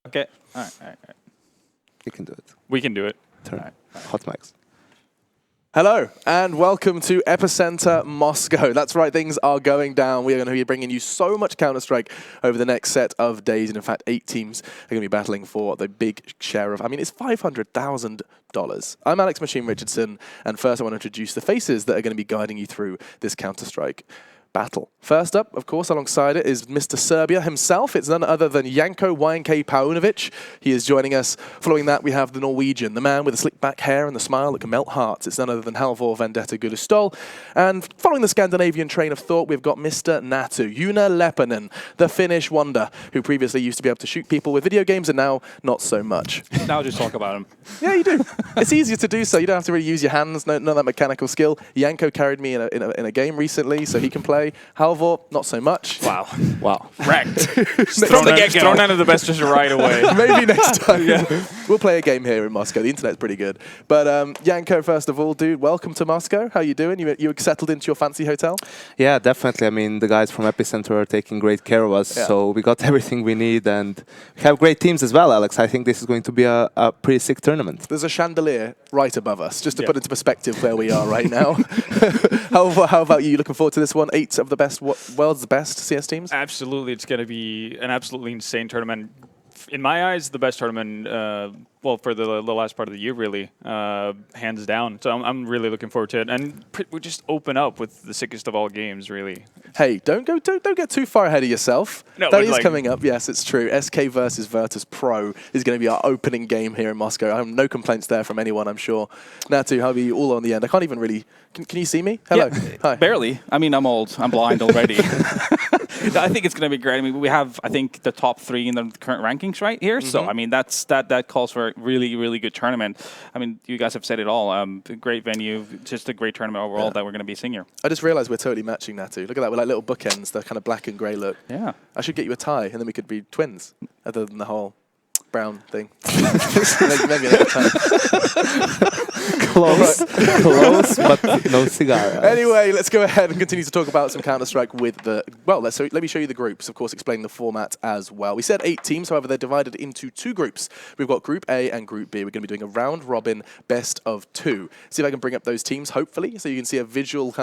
Okay. All right. We can do it. We can do it. Turn. All right. Hot mics. Hello and welcome to EPICENTER Moscow. That's right, things are going down. We are going to be bringing you so much Counter-Strike over the next set of days. And in fact, 8 teams are going to be battling for the big share of, it's $500,000. I'm Alex Machine Richardson, and first I want to introduce the faces that are going to be guiding you through this Counter-Strike battle. First up, of course, alongside it is Mr. Serbia himself. It's none other than Janko YNK Paunovic. He is joining us. Following that, we have the Norwegian, the man with the slick back hair and the smile that can melt hearts. It's none other than Halvor Vendetta Gudestol. And following the Scandinavian train of thought, we've got Mr. Natu, Juna Leppänen, the Finnish wonder, who previously used to be able to shoot people with video games and now not so much. Now just talk about him. Yeah, you do. It's easier to do so. You don't have to really use your hands, none of that mechanical skill. Janko carried me in a game recently, so he can play. Halvor, not so much. Wow. Wow. Wrecked. Thrown out of the best just right away. Maybe next time. We'll play a game here in Moscow. The internet's pretty good. But Janko, first of all, dude, welcome to Moscow. How you doing? You settled into your fancy hotel? Yeah, definitely. The guys from EPICENTER are taking great care of us, so we got everything we need, and we have great teams as well, Alex. I think this is going to be a pretty sick tournament. There's a chandelier right above us, just to put into perspective where we are right now. How about you? Looking forward to this one? 8 of the best, world's best CS teams? Absolutely. It's going to be an absolutely insane tournament. In my eyes, the best tournament, for the last part of the year, really, hands down. So I'm really looking forward to it. And we just open up with the sickest of all games, really. Hey, don't get too far ahead of yourself. No, that is coming up. Yes, it's true. SK versus Vitrus.Pro is going to be our opening game here in Moscow. I have no complaints there from anyone, I'm sure. Natu, how are you all on the end? I can't even really... Can you see me? Hello. Yeah, Hi. Barely. I'm old. I'm blind already. I think it's going to be great. We have, the top 3 in the current rankings right here. So, that calls for a really, really good tournament. You guys have said it all. Great venue, just a great tournament overall that we're going to be seeing here. I just realized we're totally matching, Natu. Look at that. We're like little bookends. They're kind of black and grey look. Yeah. I should get you a tie, and then we could be twins, other than the whole brown thing. Maybe another time. Close, close, but no cigar. Anyway, let's go ahead and continue to talk about some Counter-Strike with the... Well, let me show you the groups, of course, explain the format as well. We said 8 teams, however, they're divided into 2 groups. We've got Group A and Group B. We're going to be doing a round-robin best of 2. See if I can bring up those teams, hopefully, so you can see a visual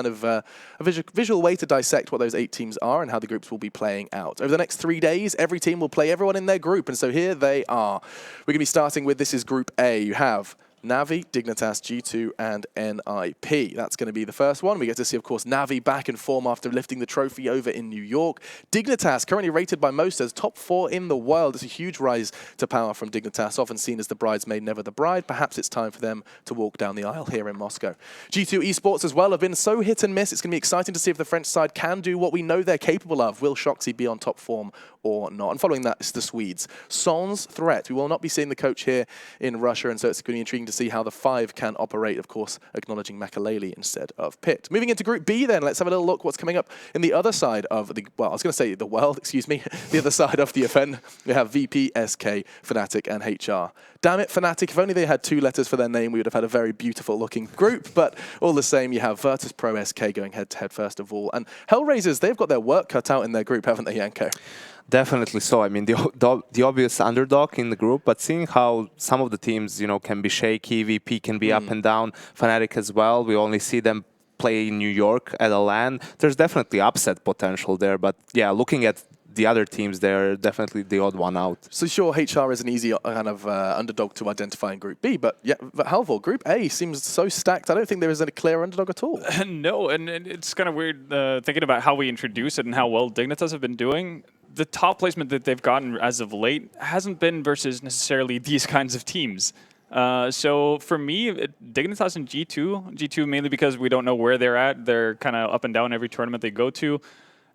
visual way to dissect what those 8 teams are and how the groups will be playing out. Over the next 3 days, every team will play everyone in their group, and so here they are. We're going to be starting with, this is Group A. You have Navi, Dignitas, G2, and NIP. That's going to be the first one. We get to see, of course, Navi back in form after lifting the trophy over in New York. Dignitas, currently rated by most as top 4 in the world. It's a huge rise to power from Dignitas, often seen as the bridesmaid, never the bride. Perhaps it's time for them to walk down the aisle here in Moscow. G2 esports as well have been so hit and miss. It's going to be exciting to see if the French side can do what we know they're capable of. Will Shoxy be on top form or not? And following that is the Swedes. Sans threat. We will not be seeing the coach here in Russia, and so it's going to be intriguing to see how the 5 can operate, of course, acknowledging Makaleli instead of Pitt. Moving into Group B then, let's have a little look what's coming up in the other side of the, well, I was going to say the world, excuse me, the other side of the event. We have VP, SK, fnatik, and HR. Damn it, fnatik, if only they had 2 letters for their name, we would have had a very beautiful looking group, but all the same, you have Vitrus.Pro SK going head-to-head first of all, and HellRaisers, they've got their work cut out in their group, haven't they, Janko? Definitely so. The obvious underdog in the group, but seeing how some of the teams, can be shaky, VP can be up and down, fnatik as well. We only see them play in New York at a LAN. There's definitely upset potential there, but yeah, looking at the other teams, they're definitely the odd one out. So sure, HR is an easy kind of underdog to identify in Group B, but yeah, but Halvor, Group A seems so stacked. I don't think there is a clear underdog at all. No, and it's kind of weird thinking about how we introduce it and how well Dignitas have been doing. The top placement that they've gotten as of late hasn't been versus necessarily these kinds of teams. So for me, Dignitas and G2 mainly because we don't know where they're at. They're kind of up and down every tournament they go to.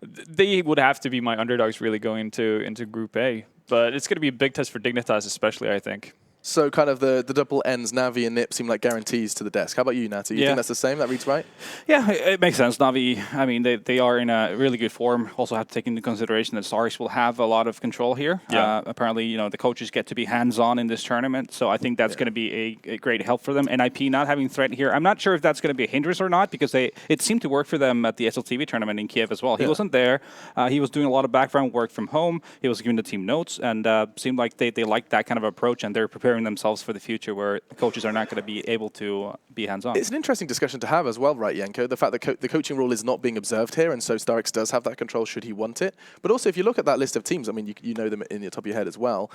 They would have to be my underdogs really going into Group A. But it's going to be a big test for Dignitas especially, I think. So kind of the double ends, Navi and NIP, seem like guarantees to the desk. How about you, Natty? You think that's the same? That reads right? Yeah, it makes sense. Navi, I mean, they are in a really good form. Also have to take into consideration that Stars will have a lot of control here. Yeah. Apparently, you know, the coaches get to be hands-on in this tournament, so I think that's going to be a great help for them. NIP not having threat here, I'm not sure if that's going to be a hindrance or not, because it seemed to work for them at the SLTV tournament in Kiev as well. He wasn't there. He was doing a lot of background work from home. He was giving the team notes, and seemed like they liked that kind of approach, and they're preparing themselves for the future where coaches are not going to be able to be hands-on. It's an interesting discussion to have as well, right, Yanko? The fact that the coaching rule is not being observed here, and so Starix does have that control should he want it. But also, if you look at that list of teams, I mean, you know them in the top of your head as well.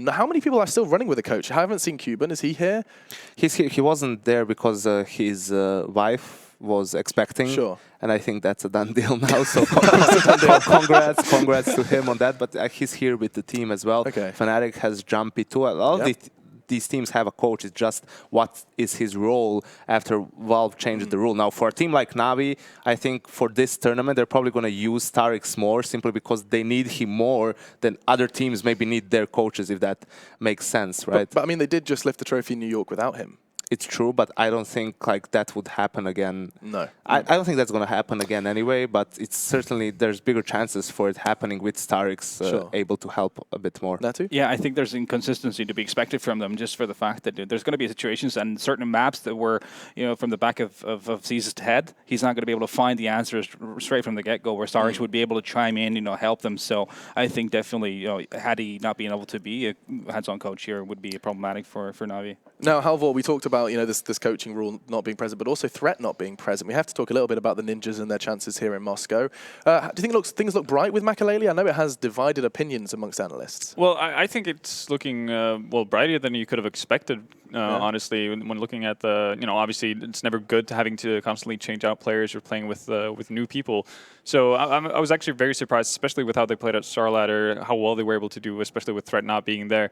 How many people are still running with a coach? I haven't seen Cuban. Is he here? He's here. He wasn't there because his wife was expecting. Sure. And I think that's a done deal now. So congrats to him on that. But he's here with the team as well. Okay. fnatik has Jumpy too. A lot of these teams have a coach. It's just what is his role after Valve changed the rule. Now, for a team like Navi, I think for this tournament, they're probably going to use Starix more simply because they need him more than other teams maybe need their coaches, if that makes sense, right? But I mean, they did just lift the trophy in New York without him. It's true, but I don't think like that would happen again. No. I don't think that's going to happen again anyway, but it's certainly, there's bigger chances for it happening with Starix able to help a bit more. Natu? Yeah, I think there's inconsistency to be expected from them just for the fact that there's going to be situations and certain maps that were, you know, from the back of CIS's head, he's not going to be able to find the answers straight from the get-go, where Starix would be able to chime in, you know, help them. So I think definitely, you know, had he not been able to be a hands-on coach here, would be problematic for Navi. Now, Halvor, we talked about, you know, this coaching rule not being present, but also threat not being present. We have to talk a little bit about the Ninjas and their chances here in Moscow. Do you think things look bright with Makaleli? I know it has divided opinions amongst analysts. Well, I think it's looking, well, brighter than you could have expected, honestly, when looking at the, you know, obviously it's never good to having to constantly change out players or playing with new people. So I was actually very surprised, especially with how they played at Star Ladder, how well they were able to do, especially with threat not being there.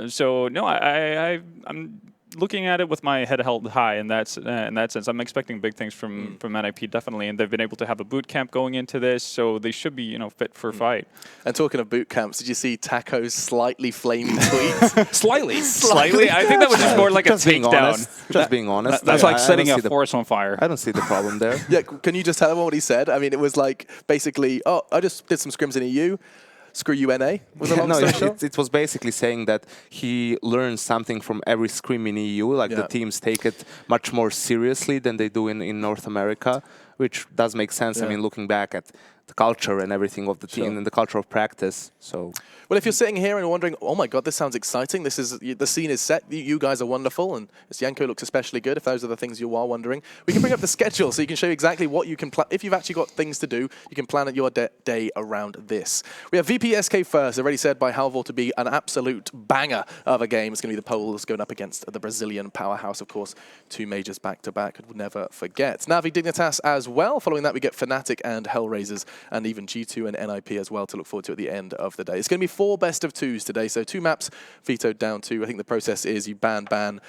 So, no, I'm looking at it with my head held high in that sense. I'm expecting big things from NIP, definitely, and they've been able to have a boot camp going into this, so they should be, you know, fit for fight. And talking of boot camps, did you see Taco's slightly flaming tweet? Slightly? I think that was just more like a takedown. Just being honest. That's like setting a forest on fire. I don't see the problem there. Yeah, can you just tell everyone what he said? I mean, it was like basically, oh, I just did some scrims in EU. Screw you, NA. Was it no, it was basically saying that he learns something from every scrim in EU. Like the teams take it much more seriously than they do in North America, which does make sense. I mean, looking back at the culture and everything of the team and the culture of practice. So, well, if you're sitting here and wondering, oh my God, this sounds exciting. This is the scene is set. You guys are wonderful, and Yanko looks especially good. If those are the things you are wondering, we can bring up the schedule so you can show you exactly what you can plan. If you've actually got things to do, you can plan your day around this. We have VP SK first, already said by Halvor to be an absolute banger of a game. It's going to be the Poles going up against the Brazilian powerhouse, of course. 2 majors back-to-back, we'll never forget. Navi Dignitas as well. Following that, we get fnatik and HellRaisers, and even G2 and NIP as well to look forward to at the end of the day. It's going to be 4 best of 2s today, so 2 maps vetoed down to. I think the process is you ban, and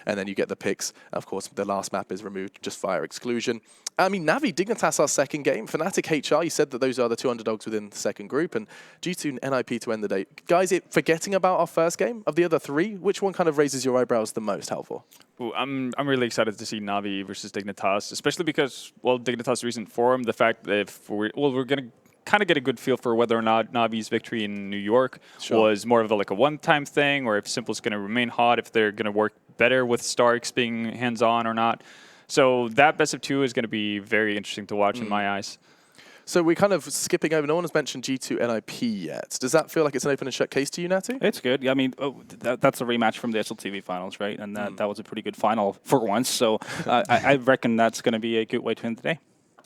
then you get the picks. Of course, the last map is removed just via exclusion. I mean, Navi Dignitas our second game. fnatik HR, you said that those are the 2 underdogs within the second group, and G2 and NIP to end the day. Guys, forgetting about our first game, of the other 3, which one kind of raises your eyebrows the most, Halvor? Ooh, I'm really excited to see Navi versus Dignitas, especially because, well, Dignitas' recent form, the fact that if we're going to kind of get a good feel for whether or not Navi's victory in New York was more of a one-time thing, or if Simple's going to remain hot, if they're going to work better with Starix being hands-on or not. So that best of 2 is going to be very interesting to watch in my eyes. So we're kind of skipping over. No one has mentioned G2 NIP yet. Does that feel like it's an open and shut case to you, Natu? It's good. I mean, that's a rematch from the SLTV finals, right? And that was a pretty good final for once. So I reckon that's going to be a good way to end the day.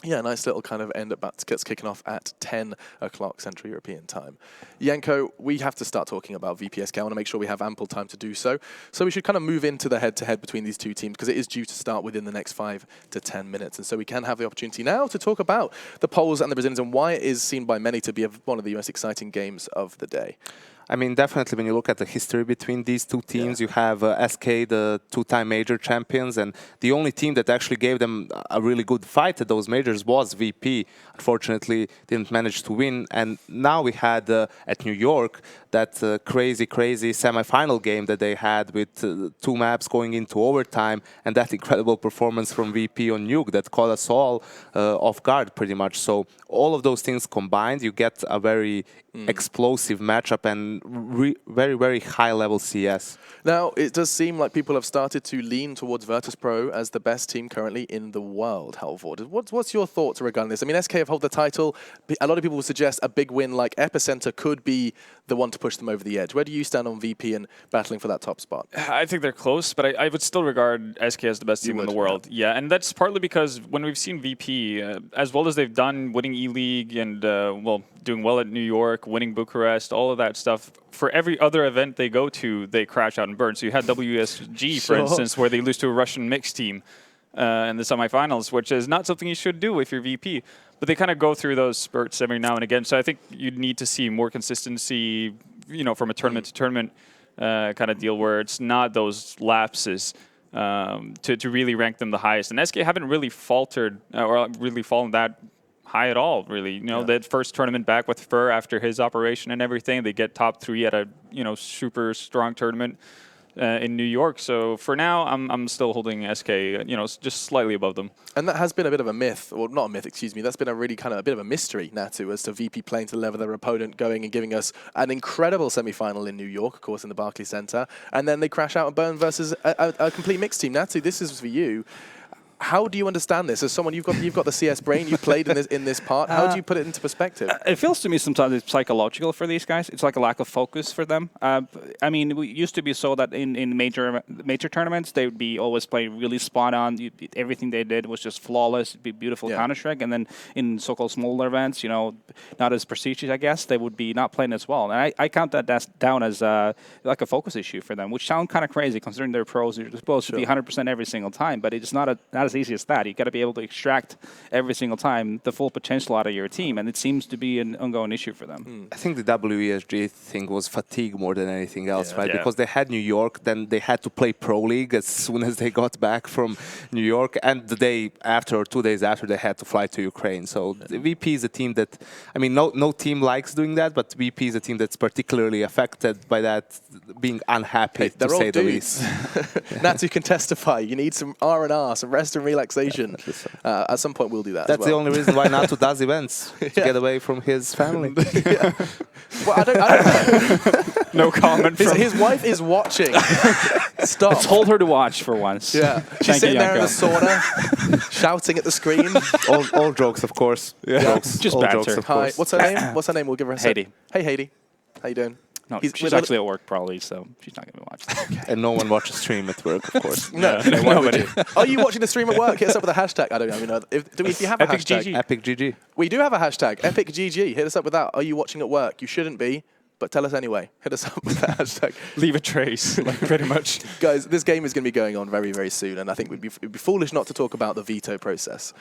Yeah, a nice little kind of end that gets kicking off at 10 o'clock Central European time. Yanko, we have to start talking about VPSK. I want to make sure we have ample time to do so. So we should kind of move into the head-to-head between these 2 teams because it is due to start within the next 5 to 10 minutes. And so we can have the opportunity now to talk about the Poles and the Brazilians and why it is seen by many to be one of the most exciting games of the day. I mean, definitely when you look at the history between these two teams, you have SK, the two-time major champions, and the only team that actually gave them a really good fight at those majors was VP. Unfortunately, didn't manage to win. And now we had at New York that crazy semi-final game that they had with 2 maps going into overtime, and that incredible performance from VP on Nuke that caught us all off guard pretty much. So all of those things combined, you get a very explosive matchup and very high level CS. Now, it does seem like people have started to lean towards Vitrus.Pro as the best team currently in the world, Halvor. What's your thoughts regarding this? I mean, SK have held the title. A lot of people would suggest a big win like EPICENTER could be the one to push them over the edge. Where do you stand on VP and battling for that top spot? I think they're close, but I would still regard SK as the best team in the world. Yeah, and that's partly because when we've seen VP, as well as they've done winning E-League and, well, doing well at New York, winning Bucharest, all of that stuff, for every other event they go to, they crash out and burn. So you had WSG, for instance, where they lose to a Russian mixed team in the semifinals, which is not something you should do if you're VP. But they kind of go through those spurts every now and again. So I think you'd need to see more consistency, you know, from a tournament to tournament kind of deal where it's not those lapses to really rank them the highest. And SK haven't really faltered or really fallen that high at all, really. You know, that first tournament back with Fur after his operation and everything, they get top 3 at a, you know, super strong tournament in New York. So for now, I'm still holding SK, you know, just slightly above them. And that has been a bit of a myth, or not a myth, excuse me. That's been a really kind of a bit of a mystery, Natu, as to VP playing to the level of their opponent, going and giving us an incredible semi-final in New York, of course, in the Barclays Center, and then they crash out and burn versus a complete mixed team. Natu, this is for you. How do you understand this? As someone, you've got the CS brain, you've played in this part. How do you put it into perspective? It feels to me sometimes it's psychological for these guys. It's like a lack of focus for them. I mean, it used to be so that in major tournaments, they would be always playing really spot on. Everything they did was just flawless. It'd be beautiful Counter-Strike. And then in so-called smaller events, you know, not as prestigious, I guess, they would be not playing as well. And I count that down as like a focus issue for them, which sounds kind of crazy considering they're pros. You're supposed to be 100% every single time, but it's not as easy as that. You got to be able to extract every single time the full potential out of your team, and it seems to be an ongoing issue for them. I think the WESG thing was fatigue more than anything else, right? Because they had New York, then they had to play Pro League as soon as they got back from New York, and the day after or 2 days after they had to fly to Ukraine. So the VP is a team that, I mean, no team likes doing that, but VP is a team that's particularly affected by that, being unhappy, to say the least. Natu can testify. You need some R&R, some rest and relaxation. At some point, we'll do that. That's the only reason why Natu does events, to get away from his family. Well, I don't no comment. His wife is watching. Stop. I told her to watch for once. Yeah, she's sitting there in the sauna, shouting at the screen. All jokes, of course. Jokes. Just all banter. jokes, of Hi, course. what's her name? What's her name? We'll give her a Haiti. Hey, Haiti. How you doing? No, she's actually at work probably, so she's not going to be watching. And no one watches stream at work, of course. No, nobody. Are you watching the stream at work? Hit us up with a hashtag. I don't even know. If you have a hashtag. Epic GG. We do have a hashtag. Epic GG. Hit us up with that. Are you watching at work? You shouldn't be, but tell us anyway. Hit us up with that hashtag. Leave a trace, like pretty much. Guys, this game is going to be going on very, very soon, and I think it'd be foolish not to talk about the veto process.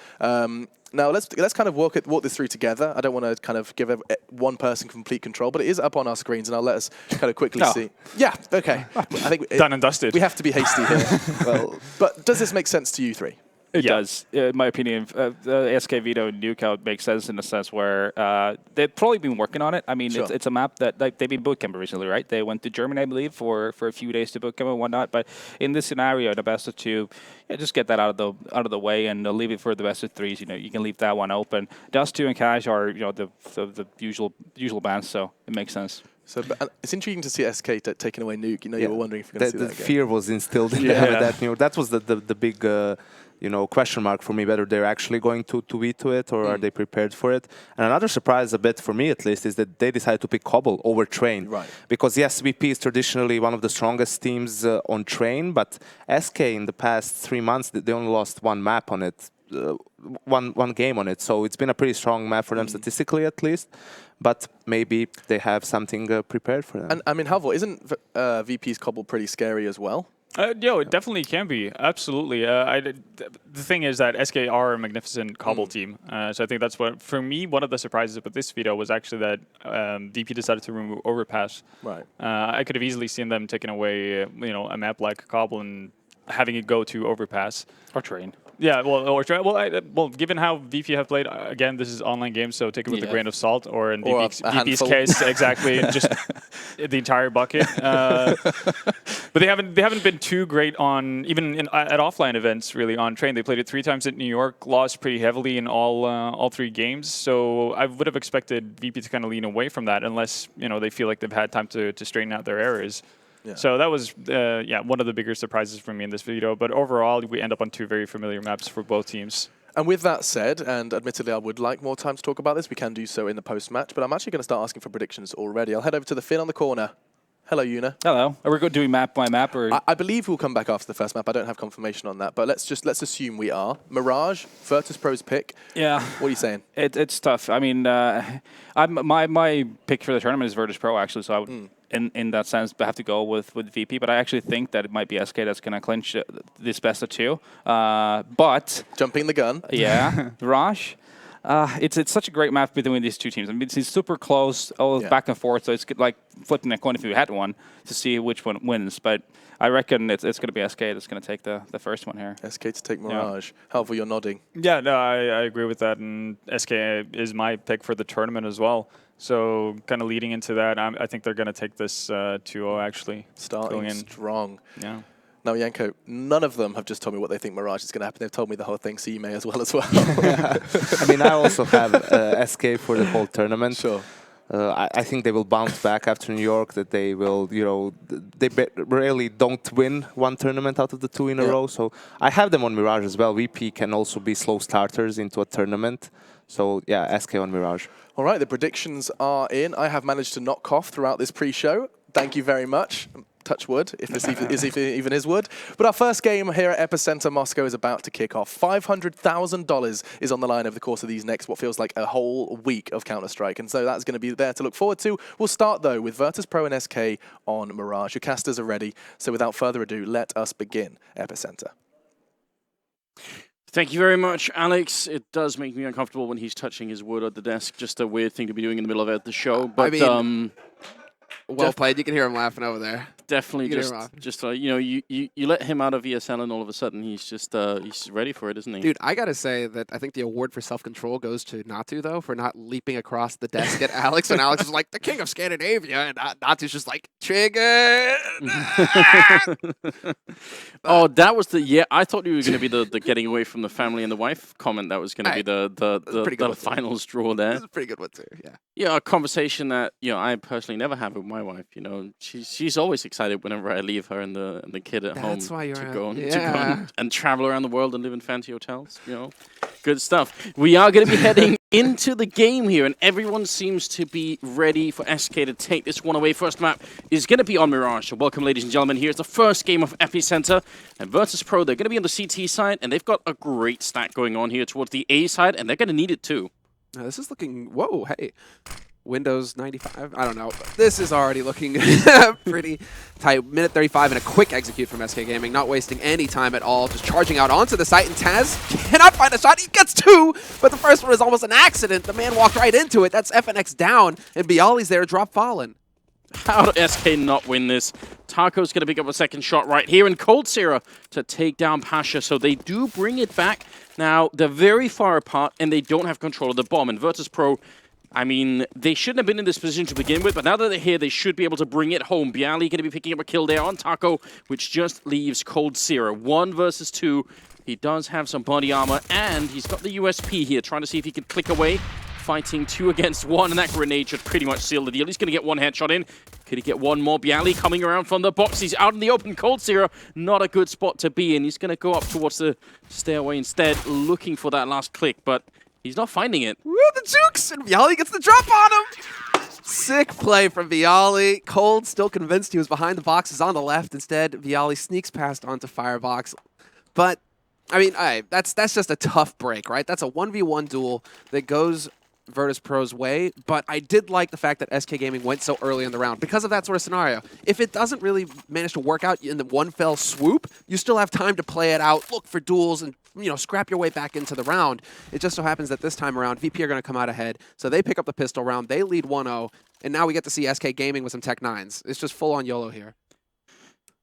Now, let's kind of walk this through together. I don't want to kind of give one person complete control, but it is up on our screens, and I'll let us kind of quickly see. Yeah, okay. I think done and dusted. We have to be hasty here. Well, but does this make sense to you three? It does. In my opinion, the SK Veto and Nuke out makes sense in a sense where they've probably been working on it. I mean, it's a map that they've been bootcamping recently, right? They went to Germany, I believe, for a few days to bootcamp and whatnot. But in this scenario, the best of two, just get that out of the way and leave it for the best of threes. You know, you can leave that one open. Dust 2 and Cash are the usual bans, so it makes sense. So it's intriguing to see SK taking away Nuke. You know, you were wondering if you're going to see that again. The fear was instilled in them. That was the big question mark for me, whether they're actually going to veto it or are they prepared for it. And another surprise, a bit for me at least, is that they decided to pick Cobble over Train. Right. Because yes, VP is traditionally one of the strongest teams on Train, but SK in the past 3 months, they only lost one map on it. One game on it, so it's been a pretty strong map for them statistically at least, but maybe they have something prepared for them. And I mean, Halvor, isn't VP's Cobble pretty scary as well? It definitely can be. Absolutely. The thing is that SK are a magnificent Cobble team. So I think that's what, for me, one of the surprises with this veto was actually that VP decided to remove Overpass. Right. I could have easily seen them taking away, a map like Cobble and having it go to Overpass. Or Train. Yeah, well, given how VP have played, again, this is online games, so take it with a grain of salt, or in VP's case, exactly, just the entire bucket. But they haven't been too great on even at offline events really on Train. They played it 3 times at New York, lost pretty heavily in all 3 games. So I would have expected VP to kind of lean away from that, unless they feel like they've had time to straighten out their errors. Yeah. So that was, one of the bigger surprises for me in this video. But overall, we end up on 2 very familiar maps for both teams. And with that said, and admittedly I would like more time to talk about this, we can do so in the post-match, but I'm actually going to start asking for predictions already. I'll head over to the Finn on the corner. Hello, Una. Hello. Are we doing map by map? Or I believe we'll come back after the first map. I don't have confirmation on that, but let's assume we are. Mirage, Vitrus.Pro's pick. Yeah. What are you saying? It's tough. I mean, my pick for the tournament is Vitrus.Pro, actually, so I would... In that sense, I have to go with VP, but I actually think that it might be SK that's going to clinch this best of 2. But jumping the gun, yeah, Mirage. It's such a great match between these 2 teams. I mean, it's super close, back and forth. So it's like flipping a coin if you had one to see which one wins. But I reckon it's going to be SK that's going to take the first one here. SK to take Mirage. Yeah. However, you're nodding. Yeah, no, I agree with that, and SK is my pick for the tournament as well. So kind of leading into that, I think they're going to take this 2-0 actually. Starting strong. Yeah. Now, Yanko, none of them have just told me what they think Mirage is going to happen. They've told me the whole thing, so you may as well. Yeah. I mean, I also have SK for the whole tournament. Sure. I think they will bounce back after New York, that they will, they really don't win one tournament out of the 2 in a row. So I have them on Mirage as well. VP can also be slow starters into a tournament. So, yeah, SK on Mirage. All right, the predictions are in. I have managed to not cough throughout this pre-show. Thank you very much. Touch wood, if this even is wood. But our first game here at Epicenter Moscow is about to kick off. $500,000 is on the line over the course of these next, what feels like a whole week of Counter-Strike. And so that's going to be there to look forward to. We'll start, though, with Vitrus.Pro and SK on Mirage. Your casters are ready. So without further ado, let us begin Epicenter. Thank you very much, Alex. It does make me uncomfortable when he's touching his wood at the desk. Just a weird thing to be doing in the middle of the show. But I mean, well played. You can hear him laughing over there. Definitely, just you let him out of ESL, and all of a sudden he's ready for it, isn't he? Dude, I gotta say that I think the award for self-control goes to Natu, though, for not leaping across the desk at Alex, and Alex is like the king of Scandinavia, and Natu's just like trigger. Oh, that was I thought you were going to be the getting away from the family and the wife comment. That was going to be the finals draw there. This is a pretty good one too. Yeah. Yeah, a conversation that I personally never have with my wife. She's always excited whenever I leave her and the kid at home to go and travel around the world and live in fancy hotels. Good stuff. We are going to be heading into the game here, and everyone seems to be ready for SK to take this one away. First map is going to be on Mirage. So welcome, ladies and gentlemen. Here's the first game of Epicenter. And Vitrus.Pro, they're going to be on the CT side, and they've got a great stack going on here towards the A side, and they're going to need it too. Now, this is looking... Whoa, hey. Windows 95? I don't know. This is already looking pretty tight. Minute 35 and a quick execute from SK.Gaming, not wasting any time at all, just charging out onto the site, and Taz cannot find a shot. He gets 2, but the first one is almost an accident. The man walked right into it. That's FNX down, and Bialy's there, drop fallen. How does SK not win this? Taco's going to pick up a second shot right here, and Cold Sierra to take down Pasha, so they do bring it back. Now, they're very far apart, and they don't have control of the bomb, and Vitrus.Pro, I mean, they shouldn't have been in this position to begin with, but now that they're here, they should be able to bring it home. Bialy going to be picking up a kill there on Taco, which just leaves Cold Sierra. 1 versus 2. He does have some body armor, and he's got the USP here, trying to see if he can click away. Fighting 2 against 1, and that grenade should pretty much seal the deal. He's going to get 1 headshot in. Could he get 1 more? Bialy coming around from the box. He's out in the open. Cold Sierra, not a good spot to be in. He's going to go up towards the stairway instead, looking for that last click, but he's not finding it. Woo, the jukes! And Bialy gets the drop on him! Sick play from Bialy. Cold still convinced he was behind the boxes on the left. Instead, Bialy sneaks past onto Firebox. But, I mean, that's just a tough break, right? That's a 1v1 duel that goes Virtus.Pro's way, but I did like the fact that SK.Gaming went so early in the round because of that sort of scenario. If it doesn't really manage to work out in the one fell swoop, you still have time to play it out, look for duels, and scrap your way back into the round. It just so happens that this time around, VP are going to come out ahead, so they pick up the pistol round, they lead 1-0, and now we get to see SK.Gaming with some Tech 9s. It's just full-on YOLO here.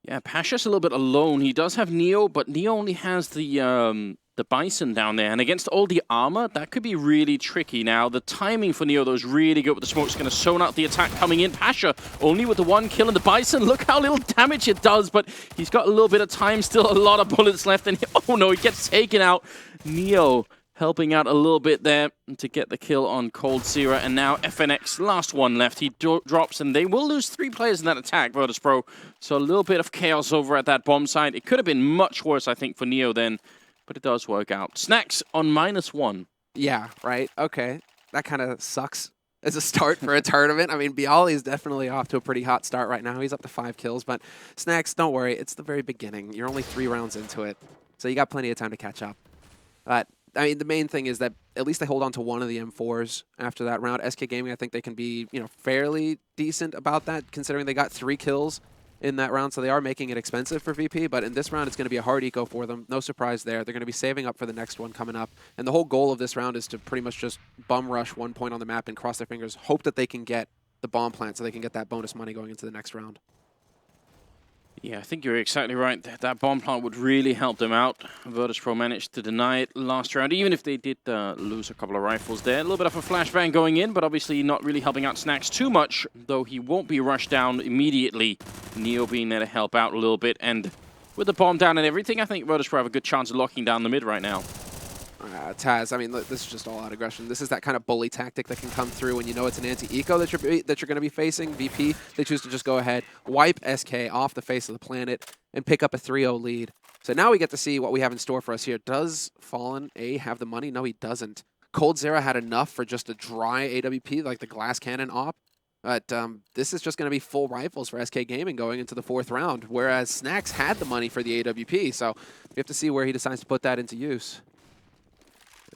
Yeah, Pasha's a little bit alone. He does have Neo, but Neo only has the Bison down there. And against all the armor, that could be really tricky. Now, the timing for Neo, though, is really good with the smoke's going to zone out the attack coming in. Pasha only with the 1 kill, and the Bison, look how little damage it does, but he's got a little bit of time, still a lot of bullets left, and oh no, he gets taken out. Neo helping out a little bit there to get the kill on coldzera, and now fnatik, last one left. He drops, and they will lose 3 players in that attack, Virtus.Pro. So a little bit of chaos over at that bomb site. It could have been much worse, I think, for Neo then, but it does work out. Snax on -1. Yeah, right. Okay. That kind of sucks as a start for a tournament. I mean, Bialy is definitely off to a pretty hot start right now. He's up to 5 kills, but Snax, don't worry. It's the very beginning. You're only 3 rounds into it, so you got plenty of time to catch up. But I mean, the main thing is that at least they hold on to one of the M4s after that round. SK.Gaming, I think they can be, fairly decent about that, considering they got 3 kills in that round, so they are making it expensive for VP, but in this round, it's going to be a hard eco for them. No surprise there. They're going to be saving up for the next one coming up, and the whole goal of this round is to pretty much just bum rush 1 point on the map and cross their fingers, hope that they can get the bomb plant so they can get that bonus money going into the next round. Yeah, I think you're exactly right. That bomb plant would really help them out. Virtus.Pro managed to deny it last round, even if they did lose a couple of rifles there. A little bit of a flashbang going in, but obviously not really helping out Snax too much, though he won't be rushed down immediately. Neo being there to help out a little bit, and with the bomb down and everything, I think Virtus.Pro have a good chance of locking down the mid right now. Taz, I mean, this is just all out aggression. This is that kind of bully tactic that can come through when you know it's an anti-eco that you're going to be facing. VP, they choose to just go ahead, wipe SK off the face of the planet, and pick up a 3-0 lead. So now we get to see what we have in store for us here. Does Fallen A have the money? No, he doesn't. coldzera had enough for just a dry AWP, like the glass cannon op. But this is just going to be full rifles for SK.Gaming going into the 4th round, whereas Snax had the money for the AWP. So we have to see where he decides to put that into use.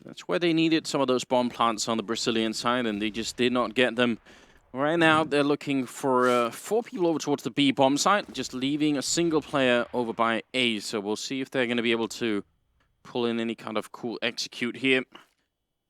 That's where they needed some of those bomb plants on the Brazilian side, and they just did not get them. Right now, they're looking for 4 people over towards the B bomb site, just leaving a single player over by A. So we'll see if they're going to be able to pull in any kind of cool execute here.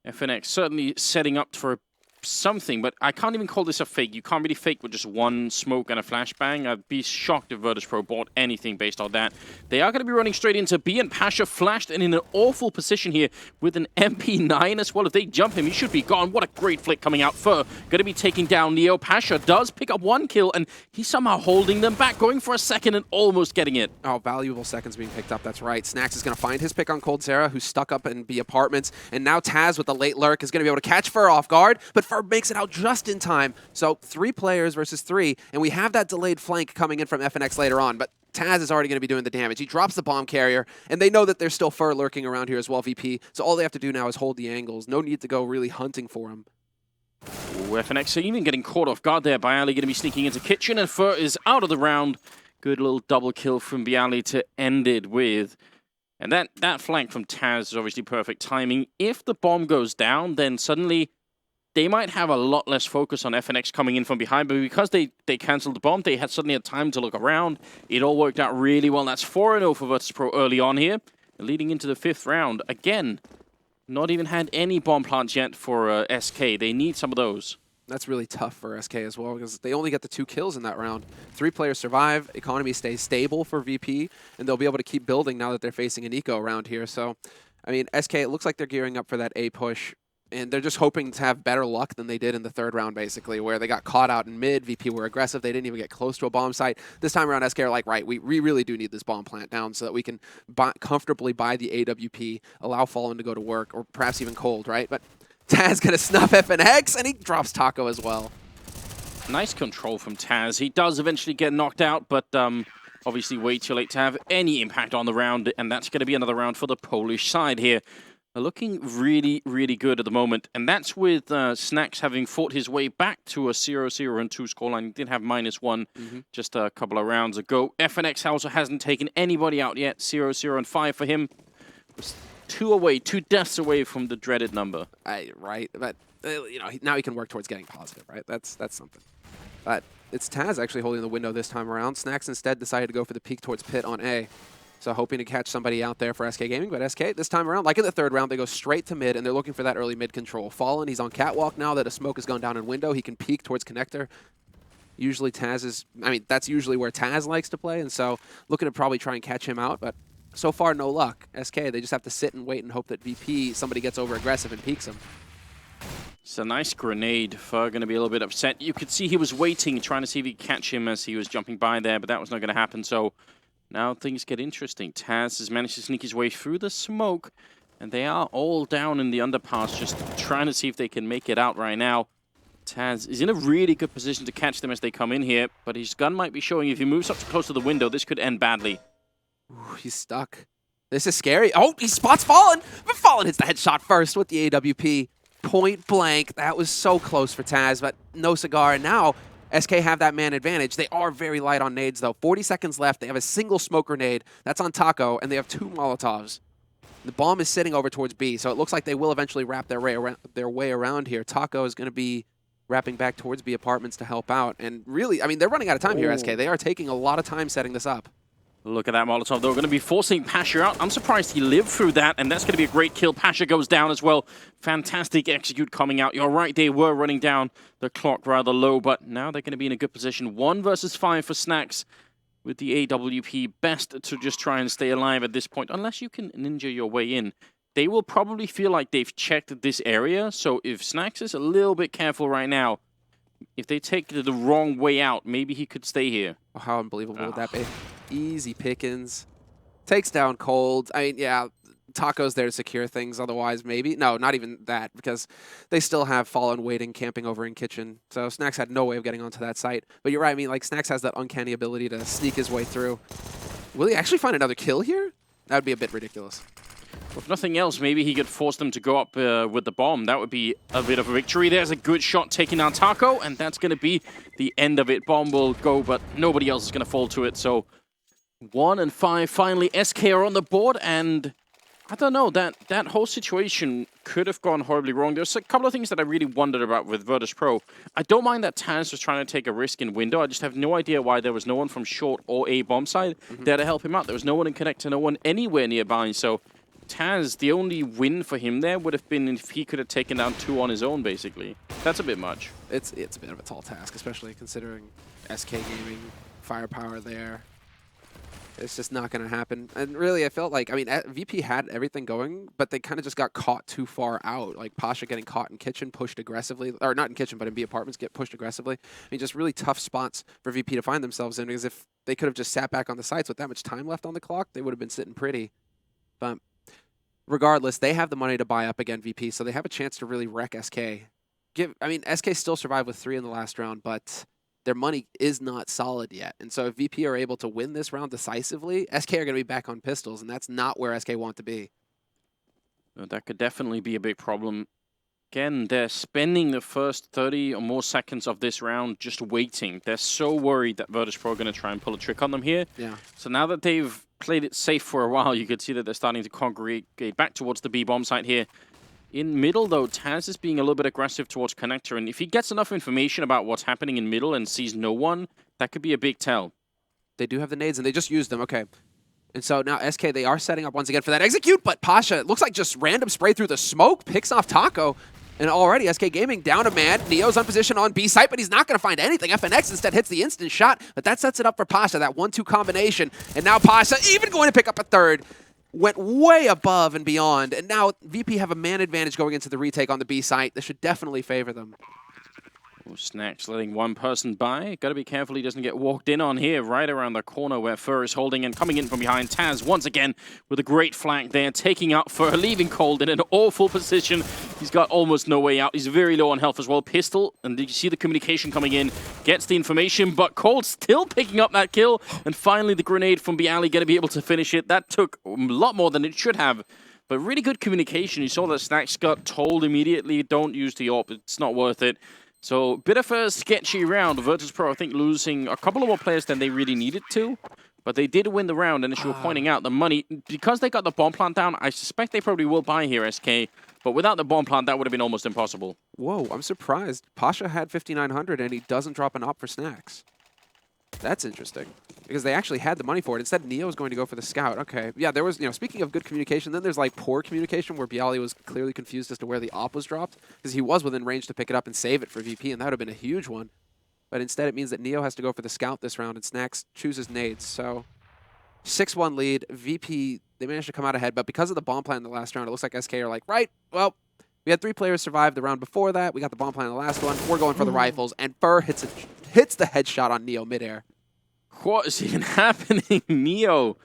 fnatik certainly setting up for something, but I can't even call this a fake. You can't really fake with just 1 smoke and a flashbang. I'd be shocked if Virtus.Pro bought anything based on that. They are going to be running straight into B, and Pasha flashed and in an awful position here with an MP9 as well. If they jump him, he should be gone. What a great flick coming out. Fur going to be taking down Neo. Pasha does pick up 1 kill, and he's somehow holding them back, going for a second and almost getting it. Oh, valuable seconds being picked up. That's right. Snax is going to find his pick on coldzera, who's stuck up in B apartments, and now Taz with the late lurk is going to be able to catch Fur off guard, but Fur makes it out just in time. So 3 players versus 3, and we have that delayed flank coming in from fnatik later on, but Taz is already going to be doing the damage. He drops the bomb carrier, and they know that there's still Fur lurking around here as well, VP, so all they have to do now is hold the angles. No need to go really hunting for him. fnatik even getting caught off guard there. Bialy going to be sneaking into kitchen, and Fur is out of the round. Good little double kill from Bialy to end it with. And that flank from Taz is obviously perfect timing. If the bomb goes down, then suddenly they might have a lot less focus on fnatik coming in from behind, but because they cancelled the bomb, they had suddenly had time to look around. It all worked out really well. That's 4-0 for Virtus.Pro early on here. And leading into the 5th round. Again, not even had any bomb plants yet for SK. They need some of those. That's really tough for SK as well, because they only get the 2 kills in that round. 3 players survive, economy stays stable for VP, and they'll be able to keep building now that they're facing an eco around here. So, I mean, SK, it looks like they're gearing up for that A push. And they're just hoping to have better luck than they did in the 3rd round, basically, where they got caught out in mid. VP were aggressive. They didn't even get close to a bomb site. This time around, SK are like, right, we really do need this bomb plant down so that we can comfortably buy the AWP, allow Fallen to go to work, or perhaps even Cold, right? But Taz going to snuff fnatik, and he drops Taco as well. Nice control from Taz. He does eventually get knocked out, but obviously way too late to have any impact on the round, and that's going to be another round for the Polish side here. They're looking really, really good at the moment, and that's with Snax having fought his way back to a 0-0-2 scoreline. He did have -1 just a couple of rounds ago. fnatik also hasn't taken anybody out yet. 0-0-5 for him. 2 deaths away from the dreaded number. Right, but you know, now he can work towards getting positive, right? That's something. But it's Taz actually holding the window this time around. Snacks instead decided to go for the peek towards pit on A. So hoping to catch somebody out there for SK.Gaming, but SK this time around, like in the third round, they go straight to mid, and they're looking for that early mid control. Fallen, he's on catwalk now that a smoke has gone down in window. He can peek towards connector. Usually Taz is, I mean, that's usually where Taz likes to play, and so looking to probably try and catch him out, but so far no luck. SK, they just have to sit and wait and hope that VP, somebody gets over aggressive and peeks him. It's a nice grenade. Fur going to be a little bit upset. You could see he was waiting, trying to see if he could catch him as he was jumping by there, but that was not going to happen, so now things get interesting. Taz has managed to sneak his way through the smoke, and they are all down in the underpass, just trying to see if they can make it out right now. Taz is in a really good position to catch them as they come in here, but his gun might be showing if he moves up close to the window, this could end badly. Ooh, he's stuck. This is scary. Oh, he spots Fallen, but Fallen hits the headshot first with the AWP. Point blank. That was so close for Taz, but no cigar, and now SK have that man advantage. They are very light on nades, though. 40 seconds left. They have a single smoke grenade. That's on Taco, and they have 2 Molotovs. The bomb is sitting over towards B, so it looks like they will eventually wrap their way around here. Taco is going to be wrapping back towards B apartments to help out. And really, I mean, they're running out of time here, SK. They are taking a lot of time setting this up. Look at that Molotov. They're going to be forcing Pasha out. I'm surprised he lived through that, and that's going to be a great kill. Pasha goes down as well. Fantastic execute coming out. You're right, they were running down the clock rather low, but now they're going to be in a good position. 1 versus 5 for Snacks with the AWP. Best to just try and stay alive at this point, unless you can ninja your way in. They will probably feel like they've checked this area, so if Snacks is a little bit careful right now, if they take the wrong way out, maybe he could stay here. Oh, how unbelievable would that be? Easy pickings. Takes down Cold. I mean, yeah, Taco's there to secure things. Otherwise, maybe. No, not even that, because they still have Fallen waiting, camping over in kitchen. So Snacks had no way of getting onto that site. But you're right. I mean, like, Snacks has that uncanny ability to sneak his way through. Will he actually find another kill here? That would be a bit ridiculous. If nothing else, maybe he could force them to go up with the bomb. That would be a bit of a victory. There's a good shot taking down Taco, and that's going to be the end of it. Bomb will go, but nobody else is going to fall to it. So 1 and 5, finally, SK are on the board, and I don't know, that whole situation could have gone horribly wrong. There's a couple of things that I really wondered about with Vitrus.Pro. I don't mind that Taz was trying to take a risk in window. I just have no idea why there was no one from short or A bomb side there to help him out. There was no one in connector, no one anywhere nearby, so Taz, the only win for him there would have been if he could have taken down 2 on his own, basically. That's a bit much. It's a bit of a tall task, especially considering SK.Gaming, firepower there. It's just not going to happen. And really, I felt like, I mean, VP had everything going, but they kind of just got caught too far out. Like Pasha getting caught in kitchen, pushed aggressively, or not in kitchen, but in B apartments, get pushed aggressively. I mean, just really tough spots for VP to find themselves in, because if they could have just sat back on the sites with that much time left on the clock, they would have been sitting pretty. But regardless, they have the money to buy up again, VP, so they have a chance to really wreck SK. I mean, SK still survived with 3 in the last round, but their money is not solid yet. And so if VP are able to win this round decisively, SK are going to be back on pistols, and that's not where SK want to be. That could definitely be a big problem. Again, they're spending the first 30 or more seconds of this round just waiting. They're so worried that Vitrus.Pro are going to try and pull a trick on them here. Yeah. So now that they've played it safe for a while, you could see that they're starting to congregate back towards the B bomb site here. In middle, though, Taz is being a little bit aggressive towards connector, and if he gets enough information about what's happening in middle and sees no one, that could be a big tell. They do have the nades, and they just used them. Okay. And so now SK, they are setting up once again for that execute, but Pasha, it looks like just random spray through the smoke, picks off Taco, and already SK.Gaming down a man. Neo's on position on B site, but he's not going to find anything. FNX instead hits the instant shot, but that sets it up for Pasha, that 1-2 combination. And now Pasha even going to pick up a third. Went way above and beyond, and now VP have a man advantage going into the retake on the B site. This should definitely favor them. Snacks letting one person by. Got to be careful he doesn't get walked in on here, right around the corner where Fur is holding and coming in from behind. Taz once again with a great flank there, taking out Fur, leaving Cold in an awful position. He's got almost no way out. He's very low on health as well. Pistol, and did you see the communication coming in? Gets the information, but Cold still picking up that kill. And finally the grenade from Bialy going to be able to finish it. That took a lot more than it should have. But really good communication. You saw that Snacks got told immediately, don't use the AWP, it's not worth it. So, bit of a sketchy round. Vitrus.Pro, I think, losing a couple of more players than they really needed to. But they did win the round, and as you were pointing out, the money, because they got the bomb plant down, I suspect they probably will buy here, SK. But without the bomb plant, that would have been almost impossible. Whoa, I'm surprised. Pasha had 5,900 and he doesn't drop an op for snacks. That's interesting. Because they actually had the money for it. Instead, Neo is going to go for the scout. Okay. Yeah, there was, speaking of good communication, then there's like poor communication where Bialy was clearly confused as to where the op was dropped. Because he was within range to pick it up and save it for VP, and that would have been a huge one. But instead, it means that Neo has to go for the scout this round, and Snacks chooses nades. So 6-1 lead. VP, they managed to come out ahead, but because of the bomb plant in the last round, it looks like SK are like, right, well, we had 3 players survive the round before that. We got the bomb plant in the last one. We're going for the rifles, and Fur hits the headshot on Neo midair. What is even happening? Neo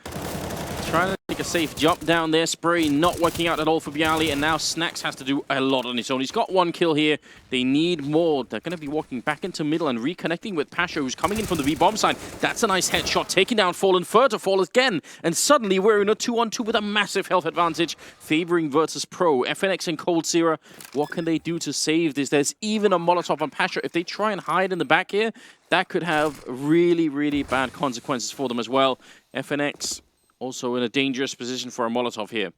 trying to take a safe jump down there. Spray not working out at all for Bialy, and now Snacks has to do a lot on his own. He's got 1 kill here. They need more. They're going to be walking back into middle and reconnecting with Pasha, who's coming in from the V-bomb side. That's a nice headshot, taking down Fallen Fur to fall again. And suddenly we're in a 2-on-2 with a massive health advantage, favoring Vitrus.Pro. fnatik and Cold Zero, what can they do to save this? There's even a Molotov on Pasha. If they try and hide in the back here, that could have really, really bad consequences for them as well. fnatik also in a dangerous position for a Molotov here.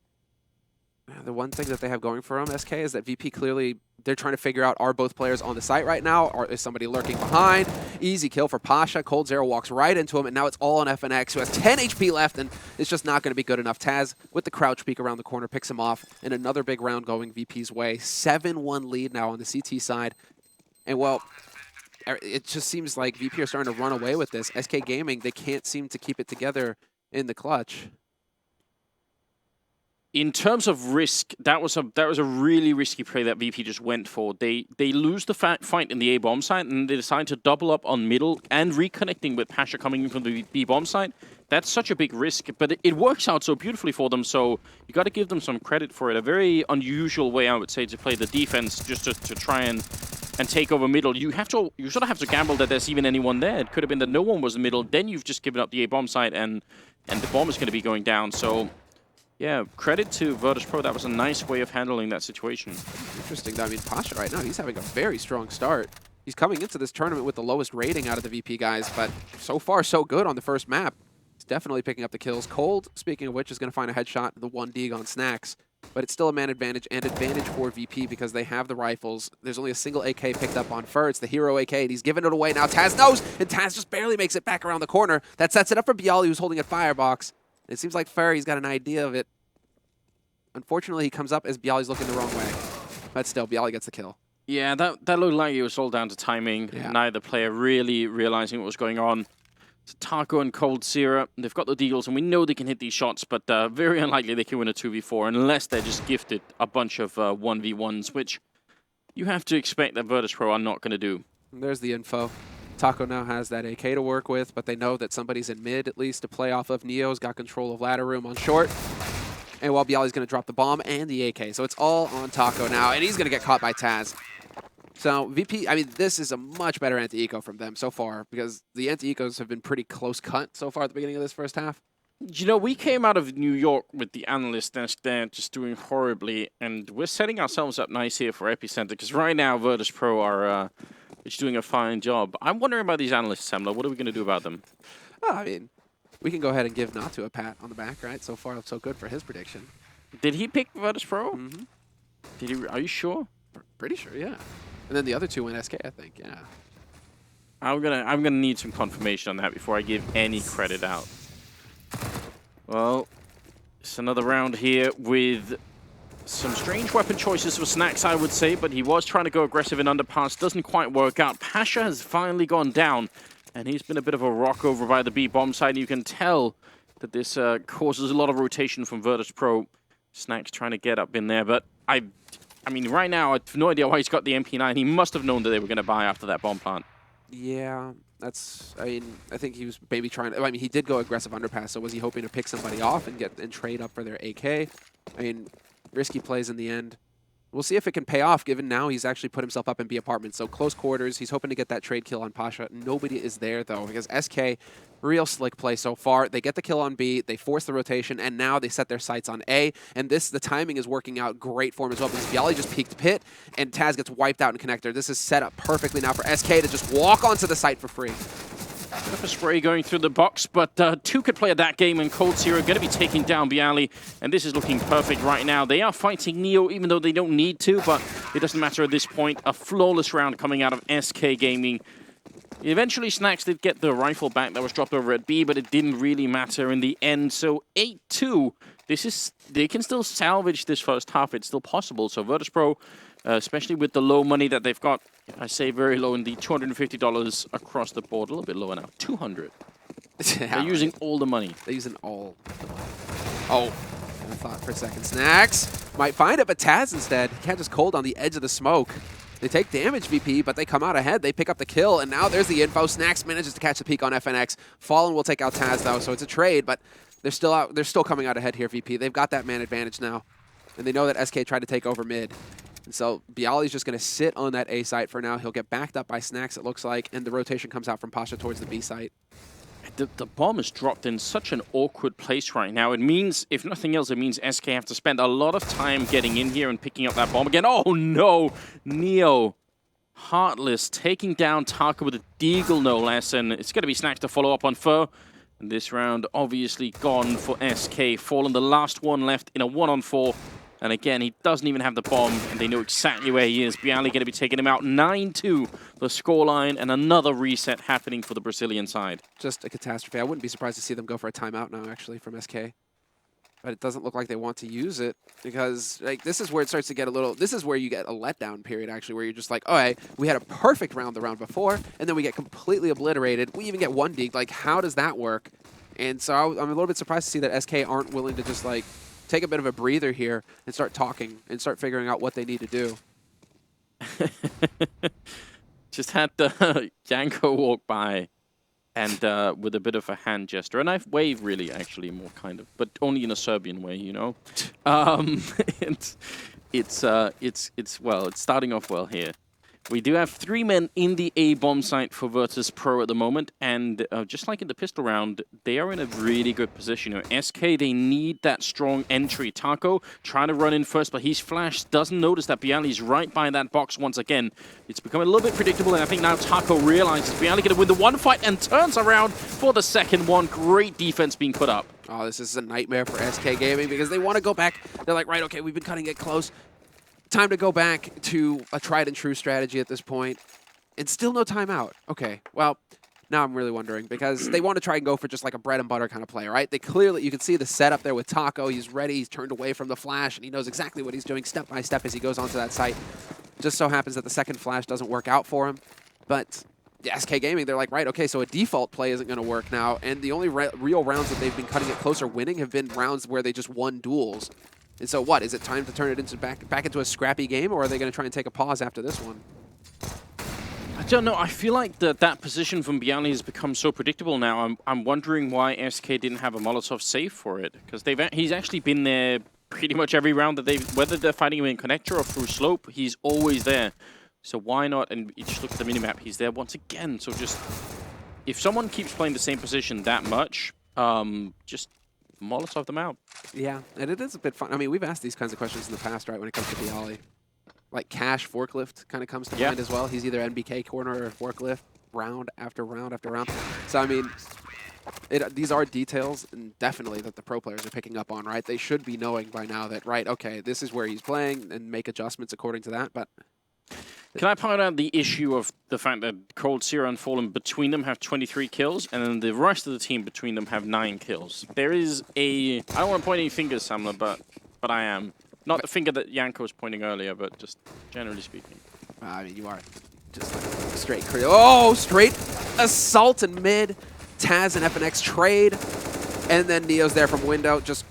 The one thing that they have going for them, SK, is that VP clearly, they're trying to figure out, are both players on the site right now, or is somebody lurking behind? Easy kill for Pasha. Cold Zero walks right into him, and now it's all on fnatik, who has 10 HP left, and it's just not going to be good enough. Taz, with the crouch peek around the corner, picks him off, and another big round going VP's way. 7-1 lead now on the CT side. And, well, it just seems like VP are starting to run away with this. SK.Gaming, they can't seem to keep it together in the clutch. In terms of risk, that was a really risky play that VP just went for. They lose the fight in the A-bomb side, and they decide to double up on middle and reconnecting with Pasha coming in from the B-bomb side. That's such a big risk, but it works out so beautifully for them, so you got to give them some credit for it. A very unusual way, I would say, to play the defense, just to try and take over middle. You sort of have to gamble that there's even anyone there. It could have been that no one was in middle, then you've just given up the A-bomb side, and the bomb is going to be going down, so yeah, credit to Vitrus.Pro. That was a nice way of handling that situation. Interesting, though. I mean, Pasha right now, he's having a very strong start. He's coming into this tournament with the lowest rating out of the VP guys, but so far, so good on the first map. He's definitely picking up the kills. Cold, speaking of which, is going to find a headshot, the 1 dig on Snacks. But it's still a man advantage, and advantage for VP because they have the rifles. There's only a single AK picked up on Fur. It's the hero AK, and he's giving it away. Now Taz knows, and Taz just barely makes it back around the corner. That sets it up for Bialy, who's holding a firebox. It seems like Fur, he's got an idea of it. Unfortunately, he comes up as Bialy's looking the wrong way. But still, Bialy gets the kill. Yeah, that looked like it was all down to timing. Yeah. Neither player really realizing what was going on. So Taco and Cold Zero, they've got the deagles, and we know they can hit these shots, but very unlikely they can win a 2v4 unless they're just gifted a bunch of 1v1s, which you have to expect that Vitrus.Pro are not going to do. And there's the info. Taco now has that AK to work with, but they know that somebody's in mid, at least, to play off of. Neo's got control of ladder room on short. And while Bialy's going to drop the bomb and the AK. So it's all on Taco now, and he's going to get caught by Taz. So VP, I mean, this is a much better anti-eco from them so far, because the anti-ecos have been pretty close cut so far at the beginning of this first half. You know, we came out of New York with the analysts there just doing horribly, and we're setting ourselves up nice here for EPICENTER, because right now Vitrus.Pro are just doing a fine job. I'm wondering about these analysts, Semler. What are we going to do about them? Oh, I mean, we can go ahead and give Natu a pat on the back, right? So far, so good for his prediction. Did he pick Vitrus.Pro? Mm-hmm. Did he? Are you sure? Pretty sure, yeah. And then the other two went SK, I think, yeah. I'm gonna need some confirmation on that before I give any credit out. Well, it's another round here with some strange weapon choices for Snacks, I would say, but he was trying to go aggressive in Underpass. Doesn't quite work out. Pasha has finally gone down, and he's been a bit of a rock over by the B bomb side. You can tell that this causes a lot of rotation from Vitrus.Pro. Snacks trying to get up in there, but I mean, right now, I have no idea why he's got the MP9. He must have known that they were going to buy after that bomb plant. Yeah, that's, I mean, I think he was maybe trying to, I mean, he did go aggressive Underpass, so was he hoping to pick somebody off and trade up for their AK? I mean, risky plays in the end. We'll see if it can pay off, given now he's actually put himself up in B apartments. So close quarters, he's hoping to get that trade kill on Pasha. Nobody is there, though, because SK, real slick play so far. They get the kill on B, they force the rotation, and now they set their sights on A. And the timing is working out great for him as well, because Bialy just peeked pit, and Taz gets wiped out in connector. This is set up perfectly now for SK to just walk onto the site for free. Bit of a spray going through the box, but two could play at that game, and Cold Zero going to be taking down Bialy, and this is looking perfect right now. They are fighting Neo, even though they don't need to, but it doesn't matter at this point. A flawless round coming out of SK.Gaming. Eventually, Snacks did get the rifle back that was dropped over at B, but it didn't really matter in the end. So 8-2, they can still salvage this first half. It's still possible. So Vitrus.Pro, especially with the low money that they've got, I say very low in the $250 across the board. A little bit lower now, 200. They're using all the money. They're using all the money. Oh, I thought for a second. Snacks might find it, but Taz instead. He can't just cold on the edge of the smoke. They take damage, VP, but they come out ahead. They pick up the kill, and now there's the info. Snacks manages to catch the peek on FNX. Fallen will take out Taz, though, so it's a trade, but they're still out. They're still coming out ahead here, VP. They've got that man advantage now, and they know that SK tried to take over mid. And so Bialy's just going to sit on that A site for now. He'll get backed up by Snacks, it looks like, and the rotation comes out from Pasha towards the B site. The bomb is dropped in such an awkward place right now. It means, if nothing else, it means SK have to spend a lot of time getting in here and picking up that bomb again. Oh, no! Neo. Heartless taking down Taka with a deagle, no less, and it's going to be Snacks to follow up on Fur. And this round obviously gone for SK. Fallen the last one left in a 1-on-4. And again, he doesn't even have the bomb, and they know exactly where he is. Bialy going to be taking him out 9-2, the scoreline, and another reset happening for the Brazilian side. Just a catastrophe. I wouldn't be surprised to see them go for a timeout now, actually, from SK. But it doesn't look like they want to use it because like this is where it starts to get a little, this is where you get a letdown period actually, where you're just like, all right, we had a perfect round the round before, and then we get completely obliterated. We even get one deke. Like, how does that work? And so I'm a little bit surprised to see that SK aren't willing to just like take a bit of a breather here and start talking and start figuring out what they need to do. Just had the Janko walk by. And with a bit of a hand gesture, and I wave really, actually, more kind of, but only in a Serbian way, you know. It's starting off well here. We do have 3 men in the A bomb site for Vitrus.Pro at the moment, and just like in the pistol round, they are in a really good position. You know, SK, they need that strong entry. Taco trying to run in first, but he's flashed, doesn't notice that Bialy's right by that box once again. It's becoming a little bit predictable, and I think now Taco realizes Bialy going to win the one fight and turns around for the second one. Great defense being put up. Oh, this is a nightmare for SK.Gaming because they want to go back. They're like, right, okay, we've been cutting it close. Time to go back to a tried and true strategy at this point, and still no timeout. Okay, well, now I'm really wondering because they want to try and go for just like a bread and butter kind of play, right? They clearly, you can see the setup there with Taco. He's ready, he's turned away from the flash, and he knows exactly what he's doing step by step as he goes onto that site. Just so happens that the second flash doesn't work out for him, but SK.Gaming, they're like, right, okay, so a default play isn't going to work now, and the only real rounds that they've been cutting it closer winning have been rounds where they just won duels. And so what? Is it time to turn it into back into a scrappy game, or are they going to try and take a pause after this one? I don't know. I feel like that position from Bialy has become so predictable now. I'm wondering why SK didn't have a Molotov save for it, because he's actually been there pretty much every round that whether they're fighting him in connector or through slope, he's always there. So why not? And you just look at the minimap, he's there once again. So just if someone keeps playing the same position that much, just Molotov them out. Yeah, and it is a bit fun. I mean, we've asked these kinds of questions in the past, right, when it comes to Bialy. Like Cash Forklift kind of comes to mind as well. He's either NBK corner or Forklift round after round after round. So, I mean, these are details and definitely that the pro players are picking up on, right? They should be knowing by now that, right, okay, this is where he's playing and make adjustments according to that, but... Can I point out the issue of the fact that Cold Zero and Fallen between them have 23 kills, and then the rest of the team between them have 9 kills? There is a... I don't want to point any fingers, Samla, but I am. Not the finger that Janko was pointing earlier, but just generally speaking. I mean, you are just like straight... Oh, straight assault in mid. Taz and FNX trade. And then Neo's there from window, just...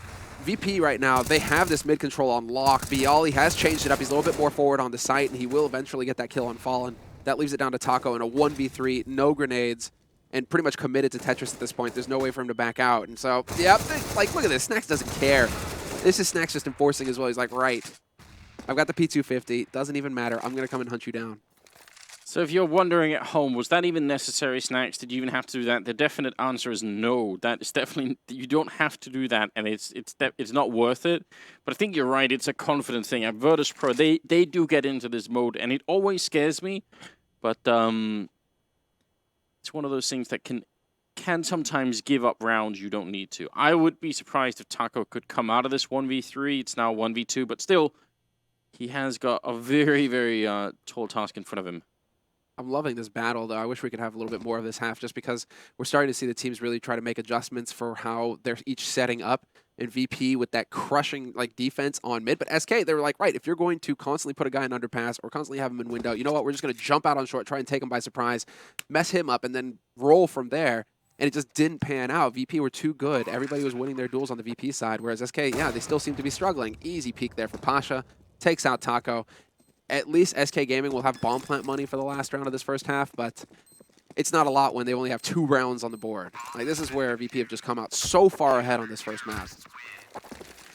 VP right now, they have this mid control on lock. Bialy has changed it up. He's a little bit more forward on the site, and he will eventually get that kill on Fallen. That leaves it down to Taco in a 1v3, no grenades, and pretty much committed to Tetris at this point. There's no way for him to back out. And so, yeah, like, look at this. Snacks doesn't care. This is Snacks just enforcing as well. He's like, right, I've got the P250. Doesn't even matter. I'm going to come and hunt you down. So if you're wondering at home, was that even necessary, Snacks? Did you even have to do that? The definite answer is no. That is definitely, you don't have to do that, and it's not worth it. But I think you're right. It's a confidence thing. At Vitrus.Pro, they do get into this mode, and it always scares me. But it's one of those things that can can sometimes give up rounds you don't need to. I would be surprised if Taco could come out of this 1v3. It's now 1v2, but still, he has got a very, very tall task in front of him. I'm loving this battle, though. I wish we could have a little bit more of this half, just because we're starting to see the teams really try to make adjustments for how they're each setting up. And VP with that crushing defense on mid. But SK, they were like, right, if you're going to constantly put a guy in underpass or constantly have him in window, you know what, we're just going to jump out on short, try and take him by surprise, mess him up, and then roll from there. And it just didn't pan out. VP were too good. Everybody was winning their duels on the VP side, whereas SK, yeah, they still seem to be struggling. Easy peek there for Pasha. Takes out Taco. At least SK.Gaming will have bomb plant money for the last round of this first half, but it's not a lot when they only have 2 rounds on the board. This is where VP have just come out so far ahead on this first map.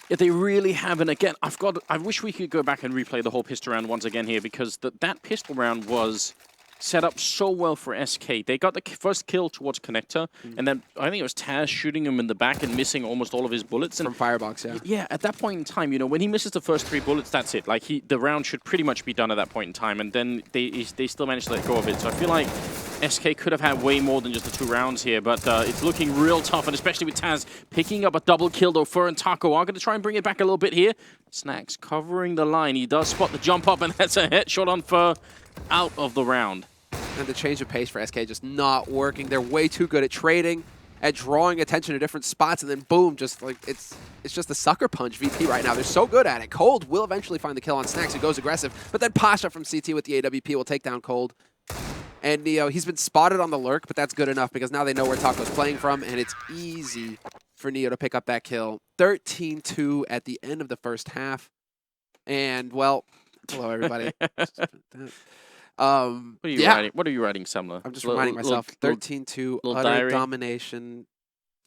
Yeah, they really haven't. Again, I wish we could go back and replay the whole pistol round once again here, because that pistol round was set up so well for SK. They got the first kill towards Connector, and then I think it was Taz shooting him in the back and missing almost all of his bullets. And from Firebox, yeah. Yeah, at that point in time, you know, when he misses the first 3 bullets, that's it. Like, the round should pretty much be done at that point in time, and then they still managed to let go of it. So I feel like SK could have had way more than just the 2 rounds here, but it's looking real tough, and especially with Taz picking up a double kill, though Fur and Taco are going to try and bring it back a little bit here. Snacks covering the line. He does spot the jump up, and that's a headshot on Fur out of the round. And the change of pace for SK just not working. They're way too good at trading, at drawing attention to different spots, and then boom, just it's just a sucker punch VP right now. They're so good at it. Cold will eventually find the kill on Snacks, who goes aggressive, but then Pasha from CT with the AWP will take down Cold. And Neo, he's been spotted on the lurk, but that's good enough because now they know where Taco's playing from, and it's easy for Neo to pick up that kill. 13-2 at the end of the first half. And, well, hello, everybody. What are you writing? What are you writing, Samler? I'm just reminding myself. 13-2, utter diary. domination.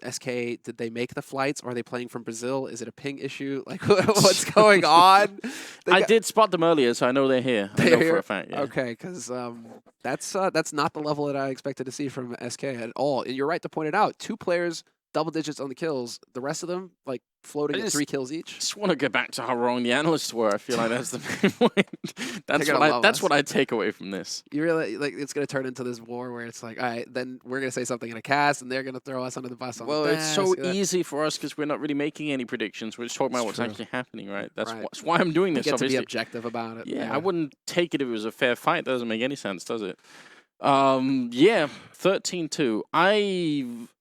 SK, did they make the flights? Or are they playing from Brazil? Is it a ping issue? Like, what's going on? I did spot them earlier, so I know they're here. I know for a fact. Yeah. Okay, because that's not the level that I expected to see from SK at all. And you're right to point it out. 2 players, double digits on the kills. The rest of them, floating at 3 kills each. I just want to go back to how wrong the analysts were. I feel like that's the main point. That's what I take away from this. You really it's going to turn into this war where it's like, all right, then we're going to say something in a cast, and they're going to throw us under the bus. On the it's so easy for us because we're not really making any predictions. We're just talking about what's actually happening, right? That's why I'm doing this. You get obviously. to be objective about it. Yeah, I wouldn't take it if it was a fair fight. That doesn't make any sense, does it? Yeah, 13-2.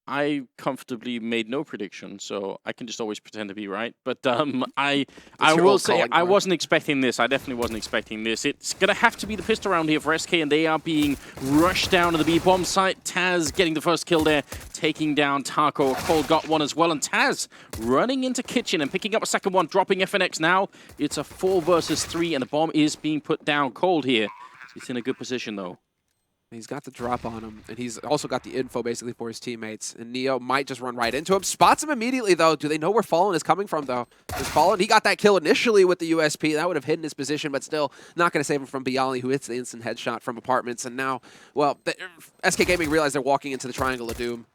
I comfortably made no prediction, so I can just always pretend to be right. But I will say I wasn't expecting this. I definitely wasn't expecting this. It's going to have to be the pistol round here for SK, and they are being rushed down to the B-bomb site. Taz getting the first kill there, taking down Taco. Cole got one as well, and Taz running into Kitchen and picking up a second one, dropping FNX now. It's a 4 versus 3, and the bomb is being put down cold here. He's in a good position, though. He's got the drop on him, and he's also got the info basically for his teammates. And Neo might just run right into him. Spots him immediately, though. Do they know where Fallen is coming from, though? Is Fallen? He got that kill initially with the USP. That would have hidden his position, but still not going to save him from Bialy, who hits the instant headshot from Apartments. And now, well, SK.Gaming realized they're walking into the Triangle of Doom.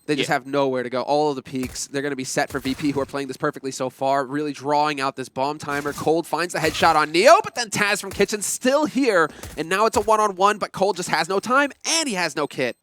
They just have nowhere to go. All of the peaks, they're going to be set for VP, who are playing this perfectly so far, really drawing out this bomb timer. Cold finds the headshot on Neo, but then Taz from Kitchen still here, and now it's a one-on-one, but Cold just has no time, and he has no kit.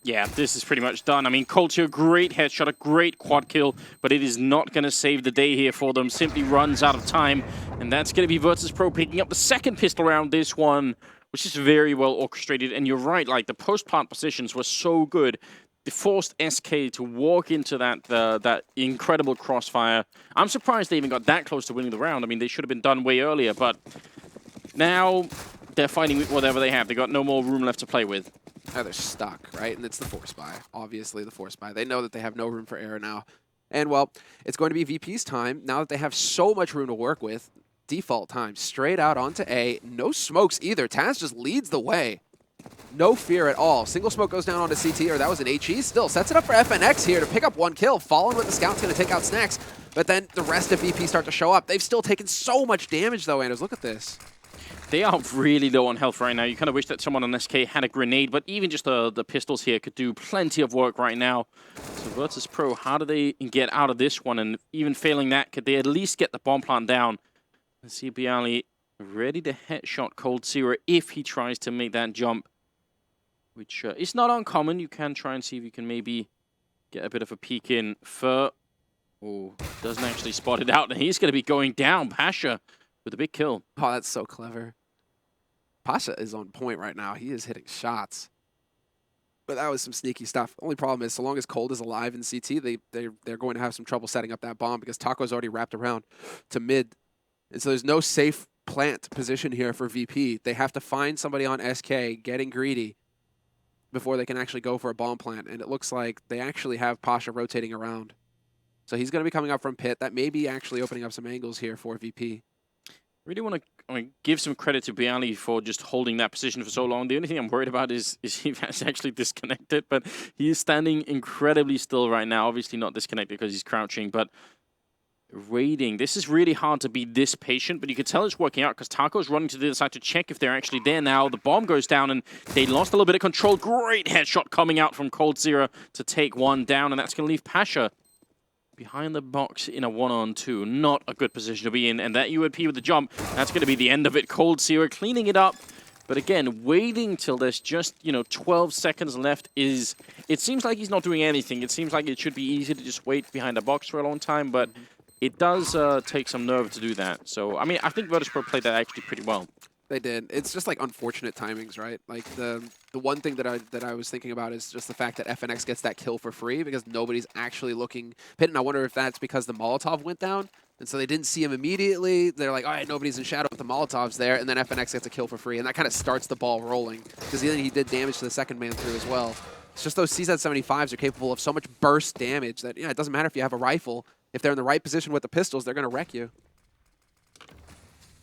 Yeah, this is pretty much done. I mean, Colt's a great headshot, a great quad kill, but it is not going to save the day here for them. Simply runs out of time, and that's going to be Vitrus.Pro picking up the second pistol round. This one, which is very well orchestrated, and you're right, the post-plant positions were so good. They forced SK to walk into that incredible crossfire. I'm surprised they even got that close to winning the round. I mean, they should have been done way earlier, but now they're fighting with whatever they have. They got no more room left to play with. Now they're stuck, right? And it's the Force Buy. Obviously, the Force Buy. They know that they have no room for error now. And, well, it's going to be VP's time. Now that they have so much room to work with, default time, straight out onto A. No smokes either. Taz just leads the way. No fear at all. Single smoke goes down onto CT, or that was an HE. Still sets it up for FNX here to pick up 1 kill. Fallen with the scout's going to take out Snacks. But then the rest of VP start to show up. They've still taken so much damage, though, Anders. Look at this. They are really low on health right now. You kind of wish that someone on SK had a grenade, but even just the pistols here could do plenty of work right now. So Vitrus.Pro, how do they get out of this one? And even failing that, could they at least get the bomb plant down? And see Bialy ready to headshot Cold Zero if he tries to make that jump. which is not uncommon. You can try and see if you can maybe get a bit of a peek in. Fur, oh, doesn't actually spot it out, and he's going to be going down. Pasha with a big kill. Oh, that's so clever. Pasha is on point right now. He is hitting shots. But that was some sneaky stuff. Only problem is, so long as Cold is alive in CT, they're going to have some trouble setting up that bomb because Taco's already wrapped around to mid. And so there's no safe plant position here for VP. They have to find somebody on SK getting greedy before they can actually go for a bomb plant. And it looks like they actually have Pasha rotating around. So he's going to be coming up from pit. That may be actually opening up some angles here for VP. Really want to give some credit to Bialy for just holding that position for so long. The only thing I'm worried about is he has actually disconnected, but he is standing incredibly still right now. Obviously not disconnected because he's crouching, but raiding. This is really hard to be this patient, but you can tell it's working out because Taco's running to the other side to check if they're actually there now. The bomb goes down and they lost a little bit of control. Great headshot coming out from coldzera to take one down, and that's going to leave Pasha behind the box in a 1-on-2. Not a good position to be in. And that UNP with the jump, that's going to be the end of it. coldzera cleaning it up. But again, waiting till there's just, 12 seconds left is... It seems like he's not doing anything. It seems like it should be easy to just wait behind the box for a long time, but it does take some nerve to do that. So, I mean, I think Vitrus.Pro played that actually pretty well. They did. It's just like unfortunate timings, right? Like the one thing that I was thinking about is just the fact that FNX gets that kill for free because nobody's actually looking pit. And I wonder if that's because the Molotov went down, and so they didn't see him immediately. They're like, all right, nobody's in shadow with the Molotovs there, and then FNX gets a kill for free, and that kind of starts the ball rolling because then he did damage to the second man through as well. It's just those CZ-75s are capable of so much burst damage that it doesn't matter if you have a rifle. If they're in the right position with the pistols, they're going to wreck you.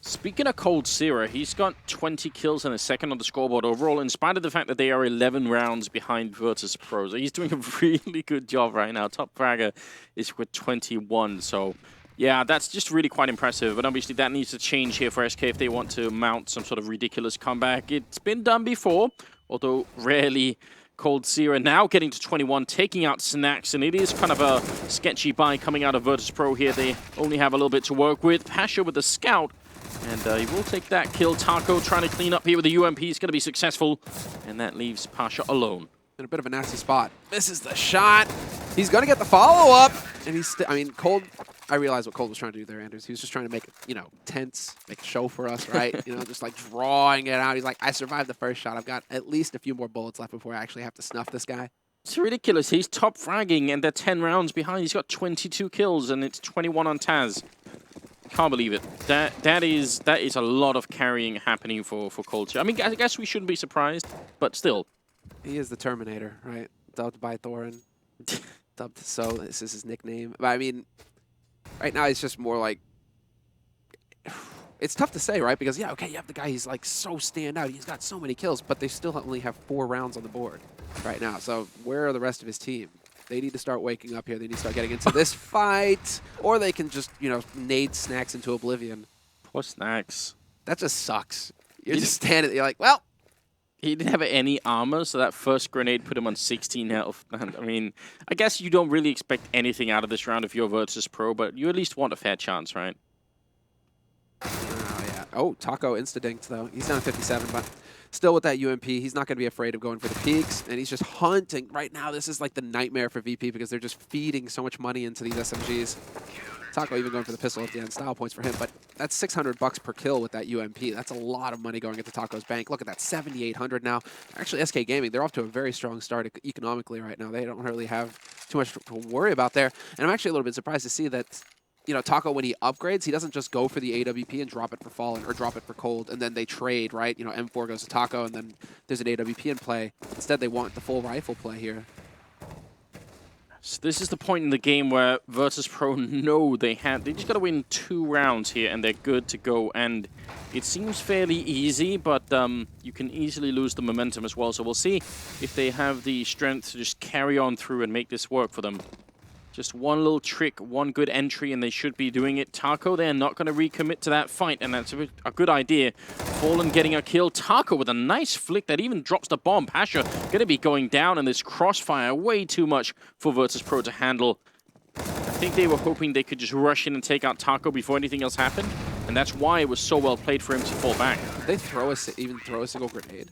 Speaking of coldzera, he's got 20 kills and a second on the scoreboard overall, in spite of the fact that they are 11 rounds behind Vitrus.Pro. So he's doing a really good job right now. Top fragger is with 21. So, yeah, that's just really quite impressive. But obviously that needs to change here for SK if they want to mount some sort of ridiculous comeback. It's been done before, although rarely. coldzera now getting to 21, taking out Snax, and it is kind of a sketchy buy coming out of Vitrus.Pro here. They only have a little bit to work with. Pasha with the scout. And he will take that kill. Taco trying to clean up here with the UMP. He's going to be successful. And that leaves Pasha alone. In a bit of a nasty spot. Misses the shot. He's going to get the follow-up. And he's I mean, Cold, I realize what Cold was trying to do there, Anders. He was just trying to make it, tense, make a show for us, right? Just like drawing it out. He's like, I survived the first shot. I've got at least a few more bullets left before I actually have to snuff this guy. It's ridiculous. He's top fragging, and they're 10 rounds behind. He's got 22 kills, and it's 21 on Taz. Can't believe it. That is a lot of carrying happening for coldzera. I mean, I guess we shouldn't be surprised, but still. He is the Terminator, right? Dubbed by Thorin. Dubbed so. This is his nickname. But I mean, right now it's just more like. It's tough to say, right? Because yeah, okay, you have the guy. He's like so standout. He's got so many kills, but they still only have 4 rounds on the board right now. So where are the rest of his team? They need to start waking up here. They need to start getting into this fight. Or they can just, nade Snax into oblivion. Poor Snax. That just sucks. You're just standing there, you're like, well. He didn't have any armor, so that first grenade put him on 16 health. And, I mean, I guess you don't really expect anything out of this round if you're Vitrus.Pro, but you at least want a fair chance, right? Oh, yeah. Oh, Taco insta-dinked, though. He's down to 57, but still with that UMP, he's not going to be afraid of going for the peaks, and he's just hunting. Right now, this is like the nightmare for VP because they're just feeding so much money into these SMGs. Taco even going for the pistol at the end. Style points for him, but that's $600 per kill with that UMP. That's a lot of money going into Taco's bank. Look at that, 7,800 now. Actually, SK.Gaming, they're off to a very strong start economically right now. They don't really have too much to worry about there, and I'm actually a little bit surprised to see that Taco, when he upgrades, he doesn't just go for the AWP and drop it for Fallen or drop it for Cold, and then they trade, right? M4 goes to Taco, and then there's an AWP in play. Instead, they want the full rifle play here. So this is the point in the game where Vitrus.Pro know they just got to win 2 rounds here, and they're good to go. And it seems fairly easy, but you can easily lose the momentum as well. So we'll see if they have the strength to just carry on through and make this work for them. Just one little trick, one good entry, and they should be doing it. Taco, they're not going to recommit to that fight, and that's a good idea. Fallen getting a kill. Taco with a nice flick that even drops the bomb. Pasha going to be going down in this crossfire. Way too much for Vitrus.Pro to handle. I think they were hoping they could just rush in and take out Taco before anything else happened, and that's why it was so well played for him to fall back. Did they even throw a single grenade?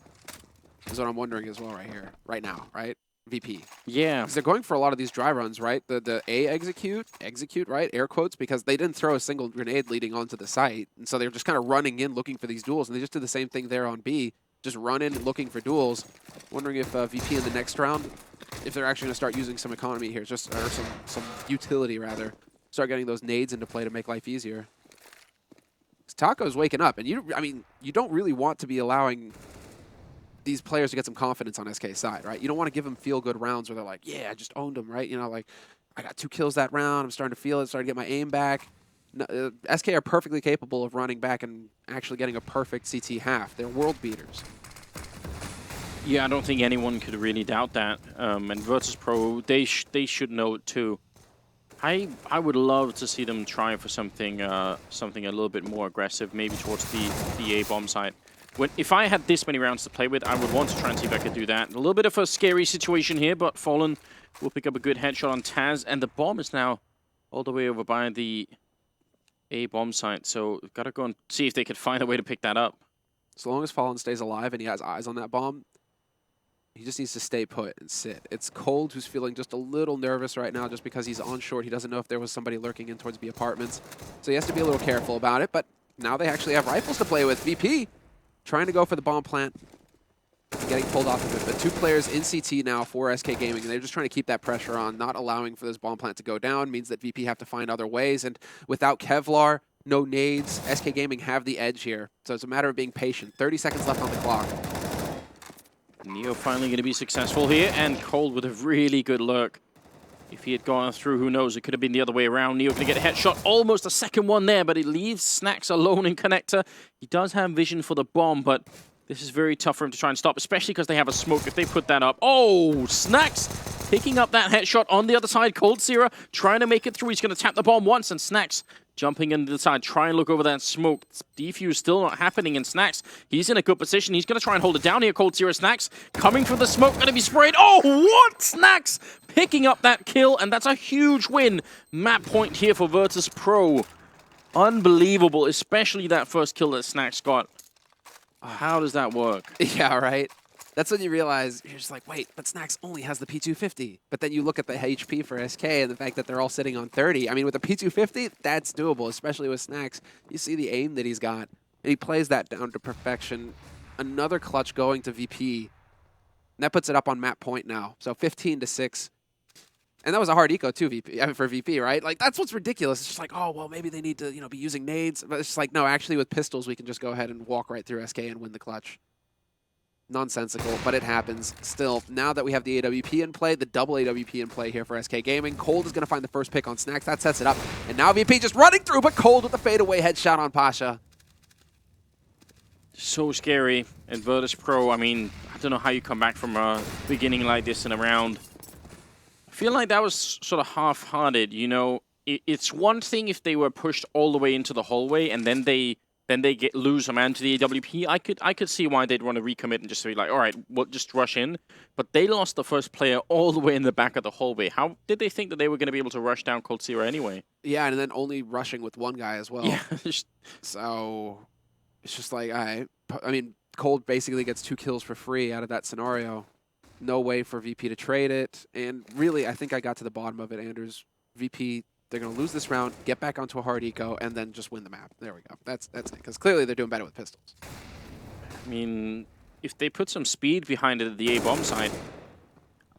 is what I'm wondering as well right here, right now, right? VP. Yeah. Because they're going for a lot of these dry runs, right? The A execute, right? Air quotes, because they didn't throw a single grenade leading onto the site. And so they're just kind of running in looking for these duels. And they just did the same thing there on B. Just run in looking for duels. Wondering if VP in the next round, if they're actually going to start using some economy here, just or some utility rather. Start getting those nades into play to make life easier. Taco's waking up, and you don't really want to be allowing these players to get some confidence on SK's side, right? You don't want to give them feel-good rounds where they're like, yeah, I just owned them, right? You know, like, I got 2 kills that round, I'm starting to feel it, starting to get my aim back. No, SK are perfectly capable of running back and actually getting a perfect CT half. They're world beaters. Yeah, I don't think anyone could really doubt that. And Virtus.Pro, they should know it too. I would love to see them try for something a little bit more aggressive, maybe towards the A bomb side. If I had this many rounds to play with, I would want to try and see if I could do that. A little bit of a scary situation here, but Fallen will pick up a good headshot on Taz, and the bomb is now all the way over by the A bomb site. So we've got to go and see if they could find a way to pick that up. As long as Fallen stays alive and he has eyes on that bomb, he just needs to stay put and sit. It's Cold who's feeling just a little nervous right now just because he's on short. He doesn't know if there was somebody lurking in towards B apartments. So he has to be a little careful about it, but now they actually have rifles to play with. VP trying to go for the bomb plant, getting pulled off of it. But 2 players in CT now for SK.Gaming, and they're just trying to keep that pressure on, not allowing for this bomb plant to go down. Means that VP have to find other ways, and without Kevlar, no nades, SK.Gaming have the edge here. So it's a matter of being patient. 30 seconds left on the clock. Neo finally going to be successful here, and Cold with a really good lurk. If he had gone through, who knows, it could have been the other way around. Neo going to get a headshot, almost a second one there, but it leaves Snax alone in connector. He does have vision for the bomb, but this is very tough for him to try and stop, especially because they have a smoke. If they put that up, oh, Snax picking up that headshot on the other side. Cold Sierra trying to make it through. He's going to tap the bomb once, and Snax jumping into the side, try and look over that smoke. Defuse still not happening, and Snax, he's in a good position. He's going to try and hold it down here. Cold Sierra Snax coming through the smoke, going to be sprayed. Oh, what? Snax picking up that kill, and that's a huge win. Map point here for Virtus.Pro. Unbelievable, especially that first kill that Snax got. How does that work? Yeah, right? That's when you realize, you're just like, wait, but Snax only has the P250. But then you look at the HP for SK and the fact that they're all sitting on 30. I mean, with the P250, that's doable, especially with Snax. You see the aim that he's got, and he plays that down to perfection. Another clutch going to VP. And that puts it up on map point now. So 15-6. And that was a hard eco too, for VP, right? Like, that's what's ridiculous. It's just like, oh, well, maybe they need to, be using nades. But it's just like, no, actually with pistols, we can just go ahead and walk right through SK and win the clutch. Nonsensical, but it happens. Still, now that we have the AWP in play, the double AWP in play here for SK.Gaming, Cold is going to find the first pick on Snax. That sets it up. And now VP just running through, but Cold with the fadeaway headshot on Pasha. So scary. And Virtus.Pro, I mean, I don't know how you come back from a beginning like this in a round. I feel like that was sort of half-hearted, It's one thing if they were pushed all the way into the hallway and then they lose a man to the AWP. I could see why they'd want to recommit and just be like, all right, we'll just rush in. But they lost the first player all the way in the back of the hallway. How did they think that they were going to be able to rush down Cold Sierra anyway? Yeah, and then only rushing with one guy as well. Yeah. So it's just like, I mean, Cold basically gets 2 kills for free out of that scenario. No way for VP to trade it. And really, I think I got to the bottom of it, Anders. VP, they're going to lose this round, get back onto a hard eco, and then just win the map. There we go. That's it, because clearly they're doing better with pistols. I mean, if they put some speed behind it at the A-bomb side,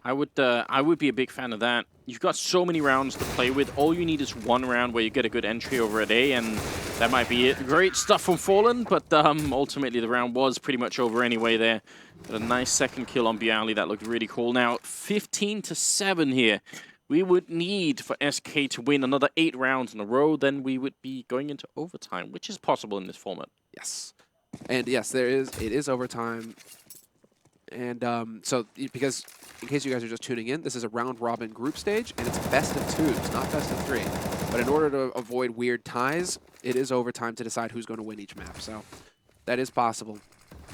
I would be a big fan of that. You've got so many rounds to play with. All you need is one round where you get a good entry over at A, and that might be it. Great stuff from Fallen, but ultimately the round was pretty much over anyway there. Got a nice second kill on Bialy. That looked really cool. Now, 15-7 here. We would need for SK to win another 8 rounds in a row, then we would be going into overtime, which is possible in this format. Yes. And yes, it is overtime. And so, because in case you guys are just tuning in, this is a round-robin group stage, and it's best of 2s, not best of 3. But in order to avoid weird ties, it is overtime to decide who's going to win each map. So that is possible.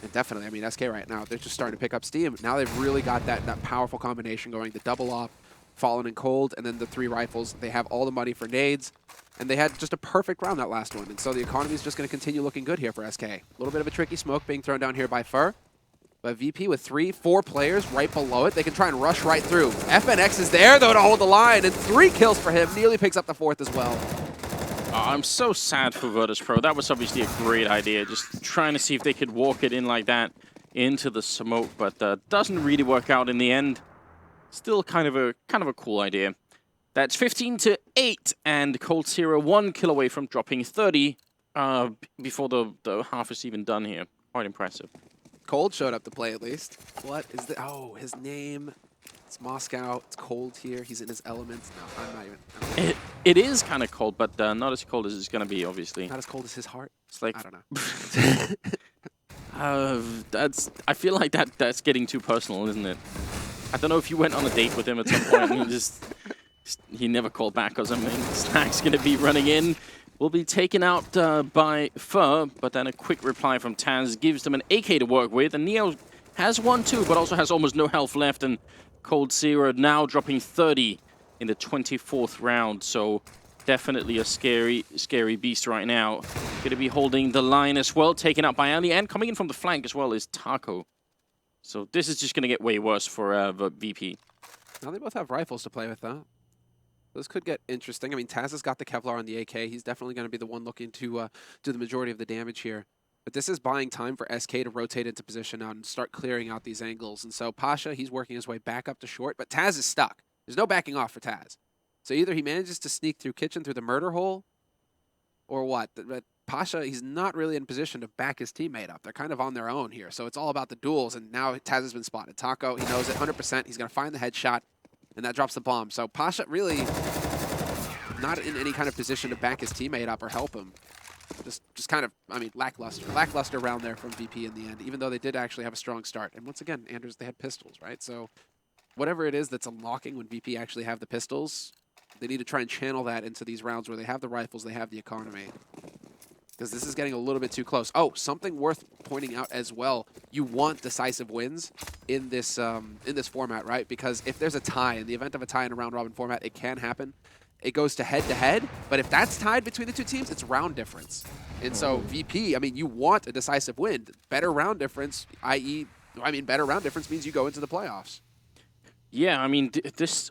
And definitely, I mean, SK right now, they're just starting to pick up steam. Now they've really got that powerful combination going, the double off, Fallen and Cold, and then the 3 rifles. They have all the money for nades, and they had just a perfect round that last one. And so the economy is just going to continue looking good here for SK. A little bit of a tricky smoke being thrown down here by Fur. But VP with 3-4 players right below it, they can try and rush right through. FNX is there, though, to hold the line, and 3 kills for him. Nearly picks up the 4th as well. I'm so sad for Vitrus.Pro. That was obviously a great idea, just trying to see if they could walk it in like that into the smoke, but doesn't really work out in the end. Still kind of a cool idea. That's 15-8, and coldzera 1 kill away from dropping 30 before the half is even done here. Quite impressive. Cold showed up to play at least. What is the... Oh, his name. It's Moscow. It's cold here. He's in his elements. No, I'm not even... It is kind of cold, but not as cold as it's going to be, obviously. Not as cold as his heart? It's like... I don't know. I feel like that's getting too personal, isn't it? I don't know if you went on a date with him at some point and he never called back or something. Snack's going to be running in. Will be taken out by Fur, but then a quick reply from Taz gives them an AK to work with. And Neo has 1 too, but also has almost no health left. And coldzera now dropping 30 in the 24th round. So definitely a scary beast right now. Going to be holding the line as well, taken out by Ali. And coming in from the flank as well is Taco. So this is just going to get way worse for VP. Now they both have rifles to play with, though. This could get interesting. I mean, Taz has got the Kevlar on the AK. He's definitely going to be the one looking to do the majority of the damage here. But this is buying time for SK to rotate into position now and start clearing out these angles. And so Pasha, he's working his way back up to short, but Taz is stuck. There's no backing off for Taz. So either he manages to sneak through kitchen through the murder hole, or what? But Pasha, he's not really in position to back his teammate up. They're kind of on their own here. So it's all about the duels, and now Taz has been spotted. Taco, he knows it 100%. He's going to find the headshot, and that drops the bomb. So Pasha really not in any kind of position to back his teammate up or help him. Just kind of, I mean, lackluster. Lackluster round there from VP in the end, even though they did actually have a strong start. And once again, Anders, they had pistols, right? So whatever it is that's unlocking when VP actually have the pistols, they need to try and channel that into these rounds where they have the rifles, they have the economy. Because this is getting a little bit too close. Oh, something worth pointing out as well. You want decisive wins in this format, right? Because if there's a tie, in the event of a tie in a round-robin format, it can happen. It goes to head-to-head, but if that's tied between the two teams, it's round difference. And so VP, I mean, you want a decisive win. Better round difference, better round difference means you go into the playoffs. Yeah, I mean,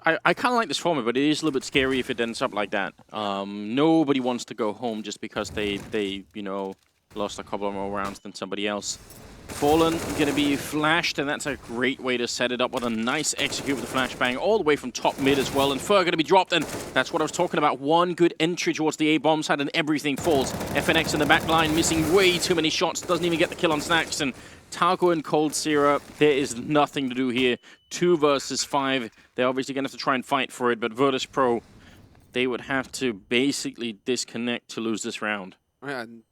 I kind of like this format, but it is a little bit scary if it ends up like that. Nobody wants to go home just because they lost a couple of more rounds than somebody else. Fallen going to be flashed, and that's a great way to set it up. What a nice execute with the flashbang all the way from top mid as well. And Fur going to be dropped, and that's what I was talking about. One good entry towards the A-bomb side, and everything falls. FNX in the back line, missing way too many shots. Doesn't even get the kill on Snacks. And Taco and coldzera, there is nothing to do here. 2 versus 5. They're obviously going to have to try and fight for it, but Vitrus.Pro, they would have to basically disconnect to lose this round. Yeah, and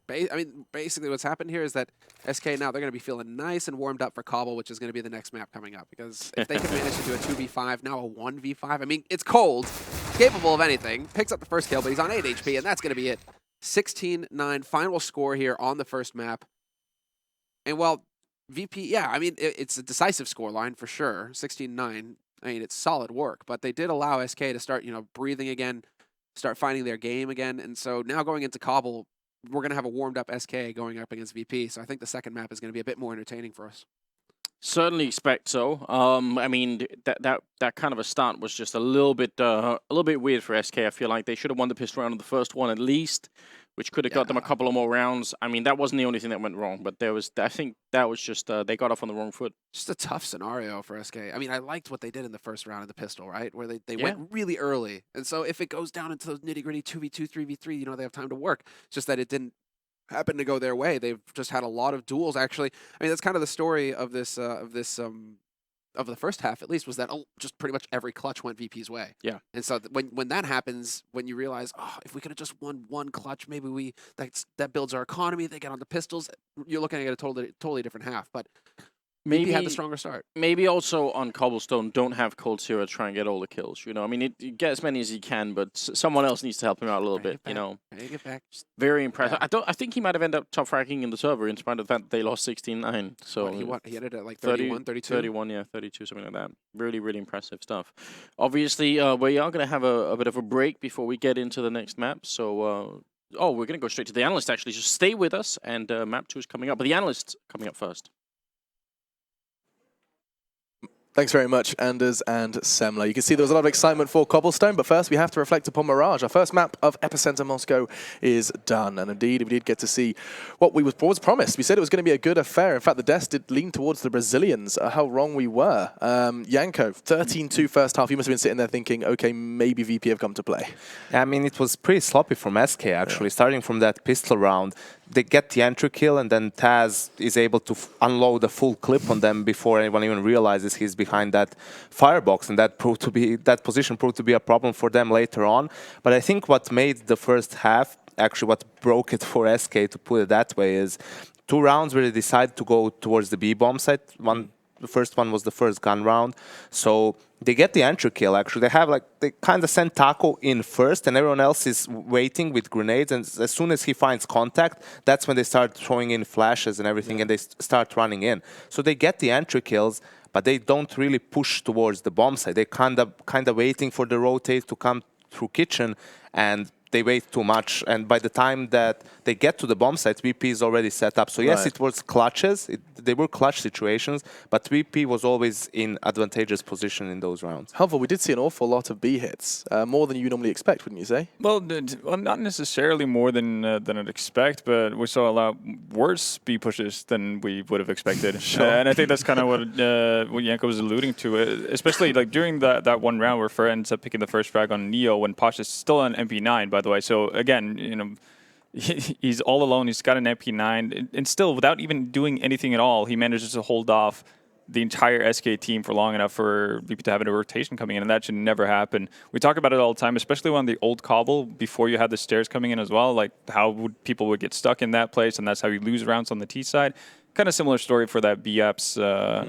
basically what's happened here is that SK now, they're going to be feeling nice and warmed up for Cobble, which is going to be the next map coming up. Because if they can manage to do a 2v5, now a 1v5, I mean, it's cold, capable of anything. Picks up the first kill, but he's on 8 HP, and that's going to be it. 16-9, final score here on the first map. And while VP, yeah, I mean, it's a decisive scoreline for sure, 16-9. I mean, it's solid work, but they did allow SK to start, breathing again, start finding their game again. And so now going into Cobble, we're going to have a warmed-up SK going up against VP, so I think the second map is going to be a bit more entertaining for us. Certainly expect so. I mean, that kind of a start was just a little bit weird for SK. I feel like they should have won the pistol round of the first one at least, which could have got them a couple of more rounds. I mean, that wasn't the only thing that went wrong, but I think that was just they got off on the wrong foot. Just a tough scenario for SK. I mean, I liked what they did in the first round of the pistol, right, where they went really early, and so if it goes down into those nitty-gritty 2v2, 3v3, they have time to work. It's just that it didn't happen to go their way. They've just had a lot of duels, actually. I mean, that's kind of the story of this of the first half, at least, was that just pretty much every clutch went VP's way. Yeah. And so when that happens, when you realize, oh, if we could have just won one clutch, maybe that builds our economy. They get on the pistols. You're looking at a totally different half. But maybe had the stronger start. Maybe also on Cobblestone, don't have coldzera try and get all the kills. I mean, you get as many as you can, but someone else needs to help him out a little bit. Get back. Very impressive. Yeah. I think he might have ended up top fracking in the server in spite of the fact that they lost 16-9. So he ended at like 31, 32? 31, yeah, 32, something like that. Really, really impressive stuff. Obviously, we are going to have a bit of a break before we get into the next map. So, we're going to go straight to the analyst, actually. So stay with us, and map 2 is coming up. But the analyst's coming up first. Thanks very much, Anders and Semler. You can see there was a lot of excitement for Cobblestone, but first we have to reflect upon Mirage. Our first map of Epicenter Moscow is done, and indeed we did get to see what was promised. We said it was going to be a good affair. In fact, the Des did lean towards the Brazilians. How wrong we were. Yanko, 13-2 first half. You must have been sitting there thinking, okay, maybe VP have come to play. Yeah, I mean, it was pretty sloppy from SK, actually, starting from that pistol round. They get the entry kill, and then Taz is able to unload a full clip on them before anyone even realizes he's behind that firebox, and that position proved to be a problem for them later on. But I think what made the first half, actually what broke it for SK, to put it that way, is 2 rounds where they decided to go towards the B bomb site. The first one was the first gun round, so they get the entry kill. Actually, they kind of send Taco in first, and everyone else is waiting with grenades. And as soon as he finds contact, that's when they start throwing in flashes and everything, and they start running in. So they get the entry kills, but they don't really push towards the bomb site. They kind of waiting for the rotate to come through kitchen, and they wait too much, and by the time that they get to the bomb site, VP is already set up. So yes, it was clutches. They were clutch situations, but VP was always in advantageous position in those rounds. However, we did see an awful lot of B hits, more than you normally expect, wouldn't you say? Well, not necessarily more than I'd expect, but we saw a lot worse B pushes than we would have expected. And I think that's kind of what Yanko was alluding to, especially like during that one round where Fer ends up picking the first frag on Neo when Posh is still on MP9, by the way. So again, you know, he's all alone. He's got an MP9, and still, without even doing anything at all, he manages to hold off the entire SK team for long enough for VP to have a rotation coming in, and that should never happen. We talk about it all the time, especially on the old Cobble, before you had the stairs coming in as well, like how people would get stuck in that place, and that's how you lose rounds on the T side. Kind of similar story for that B-Apps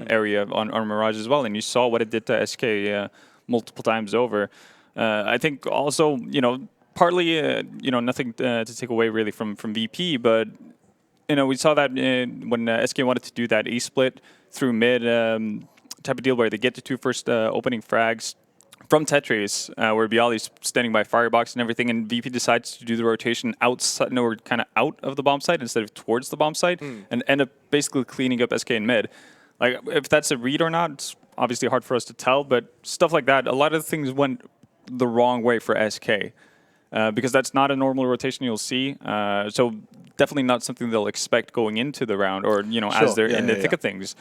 area on Mirage as well, and you saw what it did to SK multiple times over. I think also, you know, partly, you know, nothing to take away really from VP, but you know, we saw that when SK wanted to do that A-split through mid type of deal where they get the 2 first opening frags from Tetris, where Bialy's standing by firebox and everything, and VP decides to do the rotation outside, no, kind of out of the bomb site instead of towards the bomb site, and end up basically cleaning up SK in mid. Like, if that's a read or not, it's obviously hard for us to tell, but stuff like that, a lot of things went the wrong way for SK. Because that's not a normal rotation you'll see. So definitely not something they'll expect going into the round, or, you know, as they're in the thick of things.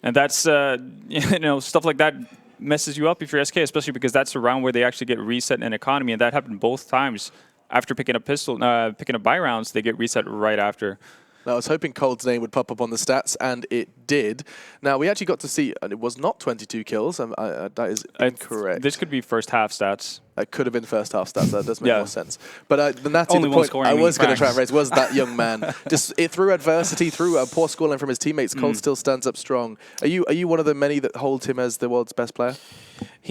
And that's, you know, stuff like that messes you up if you're SK, especially because that's a round where they actually get reset in economy, and that happened both times. After picking up picking up buy rounds, they get reset right after. Now, I was hoping Cold's name would pop up on the stats, and it did. Now, we actually got to see, and it was not 22 kills. That is incorrect. This could be first half stats. It could have been first half stats. That does make more sense. But the point I was going to try and raise was that young man. Just through adversity, through a poor scoreline from his teammates, Cold still stands up strong. Are you one of the many that hold him as the world's best player?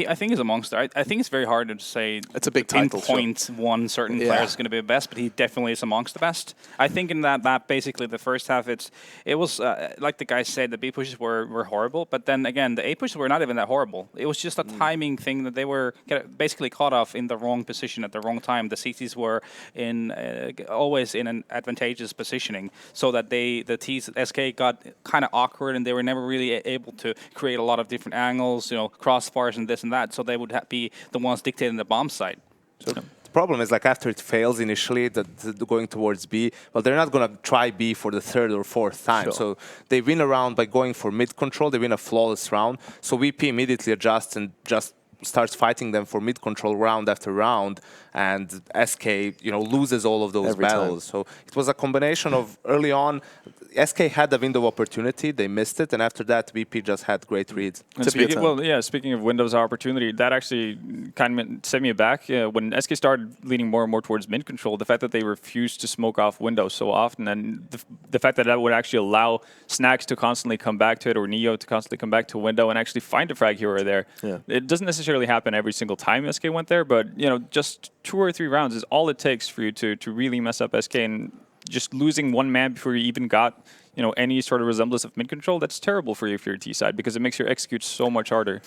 I think he's a monster. I think it's very hard to say. It's a big title. Pinpoint one certain player is going to be the best, but he definitely is amongst the best. I think in that basically the first half, it was like the guy said, the B pushes were horrible, but then again the A pushes were not even that horrible. It was just a timing thing that they were basically caught off in the wrong position at the wrong time. The CTs were always in an advantageous positioning, so that the SK got kind of awkward, and they were never really able to create a lot of different angles, you know, crossfires and this and that, so they would be the ones dictating the bomb site. So the problem is, like, after it fails initially, going towards B, well, they're not going to try B for the 3rd or 4th time. So they win a round by going for mid control. They win a flawless round. So VP immediately adjusts and just starts fighting them for mid control round after round, and SK, you know, loses all of those battles. So it was a combination of early on, SK had a window of opportunity, they missed it, and after that, VP just had great reads. Speaking of windows of opportunity, that actually kind of set me back. When SK started leaning more and more towards mid control, the fact that they refused to smoke off windows so often, and the fact that that would actually allow Snacks to constantly come back to it, or Neo to constantly come back to a window and actually find a frag here or there. It doesn't necessarily happen every single time SK went there, but, you know, just 2 or 3 rounds is all it takes for you to really mess up SK, and just losing one man before you even got, you know, any sort of resemblance of mid control, that's terrible for you if you're a T side, because it makes your execute so much harder.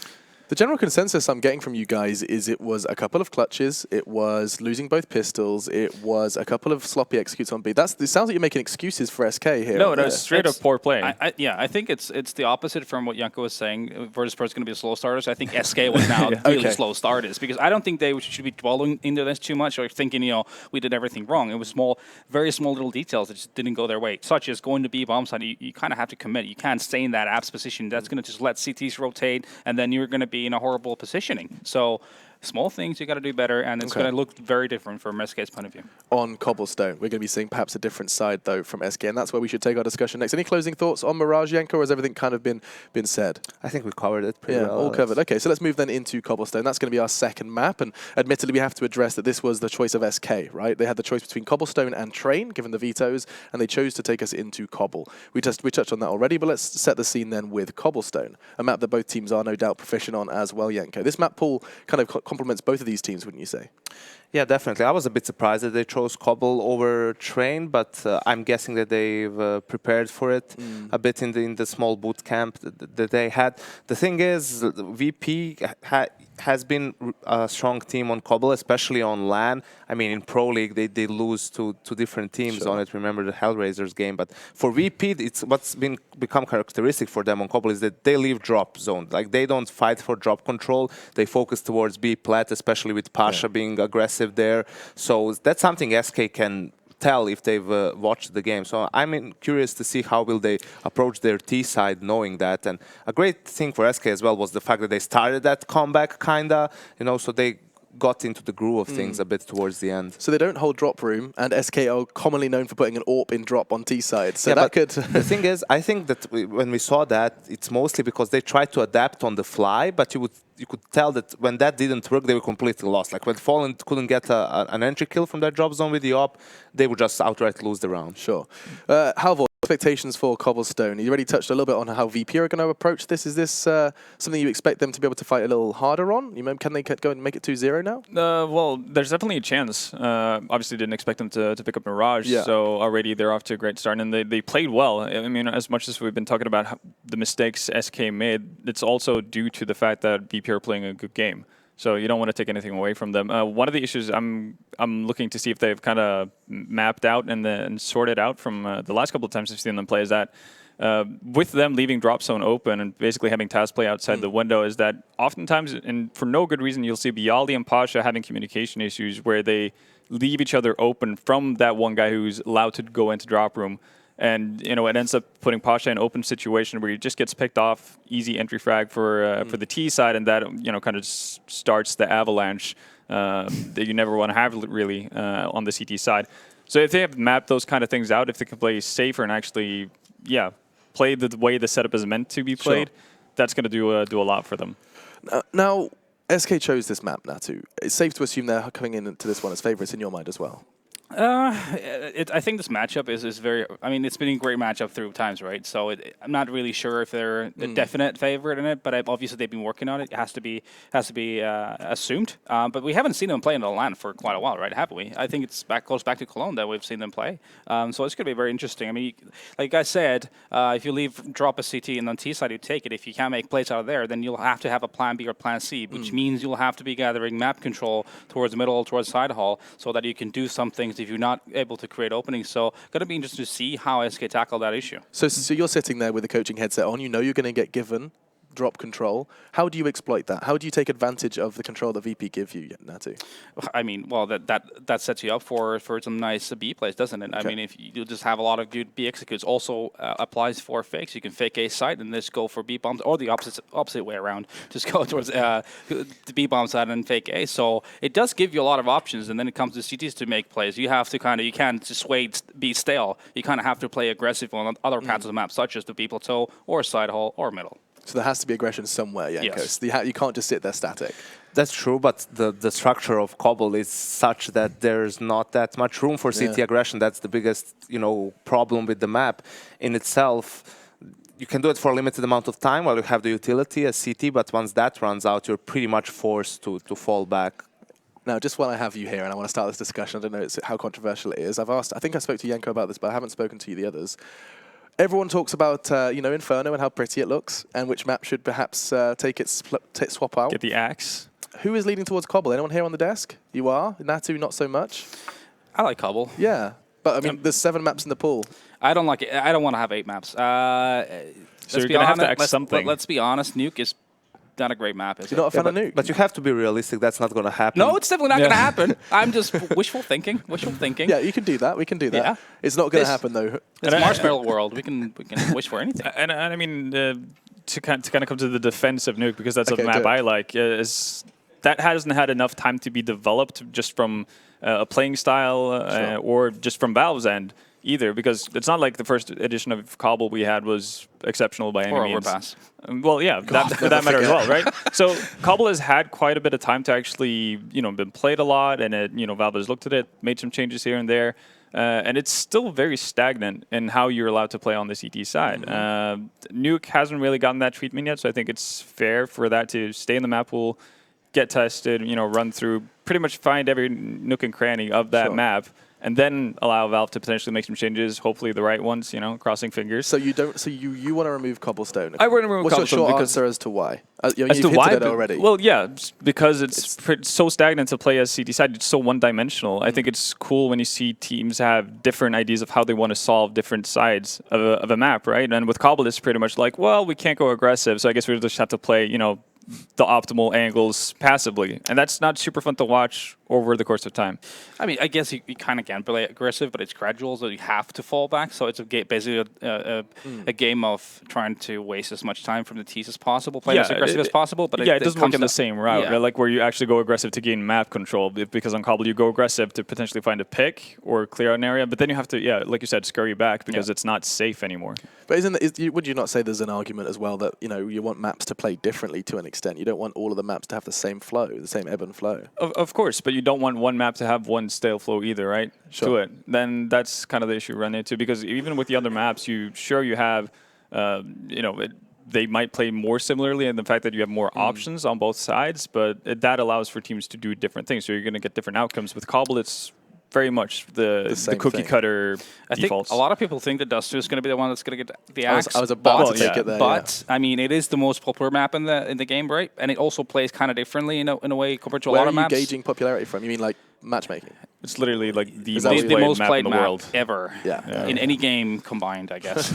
The general consensus I'm getting from you guys is it was a couple of clutches, it was losing both pistols, it was a couple of sloppy executes on B. It sounds like you're making excuses for SK here. No, it's straight up poor play. I think it's the opposite from what Janko was saying. Virtus.Pro is going to be a slow starter. So I think SK was now really slow starters because I don't think they should be dwelling into this too much or thinking, we did everything wrong. It was very small little details that just didn't go their way, such as going to B bomb side. You kind of have to commit. You can't stay in that apps position. That's going to just let CTs rotate, and then you're going to be in a horrible positioning. So small things you got to do better, and it's going to look very different from SK's point of view. On Cobblestone, we're going to be seeing perhaps a different side, though, from SK, and that's where we should take our discussion next. Any closing thoughts on Mirage, Janko, or has everything kind of been said? I think we covered it pretty well. All covered. Okay, so let's move then into Cobblestone. That's going to be our second map, and admittedly, we have to address that this was the choice of SK, right? They had the choice between Cobblestone and Train, given the vetoes, and they chose to take us into Cobble. We touched on that already, but let's set the scene then with Cobblestone, a map that both teams are no doubt proficient on as well, Janko. This map pool kind of complements both of these teams, wouldn't you say? Yeah, definitely. I was a bit surprised that they chose Cobble over Train, but I'm guessing that they've prepared for it a bit in the small boot camp that they had. The thing is, VP has been a strong team on Cobble, especially on LAN. I mean, in Pro League, they lose to different teams on it. Remember the HellRaisers game. But for VP, it's what's become characteristic for them on Cobble is that they leave drop zone. Like, they don't fight for drop control. They focus towards B plat, especially with Pasha being aggressive there. So that's something SK can tell if they've watched the game. So I'm curious to see how will they approach their T side knowing that. And a great thing for SK as well was the fact that they started that comeback kinda, so they got into the groove of things a bit towards the end. So they don't hold drop room, and SK are commonly known for putting an AWP in drop on T side. So yeah, that could... The thing is, I think that when we saw that, it's mostly because they tried to adapt on the fly, but you could tell that when that didn't work, they were completely lost. Like when Fallen couldn't get an entry kill from that drop zone with the AWP, they would just outright lose the round. Sure. Halvor, expectations for Cobblestone. You already touched a little bit on how VP are going to approach this. Is this something you expect them to be able to fight a little harder on? Can they go and make it 2-0 now? Well, there's definitely a chance. Obviously, didn't expect them to pick up Mirage, so already they're off to a great start, and they played well. I mean, as much as we've been talking about the mistakes SK made, it's also due to the fact that VP are playing a good game. So you don't want to take anything away from them. One of the issues I'm looking to see if they've kind of mapped out and sorted out from the last couple of times I've seen them play is that with them leaving drop zone open and basically having task play outside the window is that oftentimes, and for no good reason, you'll see Bialdi and Pasha having communication issues where they leave each other open from that one guy who's allowed to go into drop room. And it ends up putting Pasha in an open situation where he just gets picked off, easy entry frag for the T side, and that kind of starts the avalanche that you never want to have really on the CT side. So if they have mapped those kind of things out, if they can play safer and actually, play the way the setup is meant to be played, that's going to do a lot for them. Now, SK chose this map, Natu. It's safe to assume they're coming into this one as favorites in your mind as well. I think this matchup is very. I mean, it's been a great matchup through times, right? So I'm not really sure if they're the definite favorite in it, but obviously they've been working on it. It has to be assumed. But we haven't seen them play in the LAN for quite a while, right? Have we? I think it's close back to Cologne that we've seen them play. So it's going to be very interesting. I mean, like I said, if you drop a CT and on T side you take it. If you can't make plays out of there, then you'll have to have a plan B or plan C, which means you'll have to be gathering map control towards the middle, towards side hall, so that you can do some things if you're not able to create openings. So going to be interesting to see how SK tackle that issue. So you're sitting there with the coaching headset on, you're going to get given drop control. How do you exploit that? How do you take advantage of the control that VP give you, Natu? I mean, well, that sets you up for some nice B plays, doesn't it? Okay. I mean, if you just have a lot of good B executes, also applies for fakes. You can fake A side and just go for B bombs, or the opposite way around. Just go towards the B bomb side and fake A. So it does give you a lot of options, and then it comes to CTs to make plays. You have to you can't just be stale. You kind of have to play aggressive on other parts of the map, such as the B plateau or side hall or middle. So there has to be aggression somewhere, Jankos. Yes. You can't just sit there static. That's true, but the structure of Cobble is such that there's not that much room for CT aggression. That's the biggest, problem with the map in itself. You can do it for a limited amount of time while you have the utility as CT, but once that runs out, you're pretty much forced to fall back. Now, just while I have you here, and I want to start this discussion, I don't know how controversial it is. I think I spoke to Janko about this, but I haven't spoken to you, the others. Everyone talks about Inferno and how pretty it looks, and which map should perhaps take its swap out. Get the axe. Who is leading towards Cobble? Anyone here on the desk? You are? Natu, not so much? I like Cobble. Yeah. But, I mean, there's 7 maps in the pool. I don't like it. I don't want to have 8 maps. So you're going to have to X something. Let's be honest, Nuke is not a great map, is You're not a fan of Nuke? But you have to be realistic. That's not going to happen. No, it's definitely not going to happen. I'm just wishful thinking. Wishful thinking. Yeah, you can do that. We can do that. Yeah. It's not going to happen, though. It's Marshmallow World. We can wish for anything. And I mean, to kind of come to the defense of Nuke, because that's Okay, a map do it. I like, is that hasn't had enough time to be developed just from a playing style or just from Valve's end either, because it's not like the first edition of Cobble we had was exceptional by any Or means. Overpass. Well, yeah, that for that matter as well, right? So Cobble has had quite a bit of time to actually, been played a lot, and Valve has looked at it, made some changes here and there, and it's still very stagnant in how you're allowed to play on the CT side. Nuke hasn't really gotten that treatment yet, so I think it's fair for that to stay in the map pool, get tested, run through, pretty much find every nook and cranny of that map, and then allow Valve to potentially make some changes, hopefully the right ones, crossing fingers. So you don't. So you want to remove Cobblestone? I want to remove What's Cobblestone your short because answer as to why? as You've to hinted why, it already. well, yeah, because it's so stagnant to play as CT side. It's so one-dimensional. I think it's cool when you see teams have different ideas of how they want to solve different sides of a map, right? And with Cobble, it's pretty much like, well, we can't go aggressive, so I guess we just have to play, the optimal angles passively, and that's not super fun to watch over the course of time. I mean, I guess you kind of can play aggressive, but it's gradual, so you have to fall back. So it's basically a game of trying to waste as much time from the tees as possible, play as aggressive as possible. But it doesn't work in the same route, Yeah. right? Like where you actually go aggressive to gain map control, because on Cobble you go aggressive to potentially find a pick or clear out an area, but then you have to, like you said, scurry back because it's not safe anymore. But would you not say there's an argument as well that you want maps to play differently to an extent? You don't want all of the maps to have the same flow, the same ebb and flow. Of course, but you don't want one map to have one stale flow either, right? Sure. To it. Then that's kind of the issue you run into, because even with the other maps, you have, they might play more similarly in the fact that you have more options on both sides, but that allows for teams to do different things. So you're going to get different outcomes. With Cobble, it's very much the same cookie thing. cutter I defaults. think a lot of people think that Dust2 is going to be the one that's going to get the axe. I was about to take it there. But I mean, it is the most popular map in the game, right? And it also plays kind of differently in a way compared to a Where lot are of you maps. gauging popularity from? You mean like matchmaking? It's literally like the Is that most what played you- map in the world. ever. Yeah. In any game combined, I guess.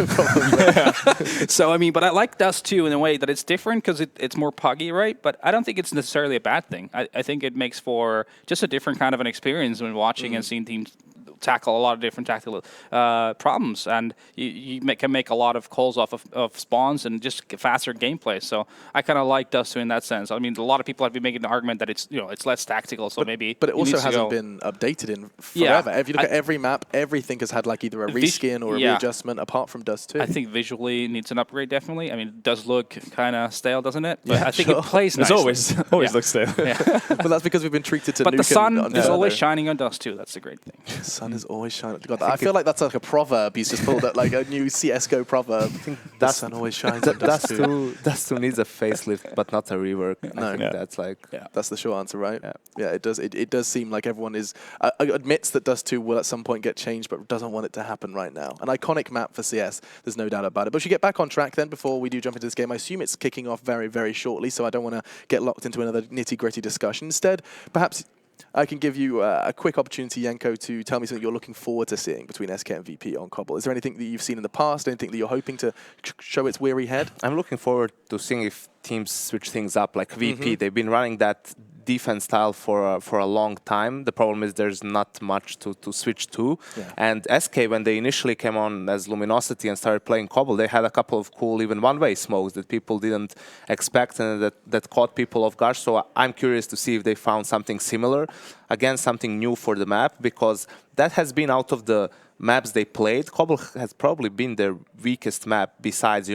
So I mean, but I like Dust2 in a way that it's different because it's more puggy, right? But I don't think it's necessarily a bad thing. I think it makes for just a different kind of an experience when watching and seeing teams tackle a lot of different tactical problems, and you can make a lot of calls off of spawns and just faster gameplay. So I kind of like Dust2 in that sense. I mean, a lot of people have been making the argument that it's less tactical, so maybe. But it also needs to hasn't go. been updated in forever. If you look at every map, everything has had like either a reskin or a readjustment, apart from Dust2. I think visually it needs an upgrade, definitely. I mean, it does look kind of stale, doesn't it? But Yeah, I think sure. it plays It's nicely. always looks stale. But that's because we've been treated to But the Nuke sun and is always Inferno. shining on Dust2. That's the great thing. The sun is always shining. God, I feel like that's like a proverb. He's just pulled up like a new CS:GO proverb. The sun always shines on Dust2. Dust2 needs a facelift, but not a rework. No. I think that's like... That's the short answer, right? Yeah. It does. It does seem like everyone is admits that Dust2 will at some point get changed, but doesn't want it to happen right now. An iconic map for CS. There's no doubt about it. But we should get back on track then before we do jump into this game. I assume it's kicking off very, very shortly, so I don't want to get locked into another nitty-gritty discussion. Instead, perhaps I can give you a quick opportunity, Yenko, to tell me something you're looking forward to seeing between SK and VP on Cobble. Is there anything that you've seen in the past, anything that you're hoping to show its weary head? I'm looking forward to seeing if teams switch things up, like VP. They've been running that defense style for a long time. The problem is there's not much to switch to. Yeah. And SK, when they initially came on as Luminosity and started playing Cobble, they had a couple of cool, even one-way smokes that people didn't expect and that caught people off guard. So I'm curious to see if they found something similar. Again, something new for the map, because that has been out of the maps they played. Cobble has probably been their weakest map besides,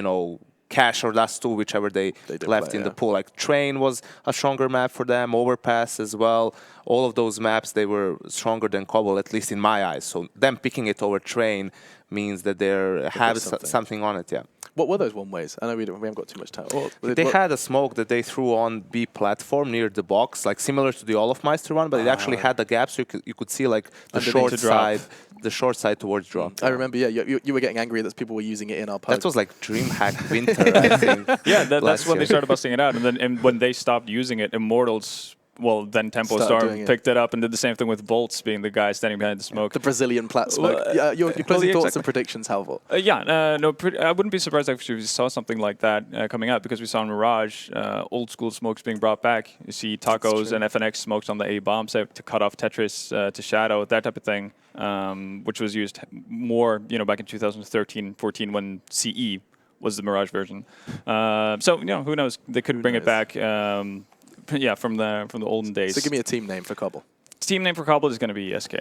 Cash or Dust2, whichever they left play, in the pool. Like Train was a stronger map for them, Overpass as well. All of those maps, they were stronger than Cobble, at least in my eyes. So them picking it over Train means that they have something on it, yeah. What were those one-ways? I know we haven't got too much time. They had a smoke that they threw on B platform near the box, like similar to the Olofmeister one, but it actually had a gap, so you could see like the short side towards drop. I remember, yeah, you were getting angry that people were using it in our pub. That was like DreamHack Winter, I think. Yeah, that's when they started busting it out, and when they stopped using it, Immortals. Well, then Tempo Storm picked it up and did the same thing with Bolts being the guy standing behind the smoke. The Brazilian plat smoke. Your closing thoughts and predictions, Halvor? I wouldn't be surprised if we saw something like that coming out, because we saw in Mirage old school smokes being brought back. You see Tacos and FNX smokes on the A bomb set to cut off Tetris to Shadow, that type of thing, which was used more, back in 2013-14 when CE was the Mirage version. So who knows? They could bring it back. Yeah, from the olden days. So give me a team name for Cobble. Team name for Cobble is going to be SK.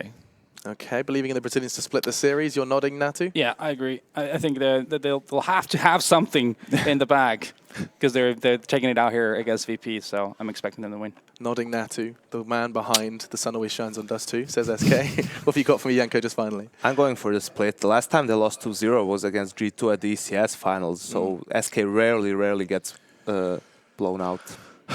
Okay, believing in the Brazilians to split the series. You're nodding, Natu? Yeah, I agree. I think that they'll have to have something in the bag, because they're taking it out here against VP, so I'm expecting them to win. Nodding Natu, the man behind The Sun Always Shines on Dust 2, says SK. What have you got for me, Yanko, just finally? I'm going for the split. The last time they lost 2-0 was against G2 at the ECS finals, so SK rarely gets blown out.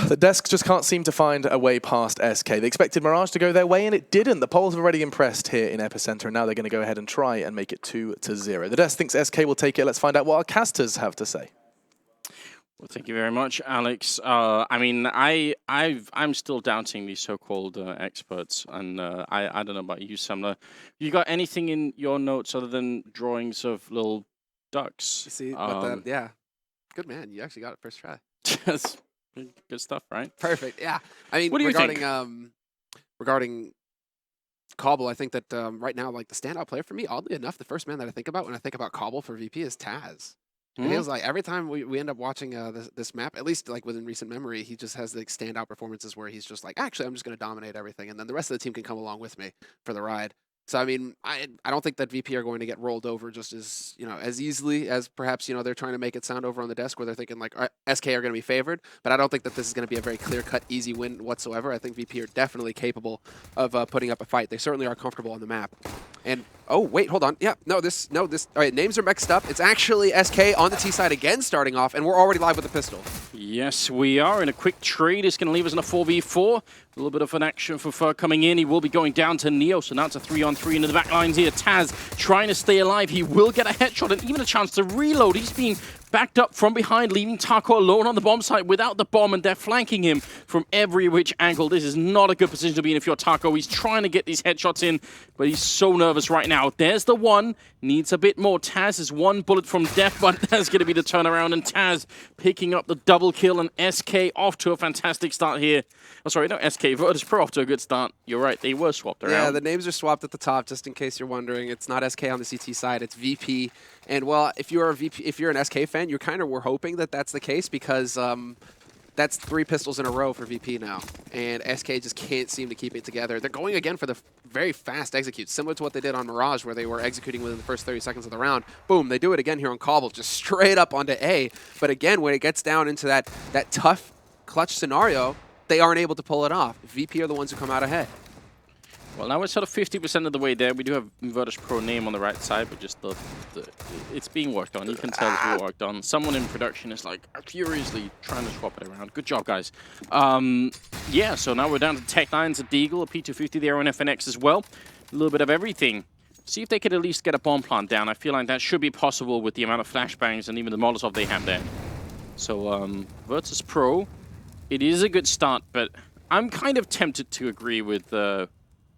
The desk just can't seem to find a way past SK. They expected Mirage to go their way, and it didn't. The polls have already impressed here in Epicenter, and now they're going to go ahead and try and make it 2-0. The desk thinks SK will take it. Let's find out what our casters have to say. Well, thank you very much, Alex. I mean, I'm still doubting these so-called experts, and I don't know about you, Samler. You got anything in your notes other than drawings of little ducks? You see, yeah. Good man. You actually got it first try. Good stuff, right? Perfect. Yeah. I mean, what do you think? Regarding Cobble, I think that right now, like the standout player for me, oddly enough, the first man that I think about when I think about Cobble for VP is Taz. It feels like every time we end up watching this map, at least like within recent memory, he just has like standout performances where he's just like, actually, I'm just going to dominate everything, and then the rest of the team can come along with me for the ride. So I mean, I don't think that VP are going to get rolled over just as as easily as perhaps they're trying to make it sound over on the desk, where they're thinking like SK are going to be favored. But I don't think that this is going to be a very clear-cut, easy win whatsoever. I think VP are definitely capable of putting up a fight. They certainly are comfortable on the map. And oh wait, hold on. Yeah, no. All right, names are mixed up. It's actually SK on the T side again, starting off, and we're already live with the pistol. Yes, we are. In a quick trade, it's going to leave us in a 4v4. A little bit of an action for Fur coming in. He will be going down to Neo, so now it's a 3-on-3 into the back lines here. Taz trying to stay alive. He will get a headshot and even a chance to reload. He's being backed up from behind, leaving Taco alone on the bomb site without the bomb, and they're flanking him from every which angle. This is not a good position to be in if you're Taco. He's trying to get these headshots in, but he's so nervous right now. There's the one. Needs a bit more. Taz is one bullet from death, but that's going to be the turnaround, and Taz picking up the double kill, and SK off to a fantastic start here. Oh, sorry, no, SK. Virtus.Pro off to a good start. You're right, they were swapped around. Yeah, the names are swapped at the top, just in case you're wondering. It's not SK on the CT side, it's VP. And well, if you're an SK fan, you kind of were hoping that that's the case, because that's 3 pistols in a row for VP now. And SK just can't seem to keep it together. They're going again for the very fast execute, similar to what they did on Mirage, where they were executing within the first 30 seconds of the round. Boom, they do it again here on Cobble, just straight up onto A. But again, when it gets down into that tough clutch scenario, they aren't able to pull it off. VP are the ones who come out ahead. Well, now we're sort of 50% of the way there. We do have Virtus.Pro name on the right side, but just it's being worked on. You can tell it's being worked on. Someone in production is like furiously trying to swap it around. Good job, guys. Yeah, so now we're down to Tech9's a Deagle, a P250 there on FNX as well. A little bit of everything. See if they could at least get a bomb plant down. I feel like that should be possible with the amount of flashbangs and even the Molotov they have there. So Virtus.Pro, it is a good start, but I'm kind of tempted to agree with our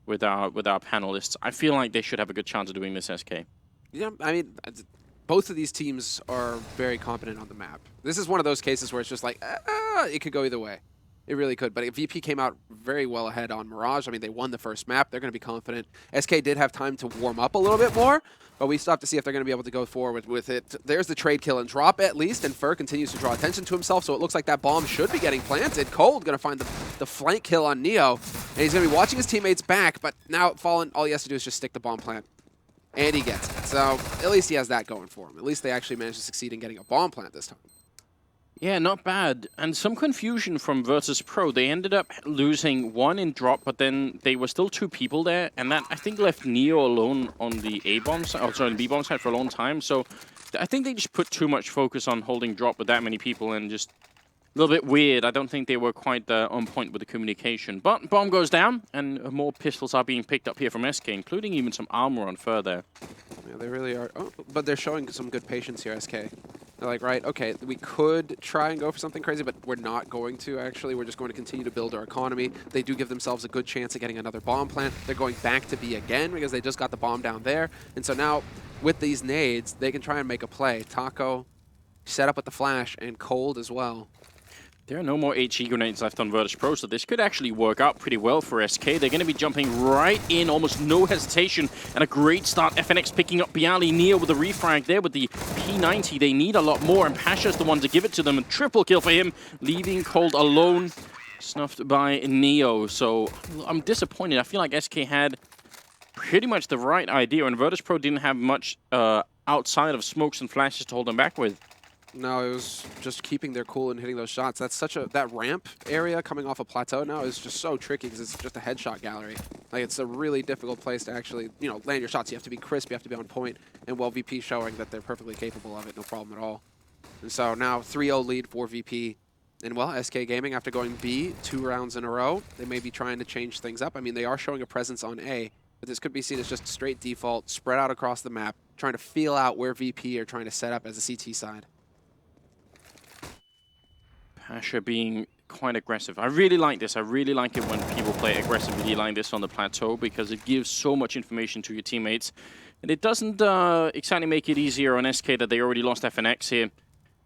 panelists. I feel like they should have a good chance of doing this, SK. Yeah, I mean, both of these teams are very competent on the map. This is one of those cases where it's just like, it could go either way. It really could. But VP came out very well ahead on Mirage. I mean, they won the first map. They're going to be confident. SK did have time to warm up a little bit more, but we still have to see if they're going to be able to go forward with it. There's the trade kill and drop at least, and Fur continues to draw attention to himself, so it looks like that bomb should be getting planted. Cold going to find the flank kill on Neo, and he's going to be watching his teammates back, but now Fallen, all he has to do is just stick the bomb plant. And he gets it. So at least he has that going for him. At least they actually managed to succeed in getting a bomb plant this time. Yeah, not bad. And some confusion from Virtus.Pro. They ended up losing 1 in drop, but then they were still 2 people there, and that, I think, left Neo alone on the A-bomb side, the B-bomb side for a long time. So I think they just put too much focus on holding drop with that many people and just a little bit weird. I don't think they were quite on point with the communication. But bomb goes down, and more pistols are being picked up here from SK, including even some armor on Fur there. Yeah, they really are. Oh, but they're showing some good patience here, SK. They're like, right, okay, we could try and go for something crazy, but we're not going to, actually. We're just going to continue to build our economy. They do give themselves a good chance of getting another bomb plant. They're going back to B again because they just got the bomb down there. And so now, with these nades, they can try and make a play. Taco set up with the flash, and Cold as well. There are no more HE grenades left on Vitrus.Pro, so this could actually work out pretty well for SK. They're going to be jumping right in, almost no hesitation, and a great start. fnatik picking up Bialy. Neo with the refrag there with the P90. They need a lot more, and Pasha's the one to give it to them. A triple kill for him, leaving Cold alone, snuffed by Neo. So I'm disappointed. I feel like SK had pretty much the right idea, and Vitrus.Pro didn't have much outside of smokes and flashes to hold them back with. No, it was just keeping their cool and hitting those shots. That's such a that ramp area coming off a plateau now is just so tricky because it's just a headshot gallery. Like it's a really difficult place to actually land your shots. You have to be crisp, you have to be on point, and well, VP showing that they're perfectly capable of it, no problem at all. And so now 3-0 lead for VP, and well, SK.Gaming after going B 2 rounds in a row, they may be trying to change things up. I mean, they are showing a presence on A, but this could be seen as just straight default, spread out across the map, trying to feel out where VP are trying to set up as a CT side. Pasha being quite aggressive. I really like this. I really like it when people play aggressively like this on the plateau because it gives so much information to your teammates. And it doesn't exactly make it easier on SK that they already lost fnatik here.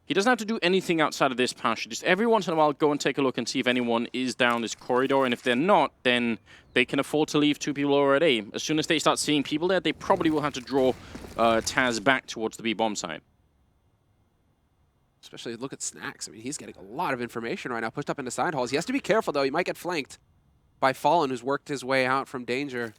He doesn't have to do anything outside of this, Pasha. Just every once in a while, go and take a look and see if anyone is down this corridor. And if they're not, then they can afford to leave 2 people over at A. As soon as they start seeing people there, they probably will have to draw Taz back towards the B bomb site. Especially look at Snacks. I mean, he's getting a lot of information right now, pushed up into side halls. He has to be careful, though. He might get flanked by Fallen, who's worked his way out from danger.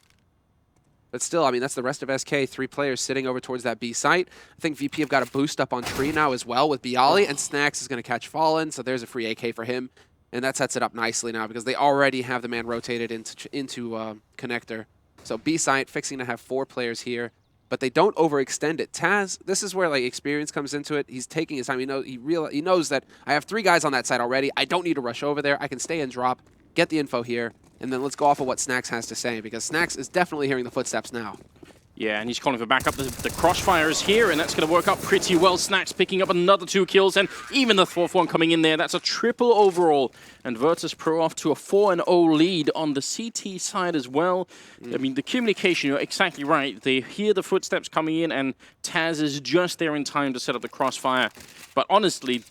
But still, I mean, that's the rest of SK. 3 players sitting over towards that B site. I think VP have got a boost up on Tree now as well with Bialy, and Snacks is going to catch Fallen, so there's a free AK for him. And that sets it up nicely now because they already have the man rotated into Connector. So B site fixing to have 4 players here. But they don't overextend it. Taz, this is where like experience comes into it. He's taking his time. He knows that I have 3 guys on that side already. I don't need to rush over there. I can stay and drop, get the info here, and then let's go off of what Snacks has to say because Snacks is definitely hearing the footsteps now. Yeah, and he's calling for backup. The crossfire is here, and that's going to work out pretty well. Snacks picking up another 2 kills, and even the 4th one coming in there. That's a triple overall. And Vitrus.Pro off to a 4-0 lead on the CT side as well. I mean, the communication, you're exactly right. They hear the footsteps coming in, and Taz is just there in time to set up the crossfire. But honestly,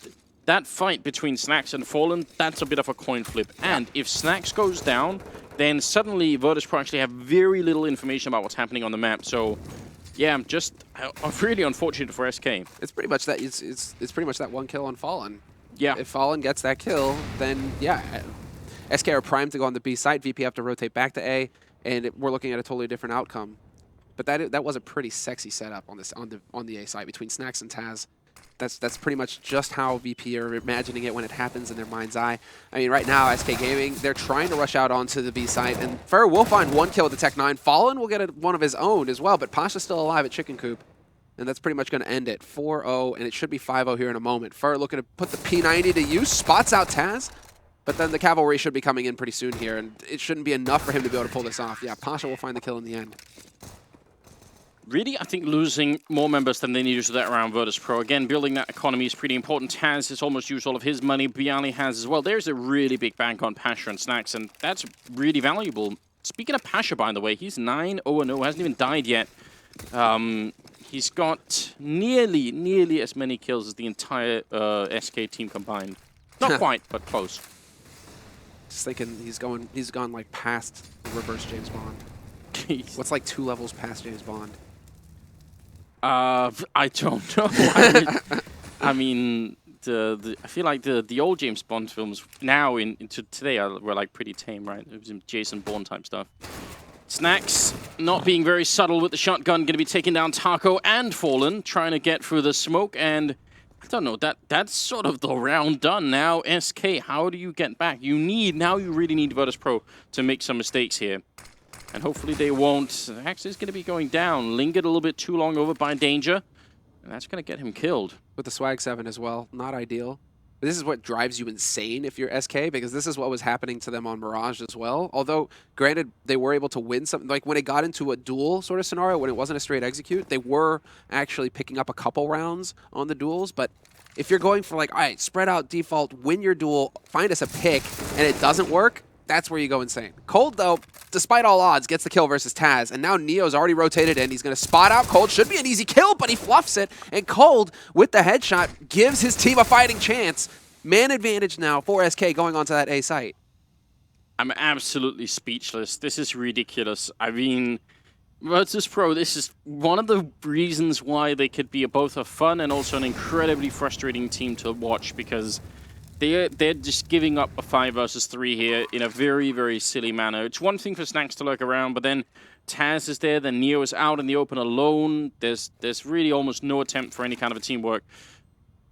that fight between Snacks and Fallen, that's a bit of a coin flip. And if Snacks goes down, then suddenly Vitrus.Pro actually have very little information about what's happening on the map. So, yeah, just really unfortunate for SK. It's pretty much that. It's pretty much that 1 kill on Fallen. Yeah. If Fallen gets that kill, then yeah, SK are primed to go on the B site. VP have to rotate back to A, and we're looking at a totally different outcome. But that was a pretty sexy setup on the A site between Snacks and Taz. That's pretty much just how VP are imagining it when it happens in their mind's eye. I mean, right now, SK.Gaming, they're trying to rush out onto the B site, and Fur will find 1 kill with the Tech 9. Fallen will get one of his own as well, but Pasha's still alive at Chicken Coop, and that's pretty much going to end it. 4-0, and it should be 5-0 here in a moment. Fur looking to put the P90 to use, spots out Taz, but then the Cavalry should be coming in pretty soon here, and it shouldn't be enough for him to be able to pull this off. Yeah, Pasha will find the kill in the end. Really, I think losing more members than they needed to that around Vitrus.Pro. Again, building that economy is pretty important. Taz has almost used all of his money. Bialy has as well. There's a really big bank on Pasha and Snacks, and that's really valuable. Speaking of Pasha, by the way, he's 9-0-0, hasn't even died yet. He's got nearly as many kills as the entire SK team combined. Not quite, but close. Just thinking he's gone like past reverse James Bond. What's like 2 levels past James Bond? I don't know. I mean, I feel like the old James Bond films now into today were like pretty tame, right? It was Jason Bourne type stuff. Snacks not being very subtle with the shotgun, going to be taking down Taco and Fallen, trying to get through the smoke, and I don't know, that's sort of the round done now. SK, how do you get back? You really need Vitrus.Pro to make some mistakes here. And hopefully they won't. Axe is going to be going down. Lingered a little bit too long over by Danger. And that's going to get him killed. With the Swag 7 as well, not ideal. But this is what drives you insane if you're SK, because this is what was happening to them on Mirage as well. Although, granted, they were able to win something. Like when it got into a duel sort of scenario, when it wasn't a straight execute, they were actually picking up a couple rounds on the duels. But if you're going for like, all right, spread out default, win your duel, find us a pick, and it doesn't work, that's where you go insane. Cold, though, despite all odds, gets the kill versus Taz, and now Neo's already rotated in. He's going to spot out Cold. Should be an easy kill, but he fluffs it, and Cold, with the headshot, gives his team a fighting chance. Man advantage now for SK going onto that A site. I'm absolutely speechless. This is ridiculous. I mean, Vitrus.Pro, this is one of the reasons why they could be both a fun and also an incredibly frustrating team to watch, because they're just giving up a 5 versus 3 here in a very, very silly manner. It's one thing for Snacks to lurk around, but then Taz is there, then Neo is out in the open alone. There's really almost no attempt for any kind of a teamwork.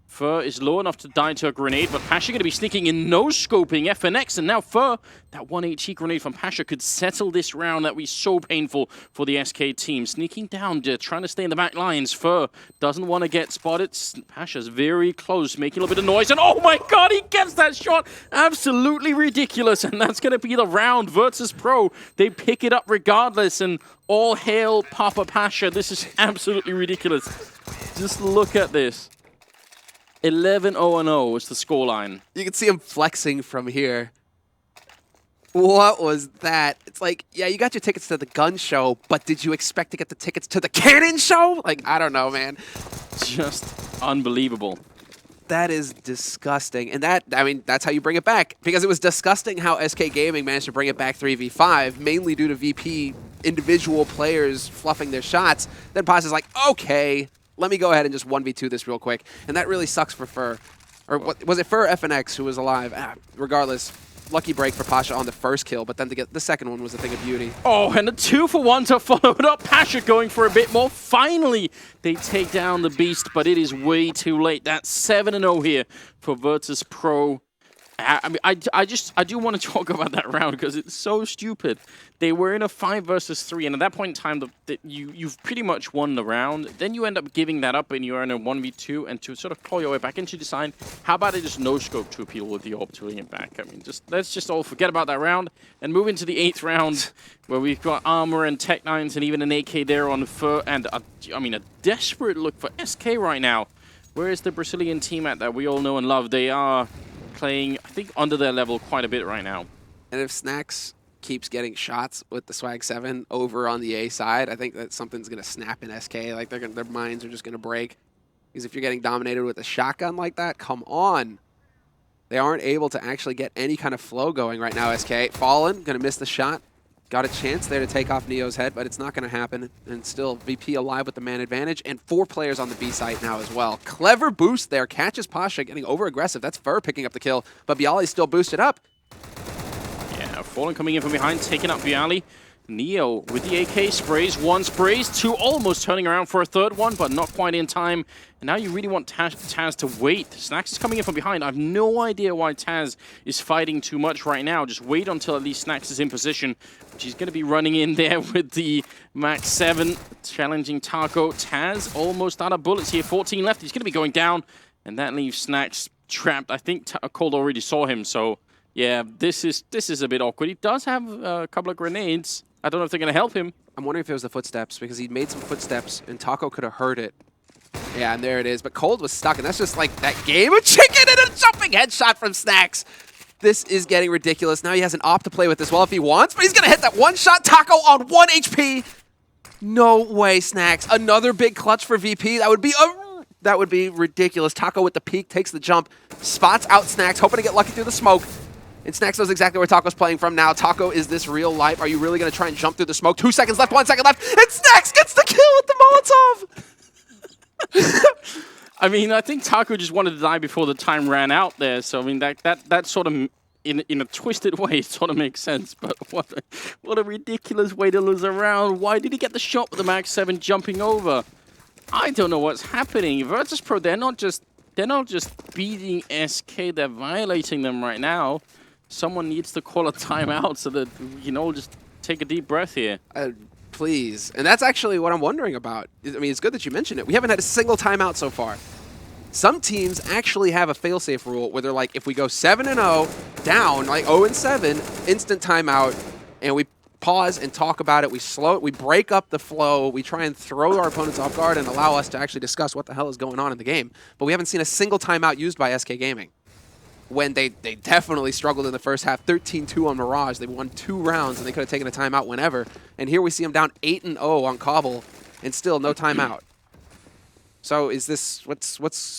Fur is low enough to die to a grenade, but Pasha going to be sneaking in, no-scoping FNX, and now Fur, that 1 HE grenade from Pasha could settle this round that was so painful for the SK team. Sneaking down, trying to stay in the back lines. Fur doesn't want to get spotted. Pasha's very close, making a little bit of noise, and oh my god, he gets that shot! Absolutely ridiculous, and that's going to be the round. Vitrus.Pro, they pick it up regardless, and all hail Papa Pasha. This is absolutely ridiculous. Just look at this. 11-0-0 is the scoreline. You can see him flexing from here. What was that? It's like, yeah, you got your tickets to the gun show, but did you expect to get the tickets to the cannon show? Like, I don't know, man. Just unbelievable. That is disgusting. And that, I mean, that's how you bring it back. Because it was disgusting how SK.Gaming managed to bring it back 3v5, mainly due to VP individual players fluffing their shots. Then Paz is like, okay, let me go ahead and just 1v2 this real quick. And that really sucks for Fur. Or what, was it Fur FNX who was alive? Regardless, lucky break for Pasha on the first kill, but then to get the second one was a thing of beauty. Oh, and a 2-for-1 to follow it up. Pasha going for a bit more. Finally, they take down the beast, but it is way too late. That's 7-0 here for Vitrus.Pro. I mean, I do want to talk about that round because it's so stupid. They were in a 5 versus 3, and at that point in time, you've pretty much won the round. Then you end up giving that up, and you're in a 1v2, and to sort of claw your way back into design, how about it just no-scope to appeal with the AWP to win it back? I mean, let's just all forget about that round and move into the 8th round, where we've got armor and tech 9s and even an AK there on Fur, and I mean, a desperate look for SK right now. Where is the Brazilian team at that we all know and love? They are playing, I think, under their level quite a bit right now. And if Snacks keeps getting shots with the Swag 7 over on the A side, I think that something's going to snap in SK. Like, their minds are just going to break. Because if you're getting dominated with a shotgun like that, come on. They aren't able to actually get any kind of flow going right now, SK. Fallen, going to miss the shot. Got a chance there to take off Neo's head, but it's not going to happen. And still, VP alive with the man advantage, and 4 players on the B site now as well. Clever boost there. Catches Pasha getting over-aggressive. That's Fur picking up the kill, but Bialy's still boosted up. Yeah, Fallen coming in from behind, taking up Bialy. Neo with the AK sprays, 1 sprays, 2 almost turning around for a 3rd one, but not quite in time. And now you really want Taz to wait. Snacks is coming in from behind. I have no idea why Taz is fighting too much right now. Just wait until at least Snacks is in position. She's going to be running in there with the Max 7, challenging Taco. Taz almost out of bullets here, 14 left. He's going to be going down, and that leaves Snacks trapped. I think Cold already saw him, so yeah, this is a bit awkward. He does have a couple of grenades. I don't know if they're going to help him. I'm wondering if it was the footsteps, because he made some footsteps, and Taco could have heard it. Yeah, and there it is. But Cold was stuck, and that's just like that game of chicken and a jumping headshot from Snacks. This is getting ridiculous. Now he has an op to play with as well if he wants, but he's going to hit that one shot. Taco on 1 HP. No way, Snacks. Another big clutch for VP. That would be ridiculous. Taco with the peek, takes the jump, spots out Snacks, hoping to get lucky through the smoke. And Snacks knows exactly where Taco's playing from now. Taco, is this real life? Are you really going to try and jump through the smoke? 2 seconds left, 1 second left, and Snacks gets the kill with the Molotov! I mean, I think Taco just wanted to die before the time ran out there. So, I mean, that sort of, in a twisted way, it sort of makes sense. But what a ridiculous way to lose a round. Why did he get the shot with the Max 7 jumping over? I don't know what's happening. Vitrus.Pro, they're not just beating SK, they're violating them right now. Someone needs to call a timeout so that we can all just take a deep breath here. Please. And that's actually what I'm wondering about. I mean, it's good that you mentioned it. We haven't had a single timeout so far. Some teams actually have a fail-safe rule where they're like, if we go 7-0 down, like 0-7, instant timeout, and we pause and talk about it. We slow it. We break up the flow. We try and throw our opponents off guard and allow us to actually discuss what the hell is going on in the game. But we haven't seen a single timeout used by SK.Gaming. When they definitely struggled in the first half, 13-2 on Mirage. They won 2 rounds, and they could have taken a timeout whenever. And here we see them down 8-0 on Cobble, and still no timeout. So is this,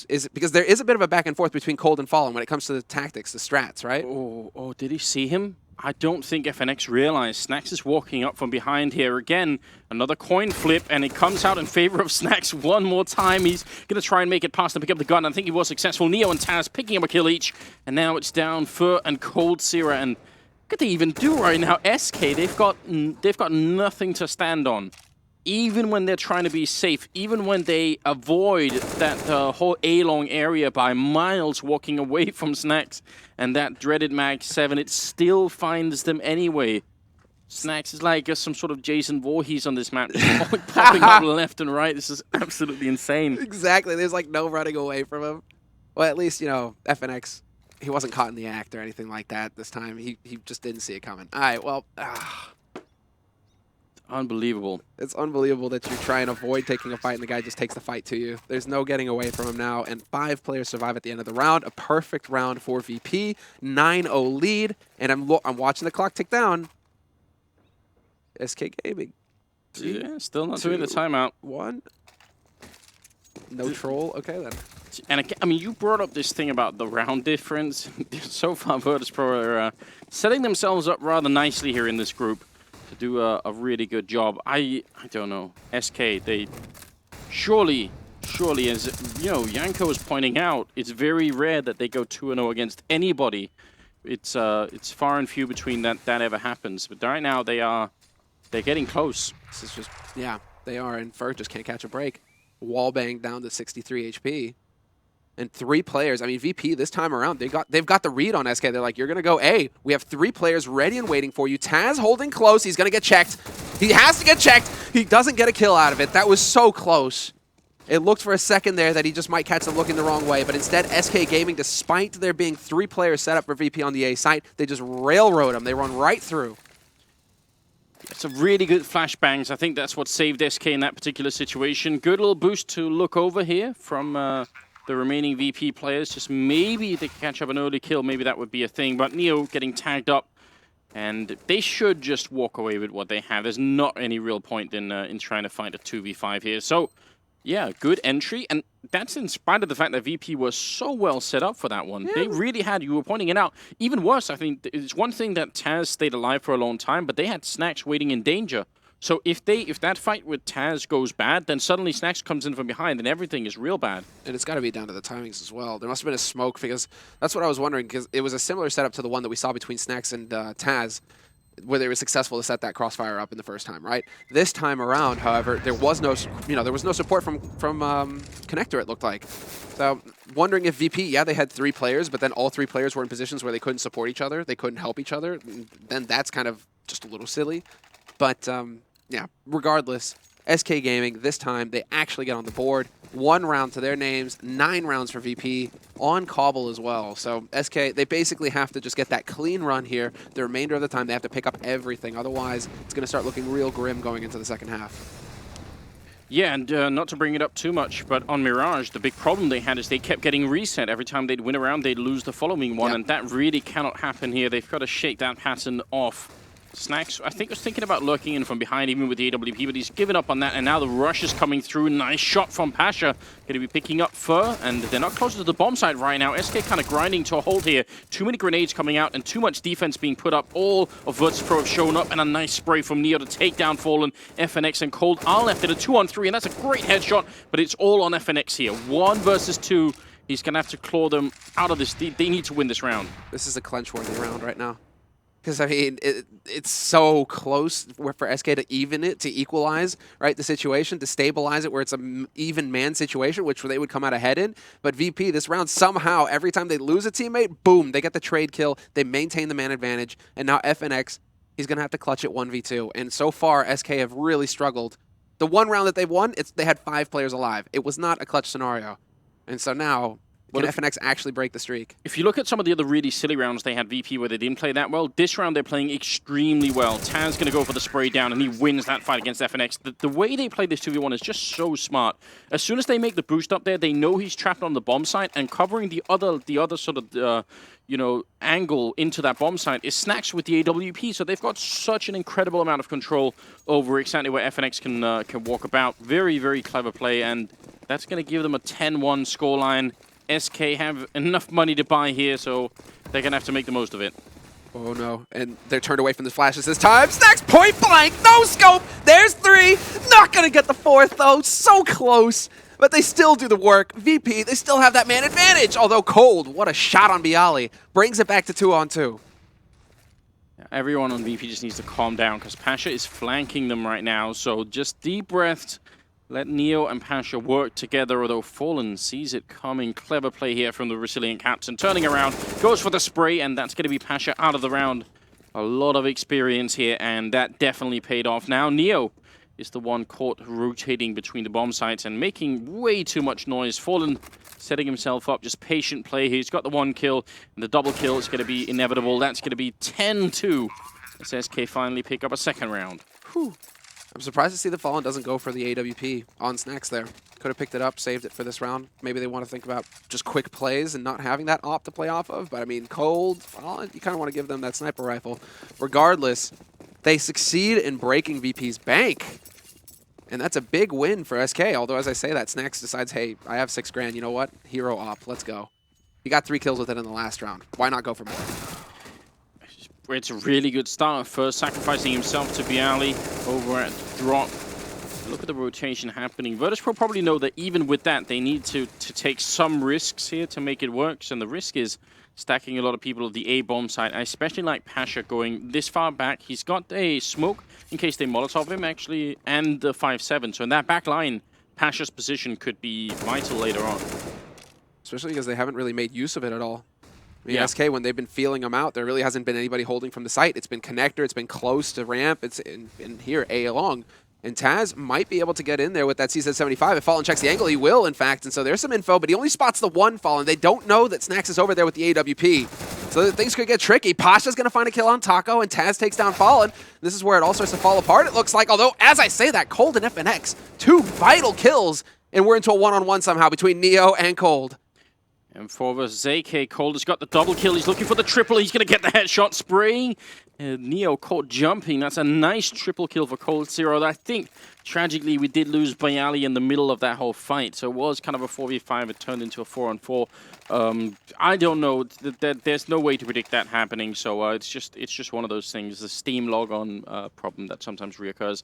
is it, because there is a bit of a back and forth between Cold and Fallen when it comes to the tactics, the strats, right? Oh, did he see him? I don't think fnatik realized. Snax is walking up from behind here again. Another coin flip, and it comes out in favor of Snax one more time. He's going to try and make it past and pick up the gun. I think he was successful. Neo and Taz picking up a kill each, and now it's down Fur and Cold Sierra. And what could they even do right now? SK, they've got nothing to stand on. Even when they're trying to be safe, even when they avoid that whole A-long area by miles walking away from Snax and that dreaded Mag 7, it still finds them anyway. Snax is like some sort of Jason Voorhees on this map, just popping up left and right. This is absolutely insane. Exactly. There's like no running away from him. Well, at least, you know, fnatik, he wasn't caught in the act or anything like that this time. He just didn't see it coming. All right, well... Unbelievable. It's unbelievable that you try and avoid taking a fight and the guy just takes the fight to you. There's no getting away from him now, and 5 players survive at the end of the round. A perfect round for VP. 9-0 lead, and I'm watching the clock tick down. SK.Gaming. Yeah, still not doing the timeout. 1. No troll. Okay, then. And I mean, you brought up this thing about the round difference. So far, Vitrus.Pro are setting themselves up rather nicely here in this group to do a really good job. I don't know. SK, they surely, as you know, Yanko is pointing out, it's very rare that they go 2-0 against anybody. It's far and few between that ever happens. But right now they're getting close. This is just, yeah, they are, and Ferg just can't catch a break. Wallbang down to 63 HP. And 3 players, I mean, VP this time around, they've got the read on SK. They're like, you're going to go A. We have 3 players ready and waiting for you. Taz holding close. He's going to get checked. He has to get checked. He doesn't get a kill out of it. That was so close. It looked for a second there that he just might catch them looking the wrong way. But instead, SK.Gaming, despite there being 3 players set up for VP on the A site, they just railroad them. They run right through. It's a really good flashbangs. I think that's what saved SK in that particular situation. Good little boost to look over here from... the remaining VP players, just maybe they can catch up an early kill, maybe that would be a thing. But Neo getting tagged up, and they should just walk away with what they have. There's not any real point in trying to fight a 2v5 here. So, yeah, good entry, and that's in spite of the fact that VP was so well set up for that one. Yeah. They really had, you were pointing it out. Even worse, I think, it's one thing that Taz stayed alive for a long time, but they had Snax waiting in danger. So if that fight with Taz goes bad, then suddenly Snax comes in from behind and everything is real bad. And it's got to be down to the timings as well. There must have been a smoke, because that's what I was wondering, because it was a similar setup to the one that we saw between Snax and Taz, where they were successful to set that crossfire up in the first time, right? This time around, however, there was no support from Connector, it looked like. So wondering if VP, yeah, they had 3 players, but then all 3 players were in positions where they couldn't support each other, they couldn't help each other. Then that's kind of just a little silly. But yeah, regardless, SK.Gaming, this time, they actually get on the board. 1 round to their names, 9 rounds for VP, on Cobble as well. So SK, they basically have to just get that clean run here. The remainder of the time, they have to pick up everything. Otherwise, it's going to start looking real grim going into the second half. Yeah, and not to bring it up too much, but on Mirage, the big problem they had is they kept getting reset. Every time they'd win a round, they'd lose the following one, and that really cannot happen here. They've got to shake that pattern off. Snax, I think, was thinking about lurking in from behind, even with the AWP, but he's given up on that, and now the rush is coming through. Nice shot from Pasha. Going to be picking up Fur, and they're not closer to the bomb site right now. SK kind of grinding to a hold here. Too many grenades coming out, and too much defense being put up. All of Vitrus.Pro have shown up, and a nice spray from Neo to take down Fallen. fnatik and Cold are left at a 2-on-3, and that's a great headshot, but it's all on fnatik here. 1 versus 2. He's going to have to claw them out of this. They need to win this round. This is a clinch-worthy round right now. Because, I mean, it's so close for SK to even it, to equalize, right, the situation, to stabilize it where it's an even man situation, which they would come out ahead in. But VP, this round, somehow, every time they lose a teammate, boom, they get the trade kill, they maintain the man advantage, and now fnatik he's going to have to clutch it 1v2. And so far, SK have really struggled. The one round that they've won, they had 5 players alive. It was not a clutch scenario. And so now, can fnatik actually break the streak? If you look at some of the other really silly rounds they had VP where they didn't play that well, this round they're playing extremely well. Taz going to go for the spray down, and he wins that fight against fnatik. The way they play this 2v1 is just so smart. As soon as they make the boost up there, they know he's trapped on the bomb site, and covering the other sort of angle into that bomb site is Snacks with the AWP. So they've got such an incredible amount of control over exactly where fnatik can walk about. Very, very clever play, and that's going to give them a 10-1 scoreline. SK have enough money to buy here, so they're going to have to make the most of it. Oh no, and they're turned away from the flashes this time. Snacks point blank, no scope. There's 3. Not going to get the 4th though, so close. But they still do the work. VP, they still have that man advantage. Although Cold, what a shot on Bialy. Brings it back to 2-on-2. Everyone on VP just needs to calm down because Pasha is flanking them right now, so just deep breaths. Let Neo and Pasha work together, although Fallen sees it coming. Clever play here from the resilient captain. Turning around, goes for the spray, and that's going to be Pasha out of the round. A lot of experience here, and that definitely paid off. Now Neo is the one caught rotating between the bomb sites and making way too much noise. Fallen setting himself up, just patient play. He's got the 1 kill, and the double kill is going to be inevitable. That's going to be 10-2 as SK finally pick up a 2nd round. Whew. I'm surprised to see the Fallen doesn't go for the AWP on Snacks there. Could have picked it up, saved it for this round. Maybe they want to think about just quick plays and not having that op to play off of. But I mean, Cold, Fallen, you kind of want to give them that sniper rifle. Regardless, they succeed in breaking VP's bank. And that's a big win for SK. Although, as I say that, Snacks decides, hey, I have 6 grand. You know what? Hero op. Let's go. He got 3 kills with it in the last round. Why not go for more? It's a really good start. First sacrificing himself to Bialy over at Drop. Look at the rotation happening. Vitrus.Pro probably know that even with that, they need to take some risks here to make it work. And the risk is stacking a lot of people at the A bomb site. I especially like Pasha going this far back. He's got a smoke in case they Molotov him, actually, and the 5-7. So in that back line, Pasha's position could be vital later on. Especially because they haven't really made use of it at all. I mean, Yeah. SK, when they've been feeling them out, there really hasn't been anybody holding from the site. It's been connector, it's been close to ramp, it's in here, A along. And Taz might be able to get in there with that CZ75. If Fallen checks the angle, he will, in fact. And so there's some info, but he only spots the 1 Fallen. They don't know that Snacks is over there with the AWP. So things could get tricky. Pasha's going to find a kill on Taco, and Taz takes down Fallen. This is where it all starts to fall apart, it looks like. Although, as I say that, Cold and fnatik, 2 vital kills, and we're into a one-on-one somehow between Neo and Cold. And for the ZK, Cold has got the double kill. He's looking for the triple. He's going to get the headshot spraying. Neo caught jumping. That's a nice triple kill for Cold Zero. I think, tragically, we did lose Bialy in the middle of that whole fight. So it was kind of a 4v5. It turned into a 4-on-4. I don't know. There's no way to predict that happening. So it's just one of those things. The Steam log-on problem that sometimes reoccurs.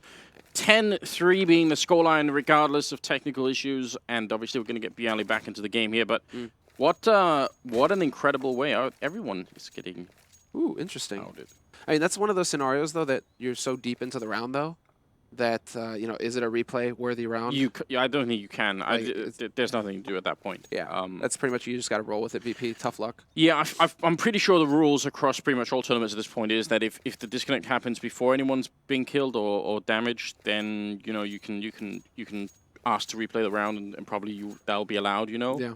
10-3 being the scoreline, regardless of technical issues. And obviously, we're going to get Bialy back into the game here. But what an incredible way. Everyone is getting Interesting. outed. I mean, that's one of those scenarios, though, that you're so deep into the round, though, that, is it a replay-worthy round? I don't think you can. Like, there's nothing to do at that point. Yeah, that's pretty much, you just got to roll with it, VP. Tough luck. Yeah, I'm pretty sure the rules across pretty much all tournaments at this point is that if the disconnect happens before anyone's being killed or damaged, then you can ask to replay the round and probably that'll be allowed. Yeah.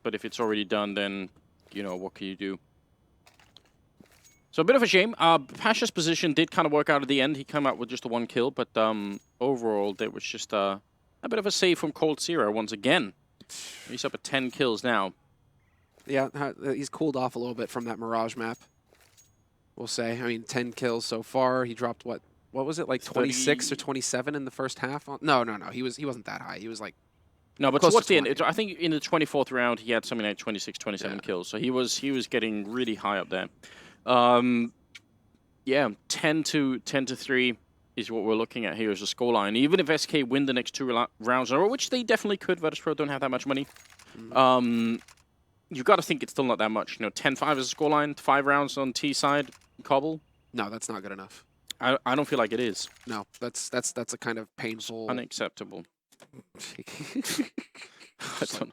But if it's already done, then what can you do? So a bit of a shame. Pasha's position did kind of work out at the end. He came out with just a 1 kill, but overall there was just a bit of a save from Cold Zero once again. He's up at 10 kills now. Yeah, he's cooled off a little bit from that Mirage map, we'll say. I mean, 10 kills so far. He dropped, what was it, like 26 or 27 in the first half? No. He wasn't that high. He was like... No, but close towards to the 20. end, I think in the 24th round, he had something like 26, 27 kills. So he was getting really high up there. Yeah, 10-3 is what we're looking at here as a scoreline. Even if SK win the next 2 rounds, which they definitely could, Vitrus.Pro don't have that much money. You got to think it's still not that much. 10-5 is a scoreline, 5 rounds on T side, Cobble. No, that's not good enough. I don't feel like it is. No, that's a kind of painful... Unacceptable. I don't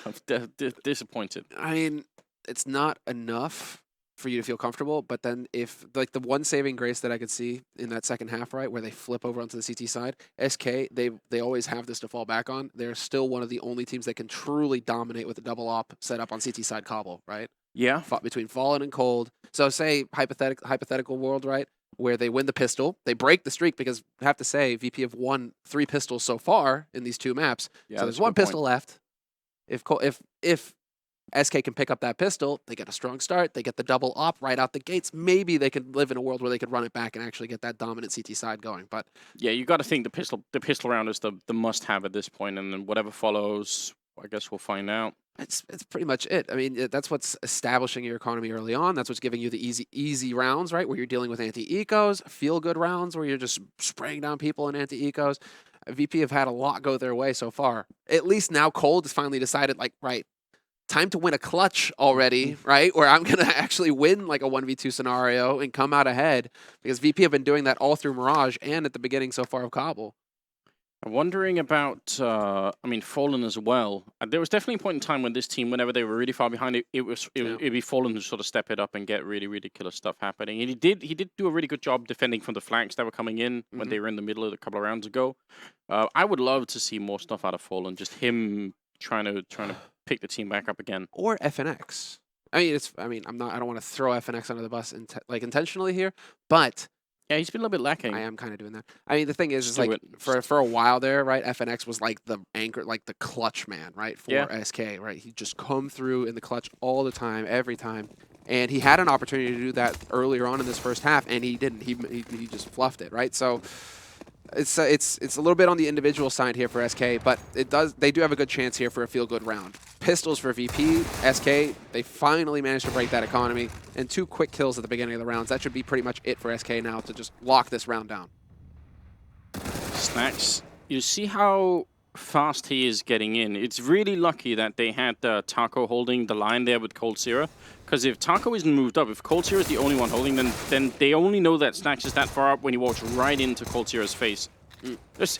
know. I'm disappointed. I mean, it's not enough, for you to feel comfortable. But then if like the one saving grace that I could see in that second half, right, where they flip over onto the CT side, SK, they always have this to fall back on. They're still one of the only teams that can truly dominate with a double op set up on CT side Cobble, right? Yeah. Between Fallen and Cold. So say hypothetical world, right, where they win the pistol, they break the streak because I have to say VP have won 3 pistols so far in these 2 maps. Yeah, So that's there's a one good pistol left. If SK can pick up that pistol, they get a strong start, they get the double op right out the gates. Maybe they could live in a world where they could run it back and actually get that dominant CT side going. But Yeah, you got to think the pistol round is the must-have at this point, and then whatever follows, I guess we'll find out. it's pretty much it. I mean, that's what's establishing your economy early on. That's what's giving you the easy rounds, right? Where you're dealing with anti-ecos, feel-good rounds where you're just spraying down people in anti-ecos. VP have had a lot go their way so far. At least now Cold has finally decided, like, right, time to win a clutch already, right? Where I'm going to actually win like a 1v2 scenario and come out ahead, because VP have been doing that all through Mirage and at the beginning so far of Cobble. I'm wondering about, I mean, Fallen as well. There was definitely a point in time when this team, whenever they were really far behind, it'd be Fallen who sort of step it up and get really, really killer stuff happening. And he did do a really good job defending from the flanks that were coming in when they were in the middle of a couple of rounds ago. I would love to see more stuff out of Fallen, just him trying to pick the team back up again. Or FNX. I don't want to throw FNX under the bus intentionally here, but Yeah, he's been a little bit lacking. I am kind of doing that. I mean, the thing is Do like it. for a while there, right? FNX was like the anchor, like the clutch man, right? For Yeah. SK, right? He just come through in the clutch all the time, every time. And he had an opportunity to do that earlier on in this first half, and he didn't. He just fluffed it, right? So it's a little bit on the individual side here for SK, but they do have a good chance here for a feel-good round. Pistols for VP, SK, they finally managed to break that economy, and 2 quick kills at the beginning of the rounds. That should be pretty much it for SK now to just lock this round down. Snacks, you see how fast he is getting in. It's really lucky that they had Taco holding the line there with Cold Sierra, because if Taco isn't moved up, if Cold Sierra is the only one holding, then they only know that Snacks is that far up when he walks right into Cold Sierra's face.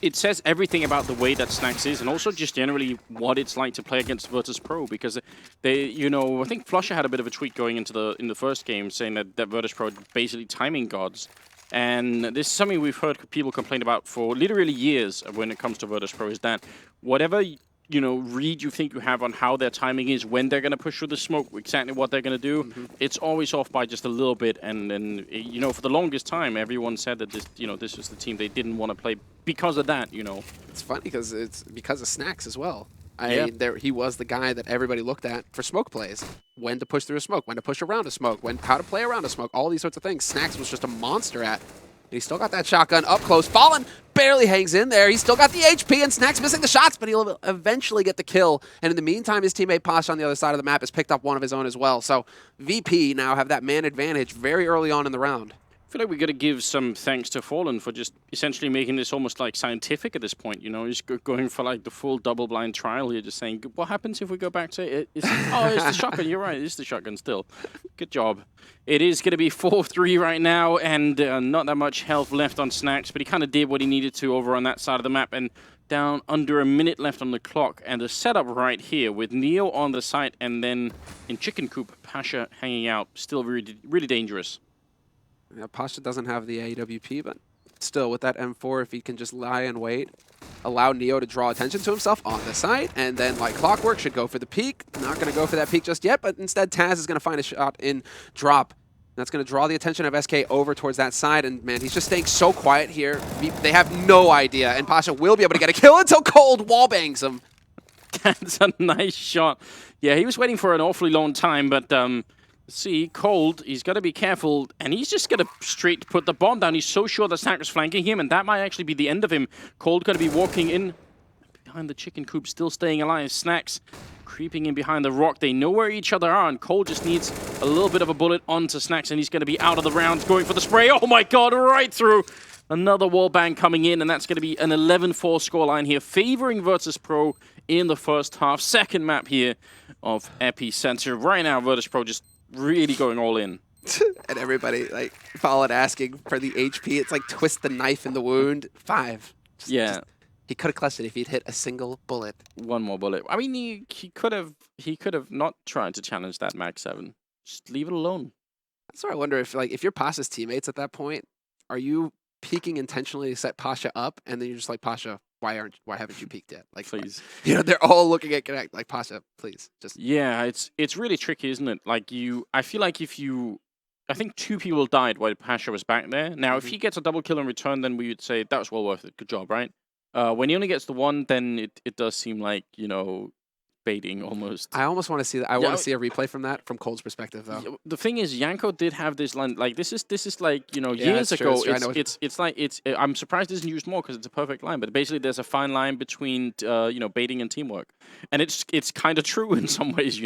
It says everything about the way that Snacks is, and also just generally what it's like to play against Virtus.Pro, because they, I think Flusher had a bit of a tweet going into the first game saying that Virtus.Pro are basically timing gods. And this is something we've heard people complain about for literally years when it comes to Virtus.Pro, is that whatever read you think you have on how their timing is, when they're going to push through the smoke, exactly what they're going to do, it's always off by just a little bit. And for the longest time, everyone said that this was the team they didn't want to play because of that. It's funny because it's because of Snacks as well. He was the guy that everybody looked at for smoke plays. When to push through a smoke, when to push around a smoke, how to play around a smoke, all these sorts of things. Snacks was just a monster at. And he's still got that shotgun up close. Fallen barely hangs in there. He's still got the HP, and Snacks missing the shots, but he'll eventually get the kill. And in the meantime, his teammate Pasha on the other side of the map has picked up one of his own as well. So VP now have that man advantage very early on in the round. I feel like we got to give some thanks to Fallen for just essentially making this almost like scientific at this point. He's going for like the full double-blind trial here, just saying, what happens if we go back to it? It's the shotgun. You're right, it's the shotgun still. Good job. It is going to be 4-3 right now, and not that much health left on Snacks, but he kind of did what he needed to over on that side of the map, and down under a minute left on the clock, and the setup right here with Neo on the site, and then in Chicken Coop, Pasha hanging out, still really, really dangerous. Yeah, Pasha doesn't have the AWP, but still, with that M4, if he can just lie and wait, allow Neo to draw attention to himself on the site, and then, like clockwork, should go for the peek. Not going to go for that peek just yet, but instead Taz is going to find a shot in drop. That's going to draw the attention of SK over towards that side, and man, he's just staying so quiet here. They have no idea, and Pasha will be able to get a kill until Cold wallbangs him. That's a nice shot. Yeah, he was waiting for an awfully long time, but see, Cold, he's got to be careful, and he's just going to straight put the bomb down. He's so sure that Snack is flanking him, and that might actually be the end of him. Cold going to be walking in behind the chicken coop, still staying alive. Snacks creeping in behind the rock. They know where each other are, and Cold just needs a little bit of a bullet onto Snacks, and he's going to be out of the round, going for the spray. Oh my god, right through. Another wallbang coming in, and that's going to be an 11-4 scoreline here, favoring Virtus.Pro in the first half. Second map here of EPICENTER. Right now, Virtus.Pro just really going all in. And everybody, like, followed asking for the HP. It's like twist the knife in the wound. 5. He could have clutched it if he'd hit a single bullet. One more bullet. I mean, he could have not tried to challenge that Mag 7. Just leave it alone. So I wonder if you're Pasha's teammates at that point, are you peeking intentionally to set Pasha up, and then you're just like, Pasha, why haven't you peaked yet? Like, Please. They're all looking at Connect like, Pasha, please, just. Yeah, it's really tricky, isn't it? Like I feel like I think 2 people died while Pasha was back there. Now, if he gets a double kill in return, then we would say that was well worth it. Good job, right? When he only gets the 1, then it does seem like, baiting almost. I almost want to see that. I want to see a replay from that from Cold's perspective, though. Yeah, the thing is, Yanko did have this line. Like this is like years it's true, ago. it's true. I'm surprised it isn't used more because it's a perfect line. But basically, there's a fine line between baiting and teamwork, and it's kind of true in some ways.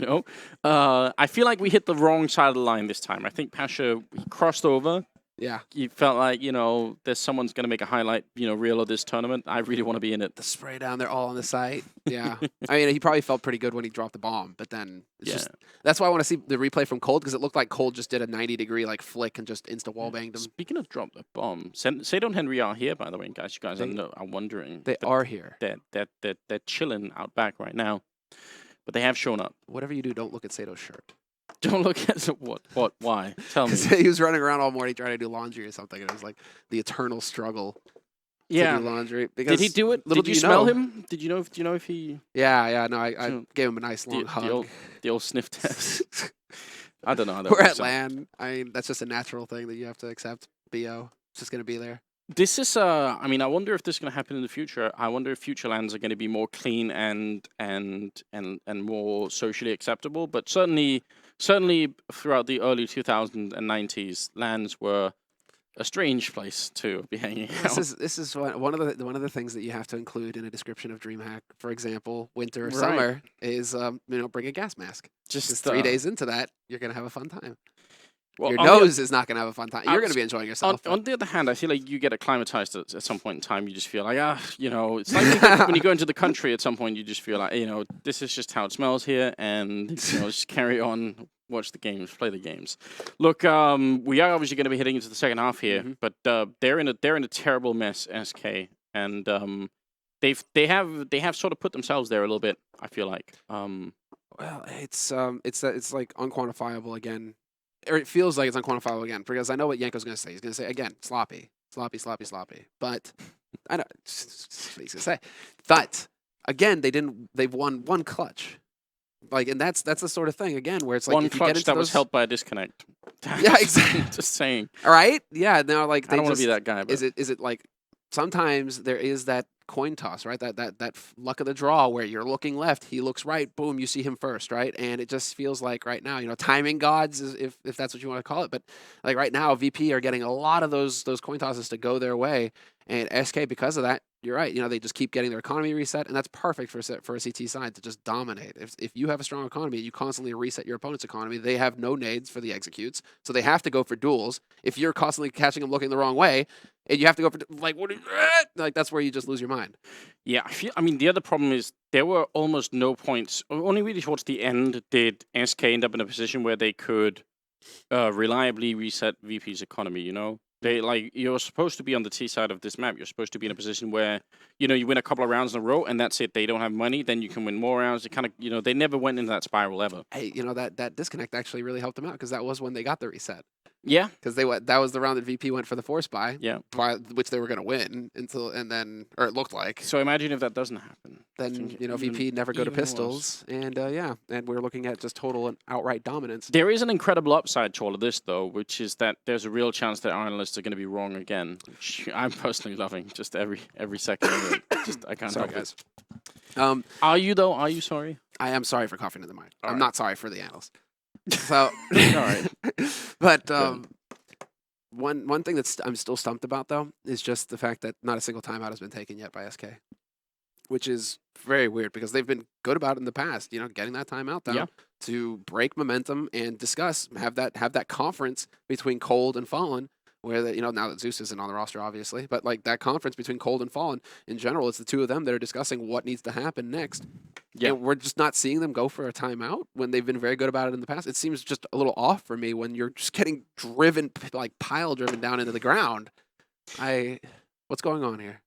I feel like we hit the wrong side of the line this time. I think Pasha crossed over. Yeah. You felt like, there's someone's going to make a highlight, reel of this tournament. I really want to be in it. The spray down there all on the site. Yeah. I mean, he probably felt pretty good when he dropped the bomb, but then that's why I want to see the replay from Cold, because it looked like Cold just did a 90-degree flick and just insta wall banged him. Speaking of drop the bomb, Sado and Henry are here, by the way, guys. You guys are wondering. They are here. They're chilling out back right now, but they have shown up. Whatever you do, don't look at Sado's shirt. Don't look at what? Why? Tell me. He was running around all morning trying to do laundry or something, and it was like the eternal struggle to do laundry. Did he do it? Did you smell him? Did you know if he? Yeah. No, I gave him a nice long hug. The old sniff test. I don't know. We're at LAN. I mean, that's just a natural thing that you have to accept. BO. It's just going to be there. This is I wonder if this is going to happen in the future. I wonder if future LANs are going to be more clean and more socially acceptable. But certainly throughout the early 2000s and 90s, LANs were a strange place to be hanging out. This is one of the things that you have to include in a description of DreamHack. For example, winter or summer is bring a gas mask. Just 3 days into that, you're going to have a fun time. Well, your nose is not going to have a fun time. You're going to be enjoying yourself. On the other hand, I feel like you get acclimatized at some point in time. You just feel like, it's like when you go into the country at some point, you just feel like, this is just how it smells here, and just carry on, watch the games, play the games. Look, we are obviously going to be heading into the second half here, but they're in a terrible mess, SK, and they have sort of put themselves there a little bit. I feel like. Well, it's like unquantifiable again. Or it feels like it's unquantifiable again, because I know what Yanko's going to say. He's going to say, again, sloppy. But, I know, that's what he's going to say. But, again, they've won one clutch. And that's the sort of thing, again, where it's like, one if you get clutch into that those... was helped by a disconnect. Yeah, exactly. Just saying. All right? Yeah, now, I don't want to be that guy. But... Is it like, sometimes there is that coin toss, right? That luck of the draw where you're looking left, he looks right, boom, you see him first, right? And it just feels like right now, timing gods, if that's what you want to call it. But like right now, VP are getting a lot of those coin tosses to go their way, and SK, because of that, you're right. They just keep getting their economy reset, and that's perfect for a CT side to just dominate. If you have a strong economy, you constantly reset your opponent's economy. They have no nades for the executes, so they have to go for duels. If you're constantly catching them looking the wrong way, and you have to go for that's where you just lose your mind. Yeah, the other problem is there were almost no points. Only really towards the end did SK end up in a position where they could reliably reset VP's economy. You're supposed to be on the T side of this map. You're supposed to be in a position where, you win a couple of rounds in a row and that's it. They don't have money. Then you can win more rounds. It kind of, they never went into that spiral ever. Hey, that disconnect actually really helped them out, because that was when they got the reset. Yeah, because that was the round that VP went for the force buy. Yeah, which they were going to win or it looked like. So imagine if that doesn't happen. Then VP never go to pistols, and and we're looking at just total and outright dominance. There is an incredible upside to all of this, though, which is that there's a real chance that our analysts are going to be wrong again, which I'm personally loving just every second of it. I can't sorry, help guys. it. Are you though? Are you sorry? I am sorry for coughing in the mic. All I'm right. not sorry for the analyst. So, all right. But one thing that I'm still stumped about, though, is just the fact that not a single timeout has been taken yet by SK, which is very weird, because they've been good about it in the past, getting that timeout down to break momentum and discuss, have that conference between Cold and Fallen, where now that Zeus isn't on the roster, obviously, but like that conference between Cold and Fallen in general, it's the two of them that are discussing what needs to happen next. Yeah, we're just not seeing them go for a timeout when they've been very good about it in the past. It seems just a little off for me when you're just getting driven, like pile driven down into the ground. What's going on here?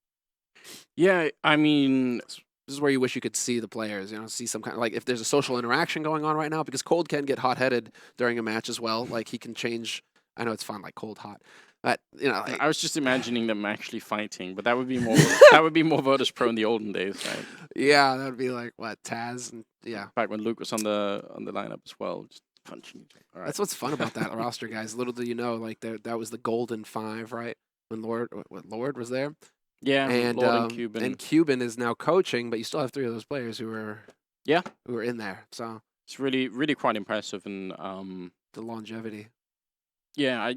Yeah, this is where you wish you could see the players, see some kind of, like, if there's a social interaction going on right now, because Cold can get hot-headed during a match as well. Like, he can change I know it's fun, like cold hot. But, you know, like, I was just imagining them actually fighting, but that would be more that would be more Virtus.Pro in the olden days, right? yeah, that would be like, what, Taz? And, yeah. Back when Luke was on the lineup as well, just punching. All right. That's what's fun about that roster, guys. Little do you know, like, that was the golden 5, right? When Lord was there? Yeah, And, Lord and Cuban. and Cuban is now coaching, but you still have 3 of those players who are in there. So It's really quite impressive, and the longevity. yeah,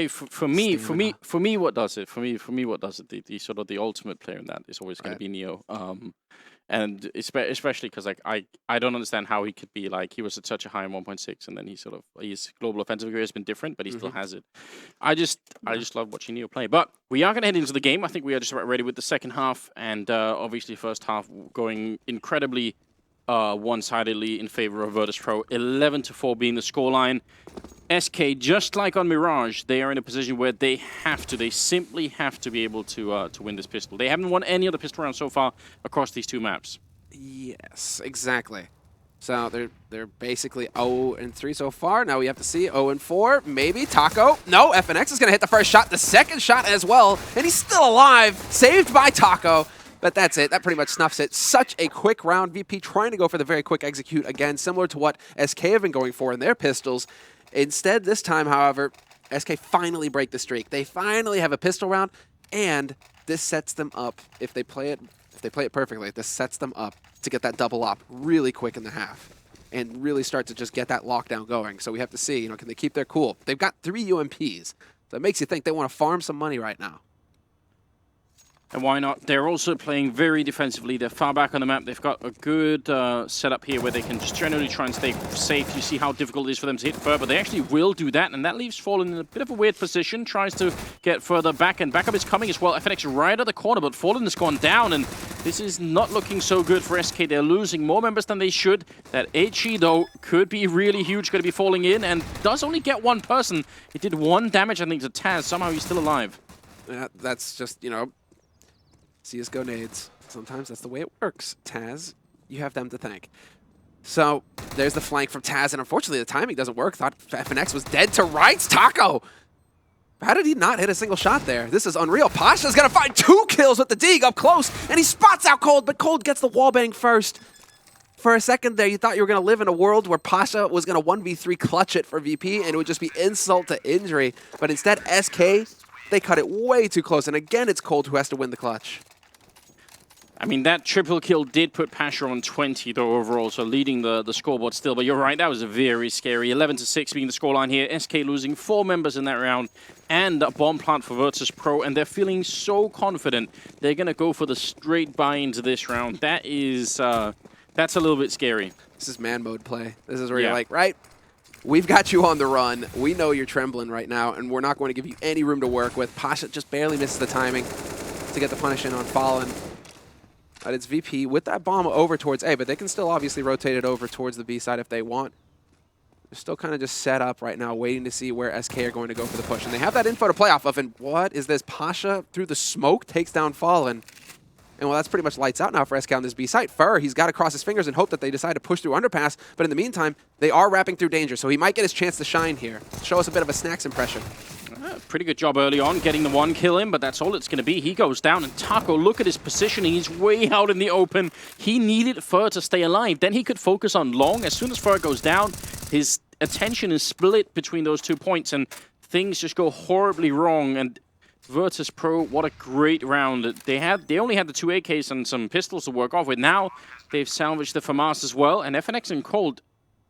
for me, what does it? The sort of the ultimate player in that is always going to be Neo. And especially because like I don't understand how he could be like, he was at such a high in 1.6, and then his global offensive career has been different, but he still has it. I just love watching Neo play. But we are going to head into the game. I think we are just about ready with the second half, and obviously first half going incredibly one-sidedly in favor of Virtus.Pro, 11-4 being the scoreline. SK, just like on Mirage, they are in a position where they simply have to be able to win this pistol. They haven't won any other pistol round so far across these 2 maps. Yes, exactly. So they're basically 0-3 so far. Now we have to see 0-4, maybe Taco. No, fnatik is going to hit the first shot, the second shot as well, and he's still alive, saved by Taco. But that's it. That pretty much snuffs it. Such a quick round. VP trying to go for the very quick execute again, similar to what SK have been going for in their pistols. Instead, this time, however, SK finally break the streak. They finally have a pistol round, and this sets them up. If they play it perfectly, this sets them up to get that double up really quick in the half and really start to just get that lockdown going. So we have to see, you know, can they keep their cool? They've got 3 UMPs. So it makes you think they want to farm some money right now. And why not? They're also playing very defensively. They're far back on the map. They've got a good setup here where they can just generally try and stay safe. You see how difficult it is for them to hit Fur, but they actually will do that, and that leaves Fallen in a bit of a weird position. Tries to get further back, and backup is coming as well. fnatik right at the corner, but Fallen has gone down, and this is not looking so good for SK. They're losing more members than they should. That HE, though, could be really huge, going to be falling in, and does only get 1 person. It did 1 damage, I think, to Taz. Somehow he's still alive. Yeah, that's just, you know, CSGO nades. Sometimes that's the way it works. Taz, you have them to thank. So there's the flank from Taz, and unfortunately the timing doesn't work. Thought fnatik was dead to rights. Taco! How did he not hit a single shot there? This is unreal. Pasha's gonna find 2 kills with the dig up close, and he spots out Cold, but Cold gets the wallbang first. For a second there, you thought you were gonna live in a world where Pasha was gonna 1v3 clutch it for VP, and it would just be insult to injury. But instead, SK, they cut it way too close, and again, it's Cold who has to win the clutch. I mean, that triple kill did put Pasha on 20, though, overall, so leading the scoreboard still. But you're right, that was a very scary. 11-6 being the scoreline here. SK losing 4 members in that round, and a bomb plant for Virtus.Pro, and they're feeling so confident they're going to go for the straight buy into this round. That is, that's a little bit scary. This is man mode play. This is where you're like, right, we've got you on the run. We know you're trembling right now, and we're not going to give you any room to work with. Pasha just barely misses the timing to get the punish in on Fallen. But it's VP with that bomb over towards A, but they can still obviously rotate it over towards the B side if they want. They're still kind of just set up right now, waiting to see where SK are going to go for the push. And they have that info to play off of, and what is this? Pasha, through the smoke, takes down Fallen. And well, that's pretty much lights out now for SK on this B site. Fur, he's got to cross his fingers and hope that they decide to push through Underpass, but in the meantime, they are wrapping through danger, so he might get his chance to shine here. Show us a bit of a Snacks impression. Pretty good job early on, getting the 1 kill in, but that's all it's going to be. He goes down, and Taco, look at his positioning. He's way out in the open. He needed Fur to stay alive. Then he could focus on Long. As soon as Fur goes down, his attention is split between those 2 points, and things just go horribly wrong. And Virtus.Pro, what a great round. They only had the 2 AKs and some pistols to work off with. Now they've salvaged the FAMAS as well, and fnatik and Cold,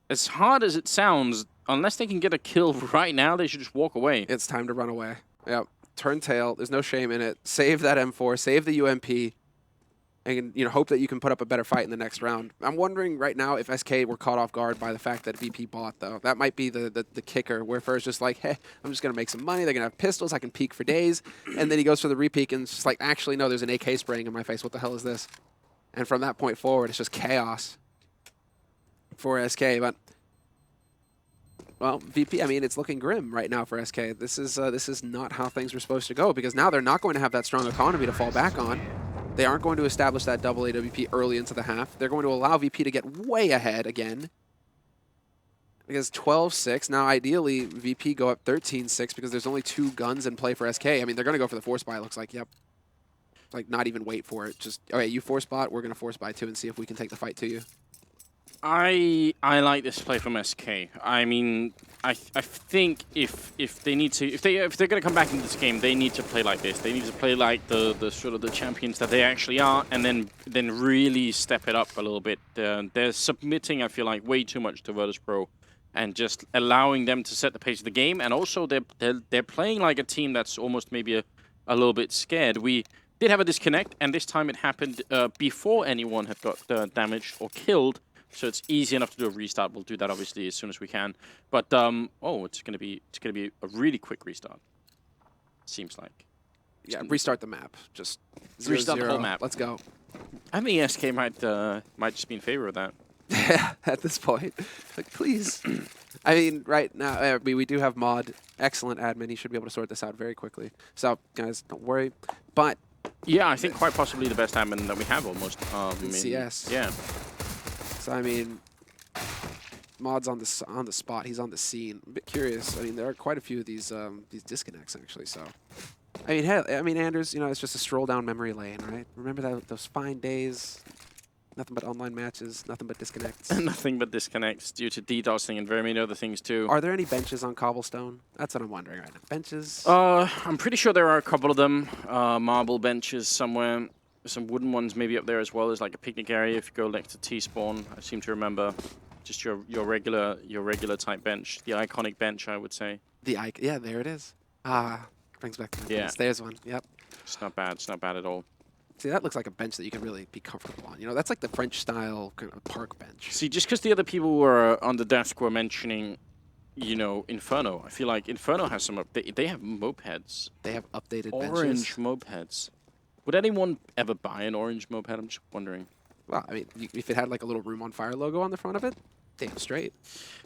as hard as it sounds, unless they can get a kill right now, they should just walk away. It's time to run away. Yep. Turn tail. There's no shame in it. Save that M4. Save the UMP. And you know, hope that you can put up a better fight in the next round. I'm wondering right now if SK were caught off guard by the fact that VP bought, though. That might be the kicker, where Fur's just like, hey, I'm just going to make some money. They're going to have pistols. I can peek for days. And then he goes for the repeek and it's just like, actually, no, there's an AK spraying in my face. What the hell is this? And from that point forward, it's just chaos for SK. But well, VP, I mean, it's looking grim right now for SK. This is not how things were supposed to go, because now they're not going to have that strong economy to fall back on. They aren't going to establish that double AWP early into the half. They're going to allow VP to get way ahead again. Because 12-6. Now, ideally, VP go up 13-6 because there's only 2 guns in play for SK. I mean, they're going to go for the force buy, it looks like. Yep. Like, not even wait for it. Just, okay, you force bot, we're going to force buy too and see if we can take the fight to you. I like this play from SK. I mean, I think if they need to, if they're going to come back into this game, they need to play like this. They need to play like the sort of the champions that they actually are, and then really step it up a little bit. They're submitting, I feel like, way too much to Vitrus.Pro, and just allowing them to set the pace of the game. And also, they're playing like a team that's almost maybe a little bit scared. We did have a disconnect, and this time it happened before anyone had got damaged or killed. So it's easy enough to do a restart. We'll do that obviously as soon as we can. But oh, it's gonna be a really quick restart. Seems like. Yeah, restart the map. Just Restart 0-0. the whole map. Let's go. I think SK might just be in favor of that. Yeah, at this point. Like, please. I mean, right now, we do have Mod. Excellent admin. He should be able to sort this out very quickly. So, guys, don't worry. But Yeah, I think quite possibly the best admin that we have almost. CS. Yeah. So I mean, Mod's on the spot. He's on the scene. I'm a bit curious. I mean, there are quite a few of these disconnects actually. So, I mean, hell, I mean, Anders, you know, it's just a stroll down memory lane, right? Remember those fine days? Nothing but online matches. Nothing but disconnects. Nothing but disconnects due to DDoSing and very many other things too. Are there any benches on Cobblestone? That's what I'm wondering right now. Benches? I'm pretty sure there are a couple of them. Marble benches somewhere. Some wooden ones maybe up there as well. There's like a picnic area if you go next to T-spawn. I seem to remember just your regular type bench, the iconic bench, I would say. Yeah, there it is. Ah, brings back the memories. There's one. Yep. It's not bad. It's not bad at all. See, that looks like a bench that you can really be comfortable on. You know, that's like the French-style kind of park bench. See, just because the other people who were on the desk were mentioning, you know, Inferno, I feel like Inferno has some. They have mopeds. They have updated orange benches. mopeds. Would anyone ever buy an orange moped? I'm just wondering. Well, I mean, if it had like a little Room on Fire logo on the front of it, damn straight.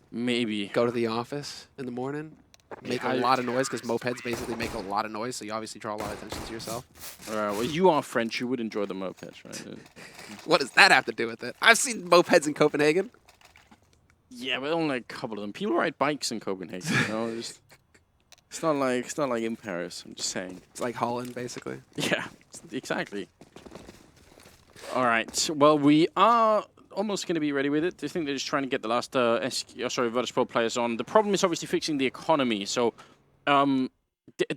Maybe. Go to the office in the morning, make a lot of noise, because mopeds basically make a lot of noise, so you obviously draw a lot of attention to yourself. Well, you are French. You would enjoy the mopeds, right? What does that have to do with it? I've seen mopeds in Copenhagen. Yeah, but only a couple of them. People ride bikes in Copenhagen, you know? It's not like in Paris, I'm just saying. It's like Holland, basically. Yeah, exactly. All right, well, we are almost going to be ready with it. I think they're just trying to get the last Vitrus.Pro players on. The problem is obviously fixing the economy. So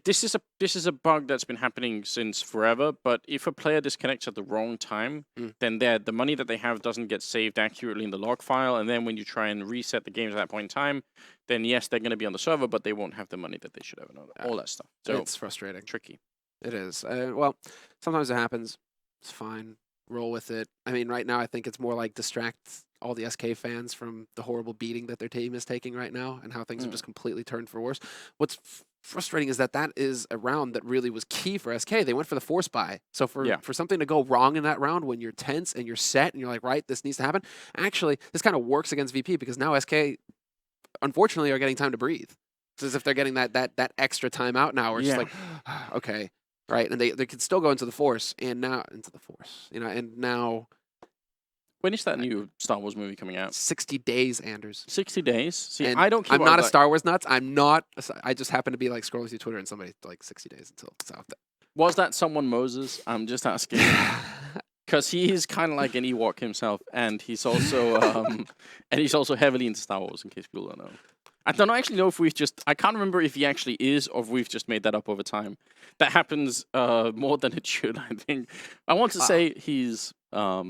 this is a bug that's been happening since forever. But if a player disconnects at the wrong time, then the money that they have doesn't get saved accurately in the log file. And then when you try and reset the games at that point in time, then yes, they're going to be on the server, but they won't have the money that they should have and all that stuff. So it's frustrating. Tricky. It is. Well, sometimes it happens. It's fine. Roll with it. I mean, right now, I think it's more like distract all the SK fans from the horrible beating that their team is taking right now and how things have just completely turned for worse. What's frustrating is that is a round that really was key for SK. They went for the force buy. So for something to go wrong in that round when you're tense and you're set and you're like, right, this needs to happen, actually, this kind of works against VP because now SK, unfortunately, are getting time to breathe. It's as if they're getting that extra time out now. We're just like, okay. Right, and they could still go into the Force, and now you know, and now. When is that new Star Wars movie coming out? 60 days, Anders. 60 days. See, and I don't. Keep I'm not a Star Wars nuts. I'm not. I just happen to be like scrolling through Twitter, and somebody like 60 days until it's out there. Was that someone Moses? I'm just asking. Because he is kind of like an Ewok himself, and he's also heavily into Star Wars. In case people don't know. I don't actually know if I can't remember if he actually is or if we've just made that up over time. That happens more than it should, I think. I want to say he's a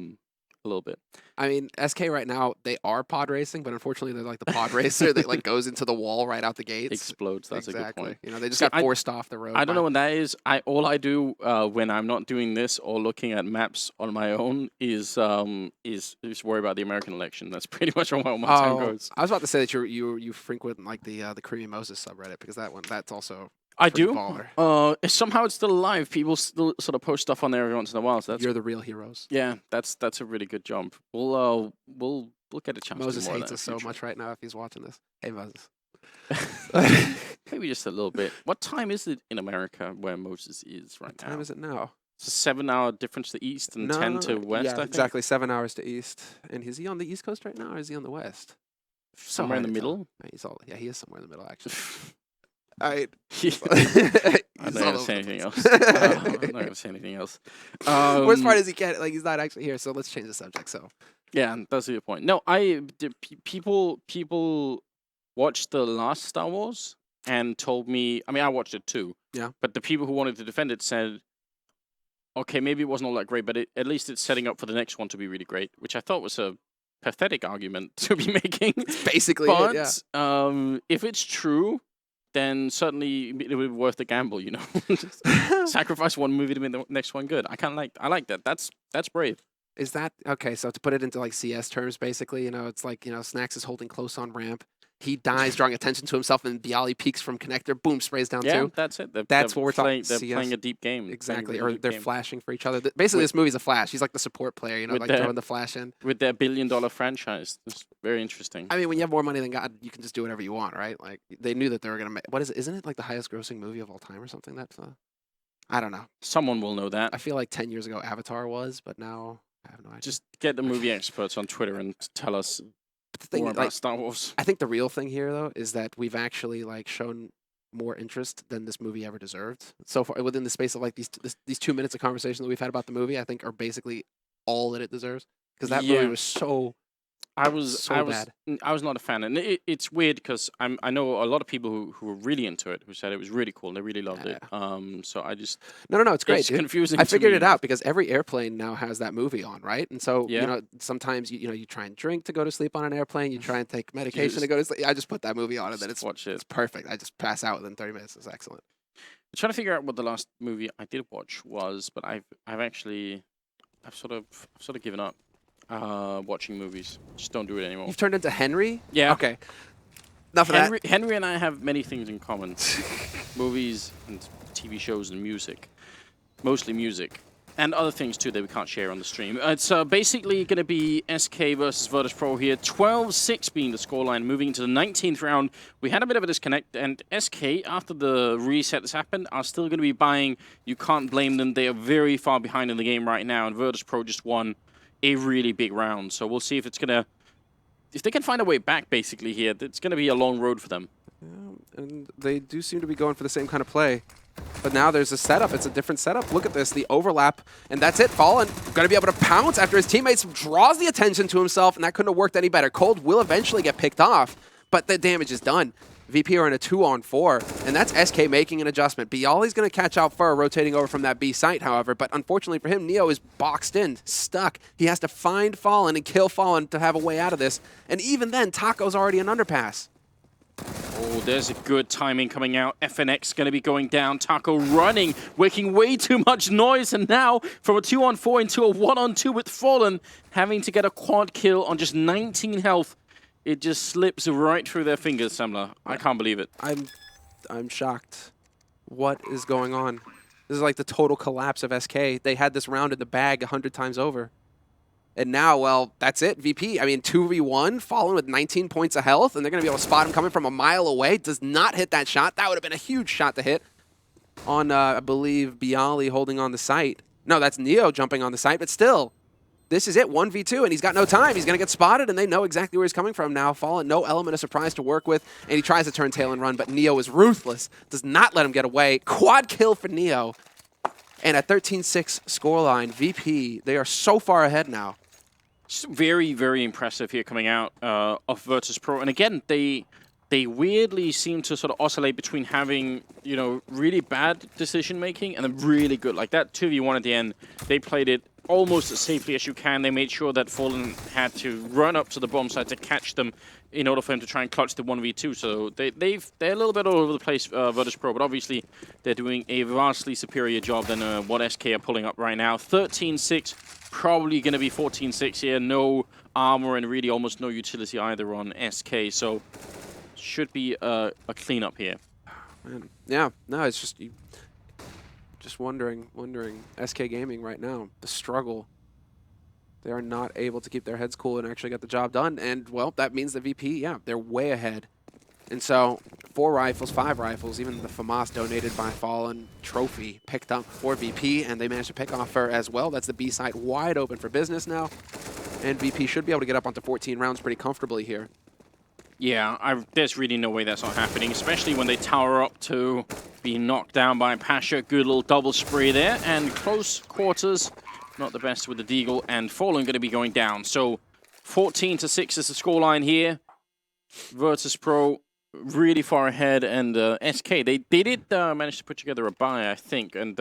little bit. I mean, SK right now, they are pod racing, but unfortunately they're like the pod racer that like goes into the wall right out the gates. Explodes, that's a good point. You know, they just got forced off the road. I don't know what that is. All I do when I'm not doing this or looking at maps on my own is worry about the American election. That's pretty much how my time goes. I was about to say that you frequent like the Creamy Moses subreddit because that's also I do. Baller. Somehow it's still alive. People still sort of post stuff on there every once in a while. So you're the real heroes. Yeah, that's a really good jump. We'll get a chance. Moses to do more hates us so much right now if he's watching this. Hey Moses. Maybe just a little bit. What time is it in America where Moses is right now? What time is it now? It's a 7-hour difference to east and 10 to west. Yeah, I think. exactly 7 hours to east. And is he on the East Coast right now, or is he on the West? somewhere in the middle. Yeah, he is somewhere in the middle, actually. All right. I'm not going to say anything else. I'm not going to say anything else. Worst part is he can't, like, he's not actually here, so let's change the subject. So, yeah, that's a good point. No, people watched the last Star Wars and told me, I mean, I watched it too. Yeah. But the people who wanted to defend it said, okay, maybe it wasn't all that great, but at least it's setting up for the next one to be really great, which I thought was a pathetic argument to be making. it's basically but it, yeah. If it's true, then certainly it would be worth the gamble, you know. Just sacrifice one movie to make the next one good. I like that. That's brave. Is that okay? So to put it into like CS terms, basically, you know, it's like, you know, Snacks is holding close on ramp. He dies, drawing attention to himself, and Bialy peeks from connector. Boom, sprays down too. That's it. That's what we're talking. They're playing a deep game. Exactly, or they're flashing for each other. Basically, this movie's a flash. He's like the support player, you know, like throwing the flash in. With their $1 billion franchise, it's very interesting. I mean, when you have more money than God, you can just do whatever you want, right? Like they knew that they were gonna make. What is it? Isn't it like the highest grossing movie of all time or something? That's I don't know. Someone will know that. I feel like 10 years ago Avatar was, but now I have no idea. Just get the movie experts on Twitter and tell us more about Star Wars. I think the real thing here, though, is that we've actually like shown more interest than this movie ever deserved. So far, within the space of like these 2 minutes of conversation that we've had about the movie, I think are basically all that it deserves. Because that movie was so bad. I was not a fan, and it's weird because I know a lot of people who were really into it, who said it was really cool and they really loved it. So I just no, it's great. It's confusing. I figured it out because every airplane now has that movie on, right? And so you know, sometimes you try and drink to go to sleep on an airplane. You try and take medication to go to sleep. I just put that movie on, and then it's perfect. I just pass out within 30 minutes. It's excellent. I'm trying to figure out what the last movie I did watch was, but I've sort of given up. Watching movies. Just don't do it anymore. You've turned into Henry? Yeah. Okay. Enough of that. Henry and I have many things in common. Movies and TV shows and music. Mostly music. And other things too that we can't share on the stream. It's basically going to be SK versus Virtus.Pro here. 12-6 being the scoreline. Moving into the 19th round. We had a bit of a disconnect. And SK, after the reset has happened, are still going to be buying. You can't blame them. They are very far behind in the game right now. And Virtus.Pro just won a really big round. So we'll see if if they can find a way back basically here. It's going to be a long road for them. Yeah, and they do seem to be going for the same kind of play. But now there's a setup. It's a different setup. Look at this, the overlap, and that's it. Fallen going to be able to pounce after his teammates draws the attention to himself, and that couldn't have worked any better. Cold will eventually get picked off, but the damage is done. VP are in a 2-on-4, and that's SK making an adjustment. Bialy's going to catch out Fur, rotating over from that B site, however, but unfortunately for him, Neo is boxed in, stuck. He has to find Fallen and kill Fallen to have a way out of this, and even then, Taco's already an underpass. Oh, there's a good timing coming out. FNX going to be going down. Taco running, making way too much noise, and now from a 2-on-4 into a 1-on-2 with Fallen, having to get a quad kill on just 19 health. It just slips right through their fingers, Samla. I can't believe it. I'm shocked. What is going on? This is like the total collapse of SK. They had this round in the bag 100 times over. And now, well, that's it. VP, I mean, 2v1, Fallen with 19 points of health, and they're going to be able to spot him coming from a mile away. Does not hit that shot. That would have been a huge shot to hit on, I believe, Bialy holding on the site. No, that's Neo jumping on the site, but still. This is it, 1v2, and he's got no time. He's going to get spotted, and they know exactly where he's coming from now. Fallen, no element of surprise to work with, and he tries to turn tail and run, but Neo is ruthless. Does not let him get away. Quad kill for Neo. And at 13-6 scoreline, VP, they are so far ahead now. Very, very impressive here coming out of Virtus.Pro. And again, they weirdly seem to sort of oscillate between having, you know, really bad decision-making and then really good. Like that 2v1 at the end, they played it almost as safely as you can. They made sure that Fallen had to run up to the bomb site to catch them in order for him to try and clutch the 1v2. So they're a little bit all over the place, Virtus.Pro, but obviously they're doing a vastly superior job than what SK are pulling up right now. 13-6, probably going to be 14-6 here. No armor and really almost no utility either on SK. So should be a cleanup here. Man. Yeah, no, it's just... Just wondering, SK.Gaming right now, the struggle. They are not able to keep their heads cool and actually get the job done. And, well, that means the VP, yeah, they're way ahead. And so, 4 rifles, 5 rifles, even the FAMAS donated by Fallen trophy picked up for VP, and they managed to pick off Fur as well. That's the B site wide open for business now. And VP should be able to get up onto 14 rounds pretty comfortably here. Yeah, there's really no way that's not happening, especially when they tower up to be knocked down by Pasha. Good little double spray there, and close quarters, not the best with the Deagle, and Fallen going to be going down. So 14-6 is the scoreline here. Vitrus.Pro really far ahead, and SK, they did manage to put together a buy, I think, and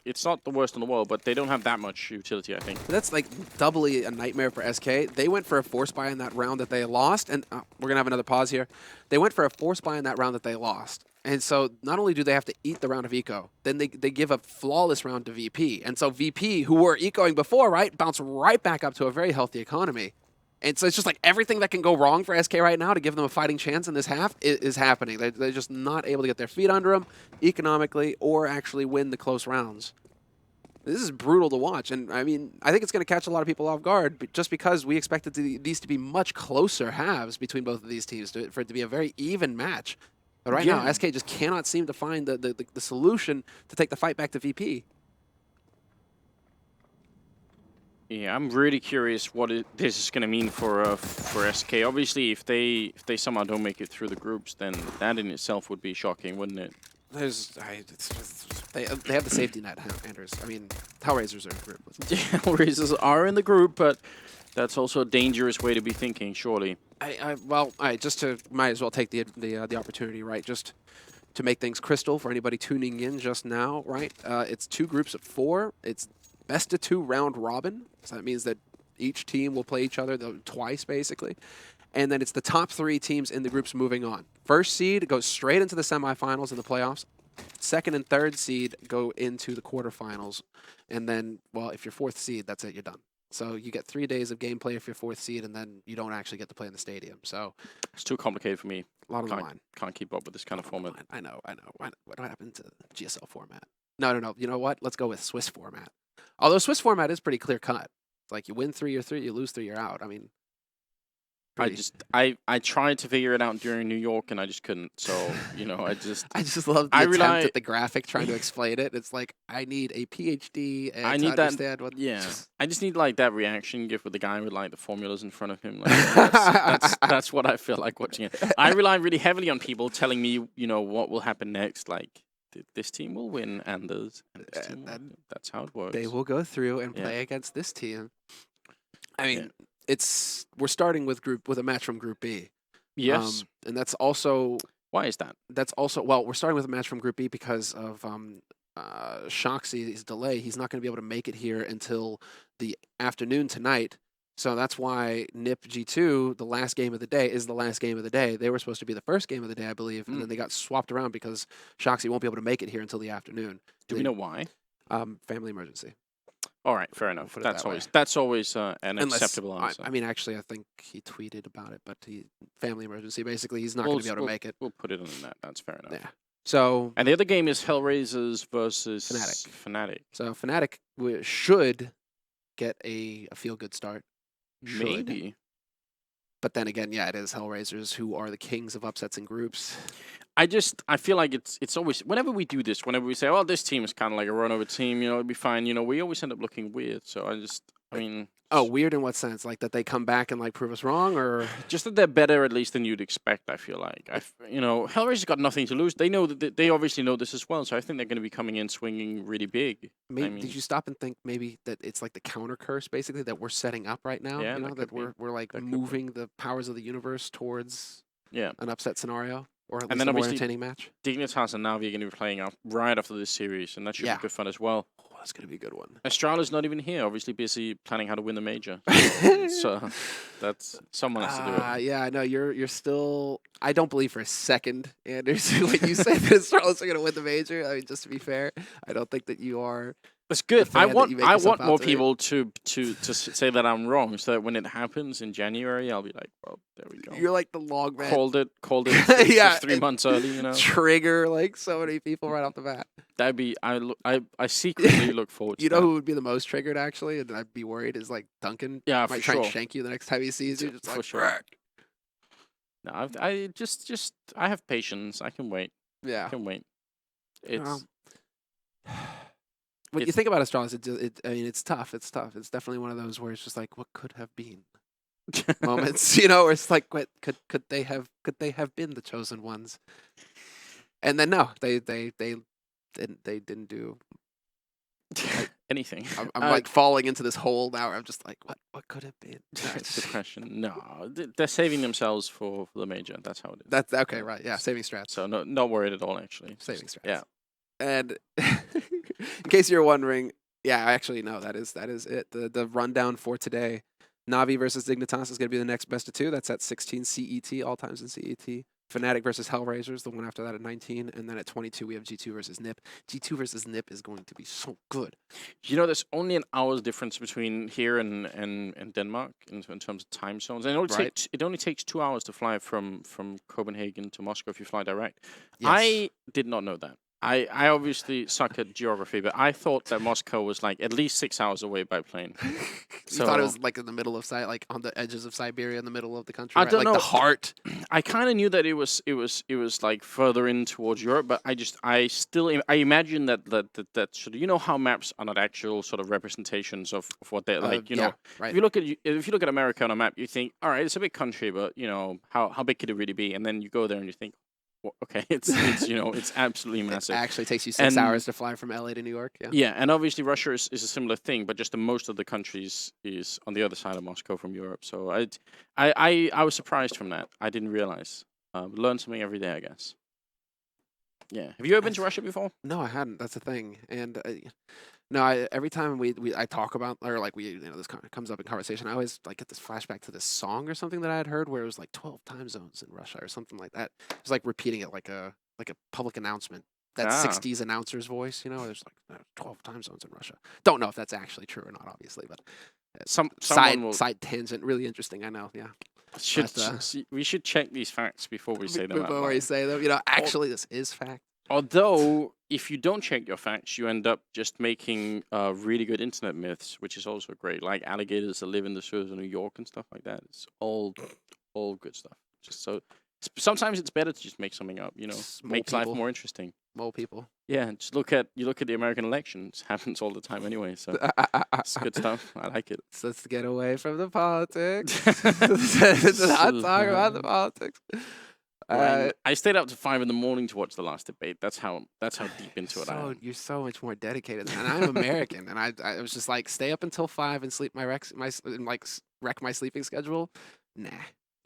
it's not the worst in the world, but they don't have that much utility, I think. That's like doubly a nightmare for SK. They went for a force buy in that round that they lost, and we're going to have another pause here. They went for a force buy in that round that they lost. And so not only do they have to eat the round of eco, then they give a flawless round to VP. And so VP, who were ecoing before, right, bounce right back up to a very healthy economy. And so it's just like everything that can go wrong for SK right now to give them a fighting chance in this half is happening. They're just not able to get their feet under them economically or actually win the close rounds. This is brutal to watch. And I mean, I think it's going to catch a lot of people off guard just because we expected these to be much closer halves between both of these teams for it to be a very even match. But right now, SK just cannot seem to find the solution to take the fight back to VP. Yeah, I'm really curious what this is going to mean for SK. Obviously, if they somehow don't make it through the groups, then that in itself would be shocking, wouldn't it? They have the safety net, Anders. I mean, HellRaisers are in the group. HellRaisers are in the group, but that's also a dangerous way to be thinking, surely. Well, might as well take the opportunity, right? Just to make things crystal for anybody tuning in just now, right? It's 2 groups of 4. It's best of 2 round robin. So that means that each team will play each other twice, basically. And then it's the top 3 teams in the groups moving on. First seed goes straight into the semifinals and the playoffs. Second and third seed go into the quarterfinals. And then, well, if you're 4th seed, that's it, you're done. So you get 3 days of gameplay if you're 4th seed, and then you don't actually get to play in the stadium. So it's too complicated for me. A lot on the line. Can't keep up with this kind of format. I know. What happened to GSL format? No. You know what? Let's go with Swiss format. Although Swiss format is pretty clear cut. It's like you win 3, you're 3, you lose 3, you're out. I mean, I tried to figure it out during New York and I just couldn't. So, you know, I just love the attempt at the graphic trying to explain it. It's like I need a PhD and I need to understand what. Yeah, I just need like that reaction gift with the guy with like the formulas in front of him. Like, that's what I feel like watching it. I rely really heavily on people telling me, you know, what will happen next. Like this team will win, Anders. And this team will win. That's how it works. They will go through and play against this team. I mean. We're starting with a match from Group B. Yes. And that's also... Why is that? That's also... Well, we're starting with a match from Group B because of Shoxy's delay. He's not going to be able to make it here until the afternoon tonight. So that's why NIP G2, the last game of the day, is the last game of the day. They were supposed to be the first game of the day, I believe, and then they got swapped around because Shoxy won't be able to make it here until the afternoon. Do we know why? Family emergency. All right, fair enough. That's always an acceptable answer. I mean, actually, I think he tweeted about it, but family emergency. Basically, he's not going to be able to make it. We'll put it on that. That's fair enough. Yeah. So. And the other game is HellRaisers versus fnatik. So fnatik should get a feel-good start. Maybe. But then again, yeah, it is HellRaisers who are the kings of upsets in groups. I feel like it's always, whenever we do this, whenever we say, well, this team is kind of like a run-over team, you know, it'll be fine, you know, we always end up looking weird. So I mean... Oh, weird in what sense? Like that they come back and like prove us wrong, or just that they're better at least than you'd expect. I feel like you know, HellRaisers got nothing to lose. They know that they obviously know this as well. So I think they're going to be coming in swinging really big. Maybe, did you stop and think maybe that it's like the counter curse basically that we're setting up right now? Yeah, you know that we're like moving the powers of the universe towards an upset scenario. Or at least a more entertaining match. Dignitas and Navi are going to be playing out right after this series, and that should be good fun as well. Oh, that's going to be a good one. Astrala's not even here, obviously busy planning how to win the major. So that's someone has to do it. Yeah, I know you're still. I don't believe for a second, Anders, when you say that Astrala's are going to win the major. I mean, just to be fair, I don't think that you are. It's good. I want more people to say that I'm wrong, so that when it happens in January, I'll be like, well, there we go. You're like the log man. Called it. Yeah, 3 months early, you know. Trigger like so many people right off the bat. That'd be. I secretly look forward. You know who would be the most triggered actually, and I'd be worried is like Duncan. Yeah, might try and shank you the next time he sees you. Just for like, sure. No, I have patience. I can wait. Yeah, I can wait. It's. When you think about Astralis, I mean, it's tough. It's tough. It's definitely one of those where it's just like, what could have been? moments, you know, where it's like, what could they have been the chosen ones? And then no, they didn't do Anything. I'm like falling into this hole now. Where I'm just like, what could it be? That's the question. No, they're saving themselves for the major. That's how it is. That's okay, right? Yeah, saving strats. So not worried at all, actually. Saving strats. Yeah. And in case you're wondering, yeah, actually no, that is it. The rundown for today. Navi versus Dignitas is going to be the next best of 2. That's at 16 CET, all times in CET. fnatik versus HellRaisers, the one after that at 19. And then at 22, we have G2 versus NIP. G2 versus NIP is going to be so good. You know, there's only an hour's difference between here and Denmark in terms of time zones. And it only takes 2 hours to fly from Copenhagen to Moscow if you fly direct. Yes. I did not know that. I obviously suck at geography, but I thought that Moscow was like at least 6 hours away by plane. So you thought it was like in the middle of like on the edges of Siberia, in the middle of the country. I right? don't like know. The heart. I kind of knew that it was like further in towards Europe, but I imagine that sort of, you know how maps are not actual sort of representations of what they're like. You know, right. if you look at America on a map, you think, all right, it's a big country, but you know how big could it really be? And then you go there and you think, okay, it's you know, it's absolutely massive. It actually takes you 6 hours to fly from LA to New York. Yeah. Yeah, and obviously Russia is a similar thing, but just the most of the countries is on the other side of Moscow from Europe. So I was surprised from that. I didn't realize. Learn something every day, I guess. Yeah. Have you ever been to Russia before? No, I hadn't. That's the thing. And every time I talk about, or like this comes up in conversation, I always like get this flashback to this song or something that I had heard where it was like 12 time zones in Russia or something like that. It was like repeating it like a public announcement. That 60s announcer's voice, you know, there's like 12 time zones in Russia. Don't know if that's actually true or not, obviously, but side tangent, really interesting. I know, yeah. We should check these facts before we say them. Before we say them, you know, actually, this is fact. Although, if you don't check your facts, you end up just making really good internet myths, which is also great, like alligators that live in the sewers of New York and stuff like that. It's all good stuff. Just so sometimes it's better to just make something up, you know, makes life more interesting. Mole people. Yeah, just look at the American elections. It happens all the time anyway, so it's good stuff. I like it. So let's get away from the politics. Let's not talk about the politics. I stayed up to 5 in the morning to watch the last debate. That's how deep into it I am. You're so much more dedicated, and I'm American, and I was just like stay up until 5 and sleep wreck my sleeping schedule. Nah,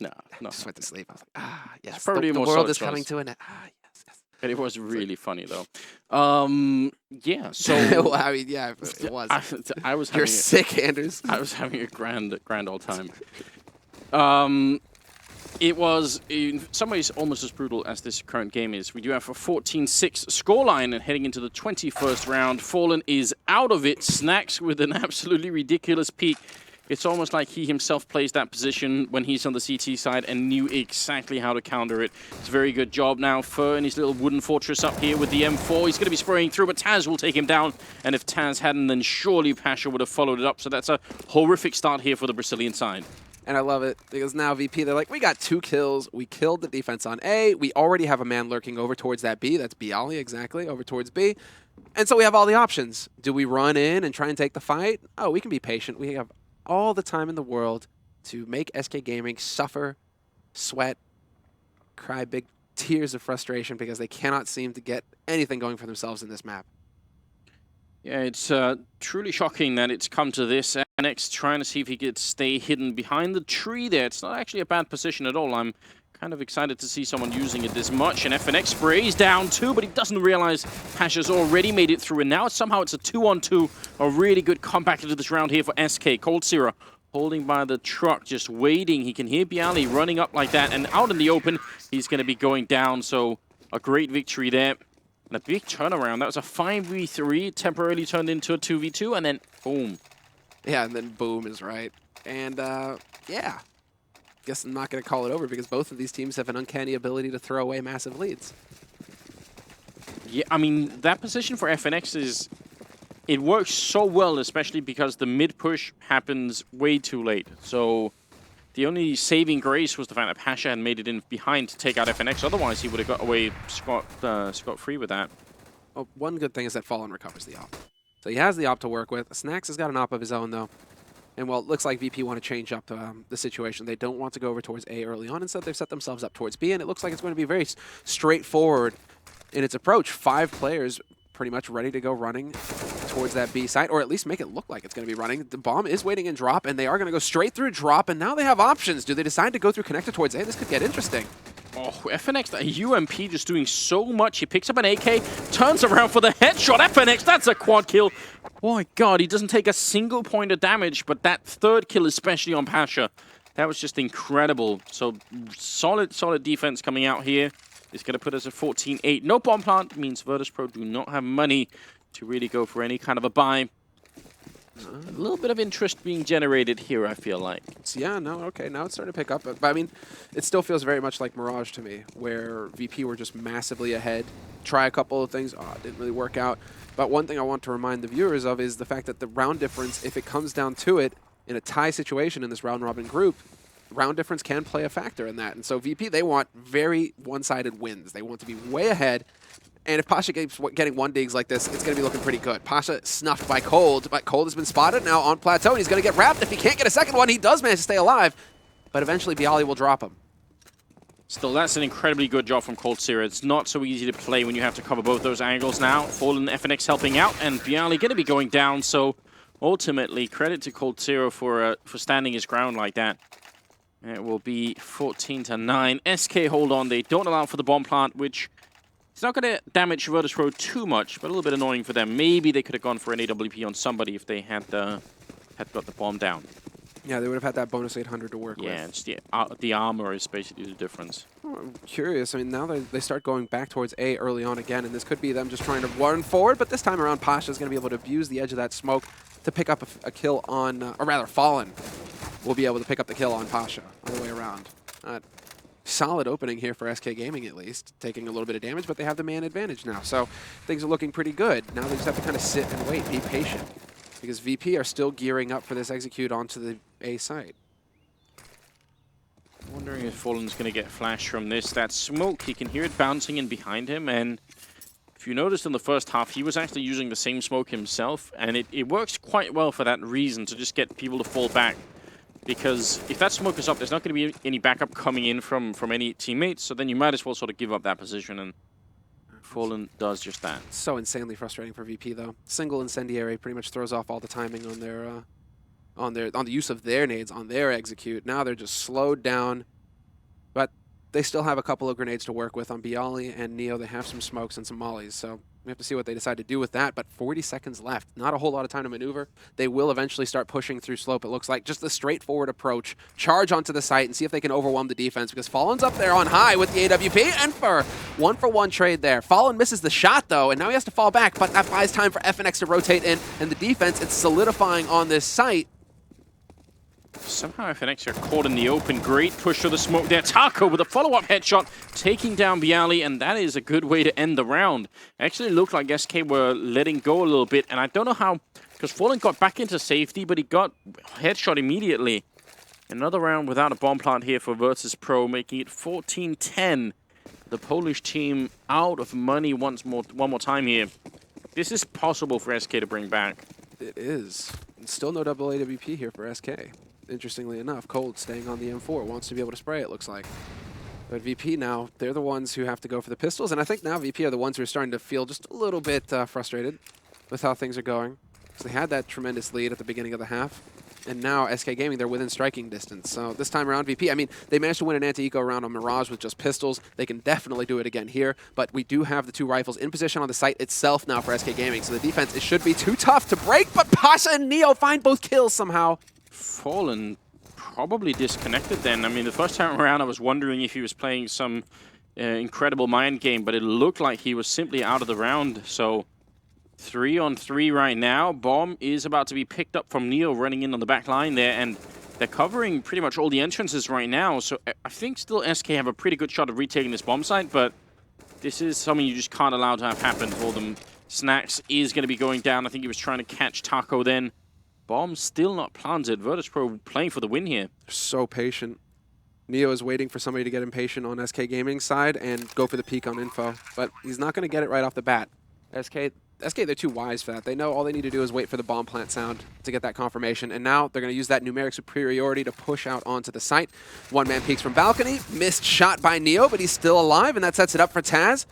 no. Just went to sleep. I was like, yes, it's probably the world is coming to an end. Yes. And it was really funny though. Yeah. So well, I mean, yeah, it was. I was. You're sick, Anders. I was having a grand old time. It was in some ways almost as brutal as this current game is. We do have a 14-6 scoreline and heading into the 21st round. Fallen is out of it. Snacks with an absolutely ridiculous peak. It's almost like he himself plays that position when he's on the CT side and knew exactly how to counter it. It's a very good job now. Fur in his little wooden fortress up here with the M4. He's going to be spraying through, but Taz will take him down. And if Taz hadn't, then surely Pasha would have followed it up. So that's a horrific start here for the Brazilian side. And I love it because now VP, they're like, we got 2 kills. We killed the defense on A. We already have a man lurking over towards that B. That's Bialy, exactly, over towards B. And so we have all the options. Do we run in and try and take the fight? Oh, we can be patient. We have all the time in the world to make SK.Gaming suffer, sweat, cry big tears of frustration because they cannot seem to get anything going for themselves in this map. Yeah, it's truly shocking that it's come to this. Annex trying to see if he could stay hidden behind the tree there. It's not actually a bad position at all. I'm kind of excited to see someone using it this much. And fnatik sprays down too, but he doesn't realize Pasha's already made it through. And now somehow it's a 2-on-2. A really good comeback into this round here for SK. Cold Zero holding by the truck, just waiting. He can hear Bialy running up like that. And out in the open, he's going to be going down. So a great victory there. And a big turnaround. That was a 5v3, temporarily turned into a 2v2, and then boom. Yeah, and then boom is right. And yeah, guess I'm not going to call it over because both of these teams have an uncanny ability to throw away massive leads. Yeah, I mean, that position for fnatik is, it works so well, especially because the mid-push happens way too late. So the only saving grace was the fact that Pasha had made it in behind to take out fnatik. Otherwise, he would have got away scot-free with that. Well, one good thing is that Fallen recovers the op. So he has the op to work with. Snacks has got an op of his own, though. And well, it looks like VP want to change up the situation. They don't want to go over towards A early on. Instead, they've set themselves up towards B, and it looks like it's going to be very straightforward in its approach. 5 players pretty much ready to go running towards that B site, or at least make it look like it's going to be running. The bomb is waiting in drop, and they are going to go straight through drop, and now they have options. Do they decide to go through connector towards A? This could get interesting. Oh, FNX, that UMP just doing so much. He picks up an AK, turns around for the headshot. FNX, that's a quad kill. Oh my god, he doesn't take a single point of damage, but that third kill, especially on Pasha, that was just incredible. So solid defense coming out here. It's going to put us at 14-8. No bomb plant means Virtus.Pro do not have money to really go for any kind of a buy. A little bit of interest being generated here, I feel like. Yeah, no, okay, now it's starting to pick up. But I mean, it still feels very much like Mirage to me, where VP were just massively ahead. Try a couple of things, it didn't really work out. But one thing I want to remind the viewers of is the fact that the round difference, if it comes down to it, in a tie situation in this round-robin group, round difference can play a factor in that. And so VP, they want very one-sided wins. They want to be way ahead. And if Pasha keeps getting 1-digs like this, it's going to be looking pretty good. Pasha snuffed by Cold, but Cold has been spotted now on plateau, and he's going to get wrapped. If he can't get a second one, he does manage to stay alive. But eventually, Bialy will drop him. Still, that's an incredibly good job from Coldzera. It's not so easy to play when you have to cover both those angles now. Fallen FNX helping out, and Bialy going to be going down. So ultimately, credit to Coldzera for standing his ground like that. It will be 14-9. SK hold on. They don't allow for the bomb plant, which it's not going to damage Virtus.Pro too much, but a little bit annoying for them. Maybe they could have gone for an AWP on somebody if they had got the bomb down. Yeah, they would have had that bonus 800 to work with. Yeah, it's the armor is basically the difference. Oh, I'm curious. I mean, now they start going back towards A early on again, and this could be them just trying to run forward, but this time around, Pasha is going to be able to abuse the edge of that smoke to pick up a kill on, or rather, Fallen will be able to pick up the kill on Pasha on the way around. Solid opening here for SK.Gaming, at least, taking a little bit of damage, but they have the man advantage now, so things are looking pretty good. Now they just have to kind of sit and wait, be patient, because VP are still gearing up for this execute onto the A site. Wondering if Fallen's going to get flash from this. That smoke, he can hear it bouncing in behind him, and if you noticed in the first half, he was actually using the same smoke himself, and it works quite well for that reason, to just get people to fall back. Because if that smoke is up, there's not going to be any backup coming in from any teammates, so then you might as well sort of give up that position, and Fallen does just that. So insanely frustrating for VP, though. Single incendiary pretty much throws off all the timing on their on the use of their nades, on their execute. Now they're just slowed down, but they still have a couple of grenades to work with on Bialy and Neo. They have some smokes and some mollies, so we have to see what they decide to do with that, but 40 seconds left. Not a whole lot of time to maneuver. They will eventually start pushing through slope, it looks like. Just the straightforward approach. Charge onto the site and see if they can overwhelm the defense, because Fallen's up there on high with the AWP, and for one trade there. Fallen misses the shot, though, and now he has to fall back, but that buys time for FNX to rotate in, and the defense, it's solidifying on this site. Somehow FNX are caught in the open. Great push to the smoke there. Taco with a follow-up headshot, taking down Bialy, and that is a good way to end the round. Actually looked like SK were letting go a little bit, and I don't know how, because Fallen got back into safety, but he got headshot immediately. Another round without a bomb plant here for Virtus.Pro, making it 14-10. The Polish team out of money one more time here. This is possible for SK to bring back. It is. And still no double AWP here for SK. Interestingly enough, Cold staying on the M4, wants to be able to spray, it looks like. But VP now, they're the ones who have to go for the pistols, and I think now VP are the ones who are starting to feel just a little bit frustrated with how things are going. So they had that tremendous lead at the beginning of the half, and now SK.Gaming, they're within striking distance. So this time around, VP, I mean, they managed to win an anti-eco round on Mirage with just pistols. They can definitely do it again here, but we do have the 2 rifles in position on the site itself now for SK.Gaming, so the defense, it should be too tough to break, but Pasha and Neo find both kills somehow. Fallen probably disconnected then. I mean, the first time around I was wondering if he was playing some incredible mind game, but it looked like he was simply out of the round. So 3-on-3 right now. Bomb is about to be picked up from Neo running in on the back line there, and they're covering pretty much all the entrances right now. So I think still SK have a pretty good shot of retaking this bomb site, but this is something you just can't allow to have happen for them. Snacks is going to be going down. I think he was trying to catch Taco then. Bomb still not planted. Virtus.Pro playing for the win here. So patient. Neo is waiting for somebody to get impatient on SK.Gaming's side and go for the peek on info, but he's not going to get it right off the bat. SK, SK, they're too wise for that. They know all they need to do is wait for the bomb plant sound to get that confirmation. And now they're going to use that numeric superiority to push out onto the site. One man peeks from balcony. Missed shot by Neo, but he's still alive, and that sets it up for Taz.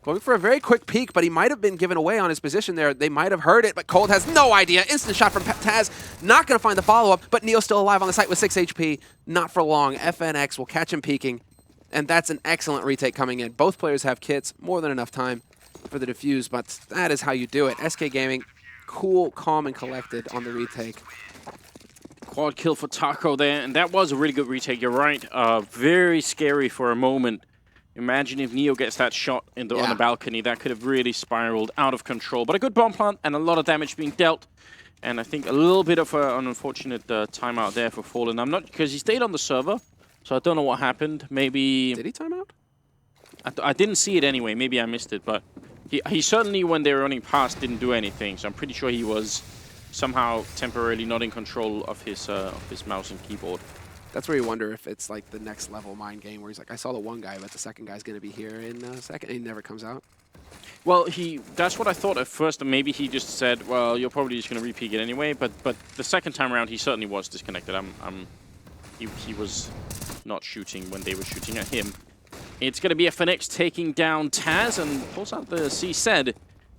Going for a very quick peek, but he might have been given away on his position there. They might have heard it, but Cold has no idea. Instant shot from Taz. Not going to find the follow-up, but Neo's still alive on the site with 6 HP. Not for long. FNX will catch him peeking, and that's an excellent retake coming in. Both players have kits, more than enough time for the defuse, but that is how you do it. SK.Gaming, cool, calm, and collected on the retake. Quad kill for Taco there, and that was a really good retake. You're right. Very scary for a moment. Imagine if Neo gets that shot on the balcony. That could have really spiraled out of control. But a good bomb plant and a lot of damage being dealt. And I think a little bit of an unfortunate timeout there for Fallen. I'm not, because he stayed on the server, so I don't know what happened. Maybe... Did he timeout? I didn't see it anyway. Maybe I missed it, but he certainly, when they were running past, didn't do anything. So I'm pretty sure he was somehow temporarily not in control of his mouse and keyboard. That's where you wonder if it's like the next level mind game where he's like, I saw the one guy, but the second guy's going to be here in a second. And he never comes out. Well, that's what I thought at first. And maybe he just said, well, you're probably just going to re-peek it anyway. But the second time around, he certainly was disconnected. He was not shooting when they were shooting at him. It's going to be fnatik taking down Taz and pulls out the CIS.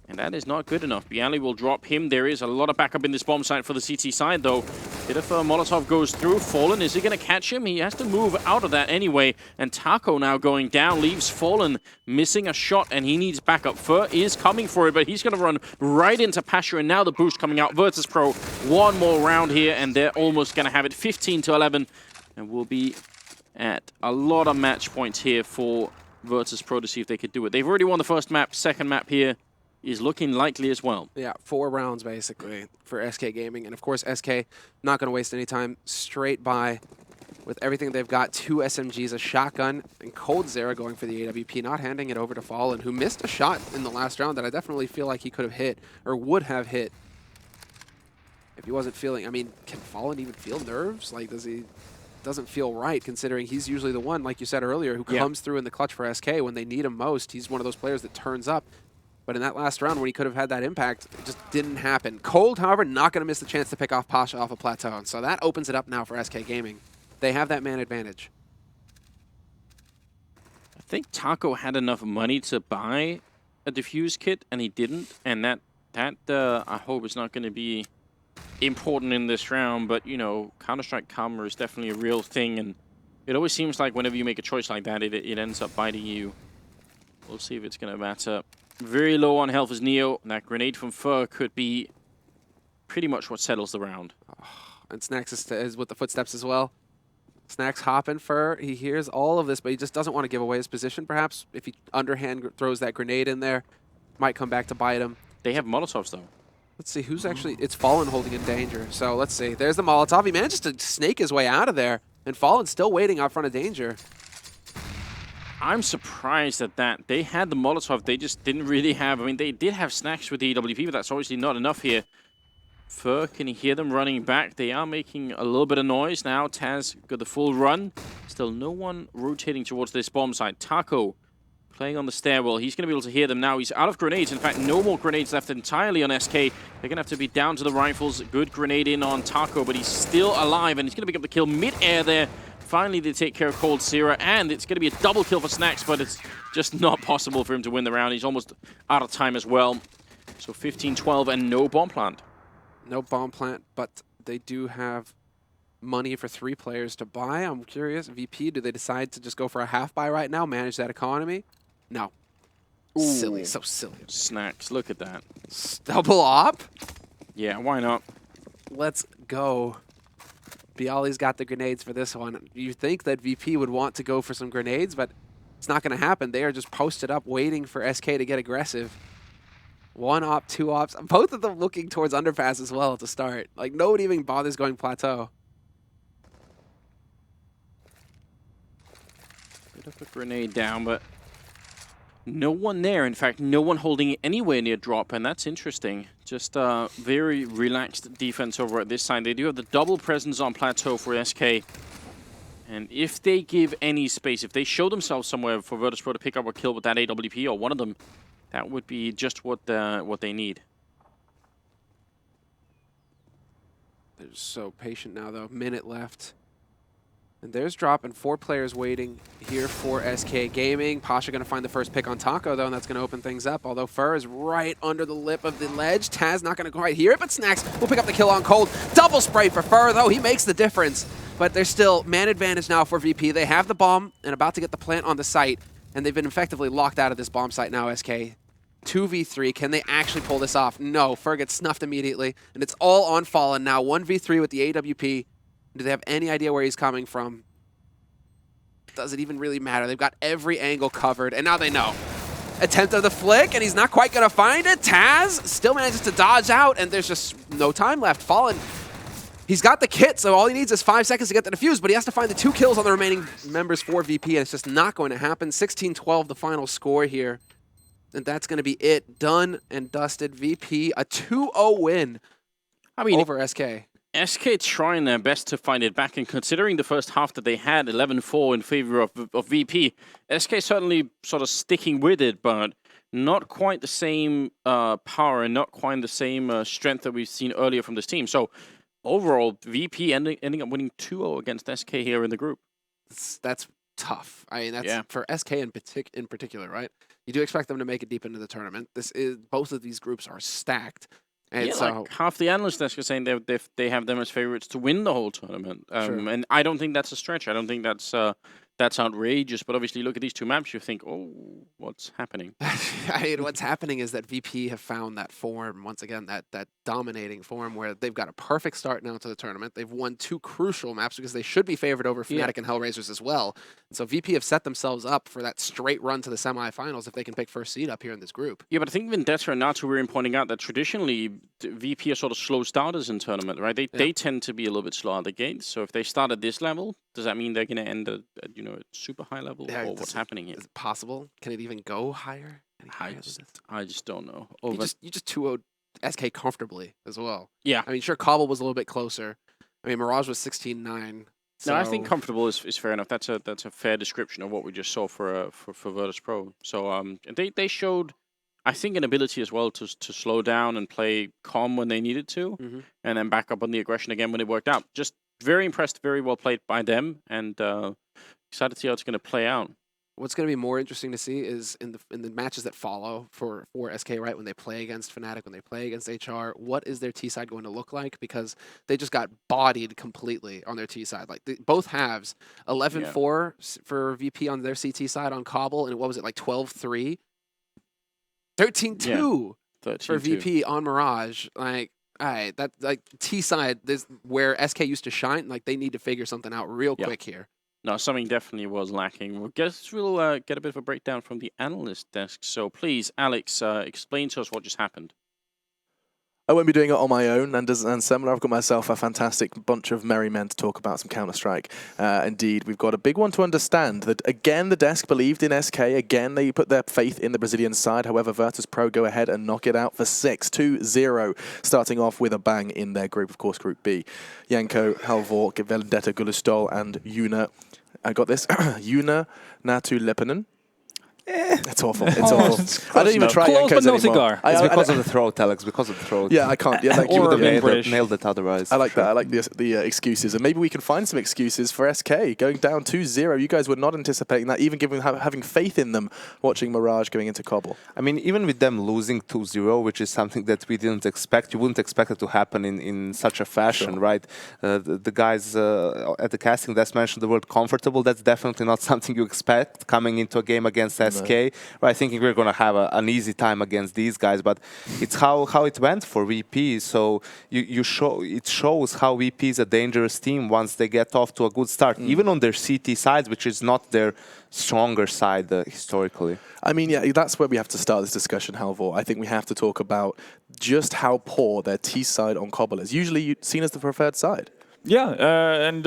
And that is not good enough. Bialy will drop him. There is a lot of backup in this bomb site for the CT side, though. Bit of a Molotov goes through. Fallen, is he going to catch him? He has to move out of that anyway. And Taco now going down, leaves Fallen missing a shot, and he needs backup. Fur is coming for it, but he's going to run right into Pasha, and now the boost coming out. Vitrus.Pro, one more round here, and they're almost going to have it 15-11. And we'll be at a lot of match points here for Vitrus.Pro to see if they could do it. They've already won the first map. Second map here is looking likely as well. Yeah, 4 rounds basically for SK.Gaming. And of course, SK not going to waste any time. Straight by with everything they've got. 2 SMGs, a shotgun, and Cold Zera going for the AWP, not handing it over to Fallen, who missed a shot in the last round that I definitely feel like he could have hit, or would have hit, if he wasn't feeling... I mean, can Fallen even feel nerves? Like, doesn't feel right, considering he's usually the one, like you said earlier, who comes through in the clutch for SK when they need him most. He's one of those players that turns up. But in that last round, when he could have had that impact, it just didn't happen. Cold, however, not going to miss the chance to pick off Pasha off a plateau. And so that opens it up now for SK.Gaming. They have that man advantage. I think Taco had enough money to buy a defuse kit, and he didn't. And that I hope is not going to be important in this round. But, you know, Counter-Strike Karma is definitely a real thing. And it always seems like whenever you make a choice like that, it ends up biting you. We'll see if it's going to matter. Very low on health is Neo. And that grenade from Fur could be pretty much what settles the round. Oh, and Snacks is with the footsteps as well. Snacks hopping Fur. He hears all of this, but he just doesn't want to give away his position, perhaps. If he underhand throws that grenade in there, might come back to bite him. They have Molotovs, though. Let's see, who's actually... It's Fallen holding in danger. So let's see. There's the Molotov. He manages to snake his way out of there. And Fallen's still waiting out front of danger. I'm surprised at that. They had the Molotov, they just didn't really have... I mean, they did have Snacks with the EWP, but that's obviously not enough here. Fur, can you hear them running back? They are making a little bit of noise now. Taz got the full run. Still no one rotating towards this bomb site. Taco playing on the stairwell. He's going to be able to hear them now. He's out of grenades. In fact, no more grenades left entirely on SK. They're going to have to be down to the rifles. Good grenade in on Taco, but he's still alive, and he's going to pick up the kill mid-air there. Finally, they take care of Cold Zera, and it's going to be a double kill for Snacks, but it's just not possible for him to win the round. He's almost out of time as well. So 15-12 and no bomb plant. No bomb plant, but they do have money for 3 players to buy. I'm curious, VP, do they decide to just go for a half buy right now, manage that economy? No. Ooh. Silly, so silly. Snacks, look at that. Double op? Yeah, why not? Let's go. Bialy's got the grenades for this one. You think that VP would want to go for some grenades, but it's not going to happen. They are just posted up waiting for SK to get aggressive. 1 op, 2 ops. Both of them looking towards Underpass as well to start. Like, nobody even bothers going plateau. Bit of a grenade down, but no one there. In fact, no one holding it anywhere near drop, and that's interesting. Just very relaxed defense over at this side. They do have the double presence on plateau for SK. And if they give any space, if they show themselves somewhere for Vitrus.Pro to pick up a kill with that AWP or one of them, that would be just what they need. They're so patient now, though. Minute left. And there's drop and 4 players waiting here for SK.Gaming. Pasha going to find the first pick on Taco, though, and that's going to open things up. Although Fur is right under the lip of the ledge. Taz not going to quite hear it, but Snacks will pick up the kill on Cold. Double spray for Fur, though. He makes the difference. But there's still man advantage now for VP. They have the bomb and about to get the plant on the site, and they've been effectively locked out of this bomb site now, SK. 2v3. Can they actually pull this off? No. Fur gets snuffed immediately, and it's all on Fallen now. 1v3 with the AWP. Do they have any idea where he's coming from? Does it even really matter? They've got every angle covered, and now they know. Attempt of the flick, and he's not quite going to find it. Taz still manages to dodge out, and there's just no time left. Fallen, he's got the kit, so all he needs is 5 seconds to get the defuse, but he has to find the 2 kills on the remaining members for VP, and it's just not going to happen. 16-12, the final score here. And that's going to be it. Done and dusted. VP, a 2-0 win over SK. SK trying their best to find it back, and considering the first half that they had 11-4 in favor of VP, SK certainly sort of sticking with it, but not quite the same power and not quite the same strength that we've seen earlier from this team. So overall, VP ending up winning 2-0 against SK here in the group. That's tough. I mean, that's for SK in particular, right? You do expect them to make it deep into the tournament. Both of these groups are stacked. And so, like half the analysts are saying they have them as favorites to win the whole tournament. Sure. And I don't think that's a stretch. I don't think that's outrageous. But obviously, look at these 2 maps, you think, oh, what's happening? I mean, what's happening is that VP have found that form, once again, that dominating form where they've got a perfect start now to the tournament. They've won 2 crucial maps because they should be favored over fnatik and HellRaisers as well. And so VP have set themselves up for that straight run to the semifinals if they can pick first seed up here in this group. Yeah, but I think Vendetta and Natu were pointing out that traditionally VP are sort of slow starters in tournament, right? They tend to be a little bit slow at the gate. So if they start at this level, does that mean they're going to end at a super high level, or what's happening here? Is it possible? Can it even go higher? I just don't know. You just 2-0'd SK comfortably as well. Yeah. I mean, sure, Cobble was a little bit closer. I mean, Mirage was 16-9. So. No, I think comfortable is fair enough. That's a fair description of what we just saw for Virtus.Pro. So they showed, I think, an ability as well to slow down and play calm when they needed to, and then back up on the aggression again when it worked out. Just very impressed, very well played by them, and excited to see how it's going to play out. What's going to be more interesting to see is in the matches that follow for SK, right, when they play against fnatik, when they play against HR, what is their T side going to look like? Because they just got bodied completely on their T side. Like both halves, 11-4 for VP on their CT side on Cobble, and what was it, like 12-3? 13-2 for VP on Mirage. Like, all right, that like T side, this where SK used to shine. Like they need to figure something out real quick here. No, something definitely was lacking. We'll get a bit of a breakdown from the analyst desk. So please, Alex, explain to us what just happened. I won't be doing it on my own, and similar, I've got myself a fantastic bunch of merry men to talk about some Counter-Strike. Indeed, we've got a big one to understand. That again, the desk believed in SK. Again, they put their faith in the Brazilian side. However, Virtus.Pro go ahead and knock it out for 6-2-0, starting off with a bang in their group, of course, Group B. Yanko, Halvor, Vendetta, Gullistol, and Una. I got this. Una, Natu, Lepinen. It's awful. It's awful. I don't even try Close, Yankos but no anymore. cigar. It's because of the throat, Alex. Because of the throat. Yeah, I can't. Yeah, thank you. Or The nailed it otherwise. I like that. I like the excuses, and maybe we can find some excuses for SK going down 2-0. You guys were not anticipating that, even having faith in them. Watching Mirage going into Cobble. I mean, even with them losing 2-0, which is something that we didn't expect, you wouldn't expect it to happen in such a fashion, right? The guys at the casting desk mentioned the word comfortable. That's definitely not something you expect coming into a game against SK, right? Thinking we're going to have an easy time against these guys, but it's how it went for VP. So it shows how VP is a dangerous team once they get off to a good start, even on their CT side, which is not their stronger side historically. I mean, yeah, that's where we have to start this discussion, Halvor. I think we have to talk about just how poor their T side on Cobble is. Usually seen as the preferred side. Yeah, and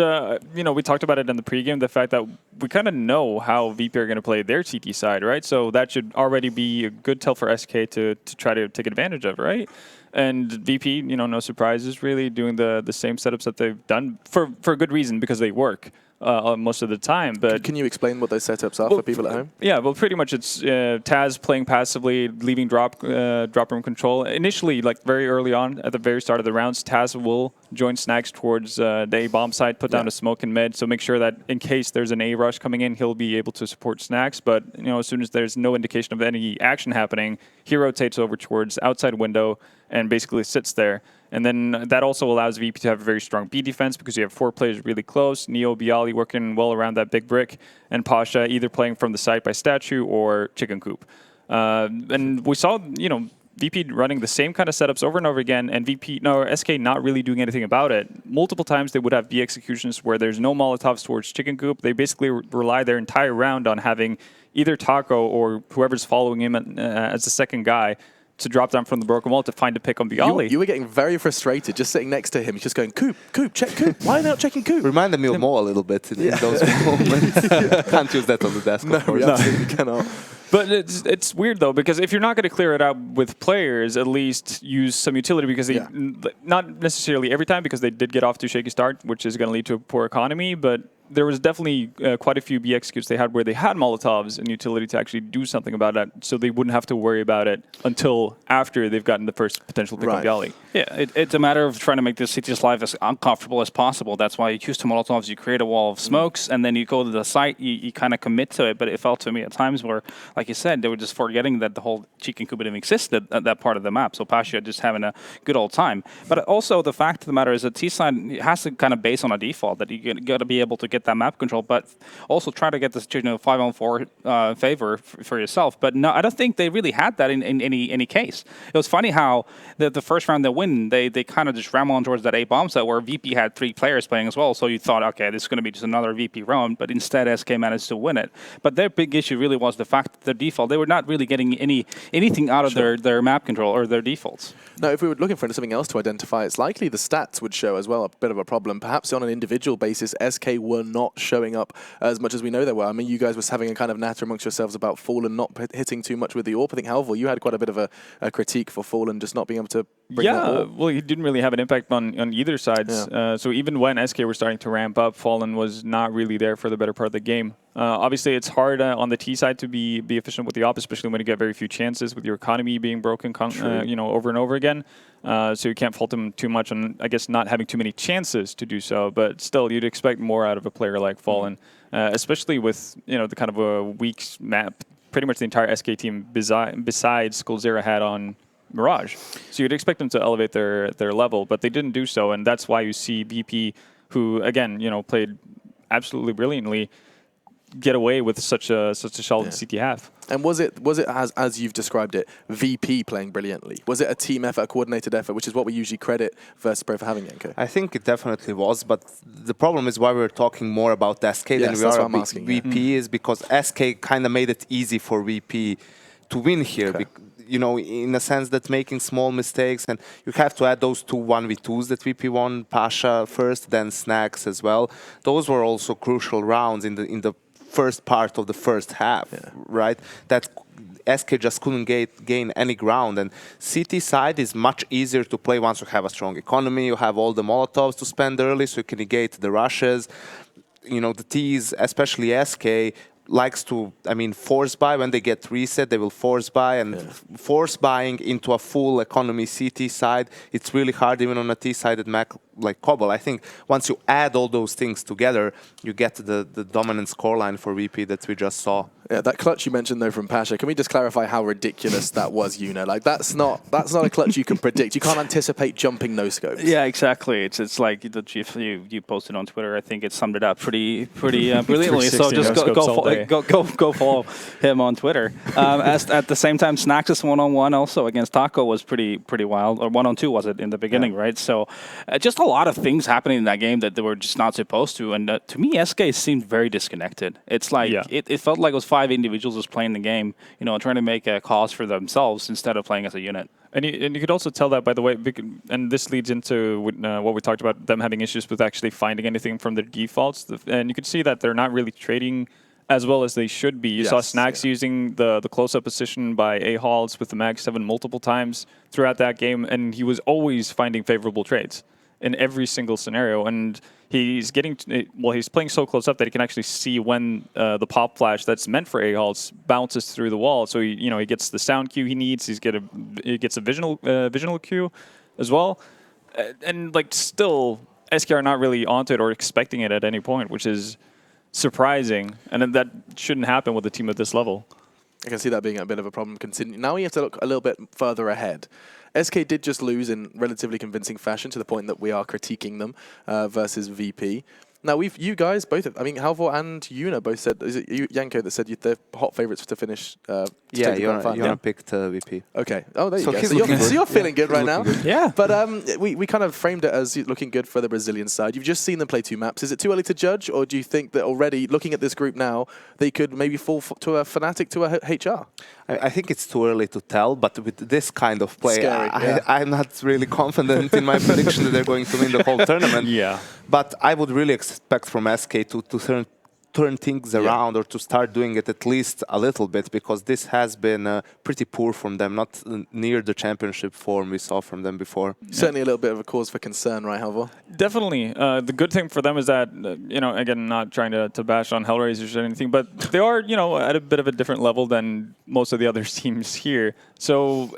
we talked about it in the pregame, the fact that we kind of know how VP are going to play their CT side, right? So that should already be a good tell for SK to try to take advantage of, right? And VP, no surprises, really doing the same setups that they've done for a good reason, because they work. most of the time. But Can you explain what those setups are for people at home? Yeah, well, pretty much it's Taz playing passively, leaving drop room control. Initially, like very early on, at the very start of the rounds, Taz will join Snax towards the A bomb side, put down a smoke in mid, so make sure that in case there's an A rush coming in, he'll be able to support Snax. But as soon as there's no indication of any action happening, he rotates over towards outside window and basically sits there. And then that also allows VP to have a very strong B defense because you have 4 players really close. Neo, Bialy working well around that big brick, and Pasha either playing from the side by statue or chicken coop. And we saw, VP running the same kind of setups over and over again, and SK not really doing anything about it. Multiple times they would have B executions where there's no Molotovs towards chicken coop. They basically rely their entire round on having either Taco or whoever's following him as the second guy to drop down from the broken wall to find a pick on Bialy. You were getting very frustrated just sitting next to him. He's just going, Coop, check Coop. Why are they not checking Coop? Reminded me of Mo a little bit in those moments. Can't use that on the desk, of course. We absolutely cannot. But it's weird, though, because if you're not going to clear it out with players, at least use some utility, because they, not necessarily every time, because they did get off to a shaky start, which is going to lead to a poor economy, but there was definitely quite a few B executes they had where they had Molotovs and utility to actually do something about that, so they wouldn't have to worry about it until after they've gotten the first potential pick on Bialy. Yeah, it's a matter of trying to make the city's life as uncomfortable as possible. That's why you choose to Molotovs, you create a wall of smokes, and then you go to the site, you kind of commit to it. But it felt to me at times where, like you said, they were just forgetting that the whole chicken coop even existed at that part of the map. So Pasha just having a good old time. But also the fact of the matter is that T-side has to kind of base on a default, that you got to be able to get that map control, but also try to get this 5-on-4 favor for yourself. But no, I don't think they really had that in any case. It was funny how the first round they win, they kind of just ram on towards that A bomb set where VP had 3 players playing as well. So you thought, okay, this is going to be just another VP round, but instead SK managed to win it. But their big issue really was the fact that their default, they were not really getting anything out of their map control or their defaults. Now, if we were looking for something else to identify, it's likely the stats would show as well a bit of a problem. Perhaps on an individual basis, SK were not showing up as much as we know they were. I mean, you guys was having a kind of natter amongst yourselves about Fallen not hitting too much with the AWP. I think, Halvor, you had quite a bit of a critique for Fallen just not being able to bring that AWP. Well, he didn't really have an impact on either sides. So even when SK were starting to ramp up, Fallen was not really there for the better part of the game. Obviously, it's hard on the T side to be efficient with the AWP, especially when you get very few chances with your economy being broken, over and over again. So you can't fault him too much on, I guess, not having too many chances to do so. But still, you'd expect more out of a player like Fallen, especially with the kind of a weak map. Pretty much the entire SK team besides Coldzera had on Mirage. So you'd expect them to elevate their level, but they didn't do so, and that's why you see VP, who again played absolutely brilliantly, get away with such a solid CT half. And was it as you've described it, VP playing brilliantly? Was it a team effort, a coordinated effort, which is what we usually credit Vitrus.Pro for having, Yenko? I think it definitely was, but the problem is why we're talking more about SK than we are about VP is because SK kind of made it easy for VP to win here. Okay. In a sense that making small mistakes, and you have to add those 2 1v2s that VP won, Pasha first, then Snax as well. Those were also crucial rounds in the first part of the first half, right? That SK just couldn't gain any ground, and CT side is much easier to play once you have a strong economy, you have all the Molotovs to spend early, so you can negate the rushes. The Ts, especially SK, likes to, force buy. When they get reset, they will force buy, and force buying into a full economy CT side, it's really hard even on a T-sided map like Cobble. I think once you add all those things together, you get the dominant scoreline for VP that we just saw. Yeah, that clutch you mentioned though from Pasha, can we just clarify how ridiculous that was, Like that's not a clutch you can predict. You can't anticipate jumping no scopes. Yeah, exactly. It's like the GIF you posted on Twitter. I think it summed it up pretty brilliantly. So just go follow him on Twitter. At the same time, Snax's 1-on-1 also against Taco was pretty wild, or 1-on-2 was it in the beginning, right? So just a lot of things happening in that game that they were just not supposed to. And to me, SK seemed very disconnected. It's like it felt like it was 5 individuals just playing the game, trying to make a cause for themselves instead of playing as a unit. And you could also tell that, by the way, and this leads into what we talked about, them having issues with actually finding anything from their defaults. And you could see that they're not really trading as well as they should be. You saw Snax using the close-up position by A-Halls with the Mag 7 multiple times throughout that game, and he was always finding favorable trades. in every single scenario, and he's he's playing so close up that he can actually see when the pop flash that's meant for A-halls bounces through the wall. So he gets the sound cue he needs. He gets a visual cue as well, and like still SK are not really onto it or expecting it at any point, which is surprising, and then that shouldn't happen with a team at this level. I can see that being a bit of a problem. Now we have to look a little bit further ahead. SK did just lose in relatively convincing fashion to the point that we are critiquing them versus VP. Now, you guys both, I mean, Halvor and Yuna both said, is it Yanko that said they're hot favorites to finish? Yeah, Yuna picked VP. Okay. Oh, there you So go. he's So you're feeling good right now. Yeah. But we kind of framed it as looking good for the Brazilian side. You've just seen them play 2 maps. Is it too early to judge, or do you think that already, looking at this group now, they could maybe fall to a fnatik, to a HR? I think it's too early to tell, but with this kind of play, Scary, yeah. I'm not really confident in my prediction that they're going to win the whole tournament. Yeah. But I would really expect from SK to turn things around, or to start doing it at least a little bit, because this has been pretty poor from them, not near the championship form we saw from them before. Certainly a little bit of a cause for concern, right, Halvor? Definitely. The good thing for them is that, again, not trying to bash on HellRaisers or anything, but they are, at a bit of a different level than most of the other teams here. So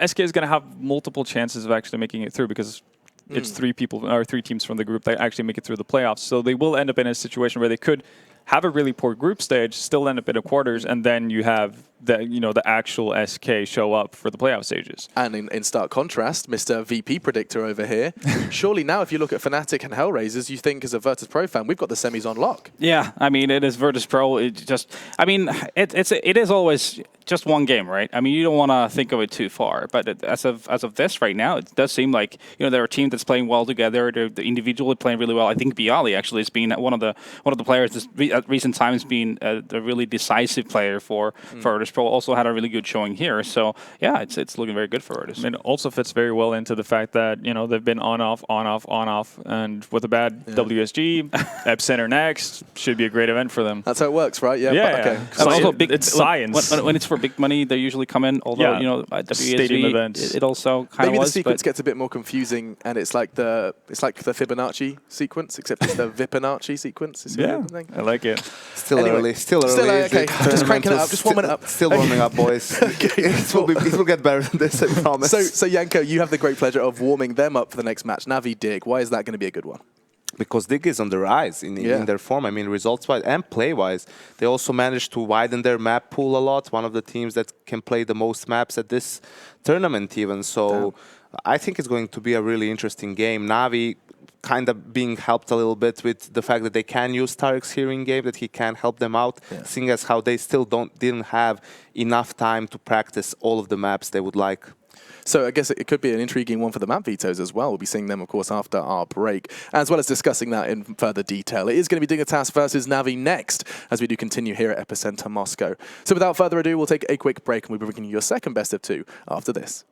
SK is going to have multiple chances of actually making it through, because it's 3 teams from the group that actually make it through the playoffs. So they will end up in a situation where they could have a really poor group stage, still end up in the quarters, and then you have the actual SK show up for the playoff stages. And in stark contrast, Mr. VP predictor over here, surely now if you look at fnatik and HellRaisers, you think as a Virtus.Pro fan, we've got the semis on lock. Yeah, I mean, it is Virtus.Pro. It is always just one game, right? I mean, you don't want to think of it too far, but as of this right now, it does seem like they're a team that's playing well together. They're individually playing really well. I think Bialy actually has been one of the players at recent times been the really decisive player for Virtus.Pro. Also had a really good showing here. So yeah, it's looking very good for Virtus. And it also fits very well into the fact that they've been on off, and with a bad WSG, EPICENTER next should be a great event for them. That's how it works, right? Yeah. Yeah. Okay. And also it's science. When it's for big money, they usually come in. Although WSG, stadium events, it also kind of maybe the sequence gets a bit more confusing, and it's like the Fibonacci sequence, except it's the Vipinacci sequence. Yeah, I like it. Still early. Okay, just cranking it up. Just warming it up. Still warming up, boys. It will get better than this, I promise. So Yanko, you have the great pleasure of warming them up for the next match. Navi Dig, why is that going to be a good one? Because Dig is on the rise in their form. I mean, results-wise and play-wise. They also managed to widen their map pool a lot. One of the teams that can play the most maps at this tournament even. So I think it's going to be a really interesting game. Navi kind of being helped a little bit with the fact that they can use Tarek's here in game, that he can help them out, seeing as how they still didn't have enough time to practice all of the maps they would like. So I guess it could be an intriguing one for the map vetoes as well. We'll be seeing them, of course, after our break, as well as discussing that in further detail. It is going to be Dignitas versus Navi next, as we do continue here at EPICENTER Moscow. So without further ado, we'll take a quick break, and we'll be bringing you your second best of 2 after this.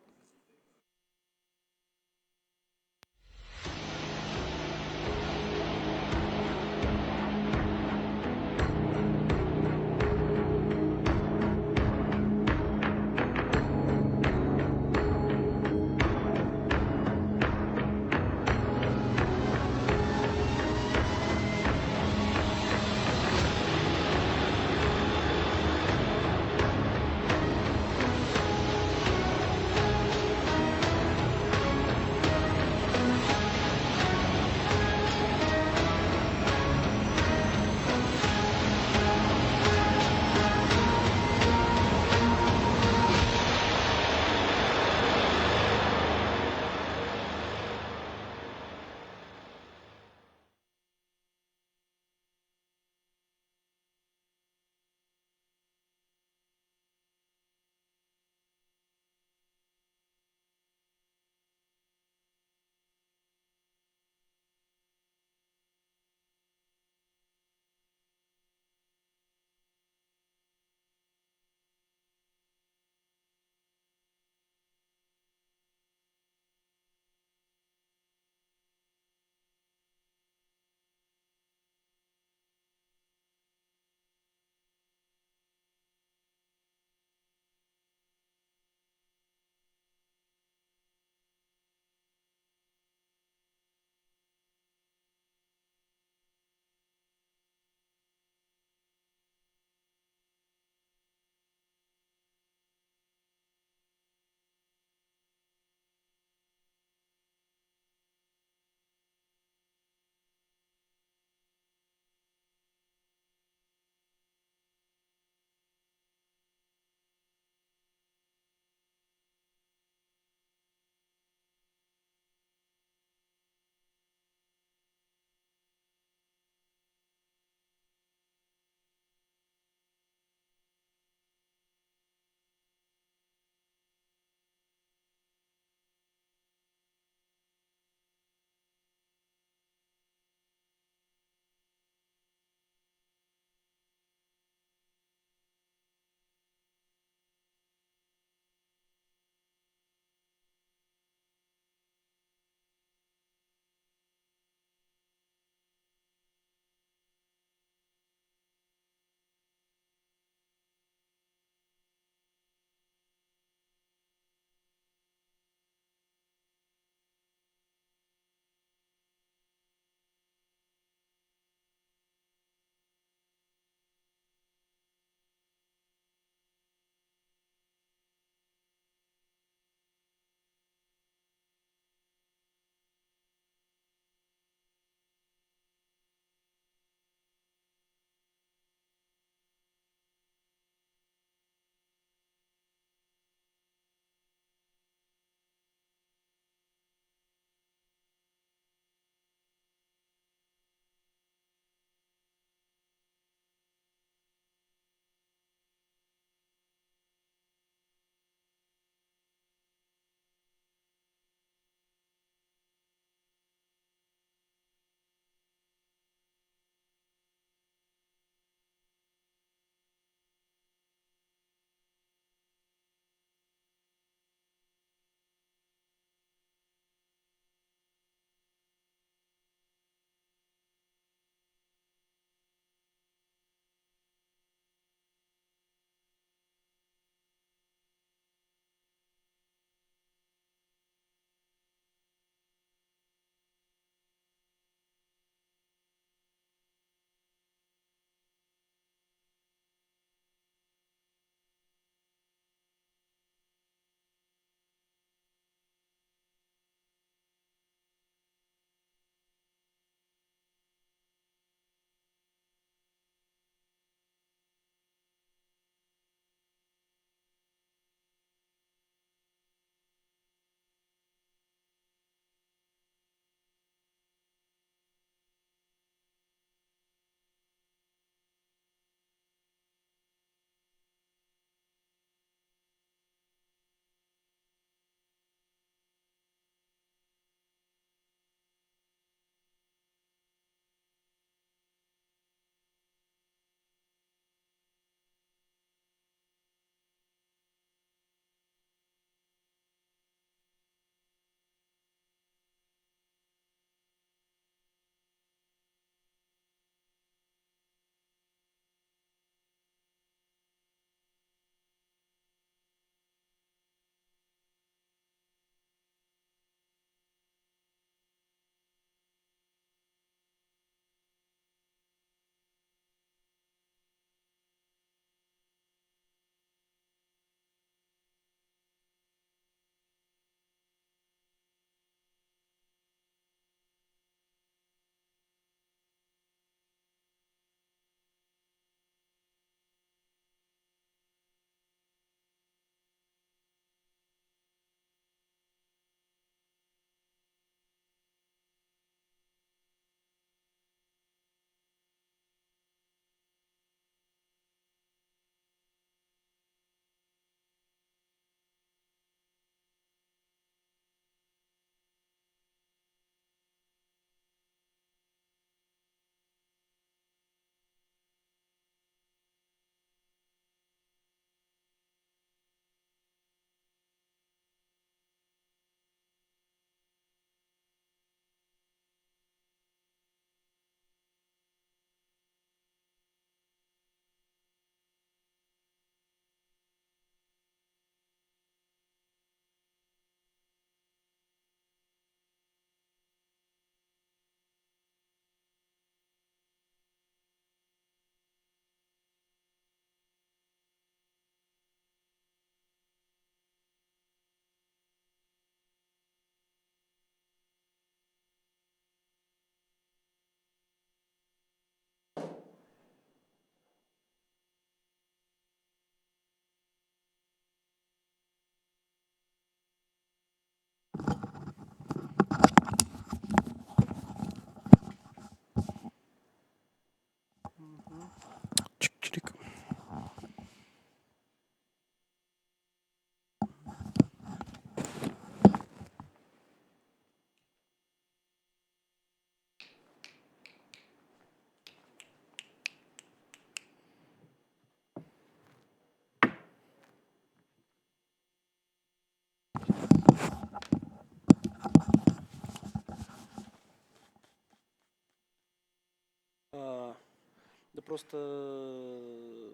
просто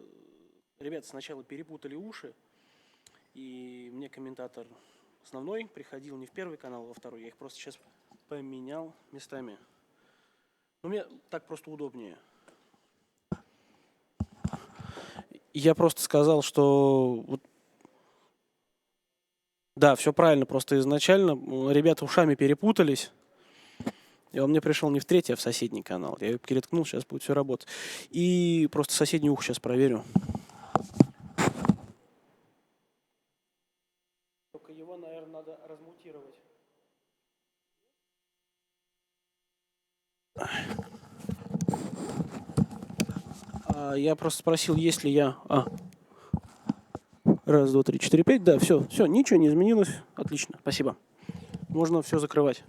ребята сначала перепутали уши, и мне комментатор основной приходил не в первый канал, а во второй. Я их просто сейчас поменял местами. Но мне так просто удобнее. Я просто сказал, что вот, да, все правильно, просто изначально ребята ушами перепутались. И он мне пришел не в третий, а в соседний канал. Я его переткнул, сейчас будет все работать. И просто соседнее ухо сейчас проверю. Только его, наверное, надо размутировать. Я просто спросил, есть ли я... Раз, два, три, четыре, пять. Да, все, ничего не изменилось. Отлично, спасибо. Можно все закрывать.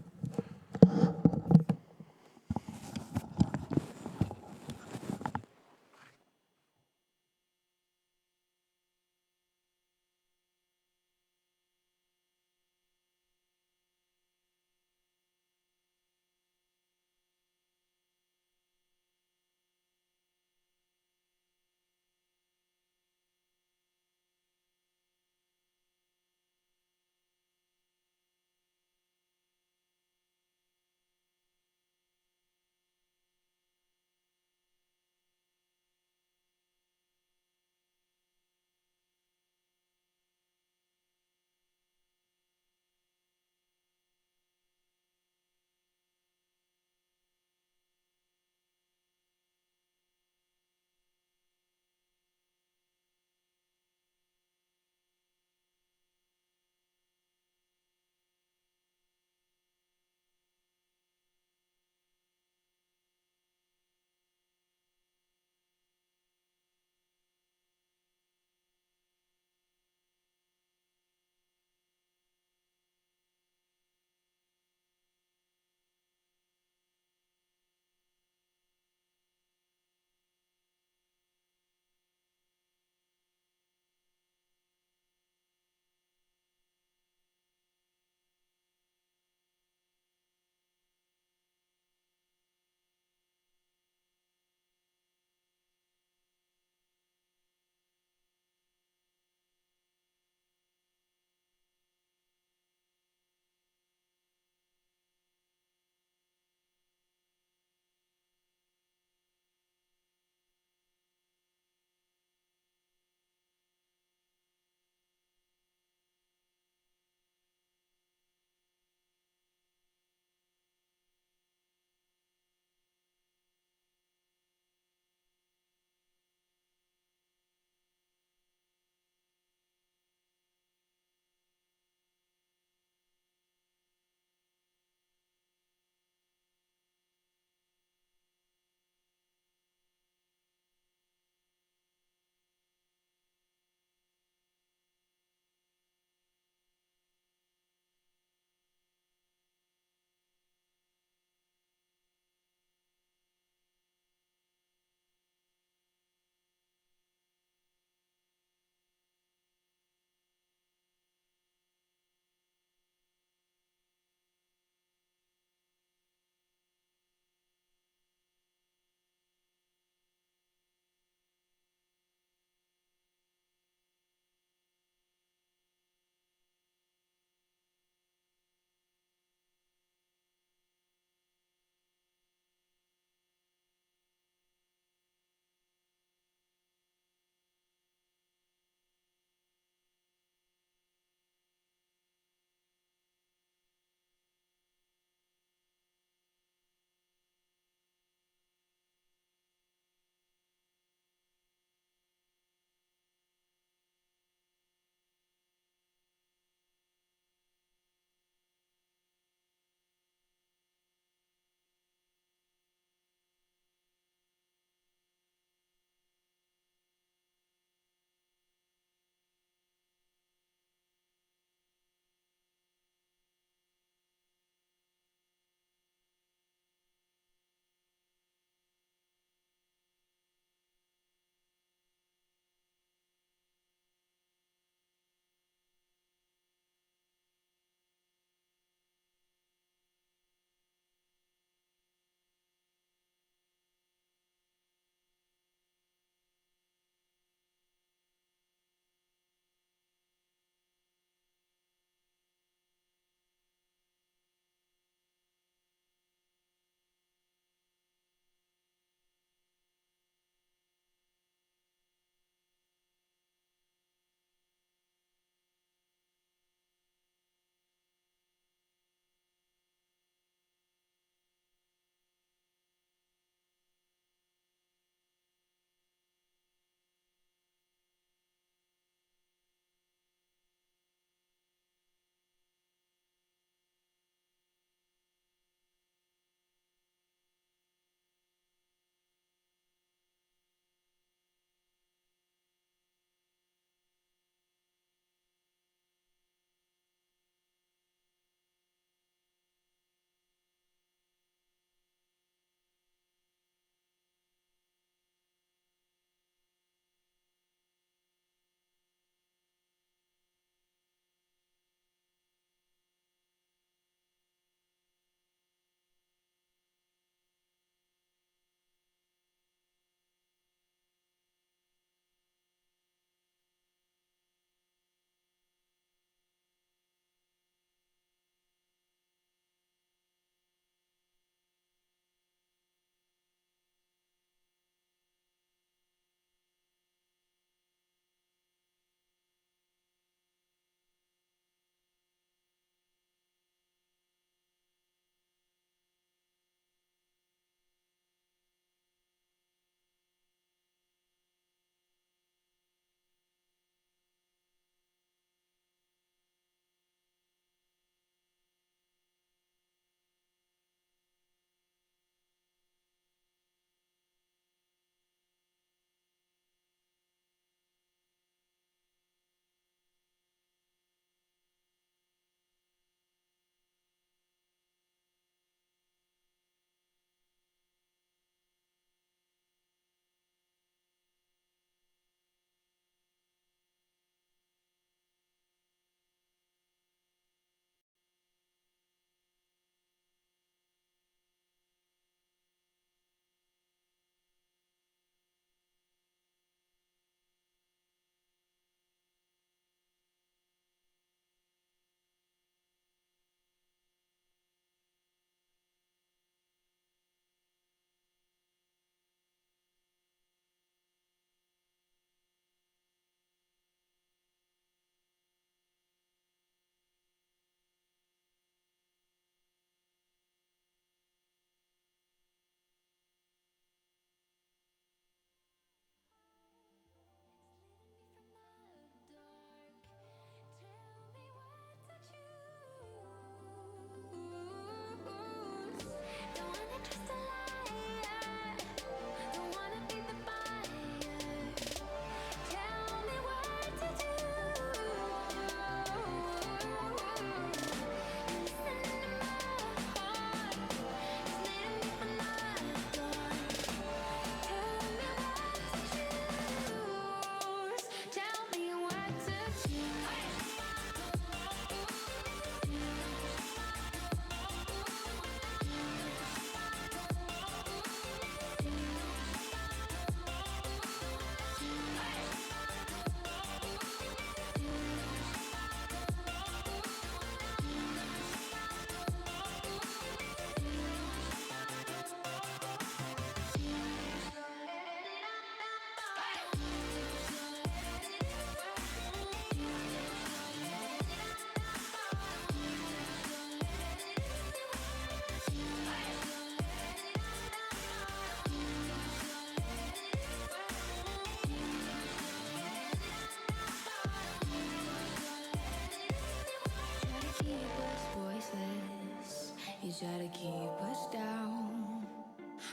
try to keep us down,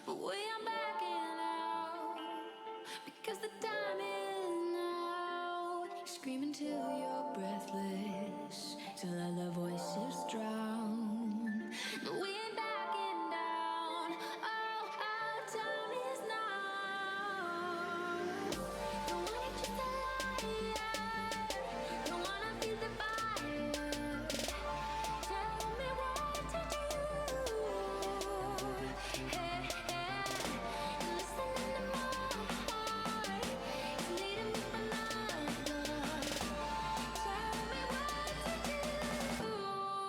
but we are backing out because the time is now. You're screaming till you're breathless, till all the voices drown. But we ain't backing down. Oh, our time is now. Don't wanna just a liar. Don't wanna feel the fire. Tell me what to do. Hey, hey. Listen to my heart. It's leading me for another. Tell me what to do.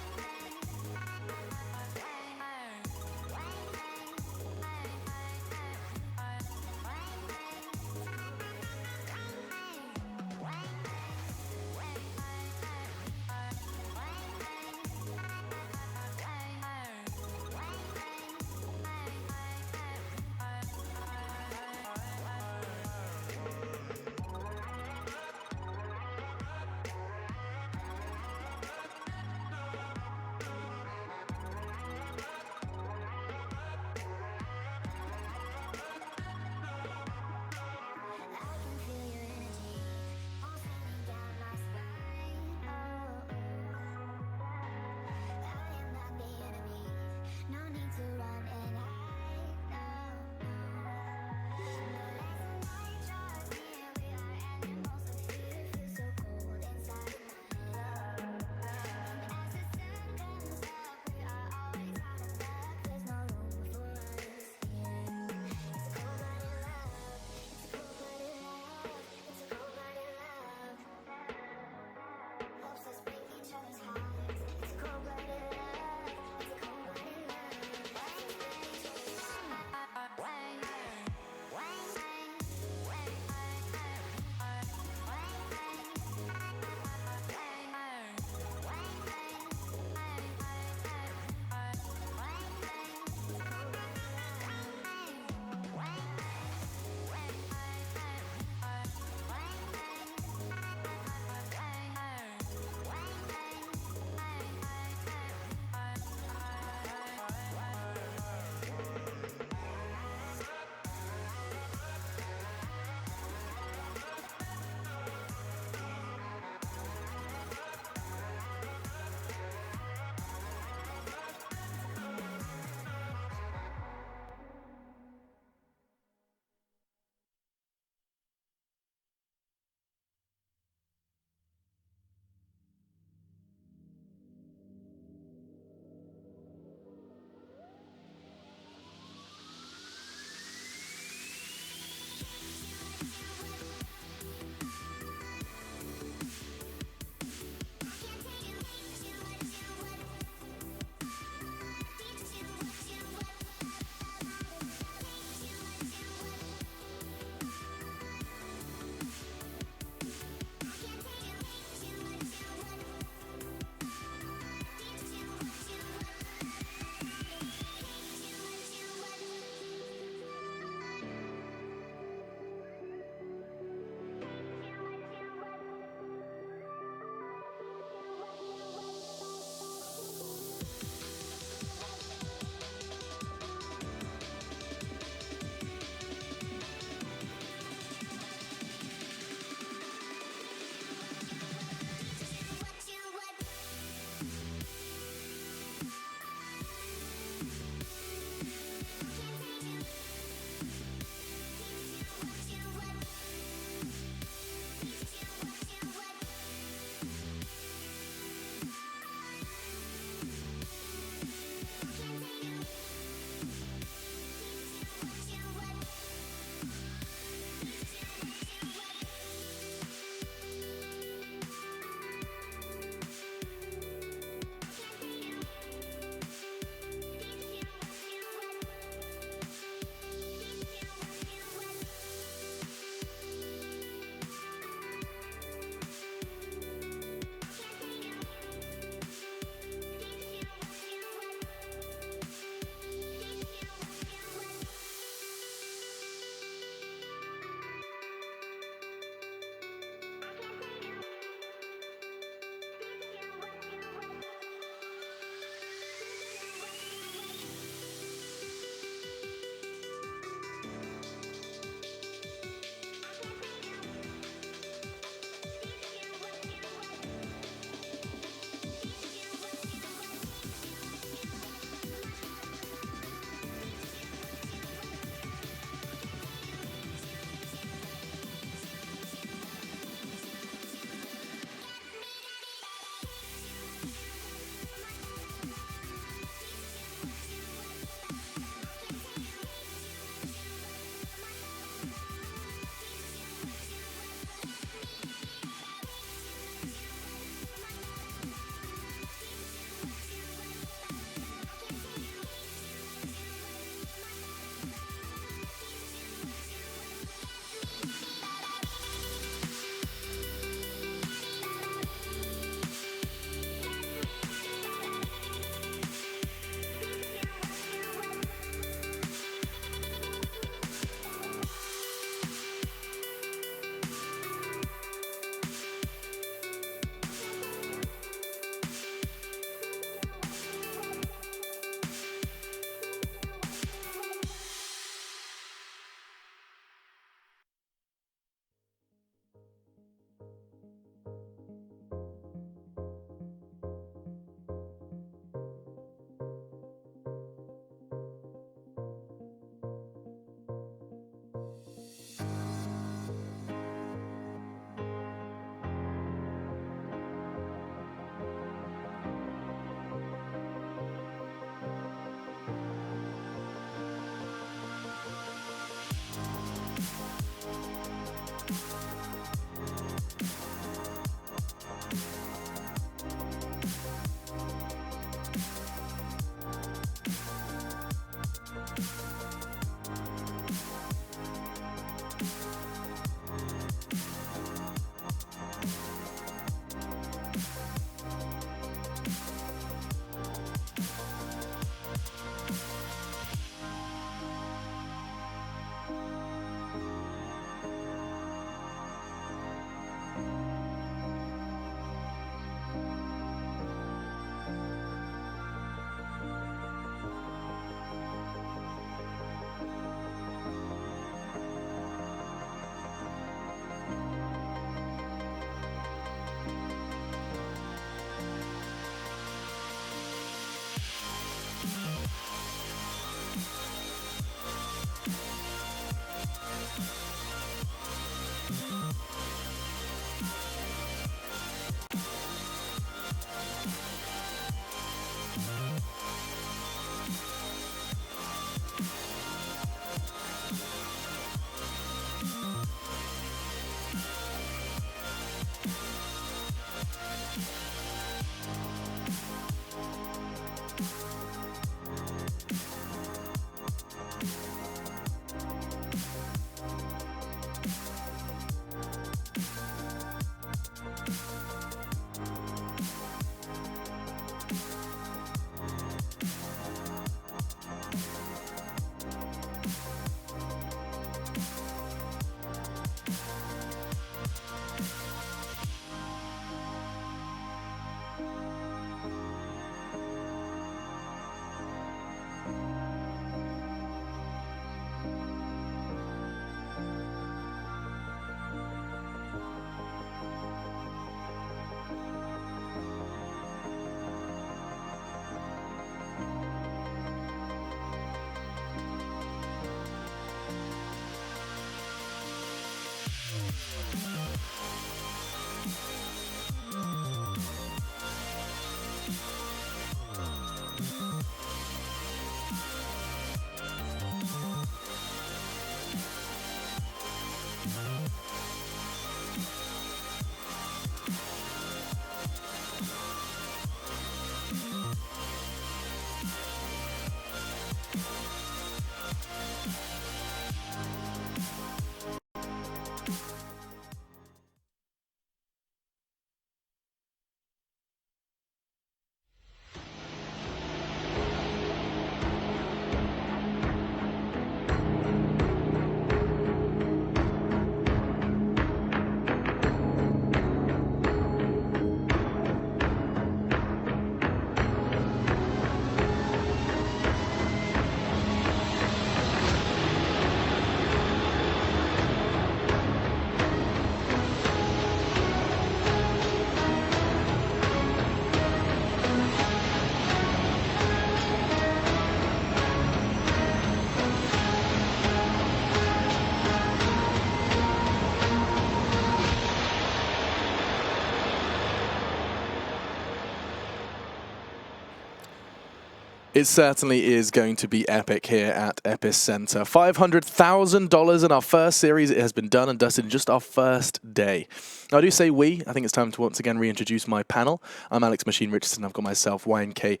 It certainly is going to be epic here at EPICENTER. $500,000 in our first series. It has been done and dusted in just our first day. Now, I do say we. I think it's time to once again reintroduce my panel. I'm Alex Machine Richardson. I've got myself YNK.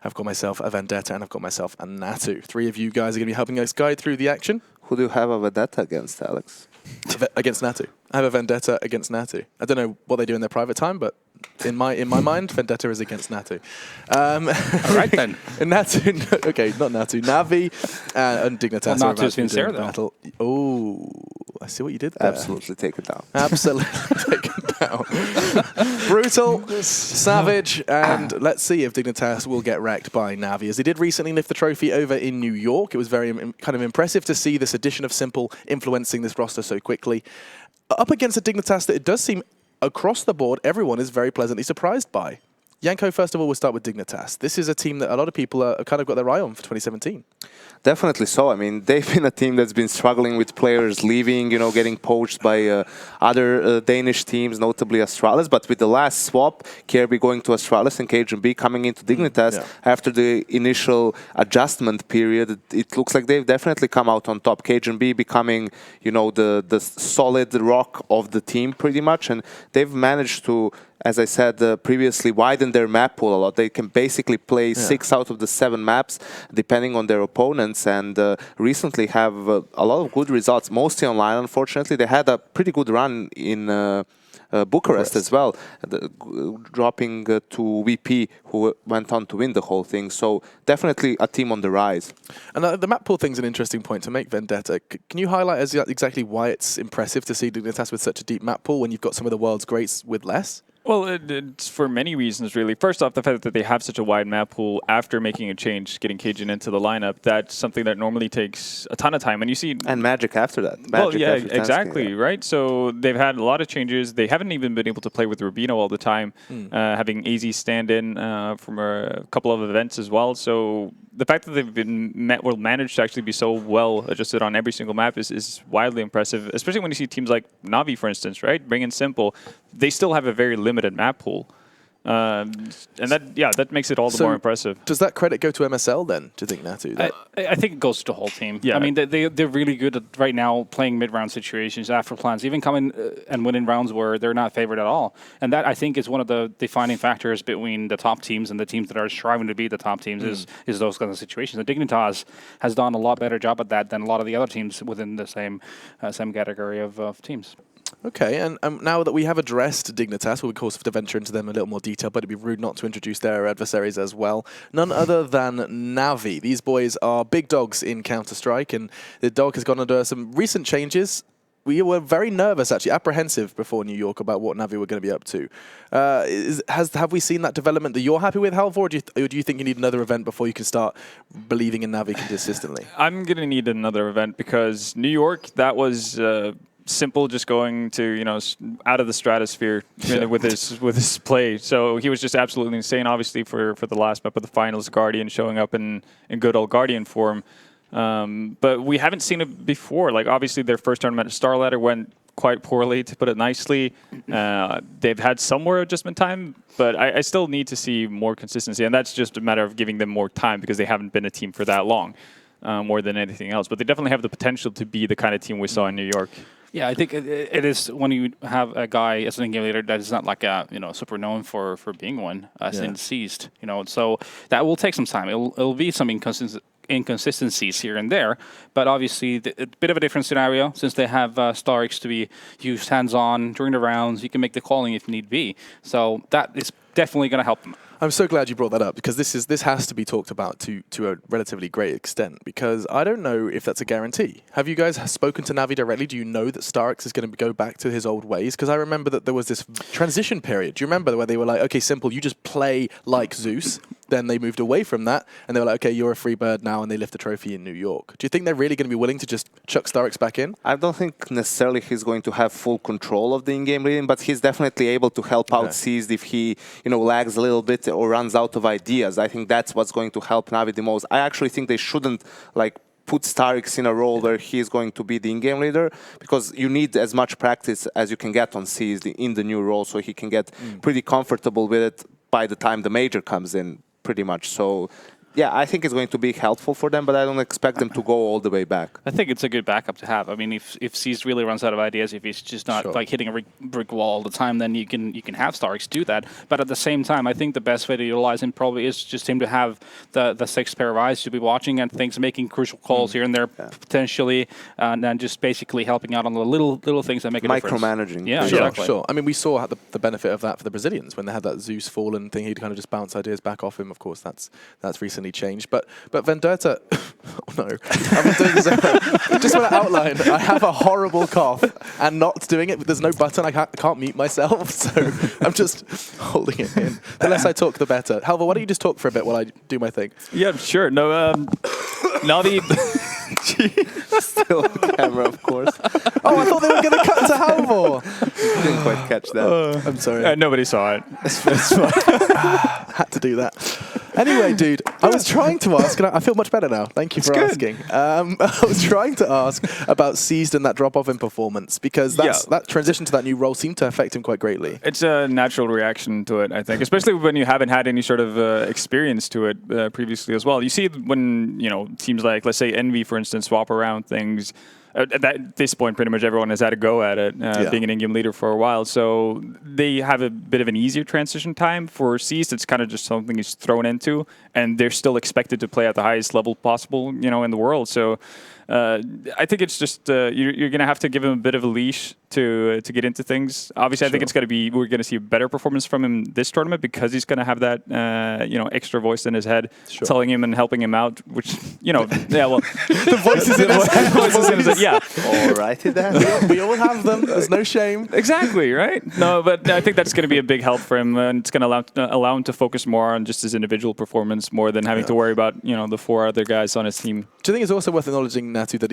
I've got myself a Vendetta, and I've got myself a Natu. Three of you guys are going to be helping us guide through the action. Who do you have a Vendetta against, Alex? Against Natu. I have a Vendetta against Natu. I don't know what they do in their private time, but in my mind, Vendetta is against Natu. All right, then. Natu, okay, not Natu. Navi and Dignitas Well, are about Natu's to be been doing Sarah, though. battle. Oh, I see what you did there. Absolutely take it down. Absolutely take it down. Brutal, savage, and let's see if Dignitas will get wrecked by Navi. As they did recently lift the trophy over in New York, it was very kind of impressive to see this addition of Simple influencing this roster so quickly. Up against a Dignitas that it does seem across the board, everyone is very pleasantly surprised by. Yanko, first of all, we'll start with Dignitas. This is a team that a lot of people have kind of got their eye on for 2017. Definitely so. I mean, they've been a team that's been struggling with players leaving, you know, getting poached by other Danish teams, notably Astralis. But with the last swap, KRB going to Astralis and KGB coming into Dignitas, after the initial adjustment period, it looks like they've definitely come out on top. KGB becoming, you know, the solid rock of the team pretty much. And they've managed to, as I said previously, widen their map pool a lot. They can basically play 6 out of the 7 maps, depending on their opponents, and recently have a lot of good results, mostly online, unfortunately. They had a pretty good run in Bucharest as well, dropping to VP, who went on to win the whole thing. So definitely a team on the rise. And the map pool thing's an interesting point to make, Vendetta. Can you highlight exactly why it's impressive to see Dignitas with such a deep map pool when you've got some of the world's greats with less? Well, it's for many reasons, really. First off, the fact that they have such a wide map pool after making a change, getting Cajun into the lineup, that's something that normally takes a ton of time. And you see... And Magic after that. Well, yeah, exactly, right? So they've had a lot of changes. They haven't even been able to play with Rubino all the time, having AZ stand in from a couple of events as well. So the fact that they've been managed to actually be so well adjusted on every single map is wildly impressive, especially when you see teams like Navi, for instance, right? Bring in Simple. They still have a very limited map pool. And that makes it all the more impressive. Does that credit go to MSL then, do you think, Natu? I think it goes to the whole team. Yeah. I mean, they're really good at right now playing mid-round situations, after plans, even coming and winning rounds where they're not favored at all. And that, I think, is one of the defining factors between the top teams and the teams that are striving to be the top teams is those kinds of situations. And Dignitas has done a lot better job at that than a lot of the other teams within the same category of teams. Okay, and now that we have addressed Dignitas, we'll of course have to venture into them in a little more detail, but it'd be rude not to introduce their adversaries as well. None other than Navi. These boys are big dogs in Counter-Strike, and the dog has gone under some recent changes. We were very nervous, actually, apprehensive before New York about what Navi were going to be up to. Have we seen that development that you're happy with, Halvor, or do you think you need another event before you can start believing in Navi consistently? I'm going to need another event because New York, that was... Simple just going to, you know, out of the stratosphere with his play. So he was just absolutely insane, obviously, for the last map of the finals, Guardian showing up in good old Guardian form. But we haven't seen it before. Like, obviously, their first tournament at Star Ladder went quite poorly, to put it nicely. They've had some more adjustment time, but I still need to see more consistency, and that's just a matter of giving them more time because they haven't been a team for that long, more than anything else. But they definitely have the potential to be the kind of team we saw in New York. Yeah, I think it is when you have a guy as an in-game leader that is not like a super known for being one, as in Seized, so that will take some time. It'll be some inconsistencies here and there, but obviously a bit of a different scenario since they have Starix to be used hands-on during the rounds. You can make the calling if need be, so that is definitely going to help them. I'm so glad you brought that up because this has to be talked about to a relatively great extent because I don't know if that's a guarantee. Have you guys spoken to Navi directly? Do you know that Starix is going to go back to his old ways? Because I remember that there was this transition period. Do you remember where they were like, okay, Simple, you just play like Zeus. Then they moved away from that and they were like, okay, you're a free bird now, and they lift the trophy in New York. Do you think they're really going to be willing to just chuck Starix back in? I don't think necessarily he's going to have full control of the in-game leading, but he's definitely able to help out Seized if he, lags a little bit or runs out of ideas. I think that's what's going to help Navi the most. I actually think they shouldn't put Starix in a role where he's going to be the in-game leader, because you need as much practice as you can get on Seized in the new role, so he can get pretty comfortable with it by the time the major comes in. Pretty much. So, yeah, I think it's going to be helpful for them, but I don't expect them to go all the way back. I think it's a good backup to have. I mean, if Seized really runs out of ideas, if he's just not hitting a brick wall all the time, then you can have Starix do that. But at the same time, I think the best way to utilize him probably is just him to have the sixth pair of eyes to be watching and things, making crucial calls here and there potentially, and then just basically helping out on the little things that make a difference. Micromanaging. Yeah, exactly. Sure. I mean, we saw the benefit of that for the Brazilians when they had that Zeus fallen thing. He'd kind of just bounce ideas back off him. Of course, that's recently changed. But Vendetta, oh no, I've been doing this. Just want to outline, I have a horrible cough and not doing it, but there's no button. I can't mute myself, so I'm just holding it in. The less I talk, the better. Halvor, why don't you just talk for a bit while I do my thing? Yeah, sure. No, Navi. Still on camera, of course. Oh, I thought they were going to cut to Halvor. Didn't quite catch that. I'm sorry. Nobody saw it. Had to do that. Anyway, dude, I was trying to ask, and I feel much better now. Thank you for asking. I was trying to ask about Seized and that drop-off in performance, because that transition to that new role seemed to affect him quite greatly. It's a natural reaction to it, I think, especially when you haven't had any sort of experience to it previously as well. You see when, teams like, let's say, Envy, for instance, swap around things. At this point, pretty much everyone has had a go at it, being an in-game leader for a while. So they have a bit of an easier transition time. For Seized, it's kind of just something he's thrown into, and they're still expected to play at the highest level possible, in the world. So I think it's just you're going to have to give him a bit of a leash to get into things. Obviously, I think it's going to be we're going to see a better performance from him this tournament because he's going to have that extra voice in his head telling him and helping him out. Which The voices in his head. Yeah. Alrighty then. We all have them. There's no shame. Exactly, right? No, but I think that's going to be a big help for him, and it's going to allow him to focus more on just his individual performance more than having to worry about the four other guys on his team. Do you think it's also worth acknowledging, Natu, that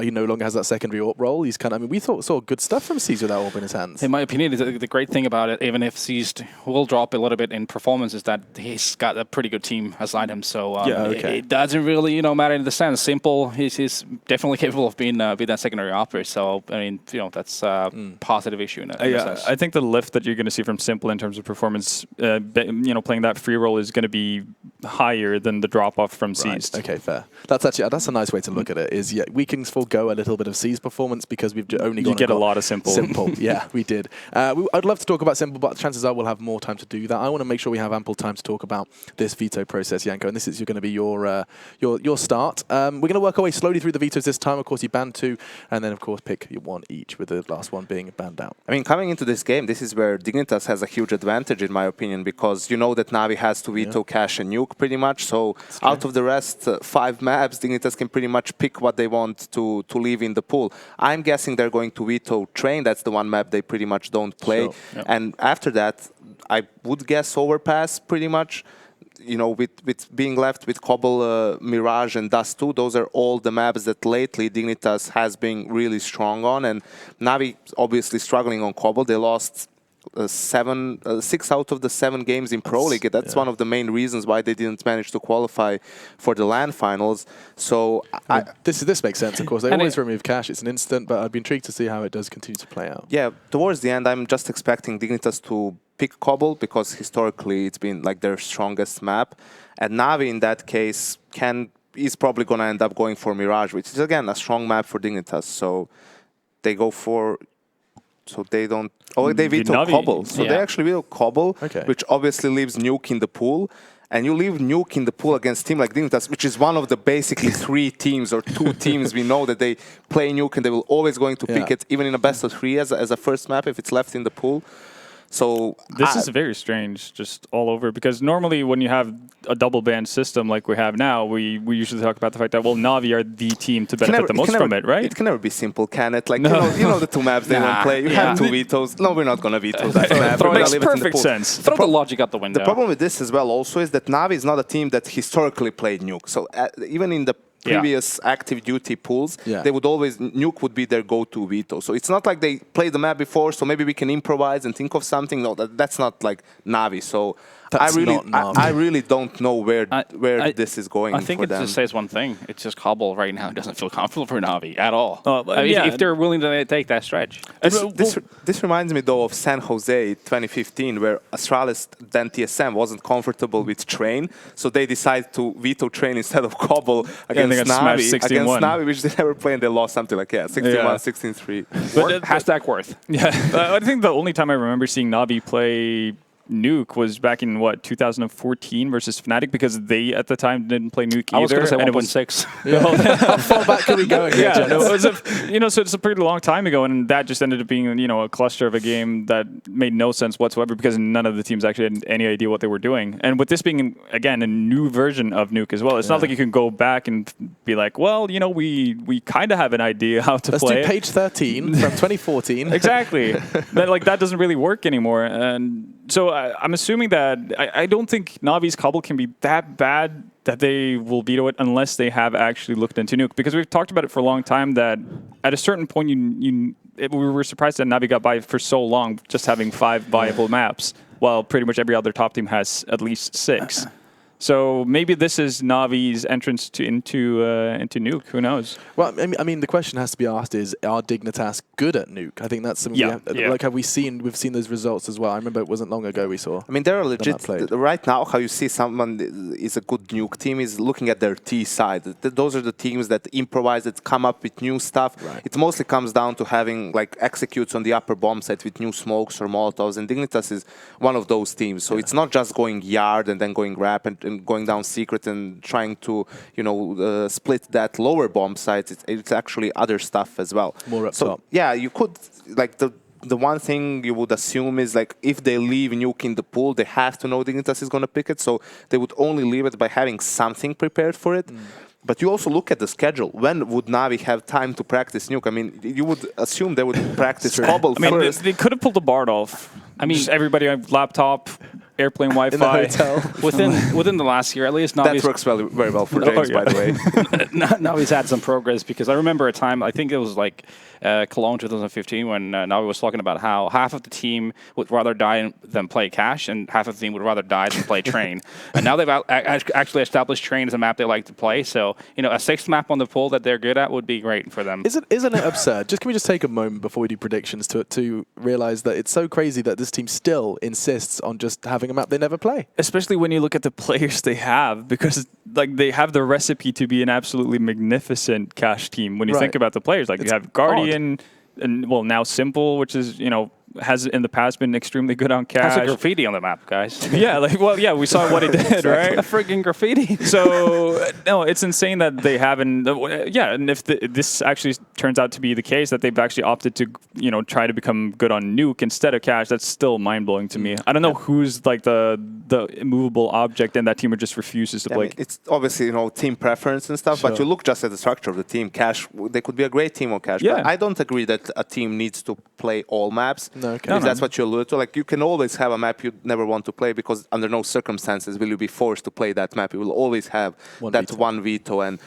he no longer has that secondary AWP role? He's kind of, we saw good stuff from Seized with that AWP in his hands. In my opinion, the great thing about it, even if Seized will drop a little bit in performance, is that he's got a pretty good team assigned him. So it doesn't really matter in the sense. Simple, he's definitely capable of being that secondary operator. So I mean, that's a positive issue in a sense. I think the lift that you're going to see from Simple in terms of performance, playing that free role is going to be higher than the drop off from Seized. Okay, fair. That's a nice way to look at it. Is we can forego a little bit of Seized performance because we've only got a lot of Simple. Yeah, we did. I'd love to talk about Simple, but chances are we'll have more time to do that. I want to make sure we have ample time to talk about this veto process, Janko, and this is going to be your start. We're going to work our way slowly through the vetoes this time. Of course, you banned 2, and then of course pick one each, with the last one being banned out. I mean, coming into this game, this is where Dignitas has a huge advantage, in my opinion, because you know that Navi has to veto Cash and Nuke pretty much. So out of the rest 5 maps, Dignitas can pretty much pick what they want to leave in the pool. I'm guessing they're going to veto Train. That's the one map they pretty much don't play. And after that, I would guess Overpass pretty much. With being left with Cobble, Mirage, and Dust 2, those are all the maps that lately Dignitas has been really strong on. And Navi obviously struggling on Cobble. They lost 6 out of the 7 games in Pro League. That's one of the main reasons why they didn't manage to qualify for the LAN finals. So this makes sense, of course. They always remove cash. It's an instant, but I'd be intrigued to see how it does continue to play out. Yeah, towards the end, I'm just expecting Dignitas to pick Cobble because historically it's been like their strongest map. And Na'Vi in that case is probably going to end up going for Mirage, which is again a strong map for Dignitas. So they go for... So they don't... Oh, they veto Navi, Cobble. So they actually veto Cobble, Okay. which obviously leaves Nuke in the pool. And you leave Nuke in the pool against a team like Dignitas, which is one of the basically 3 teams or 2 teams we know that they play Nuke and they will always going to pick it, even in a best of 3 as a first map if it's left in the pool. So this is very strange, just all over, because normally when you have a double ban system like we have now, we usually talk about the fact that, well, Na'Vi are the team to benefit the most from it, right? It can never be simple, can it? Like, you know the 2 maps they won't play. You have 2 vetoes. No, we're not going to veto that map. It makes perfect sense. Throw the logic out the window. The problem with this as well also is that Na'Vi is not a team that historically played Nuke. So even in the previous active duty pools, they would always, Nuke would be their go-to veto. So it's not like they played the map before, so maybe we can improvise and think of something. No, that's not like Na'Vi. So I really don't know where this is going. I think for it them. just says one thing. It's just Cobble right now doesn't feel comfortable for Na'Vi at all. If they're willing to take that stretch. This reminds me though of San Jose 2015, where Astralis then TSM wasn't comfortable with Train, so they decided to veto Train instead of Cobble against Na'Vi, which they never played, and they lost something like 61, 16-3. Hashtag worth. Yeah, I think the only time I remember seeing Na'Vi play Nuke was back in 2014 versus fnatik, because they at the time didn't play Nuke either. I was going to say 1.6. How far back can we go? So it's a pretty long time ago, and that just ended up being a cluster of a game that made no sense whatsoever because none of the teams actually had any idea what they were doing. And with this being again a new version of Nuke as well, it's not like you can go back and be like, well, we kind of have an idea how to play. Let's do page 13 from 2014. Exactly. That doesn't really work anymore, and so I'm assuming that I don't think Navi's Cobble can be that bad that they will veto it unless they have actually looked into Nuke. Because we've talked about it for a long time that at a certain point we were surprised that Navi got by for so long just having 5 viable maps, while pretty much every other top team has at least 6. So maybe this is Navi's entrance into Nuke. Who knows? Well, I mean, the question has to be asked is: are Dignitas good at Nuke? I think that's something. Like, we've seen those results as well. I remember it wasn't long ago we saw. I mean, they're legit. Right now, how you see someone is a good Nuke team is looking at their T side. Those are the teams that improvise, that come up with new stuff. Right. It mostly comes down to having executes on the upper bomb site with new smokes or molotovs, and Dignitas is one of those teams. So it's not just going yard and then going rap and going down secret and trying to split that lower bomb site. It's actually other stuff as well. More up top. Yeah, you could the one thing you would assume is if they leave Nuke in the pool, they have to know Dignitas is going to pick it, so they would only leave it by having something prepared for it. But you also look at the schedule. When would Na'Vi have time to practice Nuke? I mean, you would assume they would practice Cobble first. They could have pulled the Bard off. I mean, just everybody on laptop, airplane Wi-Fi. In the hotel. within the last year, at least, Navi's... That works very well for James, by the way. Navi's had some progress, because I remember a time, I think it was Cologne 2015, when Navi was talking about how half of the team would rather die than play Cash, and half of the team would rather die than play Train. And now they've actually established Train as a map they like to play. So, a 6th map on the pool that they're good at would be great for them. Isn't it absurd? Can we just take a moment before we do predictions to realize that it's so crazy that this team still insists on just having a map they never play? Especially when you look at the players they have, because they have the recipe to be an absolutely magnificent Cash team. When you think about the players, you have Guardian, and now Simple, which is has in the past been extremely good on Cash. Has a graffiti on the map, guys. We saw what he did, right? A freaking graffiti. So, no, it's insane that they haven't. And if this actually turns out to be the case, that they've actually opted to, try to become good on Nuke instead of Cash, that's still mind-blowing to me. I don't know who's the immovable object in that team who just refuses to play. I mean, it's obviously, team preference and stuff, but you look just at the structure of the team. Cash, they could be a great team on Cash, but I don't agree that a team needs to play all maps. If that's what you allude to, you can always have a map you never want to play, because under no circumstances will you be forced to play that map. You will always have one veto, and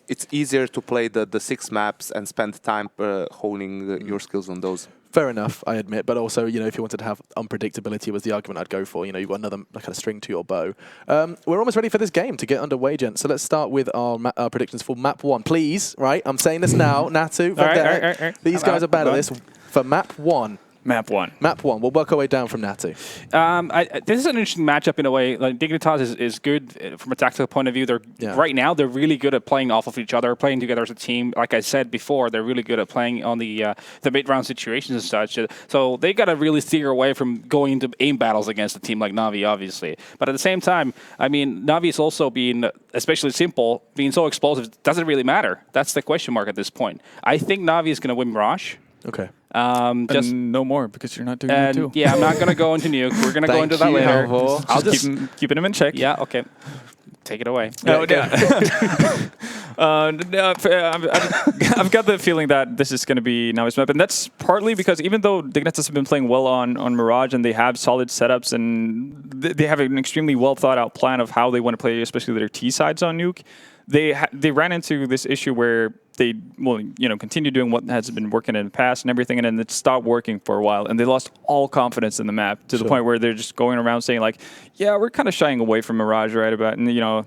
it's easier to play the 6 maps and spend time honing your skills on those. Fair enough, I admit. But also, you know, if you wanted to have unpredictability was the argument I'd go for. You know, you've got another kind of string to your bow. We're almost ready for this game to get underway, gents. So let's start with our predictions for map 1. Please, right? I'm saying this now. Natu, All right. these guys are bad at this. For map 1. Map 1. Map 1. We'll work our way down from Natu. This is an interesting matchup in a way. Like Dignitas is good from a tactical point of view. Right now they're really good at playing off of each other, playing together as a team. Like I said before, they're really good at playing on the mid-round situations and such. So they got to really steer away from going into aim battles against a team like Navi, obviously. But at the same time, I mean, Navi is also being, especially Simple, being so explosive. It doesn't really matter. That's the question mark at this point. I think Navi is going to win Mirage. Okay. Just no more because you're not doing that too. Yeah, I'm not going to go into Nuke. We're going to go into that later. I'll just keeping him in check. Yeah, okay. Take it away. I've got the feeling that this is going to be Navi's map, and that's partly because even though Dignitas have been playing well on Mirage and they have solid setups and they have an extremely well thought out plan of how they want to play, especially their T sides on Nuke, they ran into this issue where they continue doing what has been working in the past and everything, and then it stopped working for a while, and they lost all confidence in the map to the point where they're just going around saying like, yeah, we're kind of shying away from Mirage right about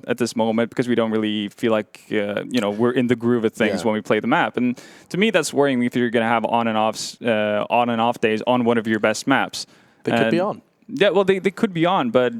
at this moment because we don't really feel like we're in the groove of things when we play the map. And to me, that's worrying if you're going to have on and off days on one of your best maps. They could be on. Yeah, well, they could be on, but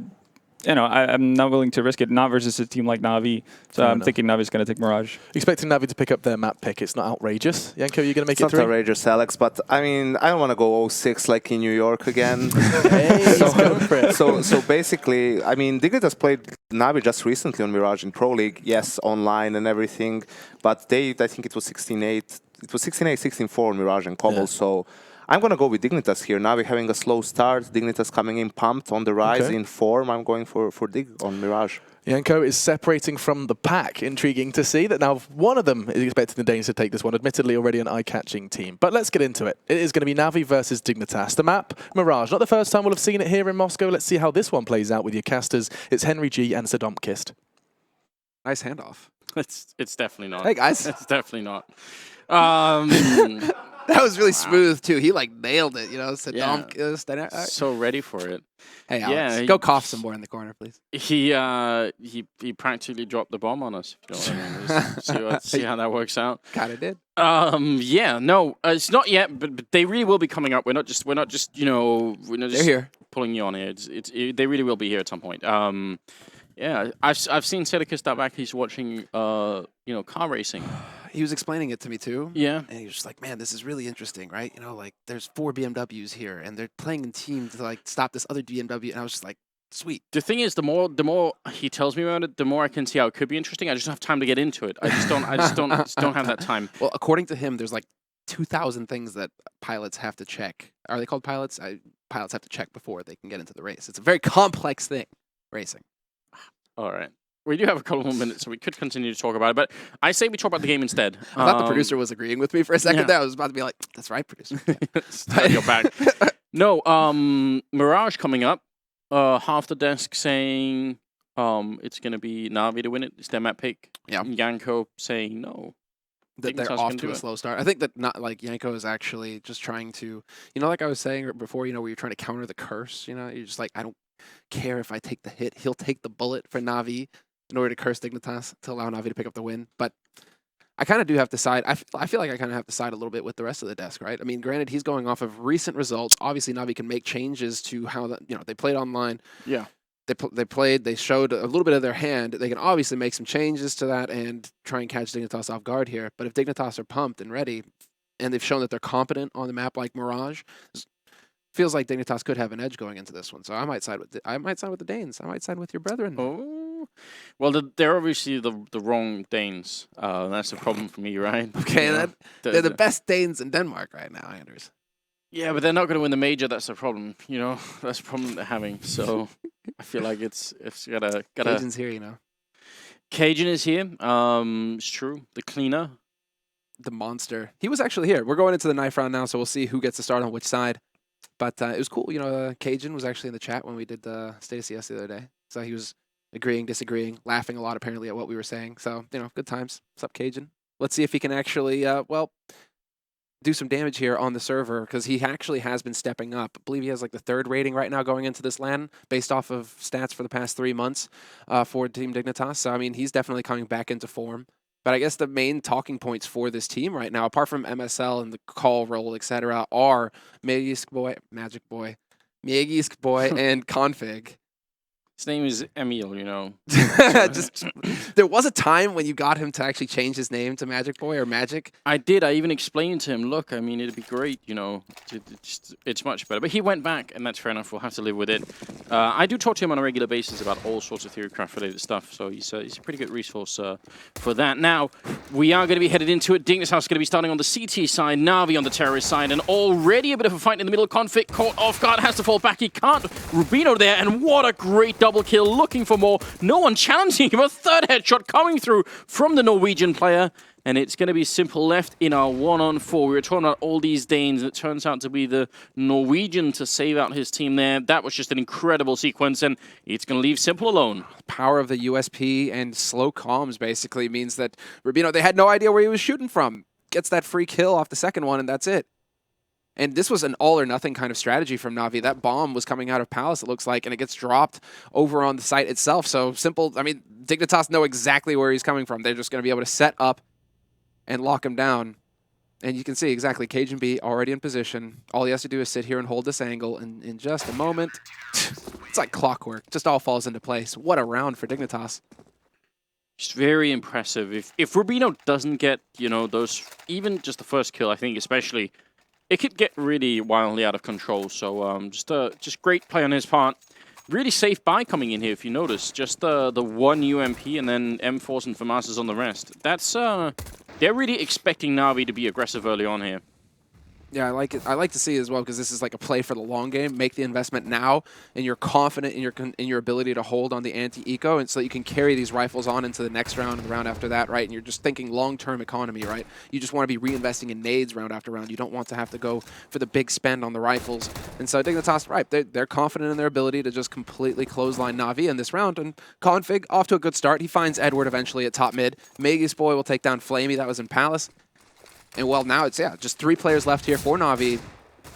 I'm not willing to risk it. Not versus a team like Navi. So I'm thinking Navi's going to take Mirage. Expecting Navi to pick up their map pick. It's not outrageous. Yanko, you're going to make it's it 3? It's not outrageous, Alex, but I mean, I don't want to go 0-6 like in New York again. Hey, he's going for it. So basically, I mean, Dignitas played Navi just recently on Mirage in Pro League. Yes, online and everything, but I think it was 16-8. It was 16-8, 16-4 on Mirage and Cobble, so I'm going to go with Dignitas here. Navi having a slow start, Dignitas coming in pumped on the rise in form. I'm going for Dig on Mirage. Yanko is separating from the pack. Intriguing to see that now one of them is expecting the Danes to take this one. Admittedly, already an eye-catching team. But let's get into it. It is going to be Navi versus Dignitas. The map, Mirage. Not the first time we'll have seen it here in Moscow. Let's see how this one plays out with your casters. It's Henry G and Sadomkist. Nice handoff. It's definitely not. Hey, guys. It's definitely not. That was really smooth, too. He, like, nailed it, Sadomkist. So ready for it. Hey, Alex, go cough some more in the corner, please. He practically dropped the bomb on us, if you know what I mean. See how that works out. Kind of did. It's not yet, but they really will be coming up. We're not just They're here. Pulling you on here. They really will be here at some point. I've seen Sedicus start back. He's watching car racing. He was explaining it to me too. Yeah. And he was just like, man, this is really interesting, right? Like there's 4 BMWs here and they're playing in team to like stop this other BMW. And I was just like, sweet. The thing is, the more he tells me about it, the more I can see how it could be interesting. I just don't have time to get into it. I just don't have that time. Well, according to him, there's like 2,000 things that pilots have to check. Are they called pilots? Pilots have to check before they can get into the race. It's a very complex thing, racing. All right. We do have a couple more minutes, so we could continue to talk about it. But I say we talk about the game instead. I thought the producer was agreeing with me for a second there. I was about to be like, that's right, producer. Your back. No, Mirage coming up. Half the desk saying it's going to be Navi to win it. It's their map pick. Yeah. Yanko saying no. That they're off to a slow start. I think that Yanko is actually just trying to, like I was saying before, where you're trying to counter the curse. You're just like, I don't care if I take the hit. He'll take the bullet for Navi in order to curse Dignitas to allow Navi to pick up the win. But I kind of do have to side. I feel like I kind of have to side a little bit with the rest of the desk, right? I mean, granted, he's going off of recent results. Obviously, Navi can make changes to how they played online. Yeah. They showed a little bit of their hand. They can obviously make some changes to that and try and catch Dignitas off guard here. But if Dignitas are pumped and ready, and they've shown that they're competent on the map like Mirage, feels like Dignitas could have an edge going into this one. So I might side with the Danes. I might side with your brethren. Oh, well, they're obviously the wrong Danes. That's the problem for me, right? Okay, they're the best Danes in Denmark right now, Anders. Yeah, but they're not going to win the major. That's the problem. That's the problem they're having. So I feel like it's gotta. Cajun's here, Cajun is here. It's true. The cleaner, the monster. He was actually here. We're going into the knife round now, so we'll see who gets to start on which side. But it was cool. Cajun was actually in the chat when we did the State of CS the other day. So he was agreeing, disagreeing, laughing a lot apparently at what we were saying. So, good times. What's up, Cajun? Let's see if he can actually, do some damage here on the server because he actually has been stepping up. I believe he has like the 3rd rating right now going into this LAN based off of stats for the past 3 months for Team Dignitas. So, I mean, he's definitely coming back into form. But I guess the main talking points for this team right now, apart from MSL and the Qual role, etc., are Magic Boy, and Config. His name is Emil, you know. Just there was a time when you got him to actually change his name to Magic Boy or Magic. I did. I even explained to him, look, I mean, it'd be great, you know. It's much better. But he went back, and that's fair enough. We'll have to live with it. I do talk to him on a regular basis about all sorts of Theorycraft-related stuff, so he's a pretty good resource for that. Now, we are going to be headed into it. Dignitas is going to be starting on the CT side, Na'Vi on the terrorist side, and already a bit of a fight in the middle. Config caught off guard, has to fall back. He can't. Rubino there, and what a great double kill, looking for more. No one challenging him. A 3rd headshot coming through from the Norwegian player. And it's going to be Simple left in our 1-on-4. We were talking about all these Danes. It turns out to be the Norwegian to save out his team there. That was just an incredible sequence, and it's going to leave Simple alone. Power of the USP and slow comms basically means that Rubino, they had no idea where he was shooting from. Gets that free kill off the 2nd one, and that's it. And this was an all-or-nothing kind of strategy from Na'Vi. That bomb was coming out of Palace, it looks like, and it gets dropped over on the site itself. So Simple, I mean, Dignitas know exactly where he's coming from. They're just going to be able to set up and lock him down. And you can see exactly Cajun B already in position. All he has to do is sit here and hold this angle. And in just a moment, it's like clockwork. Just all falls into place. What a round for Dignitas. Just very impressive. If Rubino doesn't get, you know, those, even just the first kill, I think especially, it could get really wildly out of control. So just great play on his part. Really safe buy coming in here, if you notice. Just the 1 UMP and then M4s and FAMASs on the rest. That's they're really expecting Na'Vi to be aggressive early on here. Yeah, I like it. I like to see it as well because this is like a play for the long game. Make the investment now, and you're confident in your ability to hold on the anti-eco, and so that you can carry these rifles on into the next round and the round after that, right? And you're just thinking long-term economy, right? You just want to be reinvesting in nades round after round. You don't want to have to go for the big spend on the rifles. And so Dignitas, right? They're confident in their ability to just completely clothesline Na'Vi in this round. And Config off to a good start. He finds Edward eventually at top mid. Magic Boy will take down Flamey. That was in Palace. And well, now it's, yeah, just 3 players left here for Na'Vi.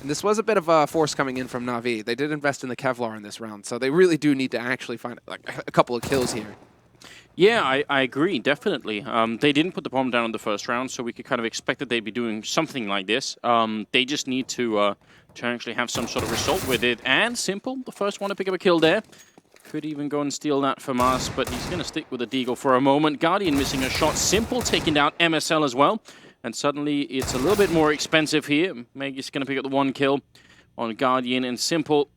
And this was a bit of a force coming in from Na'Vi. They did invest in the Kevlar in this round, so they really do need to actually find like a couple of kills here. Yeah, I agree, definitely. They didn't put the bomb down in the first round, so we could kind of expect that they'd be doing something like this. They just need to actually have some sort of result with it. And Simple, the first one to pick up a kill there. Could even go and steal that from us, but he's going to stick with the Deagle for a moment. Guardian missing a shot. Simple taking down MSL as well. And suddenly it's a little bit more expensive here. Meg's going to pick up the 1 kill on Guardian and Simple.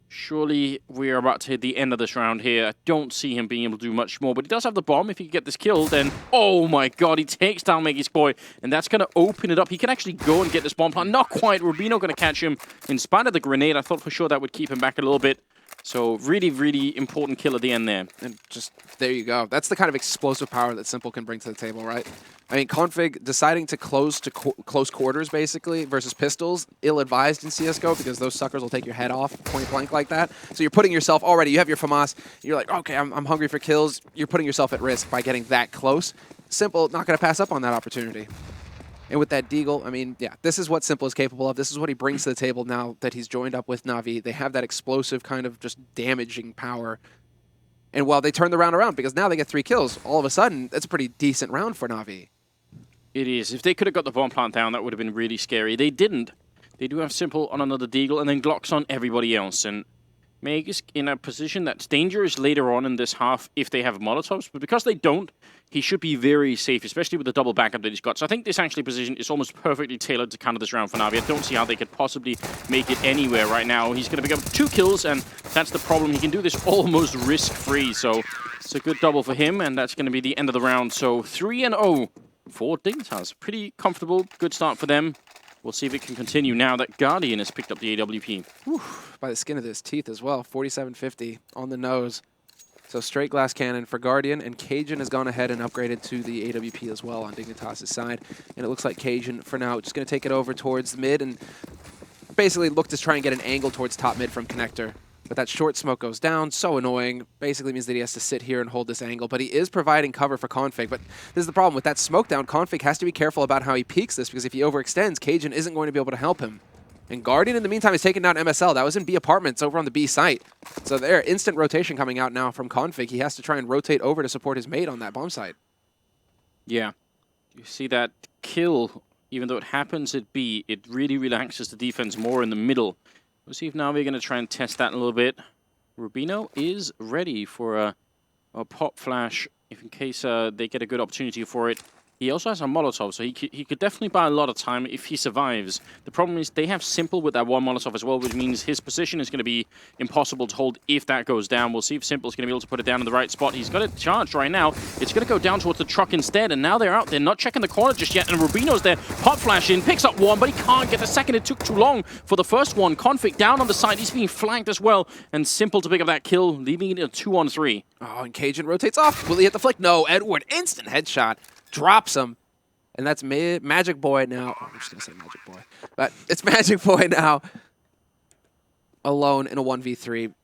Surely we're about to hit the end of this round here. I don't see him being able to do much more, but he does have the bomb. If he can get this kill, then, oh my god, he takes down Magic Boy, and that's going to open it up. He can actually go and get this bomb plant. Not quite. Rubino going to catch him in spite of the grenade. I thought for sure that would keep him back a little bit. So really, really important kill at the end there. And just, there you go. That's the kind of explosive power that Simple can bring to the table, right? I mean, Config deciding to close quarters, basically, versus pistols, ill-advised in CSGO because those suckers will take your head off point blank like that. So you're putting yourself already, you have your FAMAS, you're like, okay, I'm hungry for kills. You're putting yourself at risk by getting that close. Simple, not going to pass up on that opportunity. And with that Deagle, I mean, yeah, this is what Simple is capable of. This is what he brings to the table now that he's joined up with Na'Vi. They have that explosive kind of just damaging power. And while they turn the round around, because now they get 3 kills, all of a sudden, that's a pretty decent round for Na'Vi. It is. If they could have got the bomb plant down, that would have been really scary. They didn't. They do have Simple on another Deagle, and then Glocks on everybody else. And Meg is in a position that's dangerous later on in this half if they have Molotovs, but because they don't, he should be very safe, especially with the double backup that he's got. So I think this actually position is almost perfectly tailored to counter this round for Na'Vi. I don't see how they could possibly make it anywhere right now. He's going to pick up 2 kills, and that's the problem. He can do this almost risk-free, so it's a good double for him, and that's going to be the end of the round. So 3-0 for Dignitas. Pretty comfortable, good start for them. We'll see if it can continue now that Guardian has picked up the AWP. Whew, by the skin of his teeth as well. 4750 on the nose. So straight glass cannon for Guardian, and Cajun has gone ahead and upgraded to the AWP as well on Dignitas' side. And it looks like Cajun, for now, just going to take it over towards the mid and basically look to try and get an angle towards top mid from Connector. But that short smoke goes down, so annoying. Basically means that he has to sit here and hold this angle, but he is providing cover for Config. But this is the problem with that smoke down. Config has to be careful about how he peeks this, because if he overextends, Cajun isn't going to be able to help him. And Guardian, in the meantime, is taking down MSL. That was in B Apartments over on the B site. So there, instant rotation coming out now from Config. He has to try and rotate over to support his mate on that bomb site. Yeah. You see that kill, even though it happens at B, it really relaxes the defense more in the middle. We'll see if now we're going to try and test that a little bit. Rubino is ready for a pop flash if in case they get a good opportunity for it. He also has a Molotov, so he could definitely buy a lot of time if he survives. The problem is they have Simple with that one Molotov as well, which means his position is going to be impossible to hold if that goes down. We'll see if Simple's going to be able to put it down in the right spot. He's got it charged right now. It's going to go down towards the truck instead, and now they're out. They're not checking the corner just yet, and Rubino's there. Pop flash in, picks up one, but he can't get the second. It took too long for the first one. Config down on the side. He's being flanked as well, and Simple to pick up that kill, leaving it a 2-on-3. Oh, and Cajun rotates off. Will he hit the flick? No, Edward, instant headshot. Drops him. And that's Magic Boy now. Oh, I'm just going to say Magic Boy. But it's Magic Boy now. Alone in a 1v3.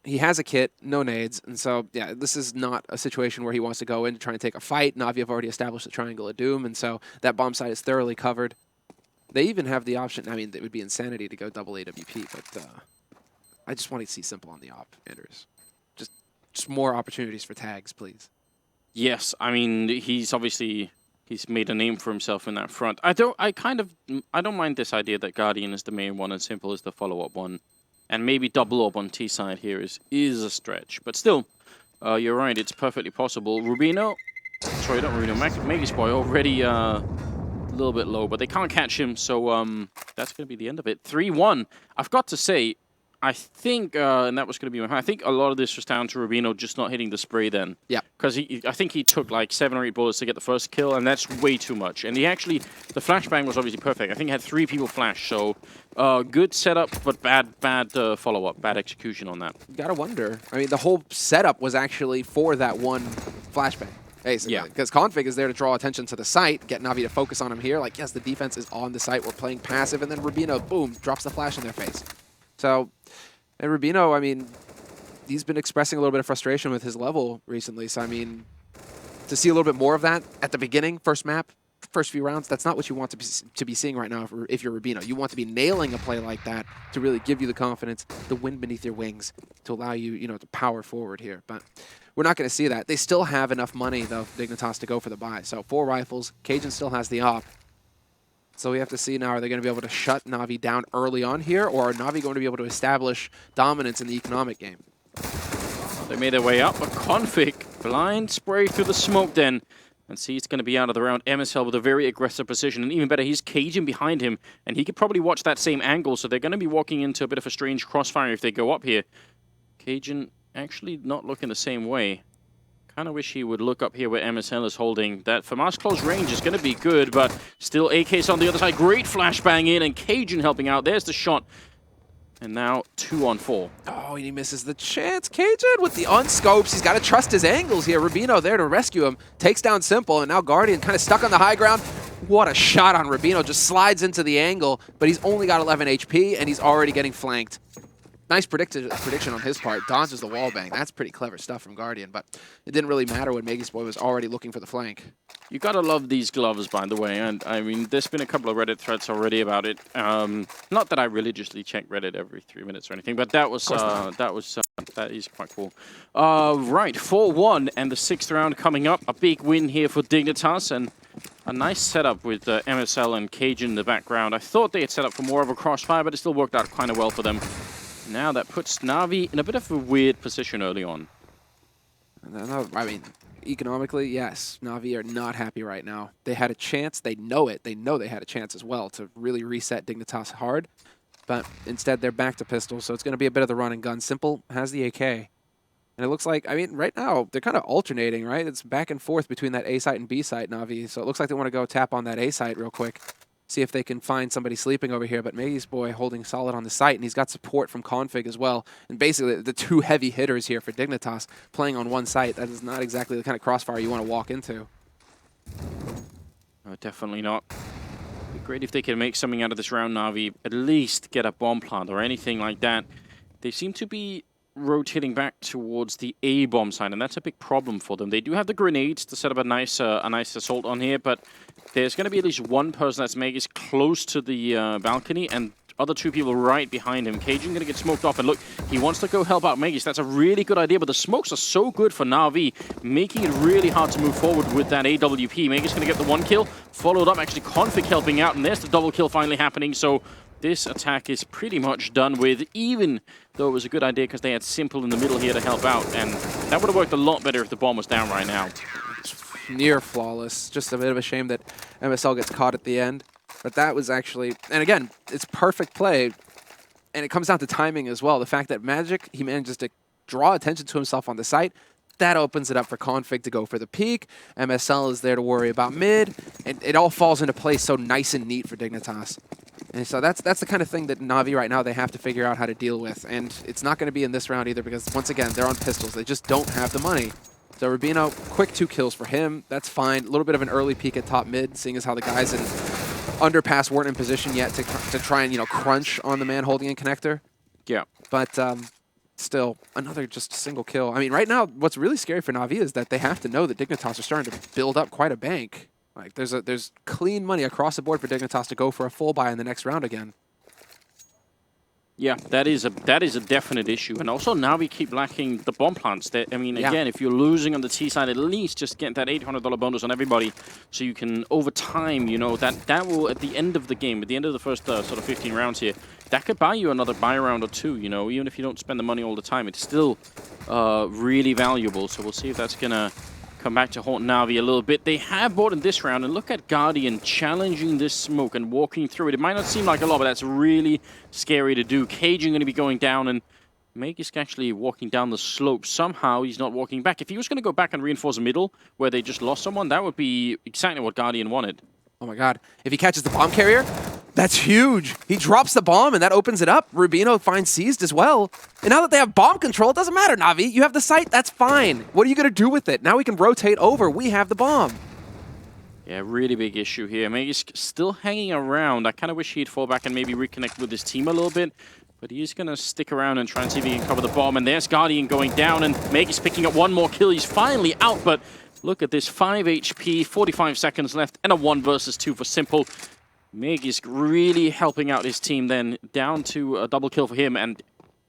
He has a kit, no nades. And so, yeah, this is not a situation where he wants to go in to try and take a fight. Na'Vi have already established the Triangle of Doom. And so that bomb site is thoroughly covered. They even have the option. I mean, it would be insanity to go double AWP. But I just want to see Simple on the op, Anders. Just more opportunities for tags, please. Yes, I mean, he's made a name for himself in that front. I don't mind this idea that Guardian is the main one and Simple is the follow-up one. And maybe double up on T side here is a stretch. But still, you're right, it's perfectly possible. Rubino, sorry, not Rubino, Magus Boy already a little bit low, but they can't catch him, so that's going to be the end of it. 3-1. I've got to say, I think, and that was going to be my... I think a lot of this was down to Rubino just not hitting the spray then. Yeah. Because I think he took like 7 or 8 bullets to get the first kill, and that's way too much. And he actually... The flashbang was obviously perfect. I think he had 3 people flash, so... good setup, but bad follow-up, bad execution on that. You gotta wonder. I mean, the whole setup was actually for that one flashbang, basically. Yeah. Because Config is there to draw attention to the site, get Na'Vi to focus on him here. Like, yes, the defense is on the site, we're playing passive, and then Rubino, boom, drops the flash in their face. So... And Rubino, I mean, he's been expressing a little bit of frustration with his level recently. So, I mean, to see a little bit more of that at the beginning, first map, first few rounds, that's not what you want to be seeing right now if you're Rubino. You want to be nailing a play like that to really give you the confidence, the wind beneath your wings, to allow you, to power forward here. But we're not going to see that. They still have enough money, though, Dignitas, to go for the buy. So 4 rifles. Cajun still has the op. So we have to see now, are they going to be able to shut Na'Vi down early on here, or are Na'Vi going to be able to establish dominance in the economic game? They made their way up, but Config, blind spray through the smoke den, and see it's going to be out of the round. MSL with a very aggressive position, and even better, he's Cajun behind him, and he could probably watch that same angle, so they're going to be walking into a bit of a strange crossfire if they go up here. Cajun actually not looking the same way. Kind of wish he would look up here where MSL is holding. That FAMAS close range is going to be good, but still AK's on the other side. Great flashbang in, and Cajun helping out. There's the shot. And now 2-on-4. Oh, and he misses the chance. Cajun with the unscopes. He's got to trust his angles here. Rubino there to rescue him. Takes down Simple, and now Guardian kind of stuck on the high ground. What a shot on Rubino. Just slides into the angle, but he's only got 11 HP, and he's already getting flanked. Nice prediction on his part. Dodges the wall bang. That's pretty clever stuff from Guardian, but it didn't really matter when Magus Boy was already looking for the flank. You gotta love these gloves, by the way, and I mean, there's been a couple of Reddit threads already about it. Not that I religiously check Reddit every 3 minutes or anything, but that is quite cool. Right, 4-1, and the 6th round coming up. A big win here for Dignitas, and a nice setup with MSL and Cajun in the background. I thought they had set up for more of a crossfire, but it still worked out kind of well for them. Now that puts Na'Vi in a bit of a weird position early on. I mean, economically, yes, Na'Vi are not happy right now. They had a chance. They know it. They know they had a chance as well to really reset Dignitas hard. But instead, they're back to pistol, so it's going to be a bit of the run and gun. Simple has the AK. And it looks like, I mean, right now, they're kind of alternating, right? It's back and forth between that A site and B site, Na'Vi. So it looks like they want to go tap on that A site real quick. See if they can find somebody sleeping over here. But Magus Boy holding solid on the site, and he's got support from Config as well. And basically, the 2 heavy hitters here for Dignitas playing on one site. That is not exactly the kind of crossfire you want to walk into. Definitely not. It'd be great if they could make something out of this round, Na'Vi. At least get a bomb plant or anything like that. They seem to be rotating back towards the A bomb side, and that's a big problem for them. They do have the grenades to set up a nice assault on here, but there's going to be at least one person that's Magus close to the balcony, and other two people right behind him. Cajun going to get smoked off, and look, he wants to go help out Magus. That's a really good idea, but the smokes are so good for Na'Vi, making it really hard to move forward with that AWP. Magus going to get the 1 kill, followed up actually Config helping out, and there's the double kill finally happening. So this attack is pretty much done with, even though it was a good idea because they had Simple in the middle here to help out, and that would have worked a lot better if the bomb was down right now. Near flawless. Just a bit of a shame that MSL gets caught at the end. But that was actually, and again, it's perfect play, and it comes down to timing as well. The fact that Magic, he manages to draw attention to himself on the site, that opens it up for Config to go for the peak. MSL is there to worry about mid, and it all falls into place so nice and neat for Dignitas. And so that's the kind of thing that Na'Vi right now, they have to figure out how to deal with. And it's not going to be in this round either because, once again, they're on pistols. They just don't have the money. So Rubino, quick 2 kills for him. That's fine. A little bit of an early peek at top mid, seeing as how the guys in Underpass weren't in position yet to try and, crunch on the man holding in connector. Yeah. But still, another just single kill. I mean, right now, what's really scary for Na'Vi is that they have to know that Dignitas are starting to build up quite a bank. Like, there's clean money across the board for Dignitas to go for a full buy in the next round again. Yeah, that is a definite issue. And also now we keep lacking the bomb plants. I mean, again, if you're losing on the T side, at least just get that $800 bonus on everybody so you can, over time, that will, at the end of the game, at the end of the first sort of 15 rounds here, that could buy you another buy round or two, even if you don't spend the money all the time. It's still really valuable. So we'll see if that's going to come back to haunt Na'Vi a little bit. They have bought in this round, and look at Guardian challenging this smoke and walking through it. It might not seem like a lot, but that's really scary to do. Cajun going to be going down, and Magisk actually walking down the slope. Somehow he's not walking back. If he was going to go back and reinforce the middle, where they just lost someone, that would be exactly what Guardian wanted. Oh my god. If he catches the bomb carrier, that's huge. He drops the bomb, and that opens it up. Rubino finds seized as well. And now that they have bomb control, it doesn't matter, Na'Vi. You have the site, that's fine. What are you going to do with it? Now we can rotate over. We have the bomb. Yeah, really big issue here. Magisk still hanging around. I kind of wish he'd fall back and maybe reconnect with his team a little bit. But he's going to stick around and try and see if he can cover the bomb. And there's Guardian going down, and Magisk picking up one more kill. He's finally out, but look at this, 5 HP, 45 seconds left, and a 1 versus 2 for Simple. Magisk really helping out his team then, down to a double kill for him. And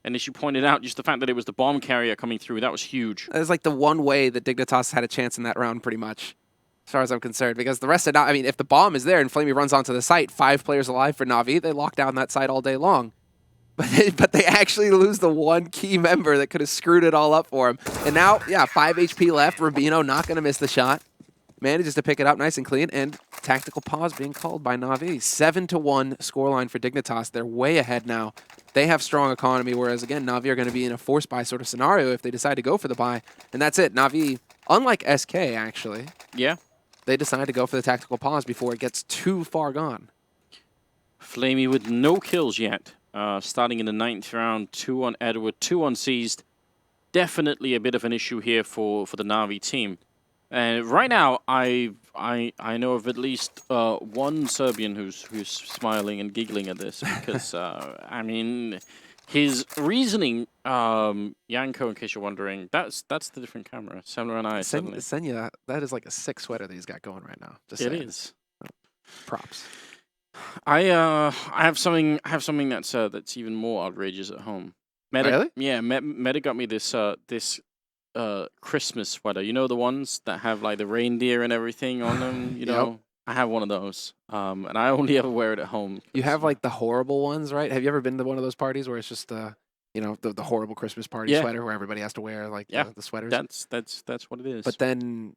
as you pointed out, just the fact that it was the bomb carrier coming through, that was huge. That was like the one way that Dignitas had a chance in that round, pretty much, as far as I'm concerned. Because the rest of I mean, if the bomb is there and Flamey runs onto the site, 5 players alive for Na'Vi, they lock down that site all day long. But they actually lose the one key member that could have screwed it all up for him. And now, yeah, 5 HP left. Rubino not going to miss the shot. Manages to pick it up nice and clean, and tactical pause being called by Na'Vi. 7-1 scoreline for Dignitas. They're way ahead now. They have strong economy, whereas, again, Na'Vi are going to be in a force buy sort of scenario if they decide to go for the buy. And that's it. Na'Vi, unlike SK, actually, they decide to go for the tactical pause before it gets too far gone. Flamey with no kills yet. Starting in the 9th round, 2 on Edward, 2 on Seized. Definitely a bit of an issue here for the Na'Vi team. And right now, I know of at least one Serbian who's smiling and giggling at this because I mean, his reasoning, Yanko, in case you're wondering, that's the different camera. Semler and I suddenly. Senya, that is like a sick sweater that he's got going right now. Just it is. Props. I have something that's even more outrageous at home. Meta, really? Yeah, Meta got me this Christmas sweater. You know, the ones that have like the reindeer and everything on them, you know? I have one of those. And I only ever wear it at home. You have like the horrible ones, right? Have you ever been to one of those parties where it's just the horrible Christmas party sweater where everybody has to wear like the sweaters? That's what it is. But then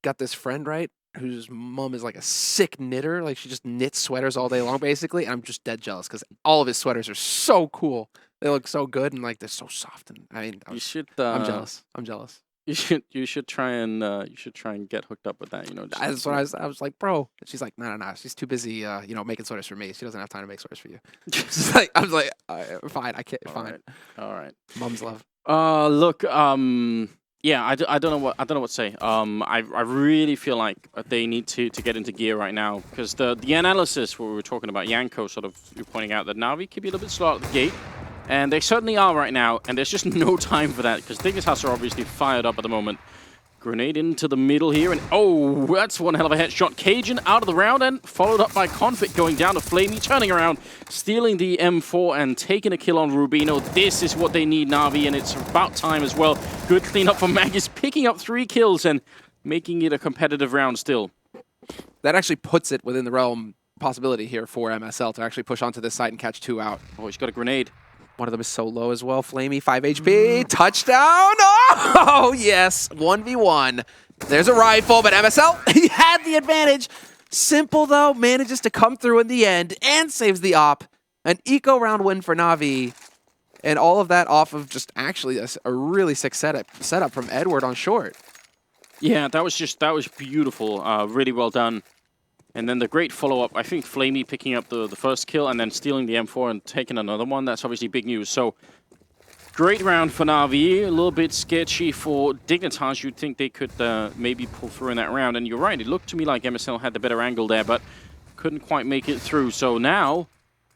got this friend, right, whose mom is like a sick knitter. Like she just knits sweaters all day long, basically. And I'm just dead jealous because all of his sweaters are so cool. They look so good and like they're so soft. And I mean, I'm jealous. I'm jealous. You should try and get hooked up with that. You know, that's what I was like, bro. And she's like, no. She's too busy, making sweaters for me. She doesn't have time to make sweaters for you. I was like, fine. I can't. Fine. All right. Mom's love. Look. Yeah, I don't know what to say. I really feel like they need to get into gear right now because the analysis what we were talking about, Yanko sort of pointing out that Na'Vi could be a little bit slow at the gate. And they certainly are right now, and there's just no time for that, because Dignitas are obviously fired up at the moment. Grenade into the middle here, and oh, that's one hell of a headshot. Cajun out of the round, and followed up by Config going down to flamie, turning around, stealing the M4 and taking a kill on Rubino. This is what they need, Na'Vi, and it's about time as well. Good cleanup from Magus, picking up 3 kills and making it a competitive round still. That actually puts it within the realm possibility here for MSL to actually push onto this side and catch 2 out. Oh, he's got a grenade. One of them is so low as well. flamie, 5 HP. Touchdown! Oh, yes. 1v1. There's a rifle, but MSL, he had the advantage. Simple, though, manages to come through in the end and saves the op. An eco round win for Na'Vi. And all of that off of just actually a really sick setup from Edward on short. Yeah, that was beautiful. Really well done. And then the great follow-up, I think flamie picking up the first kill and then stealing the M4 and taking another one. That's obviously big news. So, great round for Na'Vi. A little bit sketchy for Dignitas. You'd think they could maybe pull through in that round. And you're right, it looked to me like MSL had the better angle there, but couldn't quite make it through. So now,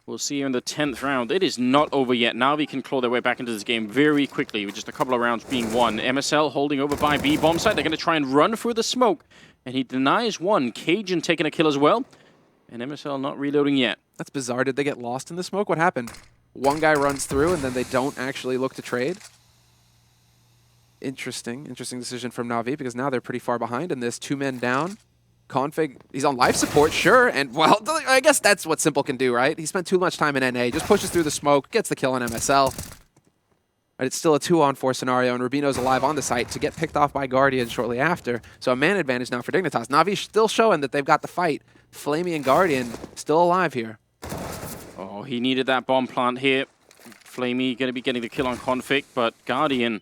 we'll see here in the 10th round. It is not over yet. Na'Vi can claw their way back into this game very quickly with just a couple of rounds being won. MSL holding over by B bomb site. They're going to try and run through the smoke. And he denies one. Cajun taking a kill as well. And MSL not reloading yet. That's bizarre. Did they get lost in the smoke? What happened? One guy runs through and then they don't actually look to trade. Interesting decision from Na'Vi because now they're pretty far behind in this. 2 men down. Config, he's on life support, sure. And, well, I guess that's what Simple can do, right? He spent too much time in NA. Just pushes through the smoke, gets the kill on MSL. But it's still a 2-on-4 scenario, and Rubino's alive on the site to get picked off by Guardian shortly after. So a man advantage now for Dignitas. Na'Vi still showing that they've got the fight. flamie and Guardian still alive here. Oh, he needed that bomb plant here. flamie going to be getting the kill on Config, but Guardian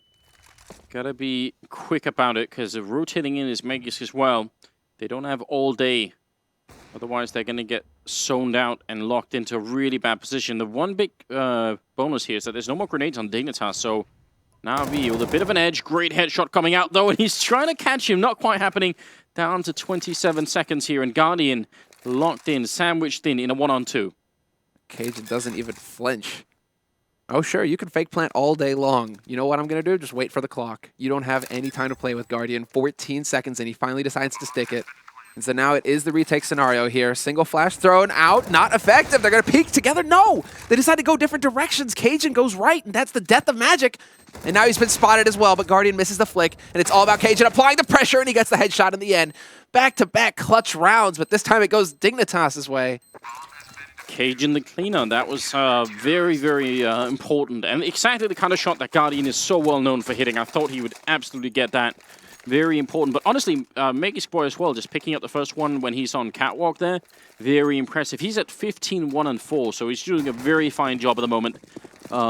got to be quick about it because rotating in is Magus as well. They don't have all day. Otherwise, they're going to get zoned out and locked into a really bad position. The one big bonus here is that there's no more grenades on Dignitas, so Na'Vi with a bit of an edge. Great headshot coming out, though, and he's trying to catch him. Not quite happening. Down to 27 seconds here, and Guardian locked in, sandwiched in a 1-on-2. Cajun doesn't even flinch. Oh, sure, you can fake plant all day long. You know what I'm going to do? Just wait for the clock. You don't have any time to play with Guardian. 14 seconds, and he finally decides to stick it. And so now it is the retake scenario here. Single flash thrown out, not effective. They're going to peek together. No! They decide to go different directions. Cajun goes right, and that's the death of Magic. And now he's been spotted as well, but Guardian misses the flick, and it's all about Cajun applying the pressure, and he gets the headshot in the end. Back-to-back clutch rounds, but this time it goes Dignitas' way. Cajun the cleaner. That was very, very important. And exactly the kind of shot that Guardian is so well known for hitting. I thought he would absolutely get that. Very important. But honestly, Magus Boy as well, just picking up the first one when he's on catwalk there. Very impressive. He's at 15, 1, and 4, so he's doing a very fine job at the moment,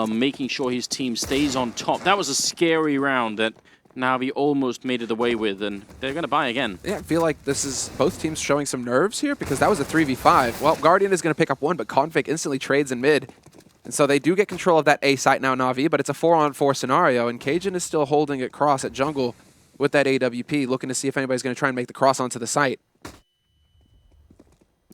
making sure his team stays on top. That was a scary round that Na'Vi almost made it away with, and they're going to buy again. Yeah, I feel like this is both teams showing some nerves here because that was a 3v5. Well, Guardian is going to pick up one, but Config instantly trades in mid. And so they do get control of that A site now, Na'Vi, but it's a 4-on-4 scenario, and Cajun is still holding it cross at jungle with that AWP, looking to see if anybody's going to try and make the cross onto the site.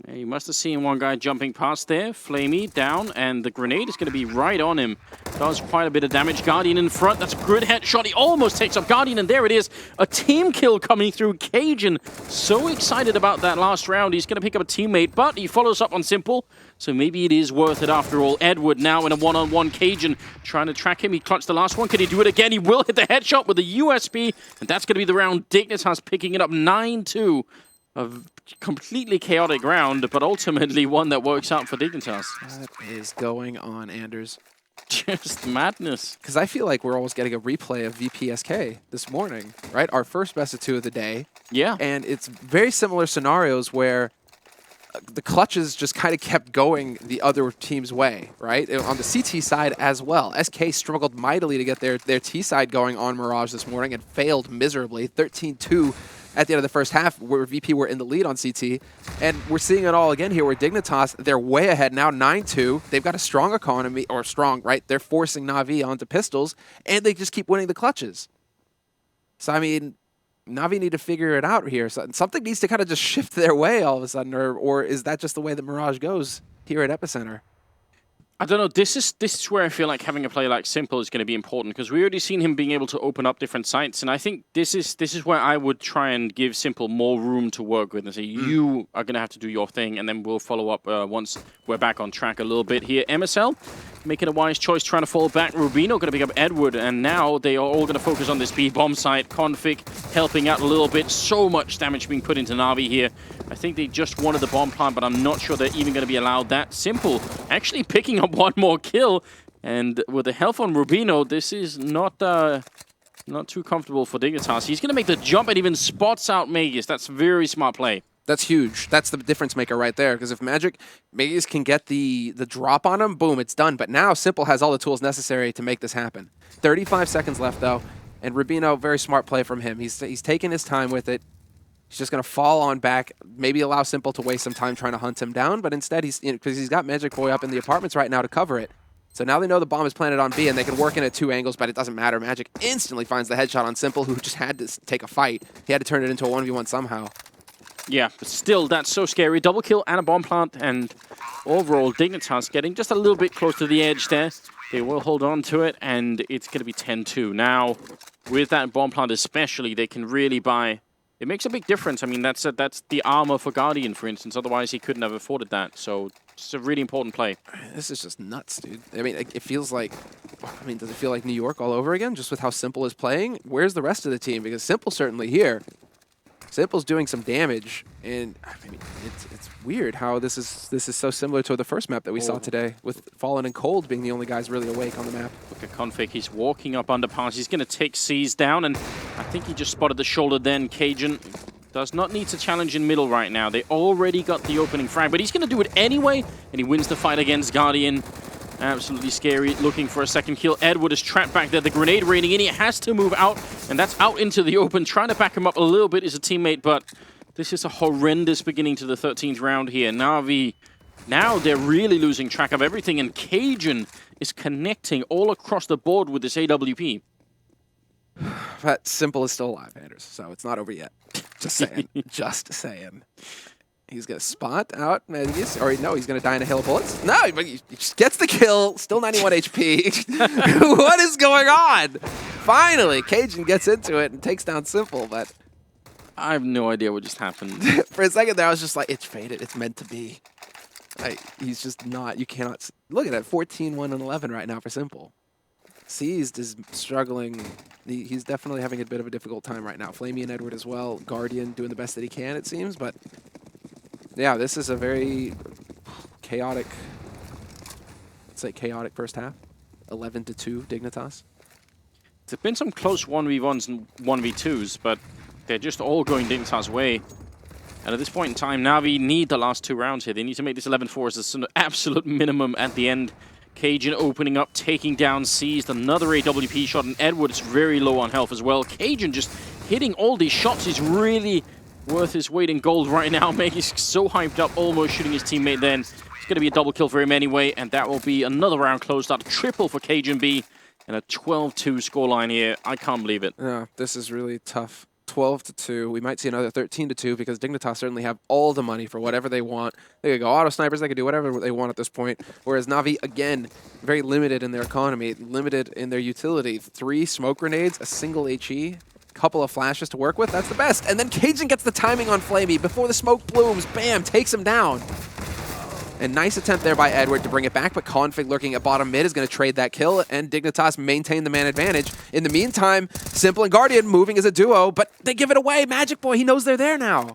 Yeah, you must have seen one guy jumping past there. flamie down, and the grenade is going to be right on him. Does quite a bit of damage. Guardian in front. That's a good headshot. He almost takes up Guardian, and there it is. A team kill coming through. Cajun so excited about that last round. He's going to pick up a teammate, but he follows up on Simple. So maybe it is worth it after all. Edward now in a 1-on-1. Cajun trying to track him. He clutched the last one. Can he do it again? He will hit the headshot with the USP, and that's going to be the round. Dignitas picking it up 9-2. A completely chaotic round, but ultimately one that works out for Dignitas. What is going on, Anders? Just madness. Because I feel like we're almost getting a replay of VPSK this morning, right? Our first best of 2 of the day. Yeah. And it's very similar scenarios where the clutches just kind of kept going the other team's way, right? On the CT side as well. SK struggled mightily to get their T side going on Mirage this morning and failed miserably. 13-2 at the end of the first half, where VP were in the lead on CT. And we're seeing it all again here where Dignitas, they're way ahead now, 9-2. They've got a strong economy, or strong, right? They're forcing Na'Vi onto pistols, and they just keep winning the clutches. So, I mean, Na'Vi need to figure it out here. So something needs to kind of just shift their way all of a sudden, or is that just the way that Mirage goes here at EPICENTER? I don't know. This is where I feel like having a player like Simple is going to be important, because we already seen him being able to open up different sites, and I think this is where I would try and give Simple more room to work with and say you are going to have to do your thing, and then we'll follow up once we're back on track a little bit here. MSL making a wise choice, trying to fall back. Rubino going to pick up Edward, and now they are all going to focus on this B bomb site. Config helping out a little bit. So much damage being put into Na'Vi here. I think they just wanted the bomb plant, but I'm not sure they're even going to be allowed that. Simple actually picking up one more kill, and with the health on Rubino, this is not too comfortable for Dignitas. He's going to make the jump and even spots out Magus. That's very smart play. That's huge. That's the difference maker right there. Because if Magus can get the drop on him, boom, it's done. But now Simple has all the tools necessary to make this happen. 35 seconds left, though. And Rubino, very smart play from him. He's taking his time with it. He's just going to fall on back, maybe allow Simple to waste some time trying to hunt him down. But instead, because he's got Magic Boy up in the apartments right now to cover it. So now they know the bomb is planted on B, and they can work in at 2 angles, but it doesn't matter. Magic instantly finds the headshot on Simple, who just had to take a fight. He had to turn it into a 1v1 somehow. Yeah, but still, that's so scary. Double kill and a bomb plant, and overall, Dignitas getting just a little bit close to the edge there. They will hold on to it, and it's going to be 10-2. Now, with that bomb plant especially, they can really buy... It makes a big difference. I mean, that's the armor for Guardian, for instance. Otherwise, he couldn't have afforded that. So it's a really important play. This is just nuts, dude. I mean, it feels like... I mean, does it feel like New York all over again, just with how Simple is playing? Where's the rest of the team? Because Simple's certainly here. Simple's doing some damage, and I mean, it's weird how this is so similar to the first map that we saw today, with Fallen and Cold being the only guys really awake on the map. Look at Config, he's walking up Underpass, he's going to take C's down, and I think he just spotted the shoulder then. Cajun does not need to challenge in middle right now. They already got the opening frag, but he's going to do it anyway, and he wins the fight against Guardian. Absolutely scary, looking for a second kill. Edward is trapped back there. The grenade raining in. He has to move out, and that's out into the open. Trying to back him up a little bit is a teammate, but this is a horrendous beginning to the 13th round here. Na'Vi, now they're really losing track of everything, and Cajun is connecting all across the board with this AWP. But Simple is still alive, Anders, so it's not over yet. Just saying. Just saying. He's going to spot out Magus, or no, he's going to die in a hail of bullets. No, but he just gets the kill, still 91 HP. What is going on? Finally, Cajun gets into it and takes down Simple, but... I have no idea what just happened. For a second there, I was just like, it's fated, it's meant to be. He's just not, you cannot... Look at that, 14, 1, and 11 right now for Simple. Seized is struggling. He's definitely having a bit of a difficult time right now. Flamey and Edward as well. Guardian doing the best that he can, it seems, but... Yeah, this is a very chaotic, let's say chaotic first half. 11-2 Dignitas. There's been some close 1v1s and 1v2s, but they're just all going Dignitas' way. And at this point in time, Na'Vi need the last 2 rounds here. They need to make this 11-4 as an absolute minimum at the end. Cajun opening up, taking down Seized. Another AWP shot, and Edward is very low on health as well. Cajun just hitting all these shots. He's really... worth his weight in gold right now. He's so hyped up, almost shooting his teammate then. It's going to be a double kill for him anyway, and that will be another round closed out. A triple for Cajun B, and a 12-2 scoreline here. I can't believe it. Yeah, this is really tough. 12-2. We might see another 13-2 because Dignitas certainly have all the money for whatever they want. They could go auto snipers, they could do whatever they want at this point. Whereas Na'Vi, again, very limited in their economy, limited in their utility. 3 smoke grenades, a single HE. Couple of flashes to work with, that's the best. And then Cajun gets the timing on Flamey before the smoke blooms. Bam, takes him down. And nice attempt there by Edward to bring it back, but Config lurking at bottom mid is going to trade that kill, and Dignitas maintain the man advantage. In the meantime, Simple and Guardian moving as a duo, but they give it away. Magic Boy, he knows they're there now.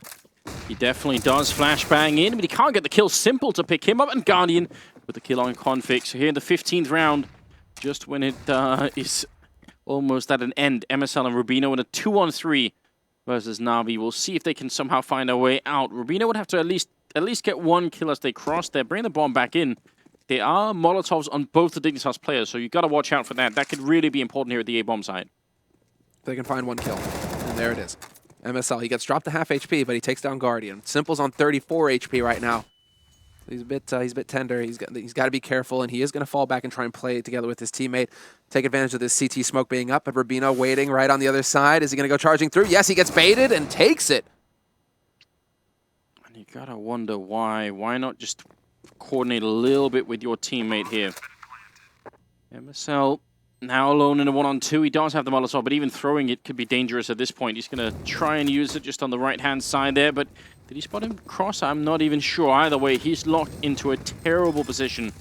He definitely does flashbang in, but he can't get the kill. Simple to pick him up, and Guardian with the kill on Config. So here in the 15th round, just when it is... almost at an end. MSL and Rubino in a 2-on-3 versus Na'Vi. We'll see if they can somehow find a way out. Rubino would have to at least get 1 kill as they cross there. Bring the bomb back in. There are Molotovs on both the Dignitas players, so you've got to watch out for that. That could really be important here at the A-bomb side. They can find 1 kill. And there it is. MSL, he gets dropped to half HP, but he takes down Guardian. Simple's on 34 HP right now. He's a bit tender. He's got to be careful, and he is going to fall back and try and play it together with his teammate. Take advantage of this CT smoke being up, but Rubino waiting right on the other side. Is he going to go charging through? Yes, he gets baited and takes it. And you got to wonder why. Why not just coordinate a little bit with your teammate here. MSL now alone in a 1-on-2. He does have the Molotov, but even throwing it could be dangerous at this point. He's going to try and use it just on the right-hand side there, but did he spot him cross? I'm not even sure. Either way, he's locked into a terrible position.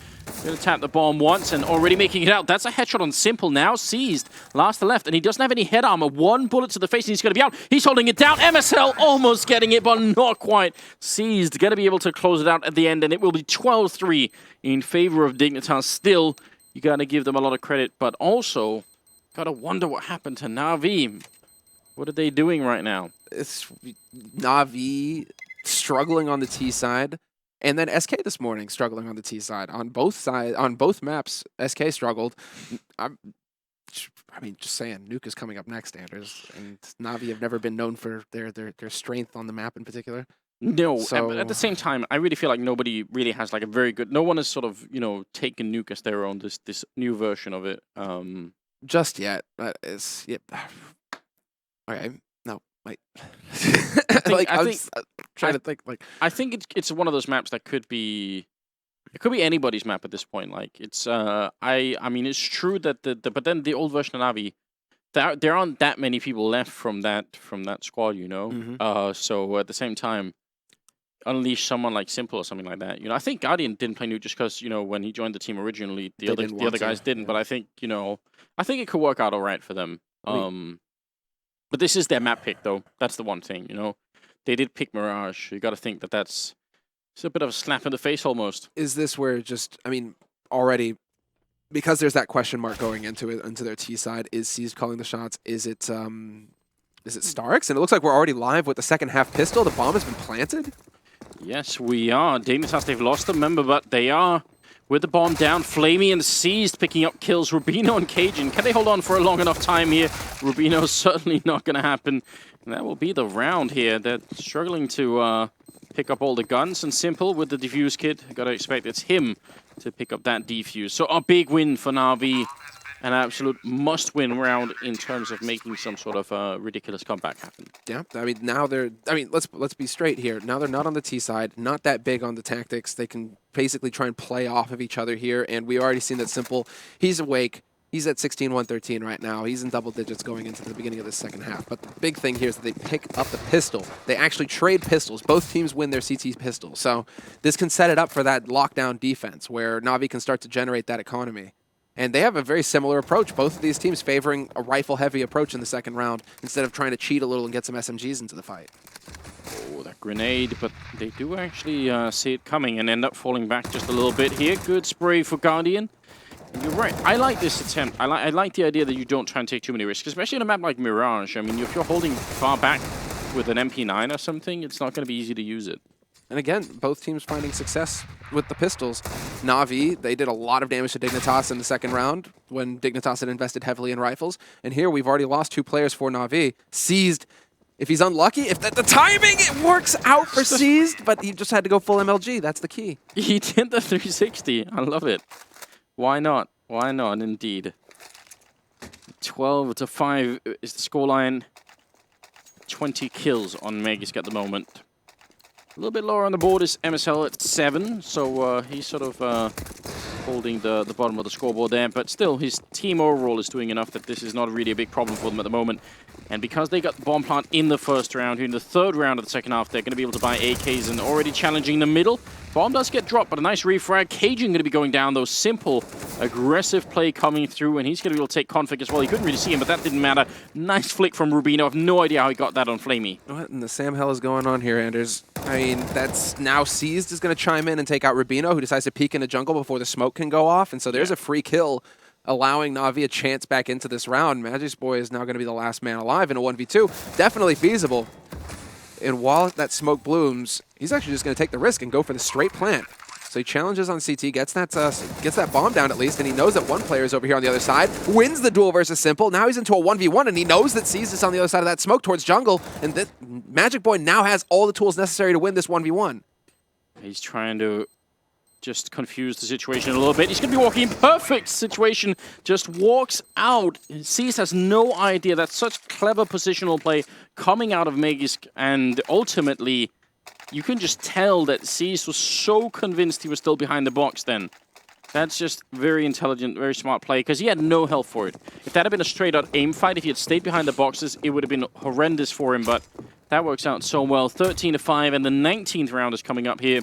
Going to tap the bomb once and already making it out. That's a headshot on Simple now, seized. Last to left, and he doesn't have any head armor. One bullet to the face and he's going to be out. He's holding it down. MSL almost getting it, but not quite. Seized. Going to be able to close it out at the end, and it will be 12-3 in favor of Dignitas. Still, you got to give them a lot of credit, but also got to wonder what happened to Na'Vi. What are they doing right now? It's Na'Vi struggling on the T side, and then SK this morning struggling on the T side. On both maps, SK struggled. I mean, just saying, Nuke is coming up next, Anders, and Na'Vi have never been known for their strength on the map in particular. No, So- at the same time, I really feel like nobody really has like a very good. No one has sort of taken Nuke as their own. This new version of it. Just yet, but it's okay. No, wait. I think trying to think like I think it's one of those maps that could be. It could be anybody's map at this point. Like it's I mean it's true that but then the old version of Navi, there aren't that many people left from that squad, So at the same time, unleash someone like Simple or something like that. I think Guardian didn't play Nuke just because when he joined the team originally, the other guys didn't. But I think I think it could work out all right for them. But this is their map pick though. That's the one thing. They did pick Mirage. You got to think that it's a bit of a slap in the face almost. Is this where already, because there's that question mark going into their T side, is Seized calling the shots? Is it Starks? And it looks like we're already live with the second half pistol. The bomb has been planted. Yes, we are. Dignitas, they've lost a member, but they are with the bomb down. Flamey and Seized picking up kills. Rubino and Cajun. Can they hold on for a long enough time here? Rubino's certainly not going to happen. And that will be the round here. They're struggling to pick up all the guns, and Simple with the defuse kit. Got to expect it's him to pick up that defuse. So a big win for Na'Vi. An absolute must-win round in terms of making some sort of ridiculous comeback happen. Yeah, I mean now let's be straight here. Now they're not on the T side, not that big on the tactics. They can basically try and play off of each other here, and we already seen that Simple. He's awake. He's at 16-1-13 right now. He's in double digits going into the beginning of the second half. But the big thing here is that they pick up the pistol. They actually trade pistols. Both teams win their CT pistol. So this can set it up for that lockdown defense where Na'Vi can start to generate that economy. And they have a very similar approach. Both of these teams favoring a rifle-heavy approach in the second round instead of trying to cheat a little and get some SMGs into the fight. Oh, that grenade, but they do actually see it coming and end up falling back just a little bit here. Good spray for Guardian. And you're right. I like this attempt. I like the idea that you don't try and take too many risks, especially in a map like Mirage. I mean, if you're holding far back with an MP9 or something, it's not going to be easy to use it. And again, both teams finding success with the pistols. Na'Vi, they did a lot of damage to Dignitas in the second round when Dignitas had invested heavily in rifles. And here we've already lost 2 players for Na'Vi. Seized, if he's unlucky, if the timing, it works out for Seized, but he just had to go full MLG. That's the key. He did the 360. I love it. Why not? Why not, indeed. 12-5 is the scoreline. 20 kills on Magisk at the moment. A little bit lower on the board is MSL at 7, so he's sort of holding the bottom of the scoreboard there. But still, his team overall is doing enough that this is not really a big problem for them at the moment. And because they got the bomb plant in the first round, here in the third round of the second half, they're going to be able to buy AKs and already challenging the middle. Bomb does get dropped, but a nice refrag. Cajun going to be going down, though. Simple, aggressive play coming through, and he's going to be able to take config as well. He couldn't really see him, but that didn't matter. Nice flick from Rubino. I have no idea how he got that on Flamey. What in the Sam hell is going on here, Anders? I mean, that's now Seized is going to chime in and take out Rubino, who decides to peek in the jungle before the smoke can go off, and so there's a free kill, allowing Na'Vi a chance back into this round. Magisk Boy is now going to be the last man alive in a 1v2. Definitely feasible. And while that smoke blooms, he's actually just going to take the risk and go for the straight plant. So he challenges on CT, gets that bomb down at least, and he knows that one player is over here on the other side, wins the duel versus Simple. Now he's into a 1v1, and he knows that Seized is on the other side of that smoke towards jungle, and that Magisk Boy now has all the tools necessary to win this 1v1. He's trying to just confuse the situation a little bit. He's going to be walking in perfect situation. Just walks out. Seized has no idea. That's such clever positional play coming out of Magisk, and ultimately you can just tell that CIS was so convinced he was still behind the box then. That's just very intelligent, very smart play, because he had no health for it. If that had been a straight-out aim fight, if he had stayed behind the boxes, it would have been horrendous for him, but that works out so well. 13-5, and the 19th round is coming up here.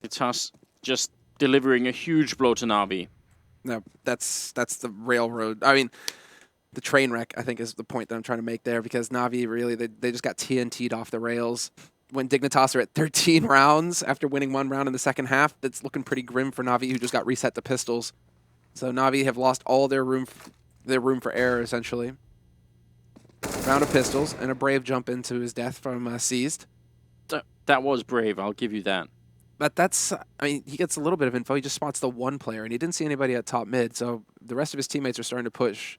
It's us just delivering a huge blow to Na'Vi. No, that's the railroad. I mean, the train wreck, I think, is the point that I'm trying to make there, because Na'Vi really, they just got TNT'd off the rails. When Dignitas are at 13 rounds after winning 1 round in the second half, that's looking pretty grim for Na'Vi, who just got reset to pistols. So Na'Vi have lost all their room for error, essentially. Round of pistols and a brave jump into his death from Seized. That was brave, I'll give you that. But that's, I mean, he gets a little bit of info. He just spots the 1 player, and he didn't see anybody at top mid. So the rest of his teammates are starting to push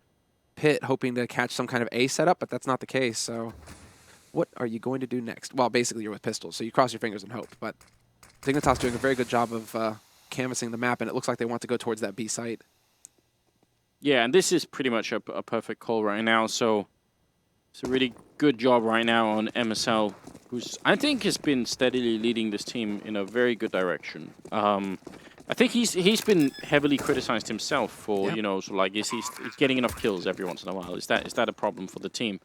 pit, hoping to catch some kind of A setup, but that's not the case. So what are you going to do next? Well, basically, you're with pistols, so you cross your fingers and hope. But Dignitas doing a very good job of canvassing the map, and it looks like they want to go towards that B site. Yeah, and this is pretty much a perfect call right now. So it's a really good job right now on MSL, who's, I think, has been steadily leading this team in a very good direction. I think he's been heavily criticized himself for, you know, so like, is he's getting enough kills every once in a while? Is that a problem for the team?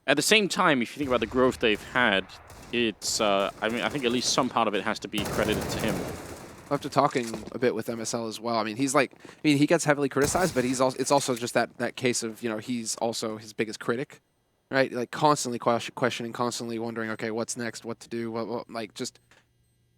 At the same time, if you think about the growth they've had, it's, I mean, I think at least some part of it has to be credited to him. After talking a bit with MSL as well, I mean, he's like, I mean, he gets heavily criticized, but he's also, it's also just that case of, you know, he's also his biggest critic, right? Like constantly questioning, constantly wondering, okay, what's next, what to do, what like just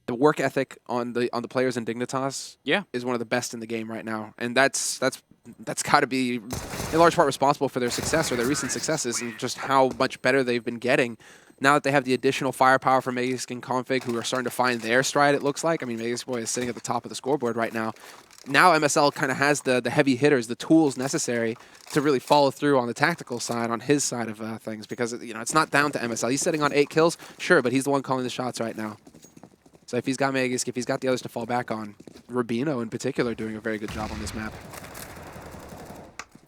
the work ethic on the players in Dignitas, is one of the best in the game right now, and that's got to be in large part responsible for their success or their recent successes and just how much better they've been getting. Now that they have the additional firepower from Magisk and Config, who are starting to find their stride, it looks like. I mean, Magisk Boy is sitting at the top of the scoreboard right now. Now MSL kind of has the heavy hitters, the tools necessary to really follow through on the tactical side, on his side of things, because, you know, it's not down to MSL. He's sitting on 8 kills, sure, but he's the one calling the shots right now. So if he's got Magisk, if he's got the others to fall back on, Rubino in particular doing a very good job on this map.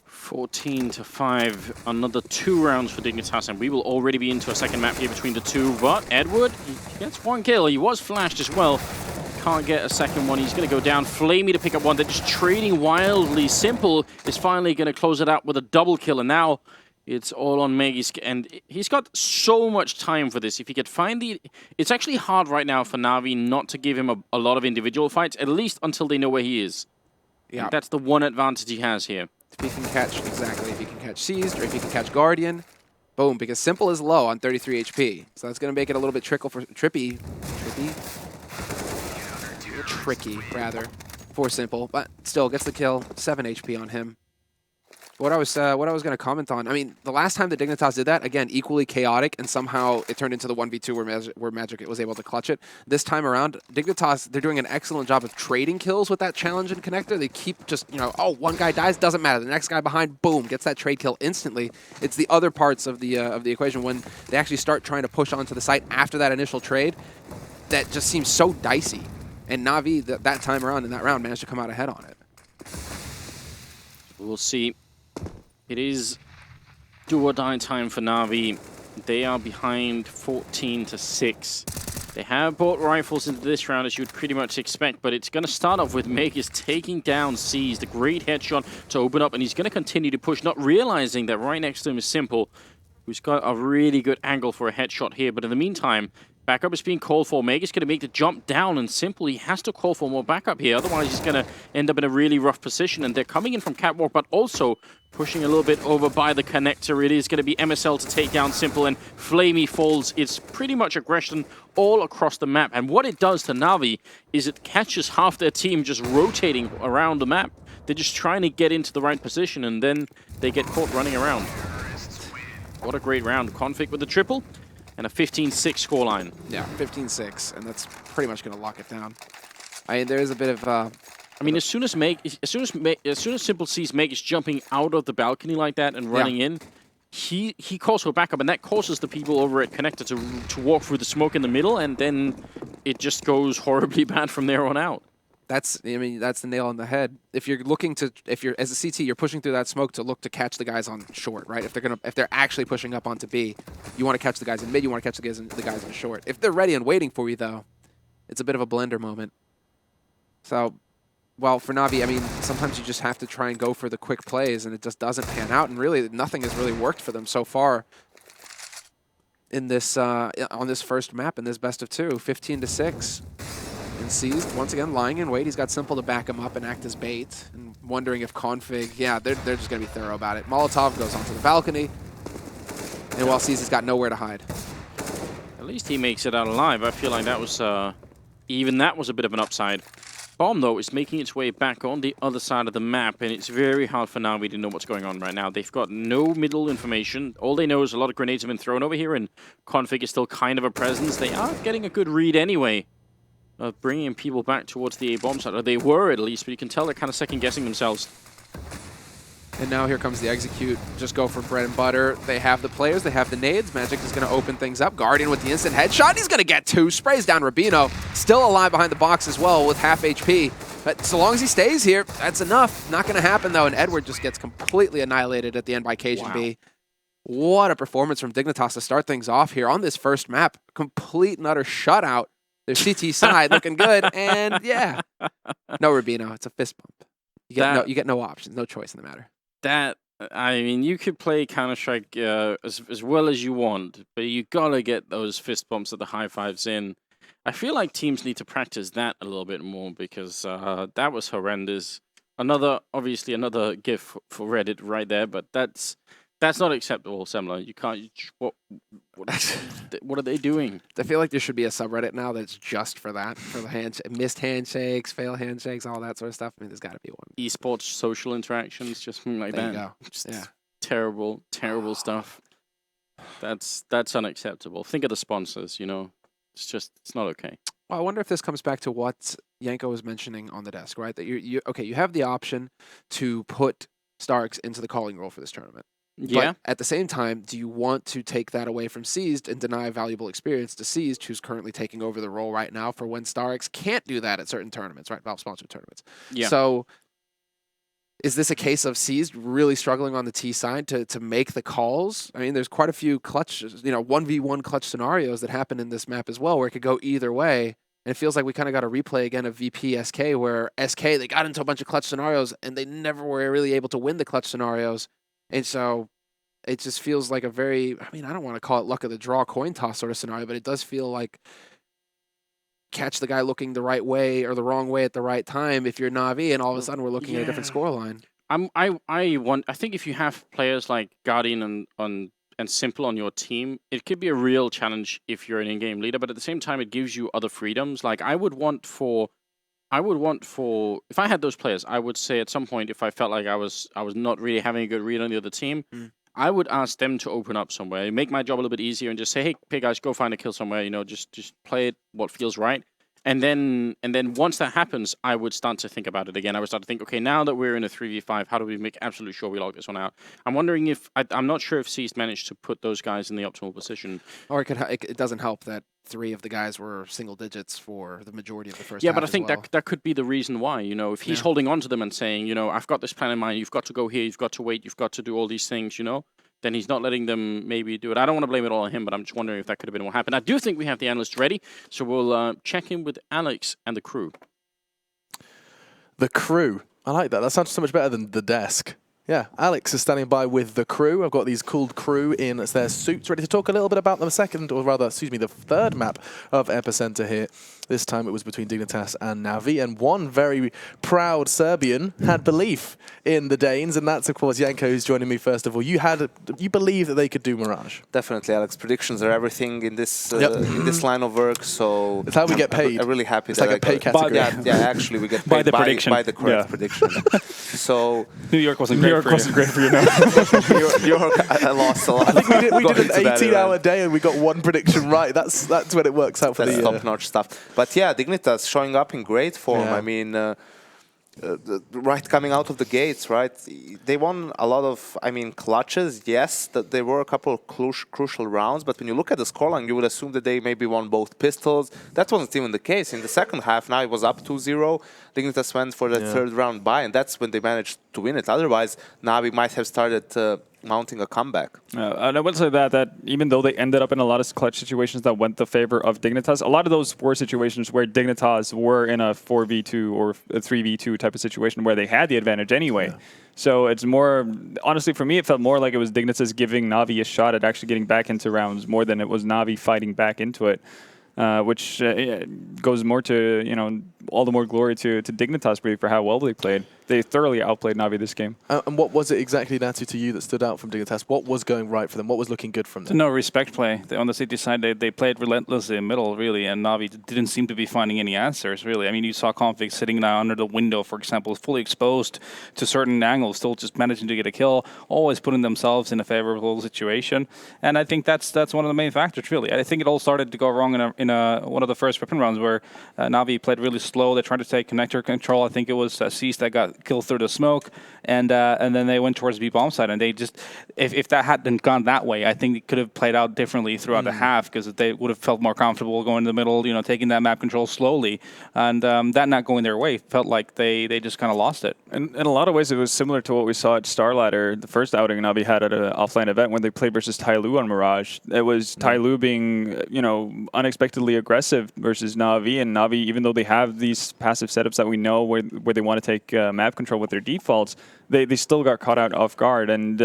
14-5, another 2 rounds for Dignitas, and we will already be into a second map here between the two. But Edward, he gets 1 kill. He was flashed as well. Can't get a second one. He's going to go down. Flamey to pick up 1. They're just trading wildly. Simple is finally going to close it out with a double kill, and now it's all on Magisk, and he's got so much time for this. If he could find the... It's actually hard right now for Na'Vi not to give him a lot of individual fights, at least until they know where he is. Yeah, and that's the one advantage he has here. If he can catch, exactly, if he can catch Seized, or if he can catch Guardian, boom, because Simple is low on 33 HP. So that's going to make it a little bit tricky, for Simple, but still gets the kill, 7 HP on him. What I was going to comment on, I mean, the last time the Dignitas did that, again, equally chaotic, and somehow it turned into the 1v2 where Magic was able to clutch it. This time around, Dignitas, they're doing an excellent job of trading kills with that challenge and connector. They keep just, you know, oh, one guy dies, doesn't matter. The next guy behind, boom, gets that trade kill instantly. It's the other parts of the equation when they actually start trying to push onto the site after that initial trade that just seems so dicey. And Na'Vi, that time around in that round, managed to come out ahead on it. We'll see. It is do or die time for Na'Vi. They are behind 14-6. They have bought rifles into this round, as you'd pretty much expect, but it's going to start off with Magisk taking down Seized, a great headshot to open up, and he's going to continue to push, not realizing that right next to him is Simple, who's got a really good angle for a headshot here. But in the meantime, backup is being called for. Magisk going to make the jump down, and Simply has to call for more backup here. Otherwise, he's going to end up in a really rough position. And they're coming in from Catwalk, but also pushing a little bit over by the connector. It is going to be MSL to take down Simple, and Flamey falls. It's pretty much aggression all across the map. And what it does to Na'Vi is it catches half their team just rotating around the map. They're just trying to get into the right position, and then they get caught running around. What a great round. Config with the triple. And a 15-6 scoreline. Yeah, 15-6, and that's pretty much going to lock it down. I mean, there is a bit of... I mean, as soon as Simple sees Magisk jumping out of the balcony like that and running in, he calls for backup, and that causes the people over at Connector to walk through the smoke in the middle, and then it just goes horribly bad from there on out. That's the nail on the head. If you're looking to, as a CT, you're pushing through that smoke to look to catch the guys on short, right? If they're actually pushing up onto B, you want to catch the guys in mid, you want to catch the guys in short. If they're ready and waiting for you, though, it's a bit of a blender moment. So, well, for Na'Vi, I mean, sometimes you just have to try and go for the quick plays, and it just doesn't pan out. And really, nothing has really worked for them so far in this on this first map in this best of 2, 15-6. And Seized, once again, lying in wait. He's got Simple to back him up and act as bait. And wondering if Config, yeah, they're just going to be thorough about it. Molotov goes onto the balcony. And while Seized has got nowhere to hide. At least he makes it out alive. I feel like that was, even that was a bit of an upside. Bomb, though, is making its way back on the other side of the map, and it's very hard for Na'Vi to know what's going on right now. They've got no middle information. All they know is a lot of grenades have been thrown over here, and Config is still kind of a presence. They are getting a good read anyway of bringing people back towards the A bomb site. Or they were, at least, but you can tell they're kind of second-guessing themselves. And now here comes the execute. Just go for bread and butter. They have the players. They have the nades. Magic is going to open things up. Guardian with the instant headshot. He's going to get 2. Sprays down Rubino. Still alive behind the box as well with half HP. But so long as he stays here, that's enough. Not going to happen, though. And Edward just gets completely annihilated at the end by Cajun B. What a performance from Dignitas to start things off here on this first map. Complete and utter shutout. Their CT side looking good. And yeah, no Rubino. It's a fist bump. You get no options, no choice in the matter. That, I mean, you could play Counter-Strike as well as you want, but you gotta get those fist bumps or the high fives in. I feel like teams need to practice that a little bit more because that was horrendous. Obviously another GIF for Reddit right there, but that's not acceptable, Semler. You can't. What are they doing? I feel like there should be a subreddit now that's just for that, for the missed handshakes, fail handshakes, all that sort of stuff. I mean, there's got to be one. Esports social interactions, just like there that. You go. Just yeah. Terrible stuff. That's unacceptable. Think of the sponsors. It's not okay. Well, I wonder if this comes back to what Yanko was mentioning on the desk, right? That you have the option to put Starks into the calling role for this tournament. Yeah. But at the same time, do you want to take that away from Seized and deny valuable experience to Seized, who's currently taking over the role right now for when Starx can't do that at certain tournaments, right? Valve-sponsored tournaments. Yeah. So is this a case of Seized really struggling on the T side to make the calls? I mean, there's quite a few clutch, 1v1 clutch scenarios that happen in this map as well, where it could go either way. And it feels like we kind of got a replay again of VP SK, where SK, they got into a bunch of clutch scenarios and they never were really able to win the clutch scenarios. And so it just feels like a very, I mean, I don't want to call it luck of the draw coin toss sort of scenario, but it does feel like catch the guy looking the right way or the wrong way at the right time if you're Na'Vi, and all of a sudden we're looking at a different scoreline. I think if you have players like Guardian and Simple on your team, it could be a real challenge if you're an in-game leader, but at the same time it gives you other freedoms. Like I would want for if I had those players, I would say at some point if I felt like I was not really having a good read on the other team, I would ask them to open up somewhere, make my job a little bit easier, and just say, hey guys, go find a kill somewhere. Just play it what feels right. And then once that happens, I would start to think about it again. I would start to think, okay, now that we're in a 3v5, how do we make absolutely sure we log this one out? I'm wondering if I'm not sure if Seized managed to put those guys in the optimal position. Or it doesn't help that 3 of the guys were single digits for the majority of the first half. Yeah, but I think that could be the reason why. If he's holding on to them and saying, I've got this plan in mind, you've got to go here, you've got to wait, you've got to do all these things, then he's not letting them maybe do it. I don't want to blame it all on him, but I'm just wondering if that could have been what happened. I do think we have the analysts ready, so we'll check in with Alex and the crew. The crew. I like that. That sounds so much better than the desk. Yeah, Alex is standing by with the crew. I've got these cooled crew in their suits, ready to talk a little bit about the third map of EPICENTER here. This time it was between Dignitas and Na'Vi, and one very proud Serbian had belief in the Danes, and that's, of course, Yanko, who's joining me first of all. You believe that they could do Mirage? Definitely, Alex. Predictions are everything in this in this line of work, so it's how we get paid. I'm really happy. It's like a pay category. Yeah, actually, we get paid by the prediction. By the correct prediction. So New York wasn't great for you. New York, I lost a lot. I think we did an 18-hour day and we got one prediction right. That's when it works out for That's top-notch stuff. But yeah, Dignitas showing up in great form. Yeah. I mean, right coming out of the gates, right? They won a lot of, I mean, clutches. Yes, that there were a couple of crucial rounds, but when you look at the scoreline, you would assume that they maybe won both pistols. That wasn't even the case. In the second half, now it was up 2-0. Dignitas went for the third round bye, and that's when they managed to win it. Otherwise, Navi might have started mounting a comeback. And I would say that even though they ended up in a lot of clutch situations that went the favor of Dignitas, a lot of those were situations where Dignitas were in a 4v2 or a 3v2 type of situation where they had the advantage anyway. So it's more, honestly, for me, it felt more like it was Dignitas giving Navi a shot at actually getting back into rounds more than it was Navi fighting back into it. Which goes more to, you know, all the more glory to Dignitas really for how well they played. They thoroughly outplayed Navi this game. And what was it exactly, Natu, to you that stood out from Dignitas? What was going right for them? What was looking good from them? No respect play. On the City side, they played relentlessly in middle, really, and Navi didn't seem to be finding any answers, really. I mean, you saw Config sitting now under the window, for example, fully exposed to certain angles, still just managing to get a kill, always putting themselves in a favorable situation. And I think that's one of the main factors, really. I think it all started to go wrong in one of the first weapon rounds where Navi played really slow. They tried to take connector control. I think it was CIS that got killed through the smoke, and then they went towards B bomb side, and they just, if that hadn't gone that way, I think it could have played out differently throughout the half, because they would have felt more comfortable going to the middle, you know, taking that map control slowly, and that not going their way felt like they just kind of lost it. And in a lot of ways, it was similar to what we saw at Starladder, the first outing Navi had at an offline event when they played versus Tyloo on Mirage. It was Tyloo being, you know, unexpectedly aggressive versus Navi, and Navi, even though they have these passive setups that we know where they want to take map control with their defaults, they still got caught out off guard. And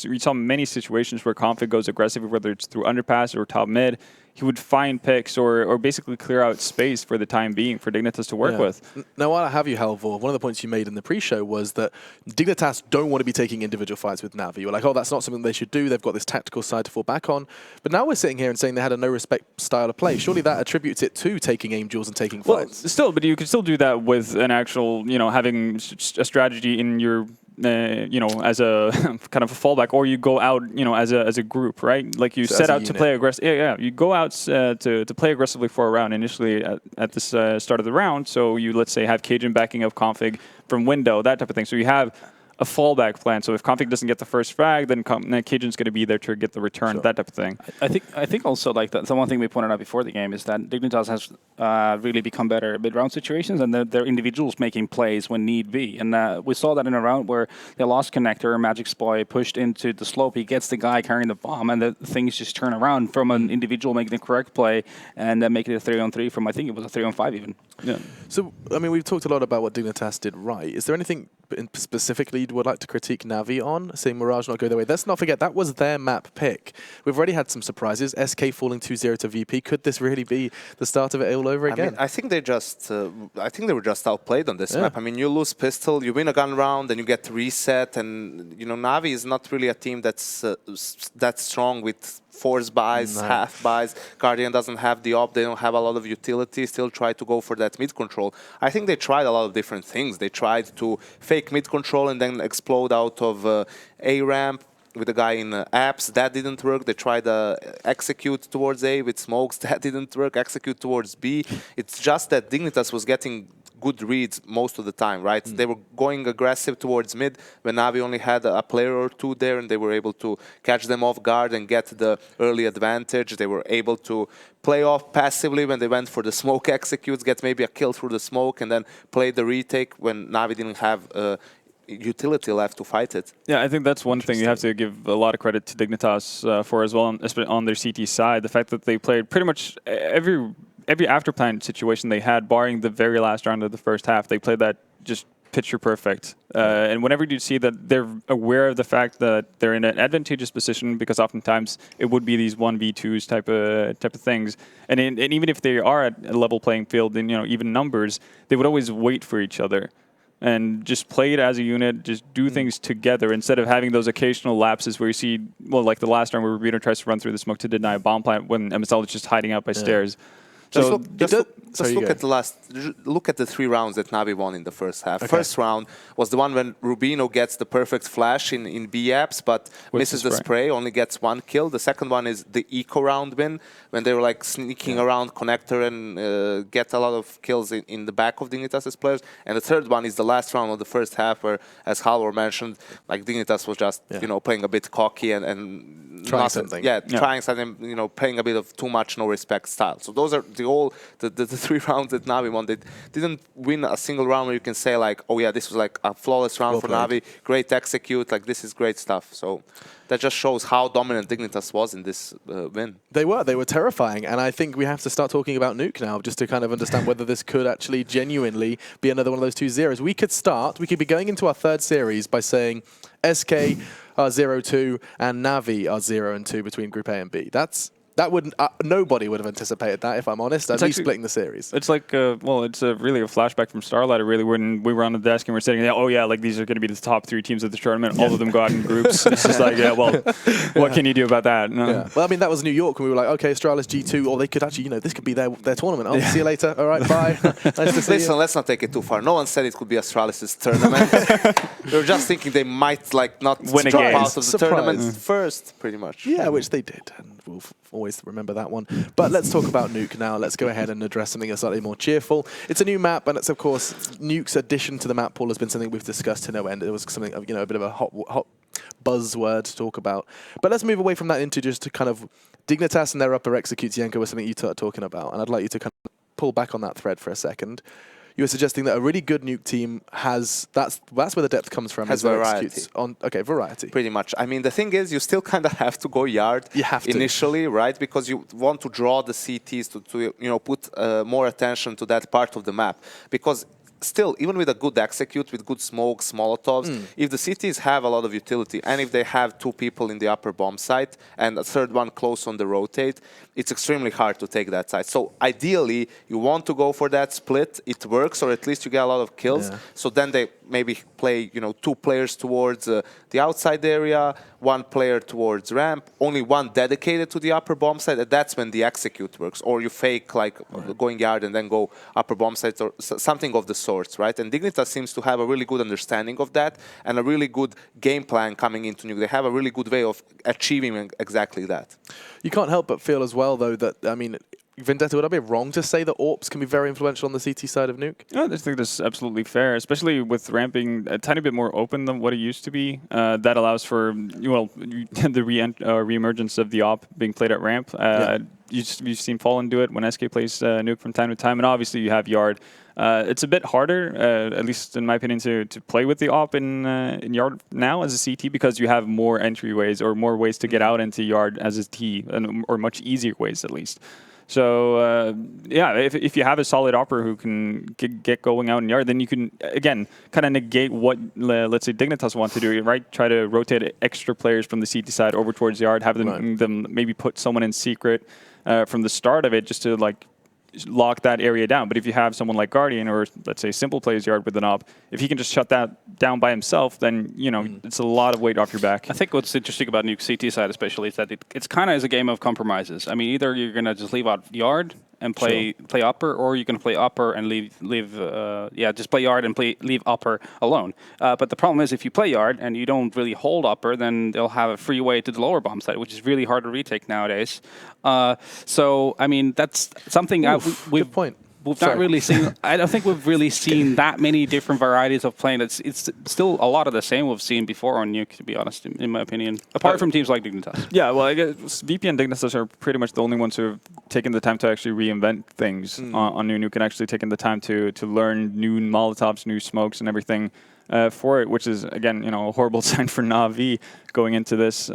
we saw many situations where Config goes aggressive, whether it's through underpass or top mid. He would find picks or basically clear out space for the time being for Dignitas to work with. Now, while I have you, Helvor, one of the points you made in the pre-show was that Dignitas don't want to be taking individual fights with Navi. You're like, oh, that's not something they should do. They've got this tactical side to fall back on. But now we're sitting here and saying they had a no-respect style of play. Surely that attributes it to taking aim duels and taking fights. Still, but you could still do that with an actual, you know, having a strategy in your you know, as a kind of a fallback, or you go out, you know, as a group, right? Like you set out to play aggressive. Yeah. You go out to play aggressively for a round initially at the start of the round. So you, let's say, have Cajun backing up Config from window, that type of thing. So you have a fallback plan. So if Config doesn't get the first frag, then Cajun's going to be there to get the return, that type of thing. I think also, like, the one thing we pointed out before the game is that Dignitas has really become better at mid-round situations, and they're individuals making plays when need be. And we saw that in a round where they lost connector, Magic Spoy pushed into the slope, he gets the guy carrying the bomb, and the things just turn around from an individual making the correct play and making it a 3-on-3 from, I think it was a 3-on-5 even. Yeah. So, I mean, we've talked a lot about what Dignitas did right. Is there anything specifically you would like to critique Navi on, seeing Mirage not go their way? Let's not forget, that was their map pick. We've already had some surprises. SK falling 2-0 to VP. Could this really be the start of it all over again? I mean, I think they were just outplayed on this map. I mean, you lose pistol, you win a gun round, then you get reset, and, you know, Navi is not really a team that's that strong with force buys, half buys. Guardian doesn't have the op, they don't have a lot of utility, still try to go for that mid control. I think they tried a lot of different things. They tried to fake mid control and then explode out of A ramp with a guy in apps. That didn't work. They tried execute towards A with smokes. That didn't work. Execute towards B. It's just that Dignitas was getting good reads most of the time, right? They were going aggressive towards mid when Navi only had a player or two there, and they were able to catch them off guard and get the early advantage. They were able to play off passively when they went for the smoke executes, get maybe a kill through the smoke, and then play the retake when Navi didn't have utility left to fight it. Yeah, I think that's one thing you have to give a lot of credit to Dignitas for as well, especially on their CT side. The fact that they played pretty much every afterplan situation they had, barring the very last round of the first half, they played that just picture perfect. And whenever you see that they're aware of the fact that they're in an advantageous position, because oftentimes it would be these 1v2s type of things. And even if they are at a level playing field in, you know, even numbers, they would always wait for each other and just play it as a unit, just do things together instead of having those occasional lapses where you see, well, like the last round where Rubino tries to run through the smoke to deny a bomb plant when MSL is just hiding out by stairs. Look at the look at the 3 rounds that Navi won in the first half. Okay. First round was the one when Rubino gets the perfect flash in B apps, but misses the spray, only gets 1 kill. The second one is the eco round win, when they were like sneaking around connector and get a lot of kills in the back of Dignitas' players. And the third one is the last round of the first half, where, as Halvor mentioned, like Dignitas was just playing a bit cocky and trying something. Trying something, playing a bit of too much no respect style. So those are the 3 rounds that Navi won. They didn't win a single round where you can say like, oh yeah, this was like a flawless round for Navi. Great execute, like this is great stuff. So that just shows how dominant Dignitas was in this win. They were terrifying, and I think we have to start talking about Nuke now, just to kind of understand whether this could actually genuinely be another one of those 2 zeros. We could be going into our 3rd series by saying SK are 0-2 and Navi are 0-2 between Group A and B. That wouldn't nobody would have anticipated that, if I'm honest. At least splitting the series. It's like it's really a flashback from Starlight. Really, when we were on the desk and we're sitting there, oh yeah, like these are going to be the top 3 teams of the tournament. All of them go out in groups. It's just like, what can you do about that? No. Yeah. Well, I mean, that was New York, and we were like, okay, Astralis G2, or they could actually, this could be their tournament. Oh, see you later. All right, bye. Nice to see you. Let's not take it too far. No one said it could be Astralis' tournament. We were just thinking they might not win drop out of the tournament first, pretty much. Yeah, which they did, and we'll always remember that one. But let's talk about Nuke now. Let's go ahead and address something that's slightly more cheerful. It's a new map, and it's, of course, Nuke's addition to the map pool has been something we've discussed to no end. It was something, a bit of a hot buzzword to talk about. But let's move away from that into just to kind of Dignitas and their upper executes, Yenko, was something you started talking about. And I'd like you to kind of pull back on that thread for a second. You were suggesting that a really good Nuke team has, that's where the depth comes from. Has variety. Variety. Pretty much. I mean, the thing is, you still kind of have to go yard initially, right? Because you want to draw the CTs to put more attention to that part of the map. Because still, even with a good execute, with good smokes, Molotovs, if the CTs have a lot of utility, and if they have 2 people in the upper bomb site and a 3rd one close on the rotate, it's extremely hard to take that side. So ideally, you want to go for that split. It works, or at least you get a lot of kills. Yeah. So then they maybe play, 2 players towards the outside area, 1 player towards ramp, only 1 dedicated to the upper bomb site, and that's when the execute works. Or you fake like going yard and then go upper bomb site, or something of the sorts, right? And Dignitas seems to have a really good understanding of that and a really good game plan coming into Nuke. They have a really good way of achieving exactly that. You can't help but feel as well, though, that, I mean, Vendetta, would I be wrong to say that AWPs can be very influential on the CT side of Nuke? Yeah, I think that's absolutely fair, especially with ramping a tiny bit more open than what it used to be. That allows for, the re-emergence of the AWP being played at ramp. You've seen Fallen do it when SK plays Nuke from time to time, and obviously you have Yard. It's a bit harder, at least in my opinion, to play with the AWP in Yard now as a CT, because you have more entryways or more ways to get out into Yard as a T, or much easier ways at least. So, if you have a solid opera who can get going out in Yard, then you can, again, kind of negate what, let's say, Dignitas want to do, right? Try to rotate extra players from the CT side over towards Yard, have them maybe put someone in secret from the start of it just to, lock that area down. But if you have someone like Guardian, or let's say Simple plays Yard with an AWP, if he can just shut that down by himself, then it's a lot of weight off your back. I think what's interesting about Nuke CT side especially is that it's kind of as a game of compromises. I mean, either you're going to just leave out Yard and play upper, or you're going to play upper and just play Yard and leave upper alone. But the problem is, if you play Yard and you don't really hold upper, then they'll have a free way to the lower bomb site, which is really hard to retake nowadays. So, I mean, that's something good point. We've not really seen. I don't think we've really seen that many different varieties of playing. It's still a lot of the same we've seen before on Nuke, to be honest, in my opinion. Apart from teams like Dignitas. Yeah, well, I guess VP and Dignitas are pretty much the only ones who have taken the time to actually reinvent things on new Nuke, and actually taken the time to learn new Molotovs, new smokes, and everything for it, which is again, a horrible sign for Na'Vi going into this.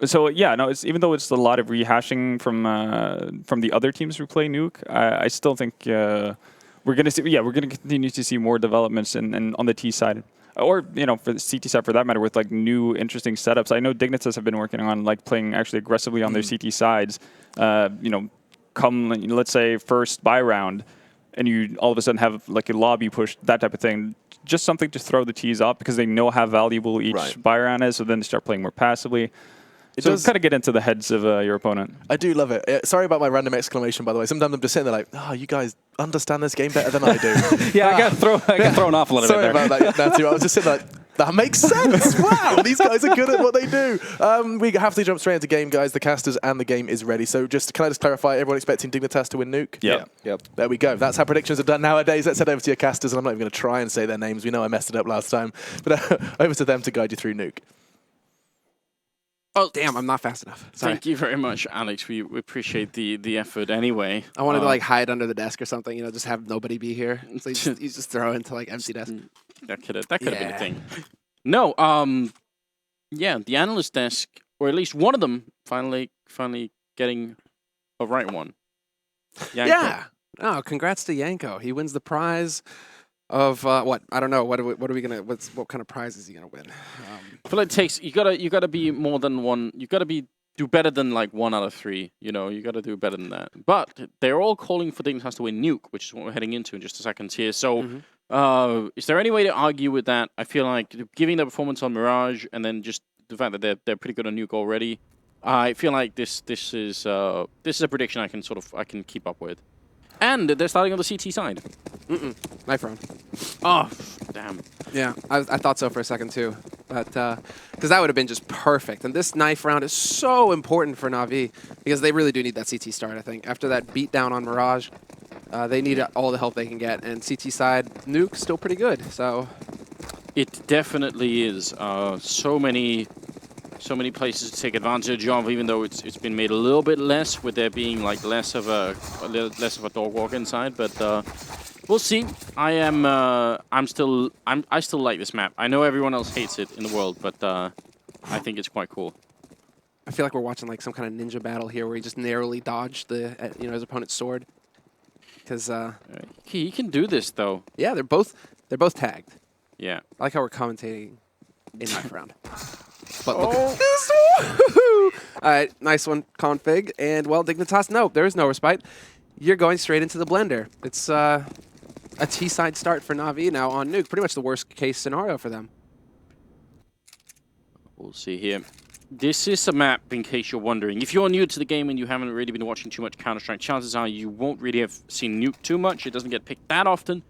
So it's even though it's a lot of rehashing from the other teams who play Nuke, I still think we're gonna continue to see more developments and on the T side, or for the CT side for that matter, with new interesting setups. I know Dignitas have been working on playing actually aggressively on their CT sides. Come let's say first buy round, and you all of a sudden have a lobby push, that type of thing. Just something to throw the Ts off, because they know how valuable each buy round is. So then they start playing more passively. So kind of get into the heads of your opponent. I do love it. Sorry about my random exclamation, by the way. Sometimes I'm just sitting there like, oh, you guys understand this game better than I do. Yeah, I got thrown off a little Sorry bit there. about that, Natty. I was just sitting there like, that makes sense. Wow, these guys are good at what they do. We have to jump straight into game, guys. The casters and the game is ready. So can I just clarify, everyone expecting Dignitas to win Nuke? Yeah. Yep. There we go. That's how predictions are done nowadays. Let's head over to your casters, and I'm not even going to try and say their names. We know I messed it up last time. But over to them to guide you through Nuke. Oh, damn, I'm not fast enough. Sorry. Thank you very much, Alex. We appreciate the effort anyway. I wanted to like hide under the desk or something, you know, just have nobody be here. So you just throw into like empty desk. That could have been a thing. No, yeah, the analyst desk, or at least one of them, finally getting a right one. Yanko. Yeah. Oh, congrats to Yanko. He wins the prize of what? I don't know. What are we gonna? What kind of prize is he gonna win? I feel like it takes you gotta be more than one. You gotta do better than like 1 out of 3. You know, you gotta do better than that. But they're all calling for Dignitas to win Nuke, which is what we're heading into in just a second here. So, is there any way to argue with that? I feel like giving the performance on Mirage and then just the fact that they're pretty good on Nuke already. I feel like this is a prediction I can keep up with. And they're starting on the CT side. Knife round. Oh, damn. Yeah, I thought so for a second too, but because that would have been just perfect. And this knife round is so important for Na'Vi because they really do need that CT start. I think after that beatdown on Mirage, they need all the help they can get. And CT side Nuke still pretty good. So it definitely is. So many places to take advantage of, even though it's been made a little bit less, with there being like less of a dog walk inside. But we'll see. I still like this map. I know everyone else hates it in the world, but I think it's quite cool. I feel like we're watching like some kind of ninja battle here, where he just narrowly dodged his opponent's sword. Because he can do this though. Yeah, they're both tagged. Yeah, I like how we're commentating in knife round. But look at this. Woo-hoo! All right, nice one, config. And, well, Dignitas, no, there is no respite. You're going straight into the blender. It's a T-side start for Na'Vi now on Nuke. Pretty much the worst-case scenario for them. We'll see here. This is a map, in case you're wondering. If you're new to the game and you haven't really been watching too much Counter-Strike, chances are you won't really have seen Nuke too much. It doesn't get picked that often.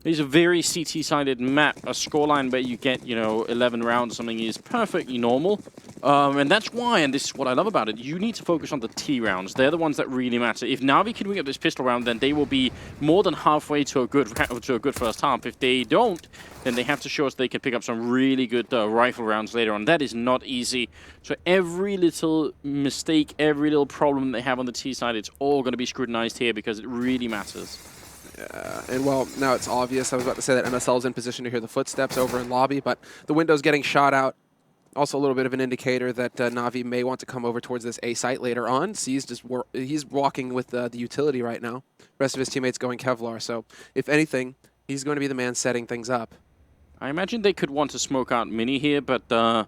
It's a very CT-sided map. A scoreline where you get, 11 rounds or something is perfectly normal. And that's why, and this is what I love about it, you need to focus on the T rounds. They're the ones that really matter. If Na'Vi can win up this pistol round, then they will be more than halfway to a good first half. If they don't, then they have to show us they can pick up some really good rifle rounds later on. That is not easy. So every little mistake, every little problem they have on the T side, it's all going to be scrutinized here because it really matters. And, well, now it's obvious. I was about to say that MSL is in position to hear the footsteps over in lobby, but the window's getting shot out. Also a little bit of an indicator that Na'Vi may want to come over towards this A site later on. C's he's walking with the utility right now. The rest of his teammates going Kevlar. So, if anything, he's going to be the man setting things up. I imagine they could want to smoke out Mini here, but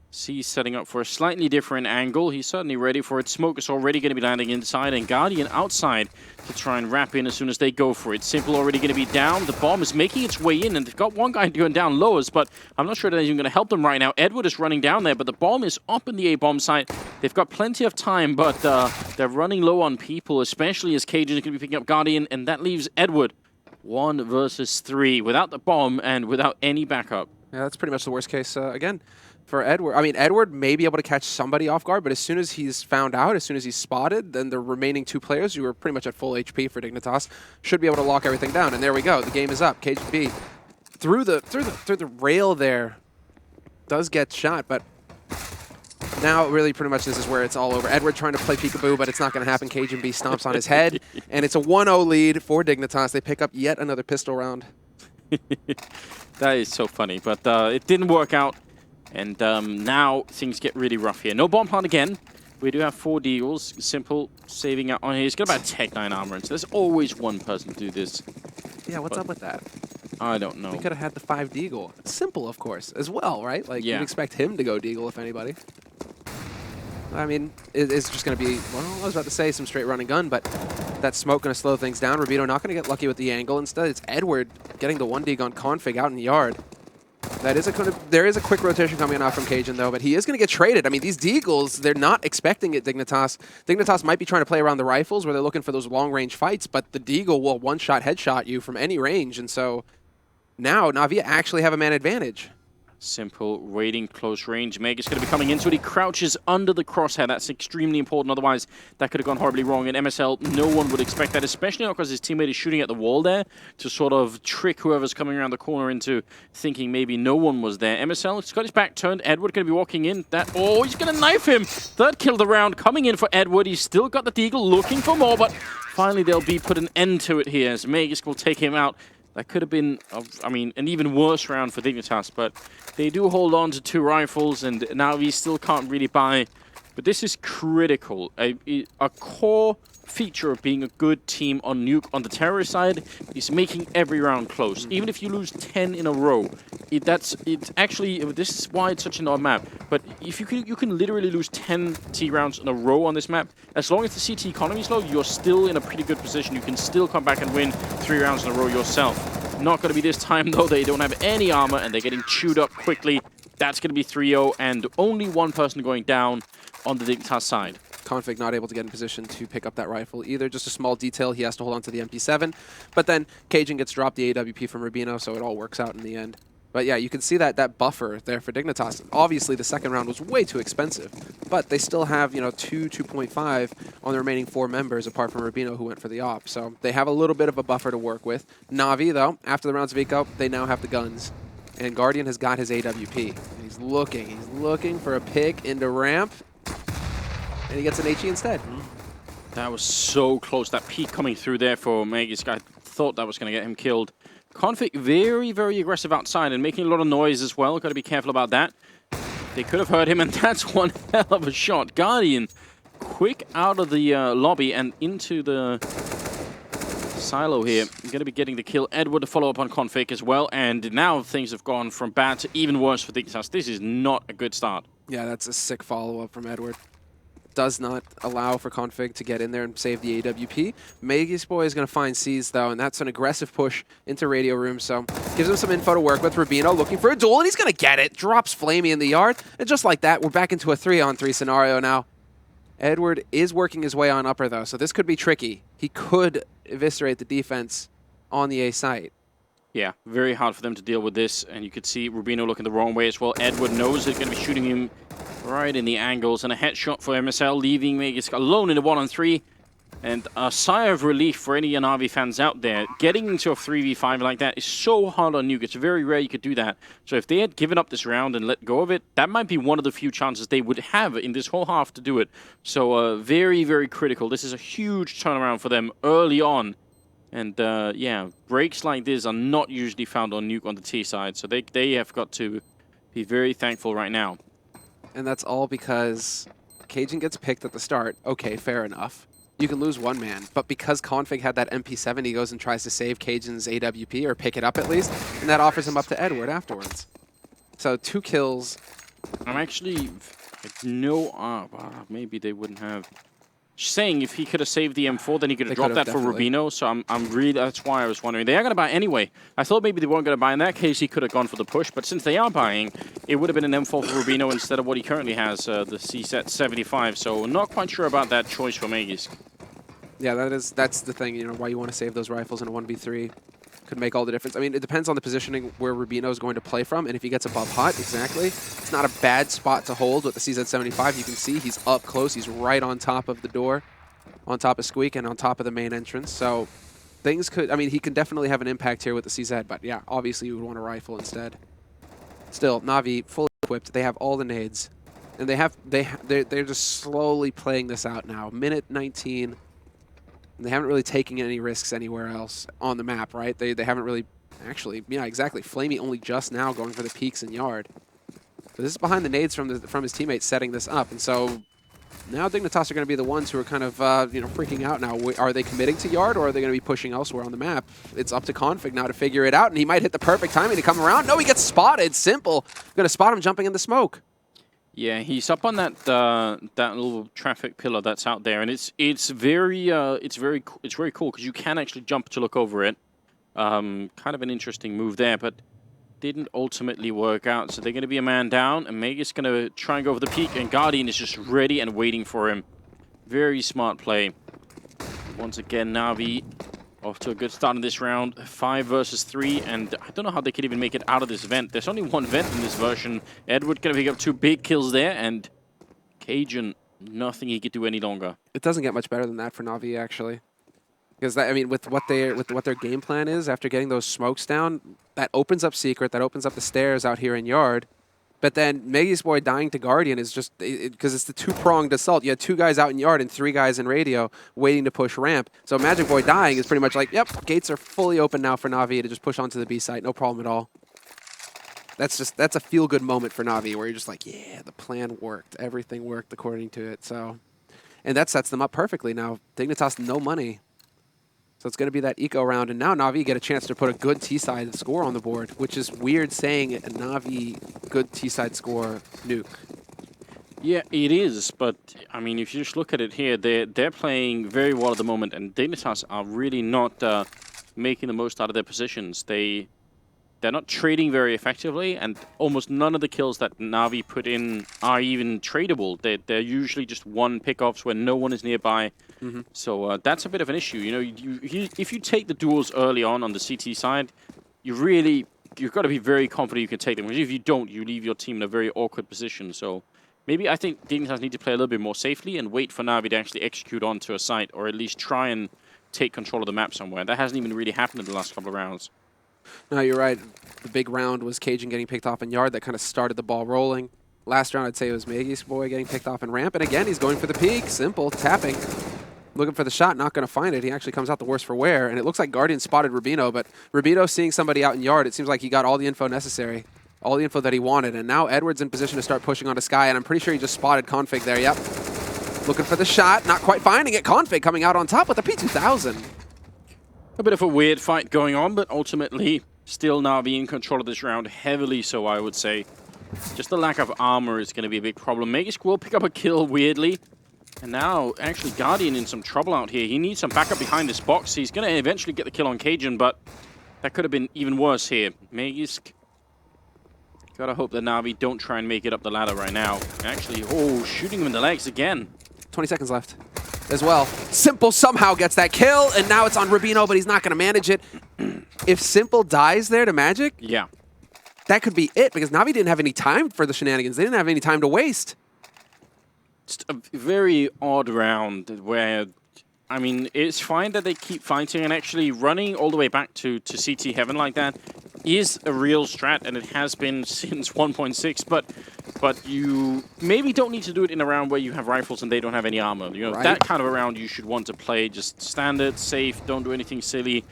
C's setting up for a slightly different angle. He's certainly ready for it. Smoke is already going to be landing inside, and Guardian outside to try and wrap in as soon as they go for it. Simple already going to be down. The bomb is making its way in, and they've got one guy going down lowers, but I'm not sure that he's even going to help them right now. Edward is running down there, but the bomb is up in the A-bomb site. They've got plenty of time, but they're running low on people, especially as Cajun is going to be picking up Guardian, and that leaves Edward 1 versus 3 without the bomb and without any backup. Yeah, that's pretty much the worst case again. For Edward, I mean, Edward may be able to catch somebody off guard, but as soon as he's found out, as soon as he's spotted, then the remaining 2 players, who are pretty much at full HP for Dignitas, should be able to lock everything down. And there we go. The game is up. KGB through the rail there does get shot, but now really pretty much this is where it's all over. Edward trying to play peekaboo, but it's not going to happen. Cajun B stomps on his head, and it's a 1-0 lead for Dignitas. They pick up yet another pistol round. That is so funny, but it didn't work out. And now things get really rough here. No bomb plant again. We do have 4 deagles. Simple saving out on here. He's got about Tech 9 armor, and so there's always one person to do this. Yeah, what's up with that? I don't know. We could have had the 5 deagle. Simple, of course, as well, right? Like, you'd expect him to go deagle, if anybody. I mean, it's just going to be, well, I was about to say some straight run and gun, but that smoke going to slow things down. Rabito not going to get lucky with the angle. Instead, it's Edward getting the 1 deg on config out in the yard. That is there is a quick rotation coming out from Cajun, though, but he is going to get traded. I mean, these Deagles, they're not expecting it, Dignitas. Dignitas might be trying to play around the rifles where they're looking for those long-range fights, but the Deagle will one-shot headshot you from any range, and so now Na'Vi actually have a man advantage. Simple, waiting close range. Meg is going to be coming into it. He crouches under the crosshair. That's extremely important. Otherwise, that could have gone horribly wrong. And MSL, no one would expect that, especially not because his teammate is shooting at the wall there to sort of trick whoever's coming around the corner into thinking maybe no one was there. MSL, he's got his back turned. Edward going to be walking in. Oh, he's going to knife him. Third kill of the round coming in for Edward. He's still got the Deagle looking for more, but finally they'll be put an end to it here as Megis will take him out. That could have been, I mean, an even worse round for Dignitas, but they do hold on to 2 rifles, and now we still can't really buy. But this is critical. A core feature of being a good team on Nuke on the terrorist side is making every round close. Even if you lose 10 in a row, it's actually, this is why it's such an odd map. But if you can literally lose 10 T rounds in a row on this map, as long as the CT economy is low, you're still in a pretty good position. You can still come back and win 3 rounds in a row yourself. Not going to be this time, though. They don't have any armor, and they're getting chewed up quickly. That's going to be 3-0, and only one person going down on the Dignitas side. Config not able to get in position to pick up that rifle either. Just a small detail, he has to hold on to the MP7. But then Cajun gets dropped the AWP from Rubino, so it all works out in the end. But yeah, you can see that buffer there for Dignitas. Obviously, the second round was way too expensive, but they still have, 2.5 on the remaining 4 members, apart from Rubino, who went for the op. So they have a little bit of a buffer to work with. Na'Vi, though, after the rounds of eco, they now have the guns. And Guardian has got his AWP. And he's looking for a pick into ramp. And he gets an HE instead. That was so close. That peek coming through there for Megis. I thought that was going to get him killed. Config very, very aggressive outside and making a lot of noise as well. Got to be careful about that. They could have heard him, and that's one hell of a shot. Guardian quick out of the lobby and into the silo here. Going to be getting the kill. Edward to follow up on Config as well. And now things have gone from bad to even worse for Dignitas. This is not a good start. Yeah, that's a sick follow-up from Edward. Does not allow for Config to get in there and save the AWP. Megis Boy is going to find C's, though, and that's an aggressive push into radio room, so gives him some info to work with. Rubino looking for a duel, and he's going to get it. Drops Flamey in the yard, and just like that, we're back into a 3-on-3 scenario now. Edward is working his way on upper, though, so this could be tricky. He could eviscerate the defense on the A site. Yeah, very hard for them to deal with this, and you could see Rubino looking the wrong way as well. Edward knows they're going to be shooting him right in the angles, and a headshot for MSL, leaving Megis alone in a 1-on-3. And a sigh of relief for any Na'Vi fans out there. Getting into a 3v5 like that is so hard on Nuke. It's very rare you could do that. So if they had given up this round and let go of it, that might be one of the few chances they would have in this whole half to do it. So very, very critical. This is a huge turnaround for them early on. And yeah, breaks like this are not usually found on Nuke on the T side. So they have got to be very thankful right now. And that's all because Cajun gets picked at the start. Okay, fair enough. You can lose one man, but because Config had that MP7, he goes and tries to save Cajun's AWP, or pick it up at least, and that offers him up to Edward afterwards. So 2 kills. I'm actually maybe they wouldn't have. Saying if he could have saved the M4, then he could have dropped that for Rubino. So I'm really, that's why I was wondering. They are going to buy anyway. I thought maybe they weren't going to buy. In that case, he could have gone for the push. But since they are buying, it would have been an M4 for Rubino instead of what he currently has, the CSET 75. So not quite sure about that choice for Megis. Yeah, that's the thing. Why you want to save those rifles in a 1v3 could make all the difference. I mean, it depends on the positioning where Rubino is going to play from, and if he gets above hot, exactly. It's not a bad spot to hold with the CZ75. You can see he's up close. He's right on top of the door, on top of Squeak, and on top of the main entrance. So things could, I mean, he can definitely have an impact here with the CZ, but yeah, obviously you would want a rifle instead. Still, Na'Vi fully equipped. They have all the nades, and they're just slowly playing this out now. Minute 19. They haven't really taken any risks anywhere else on the map, right? They haven't really, actually, yeah, exactly. Flamey only just now going for the peaks in yard. But this is behind the nades from his teammates setting this up, and so now Dignitas are going to be the ones who are kind of freaking out now. Are they committing to yard, or are they going to be pushing elsewhere on the map? It's up to Config now to figure it out, and he might hit the perfect timing to come around. No, he gets spotted. Simple. Going to spot him jumping in the smoke. Yeah, he's up on that little traffic pillar that's out there, and it's very cool because you can actually jump to look over it. Kind of an interesting move there, but didn't ultimately work out. So they're going to be a man down, and Meg is going to try and go for the peak, and Guardian is just ready and waiting for him. Very smart play. Once again, Na'Vi off to a good start in this round. 5 versus 3, and I don't know how they could even make it out of this vent. There's only one vent in this version. Edward going to pick up 2 big kills there, and Cajun, nothing he could do any longer. It doesn't get much better than that for Na'Vi, actually. Because, I mean, with what their game plan is, after getting those smokes down, that opens up Secret, that opens up the stairs out here in Yard. But then Maggie's Boy dying to Guardian is just, because it's the 2-pronged assault. You had 2 guys out in Yard and 3 guys in Radio waiting to push ramp. So Magic Boy dying is pretty much like, yep, gates are fully open now for Na'Vi to just push onto the B site, no problem at all. That's a feel-good moment for Na'Vi where you're just like, yeah, the plan worked. Everything worked according to it. So, and that sets them up perfectly now. Dignitas, no money. So it's going to be that eco round, and now Na'Vi get a chance to put a good T-side score on the board, which is weird saying a Na'Vi good T-side score Nuke. Yeah, it is, but I mean, if you just look at it here, they're playing very well at the moment, and Dignitas are really not making the most out of their positions. They're not trading very effectively, and almost none of the kills that Na'Vi put in are even tradable. They're usually just 1 pickoffs when no one is nearby. So that's a bit of an issue. You know, if you take the duels early on the CT side, you've got to be very confident you can take them. Because if you don't, you leave your team in a very awkward position. So maybe I think Dignitas need to play a little bit more safely and wait for Na'Vi to actually execute onto a site, or at least try and take control of the map somewhere. That hasn't even really happened in the last couple of rounds. No, you're right. The big round was Cajun getting picked off in Yard. That kind of started the ball rolling. Last round, I'd say it was Maggie's Boy getting picked off in ramp. And again, he's going for the peak. Simple, tapping. Looking for the shot, not going to find it. He actually comes out the worse for wear. And it looks like Guardian spotted Rubino, but Rubino seeing somebody out in Yard, it seems like he got all the info necessary. All the info that he wanted. And now Edward's in position to start pushing onto Sky, and I'm pretty sure he just spotted Config there. Yep. Looking for the shot, not quite finding it. Config coming out on top with the P2000. A bit of a weird fight going on, but ultimately still Na'Vi in control of this round, heavily so, I would say. Just the lack of armor is going to be a big problem. Magus will pick up a kill weirdly. And now, actually, Guardian in some trouble out here. He needs some backup behind this box. He's going to eventually get the kill on Cajun, but that could have been even worse here. Magus, gotta hope that Na'Vi don't try and make it up the ladder right now. Actually, oh, shooting him in the legs again. 20 seconds left as well. Simple somehow gets that kill, and now it's on Rubino, but he's not going to manage it. If Simple dies there to Magic, yeah, that could be it, because Na'Vi didn't have any time for the shenanigans. They didn't have any time to waste. It's a very odd round where, I mean, it's fine that they keep fighting, and actually running all the way back to CT Heaven like that is a real strat, and it has been since 1.6, but you maybe don't need to do it in a round where you have rifles and they don't have any armor. You know, right. That kind of a round you should want to play just standard, safe, don't do anything silly,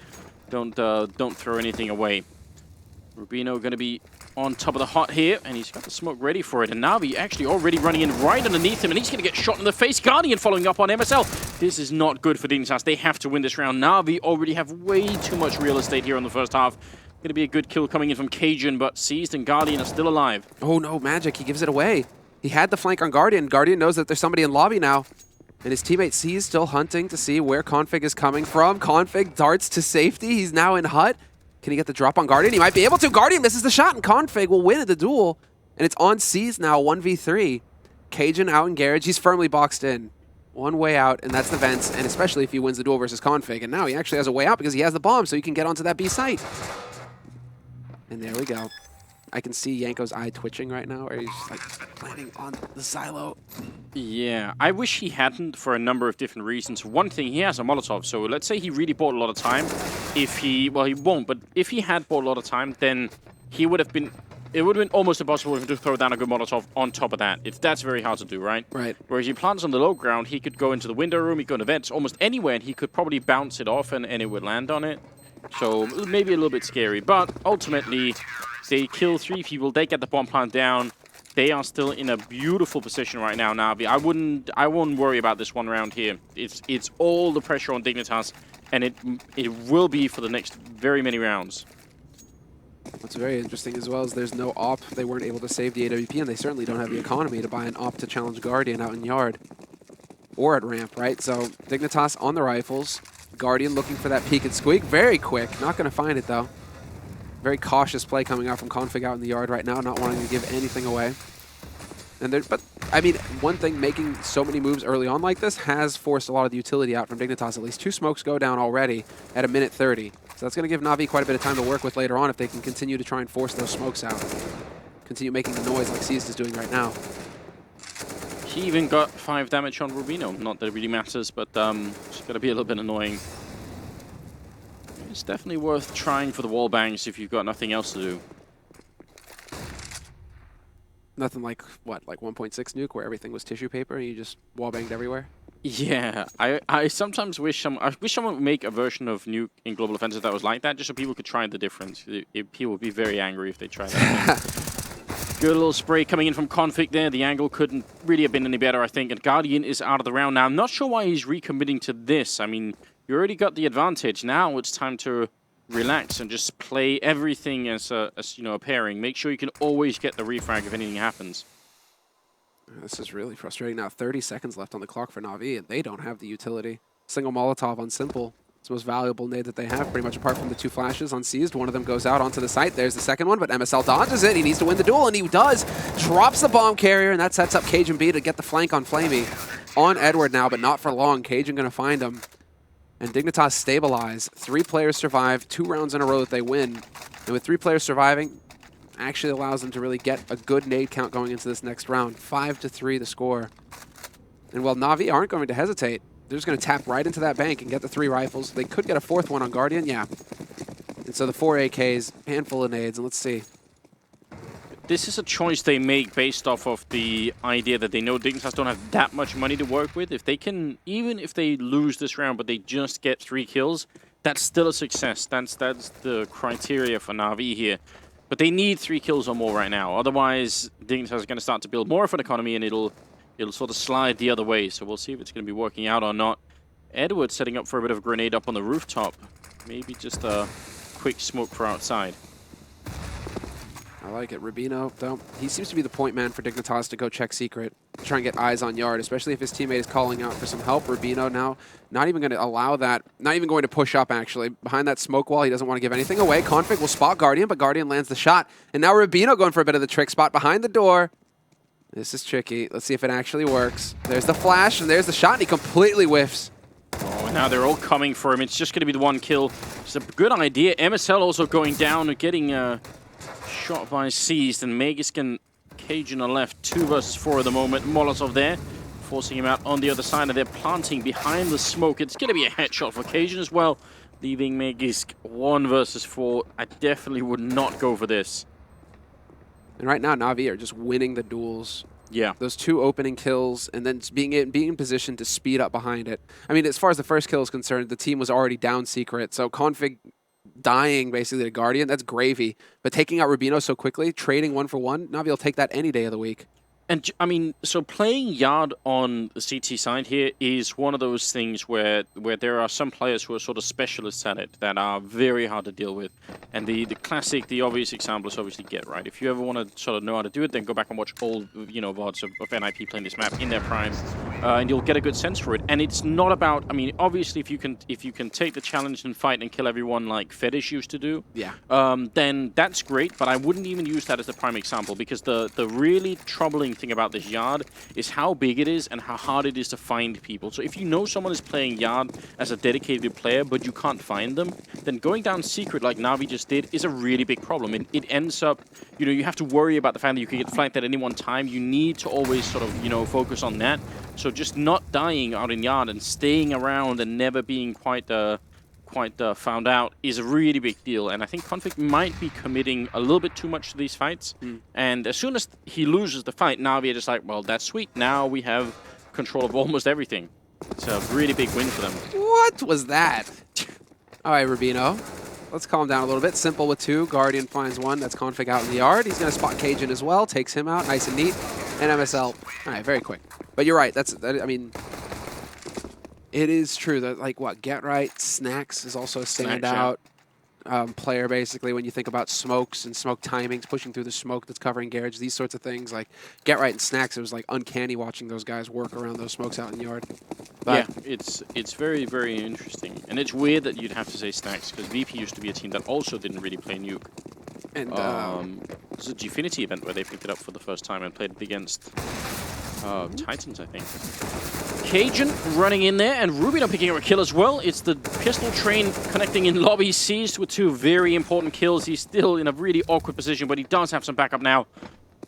don't throw anything away. Rubino going to be on top of the hot here, and he's got the smoke ready for it. And Na'Vi actually already running in right underneath him, and he's going to get shot in the face. Guardian following up on MSL. This is not good for Dignitas. They have to win this round. Na'Vi already have way too much real estate here in the first half. Going to be a good kill coming in from Cajun, but Seized and Guardian are still alive. Oh no, Magic, he gives it away. He had the flank on Guardian. Guardian knows that there's somebody in lobby now. And his teammate Seized still hunting to see where Config is coming from. Config darts to safety. He's now in hut. Can he get the drop on Guardian? He might be able to. Guardian misses the shot, and Config will win at the duel. And it's on Seized now, 1v3. Cajun out in garage. He's firmly boxed in. One way out, and that's the vents, and especially if he wins the duel versus Config. And now he actually has a way out because he has the bomb, so he can get onto that B site. And there we go. I can see Yanko's eye twitching right now, where he's just like planning on the silo. Yeah, I wish he hadn't for a number of different reasons. One thing, he has a Molotov, so let's say he really bought a lot of time. If he, well, he won't, but if he had bought a lot of time, then he would have been, it would have been almost impossible for him to throw down a good Molotov on top of that. That's very hard to do, right? Right. Whereas he plants on the low ground, he could go into the window room, he could go to vents, almost anywhere, and he could probably bounce it off and it would land on it. So maybe a little bit scary, but ultimately they kill 3 people, they get the bomb plant down. They are still in a beautiful position right now, Na'Vi. I won't worry about this one round here. It's all the pressure on Dignitas, and it will be for the next very many rounds. What's very interesting as well is there's no op. They weren't able to save the AWP, and they certainly don't have the economy to buy an op to challenge Guardian out in Yard or at ramp, right? So Dignitas on the rifles. Guardian looking for that peek and squeak. Very quick. Not going to find it, though. Very cautious play coming out from Config out in the yard right now, not wanting to give anything away. But I mean, one thing, making so many moves early on like this has forced a lot of the utility out from Dignitas. At least 2 smokes go down already at 1:30. So that's going to give Na'Vi quite a bit of time to work with later on if they can continue to try and force those smokes out. Continue making the noise like CIS is doing right now. He even got 5 damage on Rubino. Not that it really matters, but it's going to be a little bit annoying. It's definitely worth trying for the wall bangs if you've got nothing else to do. Nothing like, what, like 1.6 Nuke where everything was tissue paper and you just wall banged everywhere? Yeah, I sometimes wish someone would make a version of Nuke in Global Offensive that was like that, just so people could try the difference. People would be very angry if they tried that. Good little spray coming in from Config there. The angle couldn't really have been any better, I think. And Guardian is out of the round now. I'm not sure why he's recommitting to this. I mean, you already got the advantage. Now it's time to relax and just play everything as a pairing. Make sure you can always get the refrag if anything happens. This is really frustrating now. 30 seconds left on the clock for Na'Vi, and they don't have the utility. Single Molotov on Simple. It's the most valuable nade that they have, pretty much apart from the 2 flashes on Seized. One of them goes out onto the site. There's the second one, but MSL dodges it. He needs to win the duel, and he does. Drops the bomb carrier, and that sets up Cajun B to get the flank on Flamey. On Edward now, but not for long. Cajun going to find him. And Dignitas stabilize. 3 players survive, 2 rounds in a row that they win. And with 3 players surviving, actually allows them to really get a good nade count going into this next round. 5-3 the score. And while Na'Vi aren't going to hesitate, they're just going to tap right into that bank and get the 3 rifles. They could get a 4th one on Guardian, yeah. And so the 4 AKs, handful of nades, and let's see. This is a choice they make based off of the idea that they know Dignitas don't have that much money to work with. If they can, even if they lose this round, but they just get 3 kills, that's still a success. That's the criteria for Na'Vi here. But they need 3 kills or more right now. Otherwise, Dignitas is going to start to build more of an economy, and it'll sort of slide the other way. So we'll see if it's going to be working out or not. Edward setting up for a bit of a grenade up on the rooftop. Maybe just a quick smoke for outside. I like it. Rubino, though, he seems to be the point man for Dignitas to go check secret, try and get eyes on yard, especially if his teammate is calling out for some help. Rubino now not even going to allow that, not even going to push up, actually. Behind that smoke wall, he doesn't want to give anything away. Config will spot Guardian, but Guardian lands the shot. And now Rubino going for a bit of the trick spot behind the door. This is tricky. Let's see if it actually works. There's the flash, and there's the shot, and he completely whiffs. Oh, now they're all coming for him. It's just going to be the 1 kill. It's a good idea. MSL also going down and getting shot by Seized, and Megiscan Cajun are left 2 versus 4 at the moment. Molotov there, forcing him out on the other side, and they're planting behind the smoke. It's going to be a headshot for Cajun as well, leaving Megisk 1 versus 4. I definitely would not go for this. And right now, Na'Vi are just winning the duels. Yeah. Those 2 opening kills, and then being in position to speed up behind it. I mean, as far as the first kill is concerned, the team was already down secret, so Config dying basically to Guardian, that's gravy. But taking out Rubino so quickly, trading 1 for 1, Na'Vi will take that any day of the week. And, I mean, so playing Yard on the CT side here is one of those things where there are some players who are sort of specialists at it that are very hard to deal with. And the classic, the obvious example is obviously Get, right? If you ever want to sort of know how to do it, then go back and watch old, VODs of NIP playing this map in their prime, and you'll get a good sense for it. And it's not about, I mean, obviously if you can take the challenge and fight and kill everyone like Fetish used to do, yeah, then that's great, but I wouldn't even use that as the prime example, because the really troubling thing about this Yard is how big it is and how hard it is to find people. So if you know someone is playing Yard as a dedicated player, but you can't find them, then going down secret like Na'Vi just did is a really big problem. And it ends up, you have to worry about the fact that you can get flanked at any one time. You need to always sort of, focus on that. So just not dying out in Yard and staying around and never being quite found out is a really big deal. And I think Config might be committing a little bit too much to these fights. And as soon as he loses the fight, Na'Vi are just like, well, that's sweet. Now we have control of almost everything. It's a really big win for them. What was that? All right, Rubino. Let's calm down a little bit. Simple with 2. Guardian finds 1. That's Config out in the yard. He's going to spot Cajun as well. Takes him out. Nice and neat. And MSL. All right, very quick. But you're right. I mean, it is true that, like, Get Right, Snacks is also a standout. player, basically, when you think about smokes and smoke timings, pushing through the smoke that's covering garage, these sorts of things. Like, Get Right and Snacks, it was like uncanny watching those guys work around those smokes out in the yard. But yeah, it's very, very interesting. And it's weird that you'd have to say Snacks, because VP used to be a team that also didn't really play Nuke. And it was a Gfinity event where they picked it up for the first time and played it against Titans, I think. Cajun running in there, and Rubino picking up a kill as well. It's the pistol train connecting in lobby, seized with 2 very important kills. He's still in a really awkward position, but he does have some backup now.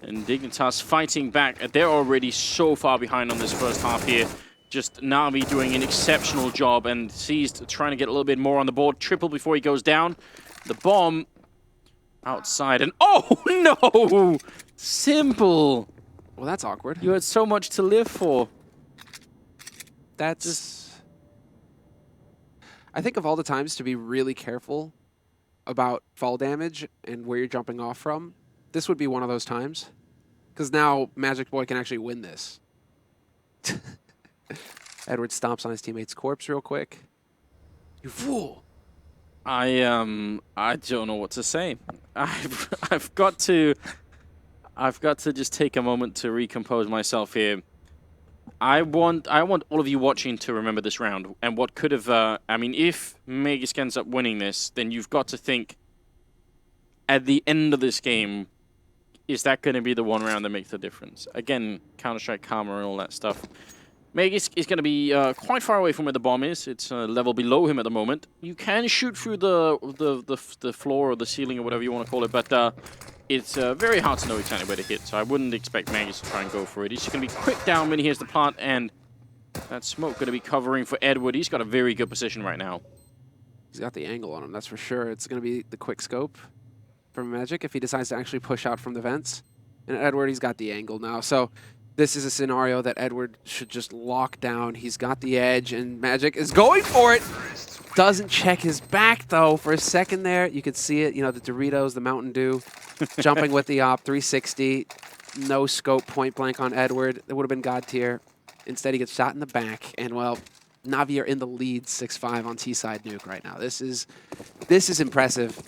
And Dignitas fighting back. They're already so far behind on this first half here. Just Na'Vi doing an exceptional job, and Seized trying to get a little bit more on the board. Triple before he goes down. The bomb outside, and oh no! Simple! well, that's awkward. You had so much to live for. That's... I think of all the times to be really careful about fall damage and where you're jumping off from, this would be one of those times. Because now Magic Boy can actually win this. Edward stomps on his teammate's corpse real quick. You fool! I don't know what to say. I've got to just take a moment to recompose myself here. I want all of you watching to remember this round and what could have. I mean, if Magisk ends up winning this, then you've got to think. At the end of this game, is that going to be the one round that makes the difference? Again, Counter-Strike Karma and all that stuff. Magisk is going to be quite far away from where the bomb is. It's a level below him at the moment. You can shoot through the floor or the ceiling or whatever you want to call it, but it's very hard to know exactly where to hit. So I wouldn't expect Magisk to try and go for it. He's just going to be quick down when he hears the plant, and that smoke going to be covering for Edward. He's got a very good position right now. He's got the angle on him, that's for sure. It's going to be the quick scope from Magic if he decides to actually push out from the vents. And Edward, he's got the angle now. So this is a scenario that Edward should just lock down. He's got the edge, and Magic is going for it. Doesn't check his back, though, for a second there. You could see it, you know, the Doritos, the Mountain Dew, jumping with the op, 360. No scope, point blank on Edward. It would have been God tier. Instead, he gets shot in the back, and, well, Na'Vi are in the lead 6-5 on T-side Nuke right now. This is impressive.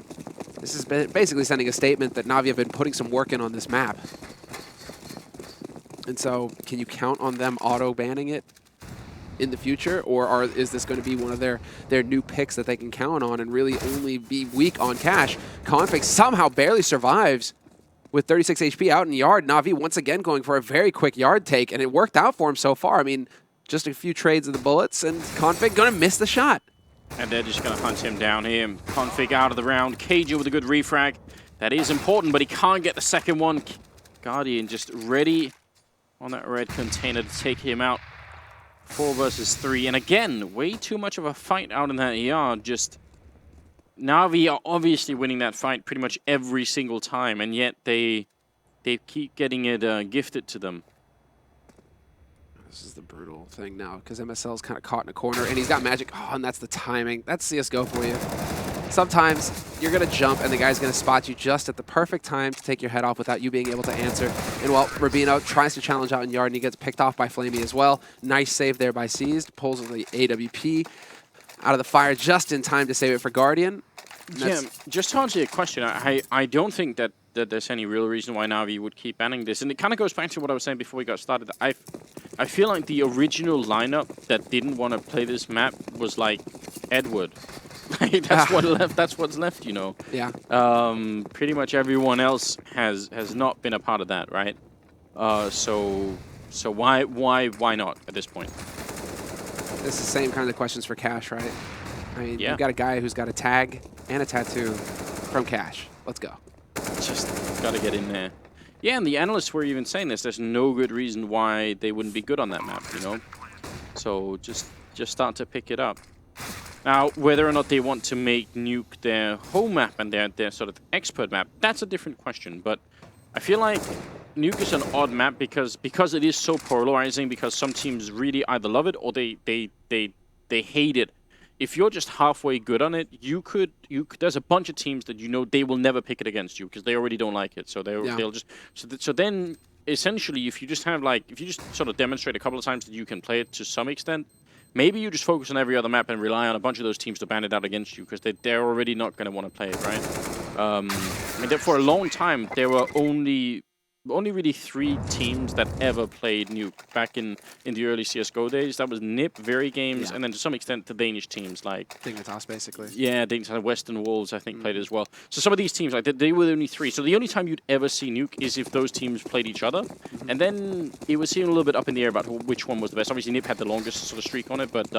This is basically sending a statement that Na'Vi have been putting some work in on this map. And so, can you count on them auto-banning it in the future? Or is this going to be one of their new picks that they can count on and really only be weak on cash? Config somehow barely survives with 36 HP out in the yard. Na'Vi once again going for a very quick yard take, and it worked out for him so far. I mean, just a few trades of the bullets, and Config going to miss the shot. And they're just going to hunt him down here. Config out of the round. KJ with a good refrag. That is important, but he can't get the second one. Guardian just ready on that red container to take him out. 4 versus 3. And again, way too much of a fight out in that yard. Just Na'Vi are obviously winning that fight pretty much every single time, and yet they keep getting it gifted to them. This is the brutal thing now, because MSL's kind of caught in a corner, and he's got Magic. Oh, and that's the timing. That's CSGO for you. Sometimes you're going to jump, and the guy's going to spot you just at the perfect time to take your head off without you being able to answer. And while Rubino tries to challenge out in yard, and he gets picked off by Flamey as well. Nice save there by Seized. Pulls the AWP out of the fire just in time to save it for Guardian. Yeah, just to answer your question, I don't think that there's any real reason why Na'Vi would keep banning this. And it kind of goes back to what I was saying before we got started. I feel like the original lineup that didn't want to play this map was like Edward. That's what left. That's what's left, you know. Yeah. Pretty much everyone else has not been a part of that, right? So why not at this point? This is the same kind of questions for Cash, right? I mean, Yeah. you've got a guy who's got a tag and a tattoo from Cash. Let's go. Just got to get in there. Yeah, and the analysts were even saying this. There's no good reason why they wouldn't be good on that map, you know? So just start to pick it up. Now, whether or not they want to make Nuke their home map and their sort of expert map, that's a different question. But I feel like Nuke is an odd map because it is so polarizing, because some teams really either love it or they hate it. If you're just halfway good on it, there's a bunch of teams that you know they will never pick it against you because they already don't like it. So they'll just so then essentially if you just sort of demonstrate a couple of times that you can play it to some extent, maybe you just focus on every other map and rely on a bunch of those teams to ban it out against you, because they're already not going to want to play it, right? I mean, for a long time, there were only really 3 teams that ever played Nuke back in the early CSGO days. That was NIP, Very Games, and then to some extent the Danish teams like Dignitas, basically. Yeah, Dignitas, Western Wolves, I think, played it as well. So some of these teams, like they were the only 3. So the only time you'd ever see Nuke is if those teams played each other, and then it was seen a little bit up in the air about which one was the best. Obviously, NIP had the longest sort of streak on it, but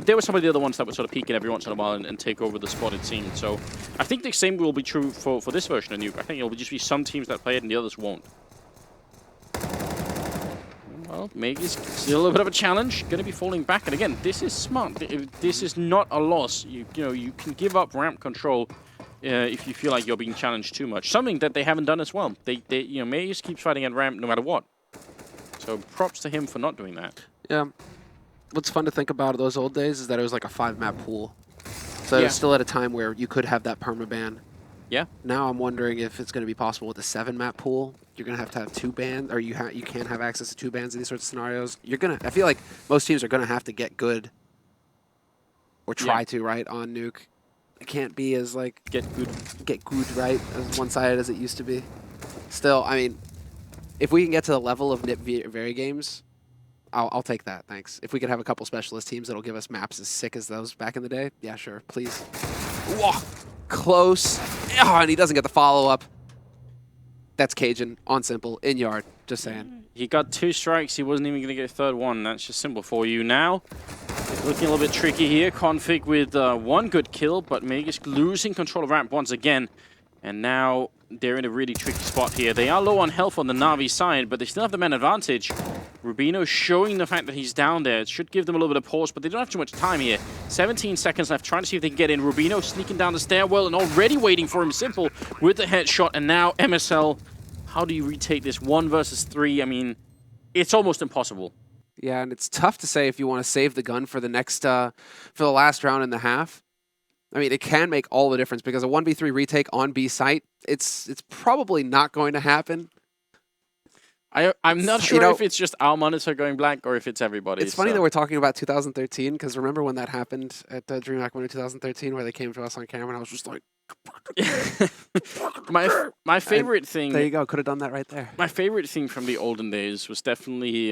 there were some of the other ones that would sort of peak in every once in a while and take over the spot, it seemed. So I think the same will be true for this version of Nuke. I think it will just be some teams that play it and the others won't. Well, maybe it's still a little bit of a challenge. Going to be falling back, and again, this is smart. This is not a loss. You know, you can give up ramp control if you feel like you're being challenged too much. Something that they haven't done as well. You know, Maze keeps fighting at ramp no matter what. So props to him for not doing that. Yeah. What's fun to think about those old days is that it was like a 5-map pool. So it was still at a time where you could have that permaban. Yeah. Now I'm wondering if it's going to be possible with a 7-map pool. You're going to have 2 bans, or you can't have access to 2 bans in these sorts of scenarios. I feel like most teams are going to have to get good, or try to, right, on Nuke. It can't be as, like, get good, right, as one-sided as it used to be. Still, I mean, if we can get to the level of NIP Very Games, I'll take that, thanks. If we could have a couple specialist teams that'll give us maps as sick as those back in the day, yeah, sure, please. Whoa, close. Oh, and he doesn't get the follow-up. That's Cajun, on simple, in yard, just saying. He got 2 strikes, he wasn't even going to get a third one. That's just simple for you. Now, it's looking a little bit tricky here. Config with 1 good kill, but Magus losing control of ramp once again. And now they're in a really tricky spot here. They are low on health on the Na'Vi side, but they still have the man advantage. Rubino showing the fact that he's down there. It should give them a little bit of pause, but they don't have too much time here. 17 seconds left, trying to see if they can get in. Rubino sneaking down the stairwell and already waiting for him. Simple with the headshot, and now MSL. How do you retake this 1 versus 3? I mean, it's almost impossible. Yeah, and it's tough to say if you want to save the gun for the next, for the last round and a half. I mean, it can make all the difference because a 1v3 retake on B site, it's probably not going to happen. I'm not sure if it's just our monitor going black or if it's everybody. It's funny that we're talking about 2013 because remember when that happened at DreamHack Winter 2013 where they came to us on camera and I was just like... my favorite thing... There you go, could have done that right there. My favorite thing from the olden days was definitely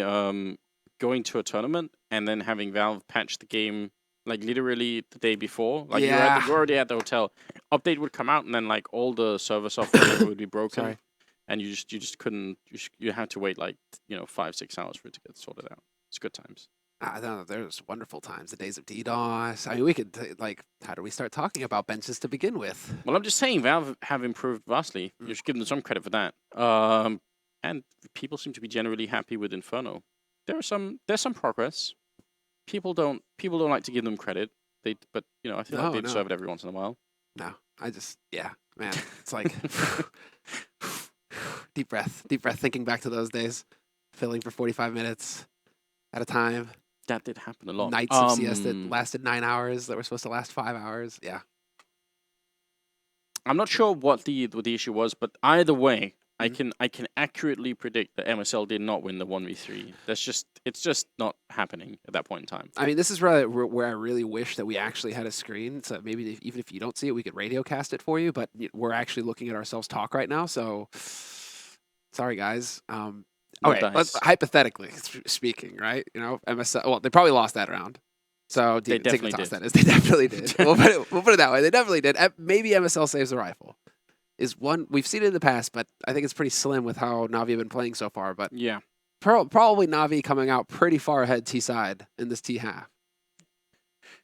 going to a tournament and then having Valve patch the game like literally the day before. Like you're already at the hotel. Update would come out and then like all the server software would be broken. Sorry. And you just couldn't, you had to wait like, 5-6 hours for it to get sorted out. It's good times. No, there's wonderful times. The days of DDoS. I mean, we could, how do we start talking about benches to begin with? Well, I'm just saying Valve have improved vastly. You should give them some credit for that. And people seem to be generally happy with Inferno. There's some progress. People don't like to give them credit. But I feel like they deserve it every once in a while. No, man, it's like deep breath, thinking back to those days, filling for 45 minutes at a time. That did happen a lot. Nights of CS that lasted 9 hours that were supposed to last 5 hours. Yeah. I'm not sure what the issue was, but either way, I can accurately predict that MSL did not win the 1v3. It's just not happening at that point in time. I mean, this is really where I really wish that we actually had a screen. So maybe even if you don't see it, we could radio cast it for you. But we're actually looking at ourselves talk right now. So sorry, guys. Okay, let's hypothetically speaking, right? MSL. Well, they probably lost that round. So they definitely did. That is, they definitely did. we'll put it that way. They definitely did. Maybe MSL saves the rifle. Is one we've seen it in the past, but I think it's pretty slim with how Na'Vi have been playing so far. But yeah, probably Na'Vi coming out pretty far ahead T side in this T half.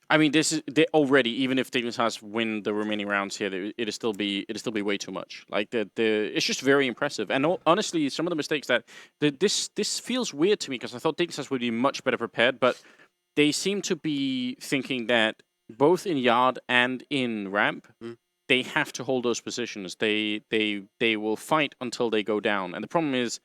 I mean, they already, even if Dignitas win the remaining rounds here, it'll still be way too much. Like it's just very impressive. And honestly, some of the mistakes that this feels weird to me because I thought Dignitas would be much better prepared, but they seem to be thinking that both in yard and in ramp. They have to hold those positions. They will fight until they go down. And the problem is,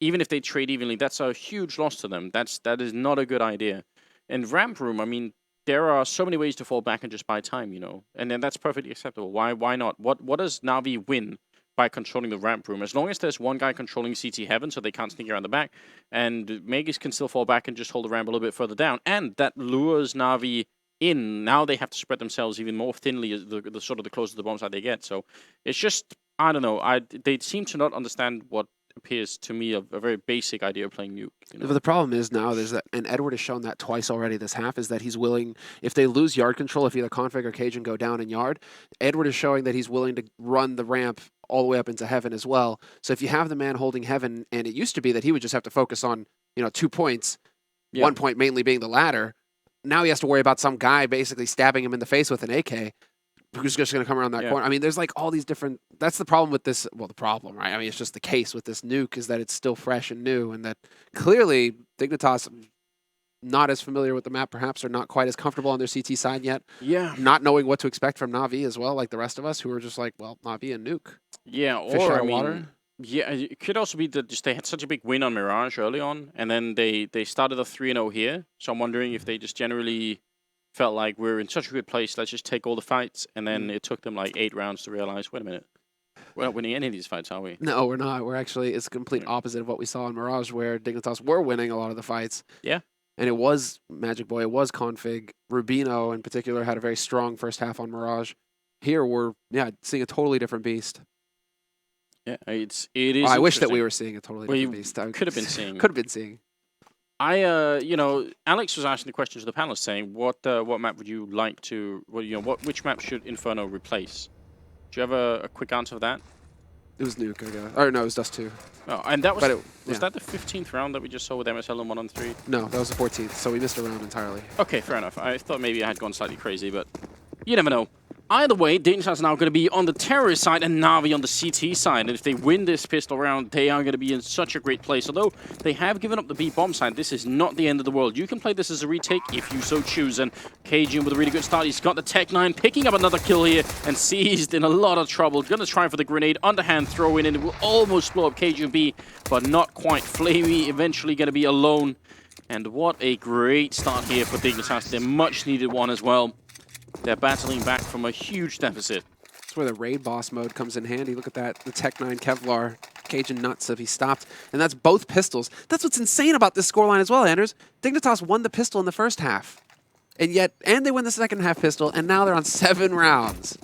even if they trade evenly, that's a huge loss to them. That is not a good idea. And ramp room, I mean, there are so many ways to fall back and just buy time, and then that's perfectly acceptable. Why not? What does Na'Vi win by controlling the ramp room. As long as there's one guy controlling CT Heaven so they can't sneak around the back, and Magus can still fall back and just hold the ramp a little bit further down, and that lures Na'Vi in. Now they have to spread themselves even more thinly as the sort of the closer to the bomb side they get. So it's just, I don't know, they seem to not understand what appears to me a very basic idea of playing Nuke. You know? But the problem is now, there's that, and Edward has shown that twice already this half, is that he's willing, if they lose yard control, if either Config or Cajun go down in yard, Edward is showing that he's willing to run the ramp all the way up into Heaven as well. So if you have the man holding Heaven, and it used to be that he would just have to focus on, 2 points, 1 point mainly being the ladder, now he has to worry about some guy basically stabbing him in the face with an AK, who's just going to come around that corner. I mean, there's like all these different... That's the problem with this... Well, the problem, right? I mean, it's just the case with this Nuke is that it's still fresh and new, and that clearly Dignitas, not as familiar with the map perhaps, or not quite as comfortable on their CT side yet. Yeah. Not knowing what to expect from Na'Vi as well, like the rest of us, who are just like, well, Na'Vi and Nuke. Yeah, Fish or out I of mean, water. yeah, it could also be that just they had such a big win on Mirage early on, and then they started a 3-0 here. So I'm wondering if they just generally felt like we're in such a good place, let's just take all the fights, and then it took them like 8 rounds to realize, wait a minute, we're not winning any of these fights, are we? No, we're not. We're actually, it's the complete opposite of what we saw in Mirage, where Dignitas were winning a lot of the fights. Yeah. And it was Magic Boy, it was Config. Rubino, in particular, had a very strong first half on Mirage. Here, we're, seeing a totally different beast. Yeah, it is. I wish that we were seeing a totally different beast. Could have been seeing. Could have been seeing. Alex was asking the question to the panelists, saying, what map would you like to, which map should Inferno replace? Do you have a quick answer for that? It was Nuke, I guess. Or no, it was Dust 2. Oh, and that was, was that the 15th round that we just saw with MSL and 1-on-3? No, that was the 14th, so we missed a round entirely. Okay, fair enough. I thought maybe I had gone slightly crazy, but you never know. Either way, Dignitas is now going to be on the terrorist side and Na'Vi on the CT side. And if they win this pistol round, they are going to be in such a great place. Although they have given up the B bomb side, this is not the end of the world. You can play this as a retake if you so choose. And Cajun with a really good start. He's got the Tech 9, picking up another kill here and Seized in a lot of trouble. Going to try for the grenade, underhand throw in, and it will almost blow up Cajun B, but not quite. Flamey eventually going to be alone. And what a great start here for Dignitas. Their much needed one as well. They're battling back from a huge deficit. That's where the raid boss mode comes in handy. Look at that, the Tech 9 Kevlar, Cajun nuts if he stopped. And that's both pistols. That's what's insane about this scoreline as well, Anders. Dignitas won the pistol in the first half. And they win the second half pistol, and now they're on 7 rounds.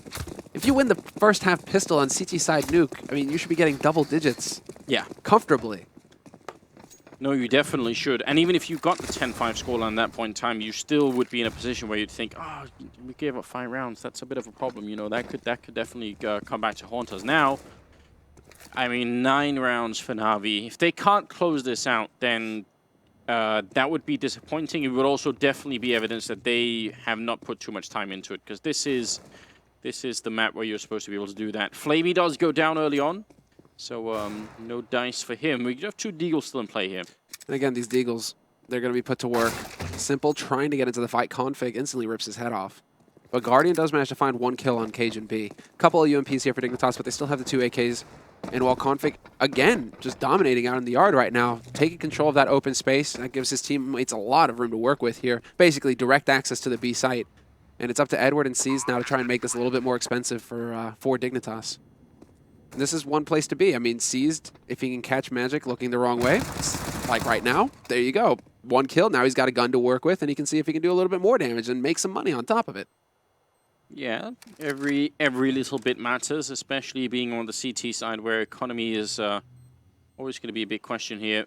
If you win the first half pistol on CT side Nuke, I mean, you should be getting double digits. Yeah. Comfortably. No, you definitely should. And even if you got the 10-5 scoreline at that point in time, you still would be in a position where you'd think, oh, we gave up 5 rounds. That's a bit of a problem. You know, that could definitely come back to haunt us. Now, I mean, 9 rounds for Na'Vi. If they can't close this out, then that would be disappointing. It would also definitely be evidence that they have not put too much time into it, because this is the map where you're supposed to be able to do that. Flamey does go down early on. So, no dice for him. We have 2 Deagles still in play here. And again, these Deagles, they're going to be put to work. Simple, trying to get into the fight. Config instantly rips his head off. But Guardian does manage to find 1 kill on Cajun B. Couple of UMPs here for Dignitas, but they still have the 2 AKs. And while Config, again, just dominating out in the yard right now, taking control of that open space, that gives his teammates a lot of room to work with here. Basically, direct access to the B site. And it's up to Edward and Seized now to try and make this a little bit more expensive for Dignitas. This is one place to be. I mean, Seized, if he can catch Magic looking the wrong way, like right now, there you go. 1 kill, now he's got a gun to work with, and he can see if he can do a little bit more damage and make some money on top of it. Yeah, every little bit matters, especially being on the CT side where economy is always going to be a big question here.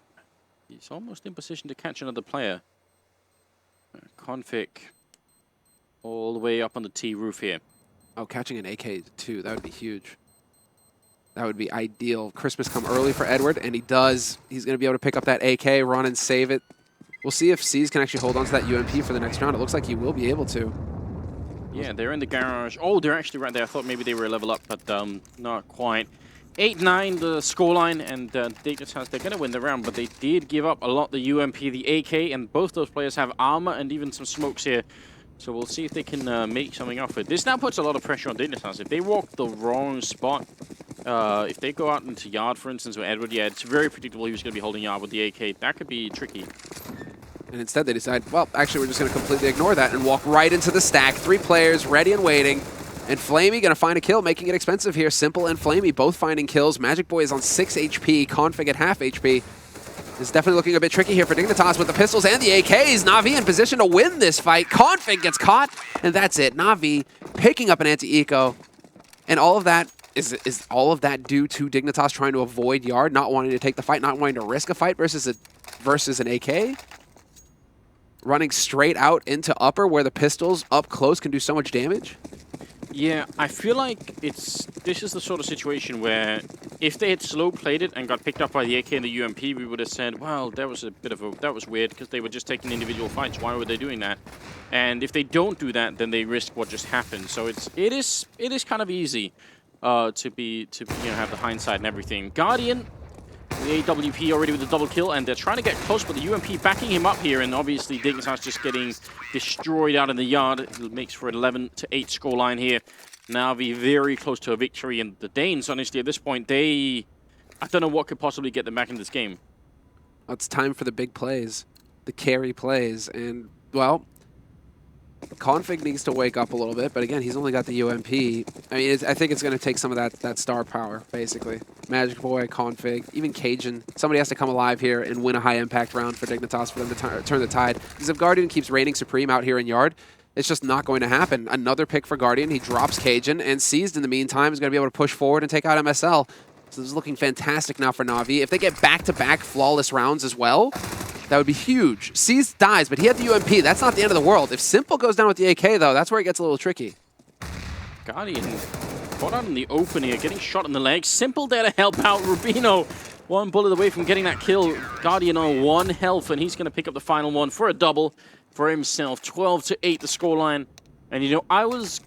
He's almost in position to catch another player. Config all the way up on the T roof here. Oh, catching an AK too, that would be huge. That would be ideal. Christmas come early for Edward, and he does. He's going to be able to pick up that AK, run and save it. We'll see if Seas can actually hold on to that UMP for the next round. It looks like he will be able to. Yeah, they're in the garage. Oh, they're actually right there. I thought maybe they were a level up, but not quite. 8-9 the scoreline, and Dignitas, they're going to win the round, but they did give up a lot, the UMP, the AK, and both those players have armor and even some smokes here. So we'll see if they can make something off it. This now puts a lot of pressure on Dignitas. If they walk the wrong spot, if they go out into yard, for instance, with Edward, yeah, it's very predictable he was going to be holding yard with the AK. That could be tricky. And instead they decide, well, actually we're just going to completely ignore that and walk right into the stack. 3 players ready and waiting. And Flamey gonna find a kill, making it expensive here. Simple and Flamey both finding kills. Magic Boy is on 6 HP, Config at half HP. It's definitely looking a bit tricky here for Dignitas with the pistols and the AKs. Na'Vi in position to win this fight. Config gets caught, and that's it. Na'Vi picking up an anti-eco. And all of that, is all of that due to Dignitas trying to avoid Yard, not wanting to take the fight, not wanting to risk a fight versus an AK? Running straight out into upper where the pistols up close can do so much damage? Yeah, I feel like this is the sort of situation where if they had slow played it and got picked up by the AK and the UMP, we would have said, well, that was weird because they were just taking individual fights. Why were they doing that? And if they don't do that, then they risk what just happened. So it is kind of easy to have the hindsight and everything. Guardian, the AWP already with the double kill, and they're trying to get close, but the UMP backing him up here, and obviously Dignitas just getting destroyed out in the yard. It makes for an 11-8 scoreline here. Na'Vi very close to a victory, and the Danes, honestly, at this point, I don't know what could possibly get them back in this game. It's time for the big plays, the carry plays, and, well, Config needs to wake up a little bit, but again, he's only got the UMP. I mean, I think it's going to take some of that star power, basically. Magic Boy, Config, even Cajun. Somebody has to come alive here and win a high-impact round for Dignitas for them to turn the tide. Because if Guardian keeps reigning supreme out here in Yard, it's just not going to happen. Another pick for Guardian. He drops Cajun, and Seized in the meantime is going to be able to push forward and take out MSL. So this is looking fantastic now for Na'Vi. If they get back-to-back flawless rounds as well, that would be huge. Seized dies, but he had the UMP. That's not the end of the world. If Simple goes down with the AK, though, that's where it gets a little tricky. Guardian caught out in the open here, getting shot in the leg. Simple there to help out Rubino. One bullet away from getting that kill. Guardian on 1 health, and he's going to pick up the final one for a double for himself. 12-8 the scoreline. And, I was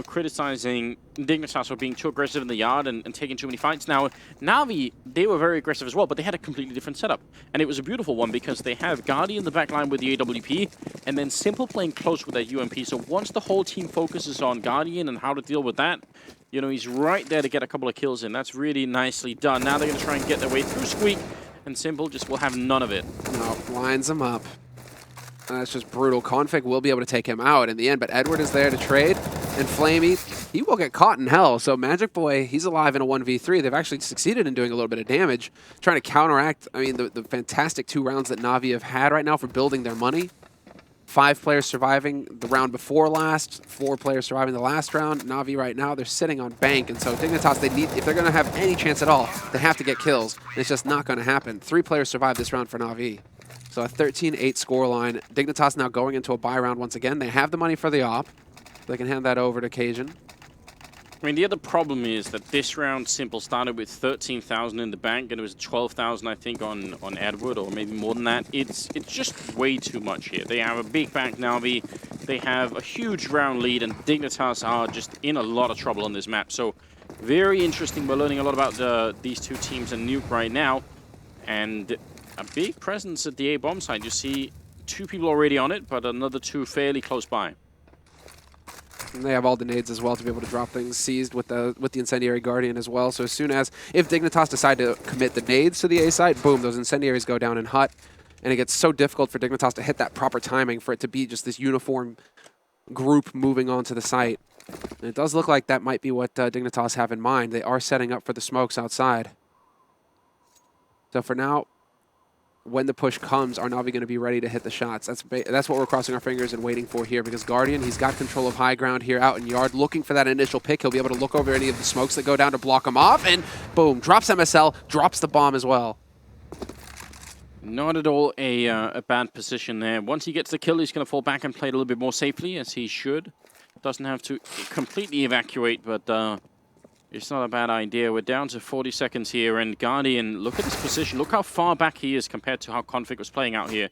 criticizing Dignitas for being too aggressive in the yard and taking too many fights. Now, Na'Vi, they were very aggressive as well, but they had a completely different setup. And it was a beautiful one because they have Guardian in the back line with the AWP, and then Simple playing close with that UMP. So once the whole team focuses on Guardian and how to deal with that, he's right there to get a couple of kills in. That's really nicely done. Now they're going to try and get their way through Squeak, and Simple just will have none of it. No, lines him up. That's just brutal. Config will be able to take him out in the end, but Edward is there to trade. And Flamey, he will get caught in hell. So Magic Boy, he's alive in a 1v3. They've actually succeeded in doing a little bit of damage, trying to counteract, the fantastic 2 rounds that Na'Vi have had right now for building their money. 5 players surviving the round before last, 4 players surviving the last round. Na'Vi right now, they're sitting on bank, and so Dignitas, if they're going to have any chance at all, they have to get kills. And it's just not going to happen. 3 players survived this round for Na'Vi. So a 13-8 scoreline. Dignitas now going into a buy round once again. They have the money for the op. They can hand that over to Cajun. The other problem is that this round Simple started with 13,000 in the bank, and it was 12,000, I think, on Edward, or maybe more than that. It's just way too much here. They have a big bank now. They have a huge round lead, and Dignitas are just in a lot of trouble on this map. So very interesting. We're learning a lot about these 2 teams and Nuke right now, and a big presence at the A-bomb side. You see 2 people already on it, but another 2 fairly close by. And they have all the nades as well to be able to drop things. Seized with the Incendiary Guardian as well. So as soon as, if Dignitas decide to commit the nades to the A side, boom, those Incendiaries go down in hut. And it gets so difficult for Dignitas to hit that proper timing for it to be just this uniform group moving onto the site. And it does look like that might be what Dignitas have in mind. They are setting up for the smokes outside. So for now, when the push comes, are Na'Vi going to be ready to hit the shots? That's what we're crossing our fingers and waiting for here, because Guardian, he's got control of high ground here out in Yard, looking for that initial pick. He'll be able to look over any of the smokes that go down to block him off, and boom, drops MSL, drops the bomb as well. Not at all a bad position there. Once he gets the kill, he's going to fall back and play a little bit more safely, as he should. Doesn't have to completely evacuate, but it's not a bad idea. We're down to 40 seconds here, and Guardian, look at his position. Look how far back he is compared to how Config was playing out here.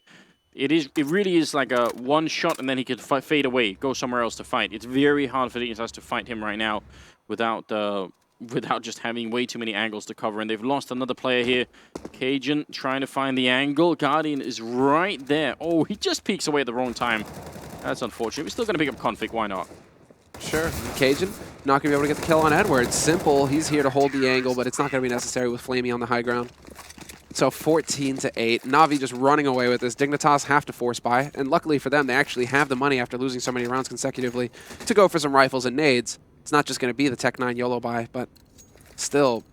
It really is like a one shot, and then he could fade away, go somewhere else to fight. It's very hard for Dignitas to fight him right now without just having way too many angles to cover, and they've lost another player here. Cajun trying to find the angle. Guardian is right there. Oh, he just peeks away at the wrong time. That's unfortunate. We're still going to pick up Config. Why not? Sure. Cajun not going to be able to get the kill on Edwards. Simple, he's here to hold the angle, but it's not going to be necessary with Flamey on the high ground. So 14-8. Na'Vi just running away with this. Dignitas have to force buy. And luckily for them, they actually have the money after losing so many rounds consecutively to go for some rifles and nades. It's not just going to be the Tech 9 YOLO buy, but still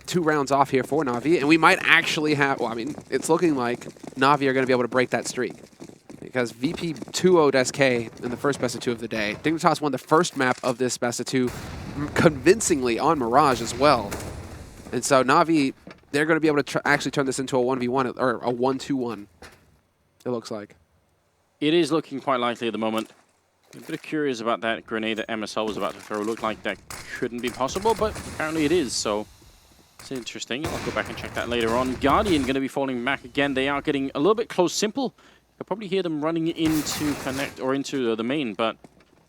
2 rounds off here for Na'Vi. And we might actually have, well, I mean, it's looking like Na'Vi are going to be able to break that streak. Because VP 2-0'd SK in the first best of 2 of the day. Dignitas won the first map of this best of 2 convincingly on Mirage as well. And so Na'Vi, they're going to be able to actually turn this into a 1v1 or a 1-2-1, it looks like. It is looking quite likely at the moment. A bit curious about that grenade that MSL was about to throw. Looked like that couldn't be possible, but apparently it is, so it's interesting. I'll go back and check that later on. Guardian going to be falling back again. They are getting a little bit close. Simple. You'll probably hear them running into Connect or into the main, but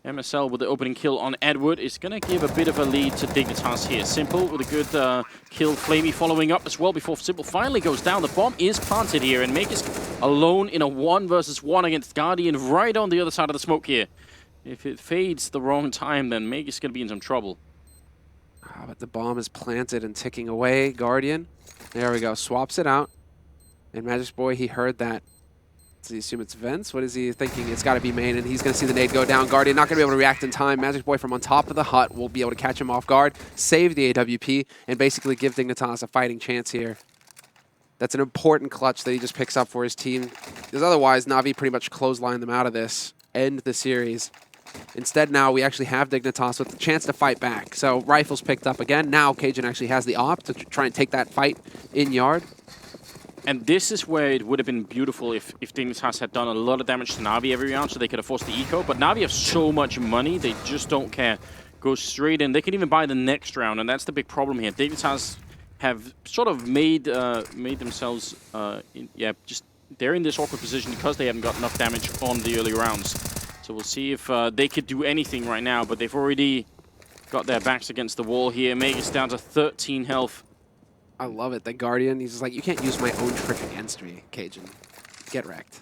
MSL with the opening kill on Edward is going to give a bit of a lead to Dignitas here. Simple with a good kill. Flamey following up as well before Simple finally goes down. The bomb is planted here, and Make is alone in a 1-versus-1 against Guardian right on the other side of the smoke here. If it fades the wrong time, then Make is going to be in some trouble. But the bomb is planted and ticking away. Guardian, there we go, swaps it out. And Magic's Boy, he heard that. Does he assume it's Vents? What is he thinking? It's got to be main, and he's going to see the nade go down. Guardian not going to be able to react in time. Magic Boy from on top of the hut will be able to catch him off guard, save the AWP, and basically give Dignitas a fighting chance here. That's an important clutch that he just picks up for his team. Because otherwise, Na'Vi pretty much clothesline them out of this, end the series. Instead, now we actually have Dignitas with the chance to fight back. So rifles picked up again. Now Cajun actually has the op to try and take that fight in yard. And this is where it would have been beautiful if Dignitas had done a lot of damage to Na'Vi every round so they could have forced the eco. But Na'Vi have so much money, they just don't care. Go straight in. They can even buy the next round, and that's the big problem here. Dignitas have sort of made themselves, they're in this awkward position because they haven't got enough damage on the early rounds. So we'll see if they could do anything right now, but they've already got their backs against the wall here. Megas down to 13 health. I love it. The Guardian, he's just like, you can't use my own trick against me, Cajun. Get wrecked.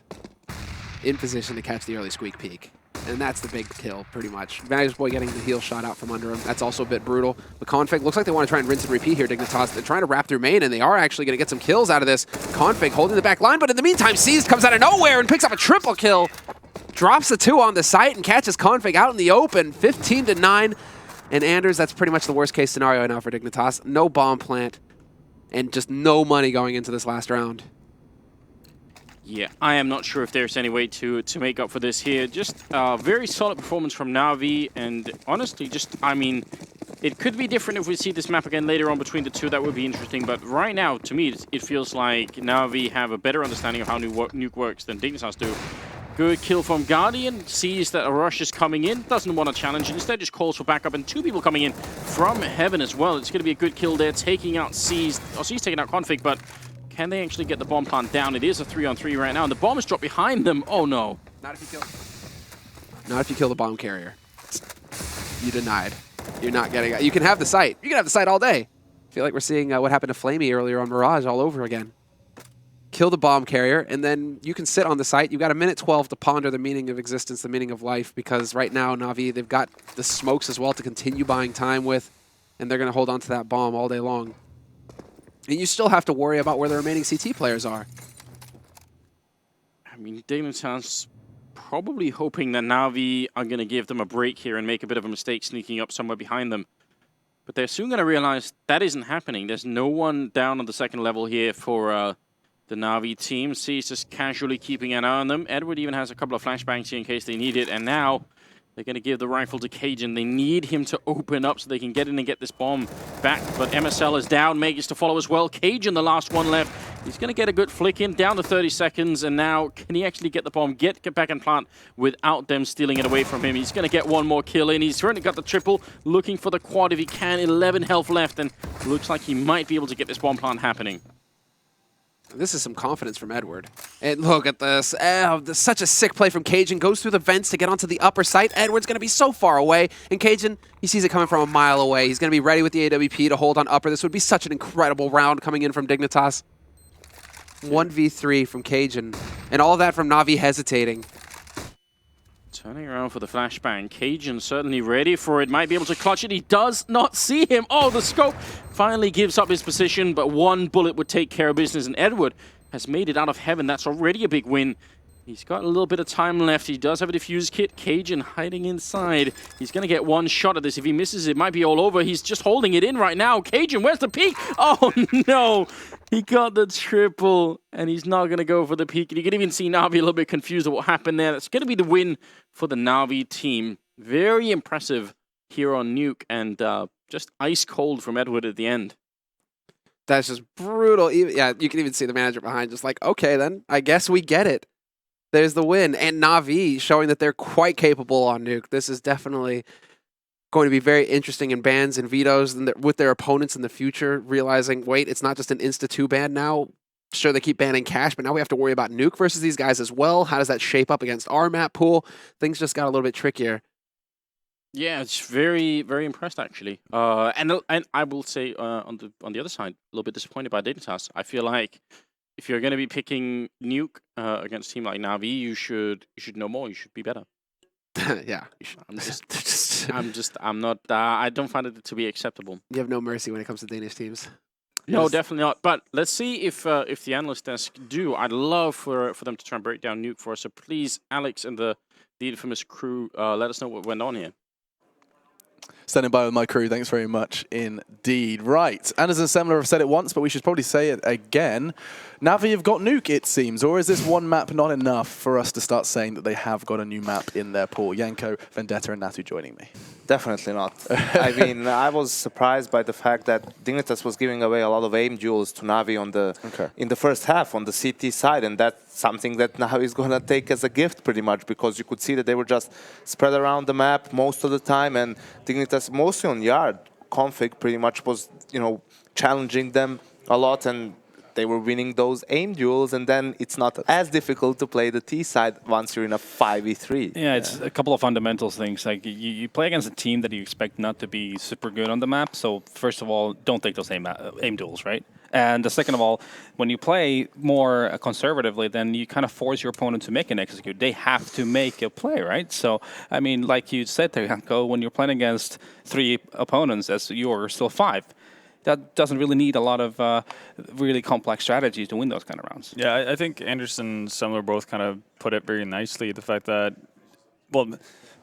In position to catch the early squeak peek. And that's the big kill, pretty much. Magic Boy getting the heal shot out from under him. That's also a bit brutal. The Config looks like they want to try and rinse and repeat here, Dignitas. They're trying to wrap through main, and they are actually going to get some kills out of this. Config holding the back line, but in the meantime, Seized comes out of nowhere and picks up a triple kill. Drops the 2 on the site and catches Config out in the open, 15-9. And Anders, that's pretty much the worst case scenario now for Dignitas. No bomb plant. And just no money going into this last round. Yeah, I am not sure if there's any way to make up for this here. Just a very solid performance from Na'Vi, and honestly, it could be different if we see this map again later on between the two. That would be interesting, but right now, to me, it feels like Na'Vi have a better understanding of how Nuke works than Dignitas do. Good kill from Guardian, sees that a rush is coming in, doesn't want to challenge, instead just calls for backup, and 2 people coming in from Heaven as well. It's going to be a good kill there, taking out Seized, Seized taking out Config, but can they actually get the bomb plant down? It is a 3-on-3 right now, and the bomb is dropped behind them. Oh no. Not if you kill the bomb carrier. You denied. You're not getting it. You can have the site. You can have the site all day. I feel like we're seeing what happened to Flamey earlier on Mirage all over again. Kill the bomb carrier, and then you can sit on the site. You've got 1:12 to ponder the meaning of existence, the meaning of life, because right now, Na'Vi, they've got the smokes as well to continue buying time with, and they're going to hold on to that bomb all day long. And you still have to worry about where the remaining CT players are. I mean, Dignitas probably hoping that Na'Vi are going to give them a break here and make a bit of a mistake sneaking up somewhere behind them. But they're soon going to realize that isn't happening. There's no one down on the second level here for the Na'Vi team. Sees just casually keeping an eye on them. Edward even has a couple of flashbangs here in case they need it. And now they're going to give the rifle to Cajun. They need him to open up so they can get in and get this bomb back. But MSL is down. Megas to follow as well. Cajun, the last one left. He's going to get a good flick in, down to 30 seconds. And now, can he actually get the bomb, get back and plant without them stealing it away from him? He's going to get one more kill in. He's certainly got the triple, looking for the quad if he can. 11 health left, and looks like he might be able to get this bomb plant happening. This is some confidence from Edward. And look at this. Such a sick play from Cajun. Goes through the vents to get onto the upper site. Edward's going to be so far away. And Cajun, he sees it coming from a mile away. He's going to be ready with the AWP to hold on upper. This would be such an incredible round coming in from Dignitas. 1v3 from Cajun. And all that from Na'Vi hesitating. Turning around for the flashbang. Cajun certainly ready for it. Might be able to clutch it. He does not see him. Oh, the scope finally gives up his position, but one bullet would take care of business. And Edward has made it out of heaven. That's already a big win. He's got a little bit of time left. He does have a defuse kit. Cajun hiding inside. He's going to get one shot at this. If he misses, it might be all over. He's just holding it in right now. Cajun, where's the peek? Oh, no. He got the triple, and he's not going to go for the peek. And you can even see Na'Vi a little bit confused at what happened there. That's going to be the win for the Na'Vi team. Very impressive here on Nuke, and just ice cold from Edward at the end. That's just brutal. Yeah, you can even see the manager behind just like, okay, then I guess we get it. There's the win. And Na'Vi showing that they're quite capable on Nuke. This is definitely going to be very interesting in bans and vetoes and with their opponents in the future, realizing, wait, it's not just an Insta-2 ban now. Sure, they keep banning Cash, but now we have to worry about Nuke versus these guys as well. How does that shape up against our map pool? Things just got a little bit trickier. Yeah, it's very, very impressed actually. And I will say on the other side, a little bit disappointed by Dignitas. I feel like if you're going to be picking Nuke against a team like Na'Vi, you should know more. You should be better. Yeah, I'm not. I don't find it to be acceptable. You have no mercy when it comes to Danish teams. No, definitely not. But let's see if the analyst desk do. I'd love for them to try and break down Nuke for us. So please, Alex and the infamous crew, let us know what went on here. Standing by with my crew, thanks very much indeed. Right, Anders and Semler have said it once, but we should probably say it again. Na'Vi have got Nuke, it seems, or is this one map not enough for us to start saying that they have got a new map in their pool? Yanko, Vendetta, and Natu joining me. Definitely not. I mean, I was surprised by the fact that Dignitas was giving away a lot of aim duels to Na'Vi on the in the first half on the CT side, and that's something that Na'Vi is going to take as a gift pretty much, because you could see that they were just spread around the map most of the time, and Dignitas mostly on yard config pretty much was, you know, challenging them a lot, and they were winning those aim duels, and then it's not as difficult to play the T side once you're in a 5v3. Yeah, it's a couple of fundamentals things. Like you play against a team that you expect not to be super good on the map. So first of all, don't take those aim duels, right? And the second of all, when you play more conservatively, then you kind of force your opponent to make an execute. They have to make a play, right? So, I mean, like you said there, Janko, when you're playing against 3 opponents, as you're still 5, that doesn't really need a lot of really complex strategies to win those kind of rounds. Yeah, I think Anderson and Semler both kind of put it very nicely. The fact that, well,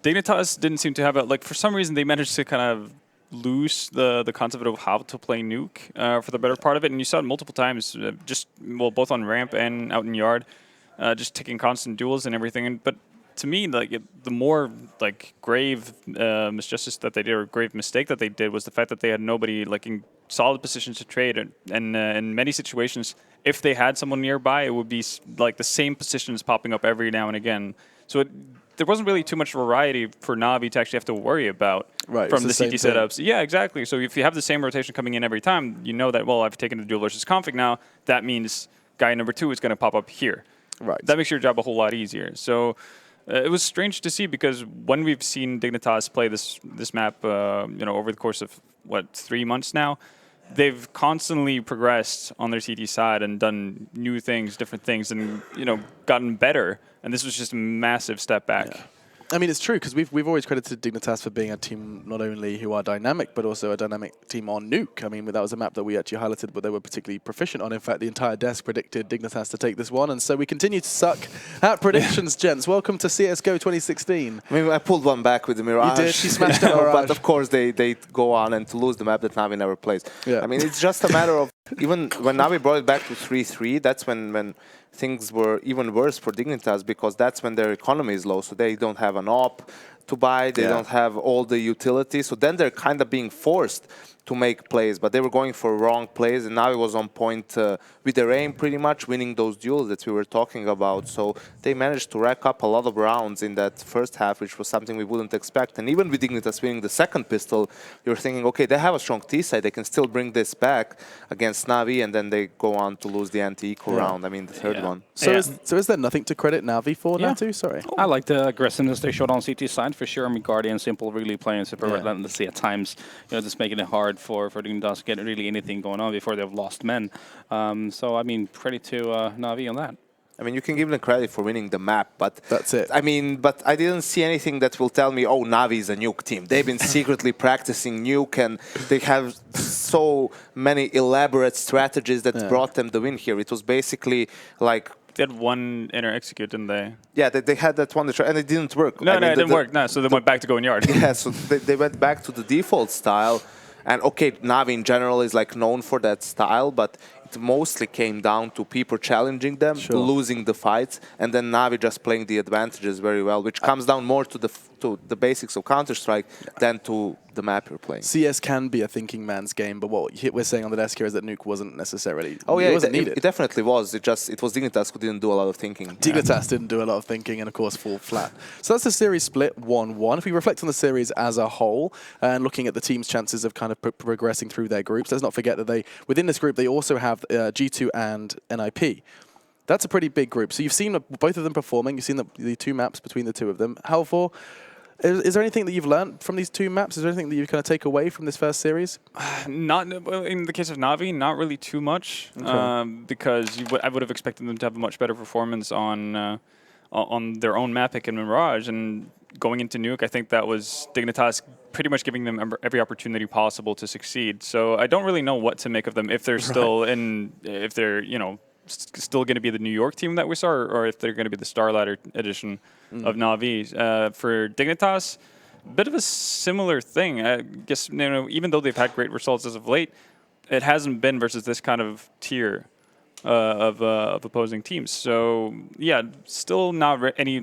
Dignitas didn't seem to have it. Like, for some reason, they managed to kind of lose the concept of how to play Nuke for the better part of it. And you saw it multiple times, both on ramp and out in yard, just taking constant duels and everything. But to me, like the more like grave misjustice that they did, or grave mistake that they did, was the fact that they had nobody like in solid positions to trade. And in many situations, if they had someone nearby, it would be like the same positions popping up every now and again. So there wasn't really too much variety for Na'Vi to actually have to worry about from the CT setups. Yeah, exactly. So if you have the same rotation coming in every time, you know that, well, I've taken the duel versus config now. That means guy number 2 is going to pop up here. Right. That makes your job a whole lot easier. So it was strange to see, because when we've seen Dignitas play this map, over the course of, 3 months now, they've constantly progressed on their CT side and done new things, different things, and, gotten better. And this was just a massive step back. Yeah. I mean, it's true, because we've always credited Dignitas for being a team not only who are dynamic, but also a dynamic team on Nuke. I mean, that was a map that we actually highlighted, but they were particularly proficient on. In fact, the entire desk predicted Dignitas to take this one, and so we continue to suck at predictions, gents. Welcome to CSGO 2016. I mean, I pulled one back with the Mirage. You did, she smashed out Mirage. But of course, they go on and to lose the map that Na'Vi never plays. Yeah. I mean, it's just a matter of, even when Na'Vi brought it back to 3-3, that's when things were even worse for Dignitas, because that's when their economy is low, so they don't have an op to buy, they don't have all the utilities, so then they're kind of being forced to make plays, but they were going for wrong plays, and now it was on point with their aim, pretty much winning those duels that we were talking about. So they managed to rack up a lot of rounds in that first half, which was something we wouldn't expect. And even with Dignitas winning the second pistol, you're thinking, okay, they have a strong T side, they can still bring this back against Na'Vi, and then they go on to lose the anti-eco round. I mean, the third one. So is there nothing to credit Na'Vi for, Natu? Sorry. I like the aggressiveness they showed on CT side for sure. I mean, Guardian Simple really playing super relentlessly at times, just making it hard for Dignitas to get really anything going on before they've lost men. So, I mean, credit to Na'Vi on that. I mean, you can give them credit for winning the map, but That's it. I mean, but I didn't see anything that will tell me, oh, Navi is a Nuke team. They've been secretly practicing Nuke, and they have so many elaborate strategies that brought them the win here. It was basically like... They had one inner execute, didn't they? Yeah, they had that one, and it didn't work. No, it didn't work. No, so they went back to going yard. Yeah, so they went back to the default style. And okay, Navi in general is like known for that style, but it mostly came down to people challenging them, losing the fights, and then Navi just playing the advantages very well, which comes down more to the basics of Counter-Strike than to the map you're playing. CS can be a thinking man's game, but what we're saying on the desk here is that Nuke wasn't necessarily it wasn't needed. It definitely was. It was Dignitas who didn't do a lot of thinking. Dignitas didn't do a lot of thinking and, of course, fall flat. So that's the series split 1-1. If we reflect on the series as a whole and looking at the team's chances of kind of progressing through their groups, let's not forget that within this group, they also have G2 and NIP. That's a pretty big group. So you've seen both of them performing. You've seen the two maps between the two of them. Halvor, is there anything that you've learned from these two maps? Is there anything that you kind of take away from this first series? Not in the case of Navi, not really too much, because I would have expected them to have a much better performance on their own map pick in Mirage, and going into Nuke, I think that was Dignitas pretty much giving them every opportunity possible to succeed. So I don't really know what to make of them if they're still if they're still going to be the New York team that we saw, or if they're going to be the Starlighter edition of Navi. For Dignitas, a bit of a similar thing. I guess even though they've had great results as of late, it hasn't been versus this kind of tier of opposing teams. So yeah, still not any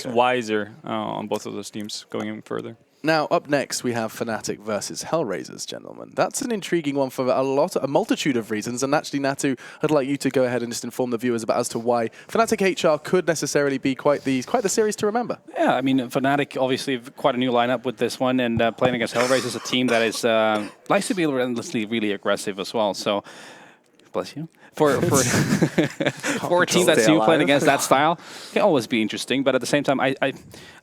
wiser on both of those teams going in further. Now, up next, we have fnatik versus HellRaisers, gentlemen. That's an intriguing one for a multitude of reasons. And actually, Natu, I'd like you to go ahead and just inform the viewers as to why fnatik HR could necessarily be quite the series to remember. Yeah, I mean, fnatik obviously quite a new lineup with this one, and playing against HellRaisers, a team that is likes to be relentlessly really aggressive as well. So, bless you. For a team that's new playing against that style, can always be interesting. But at the same time, I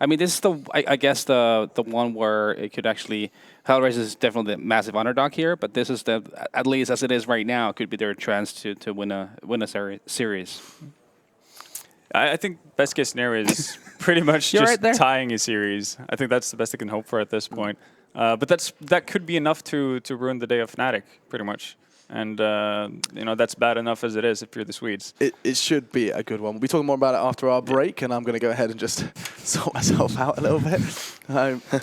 mean, this is I guess the one where it could actually, HellRaisers is definitely the massive underdog here. But this is at least as it is right now, could be their chance to win a series. I think best case scenario is pretty much just tying a series. I think that's the best they can hope for at this point. But that could be enough to ruin the day of fnatik, pretty much. And, that's bad enough as it is if you're the Swedes. It should be a good one. We'll be talking more about it after our break, and I'm going to go ahead and just sort myself out a little bit.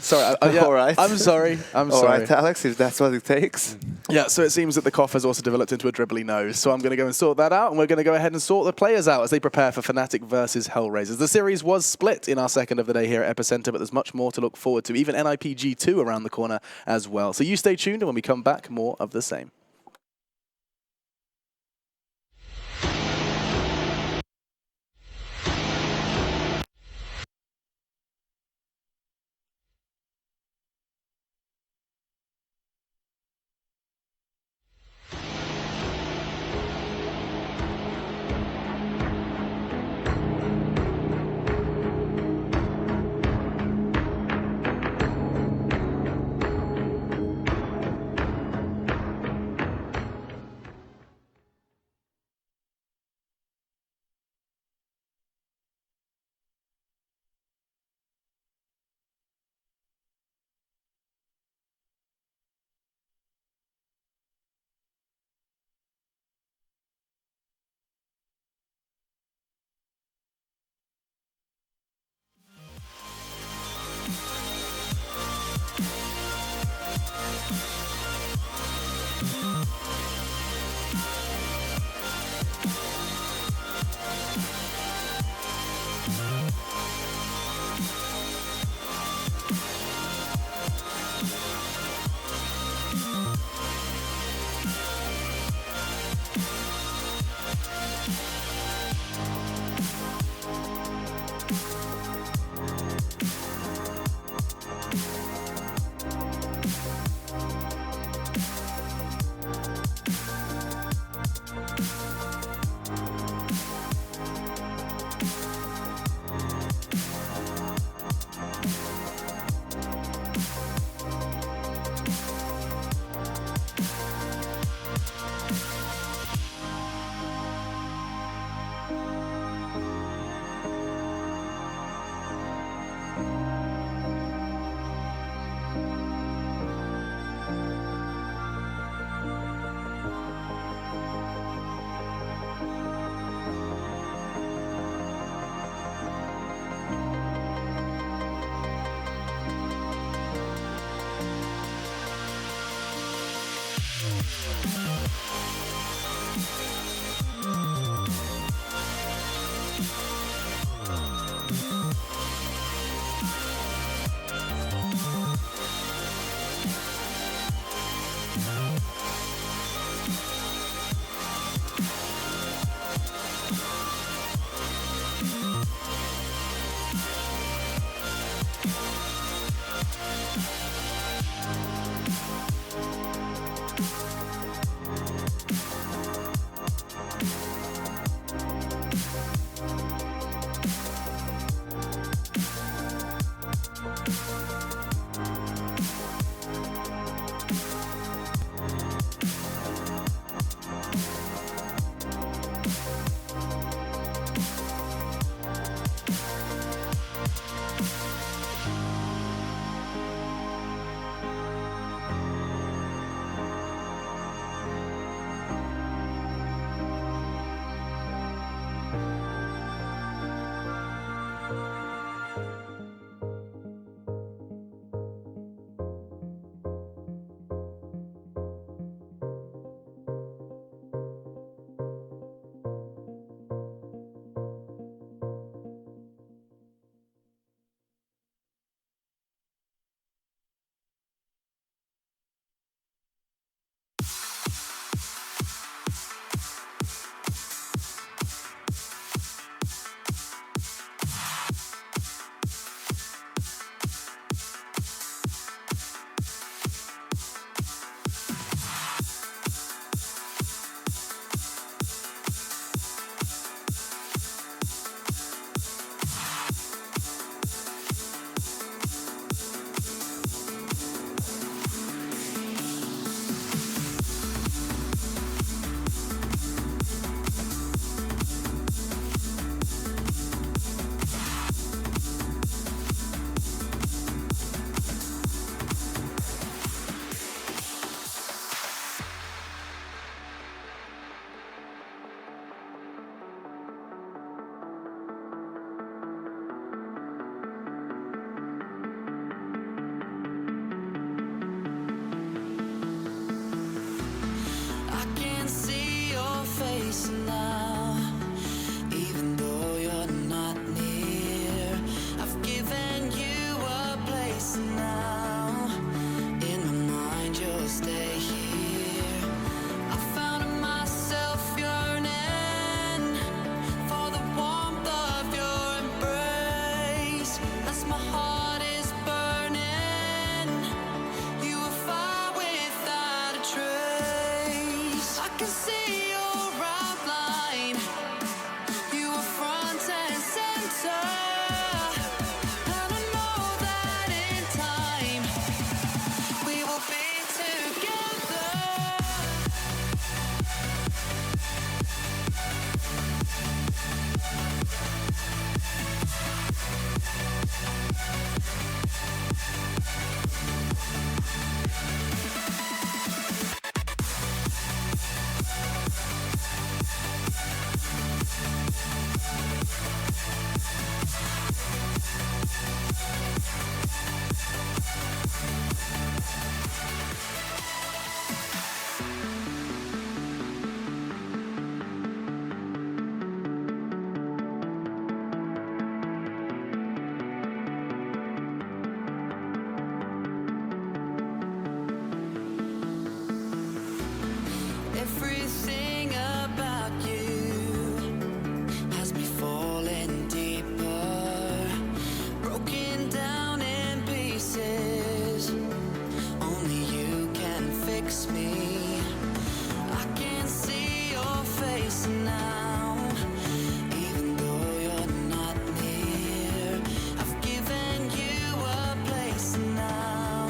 Sorry. All right. I'm sorry. All right, Alex, if that's what it takes. Yeah, so it seems that the cough has also developed into a dribbly nose. So I'm going to go and sort that out, and we're going to go ahead and sort the players out as they prepare for fnatik versus HellRaisers. The series was split in our second of the day here at EPICENTER, but there's much more to look forward to. Even NIP G2 around the corner as well. So you stay tuned, and when we come back, more of the same. can see your outline. You were front and center. And I know that in time we will be together. Everything about you has me falling deeper, broken down in pieces. Only you can fix me. I can see your face now, even though you're not near. I've given you a place now.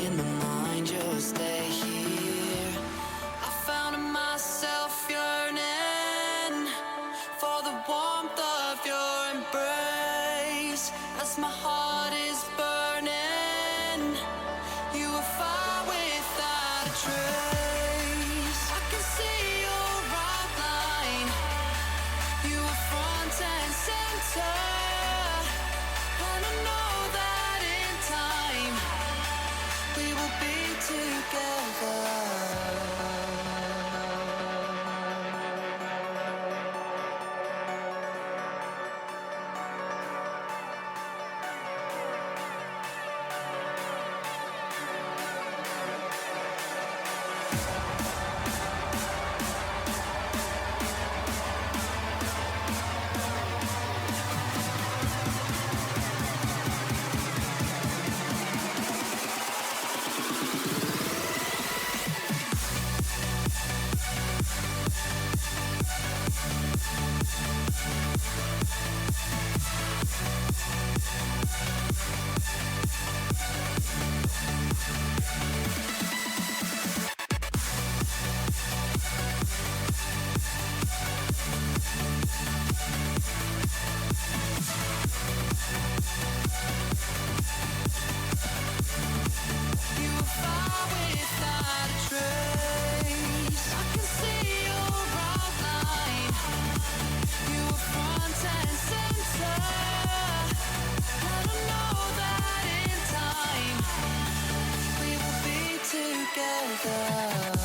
In my mind, you'll stay here. I found myself yearning for the warmth of your embrace. As my heart is burning, you were fire without a trace. I can see your outline. You were front and center. And I know that in time we will be together. You were fire without a trace. I can see your outline. You were front and center. And I know that in time we will be together.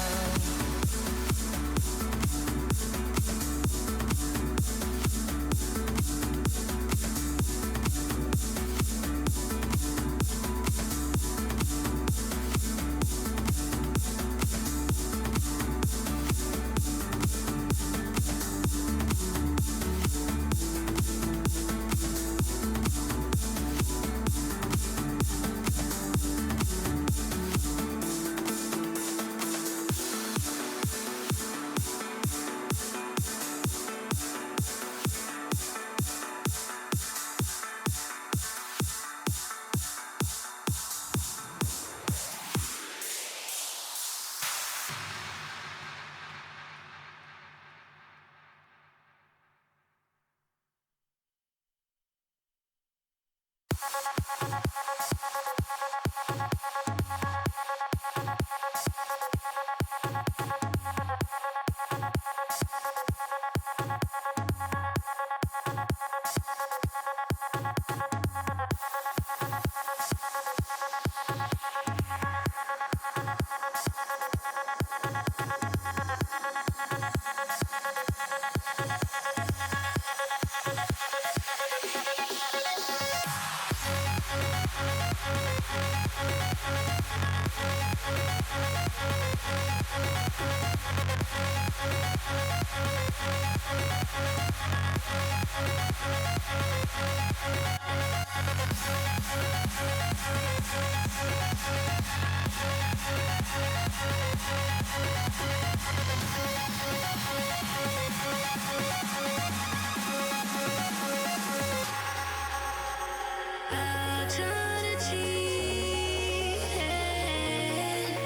I'll try to cheat it,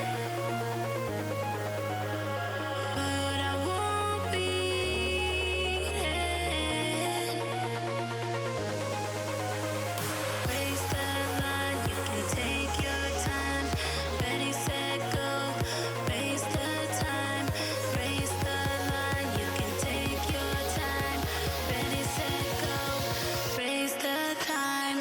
but I won't beat it. Raise the line, you can take your time. Ready, set, go. Raise the time. Raise the line, you can take your time. Ready, set, go. Raise the time.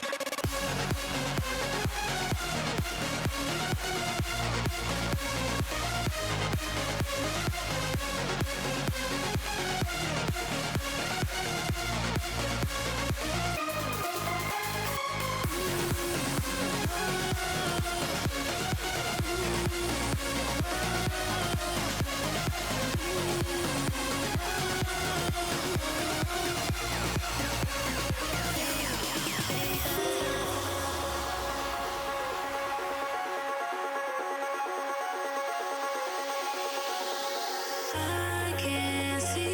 I can see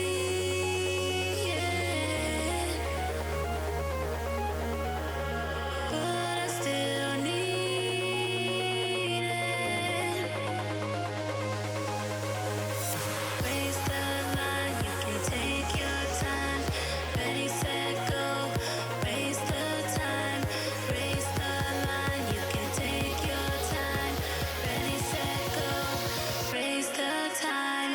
it, but I still need it. Raise the line, you can take your time. Ready, set, go. Raise the time. Raise the line, you can take your time. Ready, set, go. Raise the time.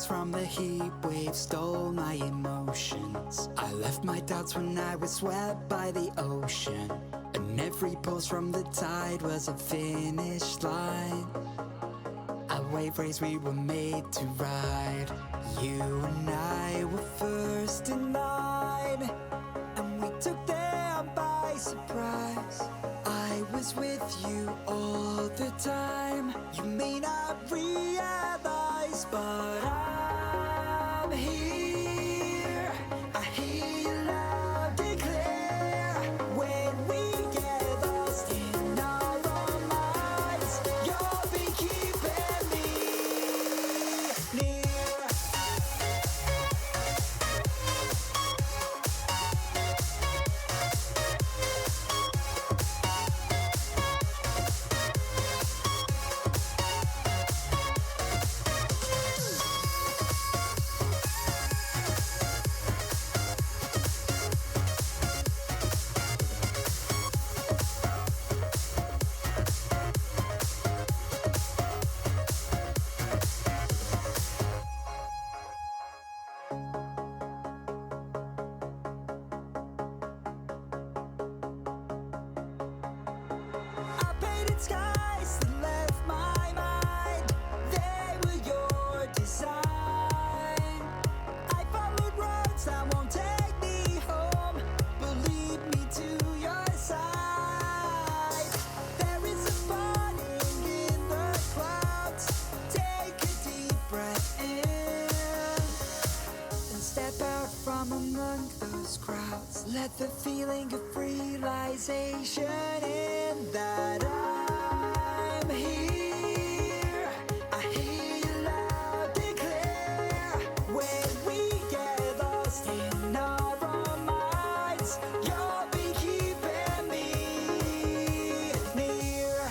From the heat wave stole my emotions. I left my doubts when I was swept by the ocean, and every pulse from the tide was a finish line. A wave race we were made to ride. You and I were first in line, and we took them by surprise. I was with you all the time. You may not realize, but I'm here. I hear you loud and clear. When we get lost in our feeling of realization in that I'm here. I hear you loud and clear. When we get lost in our own minds, you'll be keeping me near.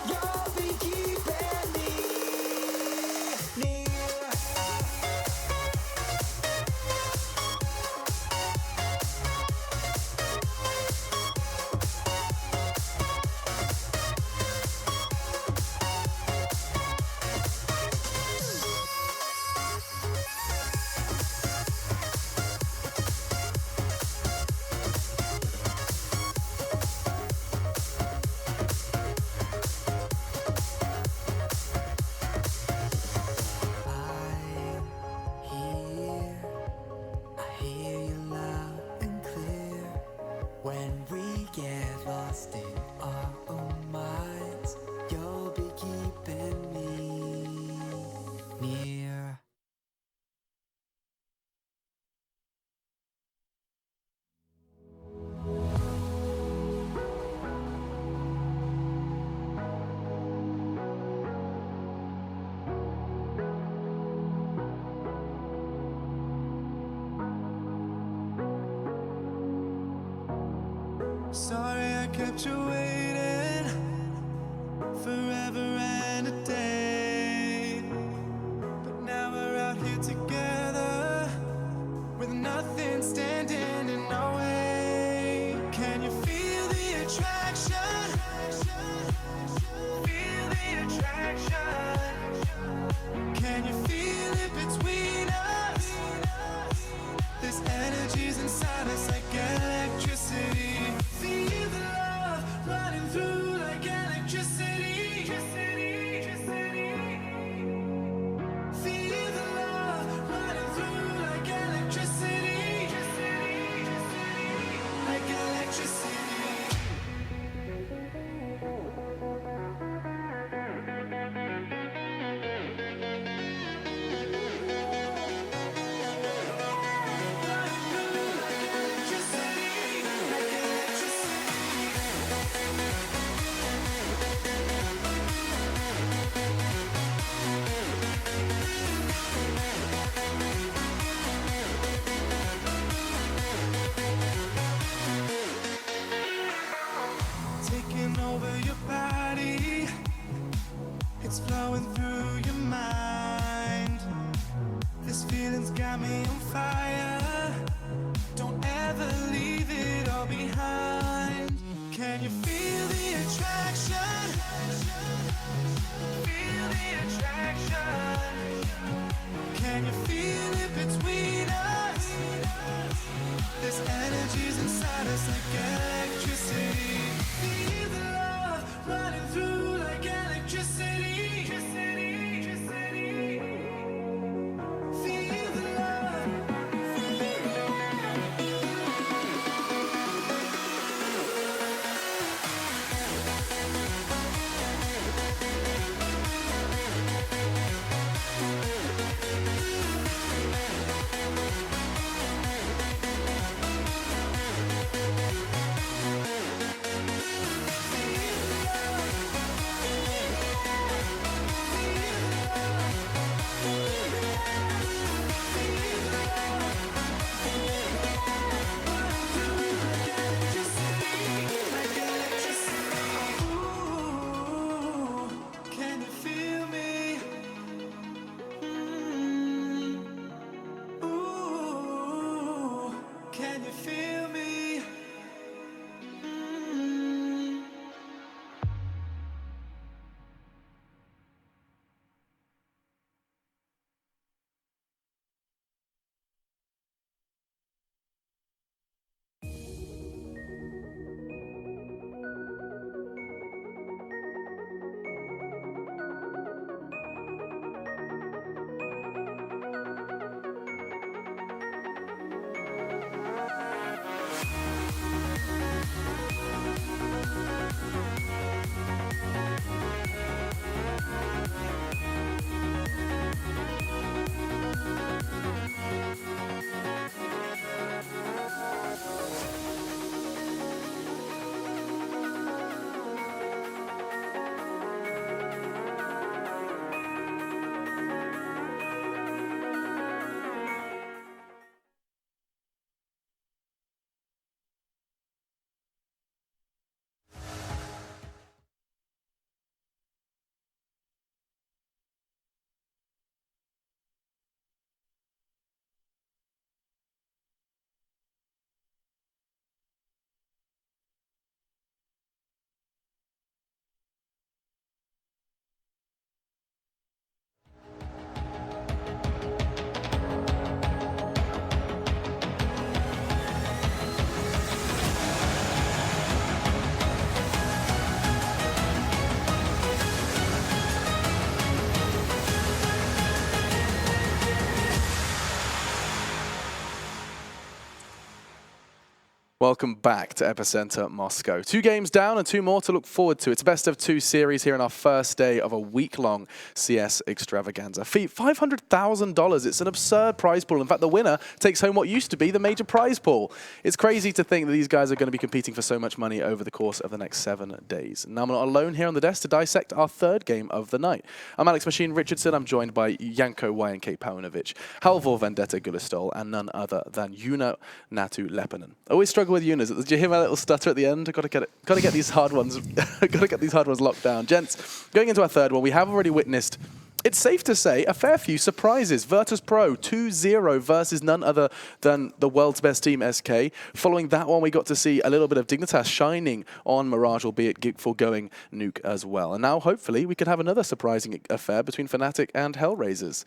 You'll be keeping me near. I hear you loud and clear. When we get lost in our own minds, you'll be keeping me near. Sorry I kept you waiting forever and a day. But now we're out here together with nothing standing in our way. Can you feel the attraction? Feel the attraction. Can you feel it between us? This energy's inside us like electricity. Feel the love running through like electricity. Feel the love running through like electricity. Like electricity. Taking over your body, it's flowing through your mind. This feeling's got me on fire. Don't ever leave it all behind. Can you feel the attraction? Feel the attraction. Can you feel it between us? This energy's inside us like electricity. Feel the love running through like electricity. Feel the love. Welcome back to Epicenter Moscow. 2 games down and 2 more to look forward to. It's a best of 2 series here in our first day of a week-long CS extravaganza. $500,000. It's an absurd prize pool. In fact, the winner takes home what used to be the major prize pool. It's crazy to think that these guys are going to be competing for so much money over the course of the next 7 days. Now, I'm not alone here on the desk to dissect our 3rd game of the night. I'm Alex Machine Richardson. I'm joined by Janko YNK Paunovic, Halvor Vendetta Gullistol, and none other than Yuna Natu Leppinen. Always struggle with Yunas. Did you hear my little stutter at the end? I've got to get these hard ones. Got to get these hard ones locked down, gents. Going into our 3rd one, we have already witnessed, it's safe to say, a fair few surprises. Virtus.Pro 2-0 versus none other than the world's best team, SK. Following that one, we got to see a little bit of Dignitas shining on Mirage, albeit foregoing Nuke as well. And now, hopefully, we could have another surprising affair between fnatik and HellRaisers.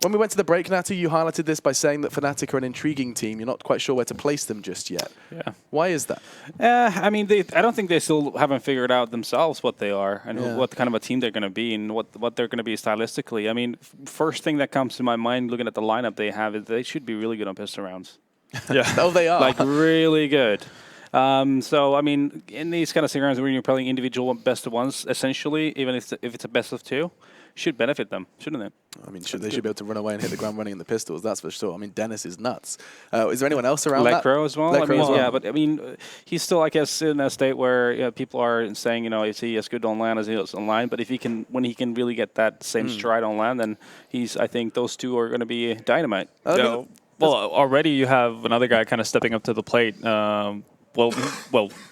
When we went to the break, Natu, you highlighted this by saying that fnatik are an intriguing team. You're not quite sure where to place them just yet. Yeah. Why is that? I mean, I don't think they still haven't figured out themselves what they are and what kind of a team they're going to be and what they're going to be stylistically. I mean, first thing that comes to my mind looking at the lineup they have is they should be really good on pistol rounds. Yeah. Oh, they are. Like, really good. So, I mean, in these kind of scenarios where you're playing individual best of ones, essentially, even if it's a best of 2, should benefit them, shouldn't it? I mean, they should be able to run away and hit the ground running in the pistols, that's for sure. I mean, Dennis is nuts. Is there anyone else around that? Lecro as well? Lecro as well. Yeah, but I mean, he's still, I guess, in a state where people are saying, is he as good on land as he is on line? But if he can, when he can really get that same stride on land, then I think those 2 are going to be dynamite. Well, already you have another guy kind of stepping up to the plate. Well,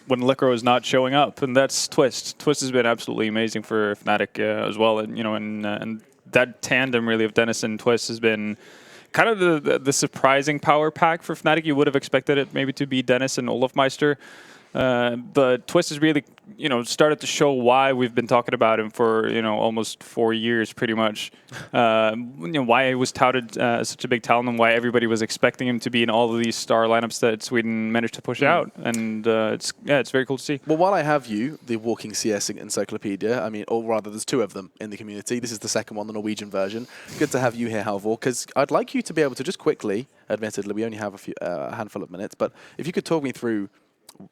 when Lecro is not showing up, and that's Twist. Twist has been absolutely amazing for fnatik as well, and and that tandem really of Dennis and Twist has been kind of the surprising power pack for fnatik. You would have expected it maybe to be Dennis and Olofmeister. But Twist has really, started to show why we've been talking about him for, almost 4 years, pretty much. Why he was touted as such a big talent and why everybody was expecting him to be in all of these star lineups that Sweden managed to push out. And it's very cool to see. Well, while I have you, the walking CS encyclopedia, I mean, or rather, there's 2 of them in the community. This is the second one, the Norwegian version. Good to have you here, Halvor, because I'd like you to be able to just quickly, admittedly, we only have a handful of minutes, but if you could talk me through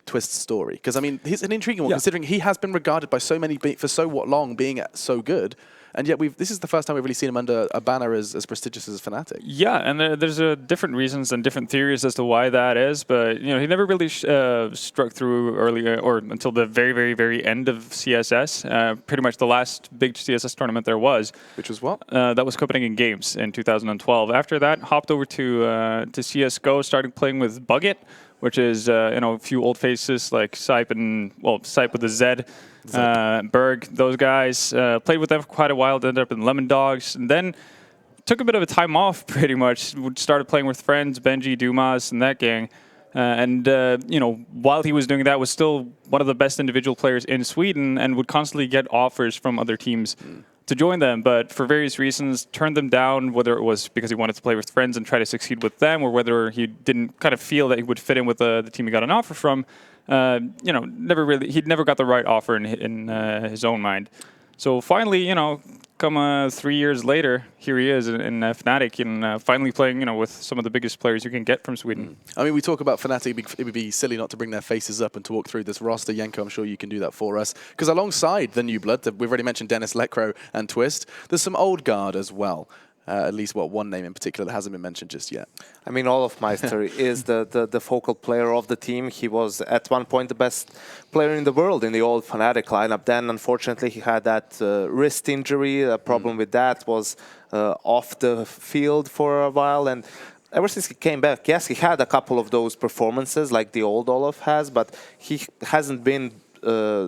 Twist's story, because I mean he's an intriguing one considering he has been regarded by so many for so long being so good, and yet this is the first time we've really seen him under a banner as prestigious as fnatik. Yeah, and there's different reasons and different theories as to why that is, but he never really struck through earlier or until the very, very, very end of CSS. Pretty much the last big CSS tournament there was, which was what? That was Copenhagen Games in 2012. After that, hopped over to CS:GO, started playing with Buggit, which is a few old faces like Sipe with a Z, Berg, those guys. Played with them for quite a while, ended up in Lemon Dogs, and then took a bit of a time off pretty much. Started playing with friends, Benji, Dumas, and that gang. While he was doing that, was still one of the best individual players in Sweden and would constantly get offers from other teams to join them, but for various reasons turned them down, whether it was because he wanted to play with friends and try to succeed with them, or whether he didn't kind of feel that he would fit in with the team he got an offer from. He'd never got the right offer in his own mind. So finally, come 3 years later, here he is in fnatik and finally playing, with some of the biggest players you can get from Sweden. I mean, we talk about fnatik. It would be silly not to bring their faces up and to walk through this roster. Janko, I'm sure you can do that for us. Because alongside the new blood, we've already mentioned Dennis, Lecro, and Twist, there's some old guard as well. At least, one name in particular that hasn't been mentioned just yet. I mean, Olofmeister is the focal player of the team. He was, at one point, the best player in the world in the old fnatik lineup. Then, unfortunately, he had that wrist injury. A problem with that was off the field for a while. And ever since he came back, yes, he had a couple of those performances like the old Olof has, but he hasn't been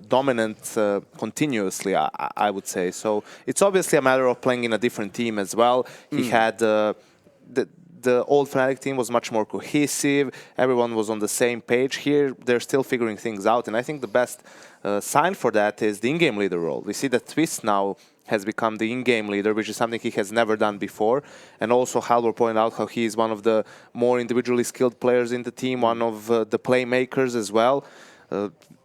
dominant continuously, I would say. So it's obviously a matter of playing in a different team as well. He had the old fnatik team was much more cohesive. Everyone was on the same page. Here, they're still figuring things out, and I think the best sign for that is the in-game leader role. We see that Twist now has become the in-game leader, which is something he has never done before. And also, Halvor pointed out how he is one of the more individually skilled players in the team, one of the playmakers as well.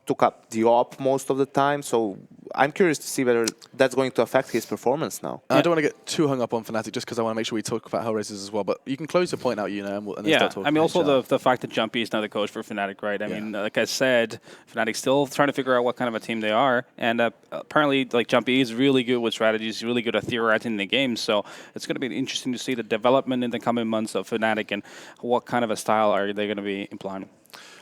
took up the op most of the time. So I'm curious to see whether that's going to affect his performance now. I don't want to get too hung up on fnatik just because I want to make sure we talk about HellRaisers as well. But you can close your point out, and then start talking. I mean, also the fact that Jumpy is now the coach for fnatik, right? I mean, like I said, fnatik's still trying to figure out what kind of a team they are, and apparently, like Jumpy is really good with strategies, really good at theorizing the game. So it's going to be interesting to see the development in the coming months of fnatik and what kind of a style are they going to be implying.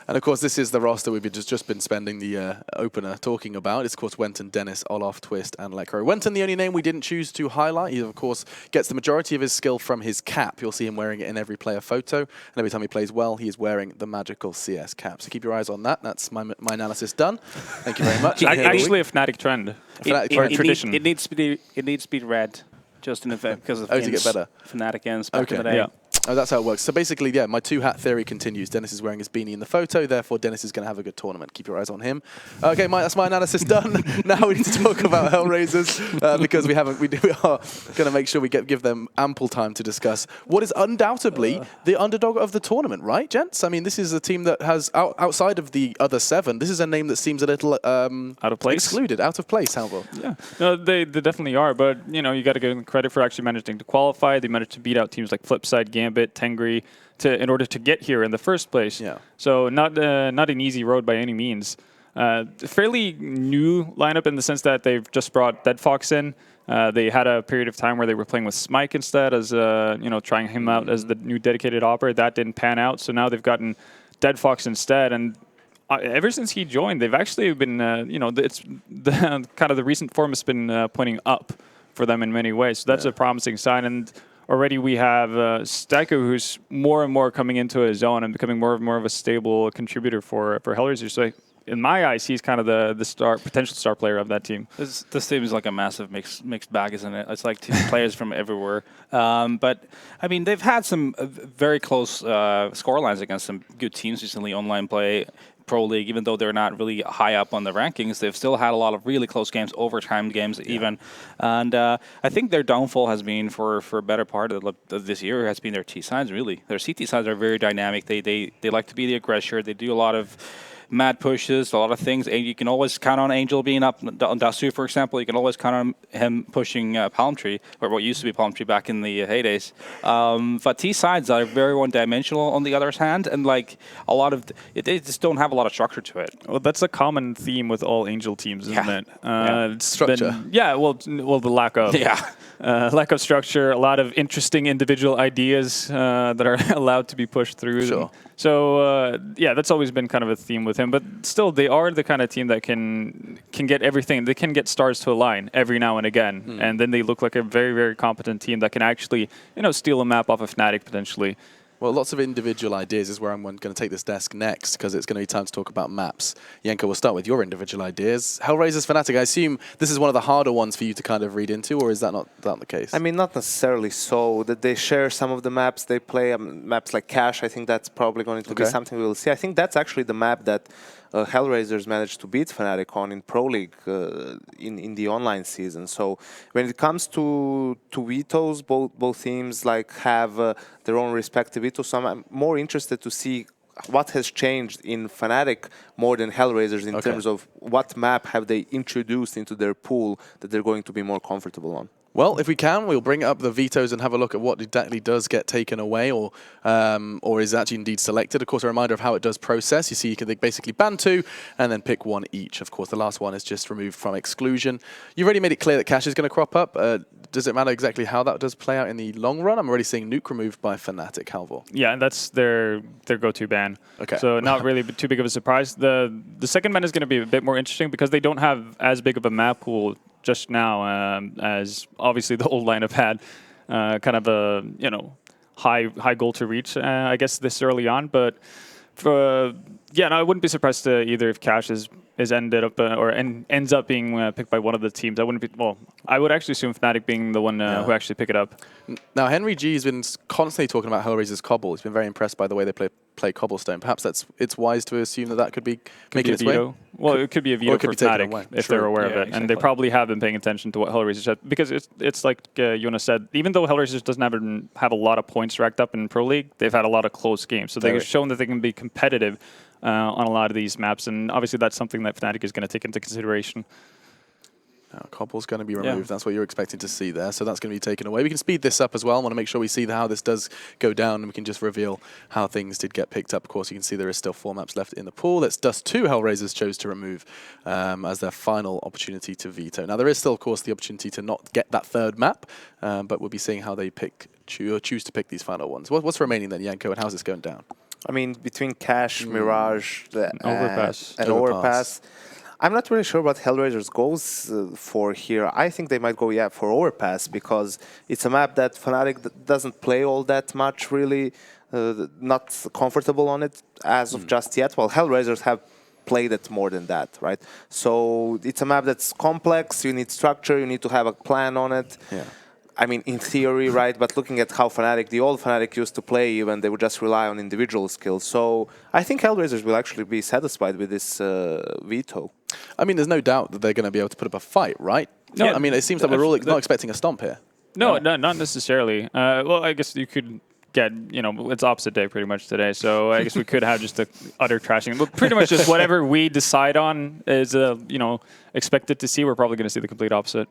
And of course, this is the roster we've just been spending the opener talking about. It's, of course, Wenton, Dennis, Olaf, Twist, and Lekro. Wenton, the only name we didn't choose to highlight. He, of course, gets the majority of his skill from his cap. You'll see him wearing it in every player photo. And every time he plays well, he is wearing the magical CS cap. So keep your eyes on that. That's my analysis done. Thank you very much. Actually, a fnatik trend. Tradition. It needs to be red, just in effect because of to get better. fnatik ends back in the day. Yeah. Oh, that's how it works. So basically, yeah, my two-hat theory continues. Dennis is wearing his beanie in the photo, therefore Dennis is going to have a good tournament. Keep your eyes on him. Okay, that's my analysis done. Now we need to talk about HellRaisers because we are going to make sure we give them ample time to discuss what is undoubtedly the underdog of the tournament, right, gents? I mean, this is a team that has, outside of the other 7, this is a name that seems a little out of place, excluded, out of place, Halvor. Yeah, no, they definitely are, but you know, you got to give them credit for actually managing to qualify. They managed to beat out teams like Flipside, Gambit, Tengri in order to get here in the first place. Yeah. So not an easy road by any means. Fairly new lineup in the sense that they've just brought Dead Fox in. They had a period of time where they were playing with Smike instead as trying him out as the new dedicated operator. That didn't pan out, so now they've gotten Dead Fox instead. And ever since he joined, they've actually been it's the kind of the recent form has been pointing up for them in many ways. So that's a promising sign. And already we have Staiko, who's more and more coming into his own and becoming more and more of a stable contributor for HellRaisers. So in my eyes, he's kind of the potential star player of that team. This team is like a massive mixed bag, isn't it? It's like players from everywhere. But I mean, they've had some very close scorelines against some good teams recently. Online play, Pro League, even though they're not really high up on the rankings, they've still had a lot of really close games, overtime games even. And I think their downfall has been for a better part of this year has been their T sides, really. Their CT sides are very dynamic. They like to be the aggressor. They do a lot of mad pushes, a lot of things. And you can always count on Angel being up on Dasu, for example. You can always count on him pushing Palm Tree, or what used to be Palm Tree back in the heydays. But T sides are very one-dimensional on the other hand, and like a lot of they just don't have a lot of structure to it. Well, that's a common theme with all Angel teams, isn't it? It's structure. Well, the lack of lack of structure, a lot of interesting individual ideas that are allowed to be pushed through. Sure. So that's always been kind of a theme with him. But still, they are the kind of team that can get everything. They can get stars to align every now and again, and then they look like a very, very competent team that can actually steal a map off of fnatik potentially. Well, lots of individual ideas is where I'm going to take this desk next, because it's going to be time to talk about maps. Yenka, we'll start with your individual ideas. HellRaisers, fnatik, I assume this is one of the harder ones for you to kind of read into, or is that not the case? I mean, not necessarily so. That they share some of the maps. They play maps like Cache. I think that's probably going to be something we will see. I think that's actually the map that HellRaisers managed to beat fnatik on in Pro League in the online season. So when it comes to vetoes, both teams have their own respective vetoes. So I'm more interested to see what has changed in fnatik more than HellRaisers in terms of what map have they introduced into their pool that they're going to be more comfortable on. Well, if we can, we'll bring up the vetoes and have a look at what exactly does get taken away or is actually indeed selected. Of course, a reminder of how it does process. You see, you can basically ban 2 and then pick 1 each. Of course, the last one is just removed from exclusion. You've already made it clear that Cache is going to crop up. Does it matter exactly how that does play out in the long run? I'm already seeing Nuke removed by fnatik, Halvor. Yeah, that's their go-to ban. Okay. So not really too big of a surprise. The second ban is going to be a bit more interesting because they don't have as big of a map pool just now as obviously the old lineup had. Kind of a high goal to reach, I guess, this early on. But I wouldn't be surprised either if Cache is ended up ends up being picked by one of the teams. I wouldn't be. Well, I would actually assume fnatik being the one who actually pick it up. Now, Henry G has been constantly talking about HellRaisers Cobble. He's been very impressed by the way they play play Cobblestone. Perhaps it's wise to assume that could be making its way. Well, it could be a veto for taken fnatik away. if True. they're aware of Yeah, it, and they exactly. probably have been paying attention to what HellRaisers said, because it's like Jonas said. Even though HellRaisers doesn't have a lot of points racked up in Pro League, they've had a lot of close games, so they've shown that they can be competitive on a lot of these maps, and obviously that's something that fnatik is going to take into consideration. Now, Cobble's going to be removed. That's what you're expecting to see there. So that's going to be taken away. We can speed this up as well. I want to make sure we see how this does go down, and we can just reveal how things did get picked up. Of course, you can see there is still 4 maps left in the pool. That's Dust 2 HellRaisers chose to remove as their final opportunity to veto. Now, there is still, of course, the opportunity to not get that 3rd map, but we'll be seeing how they choose to pick these final ones. What's remaining then, Yanko, and how's this going down? I mean, between Cash, Mirage, Overpass. and Overpass. I'm not really sure what HellRaisers goes for here. I think they might go, for Overpass, because it's a map that fnatik doesn't play all that much, really. Not comfortable on it as of just yet, while HellRaisers have played it more than that, right? So it's a map that's complex, you need structure, you need to have a plan on it. Yeah. I mean, in theory, right, but looking at how the old fnatik used to play, even, they would just rely on individual skills. So I think HellRaisers will actually be satisfied with this veto. I mean, there's no doubt that they're going to be able to put up a fight, right? No, I mean, it seems like we're all not expecting a stomp here. No, not necessarily. Well, I guess you could get, it's opposite day pretty much today, so I guess we could have just the utter trashing. But pretty much just whatever we decide on is, expected to see. We're probably going to see the complete opposite.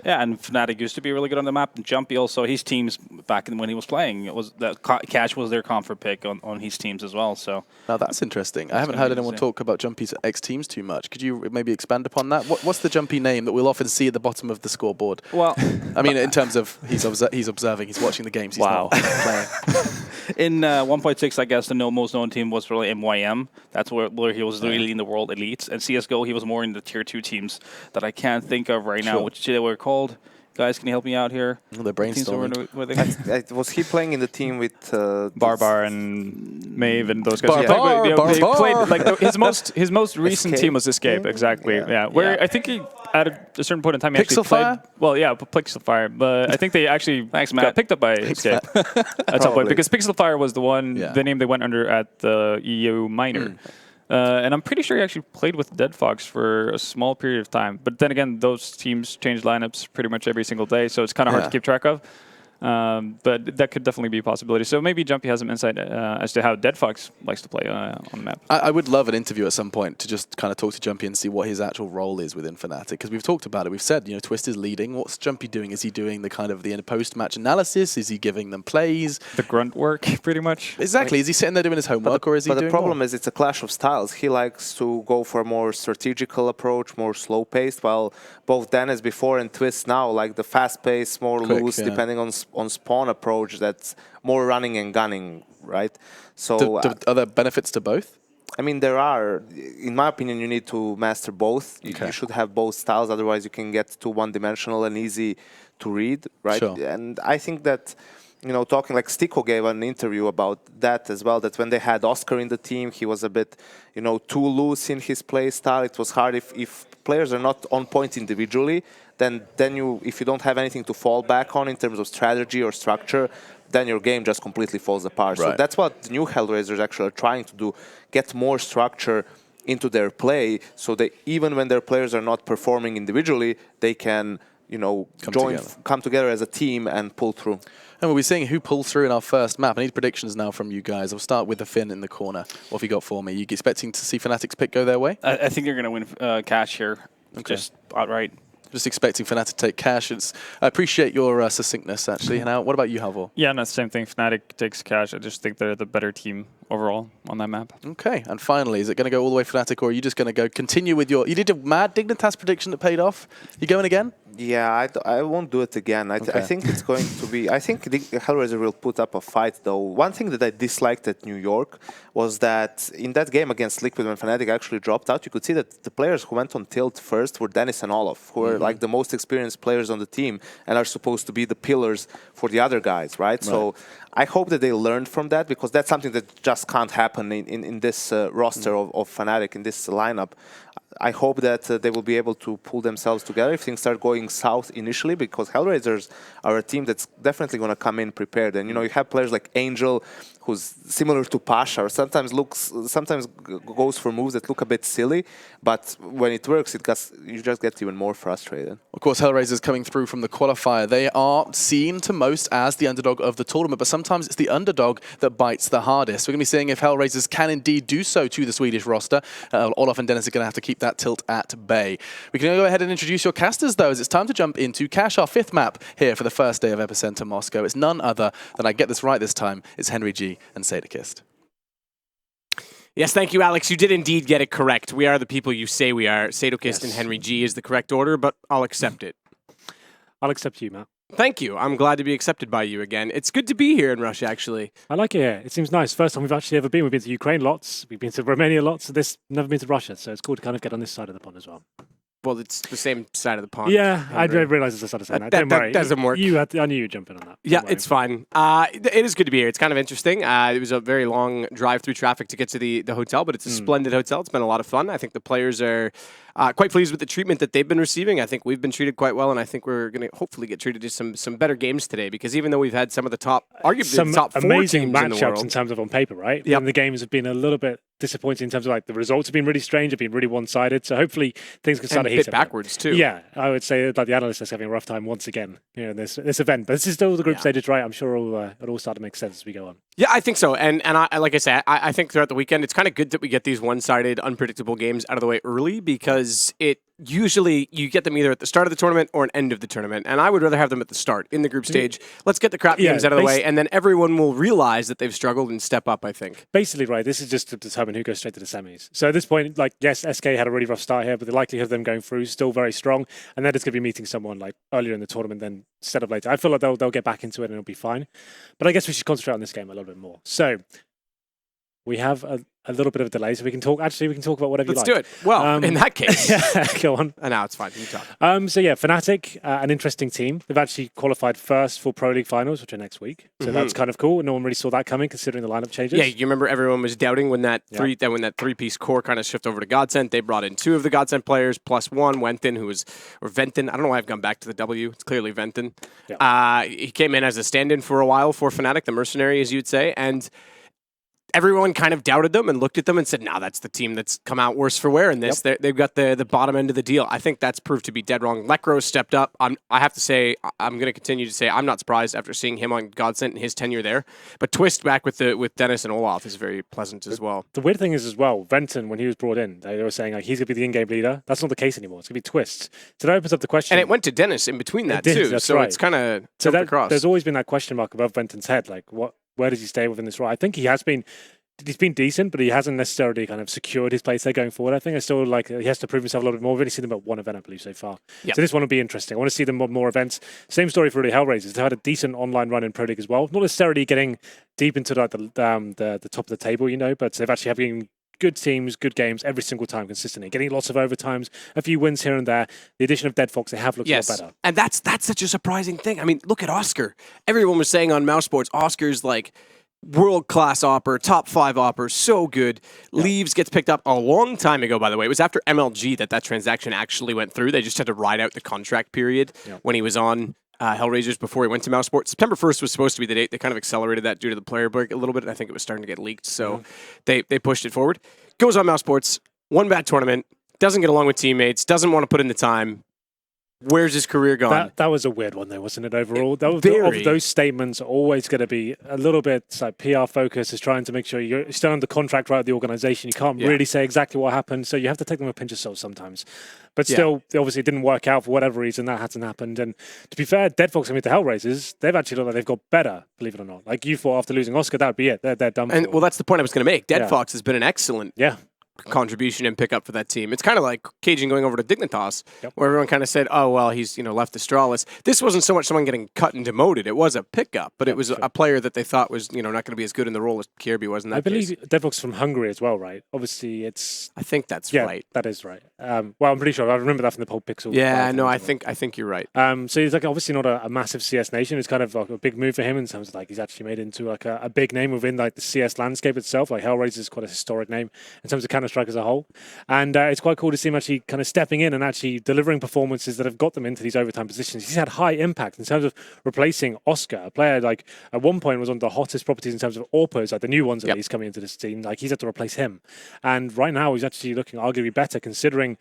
Yeah, and fnatik used to be really good on the map. And Jumpy also, his teams back when he was playing, it was that Cash was their comfort pick on his teams as well. So now that's interesting. I haven't heard anyone talk about Jumpy's X teams too much. Could you maybe expand upon that? What's the Jumpy name that we'll often see at the bottom of the scoreboard? Well, I mean, in terms of he's observing, he's watching the games. He's not playing. In 1.6, I guess the most known team was really MYM. That's where he was really in the world elites. And CSGO, he was more in the tier 2 teams that I can't think of right now, which they were called. Guys, can you help me out here? They're brainstorming. Was he playing in the team with Barbar and Maeve and those guys? They played like his most recent team was Escape, exactly. Yeah. Where I think he at a certain point in time he actually played. Well, yeah, Pixelfire, but I think they actually got picked up by Escape at some point, because Pixelfire was the name they went under at the EU minor. And I'm pretty sure he actually played with Dead Fox for a small period of time. But then again, those teams change lineups pretty much every single day, so it's kind of hard to keep track of. But that could definitely be a possibility. So maybe Jumpy has some insight as to how Dead Fox likes to play on the map. I would love an interview at some point to just kind of talk to Jumpy and see what his actual role is within fnatik, because we've talked about it. We've said, Twist is leading. What's Jumpy doing? Is he doing the kind of the post-match analysis? Is he giving them plays? The grunt work, pretty much. Exactly. Is he sitting there doing his homework, or is he doing the problem is it's a clash of styles. He likes to go for a more strategical approach, more slow-paced, while both Dennis before and Twist now like the fast-paced, more quick, loose, depending on spawn approach. That's more running and gunning, right? So are there benefits to both? I mean, there are. In my opinion, you need to master both. Okay. You should have both styles, otherwise you can get too one-dimensional and easy to read, right? Sure. And I think that, talking like Stico gave an interview about that as well, that when they had Oscar in the team, he was a bit, too loose in his play style. It was hard if players are not on point individually, then if you don't have anything to fall back on in terms of strategy or structure, then your game just completely falls apart. Right. So that's what the new HellRaisers actually are trying to do, get more structure into their play, so that even when their players are not performing individually, they can, come together as a team and pull through. And we'll be seeing who pulls through in our first map. I need predictions now from you guys. I'll start with the Finn in the corner. What have you got for me? You expecting to see fnatik's pick go their way? I think they're going to win Cash here, just outright. Just expecting fnatik to take Cash. I appreciate your succinctness, actually. Now, what about you, Halvor? Yeah, no, same thing. fnatik takes Cash. I just think they're the better team overall on that map. Okay, and finally, is it going to go all the way fnatik, or are you just going to go continue with your... You did a mad Dignitas prediction that paid off. You going again? Yeah, I won't do it again. I think it's going to be... I think HellRaiser will put up a fight, though. One thing that I disliked at New York was that in that game against Liquid, when fnatik actually dropped out, you could see that the players who went on tilt first were Dennis and Olaf, who were like the most experienced players on the team and are supposed to be the pillars for the other guys, right? So I hope that they learned from that, because that's something that just can't happen in this roster of fnatik, in this lineup. I hope that they will be able to pull themselves together if things start going south initially, because HellRaisers are a team that's definitely going to come in prepared. And, you know, you have players like Angel, who's similar to Pasha, or sometimes goes for moves that look a bit silly, but when it works, you just get even more frustrated. Of course, HellRaisers coming through from the qualifier. They are seen to most as the underdog of the tournament, but sometimes it's the underdog that bites the hardest. We're going to be seeing if HellRaisers can indeed do so to the Swedish roster. Olof and Dennis are going to have to keep that tilt at bay. We can go ahead and introduce your casters, though, as it's time to jump into Cash, our 5th map here for the first day of EPICENTER Moscow. It's none other than, I get this right this time, it's Henry G and Sadakist. Yes, thank you, Alex. You did indeed get it correct. We are the people you say we are. Sadokist and Henry G is the correct order, but I'll accept it. I'll accept you, Matt. Thank you. I'm glad to be accepted by you again. It's good to be here in Russia, actually. I like it here. It seems nice. First time we've actually ever been. We've been to Ukraine lots. We've been to Romania lots. Never been to Russia, so it's cool to kind of get on this side of the pond as well. Well, it's the same side of the pond. Yeah, I realised it's the side of saying that. Don't worry. That doesn't work. I knew you'd jump in on that. Yeah, it's fine. It is good to be here. It's kind of interesting. It was a very long drive through traffic to get to the hotel, but it's a splendid hotel. It's been a lot of fun. I think the players are quite pleased with the treatment that they've been receiving. I think we've been treated quite well, and I think we're going to hopefully get treated to some better games today, because even though we've had some of the arguably the top 4 amazing teams in the world. matchups in terms of on paper, right? Yeah. And the games have been a little bit disappointing in terms of like the results have been really strange, have been really one-sided. So hopefully things can start to heat up. Backwards too. Yeah, I would say like the analysts are having a rough time once again in this event. But this is still the group stages, right? I'm sure it'll all start to make sense as we go on. Yeah, I think so. And I like I said, I think throughout the weekend, it's kind of good that we get these one-sided, unpredictable games out of the way early, because usually you get them either at the start of the tournament or an end of the tournament. And I would rather have them at the start, in the group stage. Let's get the crap games out of the way, and then everyone will realize that they've struggled and step up, I think. Basically, right, this is just to determine who goes straight to the semis. So at this point, like, yes, SK had a really rough start here, but the likelihood of them going through is still very strong. And they're just going to be meeting someone like earlier in the tournament than instead of later. I feel like they'll get back into it and it'll be fine. But I guess we should concentrate on this game a little bit more. So we have a little bit of a delay, so we can talk. Actually, we can talk about whatever Let's you like. do it. Well, in that case, go on. No, it's fine. You talk. So yeah, fnatik, an interesting team. They've actually qualified first for Pro League finals, which are next week. So that's kind of cool. No one really saw that coming, considering the lineup changes. Yeah, you remember everyone was doubting when that three-piece core kind of shifted over to Godsent. They brought in 2 of the Godsent players plus 1, Wenton, Venton. I don't know why I've gone back to the W. It's clearly Venton. Yeah. He came in as a stand-in for a while for fnatik, the mercenary, as you'd say, and everyone kind of doubted them and looked at them and said, "No, that's the team that's come out worse for wear in this. They've got the bottom end of the deal." I think that's proved to be dead wrong. Lekro stepped up. I have to say, I'm going to continue to say I'm not surprised after seeing him on Godsent and his tenure there. But Twist back with Dennis and Olaf is very pleasant as well. The weird thing is as well, Venton, when he was brought in, they were saying like he's going to be the in-game leader. That's not the case anymore. It's going to be Twist. So that opens up the question. And it went to Dennis in between that too. That's so right. It's kind of across. There's always been that question mark above Venton's head. Like, where does he stay within this role? I think he's been decent, but he hasn't necessarily kind of secured his place there going forward. I think I still like he has to prove himself a little bit more. We've only seen them at 1 event, I believe, so far. Yep. So this one will be interesting. I want to see them on more events. Same story for really HellRaisers. They had a decent online run in Pro League as well. Not necessarily getting deep into like the top of the table, but they've actually having good teams, good games every single time consistently, getting lots of overtimes, a few wins here and there. The addition of Dead Fox, they have looked a lot better. And that's such a surprising thing. I mean, look at Oscar. Everyone was saying on Mouse Sports, Oscar's like world-class opper, top 5 opper, so good. Yeah. Leaves, gets picked up a long time ago, by the way. It was after MLG that transaction actually went through. They just had to ride out the contract period when he was on HellRaisers before he went to Mouse Sports. September 1st was supposed to be the date. They kind of accelerated that due to the player break a little bit. I think it was starting to get leaked, so they pushed it forward. Goes on Mouse Sports, 1 bad tournament, doesn't get along with teammates, doesn't want to put in the time. Where's his career gone? That was a weird one, though, wasn't it, overall? Those statements are always going to be a little bit like PR focus, is trying to make sure you're still under contract right at the organization. You can't really say exactly what happened, so you have to take them with a pinch of salt sometimes. But still, obviously, it didn't work out for whatever reason. That hasn't happened. And to be fair, Dead Fox coming to HellRaisers, they've actually looked like they've got better, believe it or not. Like you thought after losing Oscar, that would be it. They're done. And well, that's the point I was going to make. Dead Fox has been an excellent contribution and pickup for that team. It's kind of like Cajun going over to Dignitas, where everyone kind of said, "Oh well, he's left the strawless." This wasn't so much someone getting cut and demoted; it was a pickup, but it was a player that they thought was not going to be as good in the role as Kirby was in that. I believe Deadfox from Hungary as well, right? Obviously, it's. I think that's right. That is right. Well, I'm pretty sure I remember that from the Pulp Pixel. Yeah, no, I think you're right. So he's like obviously not a massive CS nation. It's kind of like a big move for him in terms of like he's actually made into like a big name within like the CS landscape itself. Like HellRaisers is quite a historic name in terms of Counter-Strike as a whole. And it's quite cool to see him actually kind of stepping in and actually delivering performances that have got them into these overtime positions. He's had high impact in terms of replacing Oscar, a player like at one point was one of the hottest properties in terms of AWPers, like the new ones at least coming into this team. Like he's had to replace him. And right now he's actually looking arguably better considering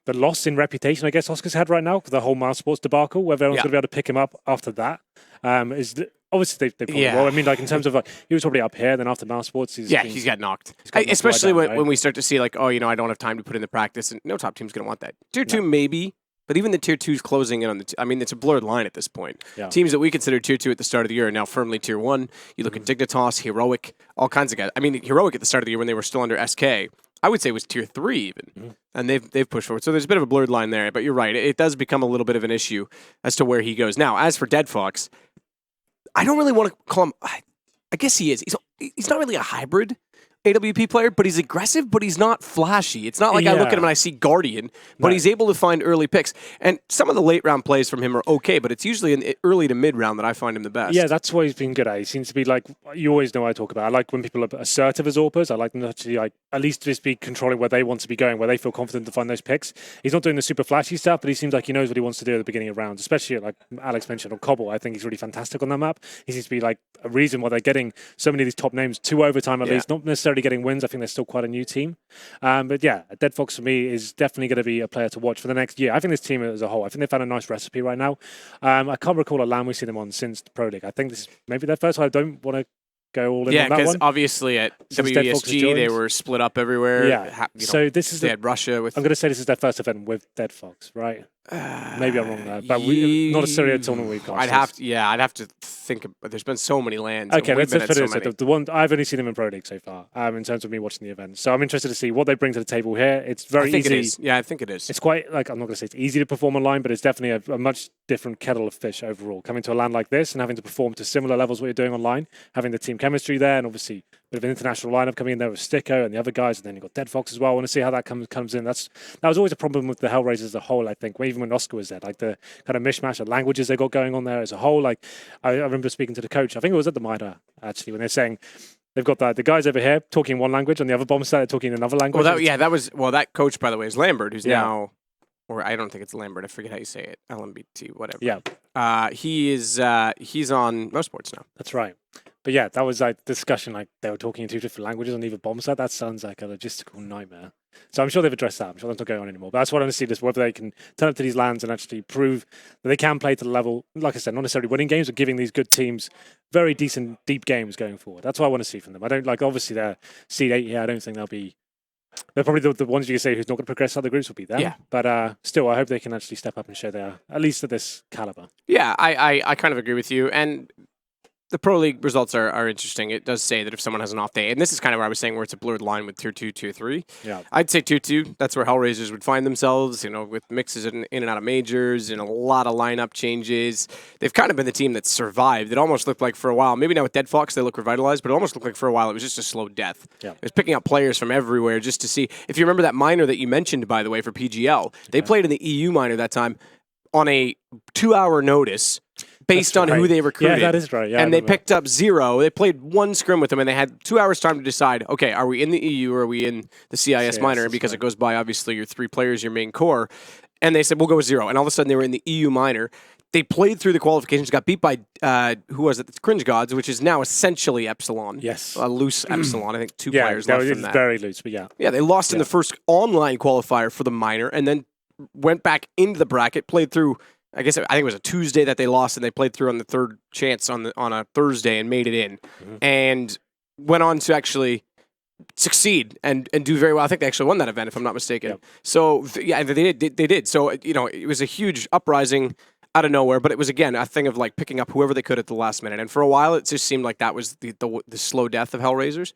the loss in reputation, I guess, Oscar's had right now, the whole Mars Sports debacle, whether anyone's going to be able to pick him up after that. Obviously, they probably will. I mean, like, in terms of, like, he was probably up here, then after Mars Sports, he's got knocked. Especially when we start to see, like, oh, you know, I don't have time to put in the practice, and no top team's going to want that. Tier 2, maybe, but even the Tier 2's closing in on the... I mean, it's a blurred line at this point. Yeah. Teams that we consider Tier 2 at the start of the year are now firmly Tier 1. You look at Dignitas, Heroic, all kinds of guys. I mean, Heroic at the start of the year when they were still under SK, I would say was Tier 3 even, and they've pushed forward. So there's a bit of a blurred line there, but you're right. It does become a little bit of an issue as to where he goes. Now, as for Dead Fox, I don't really want to call him... I guess he is. He's not really a hybrid AWP player, but he's aggressive, but he's not flashy. It's not like I look at him and I see Guardian, but he's able to find early picks. And some of the late round plays from him are okay, but it's usually in early to mid round that I find him the best. Yeah, that's what he's been good at. He seems to be like, you always know what I talk about. I like when people are assertive as AWPers. I like them to actually, like, at least just be controlling where they want to be going, where they feel confident to find those picks. He's not doing the super flashy stuff, but he seems like he knows what he wants to do at the beginning of rounds, especially like Alex mentioned on Cobble. I think he's really fantastic on that map. He seems to be like a reason why they're getting so many of these top names to overtime at least, not necessarily getting wins. I think they're still quite a new team. But yeah, Dead Fox for me is definitely going to be a player to watch for the next year. I think this team as a whole, I think they've found a nice recipe right now. I can't recall a LAN we've seen them on since the Pro League. I think this is maybe their first. I don't want to go all in on that one. Yeah, because obviously at WESG they were split up everywhere. Yeah, so this is they had Russia with... I'm going to say this is their first event with Dead Fox, right? Maybe I'm wrong there, but not necessarily a tournament we've got. I'd have to think. There's been so many lands. Okay, let's put it this way. The one I've only seen them in Pro League so far, in terms of me watching the event. So I'm interested to see what they bring to the table here. It's very easy. It is. Yeah, I think it is. It's quite like, I'm not going to say it's easy to perform online, but it's definitely a much different kettle of fish overall. Coming to a land like this and having to perform to similar levels what you're doing online, having the team chemistry there, and obviously a bit of an international lineup coming in there with Sticko and the other guys, and then you've got Dead Fox as well. I want to see how that comes in. That was always a problem with the HellRaisers as a whole, I think, even when Oscar was there. Like the kind of mishmash of languages they got going on there as a whole. Like I remember speaking to the coach, I think it was at the minor actually, when they're saying they've got the guys over here talking one language and the other bomb started talking another language. That coach, by the way, is Lambert, who's now, or I don't think it's Lambert, I forget how you say it, LMBT, whatever. Yeah. He's on Most Sports now. That's right. But yeah, that was like discussion, like they were talking in two different languages on either bomb site. That sounds like a logistical nightmare. So I'm sure they've addressed that. I'm sure that's not going on anymore. But that's what I want to see, this whether they can turn up to these lands and actually prove that they can play to the level, like I said, not necessarily winning games, but giving these good teams very decent, deep games going forward. That's what I want to see from them. I don't like, obviously they're seed 8 here. I don't think they're probably the ones you can say who's not going to progress other groups will be them. Yeah. But still, I hope they can actually step up and show they are at least at this caliber. Yeah, I kind of agree with you. And the Pro League results are interesting. It does say that if someone has an off day, and this is kind of where I was saying where it's a blurred line with Tier 2, Tier 3. Yeah. I'd say Tier 2, that's where HellRaisers would find themselves, with mixes in and out of majors and a lot of lineup changes. They've kind of been the team that survived. It almost looked like for a while, maybe now with Dead Fox they look revitalized, but it almost looked like for a while it was just a slow death. Yeah. It was picking up players from everywhere just to see. If you remember that minor that you mentioned, by the way, for PGL, they played in the EU minor that time on a 2-hour notice. Based on who they recruited. Yeah, that is right. Yeah, and they picked up 0. They played one scrim with them, and they had 2 hours time to decide, okay, are we in the EU or are we in the CIS minor? And because it goes by, obviously, your 3 players, your main core. And they said, we'll go with 0. And all of a sudden, they were in the EU minor. They played through the qualifications, got beat by, who was it? The Cringe Gods, which is now essentially Epsilon. Yes. A loose Epsilon. I think 2 players left from that. It's very loose, but yeah. Yeah, they lost in the first online qualifier for the minor, and then went back into the bracket, played through... I think it was a Tuesday that they lost, and they played through on the third chance on a Thursday and made it in, and went on to actually succeed and do very well. I think they actually won that event, if I'm not mistaken. Yep. So yeah, they did. So it was a huge uprising out of nowhere, but it was again a thing of like picking up whoever they could at the last minute. And for a while, it just seemed like that was the slow death of HellRaisers,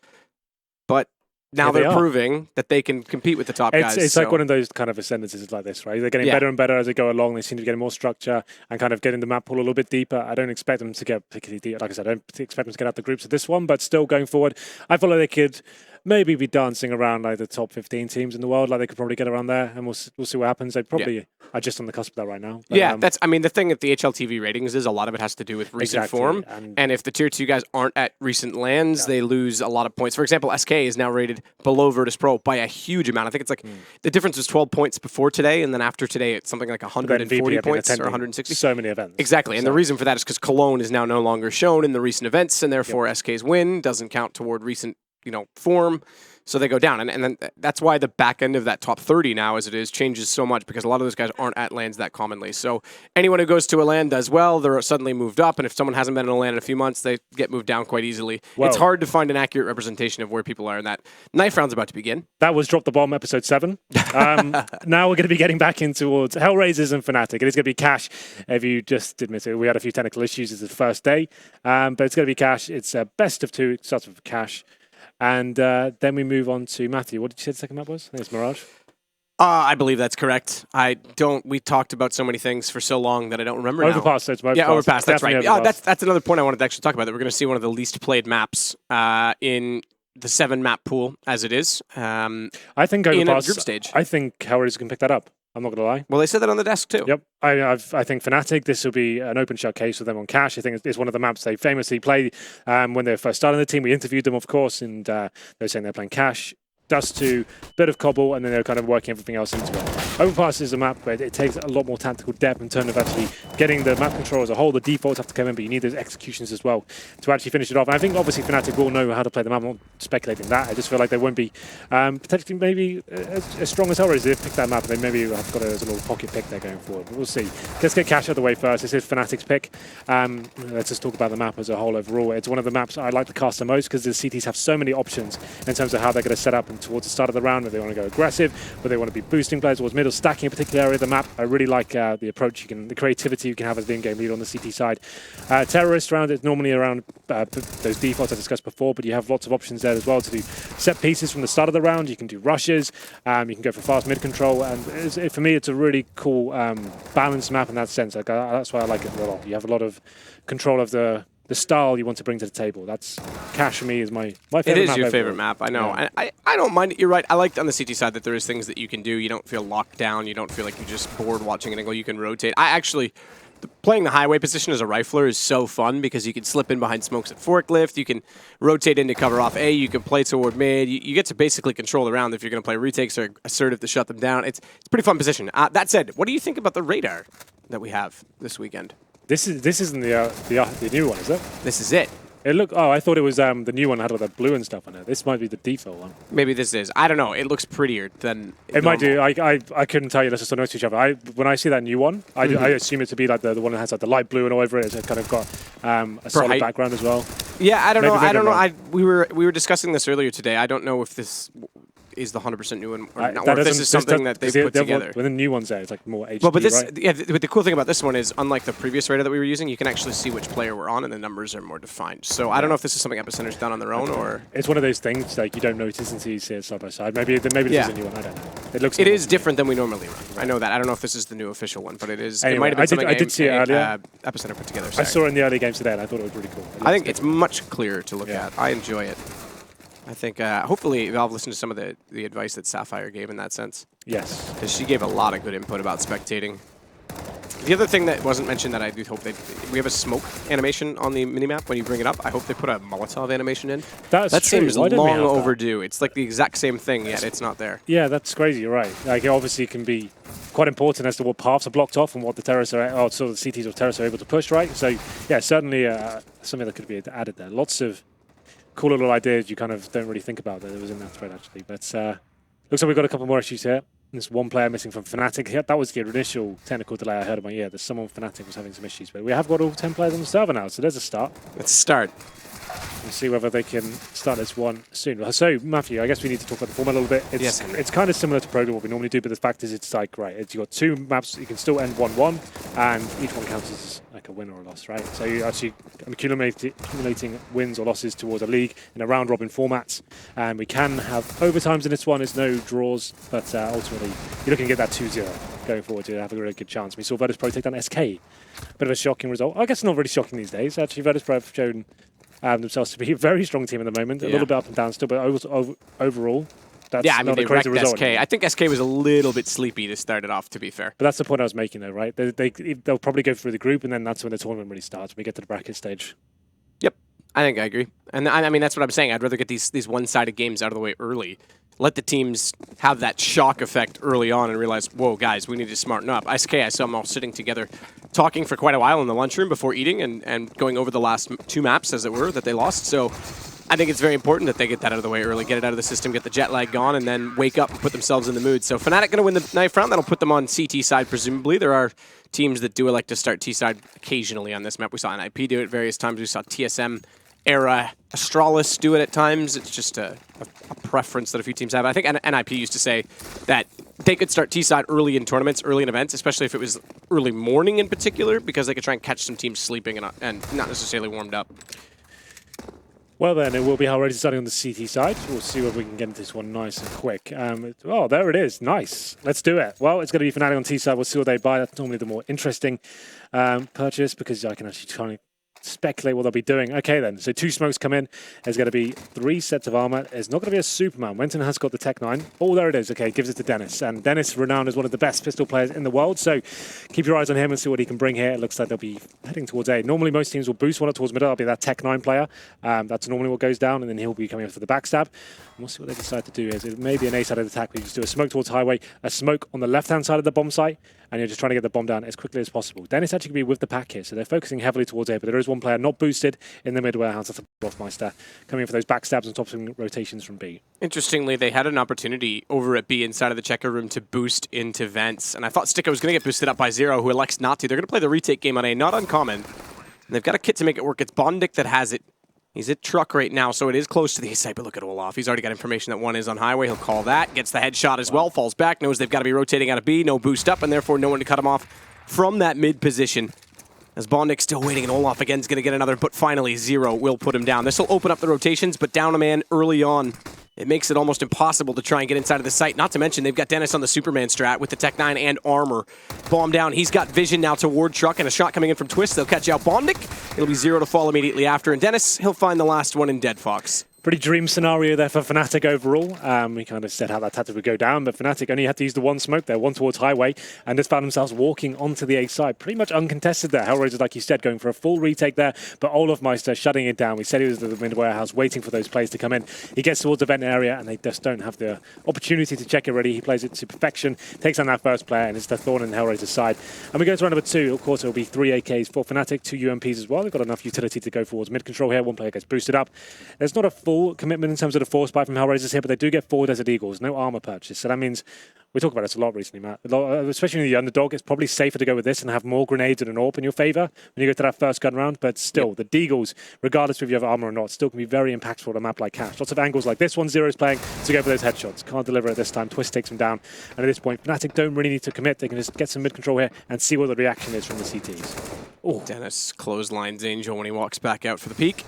but. Now they're proving that they can compete with the top guys. It's like one of those kind of ascendances like this, right? They're getting better and better as they go along. They seem to be getting more structure and kind of getting the map pool a little bit deeper. I don't expect them to get particularly deep. Like I said, I don't expect them to get out the groups of this one, but still going forward, I feel like they could maybe be dancing around like the top 15 teams in the world. Like they could probably get around there, and we'll see what happens. They probably are just on the cusp of that right now. But, yeah, I mean, the thing at the HLTV ratings is a lot of it has to do with recent form. And if the tier 2 guys aren't at recent lands, they lose a lot of points. For example, SK is now rated below Virtus.Pro by a huge amount. I think it's like the difference was 12 points before today, and then after today, it's something like 140 points or 160. So many events. Exactly, and the reason for that is because Cologne is now no longer shown in the recent events, and therefore SK's win doesn't count toward recent, form. So they go down, and then that's why the back end of that top 30 now, as it is, changes so much because a lot of those guys aren't at lands that commonly. So anyone who goes to a land does well, they're suddenly moved up, and if someone hasn't been in a land in a few months, they get moved down quite easily. Well, it's hard to find an accurate representation of where people are, and that knife round's about to begin. That was Drop the Bomb episode 7. Now we're going to be getting back in towards HellRaisers and fnatik. It is going to be Cash. If you just did miss it, we had a few technical issues. It's the first day, but it's going to be Cash. It's a best of 2. It starts with Cash. And then we move on to Matthew. What did you say the second map was? I think it's Mirage. I believe that's correct. We talked about so many things for so long that I don't remember Overpass, now. It's Overpass. Yeah, Overpass, that's right. Overpass. That's another point I wanted to actually talk about, that we're going to see one of the least played maps in the 7-map pool as it is. I think Overpass, in a group stage. I think HellRaisers can pick that up. I'm not going to lie. Well, they said that on the desk too. Yep. I think fnatik, this will be an open shot case for them on Cash. I think it's one of the maps they famously play when they were first starting the team. We interviewed them, of course, and they were saying they're playing Cash. Dust to bit of Cobble, and then they're kind of working everything else into it. Overpass is a map where it takes a lot more tactical depth in terms of actually getting the map control as a whole. The defaults have to come in, but you need those executions as well to actually finish it off. And I think obviously fnatik will know how to play the map. I'm not speculating that. I just feel like they won't be potentially maybe as strong as HellRaisers. They've picked that map, and they maybe have got a little pocket pick there going forward. But we'll see. Let's get Cash out of the way first. This is fnatik's pick. Let's just talk about the map as a whole overall. It's one of the maps I like to cast the most because the CTs have so many options in terms of how they're going to set up and towards the start of the round, whether they want to go aggressive, whether they want to be boosting players towards middle, stacking a particular area of the map. I really like the approach the creativity you can have as the in-game leader on the CT side. Terrorist round is normally around those defaults I discussed before, but you have lots of options there as well to do set pieces from the start of the round. You can do rushes, you can go for fast mid control, and for me it's a really cool balanced map in that sense. That's why I like it a lot. You have a lot of control of the style you want to bring to the table. That's Cash for me is my favorite map. It is your favorite map, I know. Yeah. I don't mind it. You're right. I like on the CT side that there is things that you can do. You don't feel locked down. You don't feel like you're just bored watching an angle. You can rotate. Playing the highway position as a rifler is so fun because you can slip in behind smokes at forklift. You can rotate in to cover off A. You can play toward mid. You get to basically control the round if you're going to play retakes or assertive to shut them down. It's a pretty fun position. That said, what do you think about the radar that we have this weekend? This isn't the new one, is it? This is it. I thought it was the new one had all that blue and stuff on it. This might be the default one. Maybe this is. I don't know. It looks prettier than it might do. I couldn't tell you. Let's just don't know to each other. When I see that new one, I assume it to be like the one that has like the light blue and all over it. It's kind of got a solid background as well. Yeah, I don't know. We were discussing this earlier today. I don't know if this is the 100% new one or not, or if this is something that they've put together. When the new one's there, it's like more HD, but this, right? yeah, but the cool thing about this one is, unlike the previous radar that we were using, you can actually see which player we're on, and the numbers are more defined. So I don't know if this is something Epicenter's done on their own, or it's one of those things like you don't notice until you see it side by side. Maybe this is a new one. I don't know. It is different than we normally run. I know that. I don't know if this is the new official one, but it is. Anyway, it might have been something I did see it earlier. Epicenter put together. I saw it in the early games today, and I thought it was really cool. I think it's much clearer to look at. I enjoy it. I think hopefully Valve listened to some of the advice that Sapphire gave in that sense. Yes. Because she gave a lot of good input about spectating. The other thing that wasn't mentioned that I do hope we have a smoke animation on the minimap when you bring it up. I hope they put a Molotov animation in. That seems long overdue. It's like the exact same thing, yet it's not there. Yeah, that's crazy. You're right. Like, it obviously can be quite important as to what paths are blocked off and what the terrorists are, so the CTs or terrorists are able to push, right? So, yeah, certainly something that could be added there. Lots of cool little ideas you kind of don't really think about that it was in that thread, actually. But looks like we've got a couple more issues here. There's one player missing from fnatik. That was the initial technical delay I heard in my ear. There's someone fnatik was having some issues, but we have got all 10 players on the server now, so there's a start. Let's start. We'll see whether they can start this one soon. So, Matthew, I guess we need to talk about the format a little bit. It's kind of similar to Pro what we normally do, but the fact is it's like, right, you've got 2 maps, you can still end 1-1, and each one counts as like a win or a loss, right? So you're actually accumulating wins or losses towards a league in a round-robin format, and we can have overtimes in this one. It's no draws, but ultimately you're looking to get that 2-0 going forward to have a really good chance. We saw Virtus.Pro take down SK. Bit of a shocking result. I guess not really shocking these days. Actually, Virtus.Pro have shown themselves to be a very strong team at the moment. A little bit up and down still, but overall, that's yeah, I mean, not they a crazy wrecked result. SK. I think SK was a little bit sleepy to start it off, to be fair. But that's the point I was making, though, right? They'll probably go through the group, and then that's when the tournament really starts, when we get to the bracket stage. Yep, I think I agree. And I mean, that's what I'm saying. I'd rather get these one-sided games out of the way early. Let the teams have that shock effect early on and realize, whoa, guys, we need to smarten up. SK, I saw them all sitting together talking for quite a while in the lunchroom before eating and going over the last 2 maps, as it were, that they lost. So I think it's very important that they get that out of the way early, get it out of the system, get the jet lag gone, and then wake up and put themselves in the mood. So fnatik going to win the knife round. That'll put them on CT side, presumably. There are teams that do like to start T side occasionally on this map. We saw NIP do it various times. We saw TSM era Astralis do it at times. It's just a preference that a few teams have. I think NIP used to say that they could start T-side early in tournaments, early in events, especially if it was early morning in particular, because they could try and catch some teams sleeping and not necessarily warmed up. Well then, it will be HellRaisers starting on the CT side. We'll see whether we can get into this one nice and quick. Oh, there it is. Nice. Let's do it. Well, it's going to be fnatik on T side. We'll see what they buy. That's normally the more interesting purchase, because I can actually try and speculate what they'll be doing. Okay then, so 2 smokes come in. There's going to be 3 sets of armor. There's not going to be a Superman. Wenton has got the Tech 9. Oh, there it is. Okay, gives it to Dennis. And Dennis, renowned as one of the best pistol players in the world. So keep your eyes on him and see what he can bring here. It looks like they'll be heading towards A. Normally, most teams will boost one up towards middle. That'll be that Tech 9 player. That's normally what goes down, and then he'll be coming after the backstab. And we'll see what they decide to do. It may be an A-sided attack. We just do a smoke towards highway, a smoke on the left-hand side of the bomb site, and you're just trying to get the bomb down as quickly as possible. Dennis actually going to be with the pack here, so they're focusing heavily towards A, but there is one player not boosted in the mid warehouse. That's the Boffmeister coming in for those backstabs and topping rotations from B. Interestingly, they had an opportunity over at B inside of the checker room to boost into vents, and I thought Sticko was going to get boosted up by Zero, who elects not to. They're going to play the retake game on A, not uncommon. And they've got a kit to make it work. It's Bondic that has it. He's at truck right now, so it is close to the A site, but look at Olaf. He's already got information that one is on highway. He'll call that, gets the headshot as well, falls back, knows they've got to be rotating out of B, no boost up, and therefore no one to cut him off from that mid position. As Bondic's still waiting, and Olaf again is going to get another, but finally Zero will put him down. This will open up the rotations, but down a man early on. It makes it almost impossible to try and get inside of the site. Not to mention, they've got Dennis on the Superman strat with the Tech 9 and armor. Bomb down. He's got vision now toward Truck, and a shot coming in from Twist. They'll catch out Bondic. It'll be Zero to fall immediately after. And Dennis, he'll find the last one in Dead Fox. Pretty dream scenario there for fnatik overall. We kind of said how that tactic would go down, but fnatik only had to use the one smoke there, one towards highway, and just found themselves walking onto the A side. Pretty much uncontested there. HellRaisers, like you said, going for a full retake there, but Olafmeister shutting it down. We said he was at the mid warehouse waiting for those players to come in. He gets towards the vent area, and they just don't have the opportunity to check it ready. He plays it to perfection, takes on that first player, and it's the thorn in HellRaisers' side. And we go to round number 2. Of course, it will be 3 AKs for fnatik, 2 UMPs as well. They've got enough utility to go towards mid control here. One player gets boosted up. There's not a full commitment in terms of the force buy from HellRaisers here, but they do get 4 Desert Eagles, no armor purchase. So that means, we talk about this a lot recently, Matt, especially in the underdog, it's probably safer to go with this and have more grenades and an AWP in your favor when you go to that first gun round, but still, the Deagles, regardless if you have armor or not, still can be very impactful on a map like Cash. Lots of angles like this one, Zero's playing to go for those headshots. Can't deliver it this time, Twist takes him down, and at this point, fnatik don't really need to commit, they can just get some mid-control here and see what the reaction is from the CTs. Ooh. Dennis clotheslines Angel when he walks back out for the peak.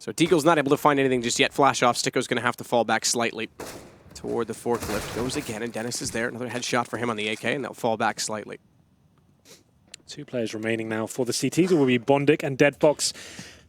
So Deagle's not able to find anything just yet. Flash off. Sticko's going to have to fall back slightly toward the forklift. Goes again, and Dennis is there. Another headshot for him on the AK, and they'll fall back slightly. 2 players remaining now for the CTs. It will be Bondic and Dead Fox.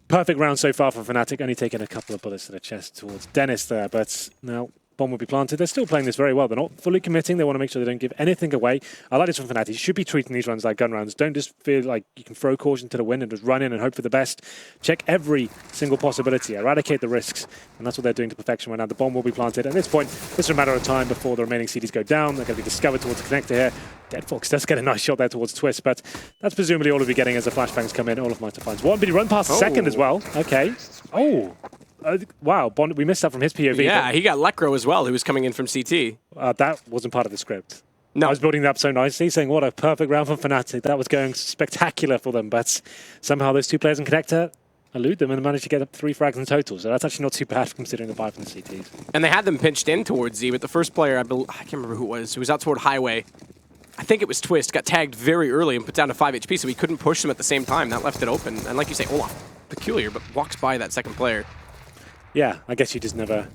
Perfect round so far for fnatik. Only taking a couple of bullets to the chest towards Dennis there, but now bomb will be planted. They're still playing this very well. They're not fully committing. They want to make sure they don't give anything away. I like this from fnatik. You should be treating these runs like gun rounds. Don't just feel like you can throw caution to the wind and just run in and hope for the best. Check every single possibility. Eradicate the risks. And that's what they're doing to perfection right now. The bomb will be planted. At this point, it's a matter of time before the remaining CDs go down. They're going to be discovered towards the connector here. Dead Fox does get a nice shot there towards Twist, but that's presumably all we'll be getting as the flashbangs come in. Olafmeister finds one, but he run past the second as well. Okay. Oh. Wow, Bond, we missed that from his POV. Yeah, he got Lecro as well, who was coming in from CT. That wasn't part of the script. No. I was building that up so nicely, saying what a perfect round for fnatik. That was going spectacular for them, but somehow those 2 players in connector elude them and managed to get up 3 frags in total. So that's actually not too bad considering the buy from the CTs. And they had them pinched in towards Z, but the first player, I can't remember who it was out toward highway. I think it was Twist, got tagged very early and put down to 5 HP, so he couldn't push them at the same time. That left it open. And like you say, Olaf, peculiar, but walks by that second player. Yeah, I guess you just never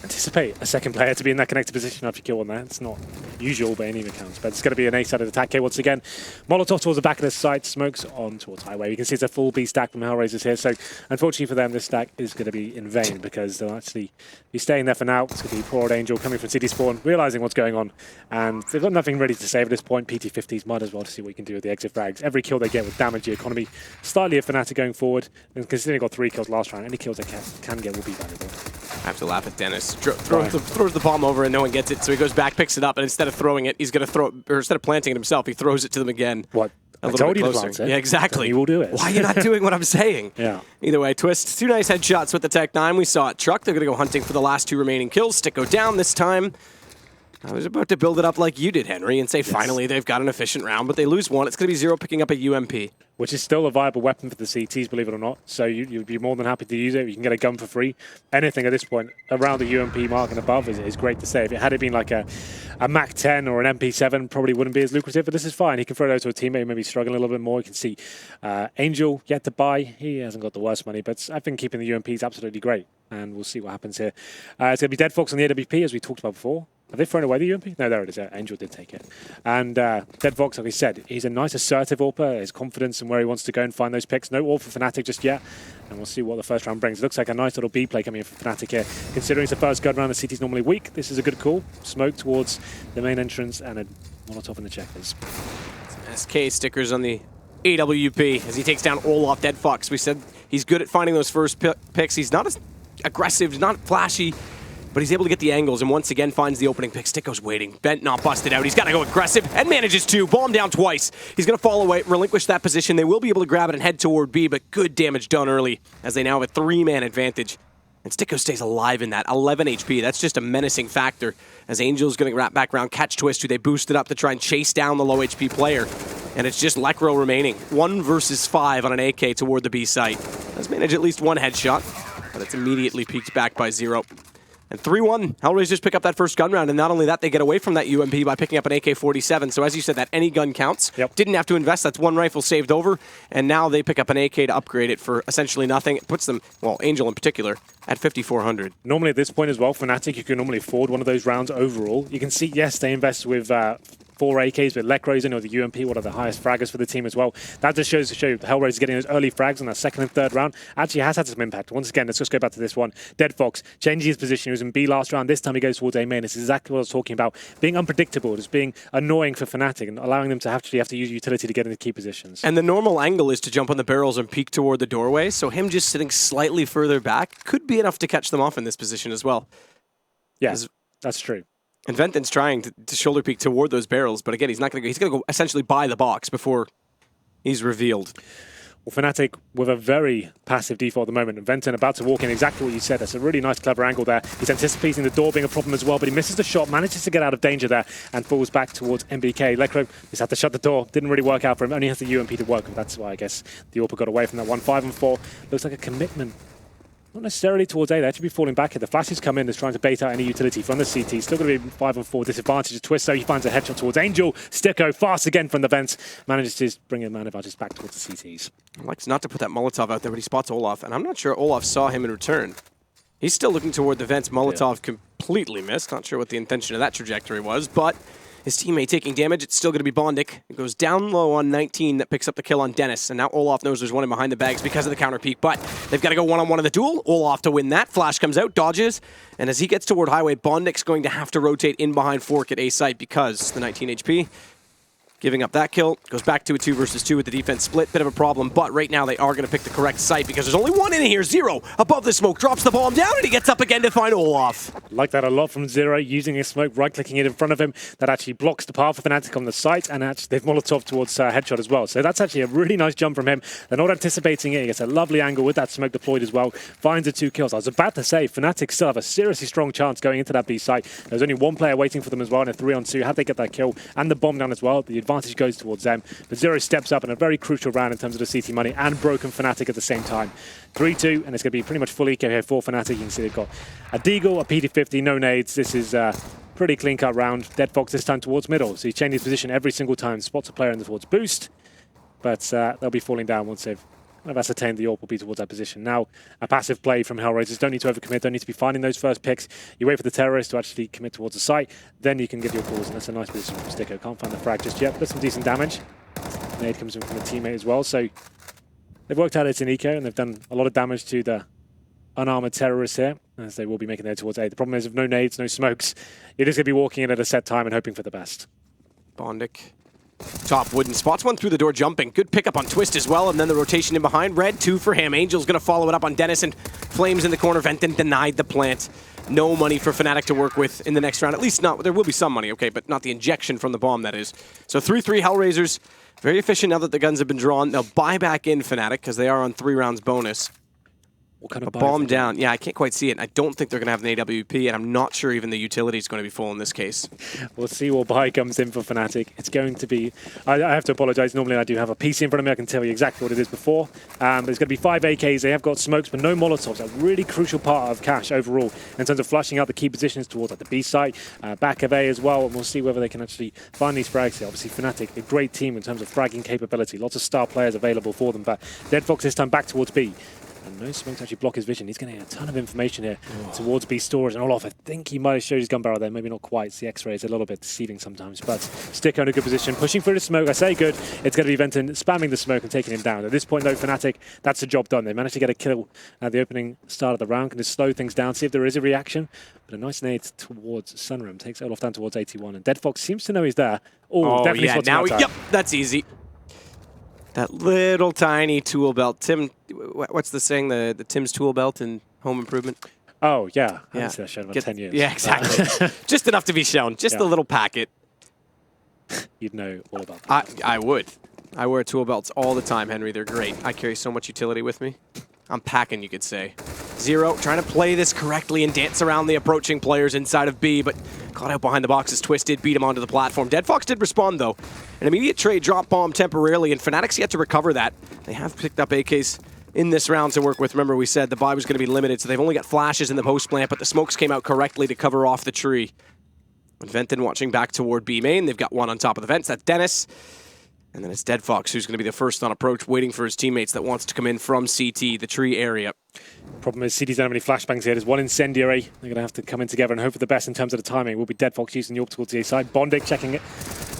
anticipate a second player to be in that connected position after you kill one there. It's not usual by any accounts, but it's going to be an A-sided attack here once again. Molotov towards the back of the site, smokes on towards Highway. You can see it's a full B stack from HellRaisers here, so unfortunately for them, this stack is going to be in vain because they'll actually be staying there for now. It's going to be poor old Angel coming from City Spawn, realizing what's going on, and they've got nothing ready to save at this point. PT50s might as well to see what you can do with the exit frags. Every kill they get will damage the economy slightly of fnatik going forward, and considering they got 3 kills last round, any kills they can get will be valuable. I have to laugh at Dennis. Throws the bomb over and no one gets it, so he goes back, picks it up, and instead of throwing it, he's going to throw it, or instead of planting it himself, he throws it to them again. What? A I little told bit you to closer. plant it. Yeah, exactly. You will do it. Why are you not doing what I'm saying? Yeah. Either way, Twist, 2 nice headshots with the Tech 9. We saw it. Truck, they're going to go hunting for the last 2 remaining kills. Stick go down this time. I was about to build it up like you did, Henry, and say finally they've got an efficient round, but they lose one. It's going to be Zero picking up a UMP. Which is still a viable weapon for the CTs, believe it or not. So you'd be more than happy to use it. You can get a gun for free. Anything at this point around the UMP mark and above is great to say. If it had been like a Mac 10 or an MP7, probably wouldn't be as lucrative, but this is fine. He can throw those to a teammate who may be struggling a little bit more. You can see Angel yet to buy. He hasn't got the worst money, but I think keeping the UMP is absolutely great. And we'll see what happens here. It's going to be Dead Fox on the AWP, as we talked about before. Have they thrown away the UMP? No, there it is. Angel did take it. And Dead Fox, like we said, he's a nice assertive AWPer. His confidence in where he wants to go and find those picks. No AWP for fnatik just yet. And we'll see what the first round brings. It looks like a nice little B play coming in for fnatik here. Considering it's the first gun round, the city's normally weak. This is a good call. Smoke towards the main entrance and a Molotov in the checkers. SK stickers on the AWP as he takes down Olaf. Dead Fox. We said he's good at finding those first picks. He's not as aggressive, not flashy, but he's able to get the angles and once again finds the opening pick. Sticko's waiting. Bent not busted out. He's got to go aggressive and manages to. Bomb down twice. He's going to fall away, relinquish that position. They will be able to grab it and head toward B, but good damage done early as they now have a 3-man advantage. And Sticko stays alive in that. 11 HP. That's just a menacing factor as Angel's going to wrap back around, catch Twist, who they boosted up to try and chase down the low HP player. And it's just Lekro remaining. 1 versus 5 on an AK toward the B site. Has managed at least 1 headshot, but it's immediately peeked back by Zero. And 3-1, HellRaisers pick up that first gun round, and not only that, they get away from that UMP by picking up an AK-47. So as you said, that any gun counts. Yep. Didn't have to invest. That's 1 rifle saved over, and now they pick up an AK to upgrade it for essentially nothing. It puts them, well, Angel in particular, at 5,400. Normally at this point as well, fnatik, you can normally afford one of those rounds overall. You can see, yes, they invest with 4 AKs with Lekros in, or the UMP, one of the highest fraggers for the team as well. That just shows to show HellRaisers getting those early frags on that second and third round. Actually has had some impact. Once again, let's just go back to this one. Dead Fox changing his position. He was in B last round. This time he goes towards A main. This is exactly what I was talking about. Being unpredictable, just being annoying for fnatik and allowing them to actually have to use utility to get into key positions. And the normal angle is to jump on the barrels and peek toward the doorway, so him just sitting slightly further back could be enough to catch them off in this position as well. Yes, that's true. And Venton's trying to shoulder peek toward those barrels, but again, he's not going to go. He's going to go essentially by the box before he's revealed. Well, fnatik with a very passive default at the moment. And Venton about to walk in exactly what you said. That's a really nice, clever angle there. He's anticipating the door being a problem as well, but he misses the shot, manages to get out of danger there, and falls back towards MBK. Lekro just had to shut the door. Didn't really work out for him. Only has the UMP to work with. That's why I guess the AWP got away from that one. 5 and 4. Looks like a commitment. Not necessarily towards A, they actually be falling back here. The flashes come in, is trying to bait out any utility from the CT. Still going to be 5 and 4 disadvantage. Twist, so he finds a headshot towards Angel. Sticko fast again from the vents. Manages to bring a man advantage back towards the CTs. Likes not to put that Molotov out there, but he spots Olaf, and I'm not sure Olaf saw him in return. He's still looking toward the vents. Molotov completely missed. Not sure what the intention of that trajectory was, but his teammate taking damage. It's still going to be Bondik. It goes down low on 19 that picks up the kill on Dennis. And now Olaf knows there's one in behind the bags because of the counter peek. But they've got to go one-on-one in the duel. Olaf to win that. Flash comes out, dodges. And as he gets toward Highway, Bondik's going to have to rotate in behind Fork at A site because the 19 HP. Giving up that kill. Goes back to a 2 versus 2 with the defense split. Bit of a problem, but right now they are going to pick the correct site because there's only one in here. Zero above the smoke. Drops the bomb down and he gets up again to find Olaf. Like that a lot from Zero, using his smoke, right-clicking it in front of him. That actually blocks the path for fnatik on the site, and actually they've Molotov towards headshot as well. So that's actually a really nice jump from him. They're not anticipating it. He gets a lovely angle with that smoke deployed as well. Finds the 2 kills. I was about to say, fnatik still have a seriously strong chance going into that B site. There's only 1 player waiting for them as well in a 3-on-2. Had they get that kill and the bomb down as well, the advantage goes towards them. But Zero steps up in a very crucial round in terms of the CT money and broken fnatik at the same time. 3-2, and it's going to be pretty much full eco here for fnatik. You can see they've got a Deagle, a PT50, no nades. This is pretty clean-cut round. Dead Fox this time towards middle, so he changes position every single time. Spots a player in the towards boost, but they'll be falling down once they've I've ascertained the AWP will be towards that position. Now, a passive play from HellRaisers. Don't need to overcommit, don't need to be finding those first picks. You wait for the terrorist to actually commit towards the site, then you can give your calls, and that's a nice position from Sticko. Can't find the frag just yet, but some decent damage. Nade comes in from a teammate as well, so they've worked out it's an eco, and they've done a lot of damage to the unarmored terrorists here, as they will be making their towards A. The problem is, with no nades, no smokes, you're just going to be walking in at a set time and hoping for the best. Bondic. Top wooden spots one through the door jumping. Good pickup on Twist as well, and then the rotation in behind. Red 2 for him. Angel's going to follow it up on Dennis, and Flames in the corner. Venton denied the plant. No money for fnatik to work with in the next round. At least not. There will be some money, okay, but not the injection from the bomb, that is. So 3-3 HellRaisers. Very efficient now that the guns have been drawn. They'll buy back in fnatik because they are on 3 rounds bonus. What kind of a bomb down. Yeah, I can't quite see it. I don't think they're going to have an AWP, and I'm not sure even the utility is going to be full in this case. We'll see what buy comes in for fnatik. It's going to be... I have to apologize. Normally I do have a PC in front of me. I can tell you exactly what it is before. But it's going to be 5 AKs. They have got smokes, but no Molotovs. A really crucial part of Cash overall in terms of flushing out the key positions towards like the B site, back of A as well. And we'll see whether they can actually find these frags here. Obviously, fnatik, a great team in terms of fragging capability. Lots of star players available for them. But deadfox this time back towards B. And no smoke to actually block his vision. He's getting a ton of information here towards B storage. And Olaf, I think he might have showed his gun barrel there. Maybe not quite. The X-ray is a little bit deceiving sometimes. But Sticko in a good position. Pushing through the smoke. I say good. It's going to be Venton spamming the smoke and taking him down. At this point, though, fnatik, that's the job done. They managed to get a kill at the opening start of the round. Can just slow things down, see if there is a reaction. But a nice nade towards Sunrim. Takes Olaf down towards 81. And deadfox seems to know he's there. Oh, definitely yeah. Now, yep, that's easy. That little tiny tool belt. Tim, what's the saying? The Tim's tool belt in Home Improvement? Oh, yeah. I haven't seen that show in about 10 years. Yeah, exactly. Just enough to be shown. Just a little packet. You'd know all about that. I would. I wear tool belts all the time, Henry. They're great. I carry so much utility with me. I'm packing, you could say. Zero, trying to play this correctly and dance around the approaching players inside of B, but caught out behind the boxes. Twisted, beat him onto the platform. deadfox did respond, though. An immediate trade drop bomb temporarily, and fnatik's yet to recover that. They have picked up AKs in this round to work with. Remember, we said the buy was going to be limited, so they've only got flashes in the post plant, but the smokes came out correctly to cover off the tree. Venton watching back toward B main. They've got one on top of the vents. That's Dennis. And then it's deadfox, who's going to be the first on approach, waiting for his teammates that wants to come in from CT, the tree area. Problem is, CT's don't have any flashbangs here. There's one incendiary. They're going to have to come in together and hope for the best in terms of the timing. Will be deadfox using the AWP towards the A side. Bondic checking it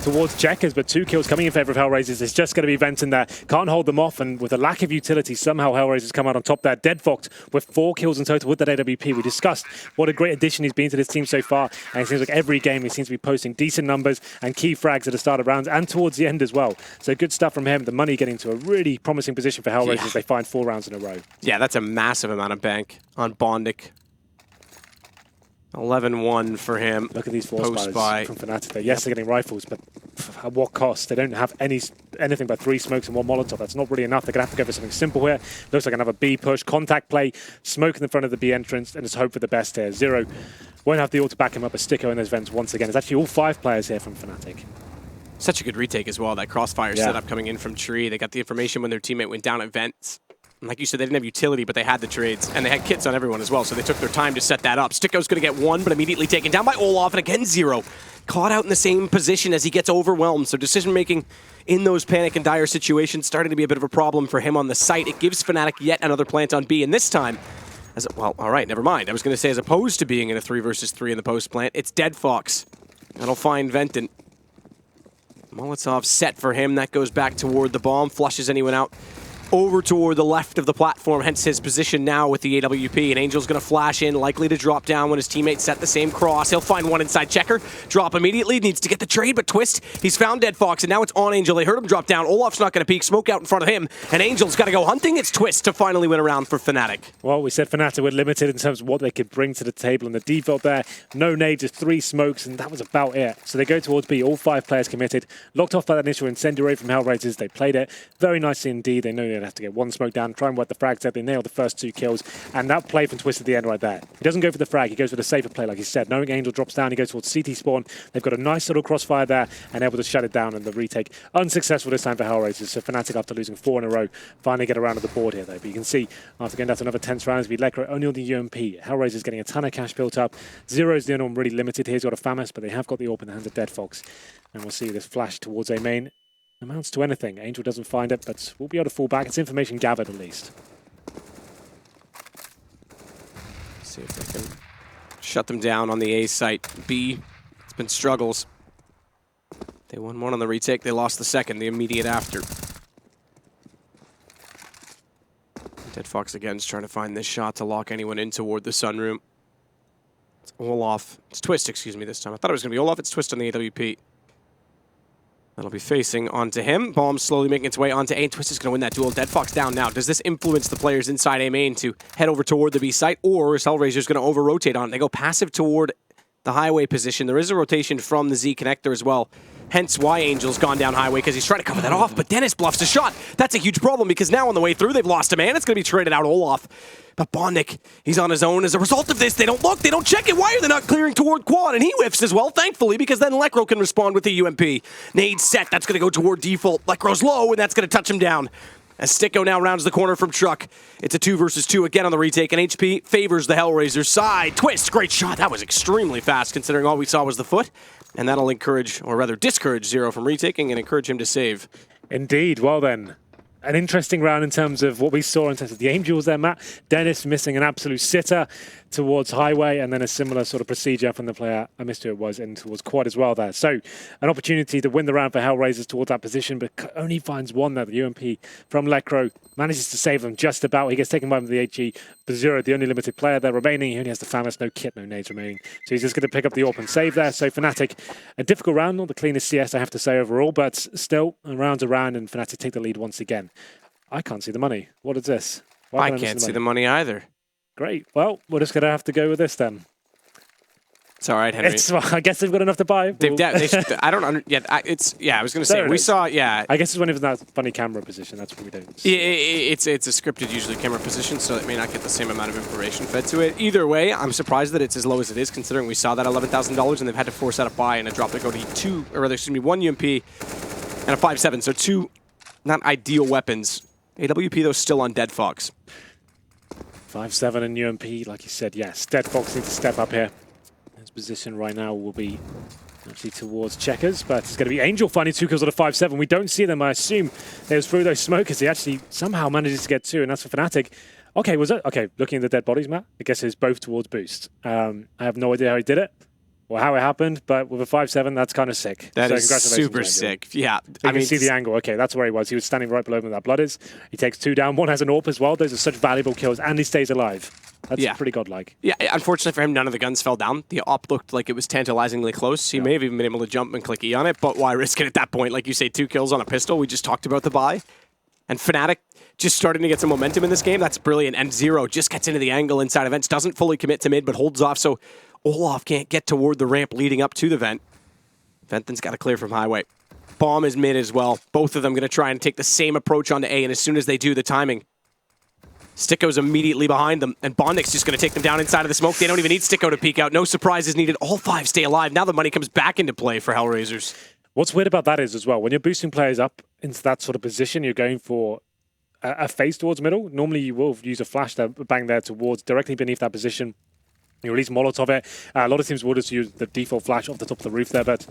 towards Checkers, but 2 kills coming in favor of HellRaisers. It's just going to be Venton there. Can't hold them off, and with a lack of utility, somehow HellRaisers come out on top there. deadfox with 4 kills in total with that AWP. We discussed what a great addition he's been to this team so far, and it seems like every game he seems to be posting decent numbers and key frags at the start of rounds and towards the end as well. So good stuff from him. The money getting to a really promising position for HellRaisers as they find 4 rounds in a row. Yeah, that's a massive amount of bank on Bondic. 11-1 for him. Look at these force buys from fnatik. Yes, they're getting rifles, but at what cost? They don't have anything but 3 smokes and 1 Molotov. That's not really enough. They're going to have to go for something simple here. Looks like another B push, contact play, smoke in the front of the B entrance, and just hope for the best here. Zero won't have the ult to back him up, but Sticko in those vents once again. It's actually all 5 players here from fnatik. Such a good retake as well. That crossfire setup coming in from tree. They got the information when their teammate went down at vents. And like you said, they didn't have utility, but they had the trades. And they had kits on everyone as well, so they took their time to set that up. Sticko's going to get 1, but immediately taken down by Olaf, and again Zero. Caught out in the same position as he gets overwhelmed. So decision-making in those panic and dire situations starting to be a bit of a problem for him on the site. It gives fnatik yet another plant on B, and this time, well, all right, never mind. I was going to say, as opposed to being in a 3 versus 3 in the post plant, it's deadfox. That'll find Venton. Molotov set for him. That goes back toward the bomb, flushes anyone out over toward the left of the platform, hence his position now with the AWP. And Angel's going to flash in, likely to drop down when his teammates set the same cross. He'll find one inside Checker, drop immediately, needs to get the trade, but Twist, he's found deadfox, and now it's on Angel. They heard him drop down. Olaf's not going to peek, smoke out in front of him, and Angel's got to go hunting. It's Twist to finally win a round for fnatik. Well, we said fnatik were limited in terms of what they could bring to the table, and the default there, no nades, just 3 smokes, and that was about it. So they go towards B, all 5 players committed, locked off by that initial incendiary from HellRaisers. They played it very nicely indeed. They know they'd have to get 1 smoke down, try and work the frags out. They nailed the first 2 kills, and that play from Twist at the end right there. He doesn't go for the frag, he goes for the safer play, like he said. Knowing Angel drops down, he goes towards CT spawn. They've got a nice little crossfire there and able to shut it down, and the retake unsuccessful this time for HellRaisers. So fnatik, after losing 4 in a row, finally get around to the board here though. But you can see, after getting down to another tense round, it's Lekra only on the UMP. HellRaisers getting a ton of cash built up. Zero's the only one really limited here. He's got a FAMAS, but they have got the AWP in the hands of deadfox. And we'll see this flash towards A main. amounts to anything. Angel doesn't find it, but we'll be able to fall back. It's information gathered at least. See if they can shut them down on the A site. B, it's been struggles. They won one on the retake. They lost the second, the immediate after. Dead Fox again is trying to find this shot to lock anyone in toward the sunroom. It's Olaf. It's Twist, excuse me, this time. I thought it was going to be Olaf. It's Twist on the AWP. That'll be facing onto him. Bomb slowly making its way onto A, and Twist is going to win that duel. Dead Fox down now. Does this influence the players inside A main to head over toward the B site, or is HellRaisers going to over-rotate on it? They go passive toward the highway position. There is a rotation from the Z connector as well. Hence why Angel's gone down highway, because he's trying to cover that off, but Dennis bluffs a shot. That's a huge problem, because now on the way through, they've lost a man. It's going to be traded out Olaf. But Bondic, he's on his own. As a result of this, they don't look, they don't check it. Why are they not clearing toward Qual? And he whiffs as well, thankfully, because then Lekro can respond with the UMP. Nade set, that's going to go toward default. Lekro's low, and that's going to touch him down. As Sticko now rounds the corner from Truck. It's a 2 versus 2 again on the retake, and HP favors the HellRaisers side. Twist, great shot. That was extremely fast, considering all we saw was the foot. And that'll encourage, or rather discourage, Zero from retaking and encourage him to save. Indeed. Well then, an interesting round in terms of what we saw in terms of the Angels there, Matt. Dennis missing an absolute sitter towards highway, and then a similar sort of procedure from the player, I missed who it was, and towards quad as well there. So an opportunity to win the round for HellRaisers towards that position, but only finds one there. The UMP from Lekro manages to save them just about. He gets taken by the HE, but Zero, the only limited player there remaining. He only has the Famous, no kit, no nades remaining. So he's just going to pick up the AWP and save there. So fnatik, a difficult round, not the cleanest CS I have to say overall, but still a round around, and fnatik take the lead once again. I can't see the money. What is this? I can't see the money either. Great. Well, we're just going to have to go with this then. It's all right, Henry. I guess they've got enough to buy. I don't. Yeah, I was going to say we saw. Yeah, I guess it's when it was that funny camera position. That's what we don't see. It's a scripted usually camera position, so it may not get the same amount of information fed to it. Either way, I'm surprised that it's as low as it is, considering we saw that $11,000 and they've had to force out a buy and a drop to go to one UMP and a 5.7. So 2 not ideal weapons. AWP though still on Dead Fox. 5.7 and UMP, like you said, yes. Dead Fox needs to step up here. His position right now will be actually towards Checkers, but it's going to be Angel finding 2 kills on a 5.7. We don't see them. I assume they was through those smokers. He actually somehow manages to get 2, and that's for fnatik. Okay, was it? Okay, looking at the dead bodies, Matt, I guess it's both towards boost. I have no idea how he did it or how it happened, but with a 5.7, that's kind of sick. That is super sick. Yeah. I mean, see the angle. Okay, that's where he was. He was standing right below him where that blood is. He takes 2 down. 1 has an AWP as well. Those are such valuable kills, and he stays alive. That's pretty godlike. Yeah, unfortunately for him, none of the guns fell down. The AWP looked like it was tantalizingly close. He may have even been able to jump and click E on it, but why risk it at that point? Like you say, 2 kills on a pistol. We just talked about the buy. And fnatik just starting to get some momentum in this game. That's brilliant. And Zero just gets into the angle inside of vents. Doesn't fully commit to mid, but holds off. So Olaf can't get toward the ramp leading up to the vent. Venthen's got to clear from highway. Bomb is mid as well. Both of them going to try and take the same approach onto A, and as soon as they do, the timing. Sticko's immediately behind them, and Bondic's just going to take them down inside of the smoke. They don't even need Sticko to peek out. No surprises needed. All 5 stay alive. Now the money comes back into play for HellRaisers. What's weird about that is as well, when you're boosting players up into that sort of position, you're going for a face towards middle. Normally you will use a flash to bang there towards directly beneath that position. You release Molotov it. A lot of teams will just use the default flash off the top of the roof there, but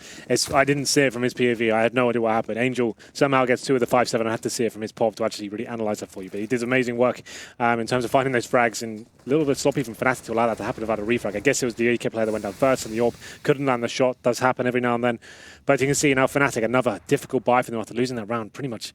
I didn't see it from his POV. I had no idea what happened. Angel somehow gets 2 of the 5.7. I have to see it from his POV to actually really analyze that for you. But he did amazing work in terms of finding those frags, and a little bit sloppy from fnatik to allow that to happen without a refrag. I guess it was the AK player that went down first, and the AWP couldn't land the shot. Does happen every now and then. But you can see now fnatik, another difficult buy for them after losing that round pretty much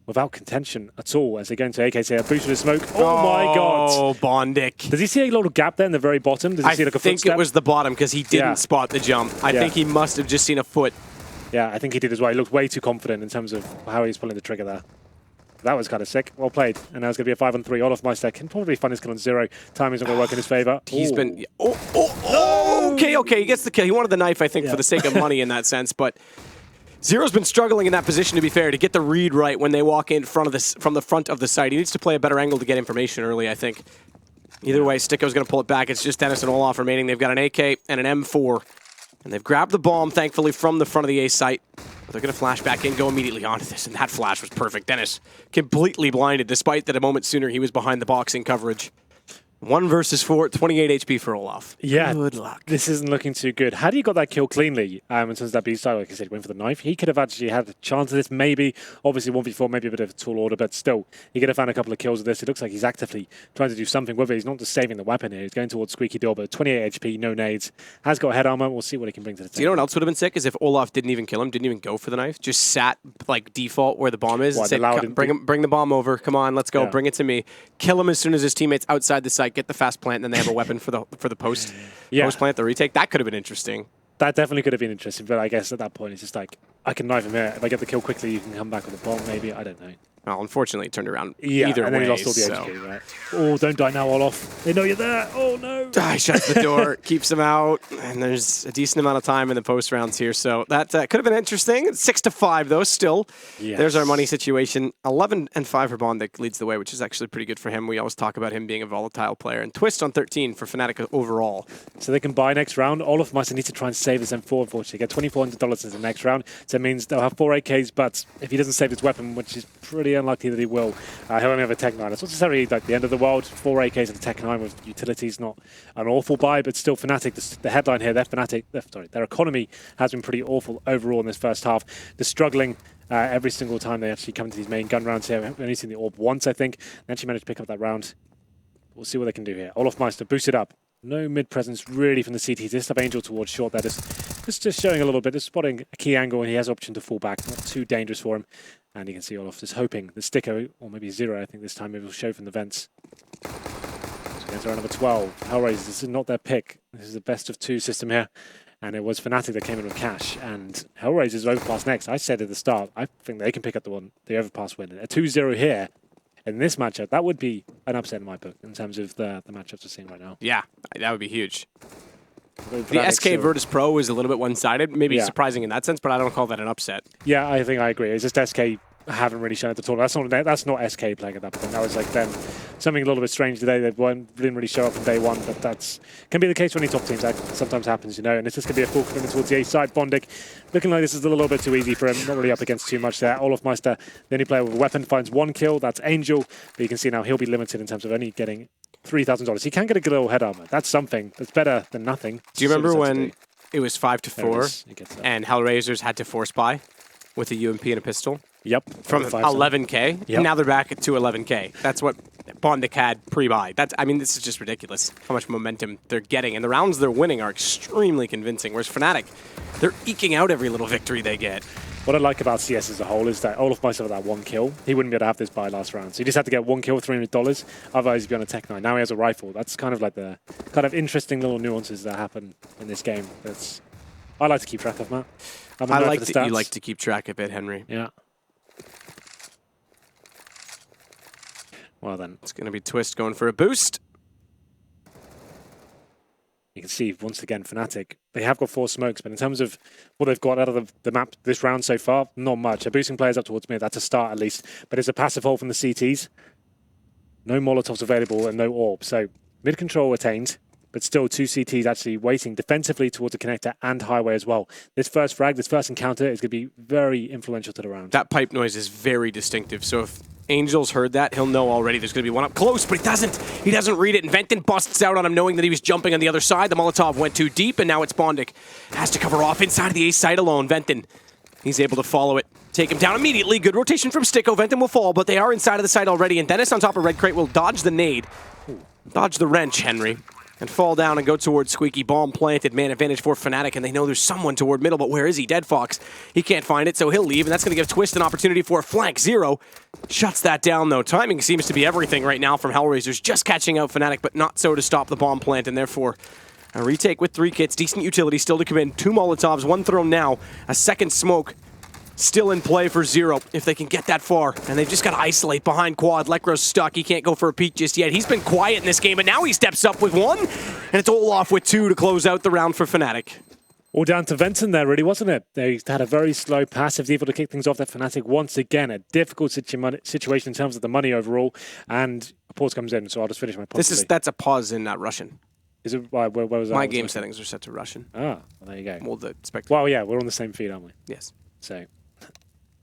without contention at all as they go into AKC. A boost with the smoke. Oh my god. Oh, Bondic. Does he see a little gap there in the very bottom? Does he see like a footstep? I think it was the bottom because he didn't spot the jump. I think he must have just seen a foot. Yeah, I think he did as well. He looked way too confident in terms of how he was pulling the trigger there. That was kind of sick. Well played. And now it's going to be a 5-on-3. Olaf Meister can probably find his kill on 0. Timing's not going to work in his favor. He's been... Okay, he gets the kill. He wanted the knife, I think, for the sake of money in that sense, but... Zero's been struggling in that position, to be fair, to get the read right when they walk in front of this, from the front of the site. He needs to play a better angle to get information early, I think. Either way, Sticko's going to pull it back. It's just Dennis and Olaf remaining. They've got an AK and an M4. And they've grabbed the bomb, thankfully, from the front of the A site. But they're going to flash back in, go immediately onto this, and that flash was perfect. Dennis completely blinded, despite that a moment sooner he was behind the boxing coverage. 1 versus 4, 28 HP for Olaf. Yeah. Good luck. This isn't looking too good. Had he got that kill cleanly, in terms of that B-side, like I said, went for the knife, he could have actually had a chance of this, maybe. Obviously, 1v4, maybe a bit of a tall order, but still, he could have found a couple of kills with this. It looks like he's actively trying to do something with it. He's not just saving the weapon here. He's going towards Squeaky Door, but 28 HP, no nades. Has got head armor. We'll see what he can bring to the table. Do you know what else would have been sick? Is if Olaf didn't even kill him, didn't even go for the knife, just sat like default where the bomb is, and said, bring the bomb over, come on, let's go, bring it to me. Kill him as soon as his teammate's outside the site, get the fast plant, and then they have a weapon for the post plant, the retake. That could have been interesting. That definitely could have been interesting, but I guess at that point it's just like, I can knife him here. If I get the kill quickly, you can come back with a bomb, maybe. I don't know. Well, unfortunately, it turned around and either way. then he lost all the HP, right? Oh, don't die now, Olaf. They know you're there. Oh, no. He shuts the door, keeps him out, and there's a decent amount of time in the post rounds here. So that could have been interesting. 6-5, though, still. Yes. There's our money situation. 11-5 for Bondic leads the way, which is actually pretty good for him. We always talk about him being a volatile player. And Twist on 13 for fnatik overall. So they can buy next round. Olaf must need to try and save his M4, unfortunately. Get $2,400 in the next round. So it means they'll have 4 AKs, but if he doesn't save his weapon, which is pretty unlikely that he will, he'll only have a Tech 9. It's not necessarily like the end of the world. 4 AKs and a Tech 9 with utilities, not an awful buy, but still fnatik, the headline here, their economy has been pretty awful overall in this first half. They're struggling every single time they actually come into these main gun rounds here. We've only seen the orb once, I think. They actually managed to pick up that round. We'll see what they can do here. Olaf Meister boosted up. No mid presence really from the CT. This up Angel towards short there. Just showing a little bit, just spotting a key angle, and he has option to fall back. Not too dangerous for him. And you can see Olaf just hoping the sticker, or maybe Zero, I think this time, maybe will show from the vents. So against round number 12. HellRaisers, this is not their pick. This is the best of 2 system here. And it was fnatik that came in with cash. And HellRaisers Overpass next. I said at the start, I think they can pick up the Overpass win. A 2-0 here. In this matchup, that would be an upset in my book in terms of the matchups we're seeing right now. Yeah, that would be huge. The SK Virtus.Pro is a little bit one-sided, maybe surprising in that sense, but I don't call that an upset. Yeah, I think I agree. It's just SK haven't really shown it at all. That's not SK playing at that point. That was like them something a little bit strange today. They didn't really show up from day one, but that's can be the case for any top teams. That sometimes happens, you know. And it's just going to be a full commitment towards the A side. Bondic looking like this is a little bit too easy for him. Not really up against too much there. Olaf Meister, the only player with a weapon, finds 1 kill. That's Angel. But you can see now he'll be limited in terms of only getting $3,000. He can get a good little head armor. That's something. That's better than nothing. Do you remember when it was 5-4 and HellRaisers had to force buy with a UMP and a pistol? Yep. From 11K. Yep. Now they're back to 11K. That's what Bondic had pre-buy. I mean, this is just ridiculous how much momentum they're getting. And the rounds they're winning are extremely convincing. Whereas fnatik, they're eking out every little victory they get. What I like about CS as a whole is that Olaf Meister with that 1 kill, he wouldn't be able to have this buy last round. So he just had to get 1 kill with $300. Otherwise, he'd be on a Tech 9. Now he has a rifle. That's kind of like the kind of interesting little nuances that happen in this game. I like to keep track of, Matt. I like that you like to keep track of it, Henry. Yeah. Well then. It's going to be Twist going for a boost. You can see, once again, fnatik, they have got 4 smokes, but in terms of what they've got out of the map this round so far, not much. They're boosting players up towards mid. That's a start, at least. But it's a passive hold from the CTs. No Molotovs available and no orb. So mid control attained, but still 2 CTs actually waiting defensively towards the connector and highway as well. This first frag, this first encounter is going to be very influential to the round. That pipe noise is very distinctive. So if Angel's heard that, he'll know already there's going to be one up close, but he doesn't. He doesn't read it. And Venton busts out on him knowing that he was jumping on the other side. The Molotov went too deep, and now it's Bondic. Has to cover off inside of the A site alone. Venton, he's able to follow it. Take him down immediately. Good rotation from Sticko. Venton will fall, but they are inside of the site already. And Dennis on top of Red Crate will dodge the nade. Dodge the wrench, Henry. And fall down and go towards Squeaky. Bomb planted, man advantage for fnatik, and they know there's someone toward middle, but where is he? Dead Fox. He can't find it, so he'll leave, and that's going to give Twist an opportunity for a flank. Zero shuts that down, though. Timing seems to be everything right now from HellRaisers, just catching out fnatik, but not so to stop the bomb plant, and therefore a retake with 3 kits. Decent utility still to come in. 2 Molotovs, 1 thrown now. A second smoke still in play for Zero, if they can get that far. And they've just got to isolate behind Quad. Lekro's stuck. He can't go for a peek just yet. He's been quiet in this game, but now he steps up with 1. And it's Olaf with 2 to close out the round for fnatik. All down to Venton there, really, wasn't it? They had a very slow passive, able to kick things off. That fnatik, once again, a difficult situation in terms of the money overall. And a pause comes in, so I'll just finish my pause. That's a pause in Russian. Is it? Where was that? My game settings are set to Russian. Ah, well, there you go. Well, yeah, we're on the same feed, aren't we? Yes. So...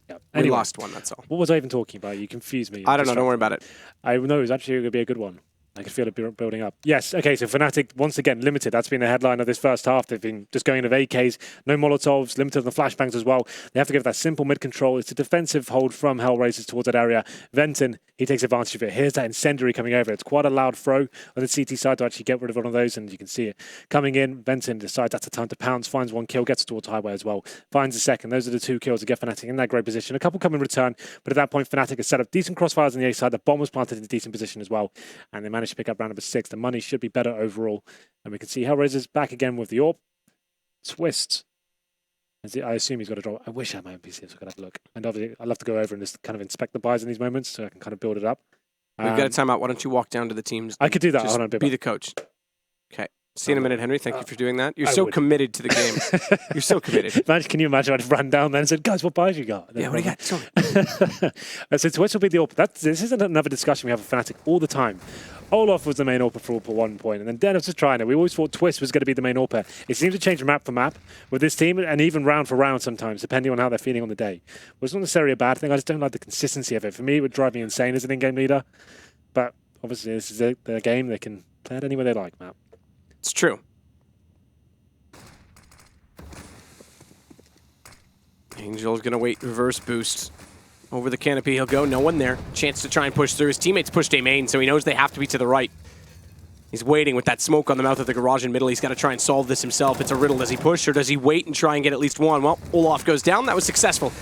Yeah. Anyway, we lost one, that's all. What was I even talking about? You confused me. I don't know, don't worry about it. I know it was actually going to be a good one. I can feel it building up. Yes, okay, so fnatik, once again, limited. That's been the headline of this first half. They've been just going into AKs, no Molotovs, limited on the flashbangs as well. They have to give that simple mid-control. It's a defensive hold from HellRaisers towards that area. Venton, he takes advantage of it. Here's that incendiary coming over. It's quite a loud throw on the CT side to actually get rid of one of those, and you can see it coming in. Venton decides that's the time to pounce, finds one kill, gets towards highway as well, finds a second. Those are the 2 kills to get fnatik in that great position. A couple come in return, but at that point, fnatik has set up decent crossfires on the A side. The bomb was planted in a decent position as well, and they managed to pick up round number 6. The money should be better overall. And we can see HellRaisers back again with the AWP. Twist. I assume he's got a drop. I wish I had my own PC so I could have a look. And obviously, I love to go over and just kind of inspect the buys in these moments so I can kind of build it up. We've got a timeout. Why don't you walk down to the teams? I could do that. Just Hold on, be the coach. Okay. See you in a minute, Henry. Thank you for doing that. You're so committed to the game. You're so committed. Can you imagine? I just ran down there and said, guys, what buys you got? Yeah, what do you got? So Twist will be the AWP. This is another discussion we have with fnatik all the time. Olaf was the main AWPer for AWP at one point, and then Dennis was trying it. We always thought Twist was going to be the main AWPer. It seems to change map for map with this team, and even round for round sometimes, depending on how they're feeling on the day. Well, it's not necessarily a bad thing. I just don't like the consistency of it. For me, it would drive me insane as an in-game leader. But obviously, this is their game. They can play it any way they like, Matt. It's true. Angel's going to wait, reverse boost. Over the canopy he'll go, no one there. Chance to try and push through. His teammates pushed A main, so he knows they have to be to the right. He's waiting with that smoke on the mouth of the garage in middle. He's got to try and solve this himself. It's a riddle. Does he push or does he wait and try and get at least one? Well, Olaf goes down. That was successful.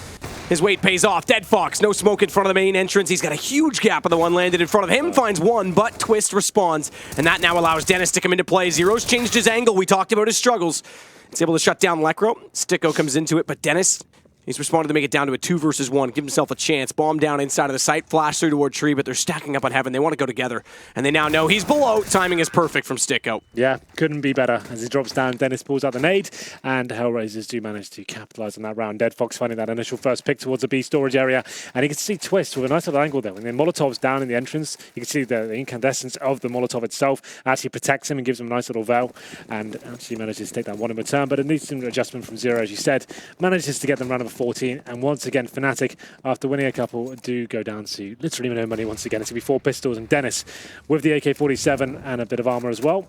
His wait pays off. Dead Fox, no smoke in front of the main entrance. He's got a huge gap of the one landed in front of him. Finds one, but Twist responds. And that now allows Dennis to come into play. Zero's changed his angle. We talked about his struggles. It's able to shut down Lekro. Sticko comes into it, but Dennis, he's responded to make it down to a 2 versus 1. Give himself a chance. Bomb down inside of the site. Flash through toward tree, but they're stacking up on heaven. They want to go together. And they now know he's below. Timing is perfect from Sticko. Yeah, couldn't be better. As he drops down, Dennis pulls out the nade, and HellRaisers do manage to capitalize on that round. Dead Fox finding that initial first pick towards the B storage area. And you can see Twist with a nice little angle there. When the Molotov's down in the entrance, you can see the incandescence of the Molotov itself actually protects him and gives him a nice little veil. And actually manages to take that one in return. But it needs some adjustment from Zero, as you said. Manages to get them round number 14. And once again, fnatik, after winning a couple, do go down to literally no money once again. It's going to be 4 pistols, and Dennis with the AK-47 and a bit of armor as well.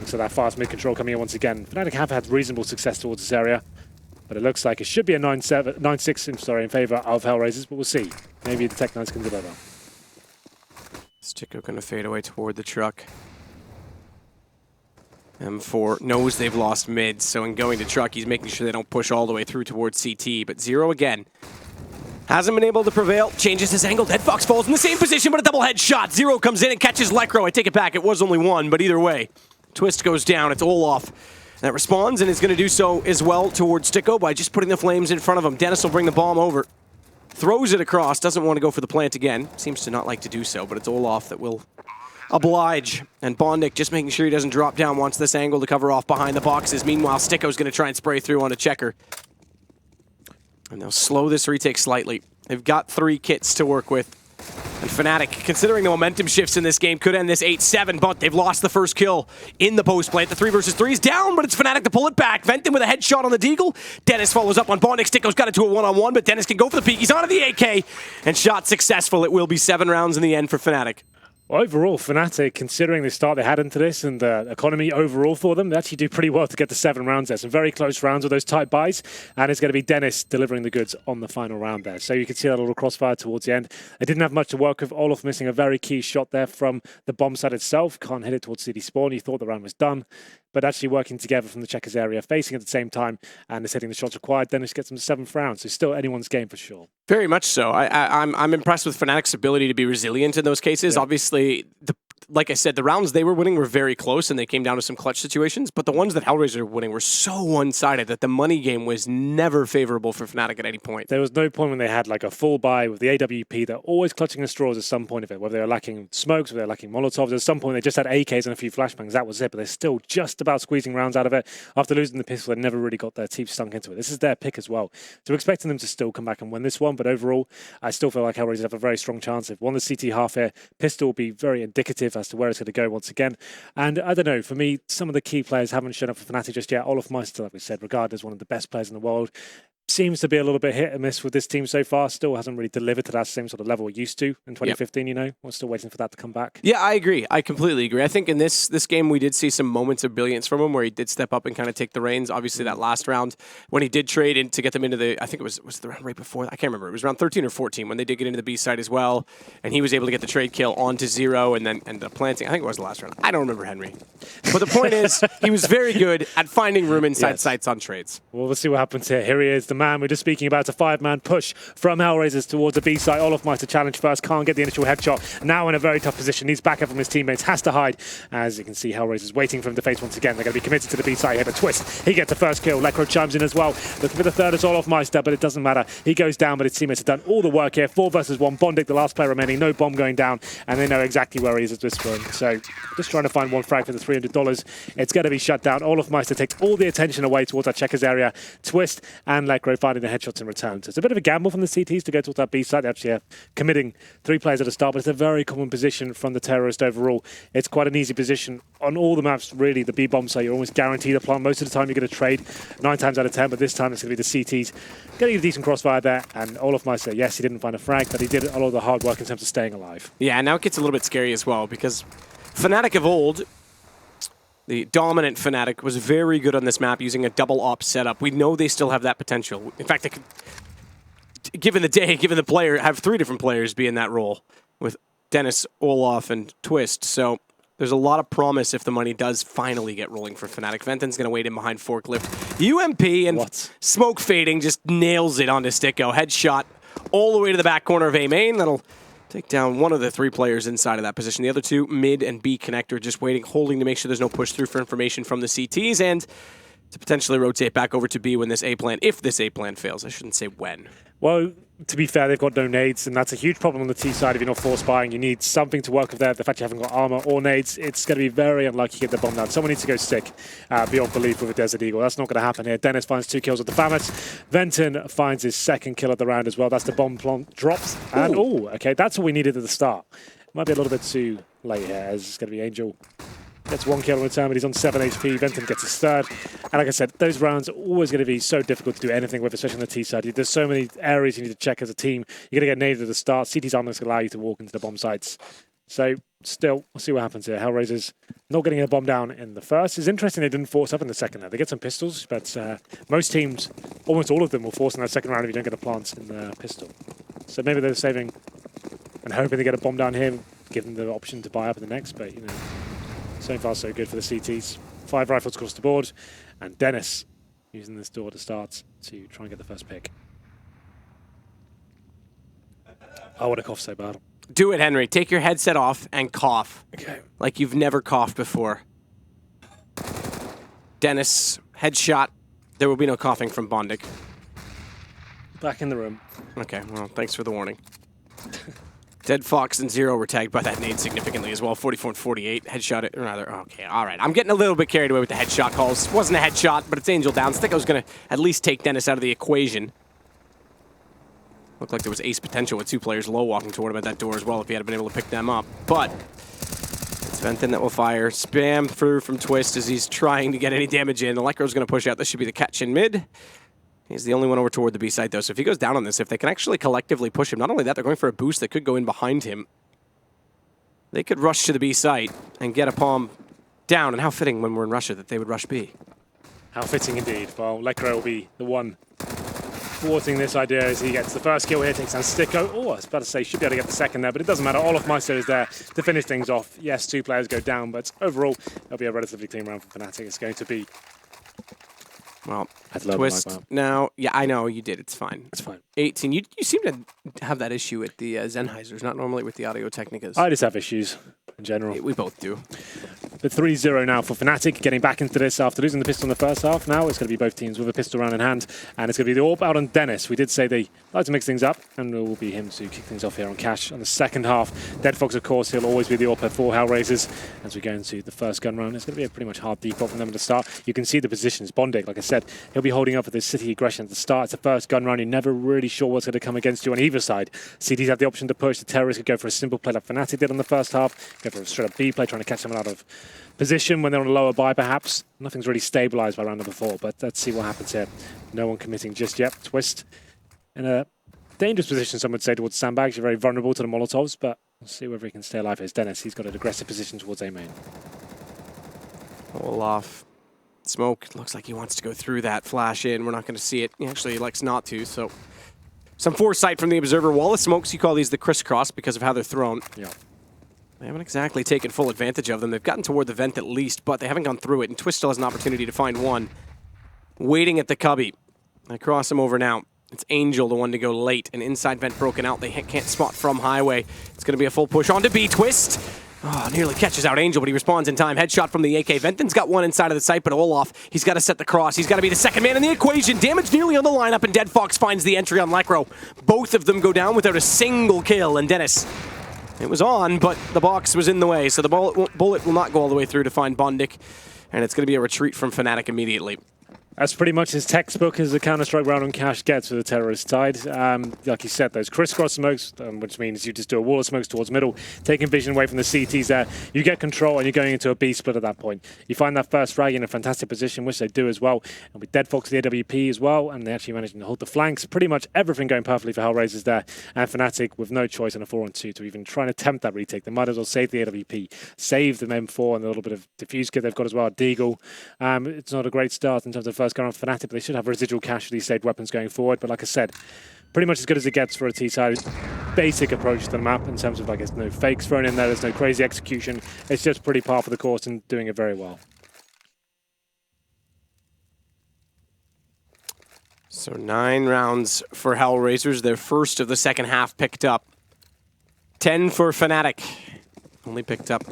So that fast mid-control coming in once again. fnatik have had reasonable success towards this area, but it looks like it should be a 9-6 in favor of HellRaisers, but we'll see. Maybe the Tech9s can deliver. Sticko going to fade away toward the truck. M4 knows they've lost mid, so in going to truck, he's making sure they don't push all the way through towards CT. But Zero again hasn't been able to prevail. Changes his angle. Dead Fox falls in the same position, but a double headshot. Zero comes in and catches Lekro. I take it back. It was only one, but either way, Twist goes down. It's Olaf that responds, and is going to do so as well towards Sticko by just putting the flames in front of him. Dennis will bring the bomb over. Throws it across. Doesn't want to go for the plant again. Seems to not like to do so, but it's Olaf that will oblige. And Bondic just making sure he doesn't drop down, wants this angle to cover off behind the boxes. Meanwhile, Sticko's going to try and spray through on a checker. And they'll slow this retake slightly. They've got 3 kits to work with. And fnatik, considering the momentum shifts in this game, could end this 8-7, but they've lost the first kill in the post plant. The 3 versus 3 is down, but it's fnatik to pull it back. Venton with a headshot on the deagle. Dennis follows up on Bondic. Sticko's got it to a 1-on-1, but Dennis can go for the peek. He's onto the AK, and shot successful. It will be 7 rounds in the end for fnatik. Overall, fnatik, considering the start they had into this and the economy overall for them, they actually do pretty well to get to 7 rounds there. Some very close rounds with those tight buys, and it's going to be Dennis delivering the goods on the final round there. So you can see that little crossfire towards the end. They didn't have much to work with. Olaf missing a very key shot there from the bomb site itself. Can't hit it towards city spawn. You thought the round was done. But actually working together from the checkers area, facing at the same time, and is hitting the shots required. Dennis gets them to 7th round, so still anyone's game for sure. Very much so. I'm impressed with fnatik's ability to be resilient in those cases. Yeah. Obviously, like I said, the rounds they were winning were very close, and they came down to some clutch situations. But the ones that HellRaisers were winning were so one-sided that the money game was never favorable for fnatik at any point. There was no point when they had like a full buy with the AWP. They're always clutching the straws at some point of it, whether they were lacking smokes, whether they're lacking Molotovs. At some point, they just had AKs and a few flashbangs. That was it. But they're still just about squeezing rounds out of it. After losing the pistol, they never really got their teeth stunk into it. This is their pick as well. So we're expecting them to still come back and win this one. But overall, I still feel like HellRaisers have a very strong chance. They've won the CT half here. Pistol will be very indicative as to where it's going to go once again. And I don't know, for me, some of the key players haven't shown up for fnatik just yet. Olaf Meister, like we said, regarded as one of the best players in the world. seems to be a little bit hit and miss with this team so far. Still hasn't really delivered to that same sort of level it used to in 2015, you know. We're still waiting for that to come back. Yeah, I agree. I completely agree. I think in this game we did see some moments of brilliance from him where he did step up and kind of take the reins. Obviously that last round when he did trade in to get them into the, I think it was the round right before, I can't remember. It was around 13 or 14 when they did get into the B side as well. And he was able to get the trade kill onto 0 and then ended up planting. I think it was the last round. I don't remember, Henry. But the point is, he was very good at finding room inside sites on trades. Well, we'll see what happens here. Here he is, the man we're just speaking about. A 5-man push from HellRaisers towards the B side. Olofmeister challenge first, can't get the initial headshot. Now in a very tough position, needs backup from his teammates, has to hide. As you can see, HellRaisers waiting for him to face once again. They're going to be committed to the B side here, but Twist, he gets the first kill. Lekro chimes in as well. Looking for the third is Olofmeister, but it doesn't matter. He goes down, but his teammates have done all the work here. 4 versus 1. Bondik, the last player remaining, no bomb going down, and they know exactly where he is at this point. So just trying to find one frag for the $300. It's going to be shut down. Olofmeister takes all the attention away towards that checkers area. Twist and Lekro finding the headshots in return. So it's a bit of a gamble from the CTs to go towards that B side. They're actually committing 3 players at the start, but it's a very common position from the terrorist overall. It's quite an easy position on all the maps, really. The B bomb site, you're almost guaranteed a plant. Most of the time you're going to trade 9 times out of 10, but this time it's going to be the CTs. Getting a decent crossfire there, and Olofmeister, yes, he didn't find a frag, but he did a lot of the hard work in terms of staying alive. Yeah, and now it gets a little bit scary as well, because fnatik of old, the dominant fnatik, was very good on this map using a double op setup. We know they still have that potential. In fact, they could, given the day, given the player, have 3 different players be in that role with Dennis, Olaf, and Twist. So there's a lot of promise if the money does finally get rolling for fnatik. Venton's going to wait in behind forklift. UMP and smoke fading just nails it onto Sticko. Headshot all the way to the back corner of A main. That'll take down one of the 3 players inside of that position. The other 2, mid and B connector, just waiting, holding to make sure there's no push through for information from the CTs and to potentially rotate back over to B when this A plan, if this A plan fails. I shouldn't say when. Well, to be fair, they've got no nades, and that's a huge problem on the T side if you're not force buying. You need something to work with there. The fact you haven't got armor or nades, it's going to be very unlucky to get the bomb down. Someone needs to go sick beyond belief with a Desert Eagle. That's not going to happen here. Dennis finds 2 kills with the FAMAS. Venton finds his 2nd kill of the round as well. That's the bomb plant drops. And, okay, that's what we needed at the start. Might be a little bit too late here, as it's going to be Angel. Gets 1 kill in return, but he's on 7 HP. Venton gets his 3rd. And like I said, those rounds are always going to be so difficult to do anything with, especially on the T side. There's so many areas you need to check as a team. You're going to get naded at the start. CT's aren't going to allow you to walk into the bomb sites. So still, we'll see what happens here. HellRaisers not getting a bomb down in the first. It's interesting they didn't force up in the second there. They get some pistols, but most teams, almost all of them, will force in that second round if you don't get a plant in the pistol. So maybe they're saving and hoping they get a bomb down here, give them the option to buy up in the next, but you know. So far, so good for the CTs. 5 rifles across the board. And Dennis using this door to start to try and get the first pick. I want to cough so bad. Do it, Henry. Take your headset off and cough. Okay. Like you've never coughed before. Dennis, headshot. There will be no coughing from Bondik. Back in the room. Okay, well, thanks for the warning. Dead Fox and 0 were tagged by that nade significantly as well. 44 and 48. Headshot it. Rather, okay, all right. I'm getting a little bit carried away with the headshot calls. Wasn't a headshot, but it's Angel down. Sticko's going to at least take Dennis out of the equation. Looked like there was ace potential with 2 players low walking toward him at that door as well if he had been able to pick them up. But it's Venton that will fire. Spam through from Twist as he's trying to get any damage in. Electro's going to push out. This should be the catch in mid. He's the only one over toward the B side, though. So if he goes down on this, if they can actually collectively push him, not only that, they're going for a boost that could go in behind him. They could rush to the B site and get a palm down. And how fitting when we're in Russia that they would rush B. How fitting indeed. Well, Lekro will be the one thwarting this idea as he gets the first kill here, takes down Sticko. Oh, I was about to say, should be able to get the second there, but it doesn't matter. Olofmeister is there to finish things off. Yes, 2 players go down, but overall, it'll be a relatively clean round for fnatik. It's going to be... Well, Twist now. Yeah, I know you did. It's fine. It's fine. 18. You seem to have that issue with the Sennheisers, not normally with the Audio Technicas. I just have issues in general. We both do. The 3-0 now for fnatik, getting back into this after losing the pistol in the first half. Now it's going to be both teams with a pistol round in hand, and it's going to be the AWP out on Dennis. We did say they like to mix things up, and it will be him to kick things off here on Cash on the second half. Dead Fox, of course, he'll always be the AWP for HellRaisers as we go into the first gun round. It's going to be a pretty much hard default from them at the start. You can see the positions. Bondik, like I said, he'll be holding up for this city aggression at the start. It's the first gun round. You're never really sure what's going to come against you on either side. CTs have the option to push. The terrorists could go for a simple play like fnatik did on the first half, go for a straight up B play, trying to catch someone out of position when they're on a lower buy, perhaps. Nothing's really stabilized by round number 4, but let's see what happens here. No one committing just yet. Twist in a dangerous position, some would say, towards sandbags. You're very vulnerable to the Molotovs, but we'll see whether he can stay alive. Here's Dennis. He's got an aggressive position towards A main. Olaf. Smoke. Looks like he wants to go through that. Flash in. We're not going to see it. Actually, he likes not to, so... Some foresight from the observer. Wallace Smokes, you call these the crisscross because of how they're thrown. Yeah. They haven't exactly taken full advantage of them. They've gotten toward the vent at least, but they haven't gone through it, and Twist still has an opportunity to find one. Waiting at the cubby. I cross him over now. It's Angel, the one to go late. An inside vent broken out. They can't spot from Highway. It's going to be a full push on to B. Twist. Oh, nearly catches out Angel, but he responds in time. Headshot from the AK. Venton's got one inside of the site, but Olaf, he's got to set the cross. He's got to be the second man in the equation. Damage nearly on the lineup, and Dead Fox finds the entry on Lekro. Both of them go down without a single kill, and Dennis, it was on, but the box was in the way, so the bullet will not go all the way through to find Bondik, and it's going to be a retreat from fnatik immediately. That's pretty much as textbook as the Counter-Strike round on cash gets for the terrorist side. Like you said, those crisscross smokes, which means you just do a wall of smokes towards middle, taking vision away from the CTs there. You get control and you're going into a B split at that point. You find that first frag in a fantastic position, which they do as well. And with Dead Fox, the AWP as well, and they actually managing to hold the flanks. Pretty much everything going perfectly for HellRaisers there. And fnatik with no choice in a 4-on-2 to even try and attempt that retake. They might as well save the AWP, save the M4 and a little bit of diffuse kit they've got as well. Deagle. It's not a great start in terms of first gun on fnatik, but they should have residual cash for these saved weapons going forward. But like I said, pretty much as good as it gets for a T-side. Basic approach to the map in terms of, like, there's no fakes thrown in there, there's no crazy execution. It's just pretty par for the course and doing it very well. So 9 rounds for HellRaisers, their first of the second half picked up. 10 for fnatik. Only picked up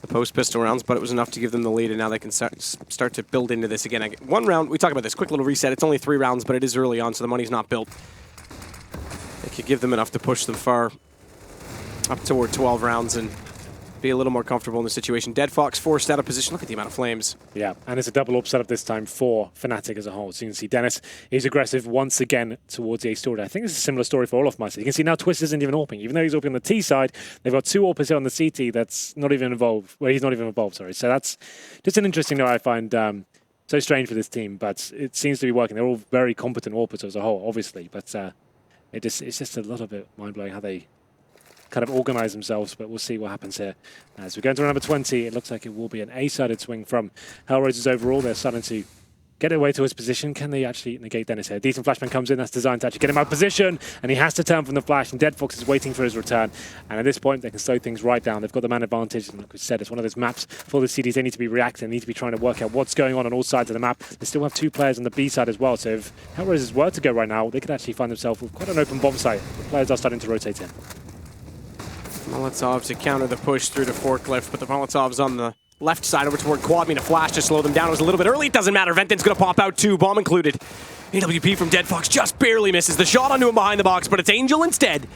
the post-pistol rounds, but it was enough to give them the lead, and now they can start to build into this again. One round, we talk about this, quick little reset. It's only 3 rounds, but it is early on, so the money's not built. It could give them enough to push them far up toward 12 rounds and be a little more comfortable in the situation. Dead Fox forced out of position. Look at the amount of flames. Yeah, and it's a double up setup this time for fnatik as a whole. So you can see Dennis is aggressive once again towards the A story. I think it's a similar story for all of Meister. You can see now Twist isn't even AWPing. Even though he's AWPing on the T side, they've got 2 AWPers here on the CT that's not even involved. Well, he's not even involved, sorry. So that's just an interesting note I find so strange for this team, but it seems to be working. They're all very competent AWPers as a whole, obviously, but it's just a little bit mind-blowing how they kind of organize themselves, but we'll see what happens here. As we go into round number 20, it looks like it will be an A-sided swing from HellRaisers overall. They're starting to get away to his position. Can they actually negate Dennis here? Decent flashman comes in, that's designed to actually get him out of position, and he has to turn from the flash, and Dead Fox is waiting for his return. And at this point, they can slow things right down. They've got the man advantage, and like we said, it's one of those maps for the CDs. They need to be reacting, they need to be trying to work out what's going on all sides of the map. They still have 2 players on the B side as well, so if HellRaisers were to go right now, they could actually find themselves with quite an open bomb site. The players are starting to rotate in. Molotov to counter the push through to Forklift, but the Molotov's on the left side over toward Quad. A flash to slow them down. It was a little bit early. It doesn't matter. Venton's going to pop out too, bomb included. AWP from Dead Fox just barely misses the shot onto him behind the box, but it's Angel instead.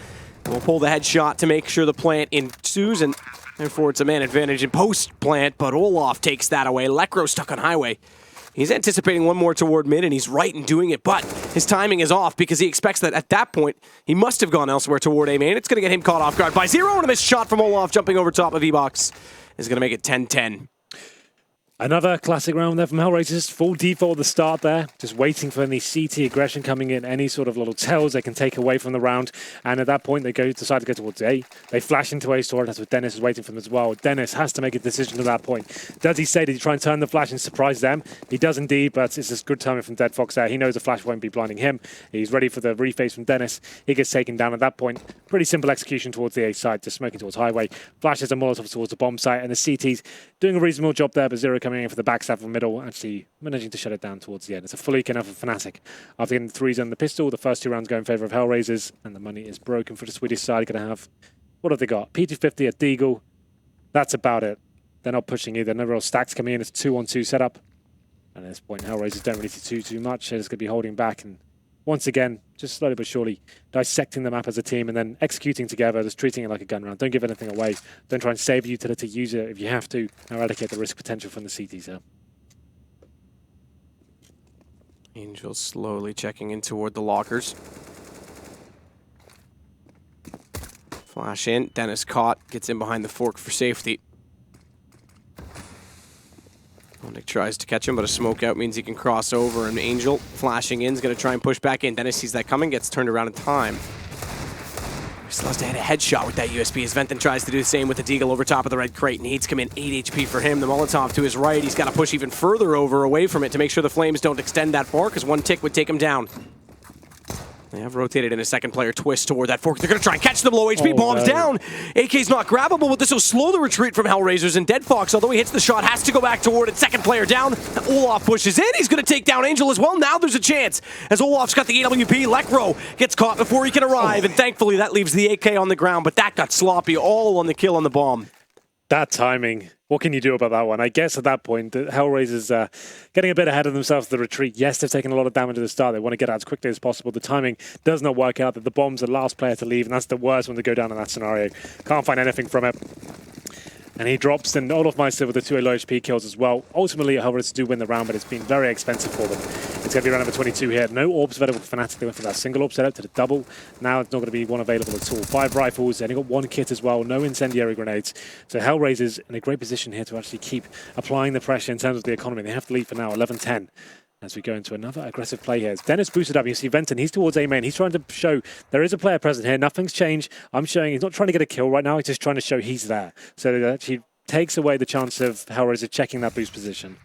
We'll pull the headshot to make sure the plant ensues, and therefore it's a man advantage in post-plant, but Olaf takes that away. Lekro stuck on Highway. He's anticipating one more toward mid, and he's right in doing it, but his timing is off because he expects that at that point, he must have gone elsewhere toward A main. It's going to get him caught off guard by 0, and a missed shot from Olaf jumping over top of E-Box is going to make it 10-10. Another classic round there from HellRaisers. Full default at the start there. Just waiting for any CT aggression coming in. Any sort of little tells they can take away from the round. And at that point, they decide to go towards A. They flash into A store. That's what Dennis is waiting for them as well. Dennis has to make a decision at that point. Does he say, did he try and turn the flash and surprise them? He does indeed, but it's just good timing from Dead Fox there. He knows the flash won't be blinding him. He's ready for the reface from Dennis. He gets taken down at that point. Pretty simple execution towards the A side, just smoking towards Highway. Flashes a Molotov towards the bomb site, and the CT's doing a reasonable job there, but 0 coming in for the backstab from middle, actually managing to shut it down towards the end. It's a fully enough for fnatik. After getting the 3s on the pistol, the first 2 rounds go in favour of HellRaisers, and the money is broken for the Swedish side. Going to have, what have they got? P250 at Deagle. That's about it. They're not pushing either. No real stacks coming in. It's 2-on-2 setup. And at this point, HellRaisers don't really do too much. They're just going to be holding back, and once again, just slowly but surely dissecting the map as a team and then executing together, just treating it like a gun round. Don't give anything away. Don't try and save utility. Use it if you have to. Eradicate the risk potential from the CTs there. Angel slowly checking in toward the lockers. Flash in. Dennis caught. Gets in behind the fork for safety. Nick tries to catch him, but a smoke out means he can cross over, and Angel flashing in is going to try and push back in. Dennis sees that coming, gets turned around in time. He still has to hit a headshot with that USP as Venton tries to do the same with the Deagle over top of the red crate. Needs come in 8 HP for him. The Molotov to his right. He's got to push even further over away from it to make sure the flames don't extend that far, because one tick would take him down. They have rotated in a second player twist toward that fork. They're going to try and catch the low HP. Bombs down. AK's not grabbable, but this will slow the retreat from HellRaisers. And Dead Fox, although he hits the shot, has to go back toward it. Second player down. Olaf pushes in. He's going to take down Angel as well. Now there's a chance as Olaf's got the AWP. Lekro gets caught before he can arrive. And thankfully that leaves the AK on the ground. But that got sloppy all on the kill on the bomb. That timing. What can you do about that one? I guess at that point, the HellRaisers getting a bit ahead of themselves to the retreat. Yes, they've taken a lot of damage at the start. They want to get out as quickly as possible. The timing does not work out. That the bomb's the last player to leave, and that's the worst one to go down in that scenario. Can't find anything from it. And he drops, and Olaf Meister with the 2 low HP kills as well. Ultimately, HellRaisers do win the round, but it's been very expensive for them. It's going to be round number 22 here. No orbs available for fnatik. They went from that single orb setup to the double. Now it's not going to be one available at all. 5 rifles, they only got 1 kit as well. No incendiary grenades. So HellRaisers in a great position here to actually keep applying the pressure in terms of the economy. They have to lead for now, 11-10. As we go into another aggressive play here. Dennis boosted up. You see Venton, he's towards A main. He's trying to show there is a player present here. Nothing's changed. I'm showing he's not trying to get a kill right now. He's just trying to show he's there. So that actually takes away the chance of HellRaisers checking that boost position.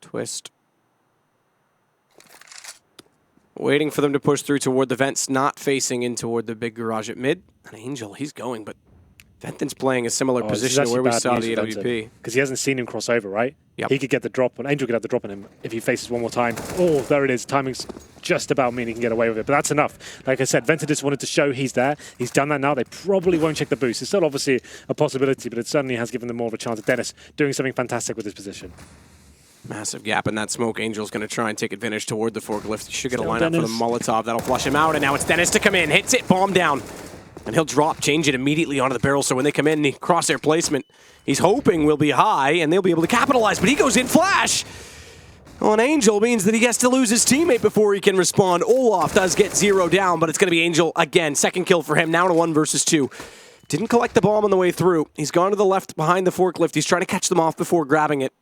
Twist. Waiting for them to push through toward the vents, not facing in toward the big garage at mid. And Angel, he's going, but Venton's playing a similar position to where we saw the AWP. Because he hasn't seen him cross over, right? Yep. He could get the drop, and Angel could have the drop on him if he faces one more time. Oh, there it is. Timing's just about mean he can get away with it, but that's enough. Like I said, Venton just wanted to show he's there. He's done that now. They probably won't check the boost. It's still obviously a possibility, but it certainly has given them more of a chance. Dennis doing something fantastic with his position. Massive gap in that smoke. Angel's going to try and take advantage toward the forklift. He should get a lineup for the Molotov. That'll flush him out, and now it's Dennis to come in. Hits it, bomb down. And he'll drop, change it immediately onto the barrel, so when they come in, the crosshair placement, he's hoping will be high, and they'll be able to capitalize, but he goes in flash! On Angel means that he has to lose his teammate before he can respond. Olaf does get 0 down, but it's going to be Angel again. Second kill for him, now to 1 versus 2. Didn't collect the bomb on the way through. He's gone to the left behind the forklift. He's trying to catch them off before grabbing it.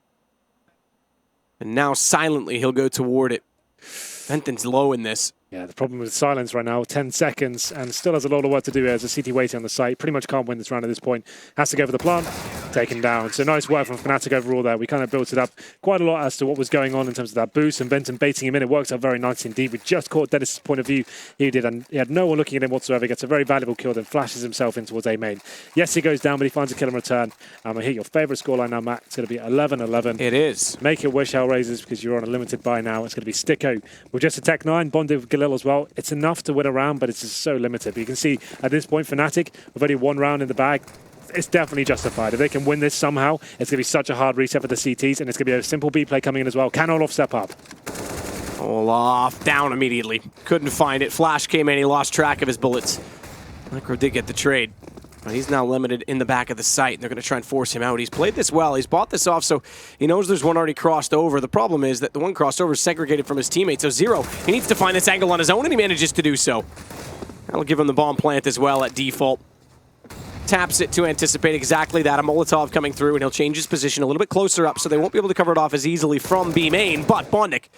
And now silently he'll go toward it. Venton's low in this. Yeah, the problem with silence right now, 10 seconds, and still has a lot of work to do here as a CT waiting on the site. Pretty much can't win this round at this point. Has to go for the plant, taken down. So nice work from fnatik overall there. We kind of built it up quite a lot as to what was going on in terms of that boost, and Venton baiting him in. It works out very nicely indeed. We just caught Dennis' point of view. He did, and he had no one looking at him whatsoever. He gets a very valuable kill, then flashes himself in towards A main. Yes, he goes down, but he finds a kill in return. I hit your favorite scoreline now, Matt. It's going to be 11-11. It is. Make it wish, HellRaisers, because you're on a limited buy now. It's going to be Sticko with just a Tech 9, bonded with Galil as well. It's enough to win a round, but it's just so limited. But you can see at this point, fnatik, with only 1 round in the bag, it's definitely justified. If they can win this somehow, it's going to be such a hard reset for the CTs, and it's going to be a simple B play coming in as well. Can Olaf step up? Olaf down immediately. Couldn't find it. Flash came in. He lost track of his bullets. Micro did get the trade. But he's now limited in the back of the site. They're going to try and force him out. He's played this well. He's bought this off, so he knows there's one already crossed over. The problem is that the one crossed over is segregated from his teammate, so 0. He needs to find this angle on his own, and he manages to do so. That'll give him the bomb plant as well at default. Taps it to anticipate exactly that. A Molotov coming through, and he'll change his position a little bit closer up, so they won't be able to cover it off as easily from B main, but Bondik,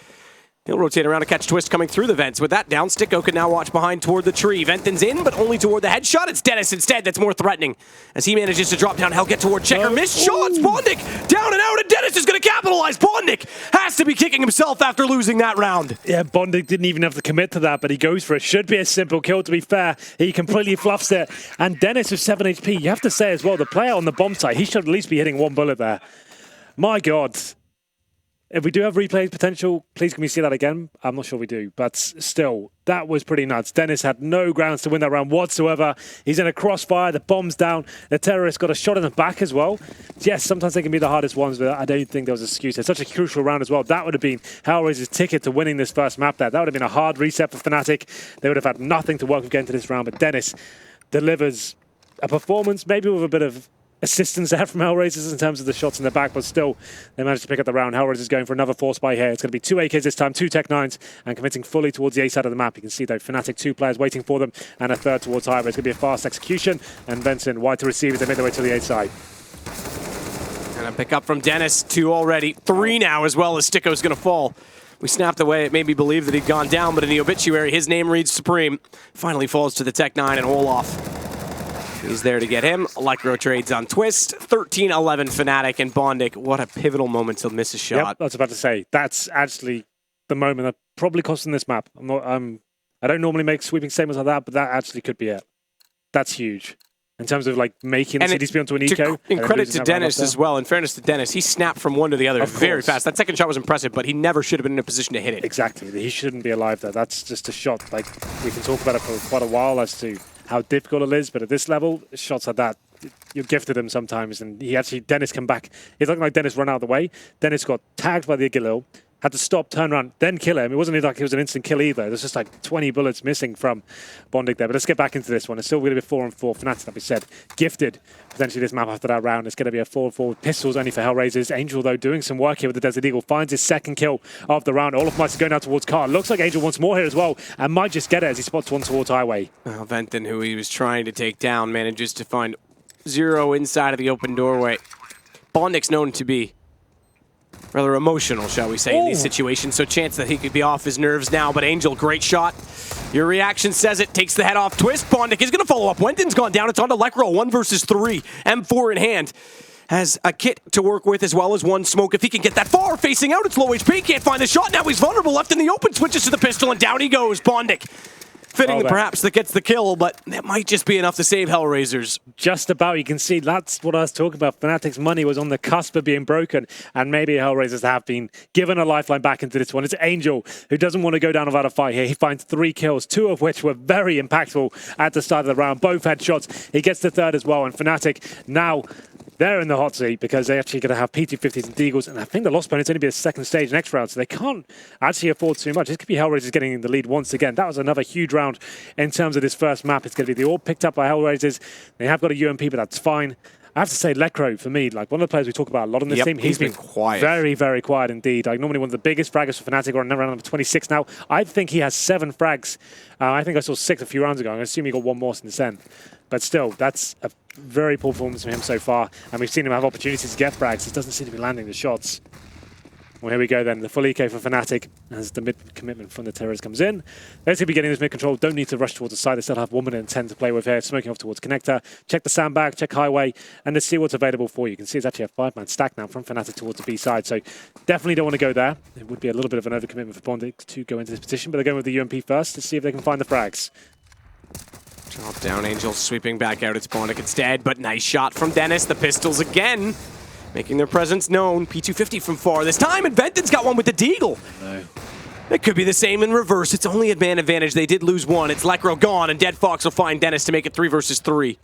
he'll rotate around to catch Twist coming through the vents. With that down, Sticko can now watch behind toward the tree. Venton's in, but only toward the headshot. It's Dennis instead that's more threatening. As he manages to drop down, he'll get toward Checker. Missed shots, Bondik down and out, and Dennis is going to capitalize. Bondik has to be kicking himself after losing that round. Yeah, Bondik didn't even have to commit to that, but he goes for it. Should be a simple kill, to be fair. He completely fluffs it. And Dennis with 7 HP, you have to say as well, the player on the bomb site, he should at least be hitting 1 bullet there. My God. If we do have replay potential, please can we see that again? I'm not sure we do, but still, that was pretty nuts. Dennis had no grounds to win that round whatsoever. He's in a crossfire, the bomb's down, the terrorist got a shot in the back as well. Yes, sometimes they can be the hardest ones, but I don't think there was an excuse. It's such a crucial round as well. That would have been HellRaisers' ticket to winning this first map there. That would have been a hard reset for fnatik. They would have had nothing to work with getting to this round, but Dennis delivers a performance, maybe with a bit of assistance there from HellRaisers in terms of the shots in the back, but still, they managed to pick up the round. HellRaisers going for another force buy here. It's going to be 2 AKs this time, 2 Tech 9s, and committing fully towards the A side of the map. You can see, though, fnatik, 2 players waiting for them, and a third towards high, but it's going to be a fast execution, and Benson, wide to receive as they make their way to the A side. And a pick up from Dennis, 2 already, 3 now as well as Sticko's going to fall. We snapped away. It made me believe that he'd gone down, but in the obituary, his name reads supreme. Finally falls to the Tech 9 and Olaf. He's there to get him. Electro trades on Twist. 13-11 fnatik and Bondic. What a pivotal moment to miss a shot. Yep, I was about to say, that's actually the moment that probably cost them this map. I don't normally make sweeping statements like that, but that actually could be it. That's huge. In terms of like making the CDSP onto an eco. And credit to Dennis as well. In fairness to Dennis, he snapped from one to the other very fast. That second shot was impressive, but he never should have been in a position to hit it. Exactly. He shouldn't be alive there. That's just a shot. Like, we can talk about it for quite a while as to how difficult it is, but at this level, shots like that, you're gifted him sometimes. And Dennis came back. It's looking like Dennis run out of the way. Dennis got tagged by the Galil, had to stop, turn around, then kill him. It wasn't like it was an instant kill either. There's just like 20 bullets missing from Bondic there. But let's get back into this one. It's still going to be 4-on-4 fnatik, like we said. Gifted, potentially, this map after that round. It's going to be a 4-on-4 with pistols only for HellRaisers. Angel, though, doing some work here with the Desert Eagle. Finds his second kill of the round. Olaf Mice is going down towards Car. Looks like Angel wants more here as well, and might just get it as he spots one towards Highway. Well, Venton, who he was trying to take down, manages to find 0 inside of the open doorway. Bondic's known to be rather emotional, shall we say, in these situations, so chance that he could be off his nerves now, but Angel, great shot. Your reaction says it, takes the head off Twist. Bondic is going to follow up. Wenton's gone down. It's on to Lekro, 1 versus 3. M4 in hand. Has a kit to work with as well as 1 smoke. If he can get that far, facing out, it's low HP. Can't find the shot. Now he's vulnerable, left in the open. Switches to the pistol, and down he goes. Bondic. Fitting perhaps that gets the kill, but that might just be enough to save HellRaisers. Just about. You can see that's what I was talking about. fnatik's money was on the cusp of being broken, and maybe HellRaisers have been given a lifeline back into this one. It's Angel who doesn't want to go down without a fight here. He finds 3 kills, 2 of which were very impactful at the start of the round. Both headshots. He gets the third as well, and fnatik now they're in the hot seat because they're actually going to have P250s and Deagles, and I think the loss opponent's only be a second stage next round, so they can't actually afford too much. This could be HellRaisers getting the lead once again. That was another huge round in terms of this first map. It's going to be the all picked up by HellRaisers. They have got a UMP, but that's fine. I have to say, Lekro, for me, like one of the players we talk about a lot on this team, he's been quiet. Very, very quiet indeed. Like normally one of the biggest fraggers for fnatik, or around number 26 now. I think he has 7 frags. I think I saw 6 a few rounds ago. I assume he got 1 more since then. But still, that's a very poor performance from him so far. And we've seen him have opportunities to get frags. He doesn't seem to be landing the shots. Well, here we go then. The full eco for fnatik as the mid-commitment from the terrorists comes in. They're going to be getting this mid-control. Don't need to rush towards the side. They still have 1 minute and 10 to play with here. Smoking off towards Connector. Check the sandbag, check Highway, and let's see what's available for you. You can see it's actually a 5-man stack now from fnatik towards the B side. So definitely don't want to go there. It would be a little bit of an overcommitment for Bondic to go into this position, but they're going with the UMP first to see if they can find the frags. Drop down, Angel sweeping back out. It's Bondic. It's dead, but nice shot from Dennis. The pistols again, making their presence known. P250 from far this time, and Venton's got one with the Deagle. No. It could be the same in reverse. It's only a man advantage. They did lose 1. It's Lekro gone, and Dead Fox will find Dennis to make it 3 versus 3.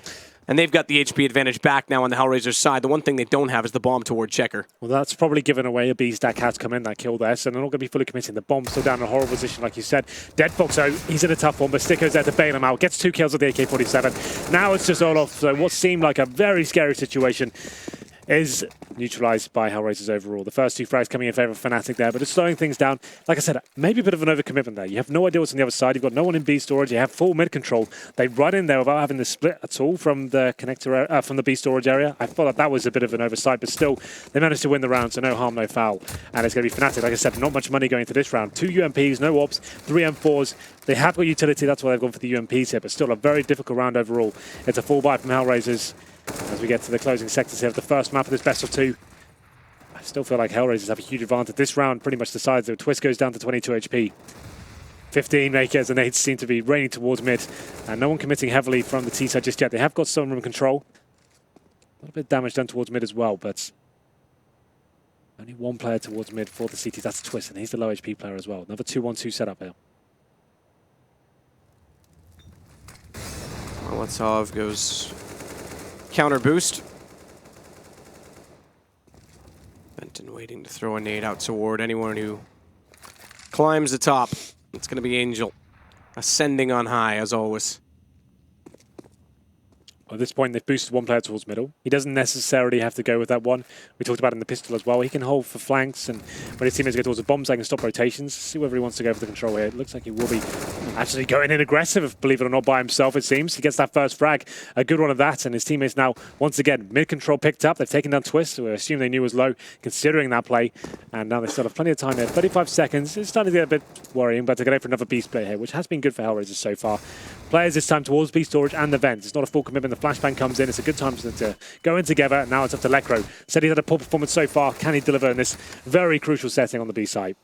And they've got the HP advantage back now on the HellRaisers side. The one thing they don't have is the bomb toward Checker. Well, that's probably given away. A B-stack has come in that kill there, so they're not going to be fully committing. The bomb's still down in a horrible position, like you said. Dead Fox, though, he's in a tough one, but Sticko's there to bail him out. Gets 2 kills with the AK-47. Now it's just all off. So what seemed like a very scary situation is neutralized by HellRaisers overall. The first 2 frags coming in favor of fnatik there, but it's slowing things down. Like I said, maybe a bit of an overcommitment there. You have no idea what's on the other side. You've got no one in B storage. You have full mid control. They run in there without having the split at all from the connector from the B storage area. I thought that was a bit of an oversight, but still, they managed to win the round, so no harm, no foul. And it's going to be fnatik. Like I said, not much money going into this round. 2 UMPs, no ops, 3 M4s. They have got utility. That's why they've gone for the UMPs here, but still a very difficult round overall. It's a full buy from HellRaisers. As we get to the closing sectors here of the first map of this best of 2. I still feel like HellRaisers have a huge advantage. This round pretty much decides that Twist goes down to 22 HP. 15 makers and nades seem to be raining towards mid. And no one committing heavily from the T side just yet. They have got some room control. A little bit of damage done towards mid as well, but only 1 player towards mid for the CT. That's Twist, and he's the low HP player as well. Another 2-1-2 setup here. Molotov goes counter boost. Benton waiting to throw a nade out toward anyone who climbs the top. It's going to be Angel. Ascending on high, as always. At this point, they've boosted one player towards middle. He doesn't necessarily have to go with that one. We talked about it in the pistol as well. He can hold for flanks, and when his teammates go towards the bombs, they can stop rotations. See whether he wants to go for the control here. It looks like he will be actually going in aggressive, believe it or not, by himself, it seems. He gets that first frag, a good one of that, and his teammates now, once again, mid-control picked up. They've taken down Twist, who I assume they knew was low, considering that play, and now they still have plenty of time there. 35 seconds. It's starting to get a bit worrying, but they're going for another B split here, which has been good for HellRaisers so far. Players this time towards B storage and the vents. It's not a full commitment. The flashbang comes in. It's a good time for them to go in together. Now it's up to Lekro. Said he's had a poor performance so far. Can he deliver in this very crucial setting on the B side?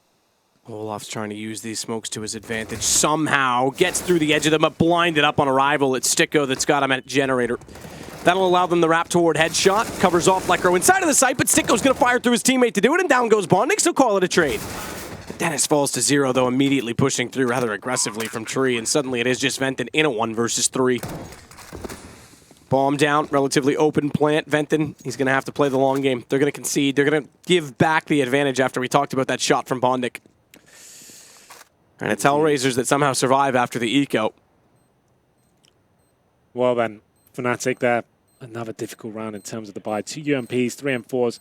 Olaf's trying to use these smokes to his advantage. Somehow gets through the edge of them, but blinded up on arrival. It's Sticko that's got him at Generator. That'll allow them to wrap toward headshot. Covers off Lekro inside of the site, but Sticko's going to fire through his teammate to do it, and down goes Bonding, so call it a trade. Dennis falls to 0, though, immediately pushing through rather aggressively from Tree, and suddenly it is just Venton in a 1 versus 3. Bomb down, relatively open plant. Venton, he's going to have to play the long game. They're going to concede. They're going to give back the advantage after we talked about that shot from Bondic. And it's HellRaisers that somehow survive after the eco. Well then, fnatik there. Another difficult round in terms of the buy. 2 UMPs, 3 M4s.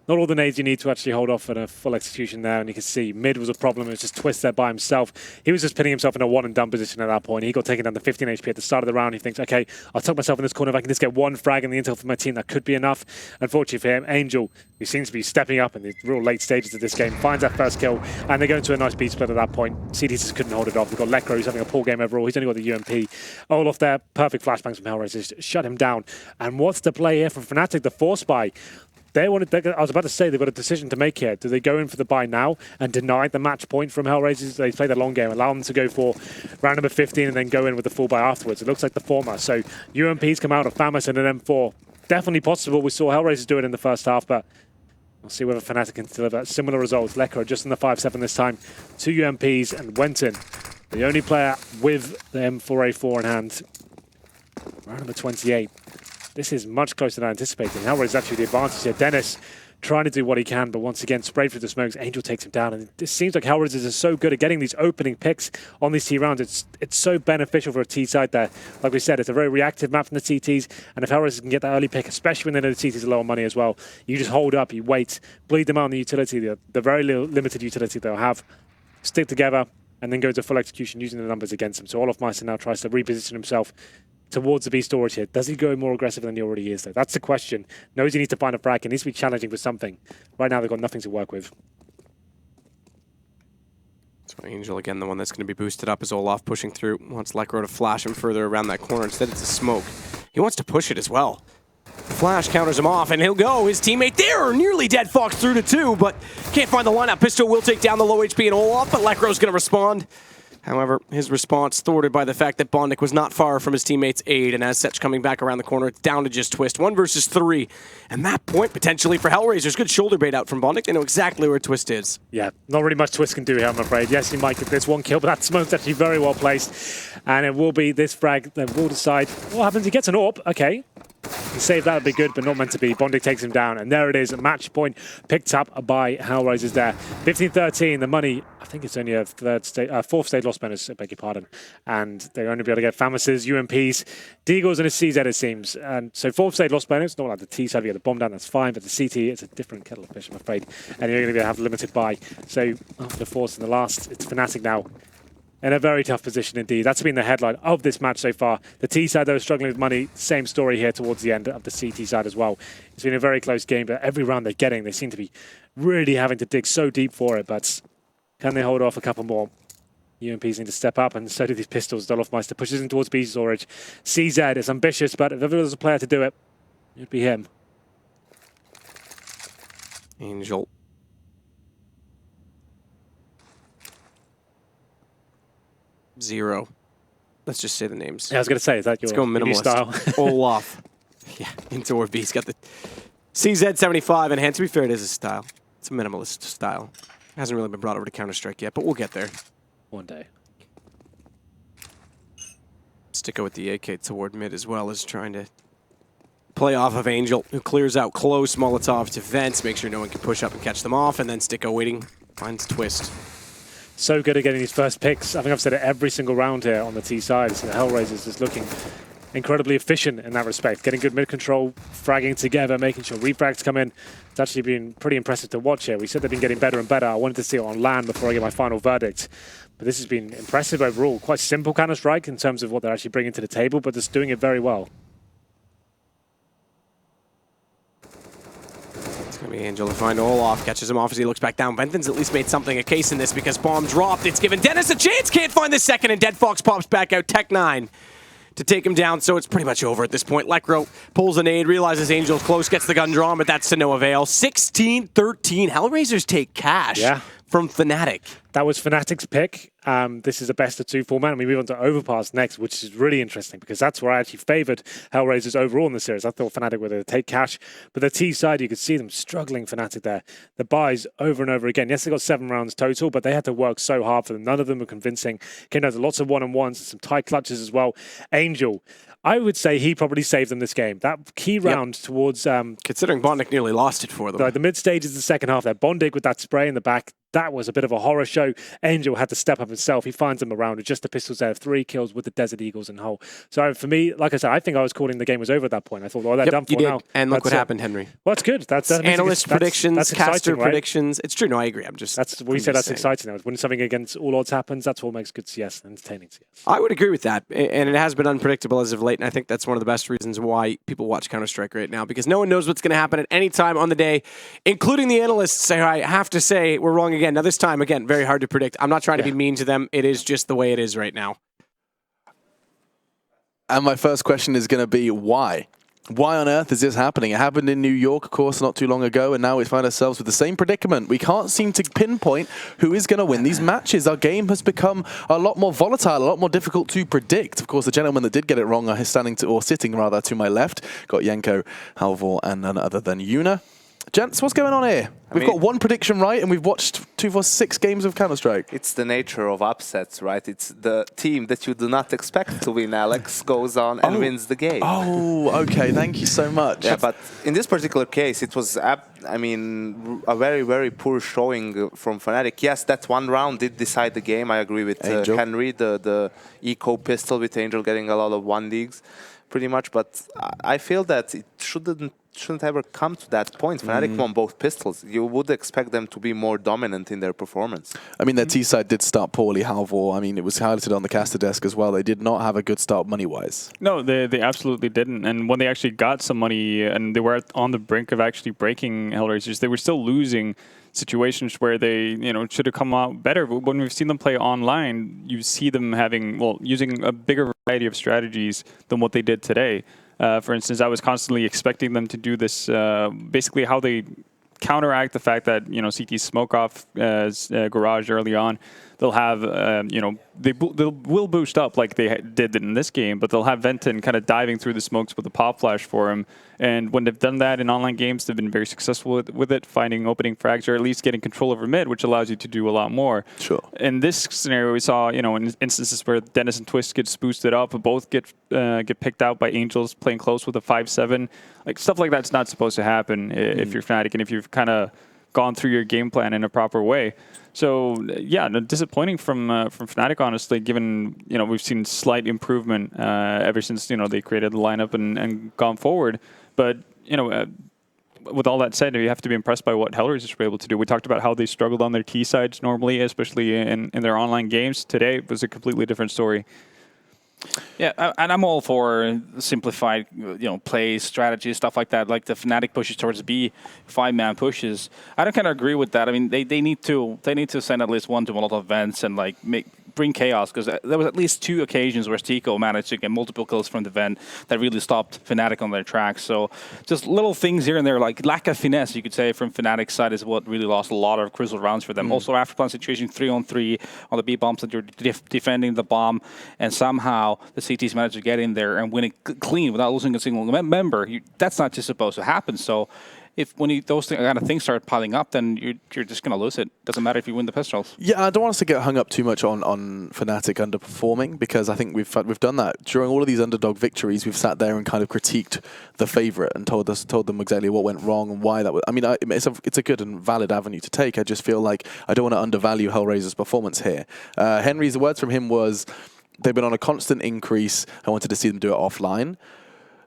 Not all the nades you need to actually hold off at a full execution there, and you can see mid was a problem. It was just Twist there by himself. He was just pinning himself in a one and done position at that point. He got taken down to 15 HP at the start of the round. He thinks, okay, I'll tuck myself in this corner. If I can just get one frag and the intel for my team, that could be enough. Unfortunately for him, Angel, who seems to be stepping up in the real late stages of this game, finds that first kill, and they go into a nice beat split at that point. CDs just couldn't hold it off. They've got Lekro, who's having a poor game overall. He's only got the UMP. Olaf there, perfect flashbangs from HellRaisers, shut him down. And what's the play here from fnatik? The force buy. I was about to say they've got a decision to make here. Do they go in for the buy now and deny the match point from HellRaisers? They play the long game, allow them to go for round number 15 and then go in with the full buy afterwards. It looks like the former. So UMPs come out of FAMAS and an M4. Definitely possible. We saw HellRaisers do it in the first half, but we'll see whether fnatik can deliver similar results. Lekro just in the 5-7 this time. 2 UMPs and Wenton, the only player with the M4A4 in hand. Round number 28. This is much closer than I anticipated. HellRaisers actually the advantage here. Dennis trying to do what he can, but once again, sprayed through the smokes. Angel takes him down, and it seems like HellRaisers is so good at getting these opening picks on these T rounds. It's so beneficial for a T side there. Like we said, it's a very reactive map from the CTs, and if HellRaisers can get that early pick, especially when they know the CTs are low on money as well, you just hold up, you wait, bleed them out on the utility, the very limited utility they'll have, stick together, and then go to full execution using the numbers against them. So Olaf Meister now tries to reposition himself towards the B storage here. Does he go more aggressive than he already is, though? That's the question. Knows he needs to find a frag. He needs to be challenging for something. Right now, they've got nothing to work with. So Angel, again, the one that's going to be boosted up as Olaf pushing through. Wants Lekro to flash him further around that corner. Instead, it's a smoke. He wants to push it as well. The flash counters him off, and he'll go. His teammate there, nearly dead. Fox through to 2, but can't find the lineup. Pistol will take down the low HP and Olaf, but Lekro's going to respond. However, his response thwarted by the fact that Bondic was not far from his teammate's aid, and as such, coming back around the corner, it's down to just Twist. 1 versus 3. And that point, potentially, for HellRaisers. Good shoulder bait out from Bondic. They know exactly where Twist is. Yeah, not really much Twist can do here, I'm afraid. Yes, he might get this one kill, but that smoke's actually very well placed. And it will be this frag that will decide what happens. He gets an AWP. Okay. He saved that would be good, but not meant to be. Bondic takes him down, and there it is. A match point picked up by HellRaisers there. 15-13, the money, I think it's only a fourth stage loss bonus, I beg your pardon. And they're only be able to get FAMAS's, UMPs, Deagles, and a CZ, it seems. And so fourth stage loss bonus, not like the T side, you get the bomb down, that's fine, but the CT, it's a different kettle of fish, I'm afraid. And you're going to have limited buy. So after the fourth and the last, it's fnatik now. In a very tough position indeed. That's been the headline of this match so far. The T side, though, struggling with money. Same story here towards the end of the CT side as well. It's been a very close game, but every round they're getting, they seem to be really having to dig so deep for it. But can they hold off a couple more? UMPs need to step up, and so do these pistols. Dolofmeister pushes in towards B storage. CZ is ambitious, but if ever there's a player to do it, it'd be him. Angel. Zero. Let's just say the names. Yeah, I was going to say, is that your Let's go minimalist. style? Olaf. Yeah, into or B. He's got the CZ75, and hand, to be fair, it is his style. It's a minimalist style. Hasn't really been brought over to Counter-Strike yet, but we'll get there. One day. Sticko with the AK toward mid as well as trying to play off of Angel, who clears out close. Molotov to vents, make sure no one can push up and catch them off, and then Sticko waiting, finds Twist. So good at getting his first picks. I think I've said it every single round here on the T side. So the HellRaisers just looking incredibly efficient in that respect, getting good mid control, fragging together, making sure refrags come in. It's actually been pretty impressive to watch here. We said they've been getting better and better. I wanted to see it on land before I get my final verdict. But this has been impressive overall. Quite simple Counter-Strike in terms of what they're actually bringing to the table, but just doing it very well. It's going to be Angel to find Olaf. Catches him off as he looks back down. Venton's at least made something a case in this because bomb dropped. It's given Dennis a chance. Can't find the second, and Dead Fox pops back out. Tech9 to take him down, so it's pretty much over at this point. Lekro pulls a nade, realizes Angel's close, gets the gun drawn, but that's to no avail. 16-13. HellRaisers take cash from fnatik. That was fnatik's pick. This is a best of 2 format, and we move on to Overpass next, which is really interesting because that's where I actually favoured HellRaisers overall in the series. I thought fnatik were going to take cash, but the T side, you could see them struggling, fnatik there. The buys over and over again. Yes, they got 7 rounds total, but they had to work so hard for them. None of them were convincing. Came down to lots of one-on-ones and some tight clutches as well. Angel, I would say he probably saved them this game. That key round towards... Considering Bondik nearly lost it for them. The mid stages of the second half there. Bondik with that spray in the back, that was a bit of a horror show. Angel had to step up himself. He finds him around with just the pistols there. 3 kills with the Desert Eagles and Hull. So for me, like I said, I think I was calling the game was over at that point. I thought, oh, they're done for now. And look what happened, Henry. Well, that's good. That's analyst predictions, that's caster right? predictions. It's true. No, I agree. That's we said that's exciting. When something against all odds happens, that's what makes good CS entertaining CS. I would agree with that. And it has been unpredictable as of late. And I think that's one of the best reasons why people watch Counter-Strike right now, because no one knows what's going to happen at any time on the day, including the analysts. I have to say we're wrong again. Now, this time, again, very hard to predict. I'm not trying to be mean to them. It is just the way it is right now. And my first question is going to be why? Why on earth is this happening? It happened in New York, of course, not too long ago, and now we find ourselves with the same predicament. We can't seem to pinpoint who is going to win these matches. Our game has become a lot more volatile, a lot more difficult to predict. Of course, the gentleman that did get it wrong are sitting to my left. Got Yenko, Halvor, and none other than Yuna. Gents, what's going on here? We've got one prediction right, and we've watched 6 games of Counter-Strike. It's the nature of upsets, right? It's the team that you do not expect to win, Alex, goes on and wins the game. Oh, okay. Thank you so much. Yeah, but in this particular case, it was, a very, very poor showing from fnatik. Yes, that one round did decide the game. I agree with Henry, the eco pistol with Angel getting a lot of 1-digs, pretty much. But I feel that it shouldn't ever come to that point. fnatik won both pistols. You would expect them to be more dominant in their performance. I mean, their T-side did start poorly, Halvor. I mean, it was highlighted on the caster desk as well. They did not have a good start money-wise. No, they absolutely didn't. And when they actually got some money and they were on the brink of actually breaking HellRaisers, they were still losing situations where they, should have come out better. But when we've seen them play online, you see them using a bigger variety of strategies than what they did today. For instance, I was constantly expecting them to do this, basically how they counteract the fact that, CT smoke off garage early on. They'll have, they will boost up like they did in this game, but they'll have Venton kind of diving through the smokes with a pop flash for him. And when they've done that in online games, they've been very successful with it, finding opening frags or at least getting control over mid, which allows you to do a lot more. Sure. In this scenario, we saw, in instances where Dennis and Twist gets boosted up, both get picked out by Angels playing close with a 5-7. Like stuff like that's not supposed to happen if you're fnatik and if you've kind of gone through your game plan in a proper way. So yeah, disappointing from fnatik, honestly, given we've seen slight improvement ever since they created the lineup and gone forward. But with all that said, you have to be impressed by what HellRaisers were able to do. We talked about how they struggled on their T sides normally, especially in their online games. Today it was a completely different story. Yeah, and I'm all for simplified, plays, strategies, stuff like that. Like the fnatik pushes towards B, 5-man pushes. I don't kind of agree with that. I mean, they need to send at least one to Molotov vents and bring chaos, because there was at least 2 occasions where Stico managed to get multiple kills from the vent that really stopped fnatik on their tracks. So just little things here and there, like lack of finesse, you could say, from fnatik's side is what really lost a lot of crucial rounds for them. Also, after plant situation 3-on-3 on the B bombs that you're defending the bomb, and somehow the CTs managed to get in there and win it clean without losing a single member. That's not just supposed to happen. So when those kind of things start piling up, then you're just going to lose it. Doesn't matter if you win the pistols. Yeah, I don't want us to get hung up too much on fnatik underperforming, because I think we've done that during all of these underdog victories. We've sat there and kind of critiqued the favorite and told them exactly what went wrong and why that was. I mean, it's a good and valid avenue to take. I just feel like I don't want to undervalue HellRaisers' performance here. Henry's words from him was, they've been on a constant increase. I wanted to see them do it offline.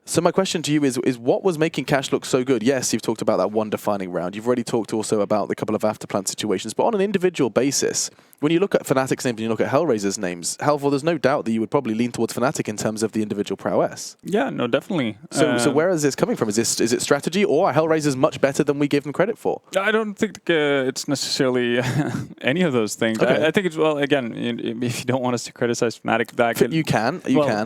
So my question to you is what was making Cash look so good? Yes, you've talked about that one defining round. You've already talked also about the couple of afterplant situations. But on an individual basis, when you look at fnatik's names and you look at HellRaisers' names, Helvor, there's no doubt that you would probably lean towards fnatik in terms of the individual prowess. Yeah, no, definitely. So where is this coming from? Is it strategy, or are HellRaisers much better than we give them credit for? I don't think it's necessarily any of those things. Okay. I think it's, well, again, if you don't want us to criticize fnatik back... You can,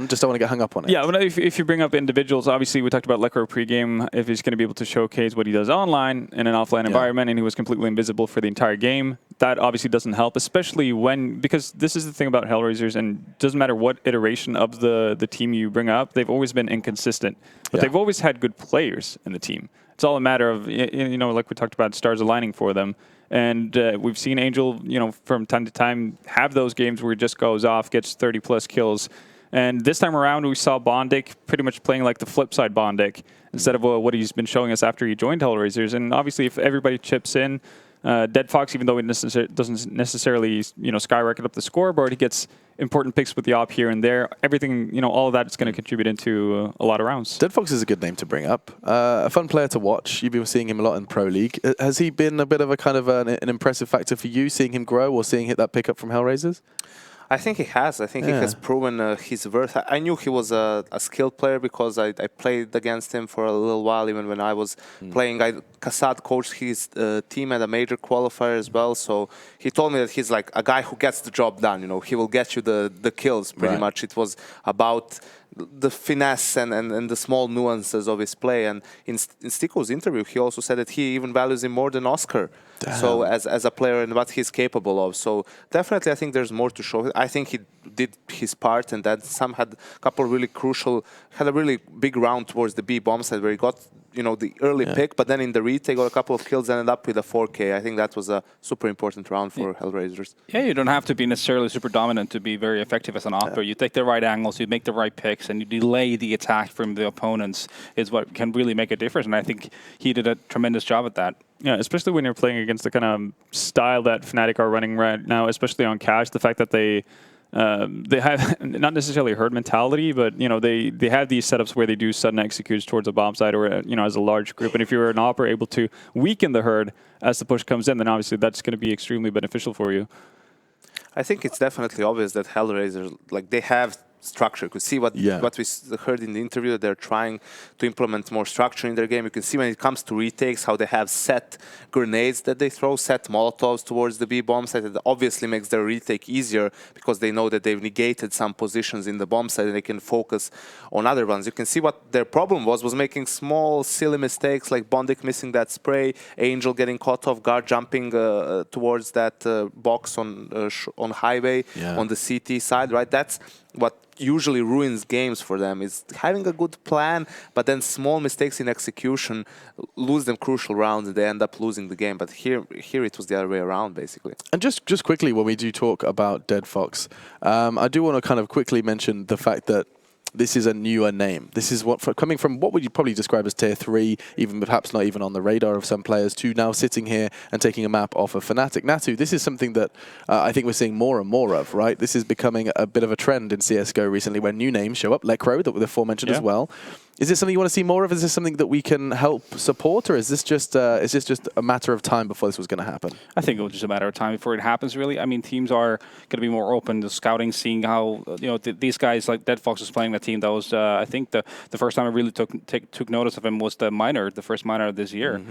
just don't want to get hung up on it. Yeah, but if you bring up individuals, obviously we talked about Lekro pregame, if he's going to be able to showcase what he does online in an offline environment, and he was completely invisible for the entire game, that obviously doesn't help, especially when, because this is the thing about HellRaisers, and it doesn't matter what iteration of the team you bring up, they've always been inconsistent. But they've always had good players in the team. It's all a matter of, like we talked about, stars aligning for them. And we've seen Angel, from time to time have those games where he just goes off, gets 30-plus kills. And this time around, we saw Bondic pretty much playing like the flip side Bondic instead of what he's been showing us after he joined HellRaisers. And obviously, if everybody chips in, Dead Fox, even though he doesn't necessarily skyrocket up the scoreboard, he gets important picks with the op here and there. Everything, all of that is going to contribute into a lot of rounds. Dead Fox is a good name to bring up. A fun player to watch. You've been seeing him a lot in Pro League. Has he been a bit of a kind of an impressive factor for you, seeing him grow or seeing hit that pickup from HellRaisers? I think he has. I think he has proven his worth. I knew he was a skilled player because I played against him for a little while, even when I was playing. Kassad coached his team at a major qualifier as well, so he told me that he's like a guy who gets the job done. He will get you the kills pretty much. It was about the finesse and the small nuances of his play. And in Stiko's interview, he also said that he even values him more than Oscar. Damn. So as a player and what he's capable of. So definitely I think there's more to show. I think he did his part, and that Sam had a couple of really had a really big round towards the B bomb side where he got the early pick, but then in the retake got a couple of kills, ended up with a 4K. I think that was a super important round for HellRaisers. Yeah, you don't have to be necessarily super dominant to be very effective as an operator. You take the right angles, you make the right picks, and you delay the attack from the opponents is what can really make a difference. And I think he did a tremendous job at that. Yeah, especially when you're playing against the kind of style that fnatik are running right now, especially on Cash. The fact that they have not necessarily herd mentality, but they have these setups where they do sudden executes towards a bomb site or as a large group. And if you're an operator able to weaken the herd as the push comes in, then obviously that's going to be extremely beneficial for you. I think it's definitely obvious that HellRaisers, they have structure. You could see what we heard in the interview, that they're trying to implement more structure in their game. You can see when it comes to retakes how they have set grenades that they throw, set Molotovs towards the B bomb site. It obviously makes their retake easier because they know that they've negated some positions in the bomb site and they can focus on other ones. You can see what their problem was making small, silly mistakes like Bondic missing that spray, Angel getting caught off guard, jumping towards that box on highway on the CT side, right? That's what usually ruins games for them, is having a good plan, but then small mistakes in execution lose them crucial rounds and they end up losing the game. But here it was the other way around, basically. And just quickly, when we do talk about Dead Fox, I do want to kind of quickly mention the fact that this is a newer name. This is coming from what would you probably describe as tier 3, even perhaps not even on the radar of some players, to now sitting here and taking a map off of fnatik. Natu, this is something that I think we're seeing more and more of, right? This is becoming a bit of a trend in CSGO recently when new names show up, Lekro, that were aforementioned as well. Is this something you want to see more of? Is this something that we can help support, or is this just a matter of time before this was going to happen? I think it was just a matter of time before it happens, really. I mean, teams are going to be more open to scouting, seeing how these guys like Dead Fox was playing the team. That was I think the first time I really took notice of him was the first minor of this year.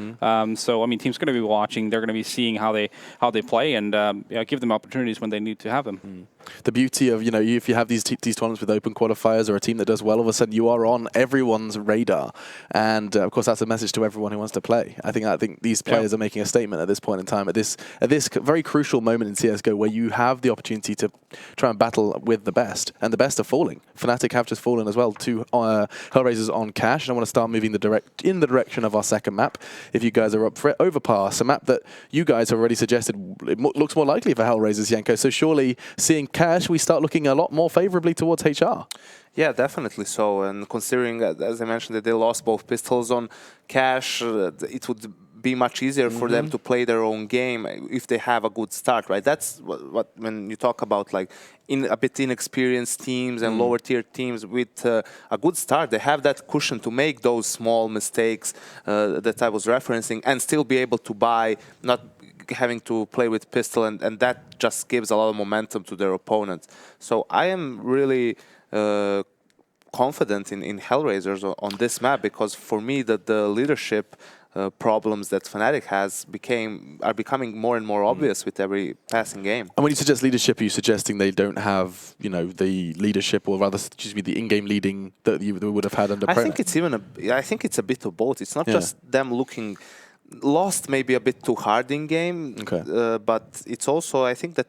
So I mean, teams are going to be watching. They're going to be seeing how they play and give them opportunities when they need to have them. The beauty of if you have these tournaments with open qualifiers or a team that does well, all of a sudden you are on everyone's radar, and of course that's a message to everyone who wants to play. I think these players are making a statement at this point in time, at this very crucial moment in CS:GO, where you have the opportunity to try and battle with the best, and the best are falling. fnatik have just fallen as well to HellRaisers on Cash, and I want to start moving in the direction of our second map. If you guys are up for it, Overpass, a map that you guys have already suggested it looks more likely for HellRaisers, Yanko. So surely seeing Cash, we start looking a lot more favorably towards HR. Yeah, definitely so. And considering, as I mentioned, that they lost both pistols on Cash, it would be much easier for them to play their own game if they have a good start, right? That's what when you talk about like a bit inexperienced teams and lower tier teams with a good start, they have that cushion to make those small mistakes that I was referencing and still be able to buy, not having to play with pistol, and that just gives a lot of momentum to their opponents. So I am really confident in HellRaisers on this map, because for me the leadership problems that fnatik has are becoming more and more obvious with every passing game. And when you suggest leadership, are you suggesting they don't have, you know, the leadership, or rather, excuse me, the in-game leading that you would have had under Pro? I think it's a bit of both. It's not just them looking lost maybe a bit too hard in game, but it's also, I think that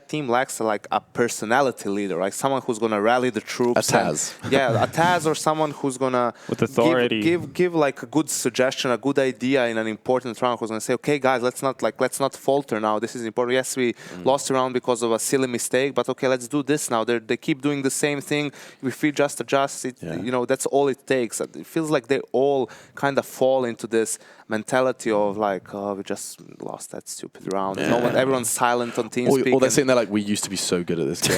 team lacks like a personality leader, like someone who's gonna rally the troops. A Taz. A Taz, or someone who's gonna with authority give like a good suggestion, a good idea in an important round. Who's gonna say, okay, guys, let's not falter now. This is important. Yes, we lost a round because of a silly mistake, but okay, let's do this now. They keep doing the same thing. If we just adjust it, you know, that's all it takes. It feels like they all kind of fall into this mentality of like, oh, we just lost that stupid round. Everyone's silent on TeamSpeak. Or they're sitting there like, we used to be so good at this game.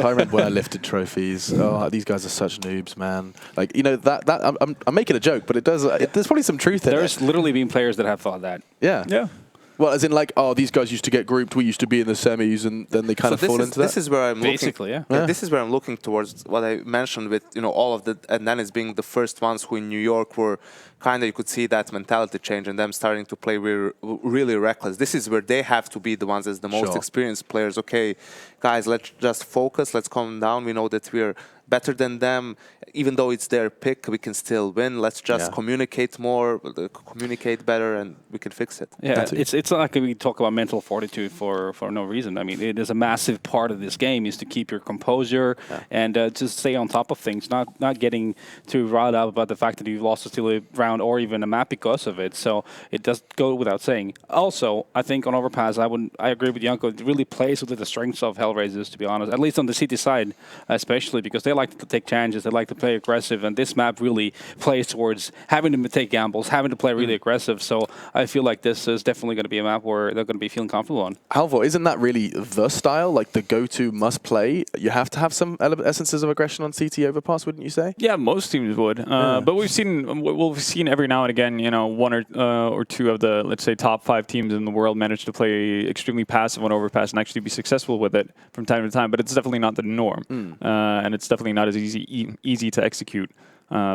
I remember when I lifted trophies. Oh, these guys are such noobs, man. Like, you know, I'm making a joke, but there's probably some truth in it. There's literally been players that have thought that. Yeah. Well, as in like, oh, these guys used to get grouped, we used to be in the semis, and then they kind of fall into that. This is where I'm basically, looking. This is where I'm looking towards what I mentioned with, you know, all of the, and then it's being the first ones who in New York were kind of, you could see that mentality change and them starting to play really reckless. This is where they have to be the ones as the most experienced players. Okay, guys, let's just focus. Let's calm down. We know that we're better than them. Even though it's their pick, we can still win. Let's just communicate more, communicate better, and we can fix it. Yeah, it's not like we talk about mental fortitude for no reason. I mean, it is a massive part of this game is to keep your composure and just stay on top of things, not getting too riled up about the fact that you've lost a silly round or even a map because of it. So it does go without saying. Also, I think on Overpass, I agree with Janko. It really plays with the strengths of HellRaisers, to be honest, at least on the CT side, especially because they like to take challenges, they like to play aggressive, and this map really plays towards having to take gambles, having to play really aggressive. So I feel like this is definitely going to be a map where they're going to be feeling comfortable on. Halvor, isn't that really the style, like the go-to must play? You have to have some essences of aggression on CT Overpass, wouldn't you say? Yeah, most teams would. But we've seen every now and again, you know, one or two of the, let's say, top 5 teams in the world manage to play extremely passive on Overpass and actually be successful with it from time to time. But it's definitely not the norm, and it's definitely not as easy to execute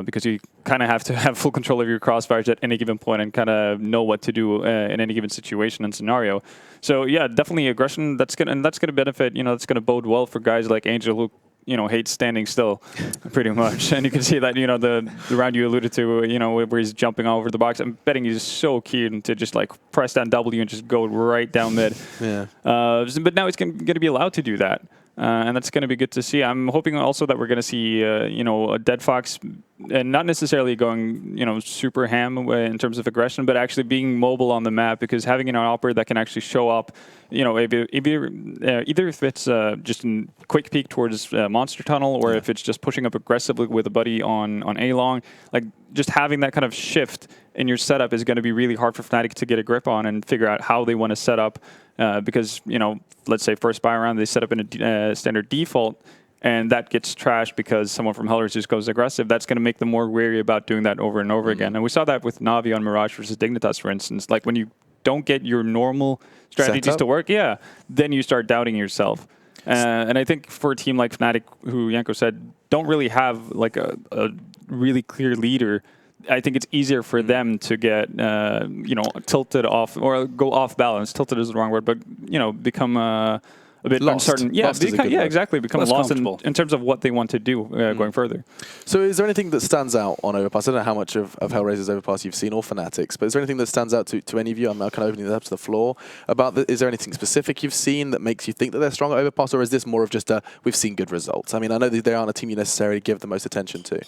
because you kind of have to have full control of your crossfires at any given point and kind of know what to do in any given situation and scenario. So yeah, definitely aggression. That's gonna benefit. You know, that's gonna bode well for guys like Angel who, you know, hates standing still, pretty much. And you can see that, you know, the round you alluded to, you know, where he's jumping all over the box. I'm betting he's so keen to just like press down W and just go right down mid. But now he's going to be allowed to do that. And that's going to be good to see. I'm hoping also that we're going to see, you know, a Dead Fox, and not necessarily going, you know, super ham in terms of aggression, but actually being mobile on the map, because having an operator that can actually show up, you know, either if it's just a quick peek towards Monster Tunnel, or if it's just pushing up aggressively with a buddy on A-Long, like just having that kind of shift in your setup is going to be really hard for fnatik to get a grip on and figure out how they want to set up. Because, you know, let's say first buy round, they set up in a standard default, and that gets trashed because someone from HellRaisers just goes aggressive. That's going to make them more wary about doing that over and over again. And we saw that with Navi on Mirage versus Dignitas, for instance. Like when you don't get your normal strategies to work, then you start doubting yourself. And I think for a team like fnatik, who Janko said, don't really have like a really clear leader, I think it's easier for them to get, you know, tilted off or go off balance. Tilted is the wrong word, but, you know, become a bit lost. uncertain. Yeah, exactly. Become lost in terms of what they want to do going further. So is there anything that stands out on Overpass? I don't know how much of HellRaisers Overpass you've seen, or fnatik's, but is there anything that stands out to any of you? I'm kind of opening it up to the floor. Is there anything specific you've seen that makes you think that they're strong at Overpass, or is this more of just we've seen good results? I mean, I know that they aren't a team you necessarily give the most attention to.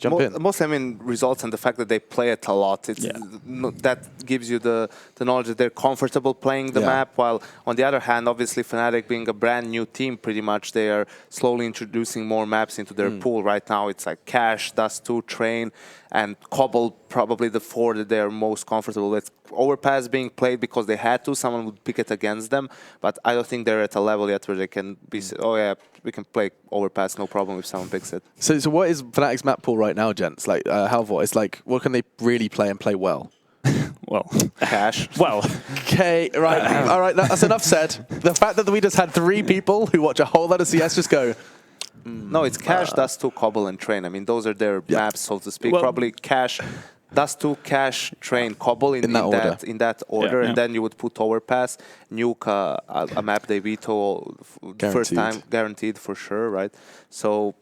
Mostly, I mean, results and the fact that they play it a lot. That gives you the knowledge that they're comfortable playing the map, while on the other hand, obviously fnatik being a brand new team, pretty much they are slowly introducing more maps into their pool. Right now it's like Cache, Dust 2, Train, and Cobble probably the 4 that they are most comfortable with. Overpass being played because they had to, someone would pick it against them, but I don't think they're at a level yet where they can be, oh yeah, we can play Overpass, no problem if someone picks it. So what is fnatik's map pool right now, gents? Like, Halvor, it's like, what can they really play and play well? Well, Cash. well. Okay, right, all right, that's enough said. The fact that we just had 3 people who watch a whole lot of CS just go, no, it's Cash, Dust 2, Cobble, and Train. I mean, those are their maps, so to speak. Well, probably Cash, Dust 2, Cash, Train, Cobble in that order. And then you would put Overpass, Nuke, a map they veto first time, guaranteed for sure, right? So...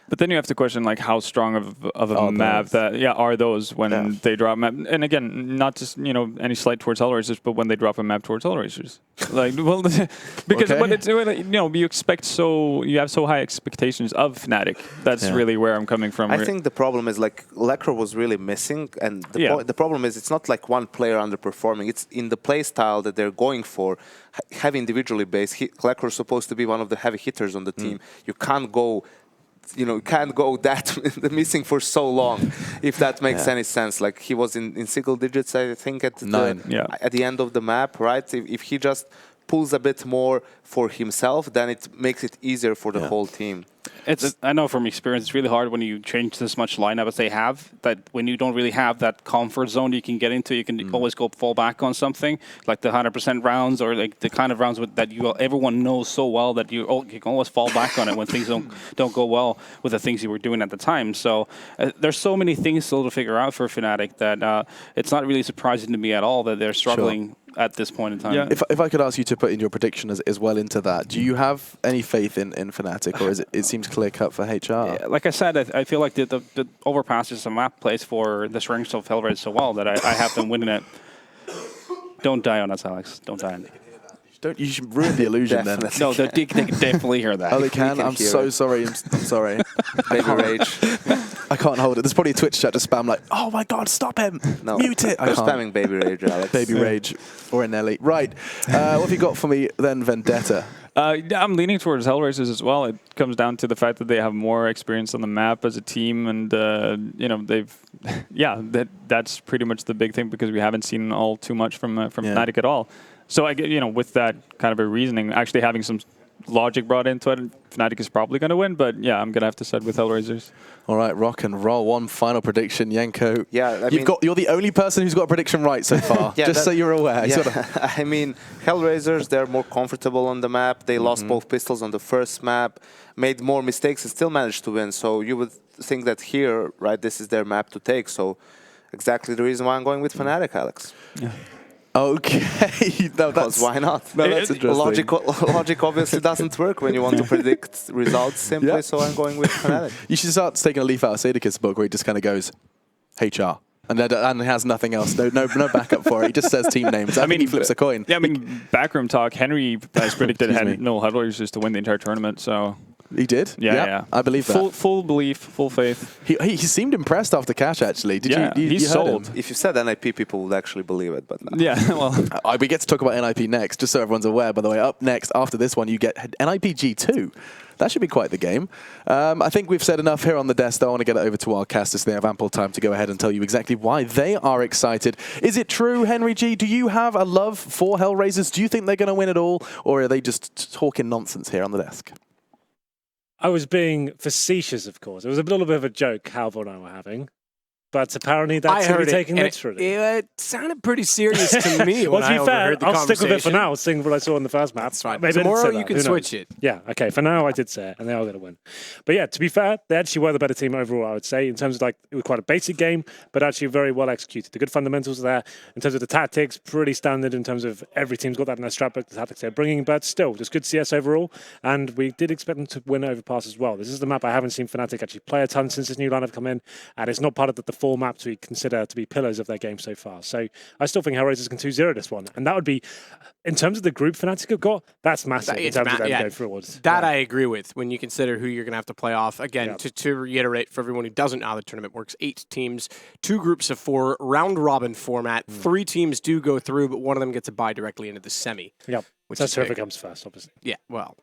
But then you have to question, like, how strong of a map that are those when they drop map. And again, not just any slight towards HellRaisers, but when they drop a map towards HellRaisers, like, well, because when it's you expect you have so high expectations of fnatik. That's really where I'm coming from. I think the problem is like Lekr was really missing, and the problem is it's not like one player underperforming. It's in the play style that they're going for, heavy individually based. Lekr is supposed to be one of the heavy hitters on the team. You can't go. Can't go that missing for so long, if that makes any sense. Like, he was in single digits, I think, at 9. At the end of the map, right? If he just pulls a bit more for himself, then it makes it easier for the whole team. I know from experience, it's really hard when you change this much lineup as they have, that when you don't really have that comfort zone you can get into, you can always go fall back on something, like the 100% rounds, or like the kind of rounds that everyone knows so well that you can always fall back on it when things don't go well with the things you were doing at the time. So there's so many things still to figure out for fnatik that it's not really surprising to me at all that they're struggling at this point in time. Yeah. If I could ask you to put in your prediction as well into that, do you have any faith in fnatik, or is it seems clear cut for HR? Yeah, like I said, I feel like the Overpass is a map place for the strengths of HellRaisers so well that I have them winning it. Don't die on us, Alex. Don't die on it. You should ruin the illusion then. No, they can definitely hear that. Oh, they can? I'm so sorry. I'm sorry. Baby Rage. I can't hold it. There's probably a Twitch chat to spam like, oh my god, stop him. No, mute it. They're spamming Baby Rage, Alex. Baby Rage. Or an Ellie. Right. What have you got for me then, Vendetta? I'm leaning towards HellRaisers as well. It comes down to the fact that they have more experience on the map as a team, and they've, that's pretty much the big thing, because we haven't seen all too much from fnatik at all. So I get, with that kind of a reasoning, actually having some logic brought into it, fnatik is probably going to win. But yeah, I'm going to have to side with HellRaisers. All right, rock and roll. One final prediction, Yanko. Yeah, you're the only person who's got a prediction right so far. Just so you're aware. Yeah. I mean, HellRaisers, they're more comfortable on the map. They lost both pistols on the first map, made more mistakes, and still managed to win. So you would think that here, right, this is their map to take. So exactly the reason why I'm going with fnatik, Alex. Yeah. Okay. No, that's why not? No, that's interesting. Logic obviously doesn't work when you want to predict results simply, so I'm going with fnatik. You should start taking a leaf out of Sadek's book where he just kind of goes, HR. And has nothing else, no backup for it. He just says team names. I mean, he flips a coin. Yeah, I mean, backroom talk, Henry has predicted HellRaisers to win the entire tournament, so... He did? Yeah. I believe that. Full belief, full faith. He seemed impressed after Cash, actually. Did you he's sold. If you said NIP, people would actually believe it, but no. Yeah, well... we get to talk about NIP next, just so everyone's aware. By the way, up next, after this one, you get NIP G2. That should be quite the game. I think we've said enough here on the desk, though. I want to get it over to our casters so they have ample time to go ahead and tell you exactly why they are excited. Is it true, Henry G? Do you have a love for HellRaisers? Do you think they're going to win it all? Or are they just talking nonsense here on the desk? I was being facetious, of course. It was a little bit of a joke Halvor and I were having. But apparently that's to be taken literally. It sounded pretty serious to me when I overheard the conversation. I'll stick with it for now, seeing what I saw in the first map. That's right. Maybe tomorrow you can switch it. Yeah, okay. For now, I did say it, and they are going to win. But yeah, to be fair, they actually were the better team overall, I would say, in terms of it was quite a basic game, but actually very well executed. The good fundamentals are there. In terms of the tactics, pretty standard in terms of every team's got that in their strat book, the tactics they're bringing, but still, just good CS overall. And we did expect them to win Overpass as well. This is the map I haven't seen fnatik actually play a ton since this new lineup come in, and it's not part of the full map to be considered to be pillars of their game so far. So I still think HellRaisers can 2-0 this one. And that would be, in terms of the group fnatik have got, that's massive in terms of them going forwards. That I agree with when you consider who you're going to have to play off. Again, to reiterate for everyone who doesn't know how the tournament works, 8 teams, 2 groups of 4, round-robin format. 3 teams do go through, but one of them gets a bye directly into the semi. Yep. That's whoever comes first, obviously. Yeah, well,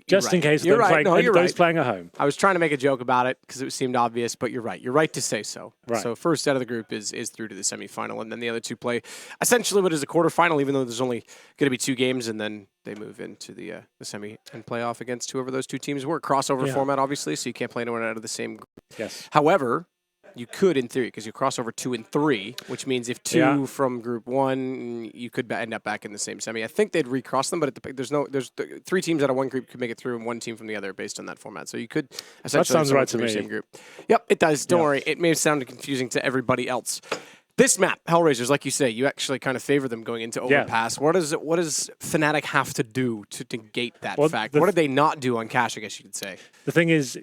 Just in case You're they're right. playing, No, you're those right. playing at home. I was trying to make a joke about it because it seemed obvious, but you're right. You're right to say so. Right. So first out of the group is through to the semifinal, and then the other two play essentially what is a quarterfinal, even though there's only going to be 2 games, and then they move into the semi and playoff against whoever those 2 teams were. Crossover format, obviously, so you can't play anyone out of the same group. Yes. However, you could, in theory, because you cross over 2 and 3, which means if 2 from Group 1, you could end up back in the same semi. I think they'd recross them, but there's 3 teams out of one group could make it through, and 1 team from the other based on that format. So you could essentially sounds right to me. same group. Yep, it does. Don't worry. It may have sounded confusing to everybody else. This map, HellRaisers, like you say, you actually kind of favor them going into Overpass. What does fnatik have to do to negate that fact? What did they not do on Cash, I guess you could say? The thing is,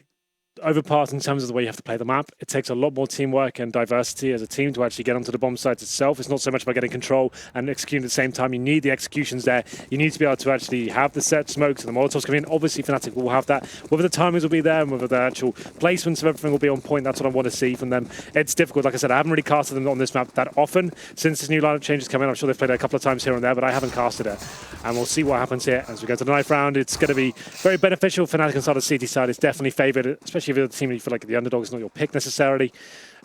Overpass, in terms of the way you have to play the map, it takes a lot more teamwork and diversity as a team to actually get onto the bomb site itself. It's not so much about getting control and executing at the same time. You need the executions there. You need to be able to actually have the set smokes and the molotovs come in. Obviously, fnatik will have that. Whether the timings will be there and whether the actual placements of everything will be on point, that's what I want to see from them. It's difficult. Like I said, I haven't really casted them on this map that often since this new lineup change has come in. I'm sure they've played it a couple of times here and there, but I haven't casted it. And we'll see what happens here as we go to the 9th round. It's going to be very beneficial. fnatik inside the CT side is definitely favoured, especially if you're the team you feel like the underdog is not your pick necessarily,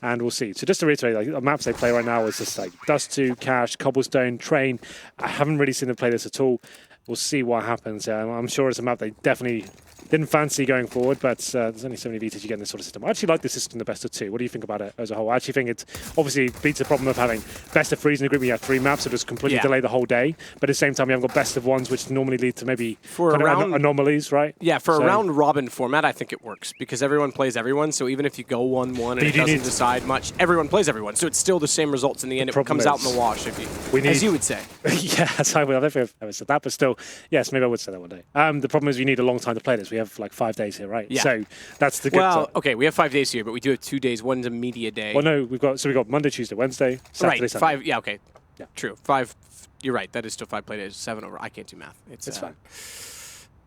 and we'll see. So just to reiterate, like, the maps they play right now is just like Dust 2, Cash, Cobblestone, Train. I haven't really seen them play this at all. We'll see what happens. I'm sure it's a map they definitely didn't fancy going forward, but there's only so many beaters you get in this sort of system. I actually like the system, the best of 2. What do you think about it as a whole? I actually think it obviously beats the problem of having best of 3s in the group. You have 3 maps, so just completely delay the whole day. But at the same time, you haven't got best of 1s, which normally lead to maybe anomalies, right? Yeah, for a round robin format, I think it works because everyone plays everyone. So even if you go 1-1 and it doesn't decide much, everyone plays everyone. So it's still the same results in the end. It comes out in the wash, as you would say. Yes, I don't think I've ever said that, but still, yes, maybe I would say that one day. The problem is we need a long time to play this. We have like 5 days here, right? Yeah. So that's the good Well, okay, we have 5 days here, but we do have 2 days. One's a media day. Well, no, we've got Monday, Tuesday, Wednesday, Saturday, right, Sunday. 5. Yeah, okay. Yeah, true. 5. You're right. That is still 5 play days. 7 over. I can't do math. It's fine.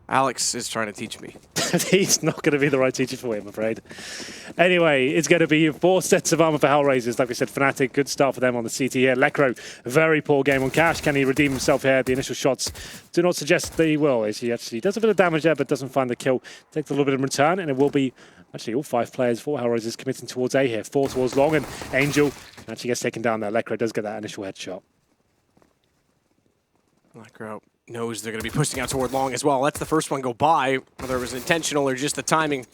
Alex is trying to teach me. He's not going to be the right teacher for you, I'm afraid. Anyway, it's going to be 4 sets of armor for HellRaisers. Like we said, fnatik, good start for them on the CT here. Lekro, very poor game on Cash. Can he redeem himself here? The initial shots do not suggest that he will. He actually does a bit of damage there, but doesn't find the kill. Takes a little bit in return, and it will be actually all 5 players for HellRaisers committing towards A here. 4 towards long, and Angel actually gets taken down there. Lekro does get that initial headshot. Lekro knows they're going to be pushing out toward long as well. That's the first one go by, whether it was intentional or just the timing.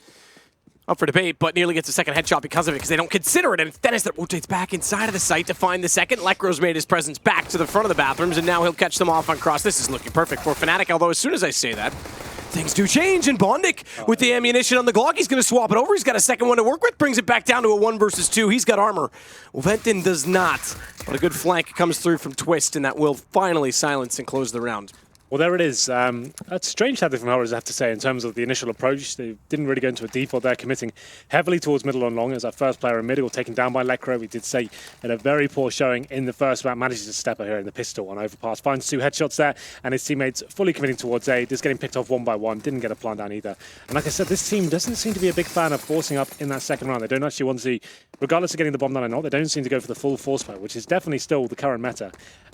Up for debate, but nearly gets a second headshot because of it, because they don't consider it, and it's Dennis that rotates back inside of the site to find the second. Lekro's made his presence back to the front of the bathrooms, and now he'll catch them off on cross. This is looking perfect for fnatik, although as soon as I say that, things do change, and Bondik, with the ammunition on the Glock, he's going to swap it over. He's got a second one to work with, brings it back down to a 1 versus 2. He's got armor. Well, Venton does not, but a good flank comes through from Twist, and that will finally silence and close the round. Well, there it is. That's strange tactic from HellRaisers, I have to say, in terms of the initial approach. They didn't really go into a default there, committing heavily towards middle and long as our first player in middle, taken down by Lekro. We did say had a very poor showing in the first round, manages to step out here in the pistol on Overpass, finds 2 headshots there, and his teammates fully committing towards A, just getting picked off 1 by 1, didn't get a plant down either. And like I said, this team doesn't seem to be a big fan of forcing up in that second round. They don't actually want to see, regardless of getting the bomb down or not, they don't seem to go for the full force play, which is definitely still the current meta.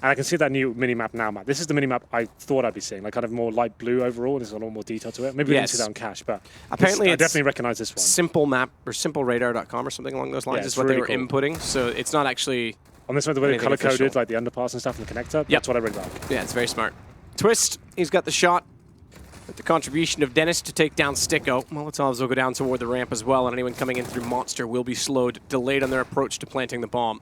And I can see that new mini-map now, Matt. This is the mini-map I thought I'd be seeing, like kind of more light blue overall. There's a lot more detail to it. Maybe we didn't see that on Cash, but apparently I definitely recognize this one. Simple map or simpleradar.com or something along those lines is what really they were inputting. So it's not actually on this one, the way they color coded like the underpass and stuff and the connector. That's what I really like. Yeah, it's very smart. Twist, he's got the shot with the contribution of Dennis to take down Sticko. Molotovs will go down toward the ramp as well, and anyone coming in through Monster will be slowed, delayed on their approach to planting the bomb.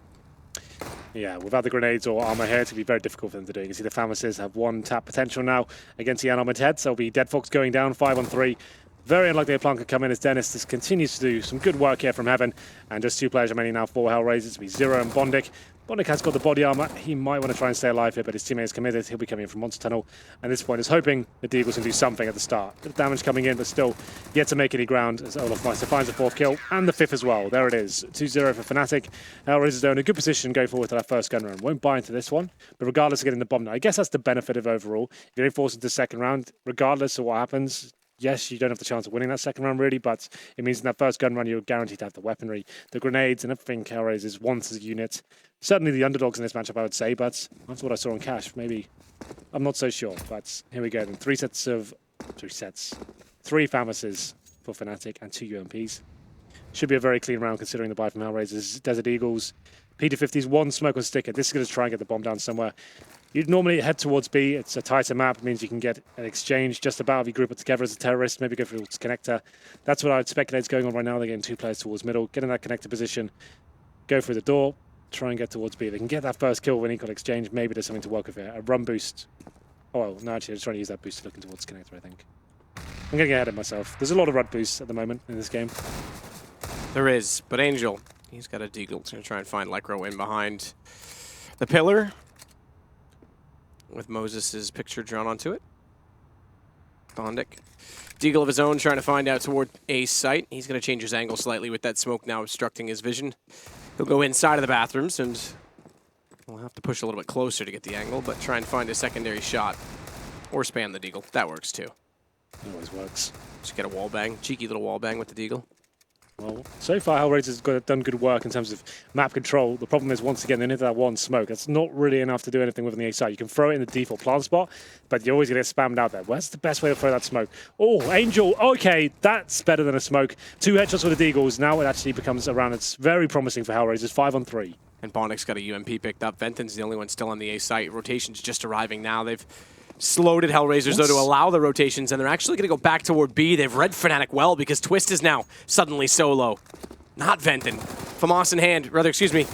Yeah, without the grenades or armor here, it's going to be very difficult for them to do. You can see the Famases have 1 tap potential now against the unarmored heads. There'll be Dead Fox going down 5 on 3. Very unlikely a plant could come in as Dennis just continues to do some good work here from Heaven. And just 2 players remaining now for HellRaisers. It'll be Zero and Bondik. Bondik has got the body armor. He might want to try and stay alive here, but his teammate is committed. He'll be coming in from Monster Tunnel. And at this point is hoping the Deagles can do something at the start. Bit of damage coming in, but still yet to make any ground as Olaf Meister finds the 4th kill and the 5th as well. There it is. 2-0 for fnatik. HellRaisers are in a good position going forward to that first gun round. Won't buy into this one, but regardless of getting the bomb now, I guess that's the benefit of overall. If you don't force into the second round, regardless of what happens, yes, you don't have the chance of winning that second round, really, but it means in that first gun run, you're guaranteed to have the weaponry, the grenades, and everything HellRaisers wants as a unit. Certainly the underdogs in this matchup, I would say, but that's what I saw on Cash. Maybe, I'm not so sure, but here we go. Then 3 sets of 3 sets. 3 Famuses for fnatik and 2 UMPs. Should be a very clean round considering the buy from HellRaisers. Desert Eagles, P250s, 1 smoke on sticker. This is going to try and get the bomb down somewhere. You'd normally head towards B. It's a tighter map. It means you can get an exchange just about if you group it together as a terrorist. Maybe go for a connector. That's what I would speculate is going on right now. They're getting 2 players towards middle. Get in that connector position. Go through the door. Try and get towards B. They can get that first kill when he got exchange. Maybe there's something to work with here. A run boost. Oh, well, no, actually, I'm just trying to use that boost looking towards connector, I think. I'm going to get ahead of myself. There's a lot of run boosts at the moment in this game. There is, but Angel, he's got a deagle. He's going to try and find Lecro in behind the pillar with Moses' picture drawn onto it. Bondic. Deagle of his own trying to find out toward A site. He's going to change his angle slightly with that smoke now obstructing his vision. He'll go inside of the bathrooms and we'll have to push a little bit closer to get the angle, but try and find a secondary shot. Or spam the deagle. That works too. It always works. Just get a wall bang. Cheeky little wall bang with the deagle. Well, so far HellRaisers have done good work in terms of map control. The problem is, once again, they need that 1 smoke. That's not really enough to do anything with on the A side. You can throw it in the default plant spot, but you're always going to get spammed out there. Where's the best way to throw that smoke? Oh, Angel. Okay, that's better than a smoke. 2 headshots with the Deagles. Now it actually becomes a round that's very promising for HellRaisers. 5 on 3. And Bondic's got a UMP picked up. Venton's the only one still on the A site. Rotation's just arriving now. They've slowed at HellRaisers, though, to allow the rotations, and they're actually going to go back toward B. They've read fnatik well because Twist is now suddenly solo. Not Venton. FAMAS in hand. Rather, excuse me.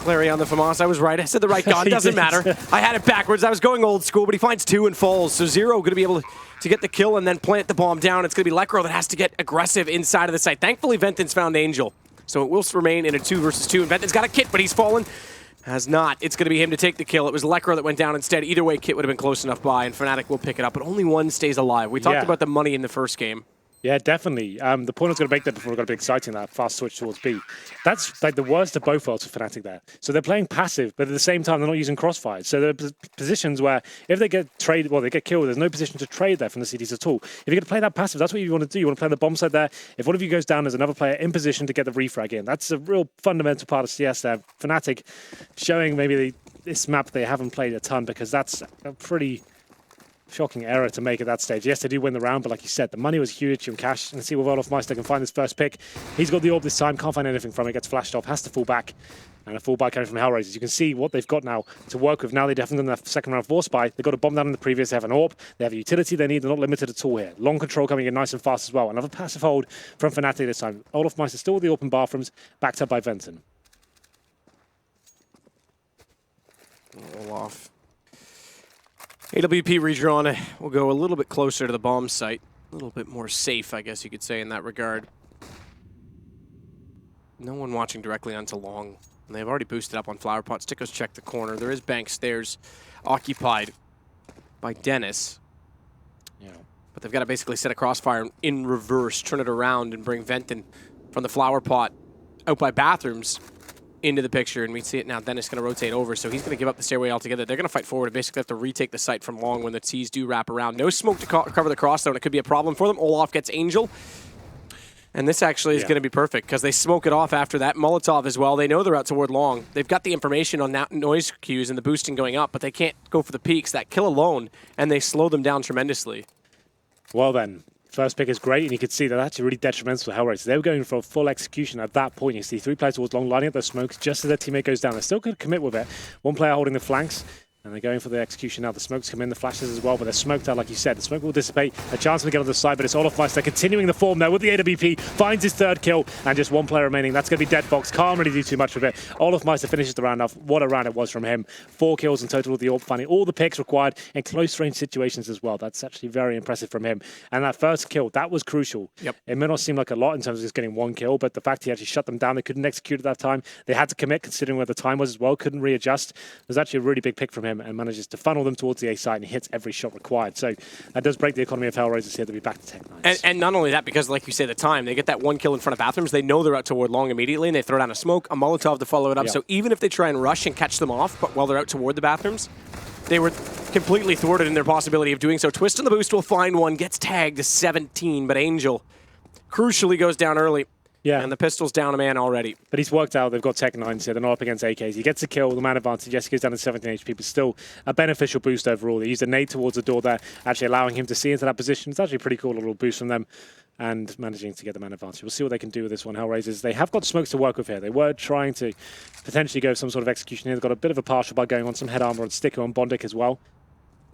Clary on the FAMAS. I was right. I said the right gun. Doesn't matter. I had it backwards. I was going old school, but he finds 2 and falls. So Zero going to be able to get the kill and then plant the bomb down. It's going to be Lecro that has to get aggressive inside of the site. Thankfully, Venton's found Angel. So it will remain in a 2 versus 2. And Venton's got a kit, but he's fallen. Has not. It's going to be him to take the kill. It was Lecro that went down instead. Either way, Kit would have been close enough by, and fnatik will pick it up. But only 1 stays alive. We talked about the money in the first game. Yeah, definitely. The point I was going to make there before we got a bit exciting, that fast switch towards B. That's like the worst of both worlds for fnatik there. So they're playing passive, but at the same time, they're not using crossfires. So there are positions where if they get traded, well, they get killed, there's no position to trade there from the CDs at all. If you're going to play that passive, that's what you want to do. You want to play the bomb side there. If one of you goes down, there's another player in position to get the refrag in. That's a real fundamental part of CS there. fnatik showing maybe this map they haven't played a ton, because that's a pretty shocking error to make at that stage. Yes, they do win the round, but like you said, the money was huge on cash. And see if Olofmeister can find his first pick. He's got the orb this time, can't find anything from it, gets flashed off, has to fall back. And a fallback coming from HellRaisers. You can see what they've got now to work with. Now they definitely done the second round Force Spy. They've got a bomb down in the previous, they have an orb, they have a utility they need, they're not limited at all here. Long control coming in nice and fast as well. Another passive hold from fnatik this time. Olofmeister still with the open bathrooms, backed up by Venton. Olaf. AWP redrawn will go a little bit closer to the bomb site. A little bit more safe, I guess you could say, in that regard. No one watching directly onto long. And they've already boosted up on flower pots. Tickos check the corner. There is bank stairs occupied by Dennis. Yeah. But they've got to basically set a crossfire in reverse, turn it around, and bring Venton from the flower pot out by bathrooms into the picture, and we see it now. Dennis is going to rotate over, so he's going to give up the stairway altogether. They're going to fight forward and basically have to retake the site from long when the T's do wrap around. No smoke to cover the cross, though, and it could be a problem for them. Olaf gets Angel, and this actually is going to be perfect because they smoke it off after that. Molotov as well. They know they're out toward long. They've got the information on that noise cues and the boosting going up, but they can't go for the peaks. That kill alone, and they slow them down tremendously. Well then, first pick is great, and you can see that actually really detrimental to HellRaisers. They were going for a full execution at that point. You see 3 players towards long, lining up their smokes just as their teammate goes down. They're still going to commit with it. 1 player holding the flanks, and they're going for the execution now. The smokes come in, the flashes as well, but they're smoked out, like you said. The smoke will dissipate. A chance to get on the side, but it's Olofmeister continuing the form there with the AWP. Finds his 3rd kill, and just 1 player remaining. That's going to be Deadbox. Can't really do too much with it. Olofmeister finishes the round off. What a round it was from him. 4 kills in total with the orb, finding all the picks required in close-range situations as well. That's actually very impressive from him. And that first kill, that was crucial. Yep. It may not seem like a lot in terms of just getting 1 kill, but the fact he actually shut them down, they couldn't execute at that time. They had to commit, considering where the time was as well. Couldn't readjust. It was actually a really big pick from him, and manages to funnel them towards the A side and hits every shot required. So that does break the economy of HellRaisers here to be back to Tech9. And not only that, because like you say, the time, they get that 1 kill in front of bathrooms, they know they're out toward long immediately, and they throw down a smoke, a Molotov to follow it up. Yeah. So even if they try and rush and catch them off, but while they're out toward the bathrooms, they were completely thwarted in their possibility of doing so. Twist on the boost will find one, gets tagged to 17, but Angel crucially goes down early. Yeah. And the pistol's down a man already. But he's worked out, they've got Tech 9, so they're not up against AKs. He gets a kill, the man advantage, yes, he goes down to 17 HP, but still a beneficial boost overall. They used a nade towards the door there, actually allowing him to see into that position. It's actually a pretty cool little boost from them, and managing to get the man advantage. We'll see what they can do with this one, HellRaisers. They have got smokes to work with here. They were trying to potentially go some sort of execution here. They've got a bit of a partial by going on some head armor on Sticker and Bondic as well.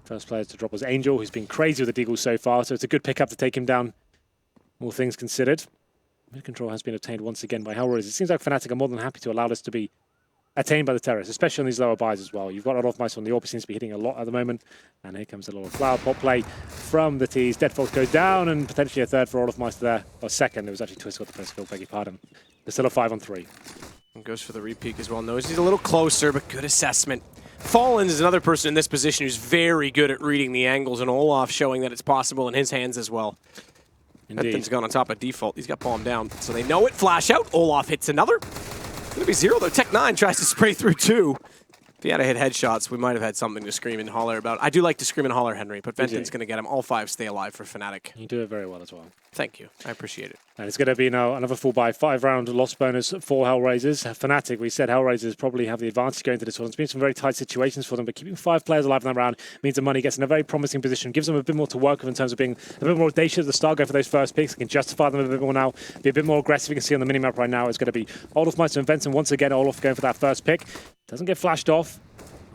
First player to drop was Angel, who's been crazy with the deagle so far, so it's a good pickup to take him down, all things considered. Mid-control has been obtained once again by HellRaisers. It seems like fnatik are more than happy to allow this to be attained by the terrorists, especially on these lower buys as well. You've got a lot of mice on the AWP, seems to be hitting a lot at the moment. And here comes a little flower pot play from the T's. Deadfox goes down, and potentially a third for all of Meister there. Or second, it was actually Twist got the first kill, beg your pardon. There's still a 5-on-3. And goes for the repeat as well. Knows he's a little closer, but good assessment. Fallen is another person in this position who's very good at reading the angles, and Olaf showing that it's possible in his hands as well. Ethan's gone on top of default. He's got bomb down, so they know it. Flash out. Olaf hits another. It's going to be 0, though. Tech 9 tries to spray through 2. If he had hit headshots, we might have had something to scream and holler about. I do like to scream and holler, Henry, but Venton's going to get him. All 5 stay alive for fnatik. You do it very well as well. Thank you. I appreciate it. And it's going to be now another full buy, 5-round loss bonus for HellRaisers. fnatik, we said HellRaisers probably have the advantage going to this one. It's been some very tight situations for them, but keeping 5 players alive in that round means the money gets in a very promising position, gives them a bit more to work with in terms of being a bit more audacious at the start, go for those first picks. They can justify them a bit more now, be a bit more aggressive. You can see on the minimap right now, it's going to be Olaf, Meister, and Venton. Once again, Olaf going for that first pick. Doesn't get flashed off.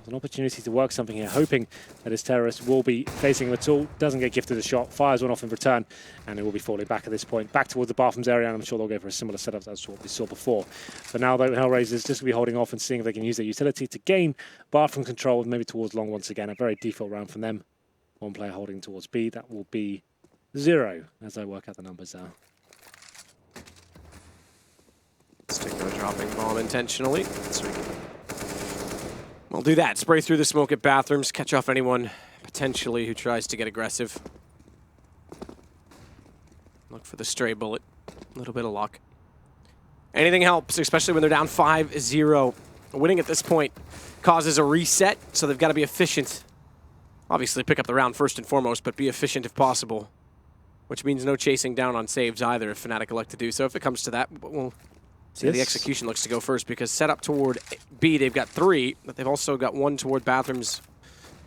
An opportunity to work something here, hoping that his terrorist will be facing him at all. Doesn't get gifted a shot, fires one off in return, and it will be falling back at this point, back towards the bathrooms area, and I'm sure they'll go for a similar setup as what we saw before. But now, though, HellRaisers just going to be holding off and seeing if they can use their utility to gain bathroom control, maybe towards long once again. A very default round from them. One player holding towards B. That will be 0, as I work out the numbers now. Stinger dropping bomb intentionally. So we'll do that. Spray through the smoke at bathrooms, catch off anyone potentially who tries to get aggressive. Look for the stray bullet. A little bit of luck. Anything helps, especially when they're down 5-0. Winning at this point causes a reset, so they've got to be efficient. Obviously pick up the round first and foremost, but be efficient if possible. Which means no chasing down on saves either if fnatik elect to do so. If it comes to that, we'll see how the execution looks to go first, because set up toward B, they've got 3, but they've also got 1 toward bathrooms.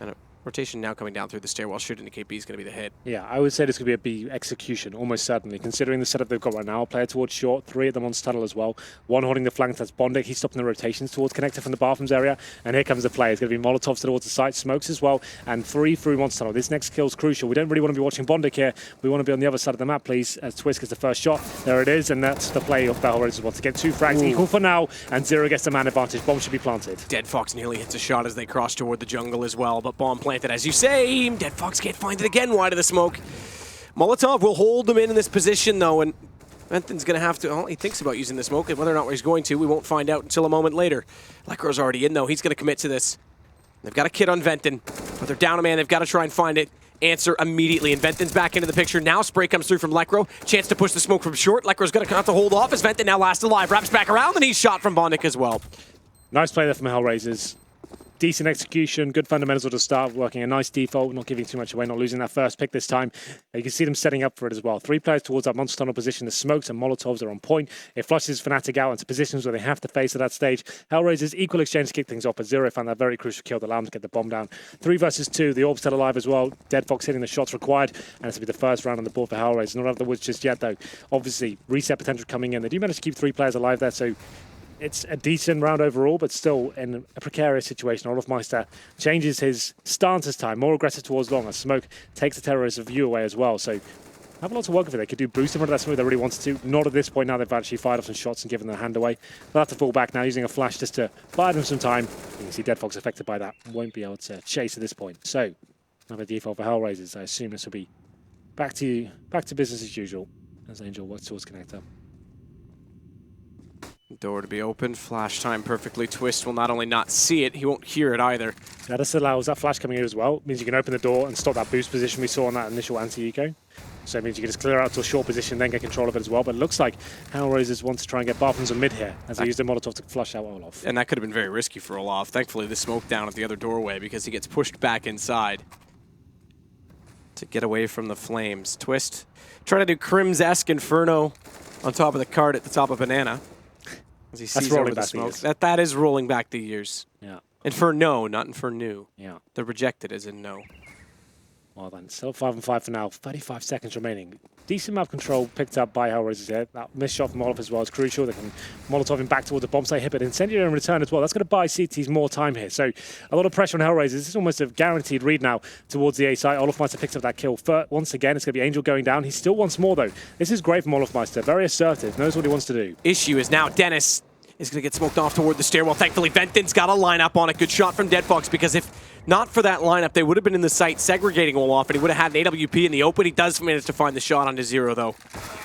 And a rotation now coming down through the stairwell should indicate B is going to be the hit. Yeah, I would say this could be a B execution, almost certainly, considering the setup they've got right now. A player towards short, 3 at them on tunnel as well. 1 holding the flank, that's Bondic. He's stopping the rotations towards connector from the bathrooms area. And here comes the play. It's going to be Molotovs towards the site, smokes as well, and 3 through monster tunnel. This next kill is crucial. We don't really want to be watching Bondic here. We want to be on the other side of the map, please, as Twist gets the first shot. There it is, and that's the play of the HellRaisers once again. 2 frags equal for now, and 0 gets the man advantage. Bomb should be planted. Deadfox nearly hits a shot as they cross toward the jungle as well, but bomb planted, as you say. Deadfox can't find it again, wide of the smoke. Molotov will hold them in this position, though, and Venton's going to have to... Well, he thinks about using the smoke, and whether or not he's going to, we won't find out until a moment later. Lekro's already in, though. He's going to commit to this. They've got a kid on Venton, but they're down a man. They've got to try and find it. Answer immediately, and Venton's back into the picture. Now spray comes through from Lekro. Chance to push the smoke from short. Lekro's going to have to hold off as Venton now last alive. Wraps back around, and he's shot from Bondic as well. Nice play there from HellRaisers. Decent execution, good fundamentals to start, working a nice default, not giving too much away, not losing that first pick this time. You can see them setting up for it as well. 3 players towards that monster tunnel position. The smokes and Molotovs are on point. It flushes fnatik out into positions where they have to face at that stage. HellRaisers equal exchange to kick things off, but 0 found that very crucial kill to allow them to get the bomb down. 3 versus 2, the Orb's still alive as well. Deadfox hitting the shots required, and it's to be the first round on the board for HellRaisers. Not out of the woods just yet, though. Obviously, reset potential coming in. They do manage to keep 3 players alive there, so it's a decent round overall, but still in a precarious situation. Olaf Meister changes his stance this time, more aggressive towards long. As smoke takes the terrorist view away as well. So have a lot to work with it. They could do boost in front of that smoke if they really wanted to. Not at this point now. They've actually fired off some shots and given their hand away. They'll have to fall back now, using a flash just to buy them some time. You can see Deadfox affected by that. Won't be able to chase at this point. So another default for HellRaisers. I assume this will be back to business as usual as Angel works towards connector. Door to be open. Flash time perfectly. Twist will not only not see it, he won't hear it either. Now this allows that flash coming in as well. It means you can open the door and stop that boost position we saw on that initial anti-eco. So it means you can just clear out to a short position, then get control of it as well. But it looks like HellRaisers want to try and get bathrooms on mid here, as they use the Molotov to flush out Olaf. And that could have been very risky for Olaf. Thankfully, the smoke down at the other doorway, because he gets pushed back inside to get away from the flames. Twist trying to do Crim's-esque Inferno on top of the cart at the top of Banana. As he sees over the smoke. That is rolling back the years. Yeah. Inferno, not Infernu. Yeah. The rejected is in no. Well then, still 5-5 for now. 35 seconds remaining. Decent map control picked up by HellRaisers here. That missed shot from Molotov as well is crucial. They can Molotov him back towards the bomb site hit, but Incendiary in return as well. That's going to buy CTs more time here. So a lot of pressure on HellRaisers. This is almost a guaranteed read now towards the A site. Olofmeister picks up that kill. Once again, it's going to be Angel going down. He still wants more though. This is great from Olofmeister. Very assertive. Knows what he wants to do. Issue is now Dennis is going to get smoked off toward the stairwell. Thankfully, Venton's got a lineup on it. Good shot from Deadfox, because if not for that lineup, they would have been in the site segregating Olaf, and he would have had an AWP in the open. He does manage to find the shot onto Zero, though.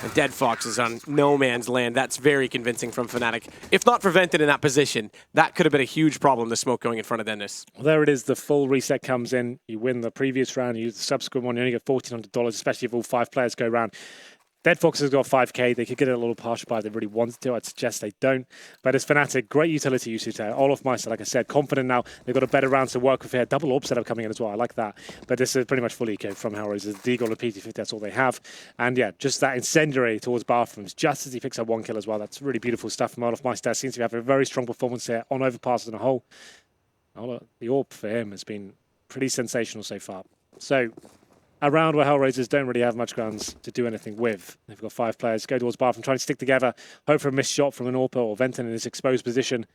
And Deadfox is on no man's land. That's very convincing from fnatik. If not for Venton in that position, that could have been a huge problem, the smoke going in front of Dennis. Well, there it is. The full reset comes in. You win the previous round. You use the subsequent one. You only get $1,400, especially if all 5 players go around. Deadfox has got 5k. They could get a little partial buy if they really wanted to. I'd suggest they don't. But as fnatik, great utility usage there. Olofmeister, like I said, confident now. They've got a better round to work with here. Double orb setup coming in as well. I like that. But this is pretty much full eco from HellRaisers. Deagle and PT50, that's all they have. And yeah, just that incendiary towards bathrooms, just as he picks up 1 kill as well. That's really beautiful stuff from Olofmeister. Seems to have a very strong performance here on Overpass as a whole. The orb for him has been pretty sensational so far. So a round where HellRaisers don't really have much grounds to do anything with. They've got 5 players, go towards bathroom, trying to stick together, hope for a missed shot from an AWP or Venton in his exposed position,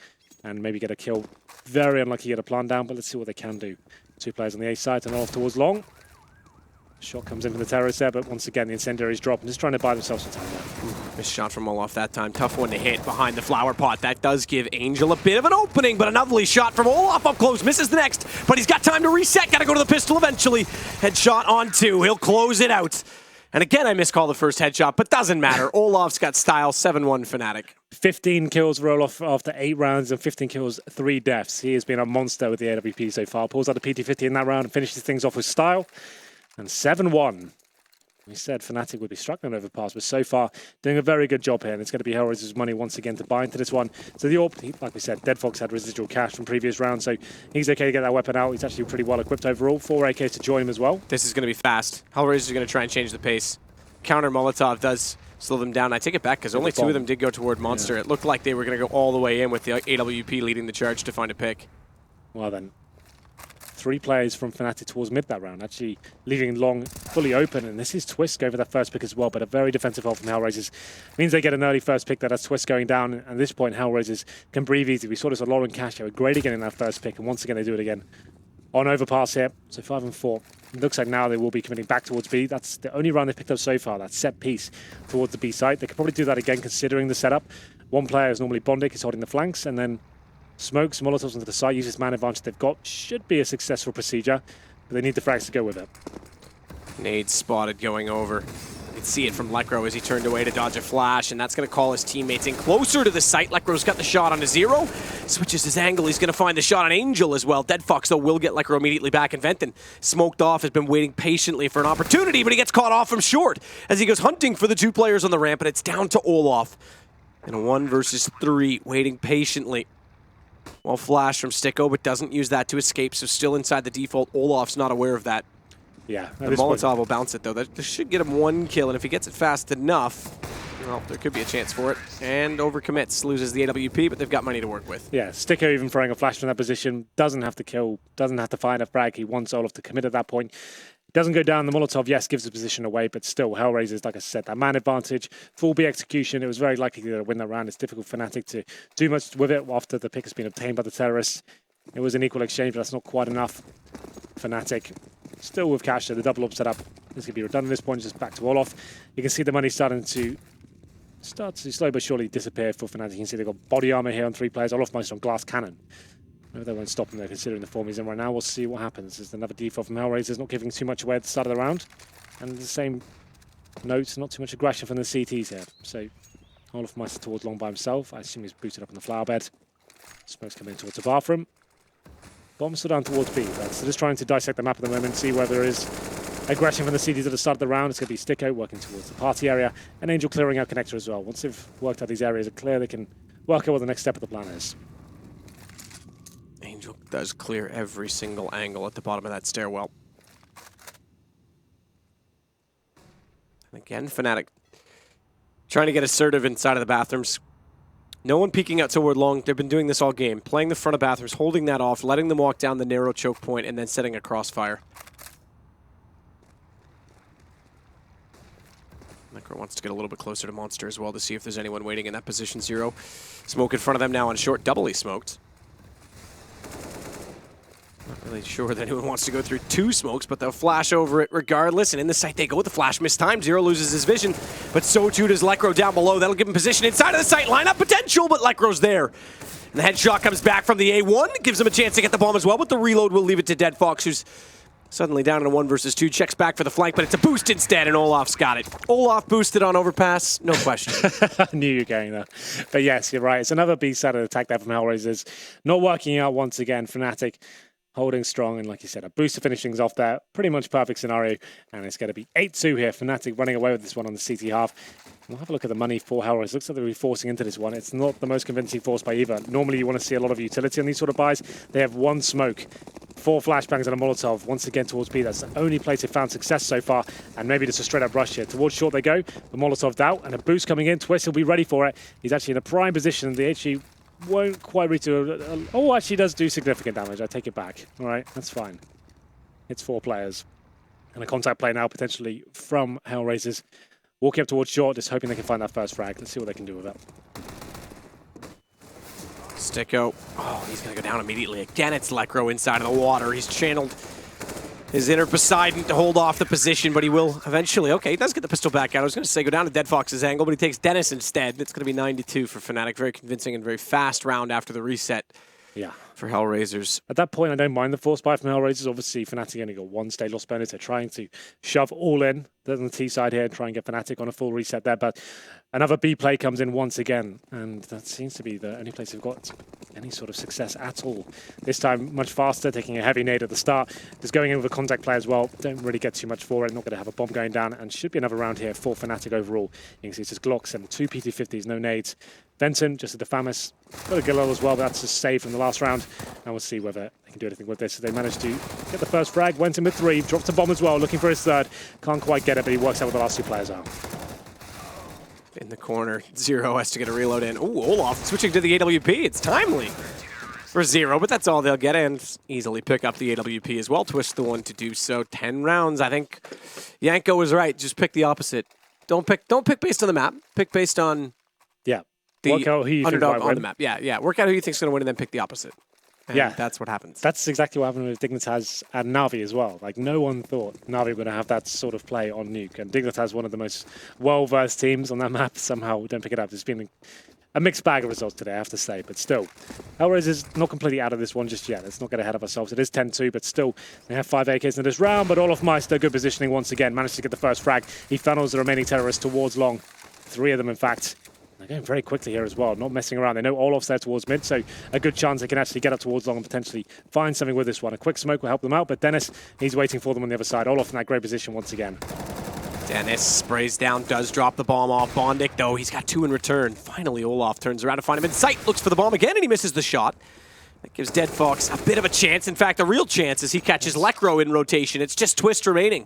and maybe get a kill. Very unlucky to get a plant down, but let's see what they can do. 2 players on the A side and off towards long. Shot comes in from the terrorist there, but once again the incendiaries drop and just trying to buy themselves some time there. Missed shot from Olaf that time. Tough one to hit behind the flower pot. That does give Angel a bit of an opening, but a lovely shot from Olaf up close. Misses the next, but he's got time to reset. Got to go to the pistol eventually. Headshot on 2. He'll close it out. And again, I miscall the first headshot, but doesn't matter. Olaf's got style. 7-1 fnatik. 15 kills for Olaf after 8 rounds and 15 kills, 3 deaths. He has been a monster with the AWP so far. Pulls out the PT50 in that round and finishes things off with style. And 7-1. We said fnatik would be struggling over Overpass, but so far doing a very good job here. And it's going to be HellRaisers' money once again to buy into this one. So the AWP, like we said, Deadfox had residual cash from previous rounds, so he's okay to get that weapon out. He's actually pretty well equipped overall. 4 AKs to join him as well. This is going to be fast. HellRaisers are going to try and change the pace. Counter Molotov does slow them down. I take it back because only 2 of them did go toward Monster. Yeah. It looked like they were going to go all the way in with the AWP leading the charge to find a pick. Well then, 3 players from fnatik towards mid that round, actually leaving long fully open. And this is Twist going for that first pick as well, but a very defensive hold from HellRaisers. Means they get an early first pick. That's Twist going down. And at this point, HellRaisers can breathe easy. We saw this a lot in Cash. They were great again in that first pick. And once again, they do it again on Overpass here. So 5-4. It looks like now they will be committing back towards B. That's the only round they picked up so far, that set piece towards the B site. They could probably do that again considering the setup. 1 player is normally Bondic, he's holding the flanks, and then smokes, Molotovs onto the side, uses man advantage they've got. Should be a successful procedure, but they need the frags to go with it. Nade spotted going over. You can see it from Lekro as he turned away to dodge a flash, and that's going to call his teammates in closer to the site. Lekro's got the shot onto Zero. Switches his angle. He's going to find the shot on Angel as well. Deadfox, though, will get Lekro immediately back. And Venton, smoked off, has been waiting patiently for an opportunity, but he gets caught off from short as he goes hunting for the 2 players on the ramp, and it's down to Olaf. In a 1 versus 3, waiting patiently. Well, flash from Sticko, but doesn't use that to escape, so still inside the default. Olaf's not aware of that. Yeah. The Molotov will bounce it, though. That should get him 1 kill, and if he gets it fast enough, well, there could be a chance for it. And overcommits, loses the AWP, but they've got money to work with. Yeah, Sticko even throwing a flash from that position, doesn't have to kill, doesn't have to find a frag. He wants Olaf to commit at that point. Doesn't go down. The Molotov, yes, gives the position away, but still, HellRaisers, like I said, that man advantage, full B execution. It was very likely to win that round. It's difficult for fnatik to do much with it after the pick has been obtained by the terrorists. It was an equal exchange, but that's not quite enough. fnatik still with cash, so the double up setup is going to be redundant at this point. Just back to Olaf. You can see the money starting to slowly but surely disappear for fnatik. You can see they've got body armor here on 3 players. Olofmeister on glass cannon. Maybe they won't stop them there considering the form he's in right now. We'll see what happens. There's another default from HellRaisers, not giving too much away at the start of the round. And the same notes, not too much aggression from the CTs here. So Olofmeister towards long by himself. I assume he's booted up on the flower bed. Smoke's coming in towards the bathroom. Bombs still down towards B. So just trying to dissect the map at the moment, see where there is aggression from the CTs at the start of the round. It's going to be Sticko working towards the party area, and Angel clearing out connector as well. Once they've worked out these areas are clear, they can work out what the next step of the plan is. Angel does clear every single angle at the bottom of that stairwell. And again, fnatik Trying to get assertive inside of the bathrooms. No one peeking out toward long. They've been doing this all game. Playing the front of bathrooms, holding that off, letting them walk down the narrow choke point, and then setting a crossfire. Micro wants to get a little bit closer to Monster as well to see if there's anyone waiting in that position. Zero. Smoke in front of them now on short. Doubly smoked. Not really sure that anyone wants to go through 2 smokes, but they'll flash over it regardless. And in the site they go with the flash. Missed time. Zero loses his vision, but so too does Lekro down below. That'll give him position inside of the site. Lineup potential, but Lekro's there. And the headshot comes back from the A1. Gives him a chance to get the bomb as well, but the reload will leave it to Dead Fox, who's suddenly down in a 1 versus 2. Checks back for the flank, but it's a boost instead, and Olaf's got it. Olaf boosted on Overpass, no question. I knew you were going there. But yes, you're right. It's another B-sided attack there from HellRaisers. Not working out once again. fnatik holding strong, and like you said, a boost to finish things off there. Pretty much perfect scenario, and it's going to be 8-2 here. fnatik running away with this one on the CT half. We'll have a look at the money for HellRaisers. Looks like they're forcing into this one. It's not the most convincing force by either. Normally you want to see a lot of utility on these sort of buys. They have 1 smoke, 4 flashbangs and a Molotov. Once again towards B. That's the only place they've found success so far, and maybe just a straight up rush here. Towards short they go. The Molotov's out, and a boost coming in. Twist will be ready for it. He's actually in a prime position. The HE won't quite reach to... Oh, actually does do significant damage. I take it back. All right, that's fine. It's 4 players. And a contact play now potentially from HellRaisers. Walking up towards short, just hoping they can find that first frag. Let's see what they can do with it. Sticko. Oh, he's going to go down immediately. Again, it's Lekro inside of the water. He's channeled his inner Poseidon to hold off the position, but he will eventually. Okay, he does get the pistol back out. I was going to say go down to Dead Fox's angle, but he takes Dennis instead. It's going to be 9-2 for fnatik. Very convincing and very fast round after the reset. Yeah. For HellRaisers. At that point, I don't mind the force buy from HellRaisers. Obviously, fnatik only got 1 state loss bonus. They're trying to shove all in on the T side here and try and get fnatik on a full reset there. But another B play comes in once again, and that seems to be the only place they've got any sort of success at all. This time, much faster, taking a heavy nade at the start. Just going in with a contact play as well. Don't really get too much for it. Not going to have a bomb going down, and should be another round here for fnatik overall. You can see it's just Glocks and 2 PT-50s, no nades. Benton, just a Defamus, got a Galil as well, but that's just saved from the last round. And we'll see whether they can do anything with this. So they managed to get the first frag, went in with 3, dropped a bomb as well, looking for his third. Can't quite get it, but he works out with the last 2 players out. In the corner, Zero has to get a reload in. Ooh, Olaf switching to the AWP. It's timely for Zero, but that's all they'll get, and easily pick up the AWP as well. Twist the one to do so. 10 rounds. I think Yanko was right. Just pick the opposite. Don't pick based on the map. Pick based on work out who you underdog on the map. Yeah. Work out who you think's going to win and then pick the opposite. And that's what happens. That's exactly what happened with Dignitas and Na'Vi as well. Like, no one thought Na'Vi were going to have that sort of play on Nuke. And Dignitas, one of the most well-versed teams on that map, somehow don't pick it up. There's been a mixed bag of results today, I have to say. But still, HellRaisers is not completely out of this one just yet. Let's not get ahead of ourselves. It is 10-2, but still, they have 5 AKs in this round. But Olaf Meister, good positioning once again. Managed to get the first frag. He funnels the remaining terrorists towards long. 3 of them, in fact. They're going very quickly here as well, not messing around. They know Olaf's there towards mid, so a good chance they can actually get up towards long and potentially find something with this one. A quick smoke will help them out, but Dennis, he's waiting for them on the other side. Olaf in that great position once again. Dennis sprays down, does drop the bomb off. Bondik, though, he's got 2 in return. Finally, Olaf turns around to find him in sight, looks for the bomb again, and he misses the shot. That gives Dead Fox a bit of a chance. In fact, a real chance as he catches Lekro in rotation. It's just Twist remaining.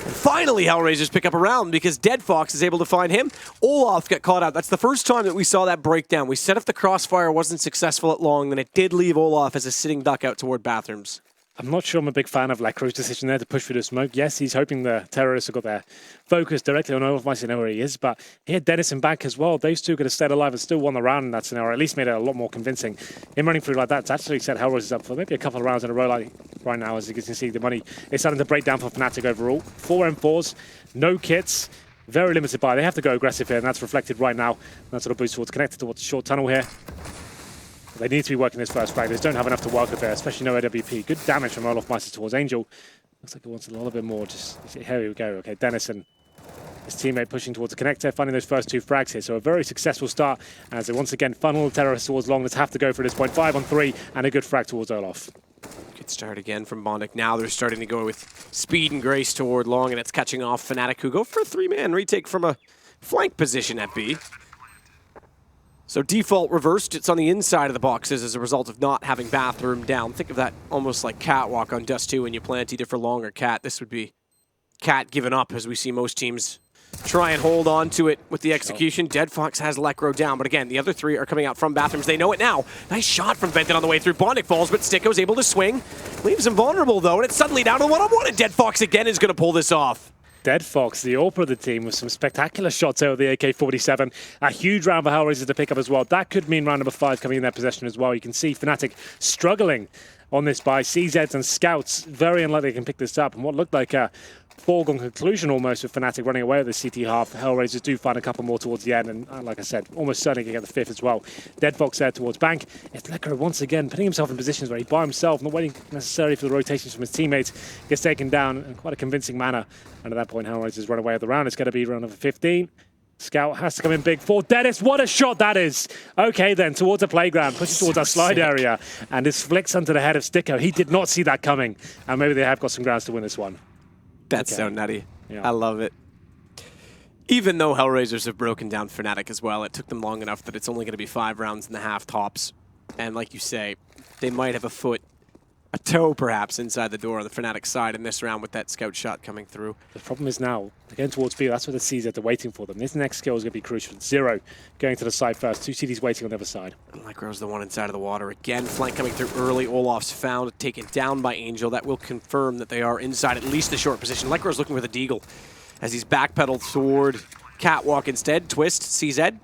And finally, HellRaisers pick up a round because Dead Fox is able to find him. Olaf got caught out. That's the first time that we saw that breakdown. We set up the crossfire, wasn't successful at long, then it did leave Olaf as a sitting duck out toward bathrooms. I'm not sure I'm a big fan of Lekro's decision there to push through the smoke. Yes, he's hoping the terrorists have got their focus directly on Olaf Meister, know where he is, but he had Dennis in back as well. Those 2 could have stayed alive and still won the round in that scenario, or at least made it a lot more convincing. Him running through like that, it's actually set HellRaisers up for maybe a couple of rounds in a row like right now. As you can see, the money is starting to break down for fnatik overall. 4 M4s, no kits, very limited buy. They have to go aggressive here, and that's reflected right now. That sort of boost towards connected towards the short tunnel here. They need to be working this first frag. They don't have enough to work with there, especially no AWP. Good damage from Olaf Meister towards Angel. Looks like he wants a little bit more. Just here we go. Okay, Dennis and his teammate pushing towards the connector, finding those first 2 frags here. So a very successful start as they once again funnel the terrorists towards long. Let's have to go for this point. 5 on 3 and a good frag towards Olaf. Good start again from Bondik. Now they're starting to go with speed and grace toward long, and it's catching off fnatik, who go for a 3-man retake from a flank position at B. So default reversed, it's on the inside of the boxes as a result of not having bathroom down. Think of that almost like Catwalk on Dust 2 when you plant either for long or Cat. This would be Cat given up, as we see most teams try and hold on to it with the execution. Dead Fox has Lekro down, but again, the other three are coming out from bathrooms. They know it now. Nice shot from Venton on the way through. Bondic falls, but Sticko's able to swing. Leaves him vulnerable, though, and it's suddenly down to one-on-one, and Dead Fox again is going to pull this off. Dead Fox, the AWP of the team, with some spectacular shots out of the AK-47. A huge round for HellRaisers to pick up as well. That could mean round number 5 coming in their possession as well. You can see fnatik struggling on this buy. CZs and Scouts, very unlikely they can pick this up. And what looked like a foregone conclusion almost with fnatik running away with the CT half. HellRaisers do find a couple more towards the end, and like I said, almost certainly can get the 5th as well. Dead Fox there towards Bank. It's Lekro once again putting himself in positions where he by himself, not waiting necessarily for the rotations from his teammates, gets taken down in quite a convincing manner. And at that point, HellRaisers run away with the round. It's going to be round number 15. Scout has to come in big for Dennis. What a shot that is! Okay then, towards the playground, pushes towards our slide area, and this flicks onto the head of Sticko. He did not see that coming, and maybe they have got some grounds to win this one. That's so nutty. Yeah. I love it. Even though HellRaisers have broken down fnatik as well, it took them long enough that it's only going to be 5 rounds and a half tops. And like you say, they might have a foot, a toe perhaps, inside the door on the fnatik side in this round with that scout shot coming through. The problem is now, they're going towards B. That's where the CZ are waiting for them. This next skill is going to be crucial. Zero going to the side first. 2 CDs waiting on the other side. And Lekro's the one inside of the water. Again, flank coming through early. Olaf's found, taken down by Angel. That will confirm that they are inside at least the short position. Lekro's looking for the deagle as he's backpedaled toward Catwalk instead. Twist, CZ.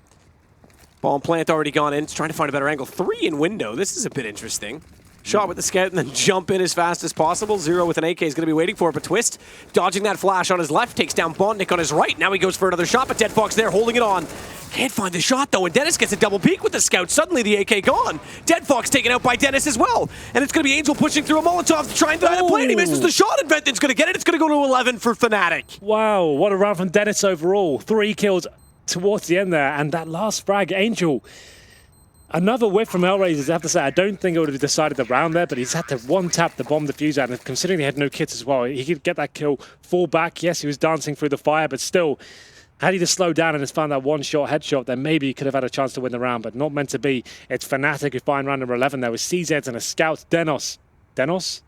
Bomb plant already gone in. He's trying to find a better angle. 3 in window. This is a bit interesting. Shot with the scout and then jump in as fast as possible. Zero with an AK is going to be waiting for it, but Twist dodging that flash on his left, takes down Bondnik on his right. Now he goes for another shot, but Dead Fox there holding it on. Can't find the shot though, and Dennis gets a double peek with the scout. Suddenly the AK gone. Dead Fox taken out by Dennis as well. And it's going to be Angel pushing through a Molotov to try and deny the play, and he misses the shot, and Venton's going to get it. It's going to go to 11 for fnatik. Wow, what a round from Dennis overall. 3 kills towards the end there, and that last frag, Angel. Another whiff from HellRaisers, I have to say. I don't think it would have decided the round there, but he's had to one-tap the bomb diffuser, and considering they had no kits as well, he could get that kill, fall back. Yes, he was dancing through the fire, but still, had he just slowed down and just found that one-shot headshot, then maybe he could have had a chance to win the round, but not meant to be. It's fnatik who find round number 11 there with CZs and a scout, Dennis? Dennis?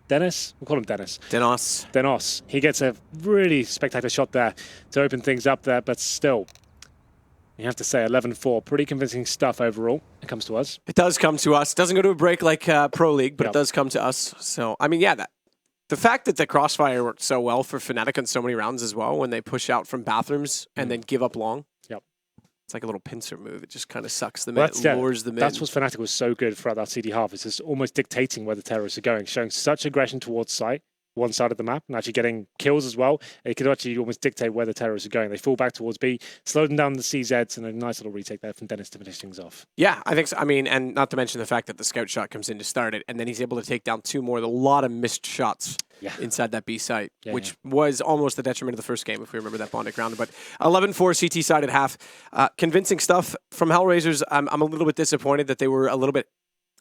We'll call him Dennis. Denos. He gets a really spectacular shot there to open things up there, but still, you have to say 11-4. Pretty convincing stuff overall. It comes to us. It does come to us. It doesn't go to a break like Pro League, but it does come to us. So, I mean, yeah, the fact that the crossfire worked so well for fnatik on so many rounds as well, when they push out from bathrooms and then give up long. Yep. It's like a little pincer move. It just kind of sucks them in. It lures them in. That's what fnatik was so good throughout that CD half. It's just almost dictating where the terrorists are going, showing such aggression towards site, one side of the map, and actually getting kills as well. It could actually almost dictate where the terrorists are going. They fall back towards B, slow them down the CZs, and a nice little retake there from Dennis to finish things off. Yeah, I think so. I mean, and not to mention the fact that the scout shot comes in to start it, and then he's able to take down 2 more. A lot of missed shots inside that B site, which was almost the detriment of the first game, if we remember that Bondic round. But 11-4 CT side at half. Convincing stuff from HellRaisers. I'm a little bit disappointed that they were a little bit,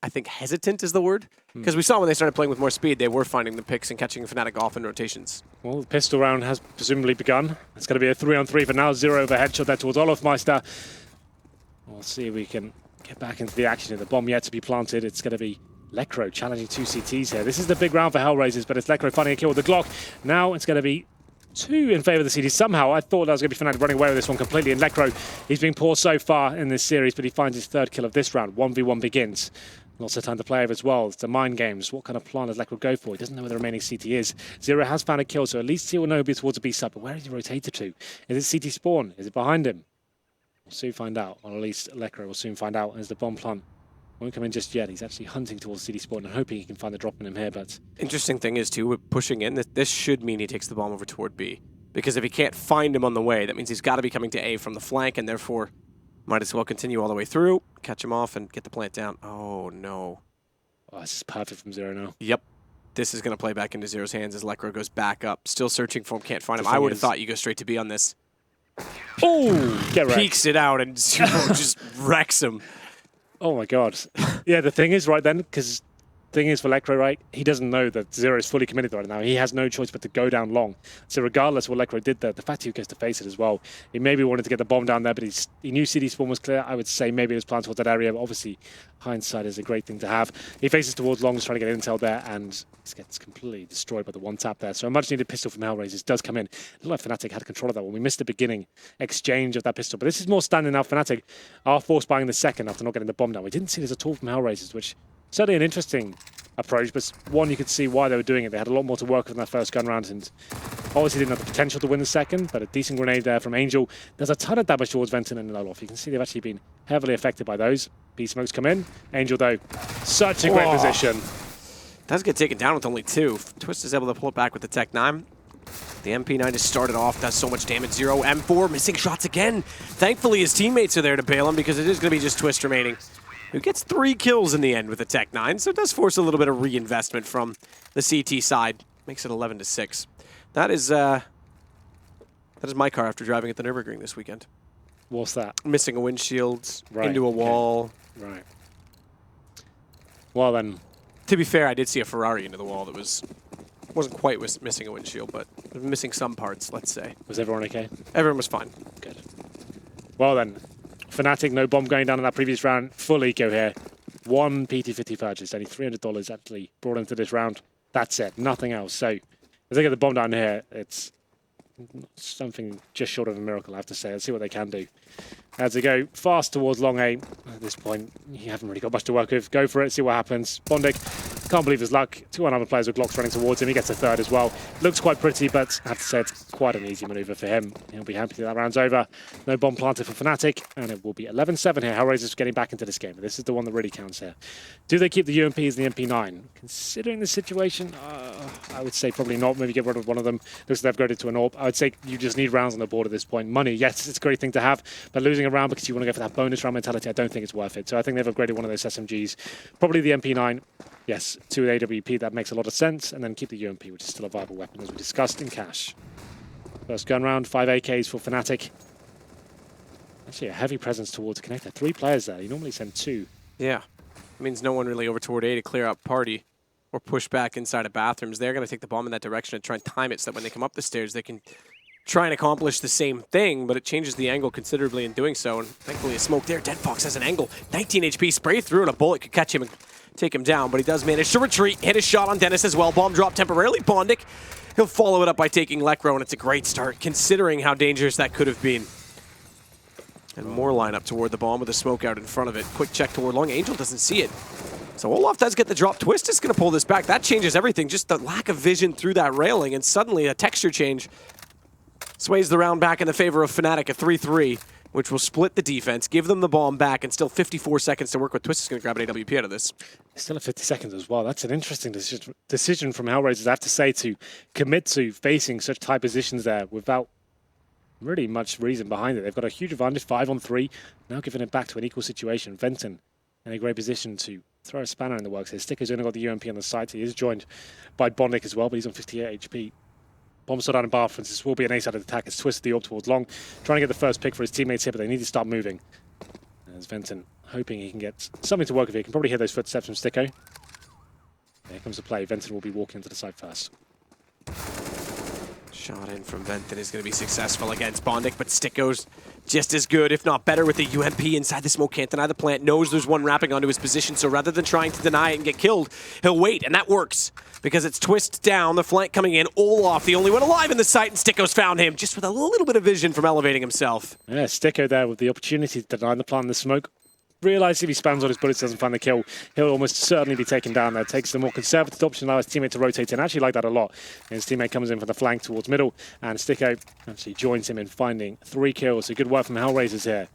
I think hesitant is the word, because we saw when they started playing with more speed, they were finding the picks and catching fnatik off in rotations. Well, the pistol round has presumably begun. It's going to be a 3-on-3 for now. Zero over headshot there towards Olofmeister. We'll see if we can get back into the action. The bomb yet to be planted. It's going to be Lekro challenging 2 CTs here. This is the big round for HellRaisers, but it's Lekro finding a kill with the Glock. Now it's going to be 2 in favor of the CTs. Somehow I thought that was going to be fnatik running away with this one completely. And Lekro, he's been poor so far in this series, but he finds his 3rd kill of this round. 1v1 begins. Lots of time to play over as well. It's the mind games. What kind of plan does Lekro go for? He doesn't know where the remaining CT is. Zero has found a kill, so at least he will know he'll be towards the B side. But where is he rotated to? Is it CT spawn? Is it behind him? We'll soon find out. Or at least Lekro will soon find out as the bomb plant won't come in just yet. He's actually hunting towards CT spawn and hoping he can find the drop in him here. But interesting thing is, too, with pushing in, this should mean he takes the bomb over toward B. Because if he can't find him on the way, that means he's got to be coming to A from the flank, and therefore might as well continue all the way through, catch him off, and get the plant down. Oh, no. Oh, this is perfect from Zero now. Yep. This is going to play back into Zero's hands as Lekro goes back up. Still searching for him, can't find him. I would have thought you go straight to B on this. Oh, get wrecked. Peeks it out and Zero just wrecks him. Oh my god. Yeah, the thing is right then, because thing is for Lecro, right? He doesn't know that Zero is fully committed right now. He has no choice but to go down long. So regardless of what Lecro did there, the fact he gets to face it as well, he maybe wanted to get the bomb down there, but he knew CD spawn was clear. I would say maybe he was planning towards that area, but obviously hindsight is a great thing to have. He faces towards long, trying to get intel there, and he gets completely destroyed by the one tap there. So a much needed pistol from HellRaisers does come in. It looked like fnatik had control of that one. We missed the beginning exchange of that pistol, but this is more standing out. fnatik are force buying the second after not getting the bomb down. We didn't see this at all from HellRaisers, which certainly an interesting approach, but one, you could see why they were doing it. They had a lot more to work with in that first gun round, and obviously didn't have the potential to win the second, but a decent grenade there from Angel. There's a ton of damage towards Venton and Loloff. You can see they've actually been heavily affected by those. B-smokes come in. Angel, though, such a great position. Does get taken down with only 2. Twist is able to pull it back with the Tech 9. The MP9 just started off, does so much damage. 0, M4, missing shots again. Thankfully, his teammates are there to bail him because it is going to be just Twist remaining, who gets 3 kills in the end with the Tech 9, so it does force a little bit of reinvestment from the CT side. Makes it 11-6. That is my car after driving at the Nürburgring this weekend. What's that? Missing a windshield, into a wall. Right. Well then. To be fair, I did see a Ferrari into the wall that wasn't quite missing a windshield, but missing some parts, let's say. Was everyone okay? Everyone was fine. Good. Well then. fnatik, no bomb going down in that previous round. Full eco here. 1 PT50 purchase. Only $300 actually brought into this round. That's it. Nothing else. So, as they get the bomb down here, it's something just short of a miracle, I have to say. Let's see what they can do. As they go fast towards long A, at this point, you haven't really got much to work with. Go for it, see what happens. bondik, can't believe his luck. 2 other players with Glocks running towards him. He gets a third as well. Looks quite pretty, but I have to say it's quite an easy maneuver for him. He'll be happy that round's over. No bomb planted for fnatik, and it will be 11-7 here. HellRaisers getting back into this game. This is the one that really counts here. Do they keep the UMPs and the MP9? Considering the situation, I would say probably not. Maybe get rid of one of them. Looks like they've upgraded to an AWP. I would say you just need rounds on the board at this point. Money, yes, it's a great thing to have, but losing a round because you want to go for that bonus round mentality, I don't think it's worth it. So I think they've upgraded one of those SMGs. Probably the MP9, yes, to an AWP. That makes a lot of sense. And then keep the UMP, which is still a viable weapon, as we discussed in cash. First gun round, 5 AKs for fnatik. Actually, a heavy presence towards the connector. 3 players there. You normally send 2. Yeah. It means no one really over toward A to clear out party or push back inside of bathrooms. They're going to take the bomb in that direction and try and time it so that when they come up the stairs, they can try and accomplish the same thing, but it changes the angle considerably in doing so. And thankfully, a smoke there. Dead Fox has an angle. 19 HP, spray through, and a bullet could catch him and take him down, but he does manage to retreat. Hit his shot on Dennis as well. Bomb drop temporarily. bondik, he'll follow it up by taking Lecro, and it's a great start, considering how dangerous that could have been. And more lineup toward the bomb with a smoke out in front of it. Quick check toward long. Angel doesn't see it. So Olaf does get the drop. Twist is going to pull this back. That changes everything. Just the lack of vision through that railing, and suddenly a texture change sways the round back in the favor of fnatik, a 3-3, which will split the defense, give them the bomb back, and still 54 seconds to work with. Twist is going to grab an AWP out of this. Still at 50 seconds as well. That's an interesting decision from HellRaisers, I have to say, to commit to facing such tight positions there without really much reason behind it. They've got a huge advantage, 5-on-3, now giving it back to an equal situation. Venton in a great position to throw a spanner in the works here. Sticker's only got the UMP on the side. He is joined by bondik as well, but he's on 58 HP. Bomb still down in bathrooms. This will be an A-sided attack. It's twisted the AWP towards long, trying to get the first pick for his teammates here, but they need to start moving. As Venton hoping he can get something to work with here. He can probably hear those footsteps from Sticko. Here comes the play. Venton will be walking into the side first. Shot in from Venton is going to be successful against bondik, but Sticko's just as good, if not better, with the UMP inside the smoke. Can't deny the plant. Knows there's one wrapping onto his position, so rather than trying to deny it and get killed, he'll wait, and that works because it's Twist down, the flank coming in. Olaf, the only one alive in the site, and Sticko's found him, just with a little bit of vision from elevating himself. Yeah, Sticko there with the opportunity to deny the plant in the smoke. Realize if he spams on his bullets, doesn't find the kill, he'll almost certainly be taken down there. Takes the more conservative option, allows his teammate to rotate in. I actually like that a lot. And his teammate comes in from the flank towards middle, and Sticko actually joins him in finding 3 kills. So good work from HellRaisers here.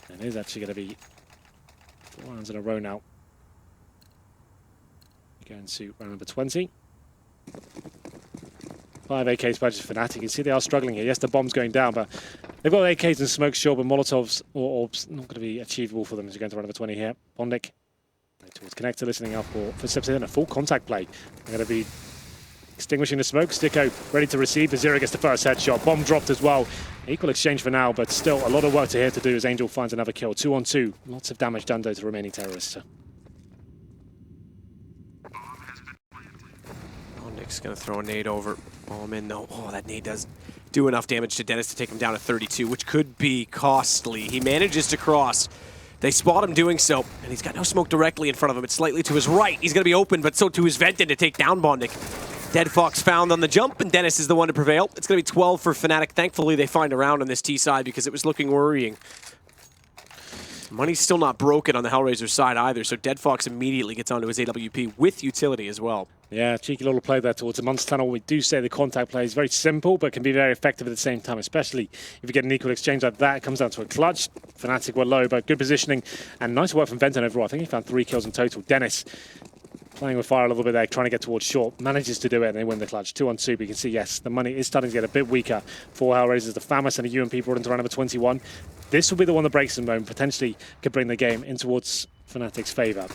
And it is actually going to be 4 rounds in a row now. Going to round number 20. 5 AKs purchased for fnatik. You can see they are struggling here. Yes, the bomb's going down, but they've got AKs and smoke, sure, but Molotovs or orbs not going to be achievable for them as we go into round number 20 here. bondik towards connector, listening out for steps in a full contact play. They're going to be extinguishing the smoke. Sticko ready to receive. The Zero gets the first headshot. Bomb dropped as well. Equal exchange for now, but still a lot of work to do as Angel finds another kill. 2-on-2. Lots of damage done to the remaining terrorists. Nuke's going to throw a nade over. Oh, man, no. Oh, that nade does do enough damage to Dennis to take him down to 32, which could be costly. He manages to cross. They spot him doing so, and he's got no smoke directly in front of him. It's slightly to his right. He's going to be open, but so too is Venton to take down Bondik. Dead Fox found on the jump, and Dennis is the one to prevail. It's going to be 12 for fnatik. Thankfully, they find a round on this T side because it was looking worrying. Money's still not broken on the HellRaisers side either, so Dead Fox immediately gets onto his AWP with utility as well. Yeah, cheeky little play there towards the Monster Tunnel. We do say the contact play is very simple, but can be very effective at the same time, especially if you get an equal exchange like that. It comes down to a clutch. fnatik were low, but good positioning, and nice work from Venton overall. I think he found 3 kills in total. Dennis playing with fire a little bit there, trying to get towards short, manages to do it, and they win the clutch. 2-on-2, but you can see, yes, the money is starting to get a bit weaker for HellRaisers. The Famous and the UMP brought into round number 21. This will be the one that breaks them home, potentially could bring the game in towards fnatik's favour.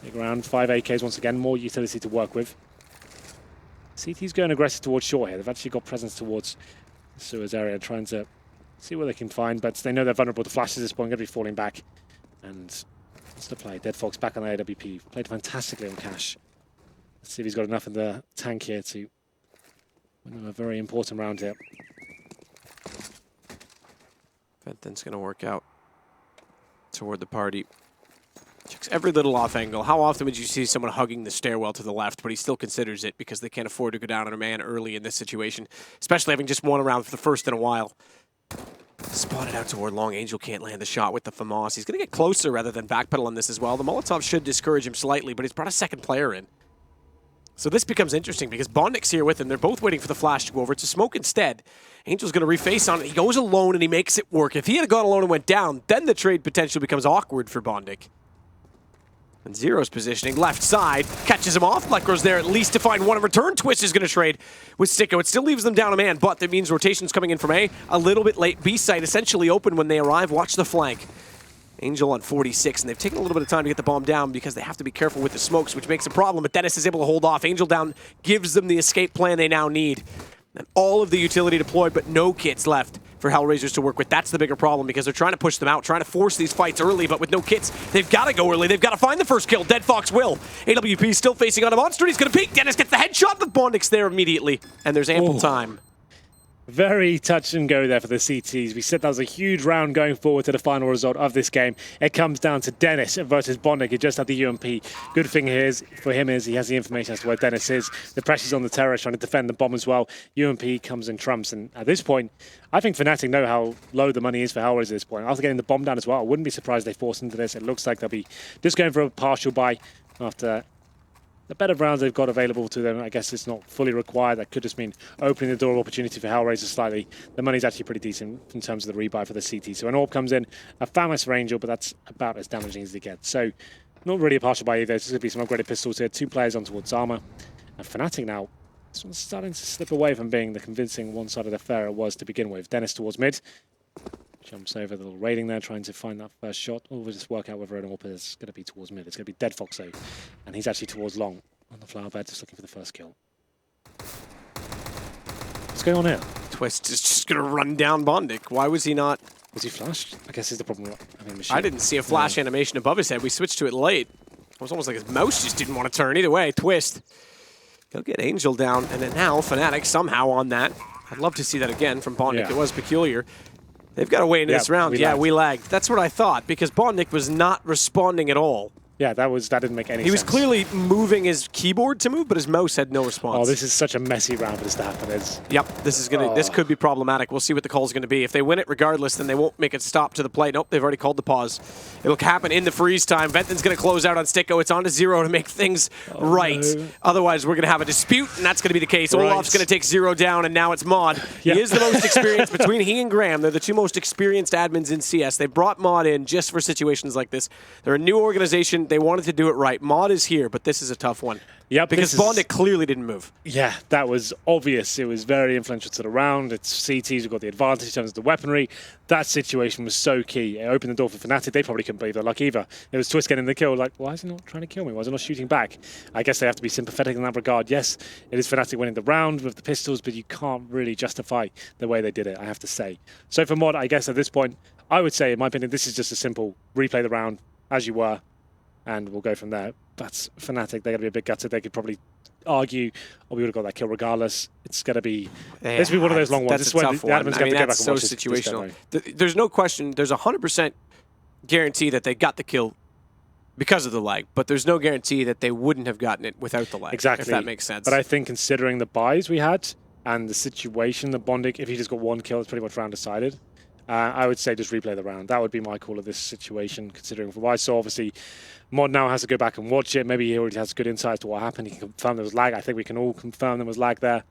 Big round, 5 AKs once again, more utility to work with. CT's going aggressive towards short here. They've actually got presence towards the sewers area, trying to see what they can find, but they know they're vulnerable to flashes at this point, going to be falling back. And what's the play? Dead Fox back on the AWP. Played fantastically on Cash. Let's see if he's got enough in the tank here to win a very important round here. Venton's going to work out toward the party. Checks every little off angle. How often would you see someone hugging the stairwell to the left, but he still considers it because they can't afford to go down on a man early in this situation, especially having just won a round for the first in a while. Spotted out toward long. Angel can't land the shot with the FAMAS. He's going to get closer rather than backpedal on this as well. The Molotov should discourage him slightly, but he's brought a second player in. So this becomes interesting because Bondik's here with him. They're both waiting for the flash to go over. It's a smoke instead. Angel's going to reface on it. He goes alone and he makes it work. If he had gone alone and went down, then the trade potentially becomes awkward for Bondik. And Zero's positioning left side, catches him off. Lecro's there at least to find one in return. Twist is going to trade with Sicko. It still leaves them down a man, but that means rotation's coming in from A little bit late. B site essentially open when they arrive. Watch the flank. Angel on 46, and they've taken a little bit of time to get the bomb down because they have to be careful with the smokes, which makes a problem, but Dennis is able to hold off. Angel down gives them the escape plan they now need. And all of the utility deployed, but no kits left for HellRaisers to work with. That's the bigger problem because they're trying to push them out, trying to force these fights early, but with no kits, they've got to go early. They've got to find the first kill. Dead Fox will. AWP still facing on a monster. He's going to peek. Dennis gets the headshot, but Bondik's there immediately, and there's ample time. Very touch and go there for the CTs. We said that was a huge round going forward to the final result of this game. It comes down to Dennis versus Bondik, who just had the UMP. Good thing for him is he has the information as to where Dennis is. The pressure's on the terrorist trying to defend the bomb as well. UMP comes and trumps, and at this point, I think fnatik know how low the money is for HellRaisers at this point. After getting the bomb down as well, I wouldn't be surprised they force into this. It looks like they'll be just going for a partial buy after the better rounds they've got available to them. I guess it's not fully required. That could just mean opening the door of opportunity for HellRaisers slightly. The money's actually pretty decent in terms of the rebuy for the CT. So an AWP comes in, a Famous Ranger, but that's about as damaging as they get. So not really a partial buy either. There's going to be some upgraded pistols here. 2 players on towards armor. And fnatik now, this one's starting to slip away from being the convincing one-sided affair it was to begin with. Dennis towards mid. Jumps over the little raiding there, trying to find that first shot. Or we'll just work out whether an AWP is going to be towards mid. It's going to be Dead Fox though. And he's actually towards long on the flower bed, just looking for the first kill. What's going on here? Twist is just going to run down Bondik. Why was he not? Was he flashed? I guess is the problem. I didn't see a flash animation above his head. We switched to it late. It was almost like his mouse just didn't want to turn. Either way, Twist. He'll get Angel down, and then now fnatik somehow on that. I'd love to see that again from Bondik. Yeah. It was peculiar. They've got a way into this round. We lagged. That's what I thought, because Bondik was not responding at all. Yeah, that didn't make any sense. He was clearly moving his keyboard to move, but his mouse had no response. Oh, this is such a messy round for this to happen. Yep, this could be problematic. We'll see what the call is going to be. If they win it regardless, then they won't make it stop to the play. Nope, they've already called the pause. It'll happen in the freeze time. Venton's going to close out on Sticko. It's on to Zero to make things right. No. Otherwise, we're going to have a dispute, and that's going to be the case. Right. Olaf's going to take Zero down, and now it's Mod. Yep. He is the most experienced between he and Graham. They're the 2 most experienced admins in CS. They brought Mod in just for situations like this. They're a new organization. They wanted to do it right. Mod is here, but this is a tough one. Yeah, because Bondik clearly didn't move. Yeah, that was obvious. It was very influential to the round. It's CTs who got the advantage in terms of the weaponry. That situation was so key. It opened the door for fnatik. They probably couldn't believe their luck either. It was Twist getting the kill. Like, why is he not trying to kill me? Why is he not shooting back? I guess they have to be sympathetic in that regard. Yes, it is fnatik winning the round with the pistols, but you can't really justify the way they did it, I have to say. So for Mod, I guess at this point, I would say, in my opinion, this is just a simple replay the round as you were, and we'll go from there. But fnatik, they're going to be a bit gutted. They could probably argue, oh, we would have got that kill regardless. It's going to be, this will be one of those long ones. That's This a is when tough the one. admin's I going mean, to go back that's and so watch this situational. demo. There's no question. There's 100% guarantee that they got the kill because of the lag, but there's no guarantee that they wouldn't have gotten it without the lag. Exactly. If that makes sense. But I think considering the buys we had and the situation, the Bondic, if he just got one kill, it's pretty much round decided. I would say just replay the round. That would be my call of this situation, considering from what I saw. Obviously, Mod now has to go back and watch it. Maybe he already has good insight to what happened. He can confirm there was lag. I think we can all confirm there was lag there.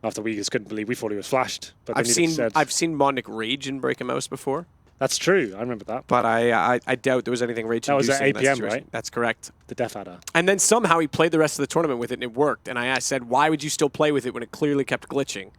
After we just couldn't believe, we thought he was flashed. But I've seen Mondic rage and break a mouse before. That's true. I remember that. But I doubt there was anything rage That was at inducing in APM, situation. right? That's correct. The Death Adder. And then somehow he played the rest of the tournament with it and it worked. And I said, why would you still play with it when it clearly kept glitching?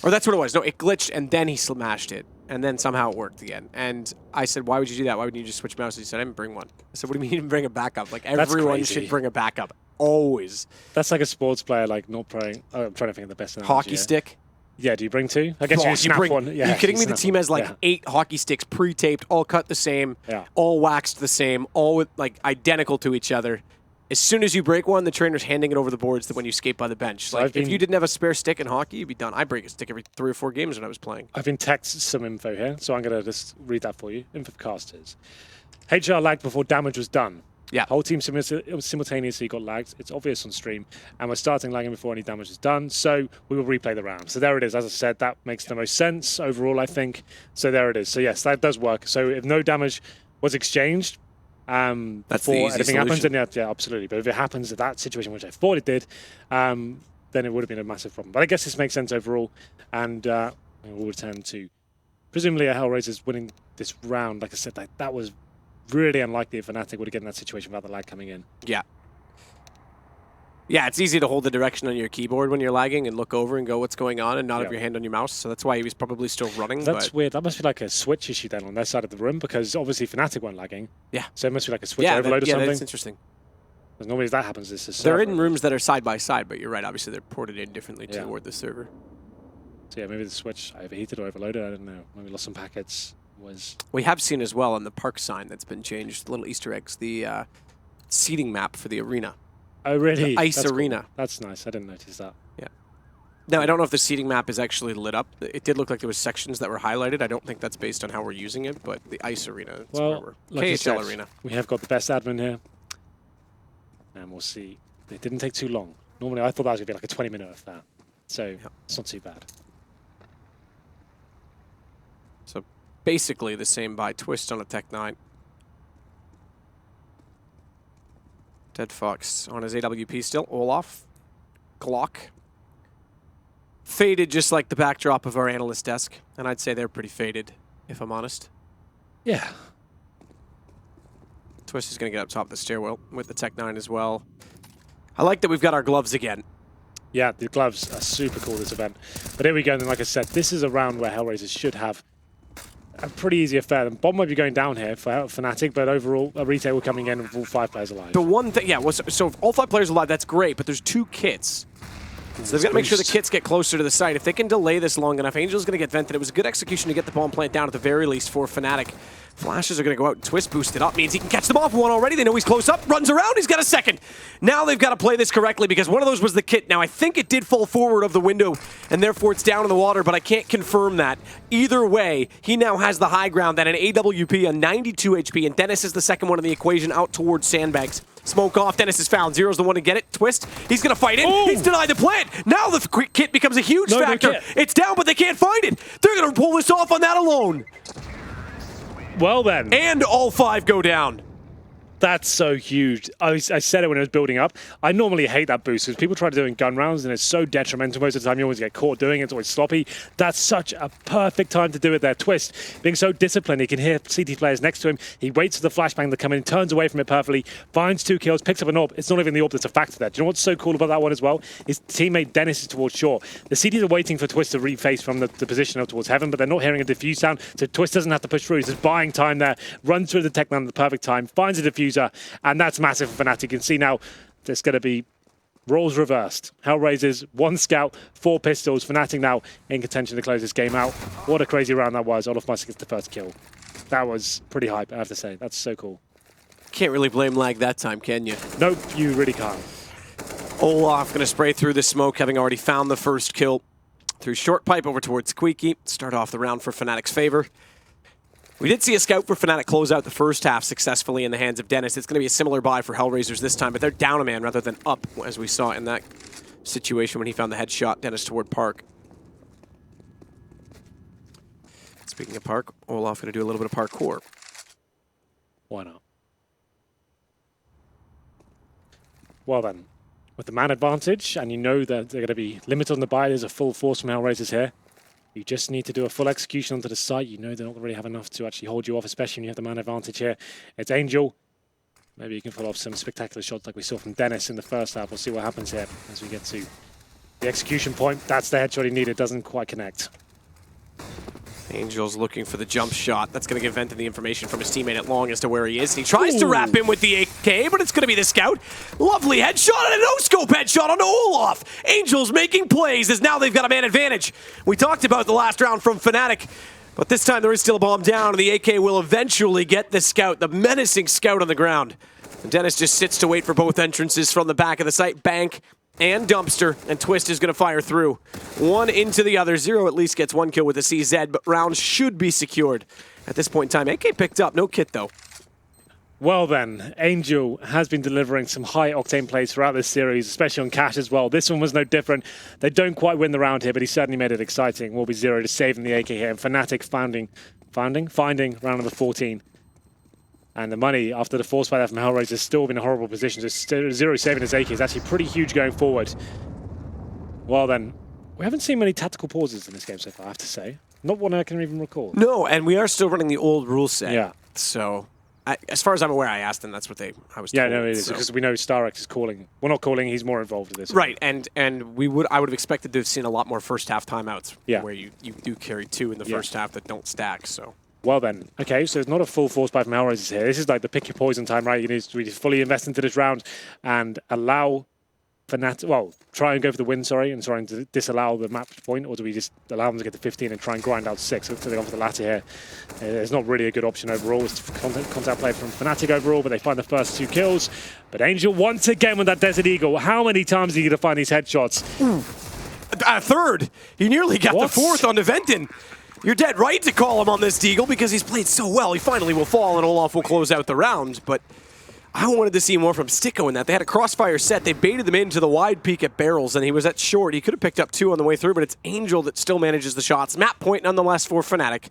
Or that's what it was. No, it glitched and then he smashed it. And then somehow it worked again. And I said, why would you do that? Why wouldn't you just switch mouses? He said, I didn't bring one. I said, what do you mean you didn't bring a backup? Like, everyone should bring a backup. Always. That's like a sports player, like, not playing. Oh, I'm trying to think of the best analogy. Hockey stick. Yeah, do you bring two? I guess you snap one. Yeah, are you kidding me? The team has like 8 hockey sticks pre-taped, all cut the same, all waxed the same, all with like identical to each other. As soon as you break one, the trainer's handing it over the boards when you skate by the bench. So like if you didn't have a spare stick in hockey, you'd be done. I break a stick every 3 or 4 games when I was playing. I've been texted some info here, so I'm going to just read that for you. Info for casters. HR lagged before damage was done. Yeah. Whole team simultaneously got lagged. It's obvious on stream. And we're starting lagging before any damage is done. So we will replay the round. So there it is. As I said, that makes the most sense overall, I think. So there it is. So yes, that does work. So if no damage was exchanged before anything happens, then yeah, absolutely. But if it happens at that situation, which I thought it did, then it would have been a massive problem. But I guess this makes sense overall. And we'll return to presumably a HellRaisers winning this round. Like I said, that was really unlikely if fnatik would have gotten that situation without the lag coming in. Yeah. Yeah, it's easy to hold the direction on your keyboard when you're lagging and look over and go, what's going on, and not have your hand on your mouse. So that's why he was probably still running. That's weird. That must be like a switch issue then on their side of the room, because obviously fnatik weren't lagging. Yeah. So it must be like a switch overload or something. Yeah, that's interesting. Because normally if that happens, it's a They're server. in rooms that are side by side, but you're right. Obviously, they're ported in differently toward the server. So yeah, maybe the switch overheated or overloaded. I don't know. Maybe lost some packets. We have seen as well on the park sign that's been changed, little Easter eggs, the seating map for the arena. Oh, really? The ice arena. Cool. That's nice. I didn't notice that. Yeah. Now, I don't know if the seating map is actually lit up. It did look like there was sections that were highlighted. I don't think that's based on how we're using it, but the ice arena, that's where we're... Like KHL arena. We have got the best admin here. And we'll see. It didn't take too long. Normally, I thought that was going to be like a 20-minute of that. So it's not too bad. So basically the same by Twist on a Tech 9. Dead Fox on his AWP still. Olaf. Glock. Faded just like the backdrop of our analyst desk. And I'd say they're pretty faded, if I'm honest. Yeah. Twist is going to get up top of the stairwell with the Tech 9 as well. I like that we've got our gloves again. Yeah, the gloves are super cool this event. But here we go, and like I said, this is a round where HellRaisers should have a pretty easy affair. The bomb might be going down here for fnatik, but overall, a retail coming in with all 5 players alive. The one thing, yeah, so if all 5 players alive, that's great, but there's 2 kits. So they've got to make sure the kits get closer to the site. If they can delay this long enough, Angel's going to get vented. It was a good execution to get the bomb plant down at the very least for fnatik. Flashes are going to go out and Twist boosted up. Means he can catch them off one already. They know he's close up. Runs around. He's got a second. Now they've got to play this correctly because one of those was the kit. Now I think it did fall forward of the window and therefore it's down in the water, but I can't confirm that. Either way, he now has the high ground at an AWP on 92 HP, and Dennis is the second one in the equation out towards sandbags. Smoke off. Dennis is found. Zero's the one to get it. Twist. He's going to fight in. Oh! He's denied the plant. Now the kit becomes a huge factor. It's down, but they can't find it. They're going to pull this off on that alone. Well then. And all 5 go down. That's so huge. I said it when it was building up. I normally hate that boost because people try to do it in gun rounds and it's so detrimental. Most of the time you always get caught doing it. It's always sloppy. That's such a perfect time to do it there. Twist, being so disciplined, he can hear CT players next to him. He waits for the flashbang to come in, turns away from it perfectly, finds 2 kills, picks up an AWP. It's not even the AWP that's a factor there. Do you know what's so cool about that one as well? His teammate Dennis is towards shore. The CTs are waiting for Twist to reface from the position up towards heaven, but they're not hearing a diffuse sound, so Twist doesn't have to push through. He's just buying time there, runs through the Tech 9 at the perfect time, finds a diffuser, and that's massive for fnatik. You can see now there's going to be roles reversed. HellRaisers, 1 scout, 4 pistols. fnatik now in contention to close this game out. What a crazy round that was. Olaf Musk gets the first kill. That was pretty hype, I have to say. That's so cool. Can't really blame lag that time, can you? Nope, you really can't. Olaf going to spray through the smoke, having already found the first kill. Through short pipe over towards Squeaky. Start off the round for Fnatic's favor. We did see a scout for Fnatic close out the first half successfully in the hands of Dennis. It's going to be a similar buy for HellRaisers this time, but they're down a man rather than up, as we saw in that situation when he found the headshot, Dennis toward Park. Speaking of Park, Olaf going to do a little bit of parkour. Why not? Well then, with the man advantage, and you know that they're going to be limited on the buy, there's a full force from HellRaisers here. You just need to do a full execution onto the site. You know they're not going to really have enough to actually hold you off, especially when you have the man advantage here. It's Angel. Maybe you can pull off some spectacular shots like we saw from Dennis in the first half. We'll see what happens here as we get to the execution point. That's the headshot he needed. Doesn't quite connect. Angel's looking for the jump shot. That's going to give Venton the information from his teammate at long as to where he is. He tries to wrap him with the AK, but it's going to be the scout. Lovely headshot and a no-scope headshot onto Olaf. Angel's making plays as now they've got a man advantage. We talked about the last round from Fnatic, but this time there is still a bomb down, and the AK will eventually get the scout, the menacing scout on the ground. And Dennis just sits to wait for both entrances from the back of the site. Bank and Dumpster, and Twist is going to fire through. One into the other. Zero at least gets one kill with the CZ, but rounds should be secured. At this point in time, AK picked up. No kit, though. Well then, Angel has been delivering some high-octane plays throughout this series, especially on Cash as well. This one was no different. They don't quite win the round here, but he certainly made it exciting. Will be Zero to saving the AK here, and Fnatic finding round number 14. And the money after the force fire from HellRaisers has still been in a horrible position. So Zero saving his AK is actually pretty huge going forward. Well then, we haven't seen many tactical pauses in this game so far, I have to say. Not one I can even recall. No, and we are still running the old rule set. Yeah. So, as far as I'm aware, I asked them. That's what I was told. Yeah, no, it is, so. because we know Starrex is calling. Well, not calling, he's more involved in this. Right, and I would have expected to have seen a lot more first half timeouts. Yeah. Where you do carry two in the first half that don't stack, so. Well then, okay, so it's not a full force buy from HellRaisers here. This is like the pick your poison time, right? You need to really fully invest into this round and allow Fnatic, well, try and go for the win, and trying to disallow the map point, or do we just allow them to get to 15 and try and grind out 6? So they're going for the latter here. It's not really a good option overall. It's contact play from Fnatic overall, but they find the first 2 kills. But Angel once again with that Desert Eagle. How many times are you going to find these headshots? A third! He nearly got the 4th on Venton. You're dead right to call him on this Deagle because he's played so well. He finally will fall and Olaf will close out the round. But I wanted to see more from Sticko in that. They had a crossfire set. They baited them into the wide peak at barrels, and he was at short. He could have picked up 2 on the way through, but it's Angel that still manages the shots. Map point nonetheless for Fnatic.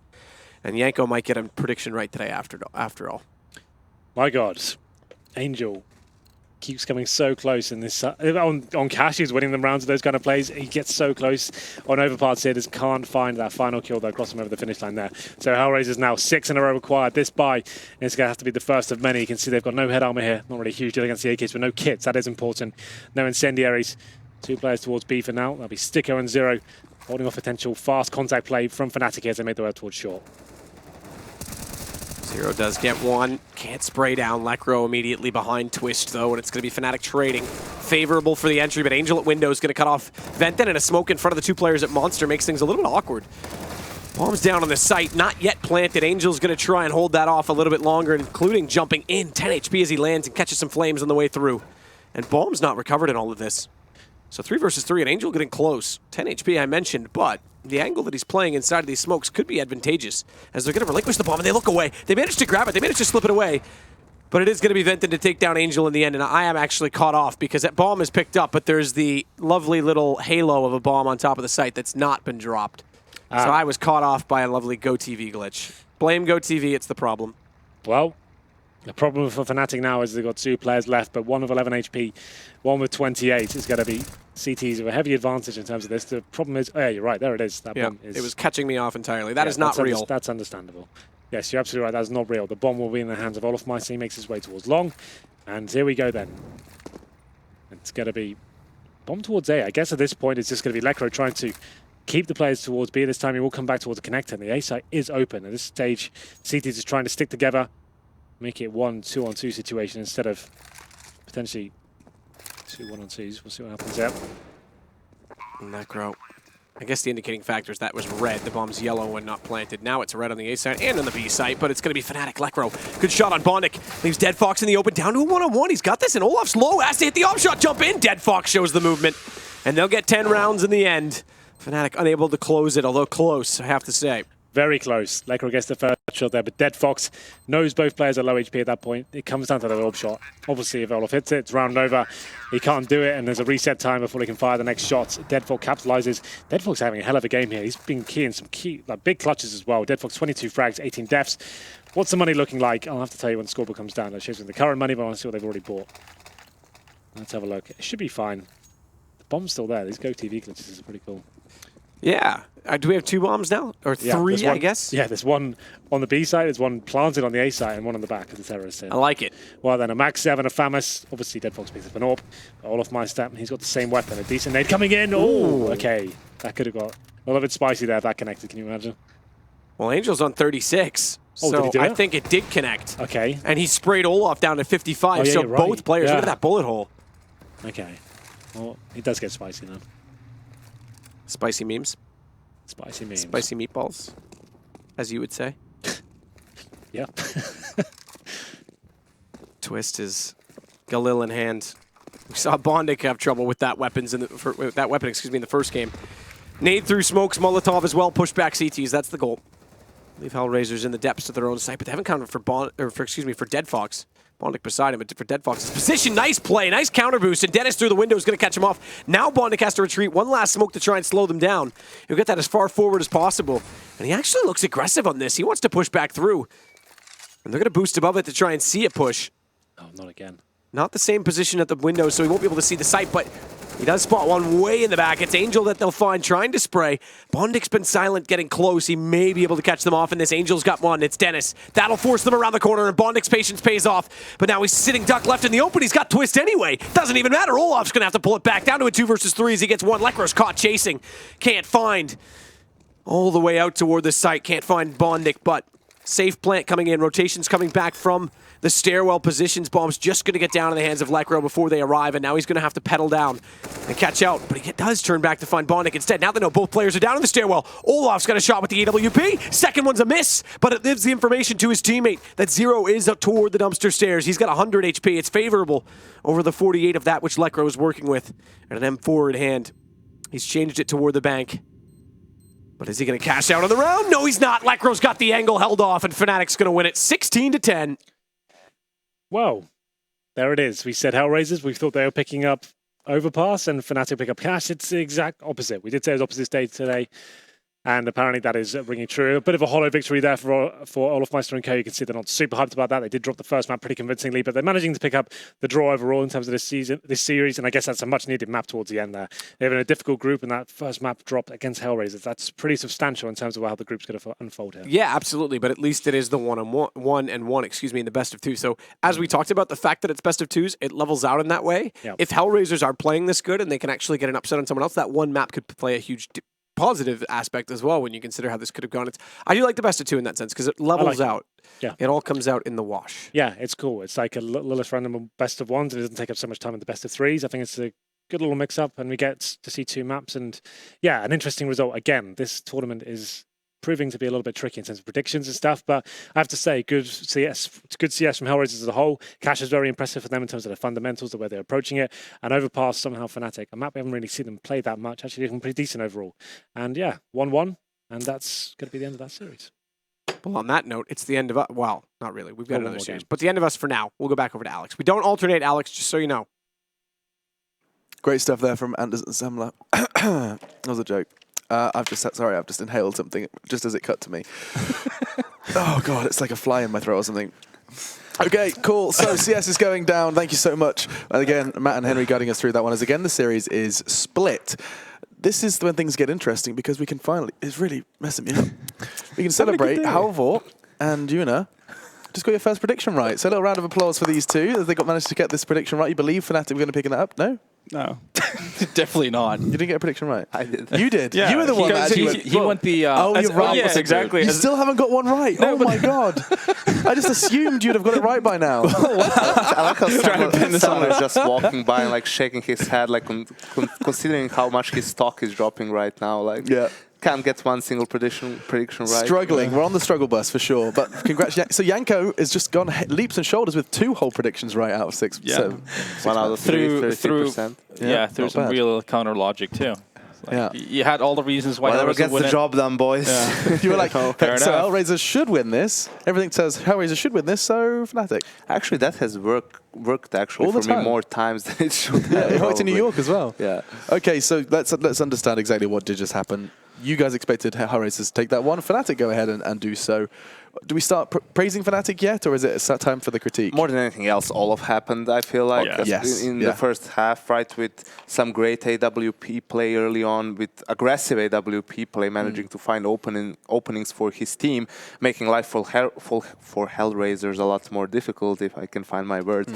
And Yanko might get a prediction right today after all. My God. Angel keeps coming so close in this. On Cash, he's winning them rounds of those kind of plays. He gets so close. On Overpass here, just can't find that final kill that crossed him over the finish line there. So HellRaisers now 6 in a row required. This buy is going to have to be the first of many. You can see they've got no head armor here. Not really a huge deal against the AKs, but no kits. That is important. No incendiaries. 2 players towards B for now. That'll be Sticko and Zero, holding off potential fast contact play from Fnatic as they make their way towards short. Zero does get 1. Can't spray down Lekro immediately behind Twist, though, and it's going to be Fnatic trading. Favorable for the entry, but Angel at window is going to cut off Venton, and a smoke in front of the 2 players at Monster makes things a little bit awkward. Bombs down on the site, not yet planted. Angel's going to try and hold that off a little bit longer, including jumping in 10 HP as he lands and catches some flames on the way through. And Bomb's not recovered in all of this. So 3 versus 3, and Angel getting close. 10 HP I mentioned, but the angle that he's playing inside of these smokes could be advantageous as they're going to relinquish the bomb and they look away. They managed to grab it. They managed to slip it away. But it is going to be Venton to take down Angel in the end, and I am actually caught off because that bomb is picked up, but there's the lovely little halo of a bomb on top of the site that's not been dropped. So I was caught off by a lovely GoTV glitch. Blame GoTV, it's the problem. Well, the problem for Fnatic now is they've got 2 players left, but 1 with 11 HP, 1 with 28 is going to be CTs with a heavy advantage in terms of this. The problem is, oh yeah, you're right, there it is. That bomb is. It was catching me off entirely. That is not real. That's understandable. Yes, you're absolutely right, that's not real. The bomb will be in the hands of Olaf Meister. He makes his way towards long, and here we go then. It's going to be bomb towards A. I guess at this point it's just going to be Lekro trying to keep the players towards B. This time he will come back towards the connector, and the A site is open. At this stage, CT is just trying to stick together, make it 1 2-on-2 situation instead of potentially 2 1-on-2s. We'll see what happens there. Necro I guess the indicating factor is that was red. The bomb's yellow when not planted. Now it's red on the A side and on the B side, but it's going to be fnatik. Lekro, good shot on Bondik. Leaves Dead Fox in the open, down to a one-on-one. He's got this, and Olaf's low. Has to hit the op shot, jump in. Dead Fox shows the movement, and they'll get 10 rounds in the end. fnatik unable to close it, although close, I have to say. Very close. Lekro gets the first shot there, but Dead Fox knows both players are low HP at that point. It comes down to the orb shot. Obviously, if Olaf hits it, it's round over. He can't do it, and there's a reset time before he can fire the next shot. Dead Fox capitalizes. Dead Fox having a hell of a game here. He's been key in some big clutches as well. Dead Fox 22 frags, 18 deaths. What's the money looking like? I'll have to tell you when the scoreboard comes down. That shows me the current money, but I want to see what they've already bought. Let's have a look. It should be fine. The bomb's still there. These Go TV glitches are pretty cool. Yeah. Do we have 2 bombs now? Or 3, I guess? Yeah, there's one on the B side, there's one planted on the A side, and one on the back of the terrorist. I like it. Well, then a Max 7, a FAMAS. Obviously, Dead Fox picks up an AWP. Olaf Meister, he's got the same weapon. A decent nade coming in. Oh, okay. That could have got a little bit spicy there if that connected. Can you imagine? Well, Angel's on 36. Oh, so did he do I it? think it did connect. Okay. And he sprayed Olaf down to 55. Oh, yeah, so you're right. both players, Yeah. look at that bullet hole. Okay. Well, he does get spicy now. Spicy memes. Spicy memes. Spicy meatballs, as you would say. Yeah. Twist is Galil in hand. We saw Bondik have trouble with that weapons in the with that weapon, in the first game. Nade through smokes, Molotov as well, push back CTs. That's the goal. Leave HellRaisers in the depths of their own site, but they haven't counted for for Dead Fox. Bondik beside him, but for Dead Fox's position. Nice play, nice counter boost, and Dennis through the window is going to catch him off. Now Bondik has to retreat. One last smoke to try and slow them down. He'll get that as far forward as possible. And he actually looks aggressive on this. He wants to push back through. And they're going to boost above it to try and see it push. Oh, not again. Not the same position at the window, so he won't be able to see the site, but he does spot one way in the back. It's Angel that they'll find trying to spray. Bondik's been silent, getting close. He may be able to catch them off in this. Angel's got one. It's Dennis. That'll force them around the corner, and Bondik's patience pays off. But now he's sitting duck left in the open. He's got Twist anyway. Doesn't even matter. Olaf's going to have to pull it back down to a 2 versus 3 as he gets one. Lekro's caught chasing. Can't find all the way out toward the site. Can't find Bondik, but safe plant coming in. Rotations coming back from the stairwell positions. Bomb's just going to get down in the hands of Lekro before they arrive, and now he's going to have to pedal down and catch out. But he does turn back to find Bondik instead. Now they know both players are down in the stairwell. Olaf's got a shot with the AWP. Second one's a miss, but it gives the information to his teammate that Zero is up toward the dumpster stairs. He's got 100 HP. It's favorable over the 48 of that which Lekro is working with. And an M4 in hand. He's changed it toward the bank. But is he going to cash out on the round? No, he's not. Lekro's got the angle held off, and fnatik's going to win it 16-10. Well, there it is. We said HellRaisers. We thought they were picking up Overpass, and fnatik pick up Cash. It's the exact opposite. We did say it was opposite stage today, and apparently that is ringing true. A bit of a hollow victory there for Olaf Meister and Co. You can see they're not super hyped about that. They did drop the first map pretty convincingly, but they're managing to pick up the draw overall in terms of this series, and I guess that's a much-needed map towards the end there. They're in a difficult group, and that first map drop against HellRaisers, that's pretty substantial in terms of how the group's going to unfold here. Yeah, absolutely, but at least it is the one and one, in the best of 2. So as we talked about, the fact that it's best of 2s, it levels out in that way. Yep. If HellRaisers are playing this good and they can actually get an upset on someone else, that one map could play a huge positive aspect as well when you consider how this could have gone. I do like the best of 2 in that sense because it levels out. Yeah. It all comes out in the wash. Yeah, it's cool. It's like a little random best of 1s. It doesn't take up so much time in the best of 3s. I think it's a good little mix-up, and we get to see 2 maps. And yeah, an interesting result. Again, this tournament is proving to be a little bit tricky in terms of predictions and stuff, but I have to say, good CS from HellRaisers as a whole. Cash is very impressive for them in terms of the fundamentals, the way they're approaching it, and Overpass somehow fnatik. A map we haven't really seen them play that much, actually looking pretty decent overall. And yeah, 1-1, and that's going to be the end of that series. Well, on that note, it's the end of us. Well, not really. We've got One another more series, game. but the end of us for now. We'll go back over to Alex. We don't alternate, Alex, just so you know. Great stuff there from Anders and Semler. That was a joke. I've just inhaled something just as it cut to me. Oh God, it's like a fly in my throat or something. Okay, cool. So CS is going down. Thank you so much. And again, Matt and Henry guiding us through that one. As again, the series is split. This is when things get interesting because we can finally, it's really messing me up. We can celebrate Halvor and Yuna just got your first prediction right. So a little round of applause for these two as they managed to get this prediction right. You believe fnatik were going to pick that up? No? No. Definitely not. You didn't get a prediction right. I did. You did. Yeah. You were the one that actually He went the... oh, you're right. Yeah, exactly. You still haven't got one right. Oh my god! I just assumed you'd have got it right by now. I like how someone is just walking by and like shaking his head, like considering how much his stock is dropping right now. Like, Yeah. can't get one single prediction right. Struggling. We're on the struggle bus for sure. But congratulations. So Yanko has just gone leaps and shoulders with 2 whole predictions right out of 6. Yeah. So, 1 out of 3, 33%. Yeah, through not some bad. real counter logic too. Like, Yeah. You had all the reasons why Whatever Hellraisers gets would the win job done, boys. you were like, so fair enough. HellRaisers should win this. Everything says HellRaisers should win this, so fnatik. Actually, that has worked actually All the for me time. more times than it should have. Yeah, it worked in New probably. York as well. Yeah. Okay, so let's understand exactly what did just happen. You guys expected HellRaisers to take that one. fnatik go ahead and do so. Do we start praising fnatik yet, or is it time for the critique? More than anything else, all of happened, I feel like. yeah. Yes. In Yeah. the first half, right, with some great AWP play early on, with aggressive AWP play, managing to find openings for his team, making life for HellRaisers a lot more difficult, if I can find my words.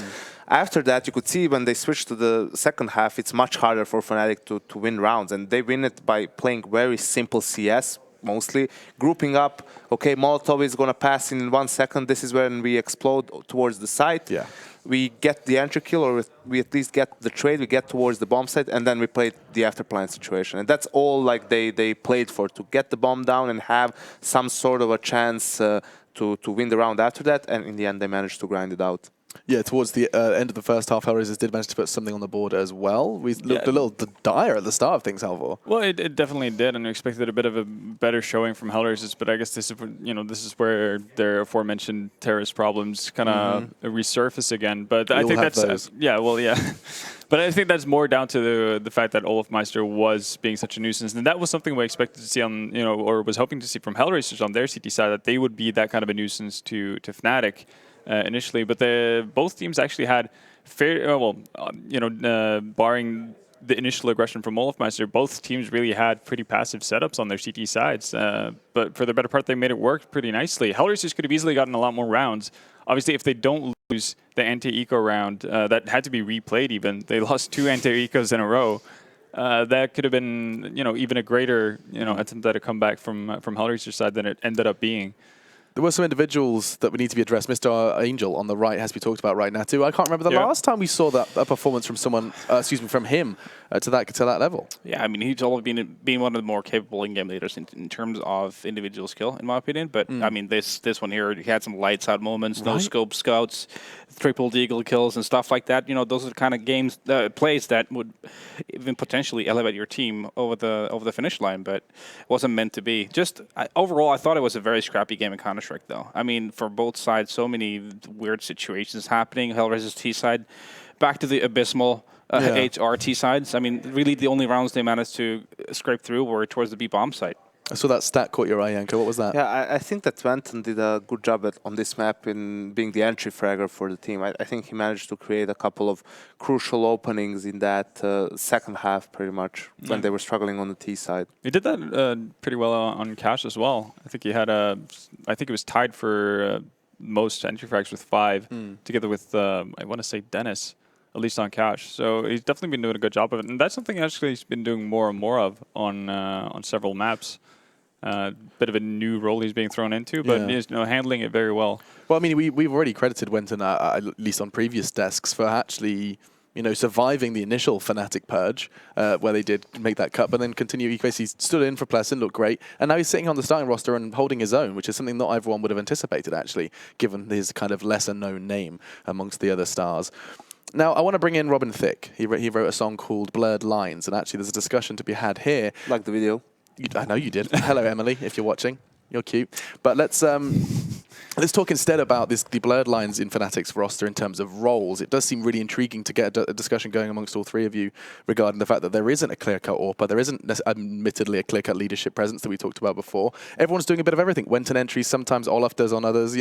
After that, you could see when they switched to the second half, it's much harder for fnatik to win rounds, and they win it by playing very simple CS, mostly grouping up. Okay, Molotov is going to pass in 1 second. This is when we explode towards the site. Yeah. We get the entry kill, or we at least get the trade. We get towards the bomb site, and then we play the after-plan situation. And that's all like they played for, to get the bomb down and have some sort of a chance to win the round after that. And in the end, they managed to grind it out. Yeah, towards the end of the first half, HellRaisers did manage to put something on the board as well. We looked a little dire at the start of things, Halvor. Well, it definitely did, and we expected a bit of a better showing from HellRaisers, but I guess this is where their aforementioned terrorist problems kind of resurface again. But I think that's But I think that's more down to the fact that Olafmeister was being such a nuisance, and that was something we expected to see on or was hoping to see from HellRaisers on their CT side, that they would be that kind of a nuisance to fnatik. Initially, but both teams actually had barring the initial aggression from Olafmeister, both teams really had pretty passive setups on their CT sides. But for the better part, they made it work pretty nicely. HellRaisers could have easily gotten a lot more rounds. Obviously, if they don't lose the anti-eco round, that had to be replayed even. They lost 2 anti-ecos in a row. That could have been, even a greater, attempt at a comeback from HellRaisers' side than it ended up being. There were some individuals that we need to be addressed. Mr. Angel on the right has to be talked about right now too. I can't remember the last time we saw that a performance from someone, from him to that level. Yeah, I mean, he's always been one of the more capable in-game leaders in terms of individual skill, in my opinion. But I mean, this one here, he had some lights out moments, no scope scouts, triple deagle kills and stuff like that. Those are the kind of plays that would even potentially elevate your team over the finish line, but it wasn't meant to be. Overall, I thought it was a very scrappy game of Counter-Strike, though. I mean, for both sides, so many weird situations happening. HellRaisers T side, back to the abysmal HRT sides. I mean, really the only rounds they managed to scrape through were towards the B bomb site. I saw that stat caught your eye, Yanko. What was that? Yeah, I think that Twenton did a good job on this map in being the entry fragger for the team. I think he managed to create a couple of crucial openings in that second half, pretty much, when they were struggling on the T side. He did that pretty well on Cash as well. I think he had I think it was tied for most entry frags with 5, together with, I want to say, Dennis, at least on Cash. So he's definitely been doing a good job of it. And that's something actually he's been doing more and more of on several maps. Bit of a new role he's being thrown into, but he's handling it very well. Well, I mean, we've already credited Wenton, at least on previous desks, for actually surviving the initial fnatik purge, where they did make that cut, but then continue. He basically stood in for Pleasant, looked great, and now he's sitting on the starting roster and holding his own, which is something not everyone would have anticipated, actually, given his kind of lesser-known name amongst the other stars. Now, I want to bring in Robin Thicke. He wrote a song called Blurred Lines, and actually there's a discussion to be had here. Like the video. I know you did. Hello, Emily, if you're watching. You're cute. But let's talk instead about the blurred lines in fnatik's roster in terms of roles. It does seem really intriguing to get a discussion going amongst all three of you regarding the fact that there isn't a clear-cut AWPer, there isn't admittedly a clear-cut leadership presence that we talked about before. Everyone's doing a bit of everything. Wenton entries, sometimes Olaf does on others,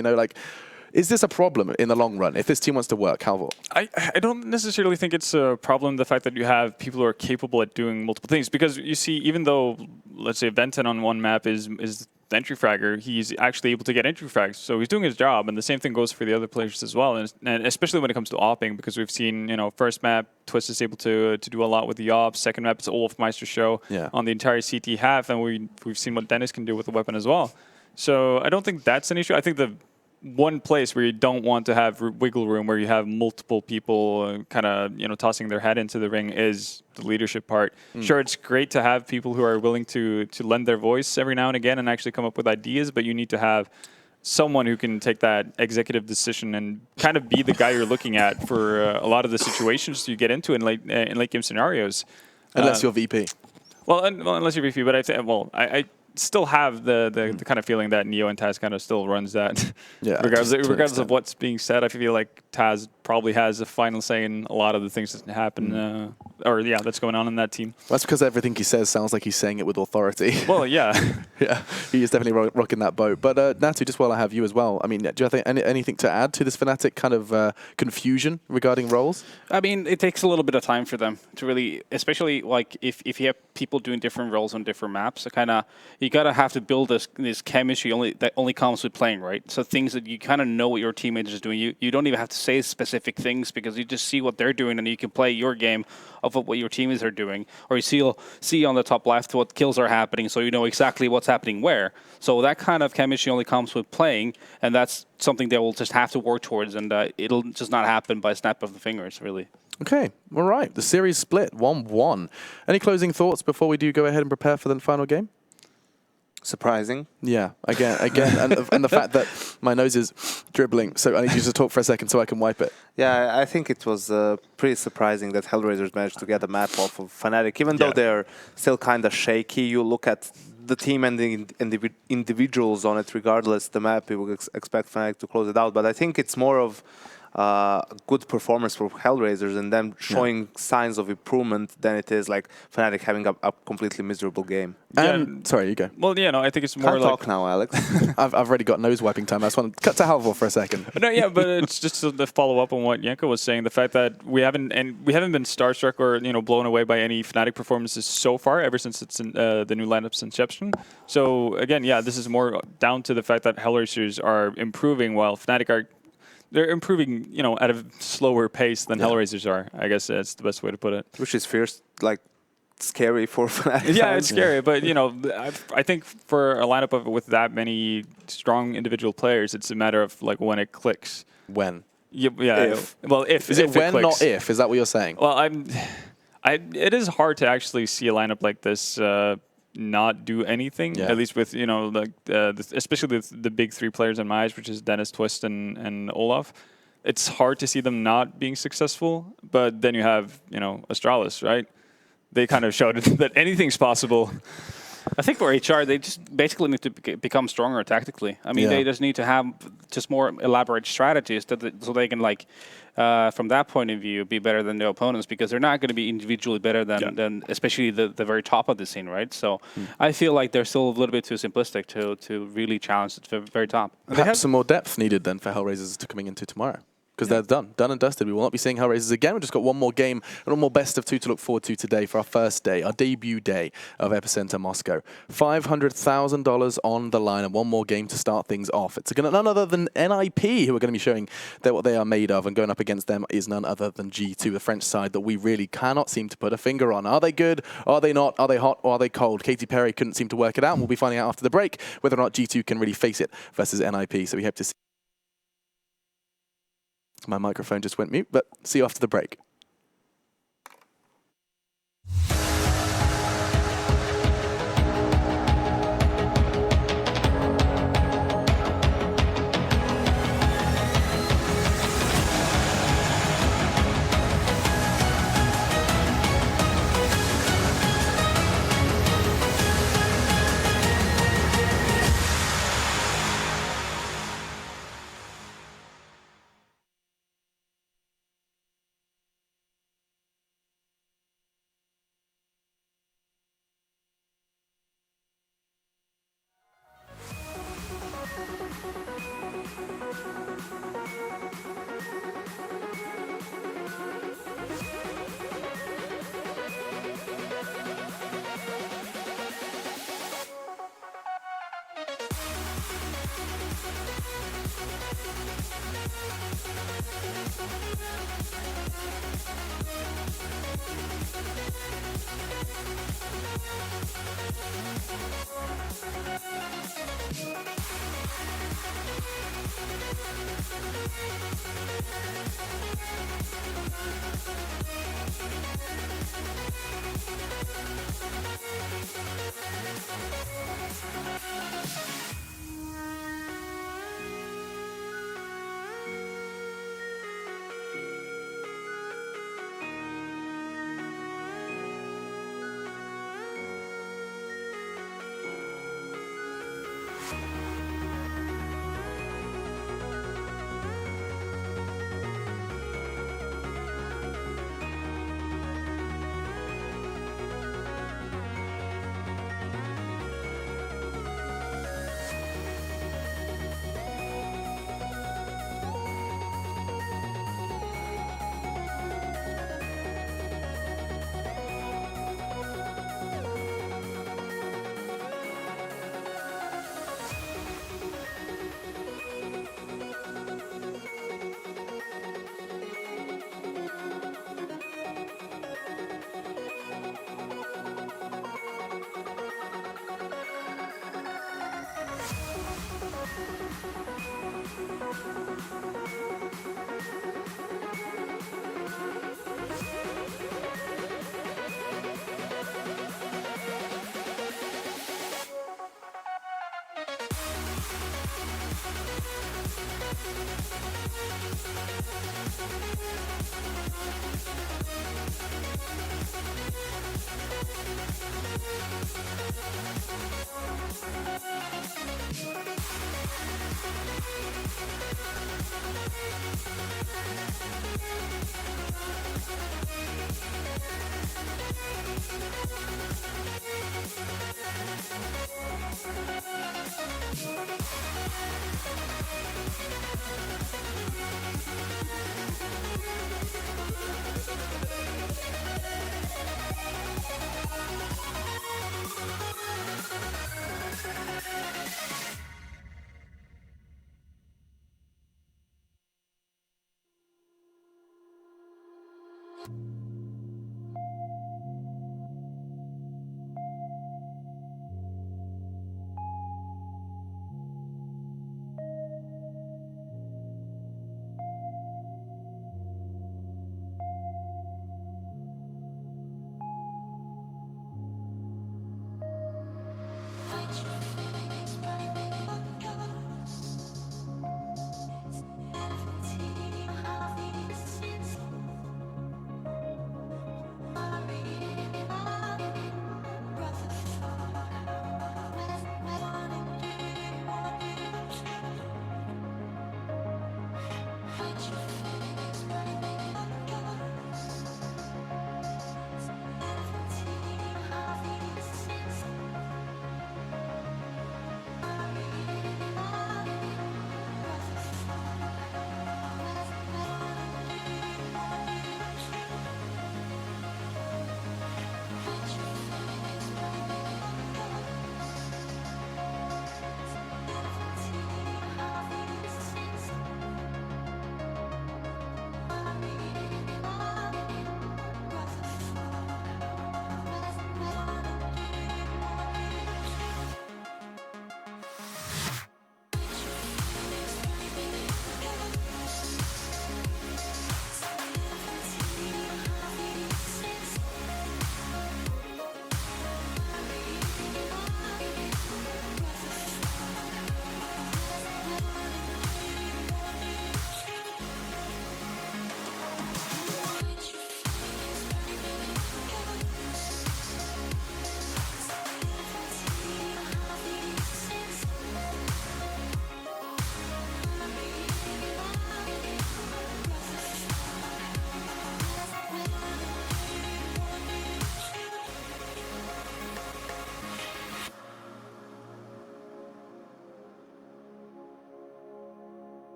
Is this a problem in the long run if this team wants to work, Halvor? I don't necessarily think it's a problem, the fact that you have people who are capable at doing multiple things, because you see, even though, let's say, Venton on one map is entry fragger, he's actually able to get entry frags. So he's doing his job, and the same thing goes for the other players as well. And especially when it comes to opping, because we've seen, first map, Twist is able to do a lot with the ops. Second map, it's Olaf Meister show on the entire CT half, and we've seen what Dennis can do with the weapon as well. So I don't think that's an issue. I think the one place where you don't want to have wiggle room, where you have multiple people kind of tossing their head into the ring, is the leadership part. Sure, it's great to have people who are willing to lend their voice every now and again and actually come up with ideas, but you need to have someone who can take that executive decision and kind of be the guy you're looking at for a lot of the situations you get into in late game scenarios. Unless you're VP. Well, unless you're VP, but I still have the kind of feeling that Neo and Taz kind of still runs that. Yeah. regardless of what's being said, I feel like Taz probably has a final say in a lot of the things that happen, that's going on in that team. That's because everything he says sounds like he's saying it with authority. Well, yeah. Yeah, he is definitely rocking that boat. But Natu, just while I have you as well, I mean, do you think anything to add to this fnatik kind of confusion regarding roles? I mean, it takes a little bit of time for them to really, especially like if you have people doing different roles on different maps, you gotta have to build this chemistry that only comes with playing, right? So things that you kind of know what your teammates is doing. You don't even have to say specific things because you just see what they're doing and you can play your game of what your teammates are doing, or you see on the top left what kills are happening, so you know exactly what's happening where. So that kind of chemistry only comes with playing, and that's something they will just have to work towards, and it'll just not happen by a snap of the fingers, really. Okay, all right. The series split 1-1. Any closing thoughts before we do go ahead and prepare for the final game? Surprising. Yeah, again, and the fact that my nose is dribbling, so I need you to talk for a second so I can wipe it. Yeah, I think it was pretty surprising that HellRaisers managed to get a map off of fnatik, even though they're still kind of shaky. You look at the team and the individuals on it, regardless the map, you would expect fnatik to close it out. But I think it's more of good performance for HellRaisers and them showing signs of improvement than it is like fnatik having a completely miserable game. Sorry, you go. Well, I think it's more Can't like... talk now, Alex. I've already got nose wiping time. I just want to cut to Halvor for a second. No, yeah, but it's just to follow up on what Janko was saying. The fact that we haven't been starstruck or blown away by any fnatik performances so far ever since it's the new lineup's inception. So again, this is more down to the fact that HellRaisers are improving while fnatik they're improving, at a slower pace than HellRaisers are. I guess that's the best way to put it. Which is fierce, like scary for fnatik. Yeah, it's scary, but I think for a lineup with that many strong individual players, it's a matter of like when it clicks. When? Yeah. If. Well, if is it when, clicks. not if? Is that what you're saying? Well, it is hard to actually see a lineup like this not do anything. At least with especially the big three players in my eyes, which is Dennis, Twist, and Olaf. It's hard to see them not being successful. But then you have Astralis, right? They kind of showed that anything's possible. I think for HR, they just basically need to become stronger tactically. I mean, they just need to have just more elaborate strategies so they can, from that point of view, be better than their opponents, because they're not going to be individually better than especially the very top of the scene, right? So I feel like they're still a little bit too simplistic to really challenge the very top. Perhaps some more depth needed then for HellRaisers to coming into tomorrow. Because they're done and dusted. We will not be seeing HellRaisers again. We've just got one more game and one more best of two to look forward to today for our first day, our debut day of EPICENTER Moscow. $500,000 on the line and one more game to start things off. It's none other than NIP who are going to be showing what they are made of, and going up against them is none other than G2, the French side that we really cannot seem to put a finger on. Are they good? Are they not? Are they hot? Or are they cold? Katy Perry couldn't seem to work it out, and we'll be finding out after the break whether or not G2 can really face it versus NIP. So we hope to see. My microphone just went mute, but see you after the break.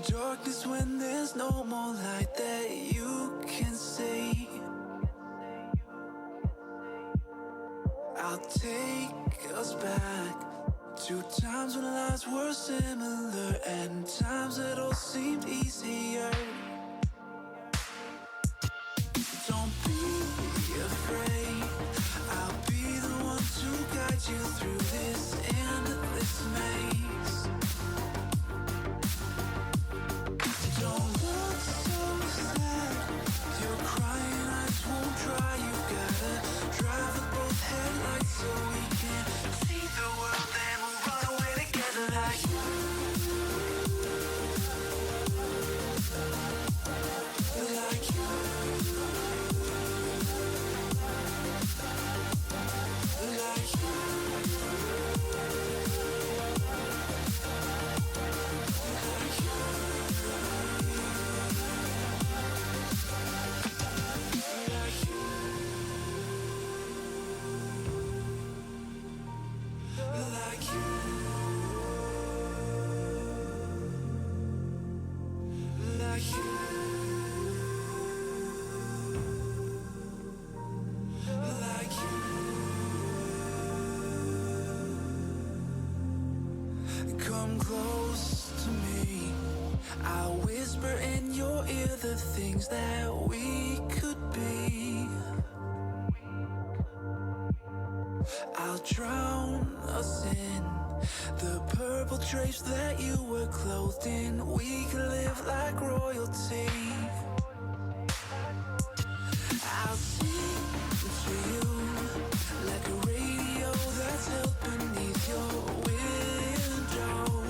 darkness when there's no more light that you can see. I'll take us back to times when lives were similar and times that all seemed easier. Don't be afraid, I'll be the one to guide you through this endless maze. Don't look so sad, your crying eyes won't dry. You gotta drive with both headlights so we can see the world and we'll run away together like you. Like you. Like you. Come close to me, I'll whisper in your ear the things that we could be. I'll drown us in the purple drapes that you were clothed in. We can live like royalty. I'll sing to you like a radio that's held beneath your window.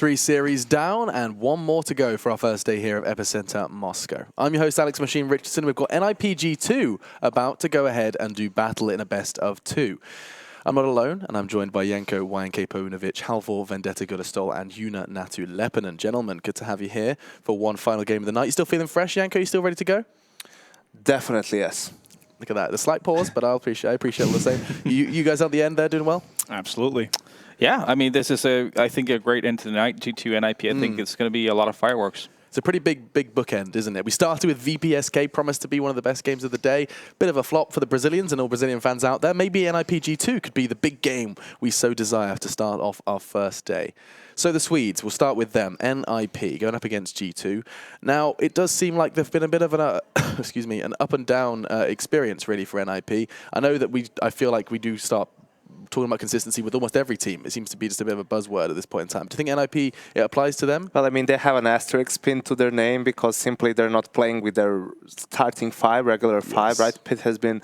3 series down and 1 more to go for our first day here at Epicenter Moscow. I'm your host, Alex Machine Richardson. We've got NIP G2 about to go ahead and do battle in a best of 2. I'm not alone, and I'm joined by Janko, YNK Paunovic, Halvor, Vendetta Gudestol, and Yuna Natu Lepinen. Gentlemen, good to have you here for one final game of the night. You still feeling fresh, Janko? You still ready to go? Definitely, yes. Look at that. The slight pause, but I appreciate all the same. You guys at the end there doing well? Absolutely. Yeah, I mean, this is, I think, a great end to the night. G2 NIP, I think it's going to be a lot of fireworks. It's a pretty big bookend, isn't it? We started with VPSK, promised to be one of the best games of the day. Bit of a flop for the Brazilians and all Brazilian fans out there. Maybe NIP G2 could be the big game we so desire to start off our first day. So the Swedes, we'll start with them. NIP going up against G2. Now, it does seem like there's been a bit of an, excuse me, an up and down experience really for NIP. I know that I feel like we do start talking about consistency with almost every team. It seems to be just a bit of a buzzword at this point in time. Do you think NIP, it applies to them? Well, I mean, they have an asterisk pinned to their name because simply they're not playing with their starting 5, regular 5, right? Pit has been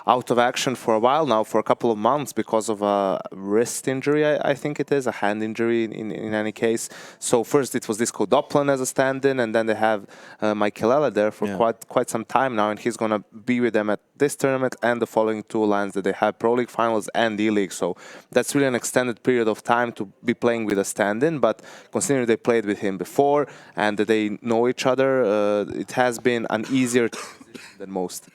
out of action for a while now, for a couple of months, because of a wrist injury, I think it is, a hand injury in any case. So first it was Disco Doppler as a stand-in, and then they have Michael there for quite some time now, and he's going to be with them at this tournament and the following 2 lands that they have, Pro League Finals and E-League. So that's really an extended period of time to be playing with a stand-in, but considering they played with him before and that they know each other, it has been an easier than most.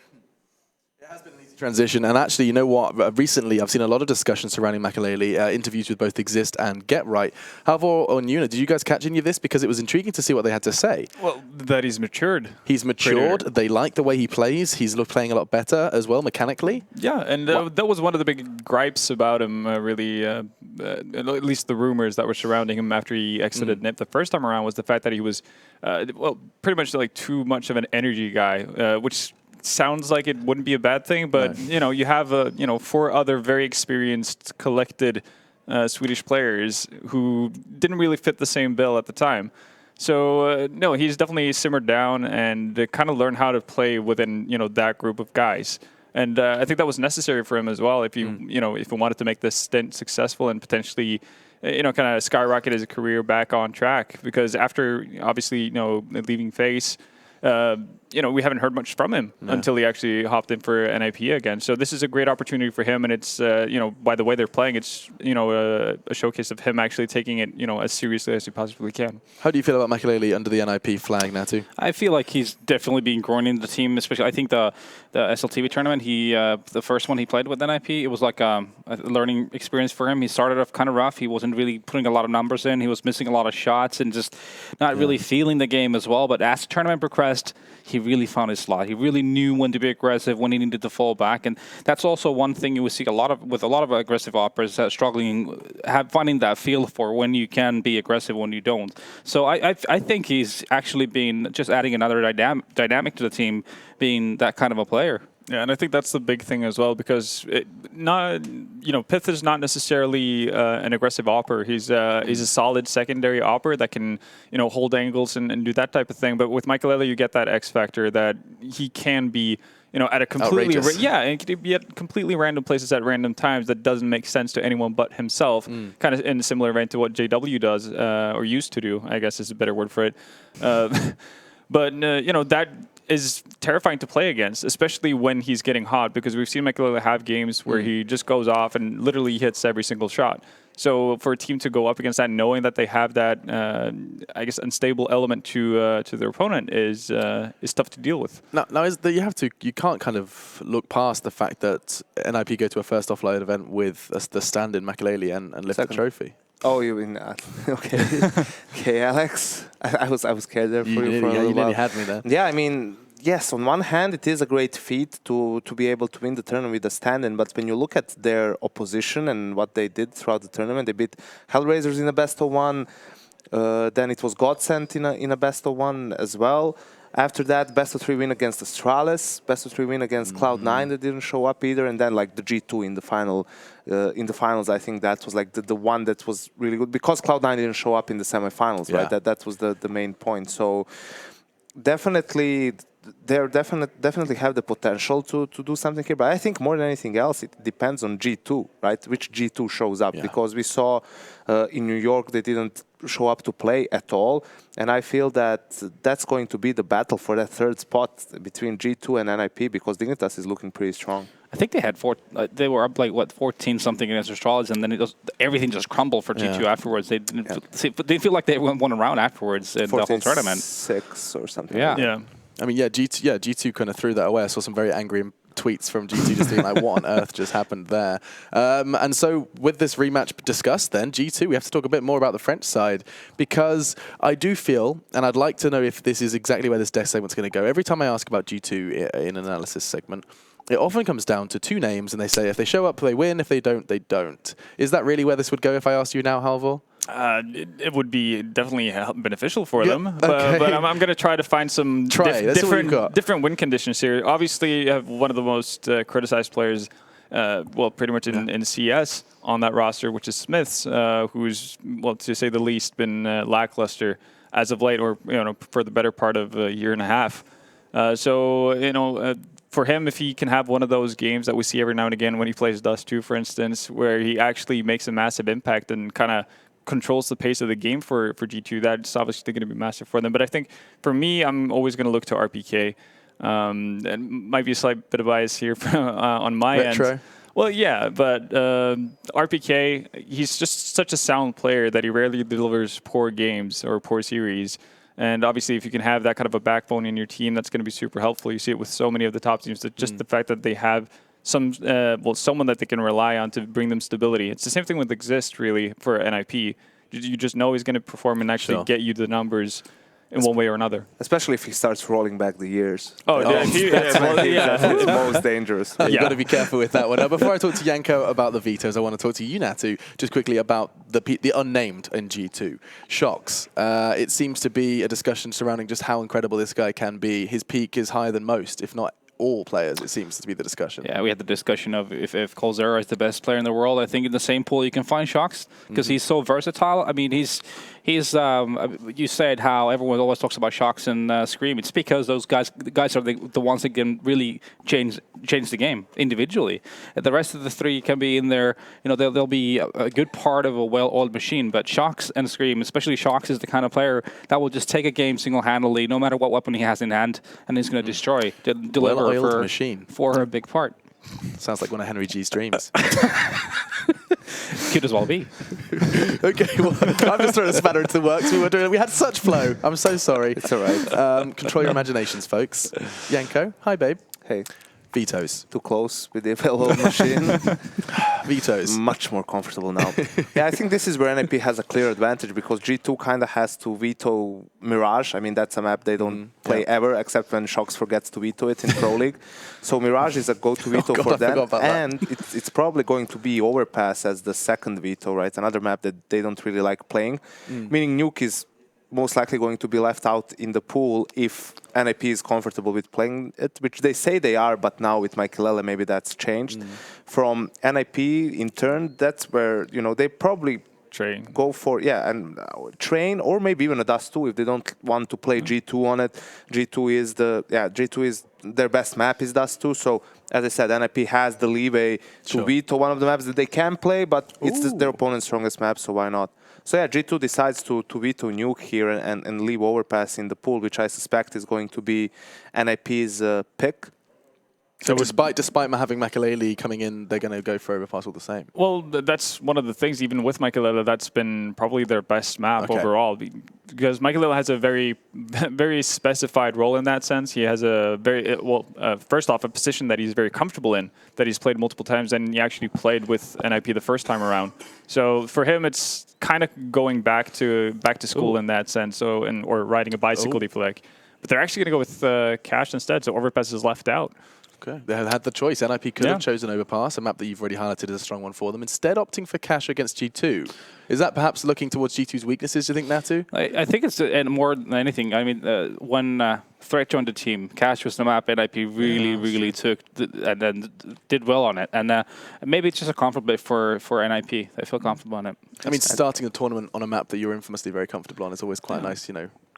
Transition, and actually, you know what? Recently, I've seen a lot of discussion surrounding Makaleli, interviews with both Exist and Get Right. Halvor or Yuna, did you guys catch any of this? Because it was intriguing to see what they had to say. Well, that he's matured. He's matured. They like the way he plays. He's playing a lot better as well, mechanically. Yeah, and that was one of the big gripes about him, really, at least the rumors that were surrounding him after he exited NIP the first time around, was the fact that he was, well, pretty much like too much of an energy guy, which sounds like it wouldn't be a bad thing, but you know, you have 4 other very experienced, collected Swedish players who didn't really fit the same bill at the time. So no, he's definitely simmered down and kind of learned how to play within that group of guys. And I think that was necessary for him as well. If you if he wanted to make this stint successful and potentially kind of skyrocket his career back on track, because after obviously leaving FaZe. We haven't heard much from him until he actually hopped in for NIP again. So this is a great opportunity for him, and it's by the way they're playing, it's a showcase of him actually taking it as seriously as he possibly can. How do you feel about Makaleli under the NIP flag, Natu? I feel like he's definitely being grown into the team, especially I think the SLTV tournament. The first one he played with NIP, it was like a learning experience for him. He started off kind of rough. He wasn't really putting a lot of numbers in. He was missing a lot of shots and just not really feeling the game as well. But as the tournament progressed, he really found his slot. He really knew when to be aggressive, when he needed to fall back, and that's also one thing you would see with a lot of aggressive operas struggling, finding that feel for when you can be aggressive, when you don't. So I think he's actually been just adding another dynamic to the team, being that kind of a player. Yeah, and I think that's the big thing as well, because Pith is not necessarily an aggressive opper. He's a solid secondary opper that can hold angles and do that type of thing. But with Michael, you get that X factor that he can be at a completely and he can be at completely random places at random times that doesn't make sense to anyone but himself. Kind of in a similar vein to what JW does or used to do, I guess is a better word for it. But that is terrifying to play against, especially when he's getting hot, because we've seen Michael have games where he just goes off and literally hits every single shot. So for a team to go up against that, knowing that they have that, I guess, unstable element to their opponent is tough to deal with. Now you can't kind of look past the fact that NIP go to a first offline event with the stand-in Makaleli and lift the trophy. Oh, you mean okay? Okay, Alex. I was scared there for you for a little while. You nearly had me there. Yeah, I mean, yes. On one hand, it is a great feat to be able to win the tournament with a stand-in. But when you look at their opposition and what they did throughout the tournament, they beat HellRaisers in a best-of-1. Then it was Godsent in a best-of-1 as well. After that, best-of-3 win against Astralis, best-of-3 win against Cloud9 that didn't show up either, and then like the G2 in the finals. I think that was like the one that was really good, because Cloud9 didn't show up in the semifinals, right? That was the main point. So definitely they're definitely have the potential to do something here. But I think more than anything else, it depends on G2, right? Which G2 shows up. Because we saw in New York they didn't show up to play at all. And I feel that that's going to be the battle for that third spot between G2 and NIP, because Dignitas is looking pretty strong. I think they had they were up like, what, 14 something against Astralis, and then everything just crumbled for G2 afterwards. They didn't feel like they won a round afterwards in the whole tournament. 6 or something. Yeah. I mean, G2 kind of threw that away. I saw some very angry tweets from G2 just being like, what on earth just happened there? And so with this rematch discussed then, G2, we have to talk a bit more about the French side, because I do feel, and I'd like to know if this is exactly where this deck segment's going to go. Every time I ask about G2 in an analysis segment, it often comes down to 2 names, and they say if they show up, they win. If they don't, they don't. Is that really where this would go if I asked you now, Halvor? It would be definitely beneficial for them, but I'm going to try to find some different win conditions here. Obviously, you have one of the most criticized players, well, pretty much in CIS on that roster, which is Smiths, who's, well, to say the least, been lackluster as of late, or for the better part of a year and a half. For him, if he can have one of those games that we see every now and again when he plays Dust 2, for instance, where he actually makes a massive impact and kind of controls the pace of the game for G2, that's obviously going to be massive for them. But I think, for me, I'm always going to look to RPK. And might be a slight bit of bias here on my end. Well, yeah, but RPK, he's just such a sound player that he rarely delivers poor games or poor series. And obviously, if you can have that kind of a backbone in your team, that's going to be super helpful. You see it with so many of the top teams, that just the fact that they have someone that they can rely on to bring them stability. It's the same thing with Exist, really, for NIP. You just know he's going to perform and actually get you the numbers in one way or another. Especially if he starts rolling back the years. That's most dangerous. You've got to be careful with that one. Now, before I talk to Janko about the vetoes, I want to talk to you, Natu, just quickly about the unnamed in G2. Shox. It seems to be a discussion surrounding just how incredible this guy can be. His peak is higher than most, if not all players, it seems to be the discussion. Yeah, we had the discussion of if Colzera is the best player in the world. I think in the same pool you can find Shox, because he's so versatile. I mean, he's you said how everyone always talks about Shox and Scream. It's because those guys are the ones that can really change the game individually. The rest of the 3 can be in there. They'll be a good part of a well-oiled machine. But Shox and Scream, especially Shox, is the kind of player that will just take a game single-handedly, no matter what weapon he has in hand, and he's going to destroy, deliver for a big part. Sounds like one of Henry G's dreams. Could as well be. Okay, well, I'm just throwing a spanner into the works. We had such flow. I'm so sorry. It's all right. Control your imaginations, folks. Yanko, hi, babe. Hey. Vetoes. Too close with the available machine. Vetoes. Much more comfortable now. Yeah, I think this is where NIP has a clear advantage, because G2 kind of has to veto Mirage. I mean, that's a map they don't play ever, except when Shox forgets to veto it in Pro League. So Mirage is a go-to veto for them. And it's probably going to be Overpass as the second veto, right? Another map that they don't really like playing. Meaning Nuke is most likely going to be left out in the pool if NIP is comfortable with playing it, which they say they are, but now with Michaelele, maybe that's changed. From NIP, in turn, that's where, they probably go for, and train, or maybe even a Dust 2 if they don't want to play G2 on it. G2 is their best map is Dust 2, so as I said, NIP has the leeway to veto one of the maps that they can play, but it's their opponent's strongest map, so why not? So yeah, G2 decides to veto Nuke here and leave Overpass in the pool, which I suspect is going to be NIP's pick. So despite having Michaelele coming in, they're going to go for Overpass all the same. Well, that's one of the things, even with Michaelele, that's been probably their best map overall. Because Michaelele has a very, very specified role in that sense. He has a very, first off, a position that he's very comfortable in, that he's played multiple times, and he actually played with NIP the first time around. So for him, it's kind of going back to school in that sense, or riding a bicycle, if you like. But they're actually going to go with Cash instead, so Overpass is left out. Okay, they had the choice. NIP could have chosen Overpass, a map that you've already highlighted as a strong one for them, instead opting for Cash against G2. Is that perhaps looking towards G2's weaknesses, do you think, Natu? I think it's more than anything. I mean, when Threat joined the team, Cash was the map NIP really took and then did well on it. And maybe it's just a comfort bit for NIP. I feel comfortable on it. I mean, starting a tournament on a map that you're infamously very comfortable on is always quite nice,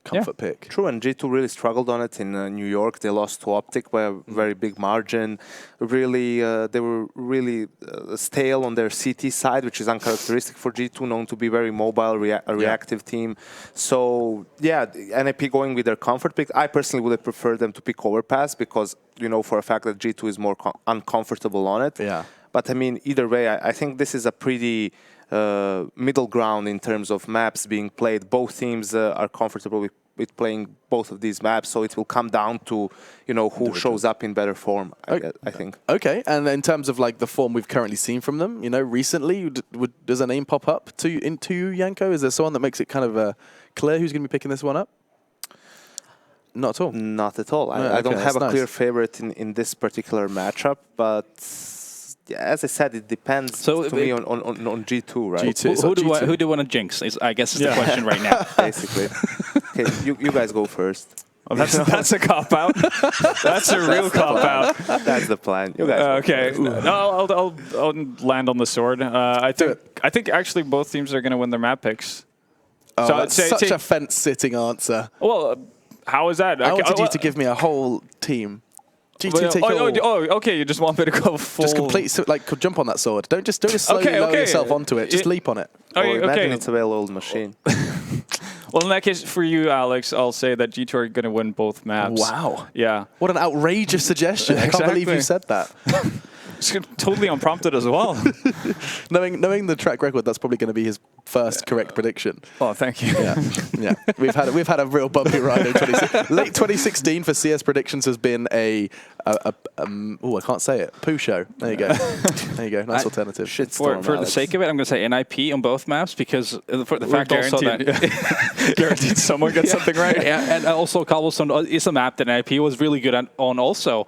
comfort pick. True, and G2 really struggled on it in New York. They lost to Optic by a very big margin. Really, they were really stale on their CT side, which is uncharacteristic for G2, known to be very mobile, reactive team. So, yeah, NIP going with their comfort pick. I personally would have preferred them to pick Overpass because, you know, for a fact that G2 is more uncomfortable on it. Yeah. But, I mean, either way, I think this is a pretty middle ground in terms of maps being played. Both teams are comfortable with playing both of these maps, so it will come down to, you know, who shows up in better form, I think. Okay, and in terms of like the form we've currently seen from them, you know, recently, does a name pop up into you, Yanko? Is there someone that makes it kind of clear who's going to be picking this one up? Not at all? Not at all. No, I don't have a clear nice. favorite in this particular matchup, but yeah, as I said, it depends to me on G2, right? G2. Who do you want to jinx? I guess is the question right now. Basically. Okay, you guys go first. Well, that's a cop-out. That's a real cop-out. That's the plan. You guys okay. No, I'll land on the sword. I think actually both teams are going to win their map picks. Oh, so that's such a fence-sitting answer. Well, how is that? I wanted you to give me a whole team. G2 take okay. You just want me to go full. Just complete, like, jump on that sword. Don't just slowly lower yourself onto it. Just leap on it. Imagine it's a well-oiled machine. Well, in that case, for you, Alex, I'll say that G2 are going to win both maps. Wow. Yeah. What an outrageous suggestion. I can't believe you said that. It's totally unprompted as well. knowing the track record, that's probably going to be his first correct prediction. Oh, thank you. Yeah. We've had a real bumpy ride in late 2016 for CS predictions has been I can't say it. Poo show. There you go. There you go. Nice alternative. For the sake of it, I'm going to say NIP on both maps because for the fact also that guaranteed someone gets something right. Yeah, and also Cobblestone is a map that NIP was really good on also.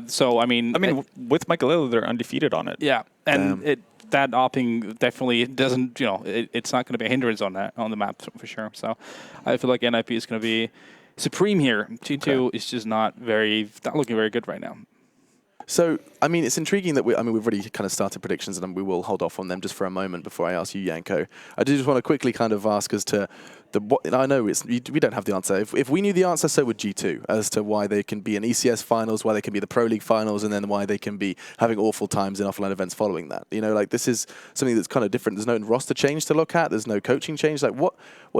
So I mean, with Michael Lillard, they're undefeated on it. Yeah, and that opping definitely doesn't, you know, it's not going to be a hindrance on the map for sure. So I feel like NIP is going to be supreme here. G2 is just not looking very good right now. So, I mean, it's intriguing that we've already kind of started predictions, and we will hold off on them just for a moment before I ask you, Yanko. I do just want to quickly kind of ask as to I know we don't have the answer. If we knew the answer, so would G2, as to why they can be in ECS finals, why they can be the Pro League finals, and then why they can be having awful times in offline events following that. You know, like, this is something that's kind of different. There's no roster change to look at. There's no coaching change. Like, what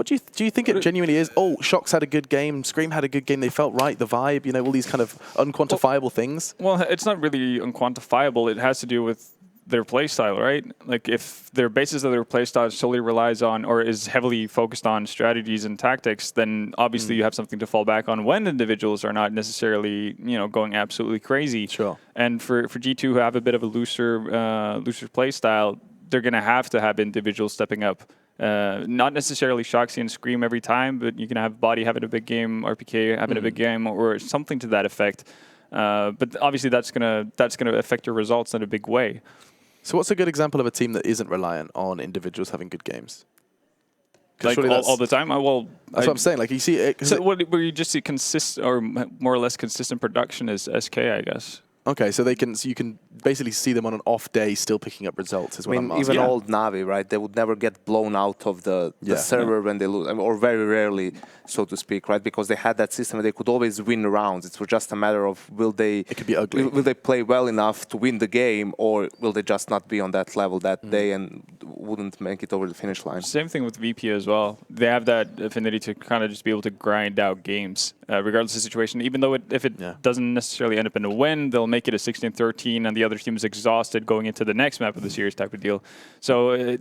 do you think it genuinely is? Oh, Shox had a good game. Scream had a good game. They felt right. The vibe. You know, all these kind of unquantifiable things. Well, it's not really unquantifiable. It has to do with their playstyle, right? Like, if their basis of their playstyle solely relies on or is heavily focused on strategies and tactics, then obviously you have something to fall back on when individuals are not necessarily, you know, going absolutely crazy. Sure. And for G2 who have a bit of a looser playstyle, they're going to have individuals stepping up. Not necessarily Shoxy and Scream every time, but you can have Body having a big game, RPK having a big game, or something to that effect. But obviously that's gonna affect your results in a big way. So what's a good example of a team that isn't reliant on individuals having good games? Like all the time? Well, that's what I'm saying. Like, you see it. So where you just see consistent or more or less consistent production is SK, I guess. Okay, so you can basically see them on an off day still picking up results, is what I'm asking. Even old Navi, right? They would never get blown out of the server when they lose, or very rarely, so to speak, right? Because they had that system, they could always win rounds. It was just a matter of it could be ugly. Will they play well enough to win the game, or will they just not be on that level that day and wouldn't make it over the finish line? Same thing with VP as well. They have that affinity to kind of just be able to grind out games, regardless of the situation. Even though if it doesn't necessarily end up in a win, they'll make it a 16-13, and the other team is exhausted going into the next map of the series type of deal. So,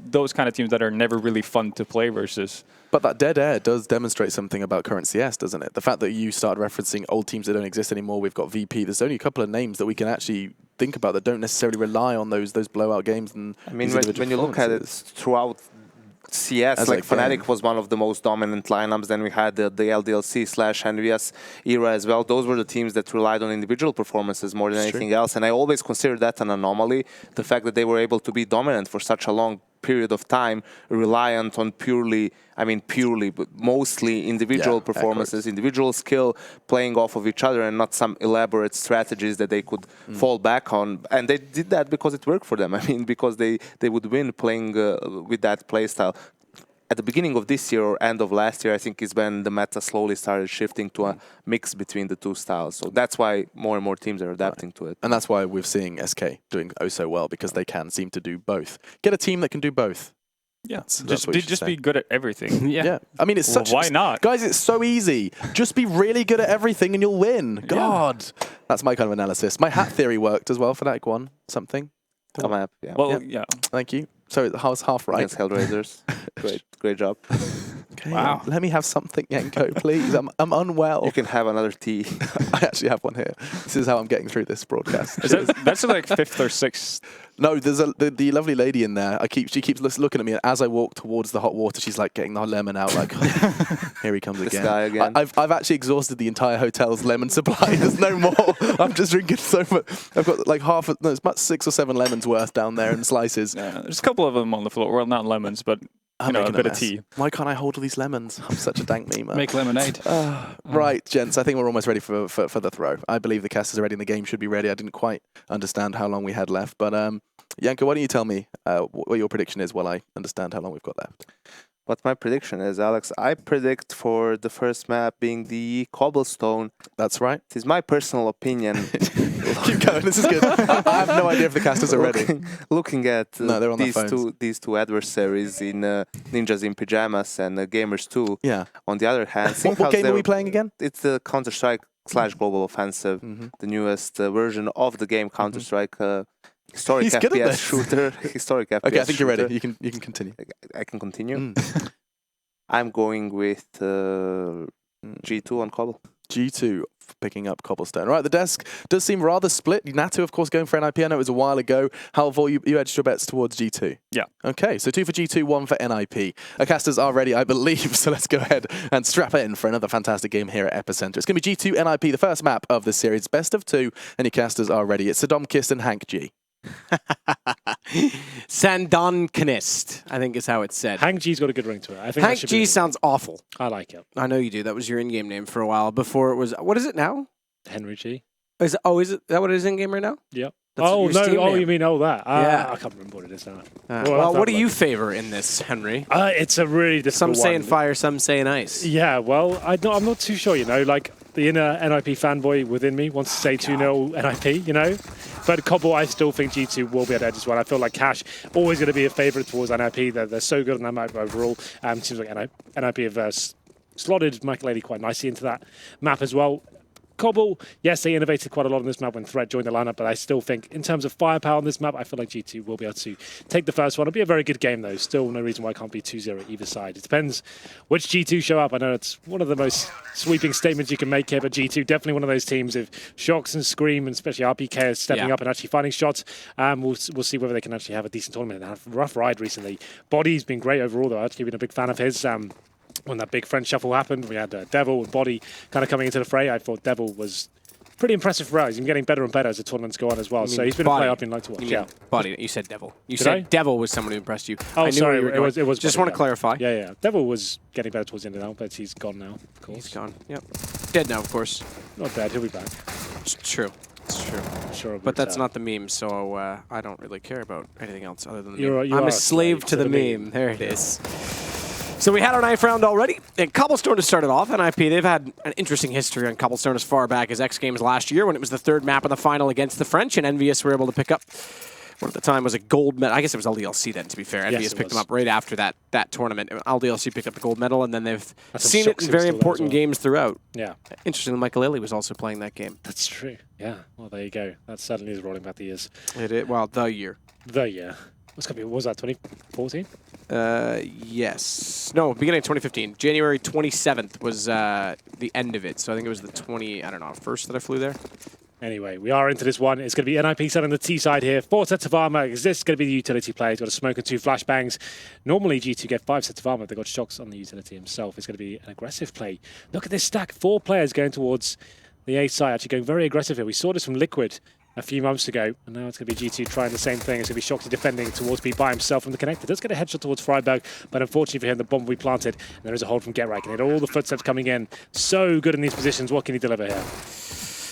those kind of teams that are never really fun to play versus. But that dead air does demonstrate something about current CS, doesn't it? The fact that you started referencing old teams that don't exist anymore. We've got VP. There's only a couple of names that we can actually think about that don't necessarily rely on those blowout games. And I mean, when you look at it throughout CS, like fnatik was one of the most dominant lineups. Then we had the LDLC/NVS era as well. Those were the teams that relied on individual performances more than anything else. And I always consider that an anomaly. The fact that they were able to be dominant for such a long period of time, reliant on but mostly individual performances, individual skill, playing off of each other, and not some elaborate strategies that they could fall back on. And they did that because it worked for them. I mean, because they would win playing with that playstyle. at the beginning of this year or end of last year, I think is when the meta slowly started shifting to a mix between the two styles. So that's why more and more teams are adapting to it. And that's why we're seeing SK doing oh so well, because they can seem to do both. Get a team that can do both. Yeah, That's what you should just say. be good at everything. Yeah. I mean, it's such. Why not? Guys, it's so easy. Just be really good at everything and you'll win. God. That's my kind of analysis. My hat theory worked as well for that one. Something. Come up, yeah. Well, yeah. Thank you. So I was half right. Against HellRaisers. Great job. Okay, wow. Let me have something, Yanko, please. I'm unwell. You can have another tea. I actually have one here. This is how I'm getting through this broadcast. That's like 5th or 6th. No, there's the lovely lady in there. She keeps looking at me, and as I walk towards the hot water, she's like getting the lemon out, like, here he comes This again. guy again. I've actually exhausted the entire hotel's lemon supply. There's no more. I'm just drinking so much. I've got like it's about 6 or 7 lemons worth down there in slices. Yeah, there's a couple of them on the floor. Well, not lemons, but I'm a making bit of mess. tea. Why can't I hold all these lemons? I'm such a dank memer. Make lemonade. Right, gents, I think we're almost ready for the throw. I believe the casters are ready and the game should be ready. I didn't quite understand how long we had left, but Yanko, why don't you tell me what your prediction is while I understand how long we've got left? What my prediction is, Alex, I predict for the first map being the Cobblestone. That's right. It is my personal opinion. Keep going, this is good. I have no idea if the casters are ready. Looking at they're on their phones. these two adversaries in Ninjas in Pyjamas and Gamers 2. Yeah. On the other hand, What game are we playing again? It's the Counter-Strike / Global Offensive, the newest version of the game Counter-Strike. Historic He's good at FPS this. shooter. Historic FPS Okay, I think you're ready. shooter. You can continue. I can continue. I'm going with G2 on Cobble. G2 picking up Cobblestone. Right, the desk does seem rather split. Natu, of course, going for NIP. I know it was a while ago. Halvor, you edged your bets towards G2. Yeah. Okay, so 2 for G2, 1 for NIP. Our casters are ready, I believe, so let's go ahead and strap in for another fantastic game here at EPICENTER. It's going to be G2 NIP, the first map of the series. Best of 2, and your casters are ready. It's Saddam Kist and Hank G. Sandan Knist, I think is how it's said. Hank G's got a good ring to it. I think Hank G sounds awful. I like it. I know you do. That was your in-game name for a while. Before it was, what is it now? Henry G. Is it that what it is in-game right now? Yep. That's Oh, your no. Steam Oh, name. you mean that? Yeah. I can't remember what it is now. Well, what do you favor in this, Henry? It's a really difficult Some saying one. fire, some saying ice. Yeah, well, I'm not too sure, like the inner NIP fanboy within me wants to say 2-0 NIP, But Cobble, I still think G2 will be at edge as well. I feel like Cash always going to be a favourite towards NIP. They're so good on that map overall. Seems like NIP have slotted Michael quite nicely into that map as well. Cobble, yes, they innovated quite a lot on this map when Threat joined the lineup, but I still think in terms of firepower on this map, I feel like G2 will be able to take the first one. It'll be a very good game, though. Still no reason why it can't be 2-0 either side. It depends which G2 show up. I know it's one of the most sweeping statements you can make here, but G2 definitely one of those teams of Shocks and Scream, and especially RPK is stepping up and actually finding shots. We'll see whether they can actually have a decent tournament. They had a rough ride recently. Body's been great overall, though. I've actually been a big fan of his. When that big French shuffle happened, we had Devil and Body kind of coming into the fray. I thought Devil was pretty impressive for us. He's been getting better and better as the tournaments go on as well. So he's been a player I've been like to watch. Yeah, Body. You said Devil. You Did said I? Devil was someone who impressed you. Oh, I knew sorry. where you were It was. Just Body, want to clarify. Yeah. Devil was getting better towards the end of now, but he's gone now. Of course. He's gone. Yep. Dead now, of course. Not dead. He'll be back. It's true. It's true. Sure. But that's not the meme, so I don't really care about anything else other than the You meme. are I'm a slave to the meme. There it is. So we had our ninth round already. And Cobblestone to start it off. NIP, they've had an interesting history on Cobblestone as far back as X Games last year when it was the third map in the final against the French, and Envious were able to pick up what at the time was a gold medal. I guess it was LDLC then, to be fair. Envious picked them up right after that tournament. LDLC picked up the gold medal, and then they've seen it in very important games throughout. Yeah. Interestingly, Michael Lilly was also playing that game. That's true. Yeah. Well, there you go. That certainly is rolling back the years. Well, the year. The year. What was that, 2014? Yes. No, beginning of 2015. January 27th was the end of it. So I think it was the 1st that I flew there. Anyway, we are into this one. It's going to be NIP side on the T side here. 4 sets of armor. Is this going to be the utility play? He's got a smoke and 2 flashbangs. Normally, G2 get 5 sets of armor. They've got Shocks on the utility himself. It's going to be an aggressive play. Look at this stack. 4 players going towards the A side, actually going very aggressive here. We saw this from Liquid a few months ago, and now it's going to be G2 trying the same thing. It's going to be Shoxy defending towards B by himself from the connector. Does get a headshot towards Freiberg, but unfortunately for him, the bomb will be planted, and there is a hold from Getrag. And all the footsteps coming in. So good in these positions. What can he deliver here?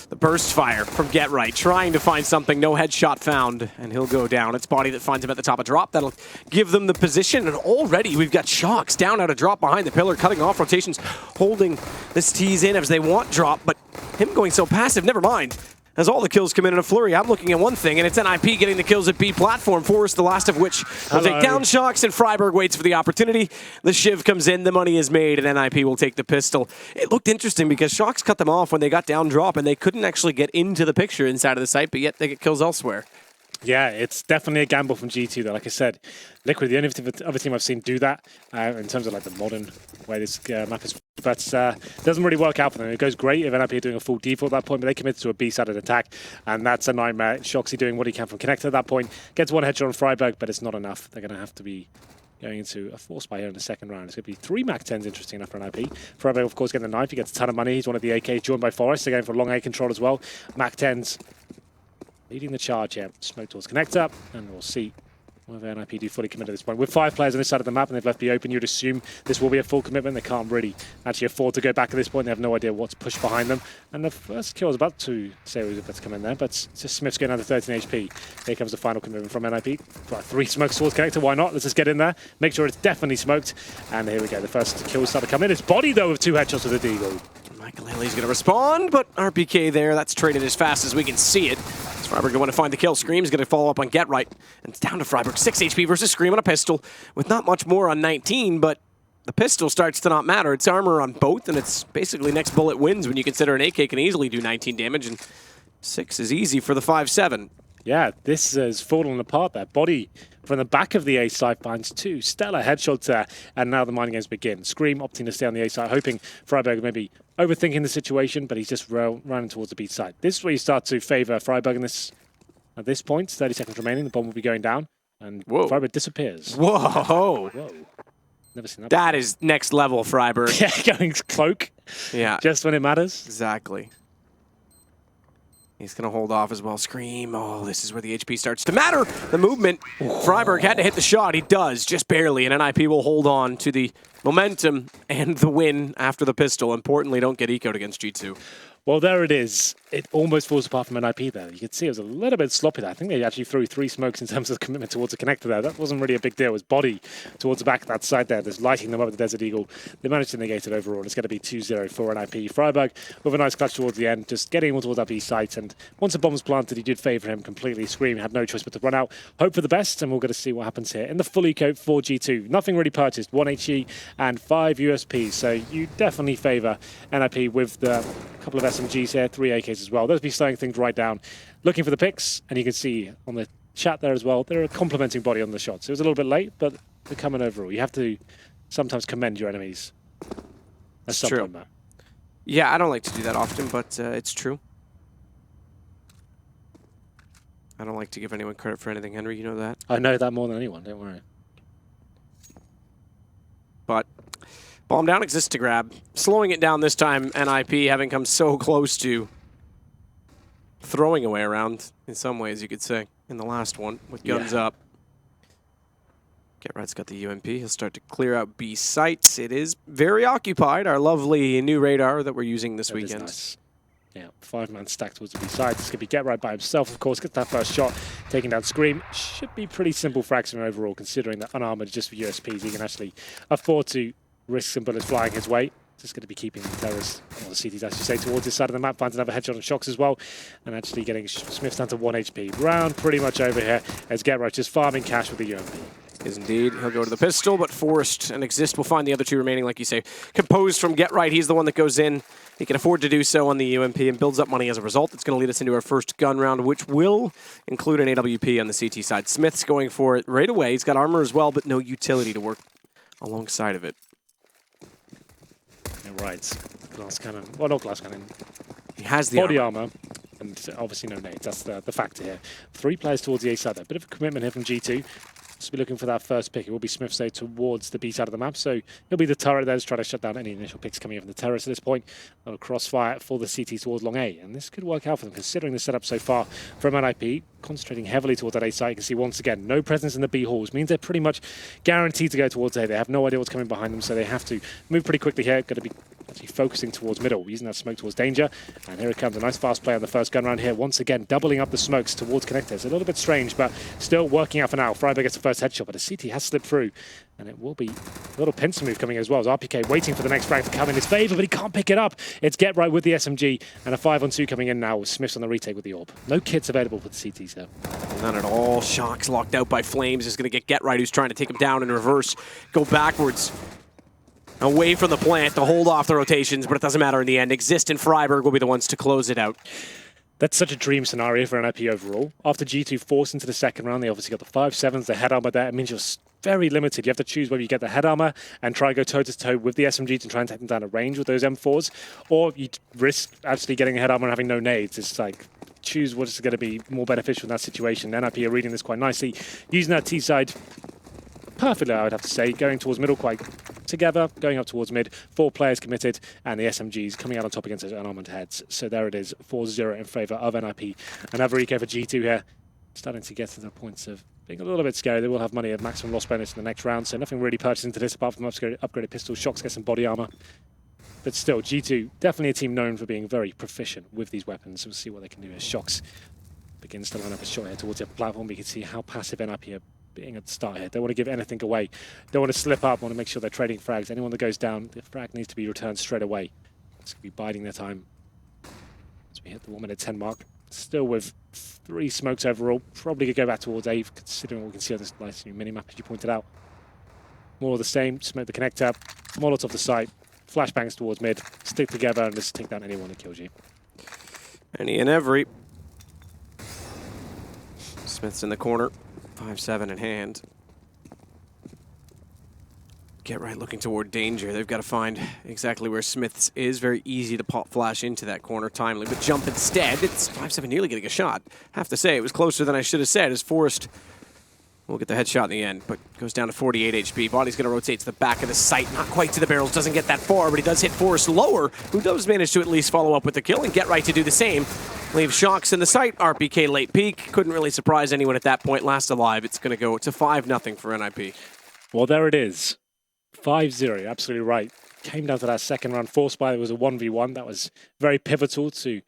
The The burst fire from Get Right, trying to find something, no headshot found, and he'll go down. It's Body that finds him at the top of drop. That'll give them the position, and already we've got Shocks down out of drop behind the pillar, cutting off rotations, holding this tease in as they want drop, but him going so passive, never mind. As all the kills come in a flurry, I'm looking at one thing, and it's NIP getting the kills at B platform. Forrest, the last of which will take down Shocks, and Freiburg waits for the opportunity. The Shiv comes in, the money is made, and NIP will take the pistol. It looked interesting because Shocks cut them off when they got down drop, and they couldn't actually get into the picture inside of the site, but yet they get kills elsewhere. Yeah, it's definitely a gamble from G2 though. Like I said, Liquid, the only other team I've seen do that in terms of like the modern way this map is, but doesn't really work out for them. It goes great if NIP are doing a full default at that point, but they committed to a B-sided attack, and that's a nightmare. Shoxy doing what he can from Connector at that point, gets one headshot on Freiburg, but it's not enough. They're going to have to be going into a force buy here in the second round. It's going to be 3 Mac 10s, interesting enough for NIP. Freiburg, of course, getting the knife. He gets a ton of money. He's one of the AKs, joined by Forrest. They're going for long A control as well. Mac 10s leading the charge here. Smoke towards Connector, and we'll see whether NIP do fully commit at this point. With 5 players on this side of the map and they've left B open, you'd assume this will be a full commitment. They can't really actually afford to go back at this point. They have no idea what's pushed behind them. And the first kill is about to say it was about to come in there, but it's just Smith's going down to 13 HP. Here comes the final commitment from NIP. 3 smokes towards Connector, why not? Let's just get in there, make sure it's definitely smoked. And here we go, the first kills start to come in. It's Body though with 2 headshots with the Deagle. Michael Haley's going to respond, but RPK there, that's traded as fast as we can see it. Freiburg going to find the kill. Scream's going to follow up on Get Right. And it's down to Freiburg. 6 HP versus Scream on a pistol with not much more on 19, but the pistol starts to not matter. It's armor on both, and it's basically next bullet wins when you consider an AK can easily do 19 damage, and 6 is easy for the 5-7. Yeah, this has fallen apart there. Body from the back of the A side finds 2 stellar headshots there, and now the mining games begin. Scream opting to stay on the A side, hoping Freiburg maybe overthinking the situation, but he's just running towards the B side. This is where you start to favour Freiburg in this. At this point, 30 seconds remaining, the bomb will be going down, and Freiburg disappears. Whoa! Never seen that. That is next level, Freiburg. Yeah, going cloak. Yeah. Just when it matters. Exactly. He's going to hold off as well. Scream. Oh, this is where the HP starts to matter. The movement. Freiburg had to hit the shot. He does, just barely. And NIP will hold on to the momentum and the win after the pistol. Importantly, don't get ecoed against G2. Well, there it is. It almost falls apart from NIP there. You could see it was a little bit sloppy there. I think they actually threw 3 smokes in terms of commitment towards the connector there. That wasn't really a big deal. It was Body towards the back of that side there. There's lighting them up with the Desert Eagle. They managed to negate it overall. It's going to be 2-0 for NIP. Freiburg with a nice clutch towards the end, just getting towards that B site. And once the bomb was planted, he did favour him completely. Scream had no choice but to run out. Hope for the best, and we're going to see what happens here. In the full eco for G2, nothing really purchased. 1 HE and 5 USPs. So you definitely favour NIP with the couple of SMGs here, 3 AKs as well. Those be slowing things right down. Looking for the picks, and you can see on the chat there as well, they're complimenting Body on the shots. It was a little bit late, but they're coming overall. You have to sometimes commend your enemies. That's true. Yeah, I don't like to do that often, but it's true. I don't like to give anyone credit for anything, Henry. You know that? I know that more than anyone, don't worry. But bomb down exists to grab. Slowing it down this time, NIP having come so close to throwing away around, in some ways you could say, in the last one, with guns up. Get Right's got the UMP. He'll start to clear out B sites. It is very occupied, our lovely new radar that we're using this weekend. Nice. Yeah, 5-man stacked towards the B side. This could be Get Right by himself, of course. Gets that first shot, taking down Scream. Should be pretty simple fraction overall, considering that unarmored just for USPs. He can actually afford to risk some bullets flying his way. Just going to be keeping the terrorists, or the CTs as you say, towards this side of the map. Finds another headshot on Shocks as well. And actually getting Smith down to 1 HP. Round pretty much over here as Get Right just farming cash with the UMP. Is indeed. He'll go to the pistol, but Forrest and Exist will find the other 2 remaining, like you say. Composed from Get Right, he's the one that goes in. He can afford to do so on the UMP and builds up money as a result. It's going to lead us into our first gun round, which will include an AWP on the CT side. Smith's going for it right away. He's got armor as well, but no utility to work alongside of it. Right, glass cannon. Well, not glass cannon. He has the body armor, and obviously no nades. That's the factor here. 3 players towards the A side. A bit of a commitment here from G2. Just be looking for that first pick. It will be Smith say towards the B side of the map. So he'll be the turret there to try to shut down any initial picks coming in from the terrace at this point. A crossfire for the CT towards long A. And this could work out for them, considering the setup so far from NIP. Concentrating heavily towards that A side. You can see once again, no presence in the B halls. Means they're pretty much guaranteed to go towards A. They have no idea what's coming behind them, so they have to move pretty quickly here. Going to be actually focusing towards middle, using that smoke towards danger. And here it comes, a nice fast play on the first gun round here. Once again, doubling up the smokes towards connectors. A little bit strange, but still working out for now. Freiburg gets the first headshot, but a CT has slipped through. And it will be a little pincer move coming as well, as RPK waiting for the next frag to come in his favor, but he can't pick it up. It's Get Right with the SMG, and a 5-on-2 coming in now with Smiths on the retake with the AWP. No kits available for the CTs there. None at all. Shock's locked out by Flames. Is going to get Right, who's trying to take him down in reverse. Go backwards. Away from the plant to hold off the rotations, but it doesn't matter in the end. Exist and Freiburg will be the ones to close it out. That's such a dream scenario for NIP overall. After G2 forced into the second round, they obviously got the 5.7s, the head armor there. It means you're very limited. You have to choose whether you get the head armor and try and go toe-to-toe with the SMG to try and take them down at range with those M4s, or you risk actually getting a head armor and having no nades. It's like, choose what's going to be more beneficial in that situation. NIP are reading this quite nicely, using that T-side perfectly, I would have to say, going towards middle quite together, going up towards mid, 4 players committed, and the SMGs coming out on top against those unarmored heads. So there it is, 4-0 in favour of NIP. Another eco for G2 here, starting to get to the points of being a little bit scary. They will have money of maximum loss bonus in the next round, so nothing really purchased into this apart from upgraded pistols. Shox get some body armour. But still, G2, definitely a team known for being very proficient with these weapons. We'll see what they can do as Shox begins to line up a shot here towards the platform. We can see how passive NIP are being at the start here. Don't want to give anything away. Don't want to slip up. Want to make sure they're trading frags. Anyone that goes down, the frag needs to be returned straight away. It's going to be biding their time as we hit the 1:10 mark. Still with 3 smokes overall. Probably could go back towards A, considering what we can see on this nice new minimap, as you pointed out. More of the same. Smoke the connector. Molotov the site. Flashbangs towards mid. Stick together and just take down anyone that kills you. Any and every. Smith's in the corner. 5-7 in hand. Get Right looking toward danger. They've got to find exactly where Smith's is. Very easy to pop flash into that corner timely, but jump instead. It's 5-7 nearly getting a shot. Have to say, it was closer than I should have said, as Forrest will get the headshot in the end, but goes down to 48 HP. Body's going to rotate to the back of the site, not quite to the barrels, doesn't get that far, but he does hit Forrest lower, who does manage to at least follow up with the kill, and Get Right to do the same. Leave Shox in the site, RPK late peek. Couldn't really surprise anyone at that point. Last alive, it's going to go to 5-0 for NIP. Well, there it is. 5-0, absolutely right. Came down to that second round, forced by it was a 1v1. That was very pivotal to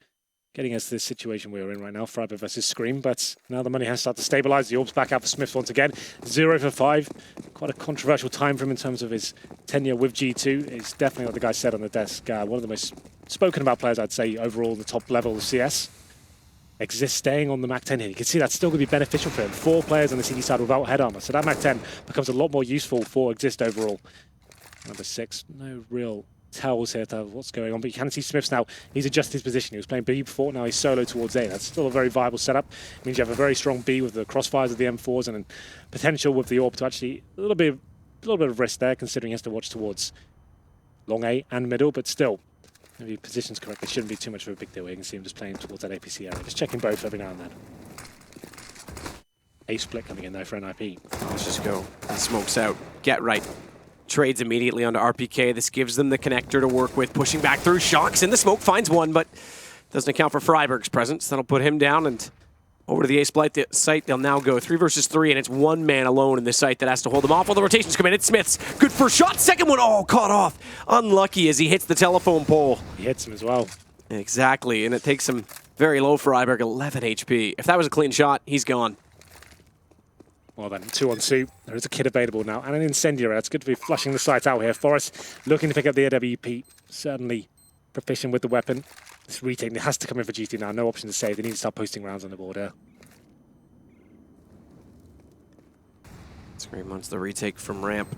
getting us to this situation we're in right now, Freiburg versus Scream, but now the money has started to stabilize. The orb's back out for Smith once again. 0 for 5. Quite a controversial time for him in terms of his tenure with G2. It's definitely what the guy said on the desk. One of the most spoken about players, I'd say, overall, the top level of CS. Exist staying on the Mac 10 here. You can see that's still going to be beneficial for him. 4 players on the CD side without head armor, so that Mac 10 becomes a lot more useful for Exist overall. Number 6, no real tells here to what's going on, but you can see Smiths now. He's adjusted his position. He was playing B before, now he's solo towards A. That's still a very viable setup. It means you have a very strong B with the crossfires of the M4s and then potential with the AWP to actually a little bit of risk there, considering he has to watch towards long A and middle, but still, if he positions correctly, shouldn't be too much of a big deal. You can see him just playing towards that APC area, just checking both every now and then. A split coming in though for NIP. Let's just go. He smokes out. Get Right. Trades immediately onto RPK. This gives them the connector to work with. Pushing back through. Shox in the smoke. Finds one, but doesn't account for Freiburg's presence. That'll put him down and over to the ace blight site. They'll now go 3 versus 3, and it's one man alone in this site that has to hold them off while the rotations come in. It's Smith's. Good first shot. Second one. Oh, caught off. Unlucky as he hits the telephone pole. He hits him as well. Exactly, and it takes him very low. Freiburg, 11 HP. If that was a clean shot, he's gone. Well then, 2-on-2. There is a kit available now, and an incendiary. It's good to be flushing the site out here. Forrest looking to pick up the AWP. Certainly proficient with the weapon. This retake has to come in for GT now. No option to save. They need to start posting rounds on the board here. Scream wants the retake from ramp.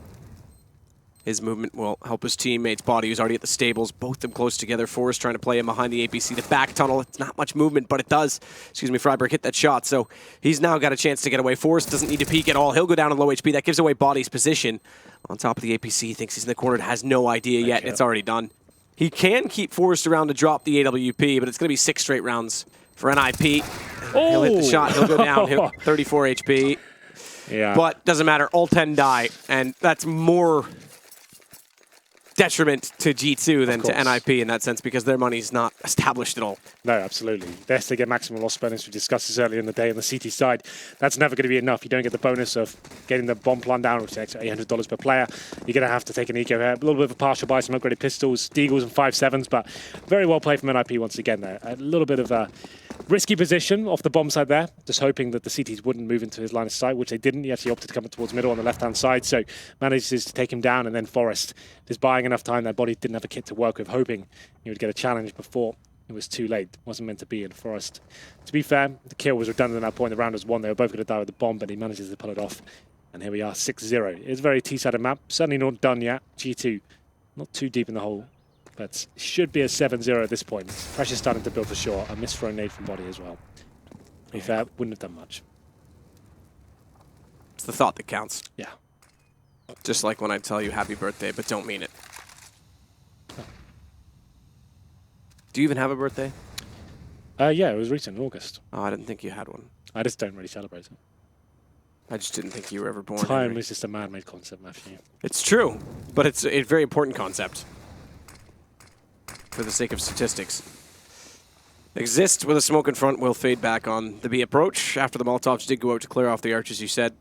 His movement will help his teammates. Body, who's already at the stables. Both of them close together. Forrest trying to play him behind the APC. The back tunnel, it's not much movement, but it does. Excuse me, Freiburg hit that shot, so he's now got a chance to get away. Forrest doesn't need to peek at all. He'll go down to low HP. That gives away Body's position. On top of the APC, he thinks he's in the corner. Has no idea yet. It's already done. He can keep Forrest around to drop the AWP, but it's going to be 6 straight rounds for NIP. Oh. He'll hit the shot. He'll go down. He'll 34 HP. Yeah. But doesn't matter. All 10 die, and that's more detriment to G2 than to NIP in that sense, because their money's not established at all. No, absolutely. Yes, they get maximum loss bonus. We discussed this earlier in the day on the CT side. That's never going to be enough. You don't get the bonus of getting the bomb plan down, which is extra $800 per player. You're going to have to take an eco here. A little bit of a partial buy, some upgraded pistols, Deagles and 5.7s, but very well played from NIP once again there. A little bit of a risky position off the bomb side there, just hoping that the CTs wouldn't move into his line of sight, which they didn't. He actually opted to come towards middle on the left-hand side, so manages to take him down, and then Forest just buying enough time. Their body didn't have a kit to work with, hoping he would get a challenge before it was too late. It wasn't meant to be in Forest. To be fair, the kill was redundant at that point. The round was won. They were both going to die with the bomb, but he manages to pull it off. And here we are, 6-0. It's a very T-sided map. Certainly not done yet. G2, not too deep in the hole, but should be a 7-0 at this point. Pressure's starting to build for sure. A misthrown nade from body as well. To be fair, wouldn't have done much. It's the thought that counts. Yeah. Just like when I tell you happy birthday, but don't mean it. Oh. Do you even have a birthday? Yeah, it was recent, in August. Oh, I didn't think you had one. I just don't really celebrate it. I just didn't think you were ever born. Time Henry. is just a man-made concept, Matthew. It's true, but it's a very important concept. For the sake of statistics. Exists with a smoke in front, will fade back on the B approach. After the Molotovs did go out to clear off the archers, you said.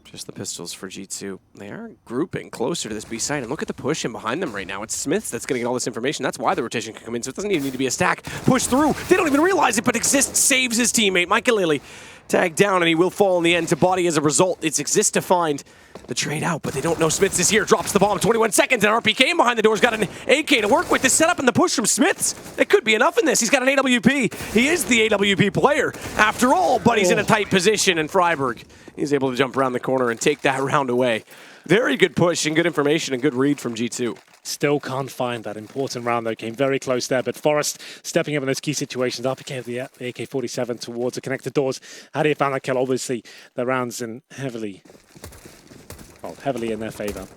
Just the pistols for G2. They are grouping closer to this B site, and look at the push in behind them right now. It's Smiths that's going to get all this information. That's why the rotation can come in, so it doesn't even need to be a stack. Push through. They don't even realize it, but Exist saves his teammate. Michael Lilly tagged down, and he will fall in the end to body as a result. It's Exist to find the trade out, but they don't know Smiths is here. Drops the bomb, 21 seconds, and RPK behind the door's got an AK to work with. The setup and the push from Smiths, it could be enough in this. He's got an AWP. He is the AWP player after all, but he's in a tight position, and Freiburg, he's able to jump around the corner and take that round away. Very good push and good information and good read from G2. Still can't find that important round, though. Came very close there, but Forest stepping up in those key situations. RPK of the AK-47 towards the connected doors. How do you find that kill? Obviously, the round's in heavily in their favor.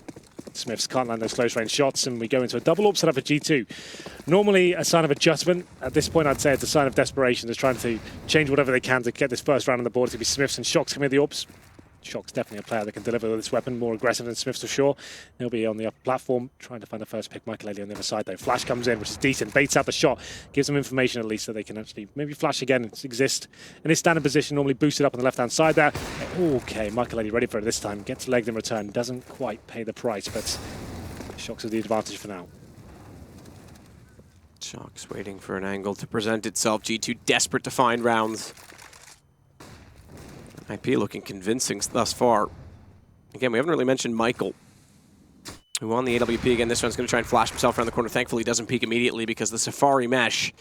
Smiths can't land those close-range shots, and we go into a double AWP setup for G2. Normally a sign of adjustment. At this point, I'd say it's a sign of desperation. They're trying to change whatever they can to get this first round on the board. It's going to be Smiths and Shox coming at the AWPs. Shock's definitely a player that can deliver this weapon, more aggressive than Smiths for sure. He'll be on the upper platform, trying to find the first pick. Michael Lilly on the other side, though. Flash comes in, which is decent. Baits out the shot, gives them information at least so they can actually maybe flash again and Exist in his standing position, normally boosted up on the left-hand side there. Okay, Michael Lilly ready for it this time. Gets legged in return. Doesn't quite pay the price, but Shox with the advantage for now. Shox waiting for an angle to present itself. G2 desperate to find rounds. IP looking convincing thus far. Again, we haven't really mentioned Michael, who on the AWP again. This one's going to try and flash himself around the corner. Thankfully, he doesn't peek immediately because the Safari mesh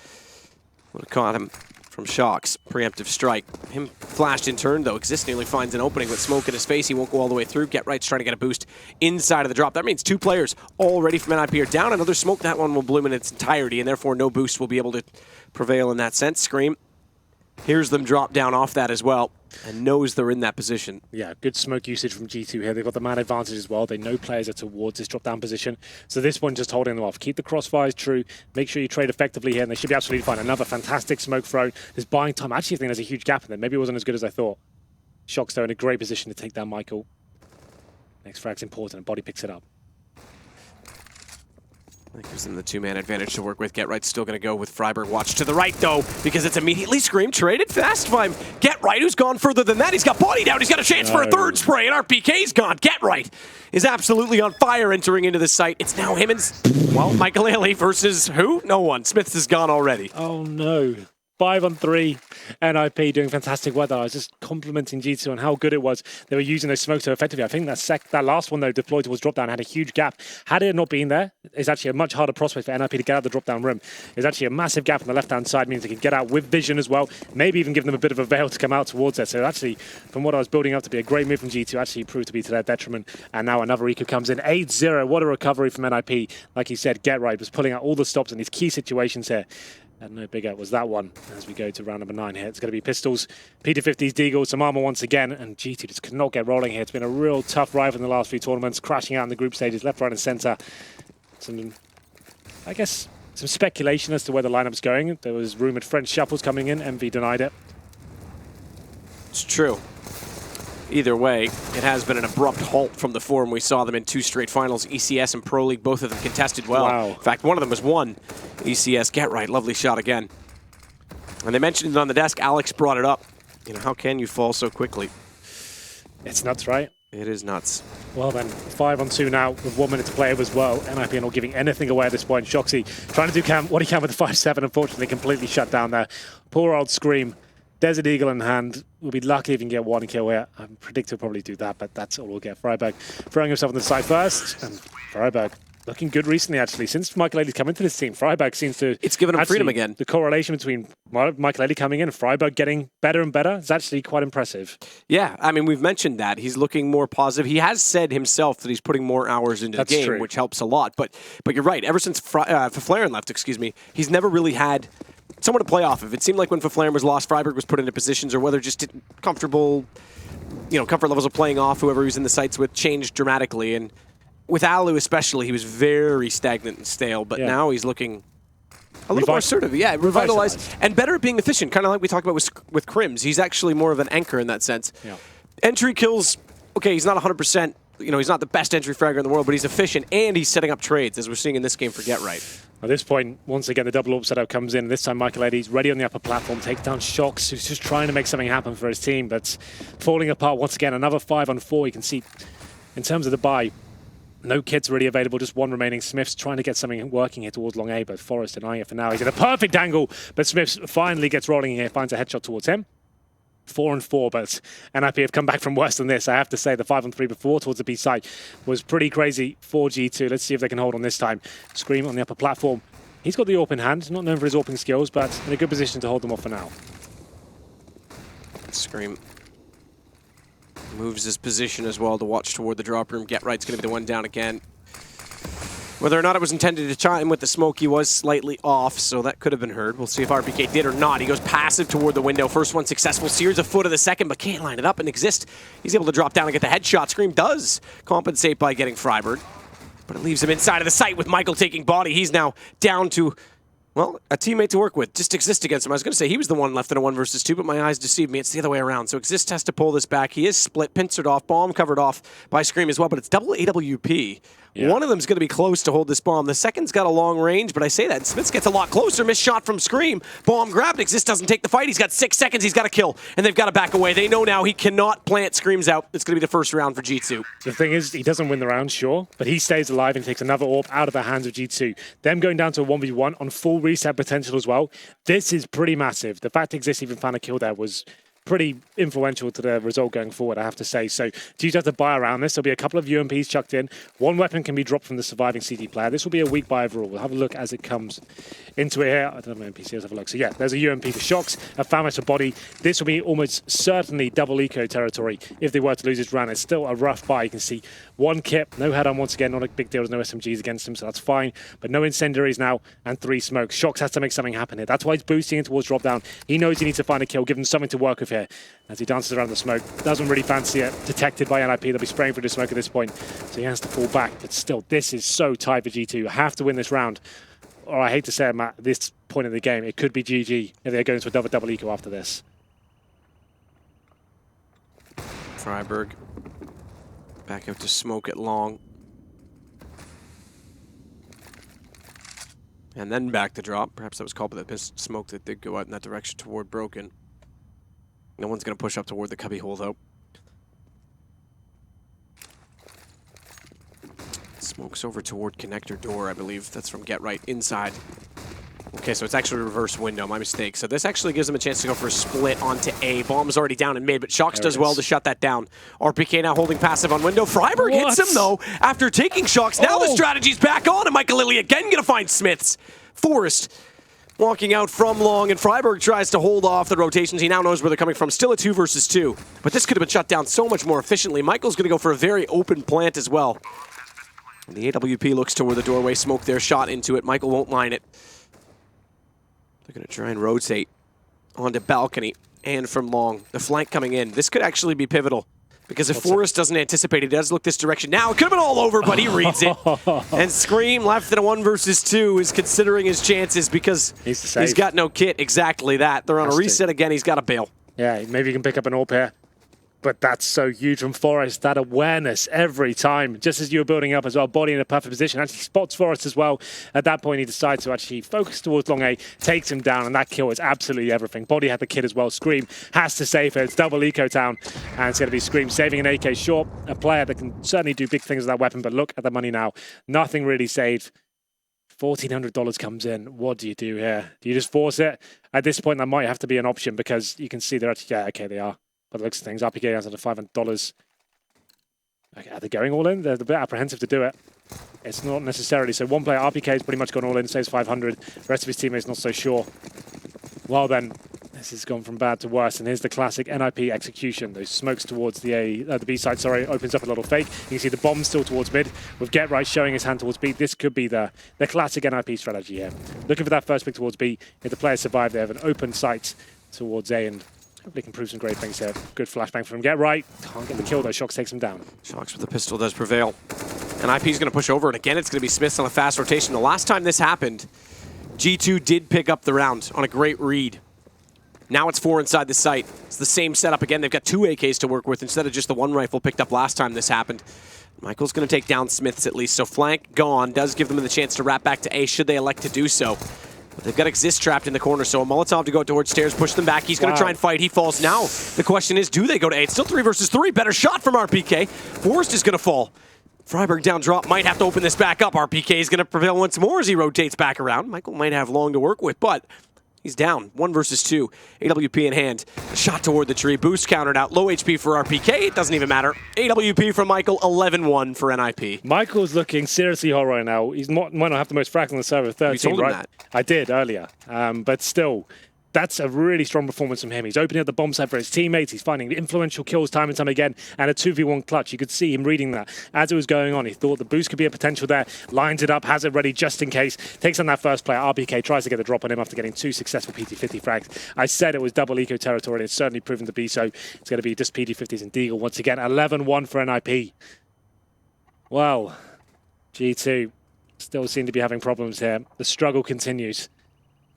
would have caught him from Shox. Preemptive strike. Him flashed in turn, though. Exist nearly finds an opening with smoke in his face. He won't go all the way through. Get Right's trying to get a boost inside of the drop. That means two players already from NIP are down. Another smoke. That one will bloom in its entirety, and therefore no boost will be able to prevail in that sense. Scream hears them drop down off that as well, and knows they're in that position. Yeah, good smoke usage from G2 here. They've got the man advantage as well. They know players are towards this drop-down position. So this one just holding them off. Keep the crossfires true. Make sure you trade effectively here, and they should be absolutely fine. Another fantastic smoke thrown. There's buying time. Actually, I think there's a huge gap in there. Maybe it wasn't as good as I thought. Shox, though, in a great position to take down Michael. Next frag's important, and Body picks it up. That gives them the two-man advantage to work with. Get Right's still going to go with Freiburg. Watch to the right, though, because it's immediately Scream traded fast by him. Get Right, who's gone further than that. He's got bodied out. He's got a chance for a third spray, and RPK's gone. Get Right is absolutely on fire entering into the site. It's now him and, well, Michael Lilly versus who? No one. Smiths is gone already. Oh, no. 5-on-3. NIP doing fantastic work there. I was just complimenting G2 on how good it was. They were using those smokes so effectively. I think that last one, though, deployed towards drop-down had a huge gap. Had it not been there, it's actually a much harder prospect for NIP to get out the drop-down room. There's actually a massive gap on the left-hand side, means they can get out with vision as well, maybe even give them a bit of a veil to come out towards it. So actually, from what I was building up to be a great move from G2, actually proved to be to their detriment. And now another eco comes in. 8-0. What a recovery from NIP. Like you said, Get Right was pulling out all the stops in these key situations here. And no bigger was that one as we go to round number 9 here. It's going to be pistols, P250s, Deagles, some armor once again, and G2 just could not get rolling here. It's been a real tough rival in the last few tournaments, crashing out in the group stages, left, right, and center. Some speculation as to where the lineup's going. There was rumored French shuffles coming in. MV denied it. It's true. Either way, it has been an abrupt halt from the form we saw them in 2 straight finals. ECS and Pro League, both of them contested well. Wow. In fact, one of them was won. ECS, get right, lovely shot again. And they mentioned it on the desk. Alex brought it up. You know, how can you fall so quickly? It's nuts, right? It is nuts. Well then, 5-on-2 now with 1 minute to play as well. NIP are not giving anything away at this point. Shoxy trying to do what he can with the 5-7, unfortunately completely shut down there. Poor old Scream. Desert Eagle in hand. We'll be lucky if we can get 1 kill here. I predict he'll probably do that, but that's all we'll get. Freiberg throwing himself on the side first. And Freiberg looking good recently, actually. Since Michael Eddie's come into this team, Freiberg seems to... It's given him freedom again. The correlation between Michael Eddie coming in and Freiberg getting better and better is actually quite impressive. Yeah, I mean, we've mentioned that. He's looking more positive. He has said himself that he's putting more hours into the game, true. Which helps a lot. But you're right. Ever since Faflaren left, he's never really had someone to play off of. It seemed like when Faflaren was lost, Freiberg was put into positions, or whether just comfortable, comfort levels of playing off whoever he was in the sights with changed dramatically. And with Alu especially, he was very stagnant and stale, but now he's looking a little more assertive. Yeah, revitalized and better at being efficient, kind of like we talked about with Crims. He's actually more of an anchor in that sense. Yeah. Entry kills, okay, he's not 100%. He's not the best entry fragger in the world, but he's efficient, and he's setting up trades, as we're seeing in this game for Get Right. At this point, once again, the double AWP setup comes in. This time, Michael Eddie's ready on the upper platform, takes down Shox, who's just trying to make something happen for his team, but falling apart once again. Another 5-on-4. You can see, in terms of the buy, no kits really available, just 1 remaining. Smith's trying to get something working here towards long A, but Forrest denying it for now. He's in a perfect angle, but Smith finally gets rolling here, finds a headshot towards him. 4-on-4, but NIP have come back from worse than this. I have to say the 5-on-3 before towards the B side was pretty crazy for G2. Let's see if they can hold on this time. Scream on the upper platform. He's got the AWP in hand, not known for his AWPing skills, but in a good position to hold them off for now. Scream moves his position as well to watch toward the drop room. Get Right's going to be the one down again. Whether or not it was intended to chime with the smoke, he was slightly off, so that could have been heard. We'll see if RPK did or not. He goes passive toward the window. First one successful. Sears a foot of the second, but can't line it up and exist. He's able to drop down and get the headshot. Scream does compensate by getting Freiberg, but it leaves him inside of the site with Michael taking body. He's now down to, well, a teammate to work with. Just Exist against him. I was going to say he was the one left in a 1 versus 2, but my eyes deceived me. It's the other way around. So Exist has to pull this back. He is split, pincered off, bomb covered off by Scream as well, but it's double AWP. Yeah. One of them's going to be close to hold this bomb. The second's got a long range, but I say that. Smith gets a lot closer. Missed shot from Scream. Bomb grabbed. Exist doesn't take the fight. He's got 6 seconds. He's got to kill, and they've got to back away. They know now he cannot plant Screams out. It's going to be the first round for G2. The thing is, he doesn't win the round, sure, but he stays alive and takes another AWP out of the hands of G2. Them going down to a 1v1 on full reset potential as well. This is pretty massive. The fact Exist even found a kill there was pretty influential to the result going forward, I have to say. So G2 have to buy around this. There'll be a couple of UMPs chucked in. 1 weapon can be dropped from the surviving CT player. This will be a weak buy overall. We'll have a look as it comes into it here. I don't know if NPC, let's have a look. So yeah, there's a UMP for Shox, a Famish for Body. This will be almost certainly double eco territory if they were to lose this round. It's still a rough buy. You can see 1 kit, no head on once again, not a big deal. There's no SMGs against him, so that's fine. But no incendiaries now, and 3 smokes. Shox has to make something happen here. That's why he's boosting in towards drop down. He knows he needs to find a kill, give him something to work with here. As he dances around the smoke, doesn't really fancy it. Detected by NIP, they'll be spraying through the smoke at this point, so he has to fall back. But still, this is so tight for G2. You have to win this round, or I hate to say it, Matt, at this point in the game, it could be GG if they're going to a double eco after this. Freiberg back out to smoke it long. And then back to drop. Perhaps that was called by the smoke that did go out in that direction toward Broken. No one's going to push up toward the cubby hole, though. Smokes over toward connector door, I believe. That's from Get Right inside. Okay, so it's actually a reverse window. My mistake. So this actually gives them a chance to go for a split onto A. Bomb's already down in mid, but Shox does well to shut that down. RPK now holding passive on window. Freiberg hits him, though, after taking Shox. Now the strategy's back on, and Michael Lilly again going to find Smiths. Forrest walking out from long, and Freiberg tries to hold off the rotations. He now knows where they're coming from. Still a 2 versus 2. But this could have been shut down so much more efficiently. Michael's going to go for a very open plant as well. And the AWP looks toward the doorway. Smoke their shot into it. Michael won't line it. They're going to try and rotate onto balcony and from long. The flank coming in. This could actually be pivotal. Because if Forrest doesn't anticipate it, he does look this direction. Now, it could have been all over, but he reads it. And Scream, left in a 1 versus 2, is considering his chances because he's got no kit. Exactly that. They're on a reset again. He's got to bail. Yeah, maybe he can pick up an AWP here. But that's so huge from Forest, that awareness every time, just as you were building up as well, body in a perfect position. Actually spots Forest as well. At that point, he decides to actually focus towards long A, takes him down, and that kill is absolutely everything. Body had the kid as well. Scream has to save it. It's double eco town, and it's going to be Scream saving an AK short. A player that can certainly do big things with that weapon, but look at the money now. Nothing really saved. $1,400 comes in. What do you do here? Do you just force it? At this point, that might have to be an option because you can see they're actually, yeah, okay, they are. By the looks of things, RPK has under $500. Okay, are they going all in? They're a bit apprehensive to do it. It's not necessarily. So one player, RPK, has pretty much gone all in, saves 500. The rest of his teammates not so sure. Well then, this has gone from bad to worse. And here's the classic NIP execution. Those smokes towards the B side, opens up a little fake. You can see the bomb still towards mid, with Get Right showing his hand towards B. This could be the classic NIP strategy here. Looking for that first pick towards B. If the players survive, they have an open sight towards A, and hopefully can prove some great things here. Good flashbang from Get Right. Can't get the kill though. Shox takes him down. Shox with the pistol does prevail. And IP's going to push over, and again it's going to be Smiths on a fast rotation. The last time this happened, G2 did pick up the round on a great read. Now it's 4 inside the site. It's the same setup again. They've got 2 AKs to work with instead of just the 1 rifle picked up last time this happened. Michael's going to take down Smiths at least, so flank gone. Does give them the chance to wrap back to A should they elect to do so. But they've got Exist trapped in the corner, so a Molotov to go towards stairs, push them back. He's going to try and fight. He falls now. The question is, do they go to A? It's still 3 versus 3. Better shot from RPK. Forrest is going to fall. Freiburg down drop, might have to open this back up. RPK is going to prevail once more as he rotates back around. Michael might have long to work with, but he's down. 1 versus 2. AWP in hand. A shot toward the tree. Boost countered out. Low HP for RPK. It doesn't even matter. AWP from Michael. 11-1 for NIP. Michael's looking seriously hot right now. He's might not have the most frags on the server. 13, you told him right? that. I did earlier. But still, that's a really strong performance from him. He's opening up the bomb site for his teammates. He's finding influential kills time and time again. And a 2v1 clutch. You could see him reading that. As it was going on, he thought the boost could be a potential there. Lines it up, has it ready just in case. Takes on that first player. RPK tries to get the drop on him after getting 2 successful PT50 frags. I said it was double eco territory, and it's certainly proven to be so. It's going to be just PT50s and Deagle once again. 11-1 for NIP. Well, G2 still seem to be having problems here. The struggle continues.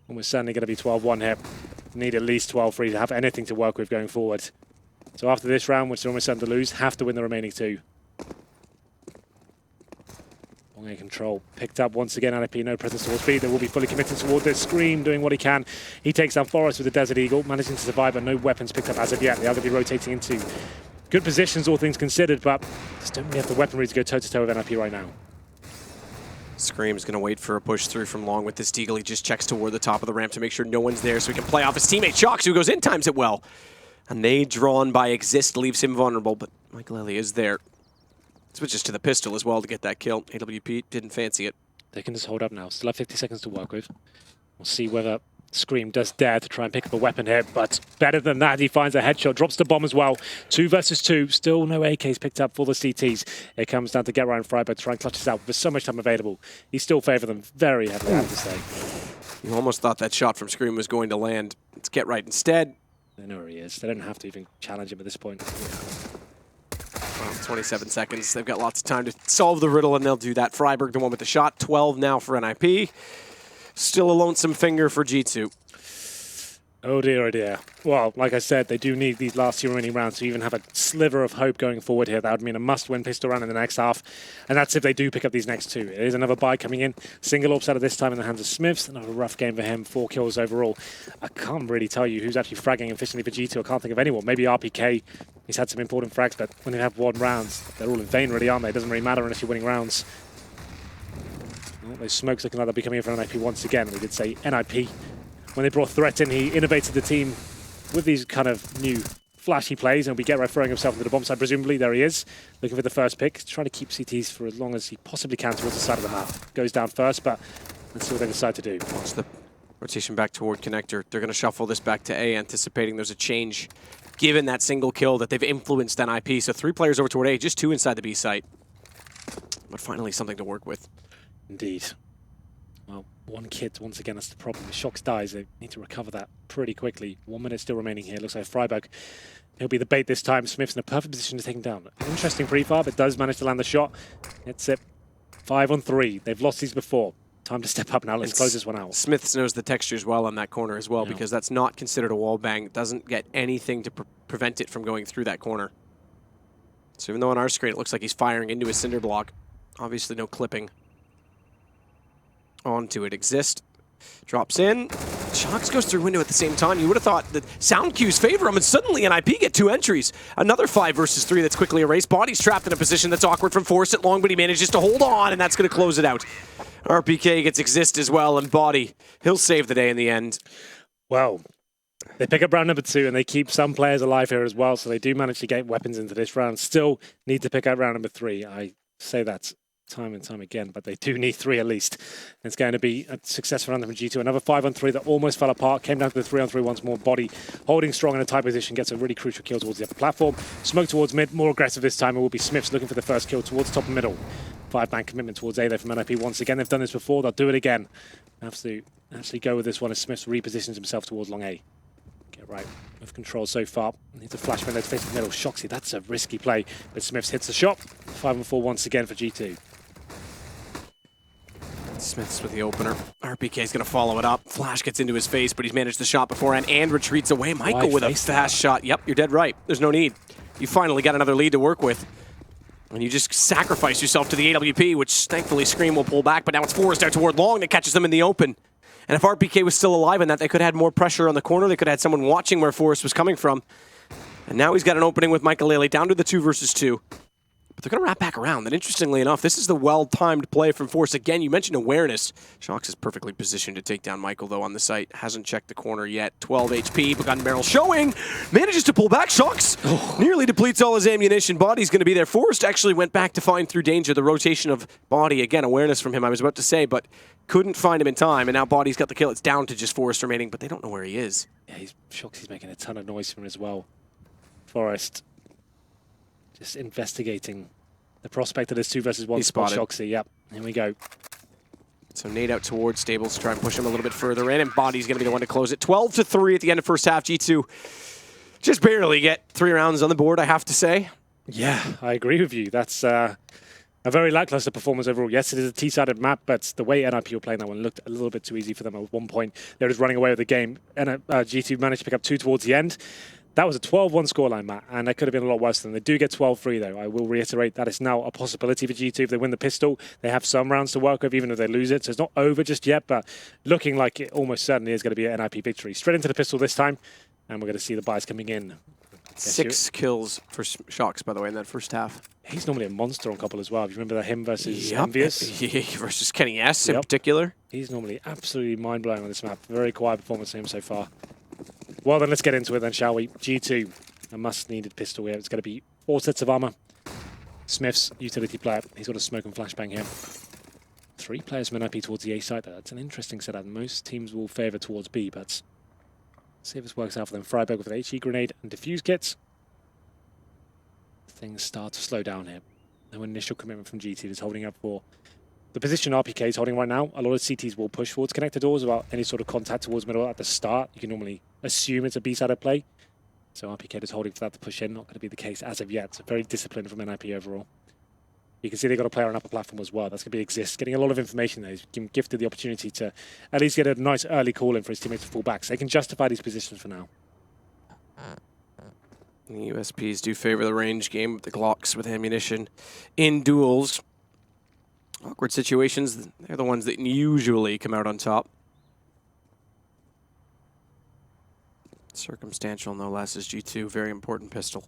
And we're certainly going to be 12-1 here. Need at least 12-3 to have anything to work with going forward. So after this round, which they're almost certain to lose, have to win the remaining 2. Long A control. Picked up once again, NIP, no presence towards B. They will be fully committed toward this. Scream doing what he can. He takes down Forest with the Desert Eagle, managing to survive, but no weapons picked up as of yet. They are going to be rotating into good positions, all things considered, but just don't really have the weaponry to go toe-to-toe with NIP right now. Scream's going to wait for a push through from long with this Deagle. He just checks toward the top of the ramp to make sure no one's there so he can play off his teammate Shox, who goes in, times it well. A nade drawn by Exist leaves him vulnerable, but Michael Ellie is there. Switches to the pistol as well to get that kill. AWP didn't fancy it. They can just hold up now. Still have 50 seconds to work with. We'll see whether Scream does dare to try and pick up a weapon here, but better than that, he finds a headshot, drops the bomb as well. 2 versus 2, still no AKs picked up for the CTs. It comes down to Get Right and Freiburg to try and clutch this out. With so much time available, he still favours them very heavily, I have to say. You almost thought that shot from Scream was going to land. It's Get Right instead. They know where he is. They don't have to even challenge him at this point. Well, 27 seconds. They've got lots of time to solve the riddle, and they'll do that. Freiburg, the one with the shot. 12 now for NIP. Still a lonesome finger for G2. Oh dear, oh dear. Well, like I said, they do need these last 2 remaining rounds to even have a sliver of hope going forward here. That would mean a must-win pistol round in the next half. And that's if they do pick up these next 2. It is another buy coming in. Single AWP setter this time in the hands of Smiths. Another rough game for him. 4 kills overall. I can't really tell you who's actually fragging efficiently for G2. I can't think of anyone. Maybe RPK. He's had some important frags, but when they have 1 rounds, they're all in vain really, aren't they? It doesn't really matter unless you're winning rounds. Well, those smokes looking like they'll be coming in for NIP once again. We did say NIP. When they brought Threat in, he innovated the team with these kind of new flashy plays, and we Get Right throwing himself into the bomb side, presumably. There he is, looking for the first pick, trying to keep CTs for as long as he possibly can towards the side of the map. Goes down first, but let's see what they decide to do. Watch the rotation back toward Connector. They're going to shuffle this back to A, anticipating there's a change, given that single kill that they've influenced NIP. So 3 players over toward A, just 2 inside the B site. But finally something to work with. Indeed. Well, 1 kid, once again, that's the problem. If Shox dies, they need to recover that pretty quickly. 1 minute still remaining here. Looks like Freiburg, he'll be the bait this time. Smith's in a perfect position to take him down. Interesting pre-fire, but does manage to land the shot. It's it. 5 on 3. They've lost these before. Time to step up now. Let's close this one out. Smiths knows the textures well on that corner as well, Yeah. because that's not considered a wall bang. It doesn't get anything to prevent it from going through that corner. So even though on our screen it looks like he's firing into his cinder block, obviously no clipping onto it. Exist. Drops in. Shox goes through window at the same time. You would have thought that sound cues favor him, and suddenly NIP get 2 entries. Another 5 versus 3 that's quickly erased. Body's trapped in a position that's awkward from Force at long, but he manages to hold on, and that's going to close it out. RPK gets Exist as well, and Body, he'll save the day in the end. Well, they pick up round number 2, and they keep some players alive here as well, so they do manage to get weapons into this round. Still need to pick up round number 3. I say that time and time again, but they do need 3 at least. It's going to be a successful round from G2. Another 5-on-3 that almost fell apart. Came down to the 3-on-3 once more. Body holding strong in a tight position, gets a really crucial kill towards the upper platform. Smoke towards mid, more aggressive this time. It will be Smiths looking for the first kill towards top and middle. 5-man commitment towards A there from NIP once again. They've done this before. They'll do it again. Have to actually go with this one as Smiths repositions himself towards long A. Get right with control so far. Needs a flashbang there to face the middle. Shoxy, that's a risky play, but Smiths hits the shot. 5-on-4 once again for G2. Smiths with the opener. RPK's going to follow it up. Flash gets into his face, but he's managed the shot beforehand and retreats away. Michael Wide with a face fast shot. Yep, you're dead right. There's no need. You finally got another lead to work with. And you just sacrifice yourself to the AWP, which thankfully Scream will pull back, but now it's Forrest out toward long that catches them in the open. And if RPK was still alive in that, they could have had more pressure on the corner. They could have had someone watching where Forrest was coming from. And now he's got an opening with Michael Lele down to the 2 versus 2. But they're going to wrap back around. And interestingly enough, this is the well-timed play from Force. Again, you mentioned awareness. Shox is perfectly positioned to take down Michael, though, on the site. Hasn't checked the corner yet. 12 HP, but gun barrel showing. Manages to pull back. Shox nearly depletes all his ammunition. Body's going to be there. Forrest actually went back to find through danger the rotation of Body. Again, awareness from him, I was about to say, but couldn't find him in time. And now Body's got the kill. It's down to just Forrest remaining, but they don't know where he is. Yeah, Shoxy's making a ton of noise from him as well. Forrest just investigating the prospect of this 2 versus 1 spot. Shoxy, yep. Here we go. So nade out towards Stables to try and push him a little bit further in, and Body's going to be the one to close it. 12-3 at the end of first half. G2 just barely get 3 rounds on the board, I have to say. Yeah, I agree with you. That's a very lackluster performance overall. Yes, it is a T-sided map, but the way NIP were playing that one looked a little bit too easy for them. At one point, they were just running away with the game, and G2 managed to pick up 2 towards the end. That was a 12-1 scoreline, Matt, and that could have been a lot worse than. They do get 12-3, though. I will reiterate that is now a possibility for G2. If they win the pistol, they have some rounds to work with, even if they lose it. So it's not over just yet, but looking like it almost certainly is going to be an NIP victory. Straight into the pistol this time, and we're going to see the buys coming in. 6 kills for Shox, by the way, in that first half. He's normally a monster on Couple as well. If you remember that him versus Envious? Versus Kenny S in particular. He's normally absolutely mind-blowing on this map. Very quiet performance from him so far. Well, then let's get into it then, shall we? G2, a must-needed pistol here. It's going to be 4 sets of armor. Smith's utility player. He's got a smoke and flashbang here. 3 players from NIP towards the A side. That's an interesting setup. Most teams will favor towards B, but let's see if this works out for them. Freiberg with an HE grenade and defuse kits. Things start to slow down here. No initial commitment from G2 that's holding up for the position RPK is holding right now. A lot of CTs will push towards connector doors without any sort of contact towards middle at the start. You can normally assume it's a B-sided play. So RPK is holding for that to push in. Not going to be the case as of yet. So very disciplined from NIP overall. You can see they've got a player on upper platform as well. That's going to be Exist. Getting a lot of information there. He's been gifted the opportunity to at least get a nice early call in for his teammates to fall back. So they can justify these positions for now. The USPs do favor the range game with the Glocks with ammunition in duels. Awkward situations, they're the ones that usually come out on top. Circumstantial, no less, is G2. Very important pistol.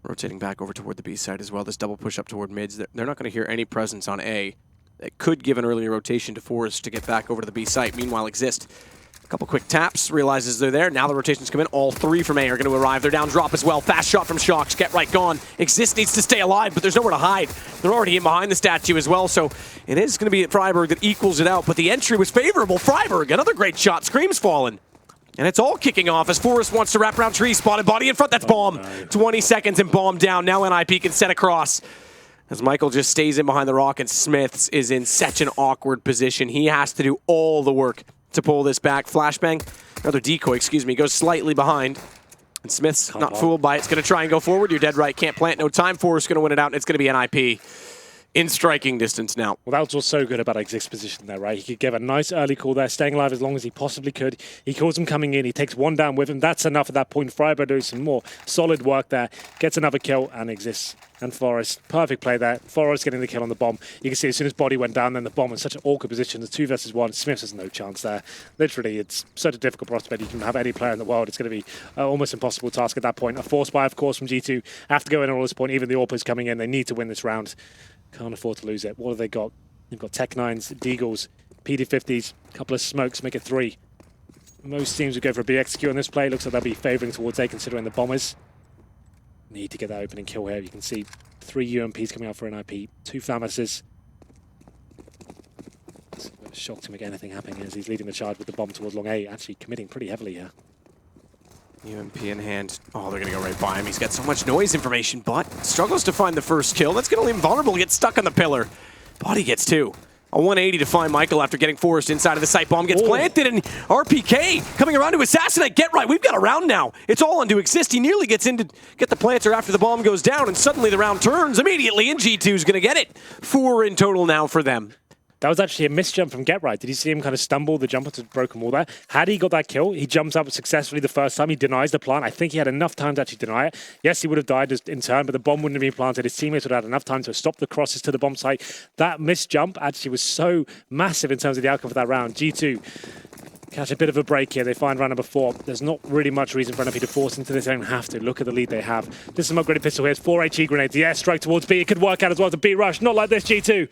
Rotating back over toward the B side as well. This double push up toward mids. They're not going to hear any presence on A. That could give an earlier rotation to Forrest to get back over to the B site. Meanwhile, Exist. A couple quick taps, realizes they're there. Now the rotations come in. All 3 from A are going to arrive. They're down drop as well. Fast shot from Shox. Get right gone. Exist needs to stay alive, but there's nowhere to hide. They're already in behind the statue as well, so it is going to be at Freiberg that equals it out, but the entry was favorable. Freiberg, another great shot. Scream's fallen. And it's all kicking off as Forrest wants to wrap around tree. Spotted Body in front. That's Bomb. No. 20 seconds and Bomb down. Now NIP can set across. As Michael just stays in behind the rock and Smiths is in such an awkward position. He has to do all the work to pull this back. Flashbang, another decoy, excuse me, goes slightly behind. And Smith's not fooled by it. It's going to try and go forward. You're dead right. Can't plant, no time. Forrest's going to win it out, and it's going to be NIP. in striking distance now. Well, that's what's so good about Exist's position there, right? He could give a nice early call there, staying alive as long as he possibly could. He calls him coming in, he takes one down with him. That's enough at that point. Freiburg does some more solid work there, gets another kill, and Exist and Forest. Perfect play there. Forest getting the kill on the bomb. You can see as soon as Body went down, then the bomb in such an awkward position. The 2 versus 1. Smith has no chance there. Literally, it's such a difficult prospect. You can have any player in the world. It's going to be almost impossible task at that point. A force buy, of course, from G2. Have to go in at all this point. Even the AWPers coming in. They need to win this round. Can't afford to lose it. What have they got? They've got Tech 9s, Deagles, PD50s, a couple of smokes, make it 3. Most teams would go for a BXQ on this play. Looks like they'll be favouring towards A considering the bombers. Need to get that opening kill here. You can see 3 UMPs coming out for NIP, 2 FAMASs. It's a bit shocked to make anything happen as he's leading the charge with the bomb towards long A, actually committing pretty heavily here. UMP in hand. Oh, they're going to go right by him. He's got so much noise information, but struggles to find the first kill. That's going to leave him vulnerable, get stuck on the pillar. Body gets 2. A 180 to find Michael after getting forced inside of the site. Bomb gets planted, and RPK coming around to assassinate. Get right. We've got a round now. It's all on to Exist. He nearly gets in to get the planter after the bomb goes down, and suddenly the round turns immediately, and G2 is going to get it. 4 in total now for them. That was actually a missed jump from Get Right. Did you see him kind of stumble the jump onto the broken wall there? Had he got that kill, he jumps up successfully the first time. He denies the plant. I think he had enough time to actually deny it. Yes, he would have died in turn, but the bomb wouldn't have been planted. His teammates would have had enough time to stop the crosses to the bomb site. That missed jump actually was so massive in terms of the outcome for that round. G2 catch a bit of a break here. They find round number 4. There's not really much reason for NIP to force into this. They don't have to. Look at the lead they have. This is some upgraded pistol here. It's 4 HE grenades. The airstrike towards B. It could work out as well to B rush. Not like this, G2.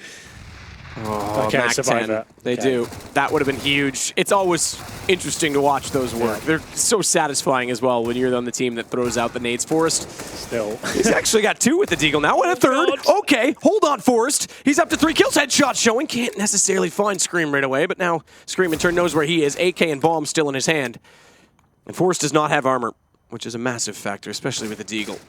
Oh, okay, Mac Survivor. 10. They do. That would have been huge. It's always interesting to watch those work. Yeah. They're so satisfying as well when you're on the team that throws out the nades. Forrest. Still. He's actually got 2 with the Deagle now. And a 3rd. Okay, hold on, Forrest. He's up to 3 kills. Headshot showing. Can't necessarily find Scream right away, but now Scream in turn knows where he is. AK and bomb still in his hand. And Forrest does not have armor, which is a massive factor, especially with the Deagle.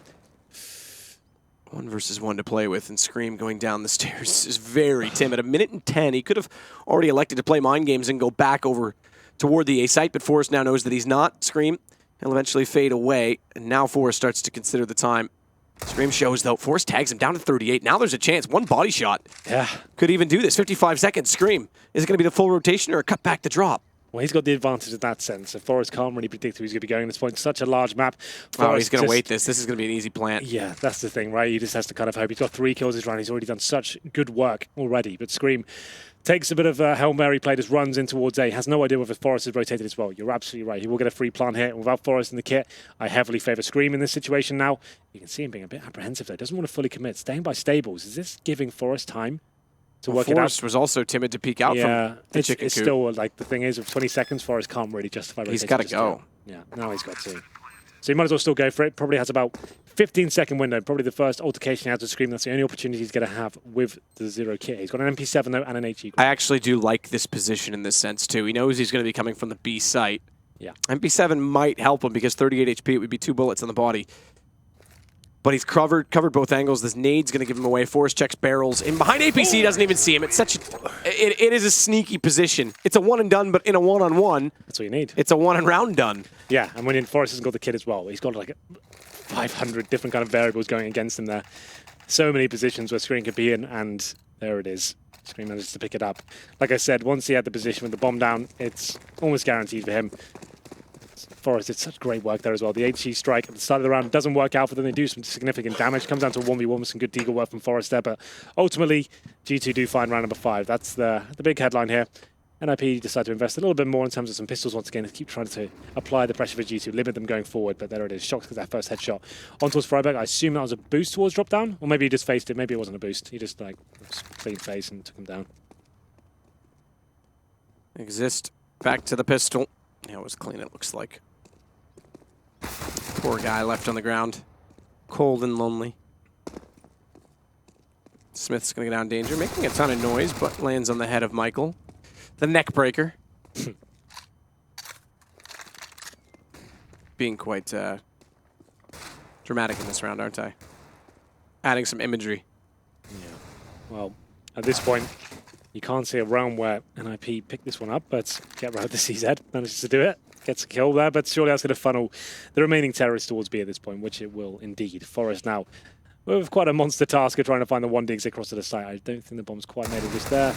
1 versus 1 to play with, and Scream going down the stairs is very timid. 1 minute and 10. He could have already elected to play mind games and go back over toward the A site, but Forrest now knows that he's not. Scream, he'll eventually fade away, and now Forrest starts to consider the time. Scream shows, though. Forrest tags him down to 38. Now there's a chance. 1 body shot. Yeah. Could even do this. 55 seconds. Scream. Is it going to be the full rotation or a cut back to drop? Well, he's got the advantage in that sense. So Forrest can't really predict who he's going to be going at this point. Such a large map. Oh, he's going to wait this. This is going to be an easy plant. Yeah, that's the thing, right? He just has to kind of hope. He's got 3 kills this round. He's already done such good work already. But Scream takes a bit of a Hail Mary play, just runs in towards A. Has no idea whether Forrest has rotated as well. You're absolutely right. He will get a free plant here. Without Forrest in the kit, I heavily favour Scream in this situation now. You can see him being a bit apprehensive there. Doesn't want to fully commit. Staying by stables. Is this giving Forrest time to work it out? Forrest was also timid to peek out from the chicken it's coop. still, like, the thing is, with 20 seconds, Forrest can't really justify rotating. He's got to go. Yeah, now he's got to. So he might as well still go for it. Probably has about 15-second window. Probably the first altercation he has to Scream. That's the only opportunity he's going to have with the 0 kit. He's got an MP7, though, and an HE. I actually do like this position in this sense, too. He knows he's going to be coming from the B site. Yeah. MP7 might help him because 38 HP, it would be 2 bullets on the body. But he's covered both angles. This nade's going to give him away. Forrest checks barrels. In behind APC, doesn't even see him. It's such a... It is a sneaky position. It's a one and done, but in a one-on-one... That's what you need. It's a one and round done. Yeah, and when Forrest hasn't got the kit as well, he's got like 500 different kind of variables going against him there. So many positions where Scream could be in, and there it is. Scream manages to pick it up. Like I said, once he had the position with the bomb down, it's almost guaranteed for him. Forrest did such great work there as well. The HE strike at the start of the round doesn't work out for them. They do some significant damage. Comes down to a 1v1 with some good Deagle work from Forrest there. But ultimately, G2 do find round number 5. That's the big headline here. NIP decide to invest a little bit more in terms of some pistols once again. They keep trying to apply the pressure for G2, limit them going forward. But there it is. Shocked because that first headshot on towards Freiburg. I assume that was a boost towards drop down. Or maybe he just faced it. Maybe it wasn't a boost. He just like clean face and took him down. Exist back to the pistol. Yeah, it was clean, it looks like. Poor guy left on the ground. Cold and lonely. Smith's going to go down danger, making a ton of noise, but lands on the head of Michael. The neck breaker. Being quite dramatic in this round, aren't I? Adding some imagery. Yeah. Well, at this point, you can't see a round where NIP picked this one up, but Get Right with the CZ manages to do it. Gets a kill there, but surely that's going to funnel the remaining terrorists towards B at this point, which it will indeed. Forrest now with quite a monster task of trying to find the 1 digs across to the site. I don't think the bomb's quite made it just there.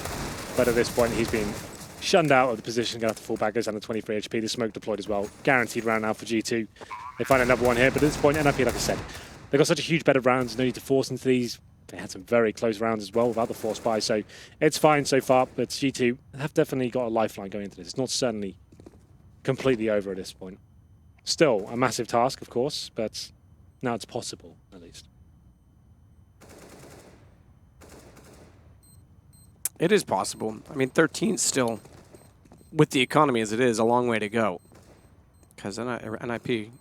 But at this point, he's been shunned out of the position, going to have to fall back, goes down to 23 HP. The smoke deployed as well. Guaranteed round now for G2. They find another one here, but at this point, NIP, like I said, they've got such a huge bed of rounds, no need to force into these. They had some very close rounds as well without the force buy, so it's fine so far, but G2 have definitely got a lifeline going into this. It's not certainly completely over at this point. Still a massive task, of course, but now it's possible, at least. It is possible. I mean, 13's still, with the economy as it is, a long way to go. Because NIP,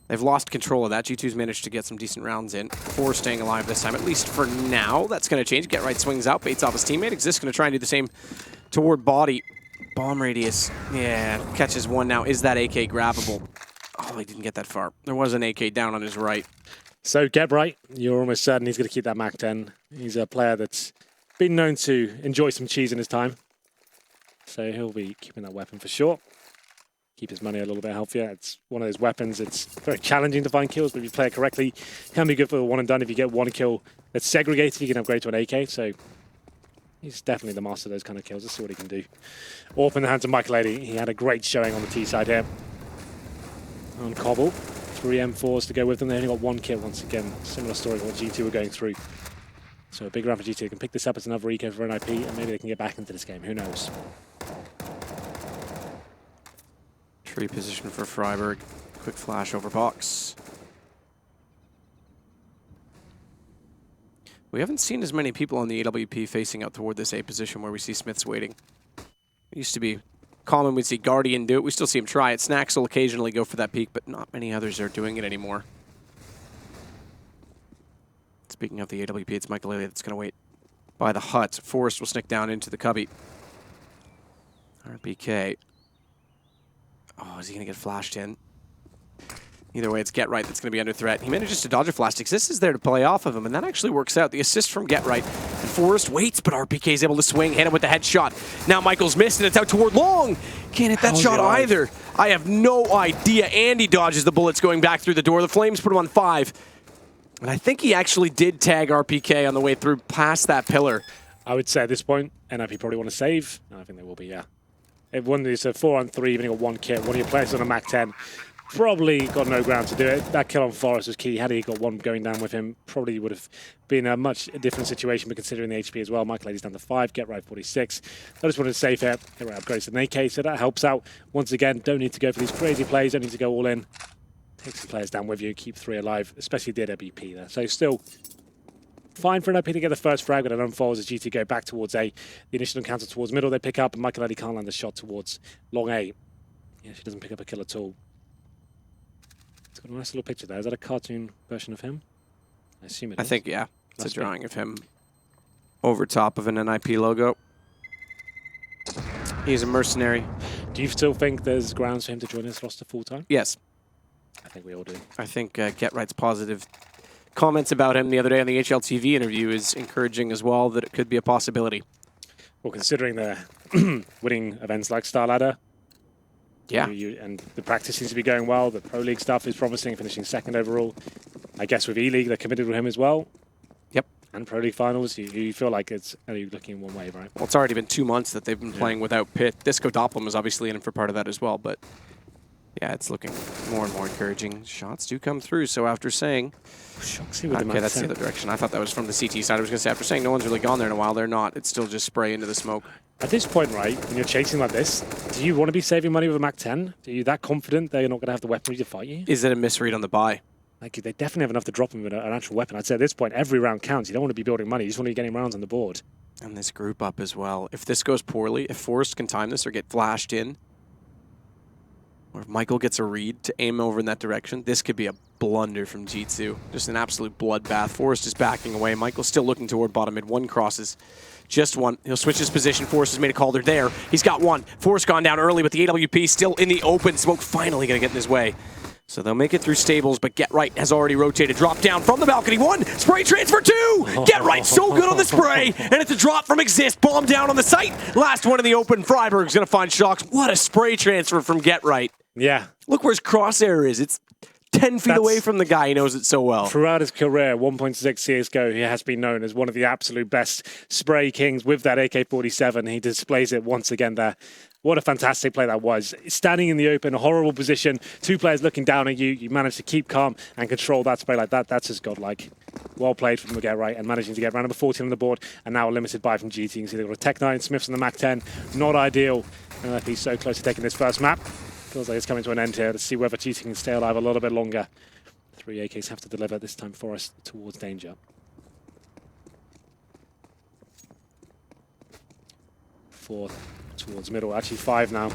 they've lost control of that. G2's managed to get some decent rounds in. 4 staying alive this time, at least for now. That's going to change. Get right swings out, baits off his teammate. Exist going to try and do the same toward body. Bomb radius, yeah, catches one now. Is that AK grabbable? Oh, he didn't get that far. There was an AK down on his right. So get right, you're almost certain he's going to keep that MAC-10. He's a player that's been known to enjoy some cheese in his time. So he'll be keeping that weapon for sure. Keep his money a little bit healthier. It's one of those weapons, it's very challenging to find kills, but if you play it correctly, it can be good for the one and done. If you get one kill that's segregated, you can upgrade to an AK. So he's definitely the master of those kind of kills. Let's see what he can do. Orp in the hands of Michael Lady. He had a great showing on the T side here. On Cobble, 3 M4s to go with them. They only got 1 kill once again. Similar story to what G2 were going through. So a big round for G2. They can pick this up as another eco for NIP, and maybe they can get back into this game. Who knows? Tree position for Freiburg. Quick flash over box. We haven't seen as many people on the AWP facing out toward this A position where we see Smiths waiting. It used to be common, we'd see Guardian do it. We still see him try it. Snacks will occasionally go for that peek, but not many others are doing it anymore. Speaking of the AWP, it's Michael Lilly that's going to wait by the hut. Forrest will sneak down into the cubby. RPK. Oh, is he going to get flashed in? Either way, it's Get Right that's going to be under threat. He manages to dodge a flash. Exist is there to play off of him, and that actually works out. The assist from Get Right. And Forrest waits, but RPK is able to swing, hit him with the headshot. Now Michael's missed, and it's out toward Long. Can't hit that shot either. I have no idea. Andy dodges the bullets going back through the door. The Flames put him on 5. And I think he actually did tag RPK on the way through past that pillar. I would say at this point, NIP probably want to save. I think they will be, yeah. It won this 4-on-3, even got 1 kill. One of your players on a MAC-10. Probably got no ground to do it. That kill on Forrest was key. Had he got one going down with him, probably would have been a much different situation, but considering the HP as well. Michael Lady's down to 5, Get Right 46. I just wanted to save here. Get Right upgrades to an AK, so that helps out. Once again, don't need to go for these crazy plays, don't need to go all in. Take some players down with you, keep 3 alive, especially the AWP there. So still fine for NIP to get the first frag, but it unfolds as G2 go back towards A. The initial encounter towards middle, they pick up, and Michael Lady can't land the shot towards long A. Yeah, she doesn't pick up a kill at all. It's got a nice little picture there. Is that a cartoon version of him? I assume it is. I think, yeah. It's a drawing of him over top of an NIP logo. He's a mercenary. Do you still think there's grounds for him to join this roster full-time? Yes. I think we all do. I think Get Right's positive comments about him the other day on the HLTV interview is encouraging as well, that it could be a possibility. Well, considering the winning events like Star Ladder, yeah, and the practice seems to be going well, the Pro League stuff is promising, finishing 2nd overall. I guess with E-League, they're committed with him as well. Yep. And Pro League finals, you feel like it's only looking one way, right? Well, it's already been 2 months that they've been playing without Pitt. Disco Doppelm is obviously in for part of that as well, but yeah, it's looking more and more encouraging. Shots do come through, so after saying... Okay, that's the other direction. I thought that was from the CT side. I was going to say, after saying no one's really gone there in a while, they're not. It's still just spray into the smoke. At this point, right, when you're chasing like this, do you want to be saving money with a MAC-10? Are you that confident they're not going to have the weaponry to fight you? Is it a misread on the buy? Like, they definitely have enough to drop them with an actual weapon. I'd say at this point, every round counts. You don't want to be building money. You just want to be getting rounds on the board. And this group up as well. If this goes poorly, if Forrest can time this or get flashed in, or if Michael gets a read to aim over in that direction, this could be a blunder from G2. Just an absolute bloodbath. Forrest is backing away. Michael's still looking toward bottom mid. 1 crosses. Just 1. He'll switch his position. Forrest has made a call. They're there. He's got 1. Forrest gone down early, but the AWP still in the open. Smoke finally going to get in his way. So they'll make it through stables, but Get Right has already rotated. Drop down from the balcony. 1. Spray transfer 2. Get Right so good on the spray. And it's a drop from Exist. Bomb down on the site. Last one in the open. Freiburg's going to find Shocks. What a spray transfer from Get Right. Yeah. Look where his crosshair is. It's 10 feet away from the guy. He knows it so well. Throughout his career, 1.6 CSGO, he has been known as one of the absolute best spray kings with that AK-47. He displays it once again there. What a fantastic play that was. Standing in the open, a horrible position, 2 players looking down at you. You managed to keep calm and control that spray like that. That's just godlike. Well played from the get right and managing to get round number 14 on the board and now a limited buy from GT. You can see they've got a Tech 9, Smiths on the Mac 10. Not ideal. And he's so close to taking this first map. Feels like it's coming to an end here. Let's see whether GT can stay alive a little bit longer. 3 AKs have to deliver this time for us towards danger. 4 towards middle, actually 5 now.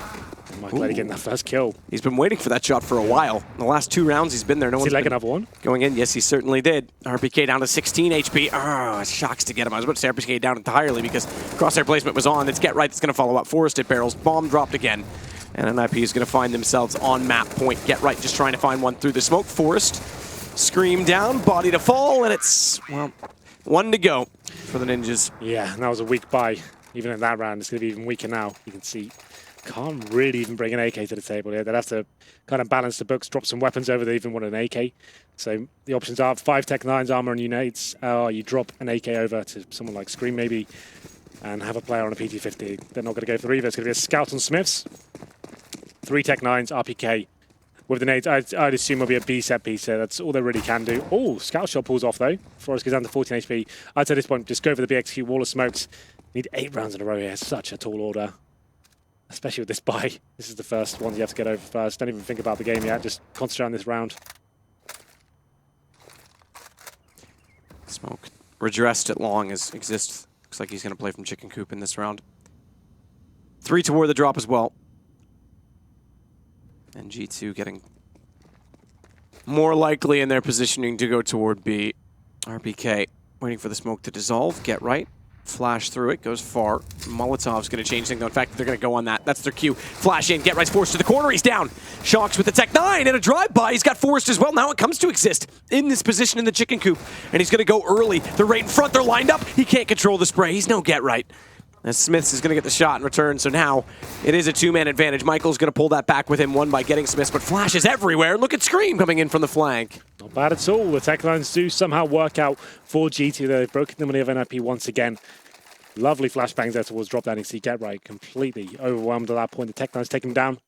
Michael getting that first kill. He's been waiting for that shot for a while. In the last 2 rounds, he's been there. No one's like another one? Going in. Yes, he certainly did. RPK down to 16 HP. Oh, shocks to get him. I was about to say RPK down entirely because crosshair placement was on. It's Get Right that's going to follow up. Forested barrels. Bomb dropped again. And NIP is going to find themselves on map point. Get Right just trying to find one through the smoke. Forest. Scream down. Body to fall. And it's, well, 1 to go for the Ninjas. Yeah, and that was a weak buy. Even in that round, it's going to be even weaker now. You can see, can't really even bring an AK to the table here. They'd have to kind of balance the books, drop some weapons over. They even want an AK. So the options are 5 Tech 9s, armor and units. You drop an AK over to someone like Scream maybe and have a player on a PT-50. They're not going to go for either. It's going to be a Scout on Smiths. 3 Tech 9s, RPK. With the nades, I'd assume it'll be a B set piece here. That's all they really can do. Oh, Scout shot pulls off though. Forrest goes down to 14 HP. I'd say at this point, just go for the BXQ wall of smokes. Need 8 rounds in a row here. Such a tall order. Especially with this buy. This is the first one you have to get over first. Don't even think about the game yet. Just concentrate on this round. Smoke redressed at long as exists. Looks like he's going to play from Chicken Coop in this round. 3 toward the drop as well. And G2 getting more likely in their positioning to go toward B. RPK waiting for the smoke to dissolve. Get Right. Flash through it, goes far. Molotov's going to change things. In fact, they're going to go on that. That's their cue. Flash in, Get Right's forced to the corner. He's down. Shocks with the Tech 9 and a drive-by. He's got Forrest as well. Now it comes to exist in this position in the chicken coop. And he's going to go early. They're right in front. They're lined up. He can't control the spray. He's no Get Right. As Smiths is going to get the shot in return. So now it is a 2-man advantage. Michael's going to pull that back with him, one by getting Smiths, but Flash is everywhere. Look at Scream coming in from the flank. Not bad at all. The Tech 9s do somehow work out for GT. They've broken the money of NIP once again. Lovely flashbangs there towards drop down. You see Get Right completely overwhelmed at that point. The Tech 9's take him down.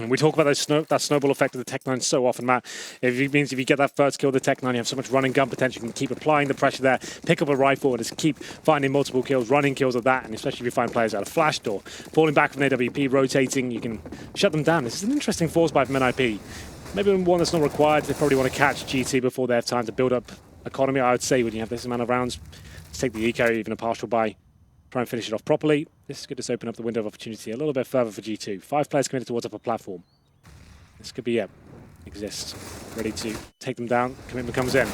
We talk about that snowball effect of the Tech 9 so often, Matt. It means if you get that first kill of the Tech 9, you have so much running gun potential. You can keep applying the pressure there, pick up a rifle, and just keep finding multiple kills, running kills of that, and especially if you find players out of flash door. Falling back from AWP, rotating, you can shut them down. This is an interesting force buy from NIP. Maybe one that's not required. They probably want to catch GT before they have time to build up economy. I would say when you have this amount of rounds, let's take the eco, even a partial buy. Try and finish it off properly. This could just open up the window of opportunity a little bit further for G2. 5 players committed towards upper platform. This could be exists. Ready to take them down. Commitment comes in.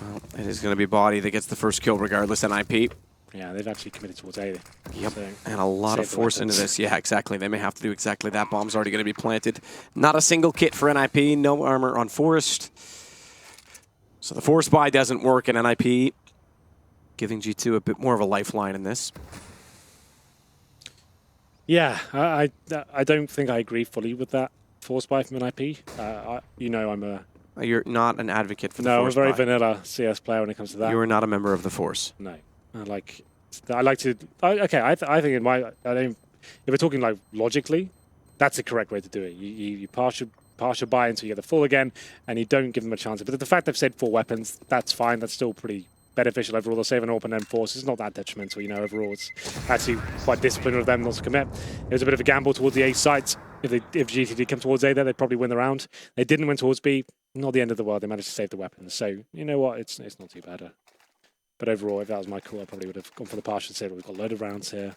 Well, it is going to be Body that gets the first kill regardless, NIP. Yeah, they've actually committed towards A. Yep, so and a lot of force into this. Yeah, exactly. They may have to do exactly that. Bomb's already going to be planted. Not a single kit for NIP. No armor on Forest. So the force buy doesn't work, and NIP giving G2 a bit more of a lifeline in this. Yeah, I don't think I agree fully with that force buy from NIP. You know I'm a... You're not an advocate for the no, force I'm a very buy. vanilla CS player when it comes to that. You are not a member of the Force. No. I like to... Okay, I think it might... if we're talking like logically, that's the correct way to do it. You partial buy until you get the full again, and you don't give them a chance. But the fact they've said 4 weapons, that's fine. That's still pretty beneficial overall. They'll save an open end force. It's not that detrimental, you know, overall. It's actually quite disciplined of them not to commit. It was a bit of a gamble towards the A site. If GT did come towards A there, they'd probably win the round. They didn't win towards B. Not the end of the world. They managed to save the weapons. So, you know what? It's not too bad. But overall, if that was my call, I probably would have gone for the partial save. We've got a load of rounds here.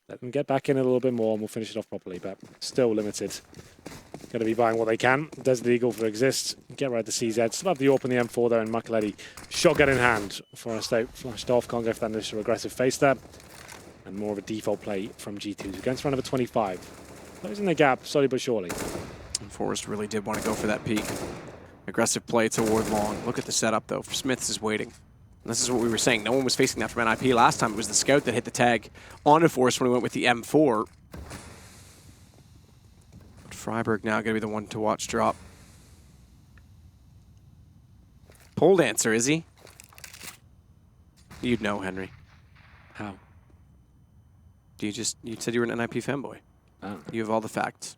Let them get back in a little bit more and we'll finish it off properly. But still limited. Going to be buying what they can. Desert Eagle for exists. Get right to CZ. Still have the AWP and the M4 there, and Micheletti. Shotgun in hand. Forest out, flashed off. Can't go for that initial aggressive face there. And more of a default play from G2. We're going to round number 25. Closing the gap slowly but surely. And Forrest really did want to go for that peak. Aggressive play toward long. Look at the setup, though. Smiths is waiting. And this is what we were saying. No one was facing that from NIP last time. It was the scout that hit the tag onto Forrest when he went with the M4. Freiburg now going to be the one to watch drop. Pole dancer, is he? You'd know, Henry. How? You said you were an NIP fanboy. Oh. You have all the facts.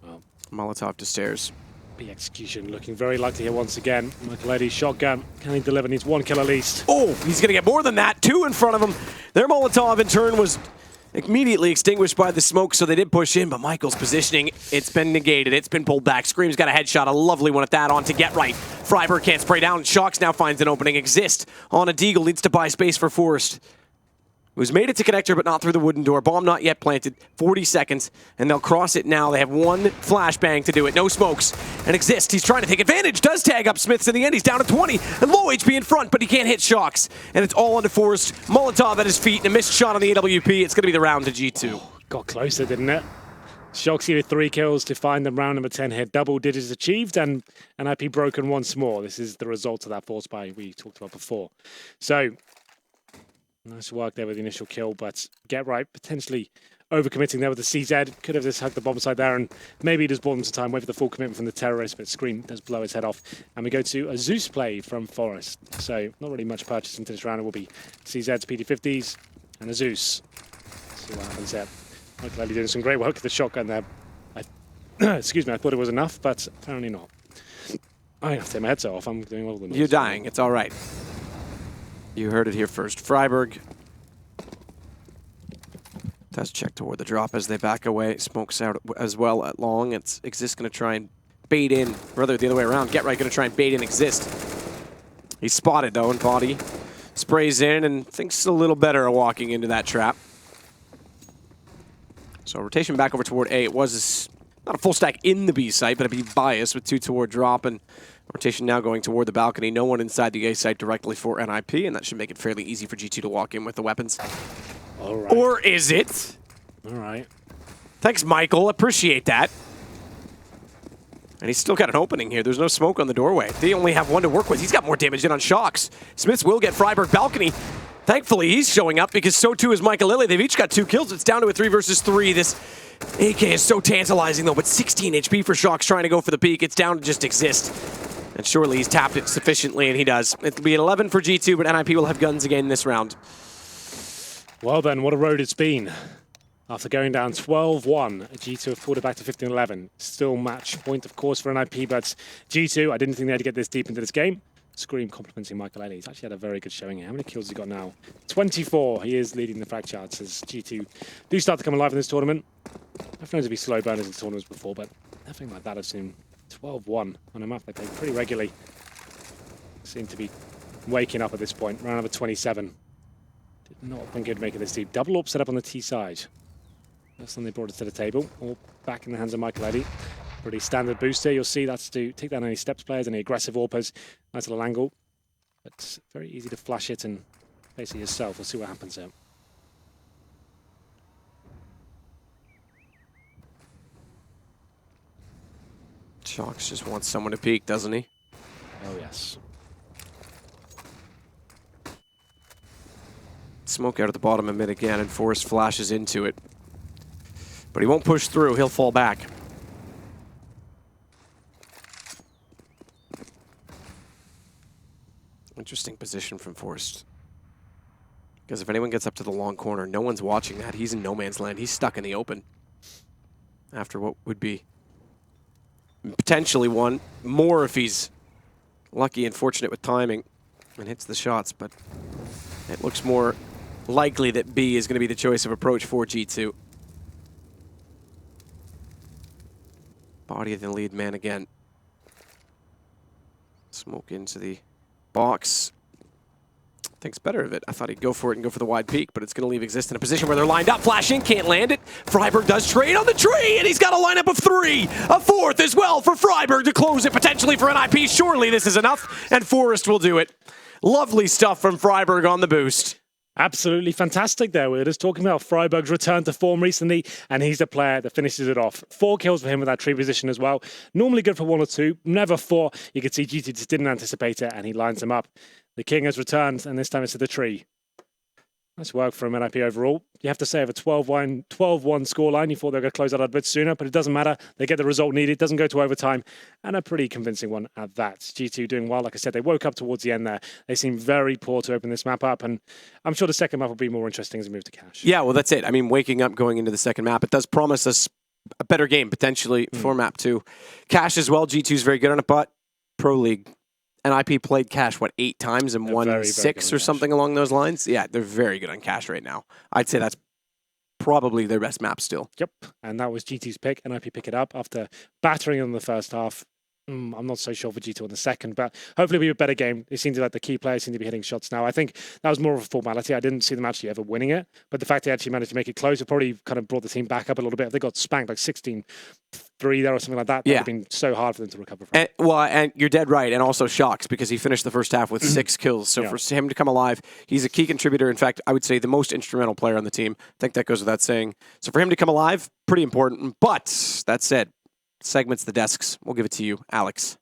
Well. Molotov to stairs. The execution looking very likely here once again. Michael Eddy's shotgun. Can he deliver? Needs 1 kill at least. Oh, he's going to get more than that. 2 in front of him. Their Molotov, in turn, was immediately extinguished by the smoke, so they did push in, but Michael's positioning, it's been negated. It's been pulled back. Scream's got a headshot, a lovely one at that, on to Get Right. Freiburg can't spray down. Shocks now finds an opening. Exist on a Deagle, needs to buy space for Forrest, who's made it to connector, but not through the wooden door. Bomb not yet planted. 40 seconds, and they'll cross it now. They have 1 flashbang to do it. No smokes. And Exist, he's trying to take advantage. Does tag up Smiths in the end. He's down to 20. And low HP in front, but he can't hit Shocks. And it's all onto Forrest. Molotov at his feet, and a missed shot on the AWP. It's going to be the round to G2. Got closer, didn't it? Shocks here with 3 kills to find them round number 10 here. Double digits achieved, and NIP broken once more. This is the result of that force buy we talked about before. So, nice work there with the initial kill, but Get Right potentially overcommitting there with the CZ. Could have just hugged the bomb side there, and maybe just bought them some time, wait for the full commitment from the terrorist, but Scream does blow his head off. And we go to a Zeus play from Forest. So not really much purchase into this round. It will be CZ's PD50s and a Zeus. Let's see what happens there. Michael Ellie doing some great work with the shotgun there. Excuse me, I thought it was enough, but apparently not. I have to take my headset off. I'm doing all the noise. You're dying. It's all right. You heard it here first. Freiburg does check toward the drop as they back away. Smokes out as well at long. It's Exist going to try and bait in, rather the other way around. Get Right going to try and bait in Exist. He's spotted though, and Body sprays in and thinks a little better of walking into that trap. So rotation back over toward A. It was not a full stack in the B site, but a B bias with 2 toward drop, and rotation now going toward the balcony. No one inside the A site directly for NIP, and that should make it fairly easy for G2 to walk in with the weapons. All right. Or is it? All right. Thanks, Michael. Appreciate that. And he's still got an opening here. There's no smoke on the doorway. They only have 1 to work with. He's got more damage in on Shocks. Smiths will get Freiburg balcony. Thankfully, he's showing up because so too is Michael Lilly. They've each got 2 kills. It's down to a 3 versus 3. This AK is so tantalizing, though, but 16 HP for Shocks trying to go for the peak. It's down to just Exist. And surely he's tapped it sufficiently, and he does. It'll be an 11 for G2, but NIP will have guns again this round. Well then, what a road it's been. After going down 12-1, G2 have pulled it back to 15-11. Still match point, of course, for NIP, but G2, I didn't think they had to get this deep into this game. Scream complimenting Michael Ellie. He's actually had a very good showing here. How many kills has he got now? 24. He is leading the frag charts as G2 do start to come alive in this tournament. I've known to be slow burners in tournaments before, but nothing like that. I've seen 12-1 on a map they play pretty regularly. Seem to be waking up at this point. Round number 27. Did not think he'd make it this deep. Double AWP set up on the T side. First time they brought it to the table. All back in the hands of Michael Eddy. Pretty standard booster. You'll see that's to take down any steps players, any aggressive AWPers. Nice little angle. But it's very easy to flash it and face it yourself. We'll see what happens there. Shocks just wants someone to peek, doesn't he? Oh, yes. Smoke out at the bottom of mid again, and Forrest flashes into it. But he won't push through. He'll fall back. Interesting position from Forrest. Because if anyone gets up to the long corner, no one's watching that. He's in no man's land. He's stuck in the open. After what would be potentially one more if he's lucky and fortunate with timing and hits the shots. But it looks more likely that B is going to be the choice of approach for G2. Body of the lead man again. Smoke into the box. Thinks better of it. I thought he'd go for it and go for the wide peak, but it's going to leave Exist in a position where they're lined up. Flashing, can't land it. Freiburg does trade on the tree, and he's got a lineup of 3. A 4th as well for Freiburg to close it, potentially for NIP. Surely this is enough, and Forrest will do it. Lovely stuff from Freiburg on the boost. Absolutely fantastic there. We were just talking about Freiburg's return to form recently, and he's the player that finishes it off. 4 kills for him with that tree position as well. Normally good for 1 or 2, never 4. You can see GT just didn't anticipate it, and he lines him up. The king has returned, and this time it's to the tree. Nice work from NIP overall. You have to say, of a 12-1 scoreline, you thought they were going to close out a bit sooner, but it doesn't matter. They get the result needed. It doesn't go to overtime, and a pretty convincing one at that. G2 doing well. Like I said, they woke up towards the end there. They seem very poor to open this map up, and I'm sure the second map will be more interesting as we move to cash. Yeah, well, that's it. I mean, waking up going into the second map, it does promise us a better game, potentially, for map 2. Cash as well. G2's very good on it, but Pro League. NIP played Cash, what, 8 times and won very 6 or something along those lines? Yeah, they're very good on Cash right now. I'd say that's probably their best map still. Yep, and that was G2's pick. NIP pick it up after battering them in the first half. I'm not so sure for G2 in the second, but hopefully it'll be a better game. They seem to, like, the key players seem to be hitting shots now. I think that was more of a formality. I didn't see them actually ever winning it, but the fact they actually managed to make it close, it probably kind of brought the team back up a little bit. If they got spanked like 16-3 there or something like that, that would have been so hard for them to recover from. And you're dead right, and also Shocks, because he finished the first half with 6 kills. So for him to come alive, he's a key contributor. In fact, I would say the most instrumental player on the team. I think that goes without saying. So for him to come alive, pretty important. But that said, segments the desks. We'll give it to you, Alex.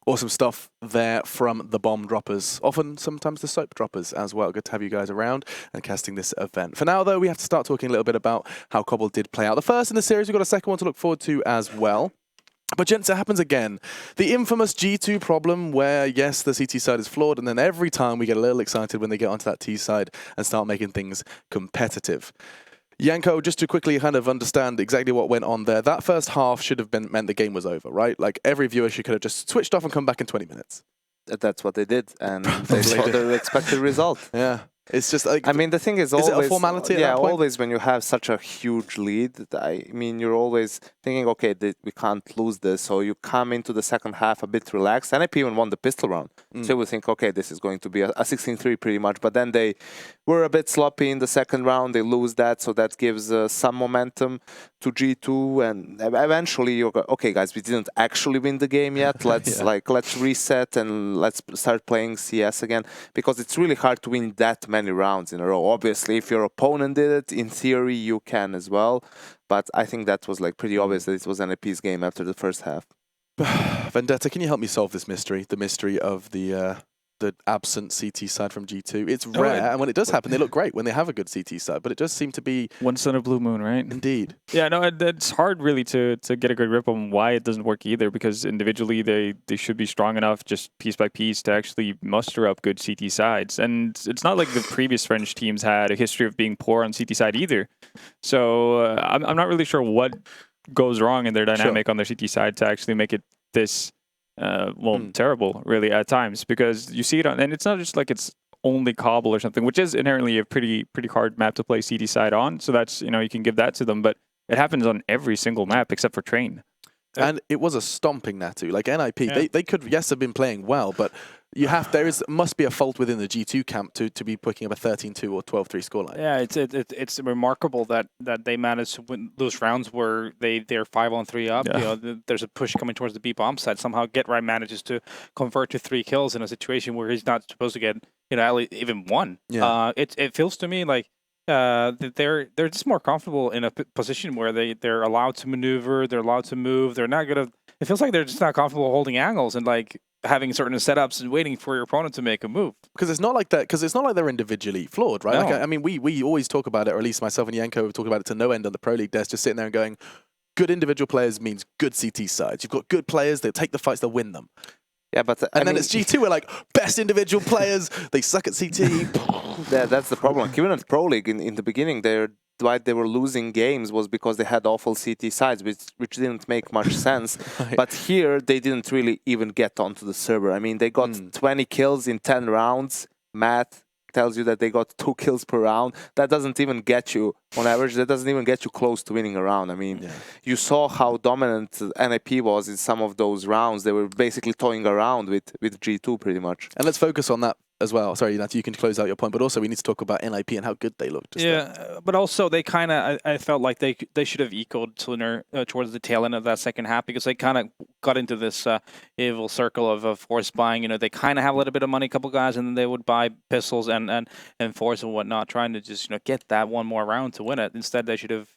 Awesome stuff there from the bomb droppers. Often, sometimes the soap droppers as well. Good to have you guys around and casting this event. For now, though, we have to start talking a little bit about how Cobble did play out. The first in the series, we've got a second one to look forward to as well. But gents, it happens again. The infamous G2 problem where, yes, the CT side is flawed, and then every time we get a little excited when they get onto that T side and start making things competitive. Yanko, just to quickly kind of understand exactly what went on there, that first half should have meant the game was over, right? Like, every viewer could have just switched off and come back in 20 minutes. That's what they did, and they saw the expected result. Yeah. It's just like... I mean, the thing is always... it a formality at yeah, that point? always when you have such a huge lead, I mean, you're always thinking, okay, we can't lose this, so you come into the second half a bit relaxed. NIP even won the pistol round. So you think, okay, this is going to be a 16-3 pretty much, but then they were a bit sloppy in the second round. They lose that, so that gives some momentum to G2, and eventually you go, okay, guys, we didn't actually win the game yet. Let's let's reset and let's start playing CS again, because it's really hard to win that many rounds in a row. Obviously, if your opponent did it, in theory, you can as well. But I think that was like pretty obvious that it was NIP's game after the first half. Vendetta, can you help me solve this mystery? The mystery of the absent CT side from G2. It's rare, and when it does happen, they look great when they have a good CT side, but it does seem to be... Once in a blue moon, right? Indeed. Yeah, no, it's hard really to get a good grip on why it doesn't work either, because individually they should be strong enough just piece by piece to actually muster up good CT sides. And it's not like the previous French teams had a history of being poor on CT side either. So I'm not really sure what goes wrong in their dynamic on their CT side to actually make it this... terrible, really, at times, because you see it on, and it's not just like it's only Cobble or something, which is inherently a pretty hard map to play CT side on. So that's, you can give that to them, but it happens on every single map except for Train. And it was a stomping Natu. Like NIP, they could, yes, have been playing well, but must be a fault within the G2 camp to be picking up a 13-2 or 12-3 scoreline. Yeah, it's remarkable that they managed to win those rounds where they're 5-on-3 up. Yeah. There's a push coming towards the B bomb side. Somehow GetRight manages to convert to 3 kills in a situation where he's not supposed to get at least even 1. Yeah. It feels to me like they're just more comfortable in a position where they're allowed to maneuver, they're allowed to move. They're not gonna. It feels like they're just not comfortable holding angles and like having certain setups and waiting for your opponent to make a move. Because it's not like that. Because it's not like they're individually flawed, right? No. Like, I mean, we always talk about it, or at least myself and Yanko have talked about it to no end on the Pro League desk, just sitting there and going, good individual players means good CT sides. You've got good players, they'll take the fights, they'll win them. Yeah, but and then it's G2, we're like, best individual players, they suck at CT. That's the problem. Even at Pro League, in the beginning, why they were losing games was because they had awful CT sides, which didn't make much sense. Right. But here, they didn't really even get onto the server. I mean, they got 20 kills in 10 rounds. Matt tells you that they got 2 kills per round. That doesn't even get you, on average, that doesn't even get you close to winning a round. I mean, you saw how dominant NIP was in some of those rounds. They were basically toying around with G2 pretty much. And let's focus on that as well. Sorry, Natu, you can close out your point, but also we need to talk about NIP and how good they looked. But also they kind of, I felt like they should have equaled sooner towards the tail end of that second half, because they kind of got into this evil circle of force buying. They kind of have a little bit of money, a couple guys, and then they would buy pistols and force and whatnot, trying to just get that one more round to win it. Instead, they should have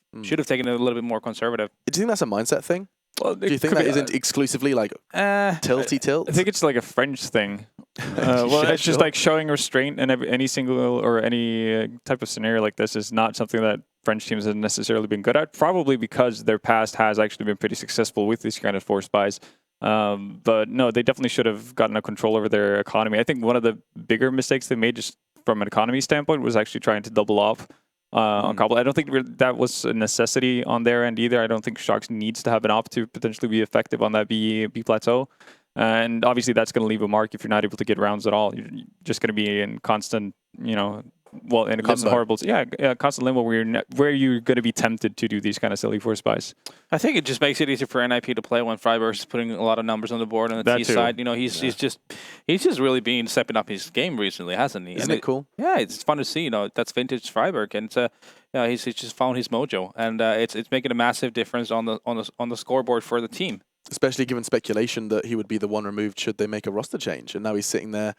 taken it a little bit more conservative. Do you think that's a mindset thing? Well, do you think that isn't exclusively like tilty tilt? I think it's like a French thing Well, it's just like showing restraint in any single or any type of scenario like this is not something that French teams have necessarily been good at, probably because their past has actually been pretty successful with these kind of force buys. But no, they definitely should have gotten a control over their economy. I think one of the bigger mistakes they made just from an economy standpoint was actually trying to double off on Cobble. I don't think that was a necessity on their end either. I don't think Sharks needs to have an op to potentially be effective on that B plateau. And obviously that's going to leave a mark if you're not able to get rounds at all. You're just going to be in constant, well, in a constant horrible, constant limbo where you're going to be tempted to do these kind of silly force buys. I think it just makes it easier for NIP to play when Freiburg is putting a lot of numbers on the board on the T side. He's just really been stepping up his game recently, hasn't he? Isn't it cool? Yeah, it's fun to see. That's vintage Freiburg, and he's just found his mojo, and it's making a massive difference on the scoreboard for the team. Especially given speculation that he would be the one removed should they make a roster change. And now he's sitting there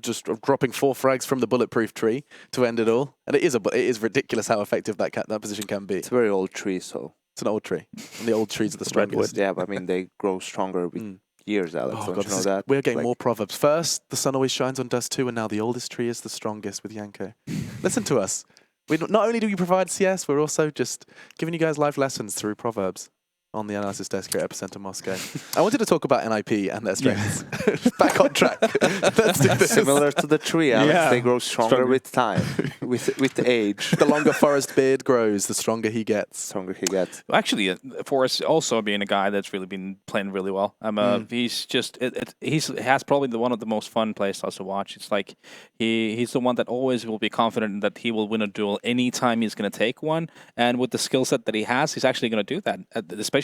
just dropping 4 frags from the bulletproof tree to end it all. And it is ridiculous how effective that position can be. It's a very old tree, so... It's an old tree. And the old trees are the strongest. Yeah, but I mean, they grow stronger with years, Alex. Oh, don't God, you know that? We're getting more proverbs. First, the sun always shines on dust too, and now the oldest tree is the strongest with Yanko. Listen to us. Not only do we provide CS, we're also just giving you guys life lessons through proverbs. On the analysis desk here at EPICENTER Moscow. I wanted to talk about NIP and their strengths. Back on track. Let's do this. Similar to the tree, Alex. They grow stronger with time, with age. The longer Forest beard grows, the stronger he gets. Actually, Forrest also being a guy that's really been playing really well. He's just he has probably one of the most fun playstyles to watch. It's like he's the one that always will be confident that he will win a duel anytime he's going to take one, and with the skill set that he has, he's actually going to do that.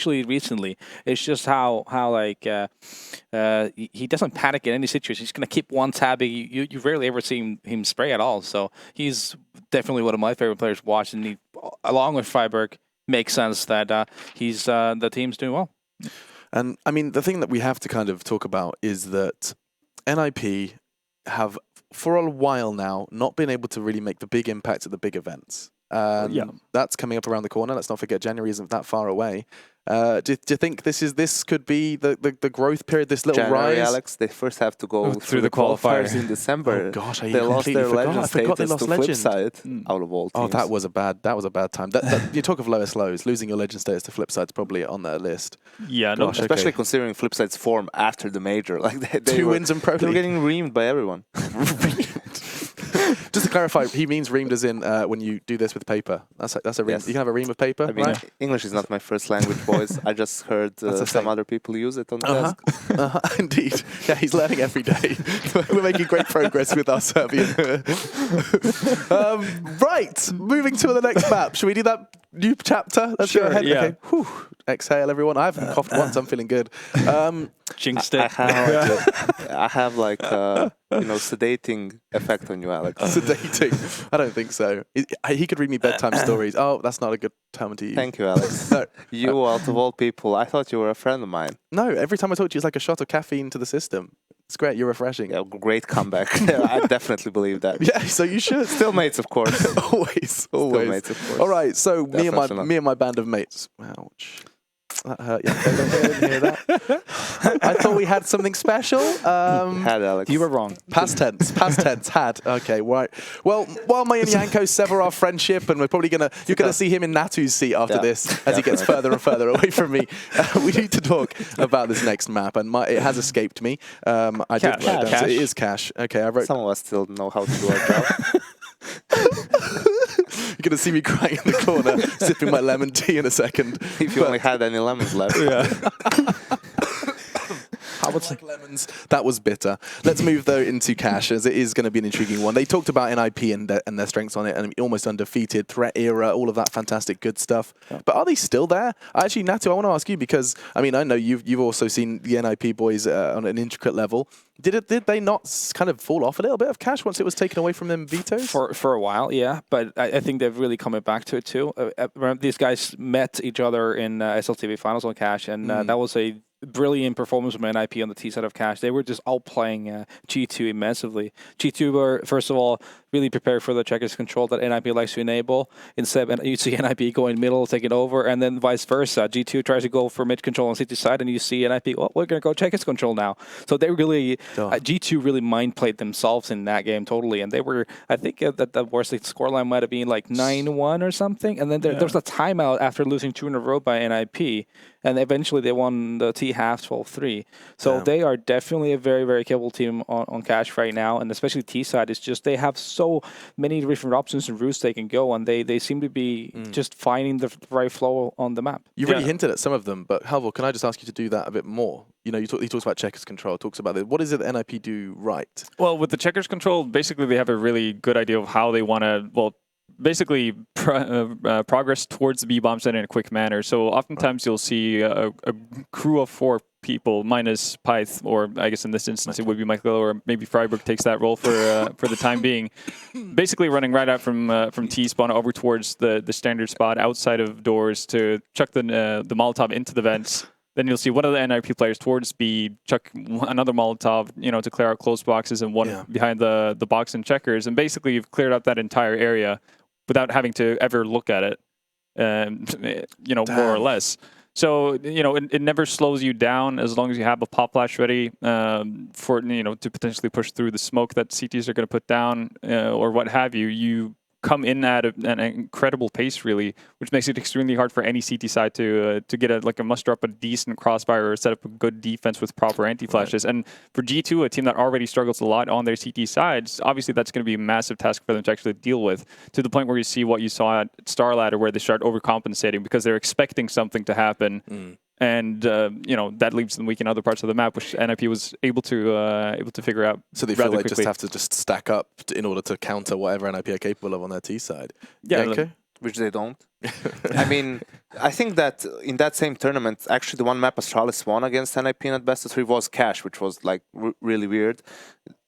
Especially recently, it's just how he doesn't panic in any situation. He's going to keep one tab. You rarely ever see him spray at all. So he's definitely one of my favorite players to watch. And he, along with Freiburg, makes sense that he's the team's doing well. And I mean, the thing that we have to kind of talk about is that NIP have, for a while now, not been able to really make the big impact at the big events. That's coming up around the corner. Let's not forget January isn't that far away. Do you think this could be the growth period, this little January, rise? Alex, they first have to go through the qualifiers in December. Oh gosh, they lost their legend status to Flipside out of all teams. Oh, that was a bad time. You talk of lowest lows. Losing your legend status to Flipside's probably on their list. Yeah, gosh, especially considering Flipside's form after the major. Like they 2 wins in Pro League. They were getting reamed by everyone. Just to clarify, he means reamed as in when you do this with paper. That's a ream. Yes. You can have a ream of paper, I mean, right? English is not my first language, boys. I just heard some other people use it on the desk. Indeed. Yeah, he's learning every day. We're making great progress with our Serbian. Right, moving to the next map. Should we do that new chapter? Let's go ahead. Yeah. Okay. Whew. Exhale, everyone. I haven't coughed once. I'm feeling good. Jinxed it. I have like sedating effect on you, Alex. Sedating? I don't think so. He could read me bedtime stories. Oh, that's not a good term to use. Thank you, Alex. No. You, out of all people, I thought you were a friend of mine. No, every time I talk to you, it's like a shot of caffeine to the system. It's great. You're refreshing. Yeah, great comeback. I definitely believe that. Yeah, so you should. Still mates, of course. Always. Still mates, of course. All right, so me and my band of mates. Ouch. That hurt. Yeah, I didn't hear that. I thought we had something special. Had, Alex. You were wrong. Past tense. Had. Okay, right. Well, while me and Yanko sever our friendship, and you're gonna see him in Natu's seat after this as he gets further and further away from me. We need to talk about this next map, and it has escaped me. I did write down. So it is cash. Okay, I wrote. Some of us still know how to do our job. You're going to see me crying in the corner, sipping my lemon tea in a second. If you only had any lemons left. Yeah. I would like lemons. That was bitter. Let's move, though, into cash, as it is going to be an intriguing one. They talked about NIP and their strengths on it, and almost undefeated, threat era, all of that fantastic good stuff. Yeah. But are they still there? Actually, Natu, I want to ask you, because, I mean, I know you've also seen the NIP boys on an intricate level. Did they not kind of fall off a little bit of cash once it was taken away from them vetoes? For a while, yeah. But I think they've really coming back to it, too. Remember, these guys met each other in SLTV Finals on cash, and that was a brilliant performance from NIP on the T side of Cash. They were just outplaying G2 immensely. G2 were, first of all, really prepared for the checkers control that NIP likes to enable. Instead, you see NIP go in middle, take it over, and then vice versa. G2 tries to go for mid control on CT side, and you see NIP, well, we're going to go checkers control now. So they really, G2 really mind played themselves in that game totally, and they were, I think that the worst scoreline might have been like 9-1 or something, and then there was a timeout after losing 2 in a row by NIP. And eventually they won the T half 12-3. So they are definitely a very, very capable team on Cash right now. And especially T side, it's just they have so many different options and routes they can go. And they seem to be just finding the right flow on the map. You really hinted at some of them, but Halvor, can I just ask you to do that a bit more? You know, he talks about checkers control, talks about this. What is it that NIP do right? Well, with the checkers control, basically they have a really good idea of how they want to, well, basically progress towards the B bomb site in a quick manner. So oftentimes you'll see a crew of 4 people minus Pyth, or I guess in this instance it would be Michael, or maybe Freiburg takes that role for the time being. Basically running right out from T spawn over towards the standard spot outside of doors to chuck the Molotov into the vents. Then you'll see one of the NIP players towards B, chuck another Molotov, you know, to clear out closed boxes, and one behind the box and checkers. And basically you've cleared out that entire area without having to ever look at it, you know, more or less. So, you know, it never slows you down as long as you have a pop flash ready for, you know, to potentially push through the smoke that CTs are going to put down or what have you. You come in at an incredible pace, really, which makes it extremely hard for any CT side to get a muster up a decent crossfire or set up a good defense with proper anti-flashes. And for G2, a team that already struggles a lot on their CT sides, obviously that's going to be a massive task for them to actually deal with, to the point where you see what you saw at Star Ladder, where they start overcompensating because they're expecting something to happen. And you know, that leaves them weak in other parts of the map, which NIP was able to figure out. So they feel they just have to just stack up in order to counter whatever NIP are capable of on their T side. Yeah, okay. Which they don't. I mean, I think that in that same tournament, actually the one map Astralis won against NIP in at best of 3 was Cash, which was like really weird.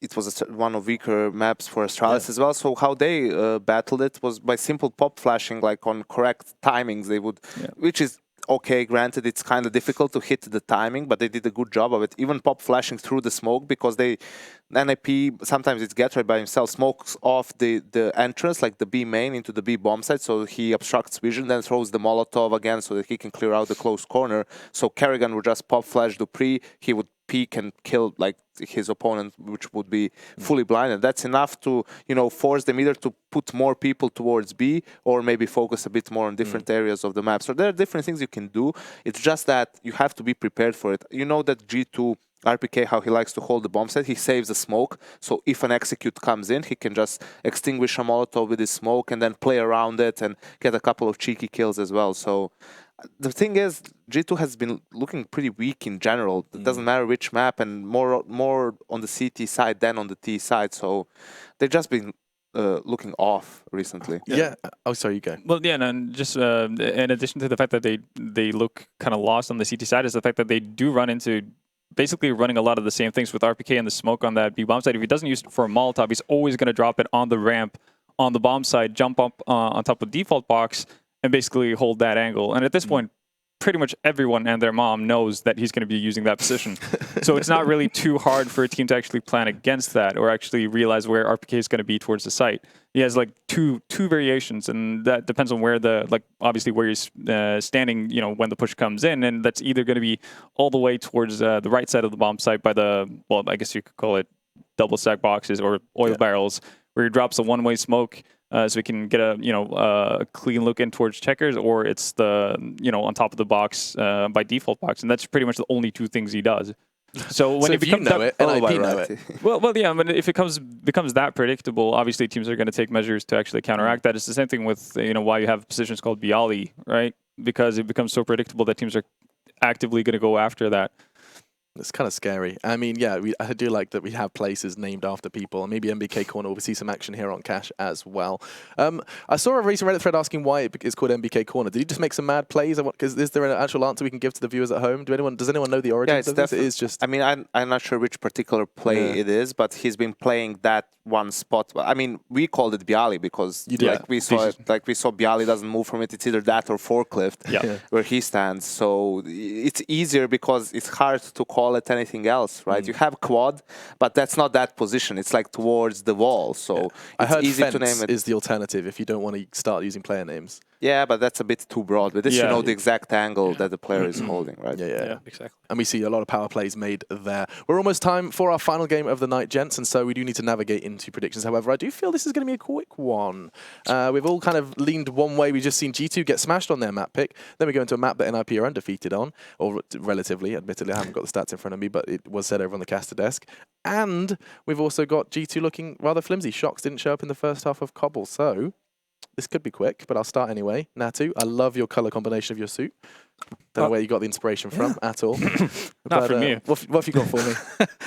It was one of weaker maps for Astralis as well. So how they battled it was by simple pop flashing, like on correct timings. They would, which is okay, granted, it's kind of difficult to hit the timing, but they did a good job of it. Even pop flashing through the smoke, because NIP, sometimes it's Gatorade by himself, smokes off the entrance, like the B main, into the B bomb site, so he obstructs vision, then throws the Molotov again so that he can clear out the close corner. So Kerrigan would just pop flash Dupree, he would peek and kill like his opponent, which would be fully blinded. That's enough to, you know, force them either to put more people towards B or maybe focus a bit more on different areas of the map. So there are different things you can do. It's just that you have to be prepared for it. You know that G2 RPK, how he likes to hold the bomb set, he saves the smoke. So if an execute comes in, he can just extinguish a Molotov with his smoke and then play around it and get a couple of cheeky kills as well. So the thing is, G2 has been looking pretty weak in general. It doesn't matter which map, and more on the CT side than on the T side. So they've just been looking off recently. Yeah. Oh, sorry, you go. Well, yeah, and just in addition to the fact that they look kind of lost on the CT side, is the fact that they do run into basically running a lot of the same things with RPK and the smoke on that B bomb side. If he doesn't use it for a Molotov, he's always going to drop it on the ramp on the bomb side, jump up on top of default box, and basically hold that angle. And at this point, pretty much everyone and their mom knows that he's going to be using that position. So it's not really too hard for a team to actually plan against that or actually realize where RPK is going to be towards the site. He has like two variations, and that depends on where obviously where he's standing, you know, when the push comes in, and that's either going to be all the way towards the right side of the bomb site by the, well, I guess you could call it double stack boxes or oil barrels, where he drops a one-way smoke so we can get a clean look in towards checkers, or it's the, you know, on top of the box by default box, and that's pretty much the only two things he does. So when so it becomes NIP know it. well, yeah. But if it becomes that predictable, obviously teams are going to take measures to actually counteract that. It's the same thing with, you know, why you have positions called Bialy, right? Because it becomes so predictable that teams are actively going to go after that. It's kind of scary. I mean, yeah, I do like that we have places named after people, and maybe MBK Corner will see some action here on Cash as well. I saw a recent Reddit thread asking why it's called MBK Corner. Did he just make some mad plays? Is there an actual answer we can give to the viewers at home? Does anyone know the origins of this? It is just... I mean, I'm not sure which particular play it is, but he's been playing that one spot. I mean, we called it Bialy because we saw Bialy doesn't move from it. It's either that or forklift where he stands. So it's easier because it's hard to call it anything else, right? You have quad, but that's not that position. It's like towards the wall. So it's easy to name it. Is the alternative if you don't want to start using player names. Yeah, but that's a bit too broad. But this, you know the exact angle that the player is holding, right? Yeah, exactly. And we see a lot of power plays made there. We're almost time for our final game of the night, gents, and so we do need to navigate into predictions. However, I do feel this is going to be a quick one. We've all kind of leaned one way. We've just seen G2 get smashed on their map pick. Then we go into a map that NIP are undefeated on, or relatively. Admittedly, I haven't got the stats in front of me, but it was said over on the caster desk. And we've also got G2 looking rather flimsy. Shocks didn't show up in the first half of Cobble, so this could be quick, but I'll start anyway. Natu, I love your color combination of your suit. Don't know where you got the inspiration from at all. Not from you. What have you got for me?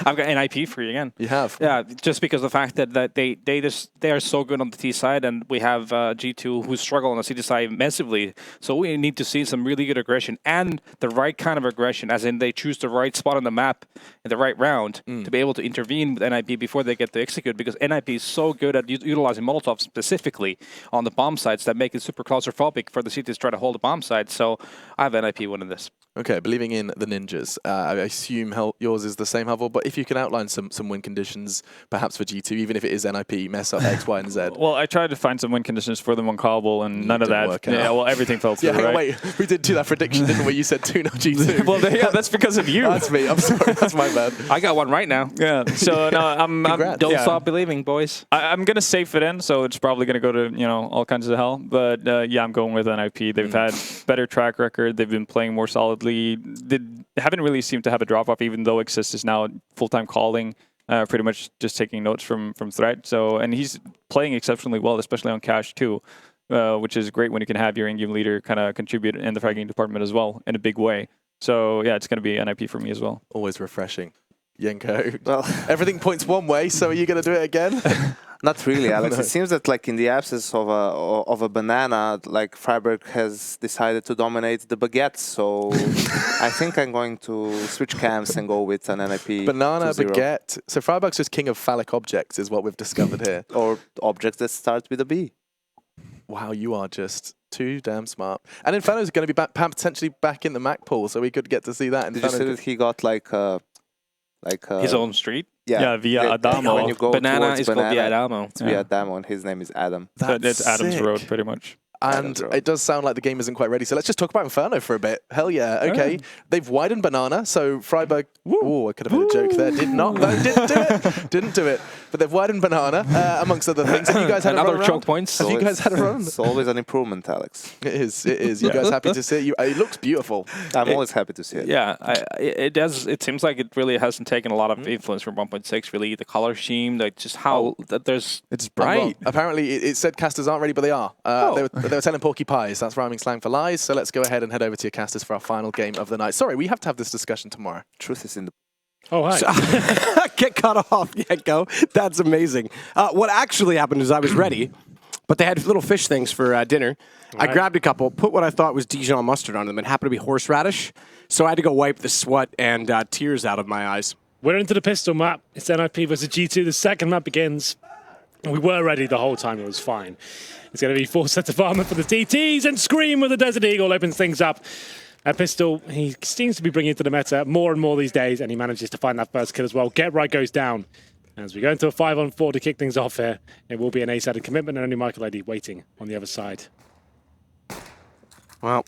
I've got NIP for you again. You have? Yeah, just because of the fact that they are so good on the T side, and we have G2 who struggle on the CT side massively. So we need to see some really good aggression and the right kind of aggression, as in they choose the right spot on the map in the right round to be able to intervene with NIP before they get to execute, because NIP is so good at utilizing Molotovs specifically on the bomb sites that make it super claustrophobic for the CT to try to hold the bomb site. So I have NIP winning this. Okay, believing in the ninjas. I assume yours is the same, Havel, but if you can outline some win conditions, perhaps for G2, even if it is NIP, mess up X, Y, and Z. Well, I tried to find some win conditions for them on Cobble, and none of that. Yeah, well, everything fell through, right? Wait, we did do that prediction, didn't we? You said 2-0 G2. Well, yeah, that's because of you. That's me. I'm sorry. That's my bad. I got one right now. Yeah. So no, don't stop believing, boys. I'm gonna safe it in, so it's probably gonna go to all kinds of hell. But yeah, I'm going with NIP. They've had better track record. They've been playing more solidly. They haven't really seemed to have a drop off, even though Exist is now full-time calling, pretty much just taking notes from Threat. So, and he's playing exceptionally well, especially on Cash too, which is great when you can have your in-game leader kind of contribute in the fragging department as well in a big way. So yeah, it's going to be NIP for me as well. Always refreshing. Yenko, well, everything points one way, so are you going to do it again? Not really, Alex. No. It seems that, like, in the absence of a banana, like, Freiburg has decided to dominate the baguettes. So I think I'm going to switch camps and go with an NIP. Banana, baguette. So Freiburg's just king of phallic objects, is what we've discovered here. Or objects that start with a B. Wow, you are just too damn smart. And Inferno's going to be potentially back in the Mac pool, so we could get to see that. Did you see that he got, like his own street? Yeah, via Adamo. When you go Banana is called via Adamo. It's via Adamo, and his name is Adam. It's Adam's Road, pretty much. And it does sound like the game isn't quite ready. So let's just talk about Inferno for a bit. Hell yeah. Okay. They've widened Banana. So Freiburg... Oh, I could have had a joke there. Did not. No, didn't do it. Didn't do it. But they've widened Banana, amongst other things. Have you guys had another a run choke points? Have you guys had a run? It's always an improvement, Alex. It is. It is. You guys happy to see it? It looks beautiful. I'm always happy to see it. Yeah. It does. It seems like it really hasn't taken a lot of influence from 1.6, really. The color scheme, like just how there's... It's bright. Apparently, it said casters aren't ready, but they are. They were telling Porky Pies. That's rhyming slang for lies. So let's go ahead and head over to your casters for our final game of the night. Sorry, we have to have this discussion tomorrow. Truth is in the... Oh, hi. Get cut off. Yeah, go. That's amazing. What actually happened is I was ready, but they had little fish things for dinner. Right. I grabbed a couple, put what I thought was Dijon mustard on them. It happened to be horseradish. So I had to go wipe the sweat and tears out of my eyes. We're into the pistol map. It's NIP versus G2. The second map begins. We were ready the whole time. It was fine. It's going to be 4 sets of armor for the TTs, and Scream with the Desert Eagle opens things up. Pistol, he seems to be bringing it to the meta more and more these days, and he manages to find that first kill as well. Get Right goes down. As we go into a 5-on-4 to kick things off here, it will be an ace-added commitment, and only Michael Eddy waiting on the other side. Well,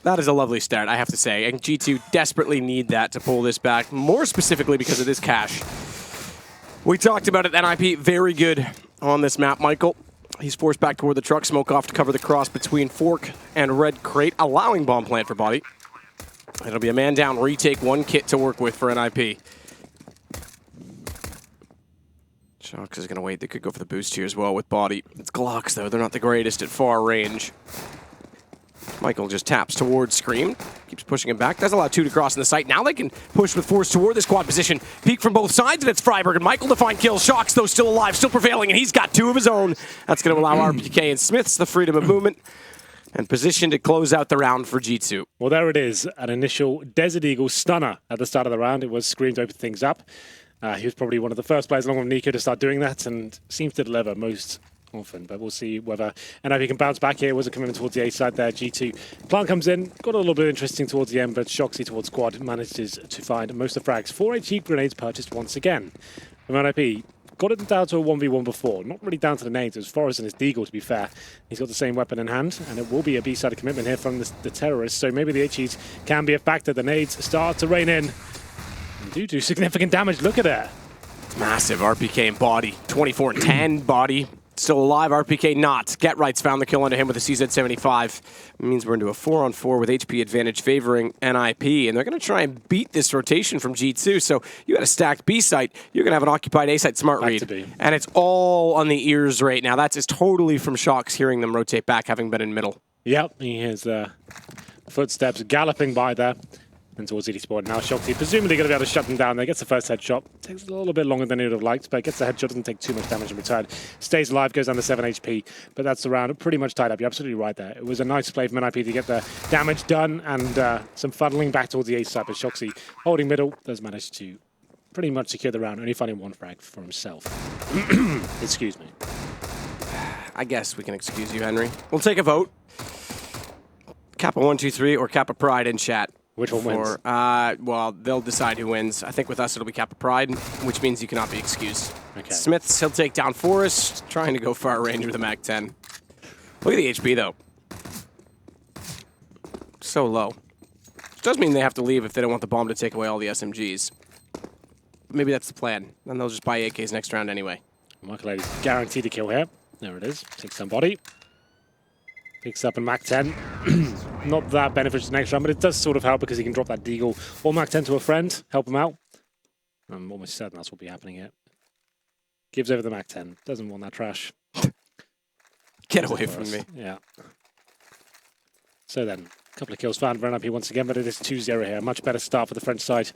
that is a lovely start, I have to say. And G2 desperately need that to pull this back, more specifically because of this cash. We talked about it, NIP very good on this map, Michael. He's forced back toward the truck, smoke off to cover the cross between Fork and Red Crate, allowing bomb plant for body. It'll be a man down retake, 1 kit to work with for NIP. Shocks is going to wait. They could go for the boost here as well with body. It's Glocks, though. They're not the greatest at far range. Michael just taps towards Scream, keeps pushing him back. Does allow 2 to cross in the site. Now they can push with force toward this quad position. Peek from both sides, and it's Freiburg and Michael to find kills. Shox, though, still alive, still prevailing, and he's got 2 of his own. That's going to allow RPK and Smiths the freedom of movement and position to close out the round for G2. Well, there it is. An initial Desert Eagle stunner at the start of the round. It was Scream to open things up. He was probably one of the first players along with Nico to start doing that and seems to deliver most often. But we'll see whether NIP can bounce back here. It was a commitment towards the A side there. G2. Plant comes in, got a little bit interesting towards the end, but Shoxy towards Quad manages to find most of the frags. 4 HE grenades purchased once again from NIP. Got it down to a 1v1 before. Not really down to the nades. It was Forrest and his Deagle, to be fair. He's got the same weapon in hand, and it will be a B-sided commitment here from the terrorists. So maybe the HEs can be a factor. The nades start to rain in and do significant damage. Look at it. It's massive. RPK and body. 24 and 10 body. Still alive. RPK not. Get Right's found the kill onto him with a CZ75. It means we're into a 4-on-4 with HP advantage favoring NIP, and they're going to try and beat this rotation from G2. So you got a stacked B site. You're going to have an occupied A site smart read. And it's all on the ears right now. That's just totally from Shox hearing them rotate back, having been in middle. Yep, he hears footsteps galloping by there. And towards ESPORTS. Now Shoxy presumably going to be able to shut them down there. Gets the first headshot. Takes a little bit longer than he would have liked, but gets the headshot, doesn't take too much damage in return. Stays alive, goes down to 7 HP, but that's the round pretty much tied up. You're absolutely right there. It was a nice play from NIP to get the damage done and some funneling back towards the A side, but Shoxy holding middle does manage to pretty much secure the round, only finding 1 frag for himself. Excuse me. I guess we can excuse you, Henry. We'll take a vote. Kappa 123 or Kappa Pride in chat. Which one wins? Well, they'll decide who wins. I think with us it'll be Kappa Pride, which means you cannot be excused. Okay. Smiths, he'll take down Forrest, trying to go far range with a Mag-10. Look at the HP, though. So low. Which does mean they have to leave if they don't want the bomb to take away all the SMGs. But maybe that's the plan. Then they'll just buy AKs next round anyway. Michael is guaranteed to kill here. There it is. Takes somebody. Picks up a Mag-10. Not that beneficial next round, but it does sort of help because he can drop that Deagle or Mag-10 to a friend, help him out. I'm almost certain that's what will be happening here. Gives over the Mag-10. Doesn't want that trash. Get away from me. Yeah. So then, a couple of kills found for NIP once again, but it is 2-0 here. A much better start for the French side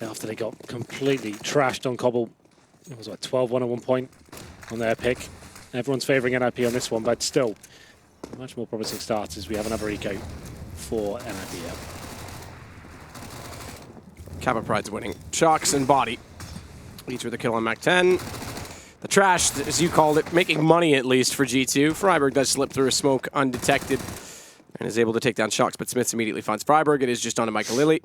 after they got completely trashed on Cobble. It was like 12-1 at one point on their pick. Everyone's favouring NIP on this one, but still, a much more promising start as we have another eco for NIP here. Kappa Pride's winning. Shox and body. Each with a kill on Mag-10. The trash, as you called it, making money at least for G2. Freiburg does slip through a smoke undetected and is able to take down Shox, but Smiths immediately finds Freiburg. It is just onto Michael Lilly.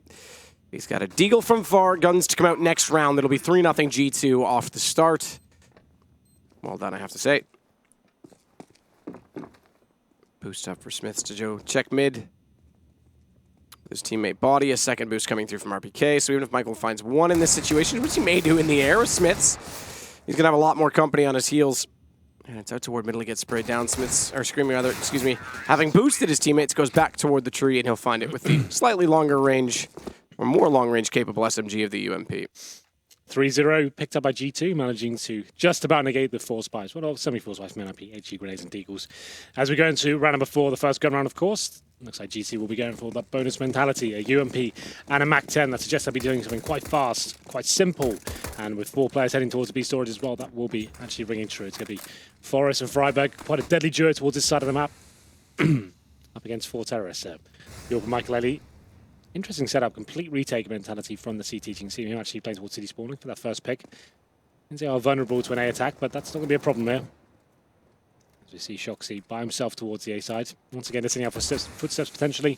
He's got a Deagle from far. Guns to come out next round. It'll be 3-0 G2 off the start. Well done, I have to say. Boost up for Smiths to go check mid. His teammate Body, a second boost coming through from RPK. So even if Michael finds 1 in this situation, which he may do in the air with Smiths, he's going to have a lot more company on his heels. And it's out toward middle, he gets sprayed down. Smiths, or Screaming rather, excuse me, having boosted his teammates, goes back toward the tree, and he'll find it with the slightly longer range, or more long range capable SMG of the UMP. 3-0 picked up by G2, managing to just about negate the 4 spies. Well, semi-4 spies from NIP, HE grenades and Deagles. As we go into round number 4, the first gun round, of course, looks like G2 will be going for that bonus mentality, a UMP and a Mag-10. That suggests they'll be doing something quite fast, quite simple. And with 4 players heading towards the B storage as well, that will be actually ringing true. It's going to be Forrest and Freiburg, quite a deadly duo towards this side of the map. Up against 4 terrorists there. You're Michael Ellie. Interesting setup, complete retake mentality from the CT. You can see him actually playing towards city spawning for that first pick. You can see how vulnerable to an A attack, but that's not going to be a problem here. As we see Shoxy by himself towards the A side. Once again, listening out for footsteps potentially.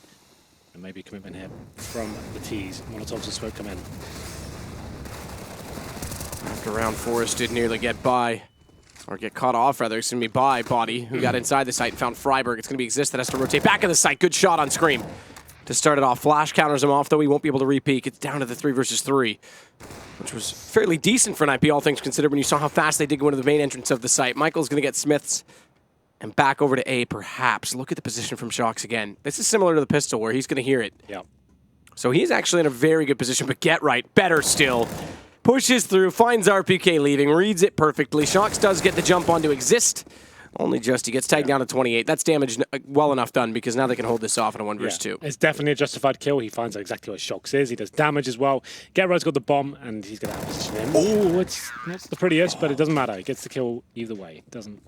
And maybe a commitment here from the T's. Molotovs and smoke come in. After round, Forrest did nearly get by. Or get caught off, rather. It's going to be by Body, who got inside the site and found Freiburg. It's going to be Exist that has to rotate back in the site. Good shot on Scream. To start it off, Flash counters him off, though he won't be able to re-peek. It's down to the 3 versus 3, which was fairly decent for NIP, all things considered, when you saw how fast they did go into the main entrance of the site. Michael's going to get Smiths and back over to A, perhaps. Look at the position from Shox again. This is similar to the pistol, where he's going to hear it. Yeah. So he's actually in a very good position, but Get Right, better still. Pushes through, finds RPK leaving, reads it perfectly. Shox does get the jump on to Exist. Only just. He gets tagged down to 28. That's damage well enough done because now they can hold this off in a 1 versus 2. It's definitely a justified kill. He finds out exactly what Shox is. He does damage as well. Getright's got the bomb, and he's going to outposition him. Oh, it's not the prettiest, but it doesn't matter. He gets the kill either way. It doesn't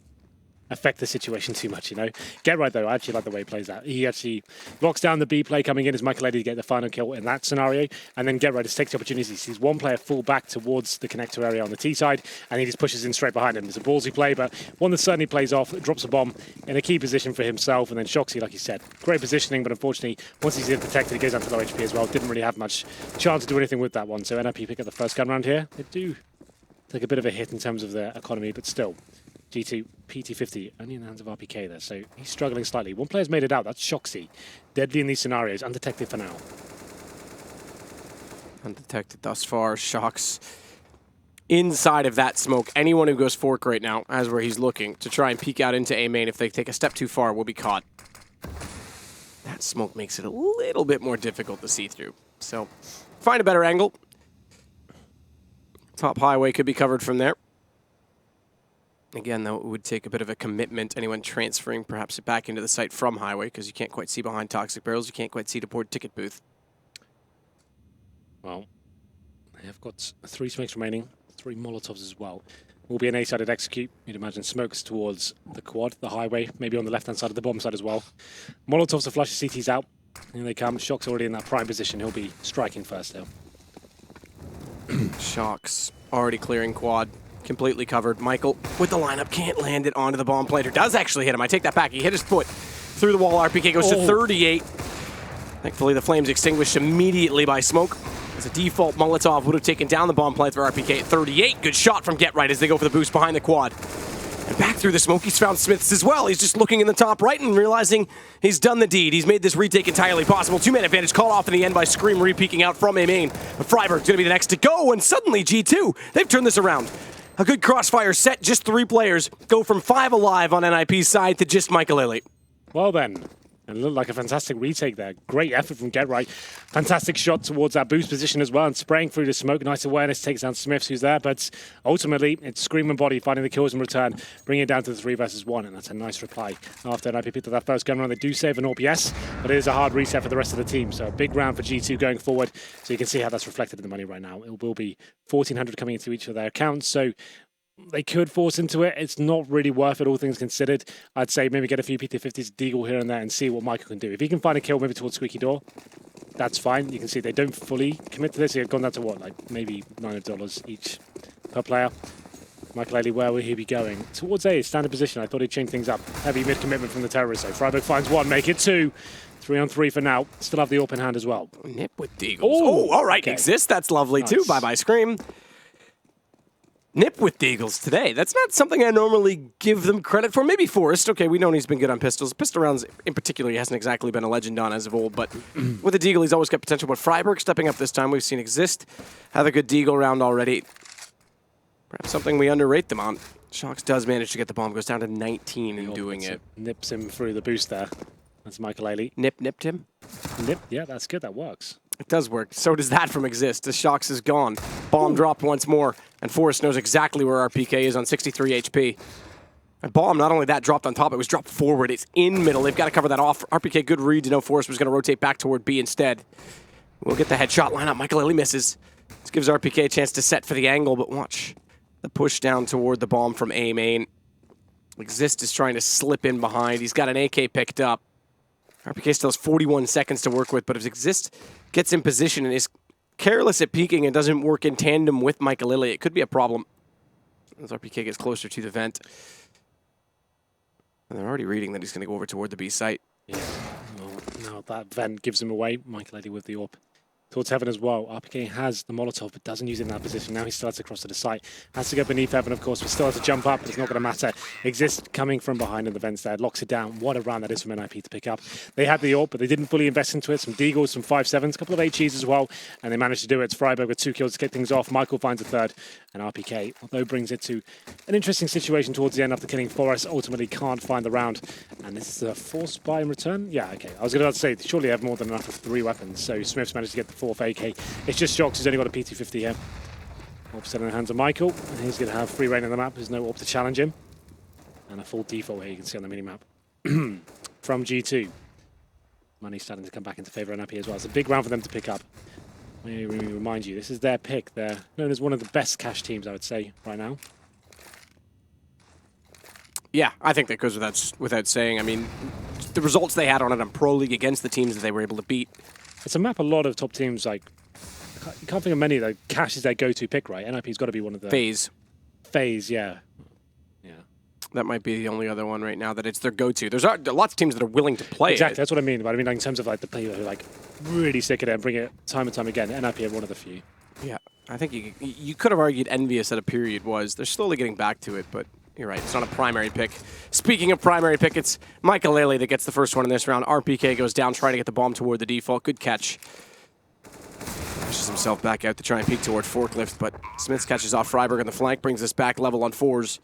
affect the situation too much, you know. Getright, though, I actually like the way he plays that. He actually locks down the B play coming in as Michael to get the final kill in that scenario, and then Getright just takes the opportunity. He sees one player fall back towards the connector area on the T side, and he just pushes in straight behind him. It's a ballsy play, but one that certainly plays off, drops a bomb in a key position for himself, and then Shoxy, like you said, great positioning, but unfortunately, once he's detected, he goes down to low HP as well. Didn't really have much chance to do anything with that one, so NIP pick up the first gun round here. They do take a bit of a hit in terms of their economy, but still. G2, PT50, only in the hands of RPK there, so he's struggling slightly. One player's made it out, that's Shoxy. Deadly in these scenarios, undetected for now. Undetected thus far. Shox inside of that smoke. Anyone who goes fork right now, as where he's looking, to try and peek out into A main, if they take a step too far, will be caught. That smoke makes it a little bit more difficult to see through. So, find a better angle. Top highway could be covered from there. Again, though, it would take a bit of a commitment. Anyone transferring perhaps back into the site from highway, because you can't quite see behind toxic barrels. You can't quite see the port ticket booth. Well, they have got 3 smokes remaining, 3 Molotovs as well. Will be an A-sided execute. You'd imagine smokes towards the quad, the highway, maybe on the left-hand side of the bomb side as well. Molotovs to flush the CTs out. Here they come. Shock's already in that prime position. He'll be striking first, though. Shox already clearing quad. Completely covered. Michael with the lineup can't land it onto the bomb plater. Does actually hit him. I take that back. He hit his foot through the wall. RPK goes to 38. Thankfully, the flames extinguished immediately by smoke. As a default, Molotov would have taken down the bomb plater for RPK at 38. Good shot from Getright as they go for the boost behind the quad. And back through the smoke, he's found Smiths as well. He's just looking in the top right and realizing he's done the deed. He's made this retake entirely possible. 2-man advantage called off in the end by Scream re-peeking out from A main. But Freiberg's going to be the next to go, and suddenly G2, they've turned this around. A good crossfire set, just 3 players go from 5 alive on NIP's side to just Michael. Well then, it looked like a fantastic retake there. Great effort from Getright. Fantastic shot towards that boost position as well, and spraying through the smoke. Nice awareness, takes down Smiths, who's there, but ultimately, it's Scream and Body finding the kills in return, bringing it down to the 3 versus 1, and that's a nice reply. After NIP picked up that first gun round, they do save an OPS, but it is a hard reset for the rest of the team, so a big round for G2 going forward, so you can see how that's reflected in the money right now. It will be 1,400 coming into each of their accounts, so they could force into it. It's not really worth it, all things considered. I'd say maybe get a few PT50s, Deagle here and there, and see what Michael can do. If he can find a kill maybe towards Squeaky Door, that's fine. You can see they don't fully commit to this. They've gone down to what, like maybe $900 each per player. Michael, where will he be going? Towards A, standard position. I thought he'd change things up. Heavy mid-commitment from the terrorists. So Freiberg finds 1, make it 2. 3-on-3 for now. Still have the open hand as well. Nip with Deagles. Oh, all right. Okay. Exists. That's lovely too. Bye-bye, Scream. Nip with Deagles today. That's not something I normally give them credit for. Maybe Forrest. Okay, we know he's been good on pistols. Pistol rounds in particular, he hasn't exactly been a legend on as of old, but with the Deagle, he's always got potential. But Freiberg stepping up this time. We've seen Exist have a good Deagle round already. Perhaps something we underrate them on. Shox does manage to get the bomb. Goes down to 19 in doing it. Nips him through the boost there. That's Michael Ailey. Nipped him? Nip, yeah, that's good. That works. It does work. So does that from Exist. The Shox is gone. Bomb dropped once more, and Forrest knows exactly where RPK is on 63 HP. And bomb, not only that, dropped on top, it was dropped forward. It's in middle. They've got to cover that off. RPK, good read to know Forrest was going to rotate back toward B instead. We'll get the headshot lineup. Michael Ailey misses. This gives RPK a chance to set for the angle, but watch the push down toward the bomb from A main. Exist is trying to slip in behind. He's got an AK picked up. RPK still has 41 seconds to work with, but if Exist gets in position and is careless at peeking and doesn't work in tandem with Michael Lilly, it could be a problem as RPK gets closer to the vent. And they're already reading that he's going to go over toward the B site. Yeah, well, now that vent gives him away. Michael Lilly with the AWP. Towards Heaven as well. RPK has the Molotov, but doesn't use it in that position. Now he starts across to the site. Has to go beneath Heaven, of course, but still has to jump up. It's not going to matter. Exist coming from behind in the vents there. Locks it down. What a round that is from NIP to pick up. They had the AWP, but they didn't fully invest into it. Some Deagles, some 5.7s, a couple of HEs as well, and they managed to do it. It's Freiberg with 2 kills to get things off. Michael finds a 3rd, and RPK, although brings it to an interesting situation towards the end after killing Forrest, ultimately can't find the round. And this is a 4th buy in return? Yeah, okay. I was going to say, surely they have more than enough of 3 weapons, so Smith's managed to get the 4th AK. It's just Shox who's only got a PT50 here. AWP in the hands of Michael. And he's going to have free reign on the map. There's no AWP to challenge him. And a full default here you can see on the minimap from G2. Money starting to come back into favor of NIP as well. It's a big round for them to pick up. Let me remind you, this is their pick. They're known as one of the best cash teams, I would say, right now. Yeah, I think that goes without saying. I mean, the results they had on it on Pro League against the teams that they were able to beat. It's a map a lot of top teams, like, you can't think of many that cash is their go-to pick, right? NIP's got to be one of the... FaZe, yeah. Yeah. That might be the only other one right now that it's their go-to. There's lots of teams that are willing to play Exactly, it. that's what I mean. But I mean, like, in terms of like the people who are like really sick of it and bring it time and time again, NIP are one of the few. Yeah, I think you could have argued Envious at a period was. They're slowly getting back to it, but you're right. It's not a primary pick. Speaking of primary pick, it's Michael Lele that gets the first one in this round. RPK goes down, trying to get the bomb toward the default. Good catch. Pushes himself back out to try and peek toward Forklift, but Smiths catches off Freiberg on the flank, brings us back level on 4s.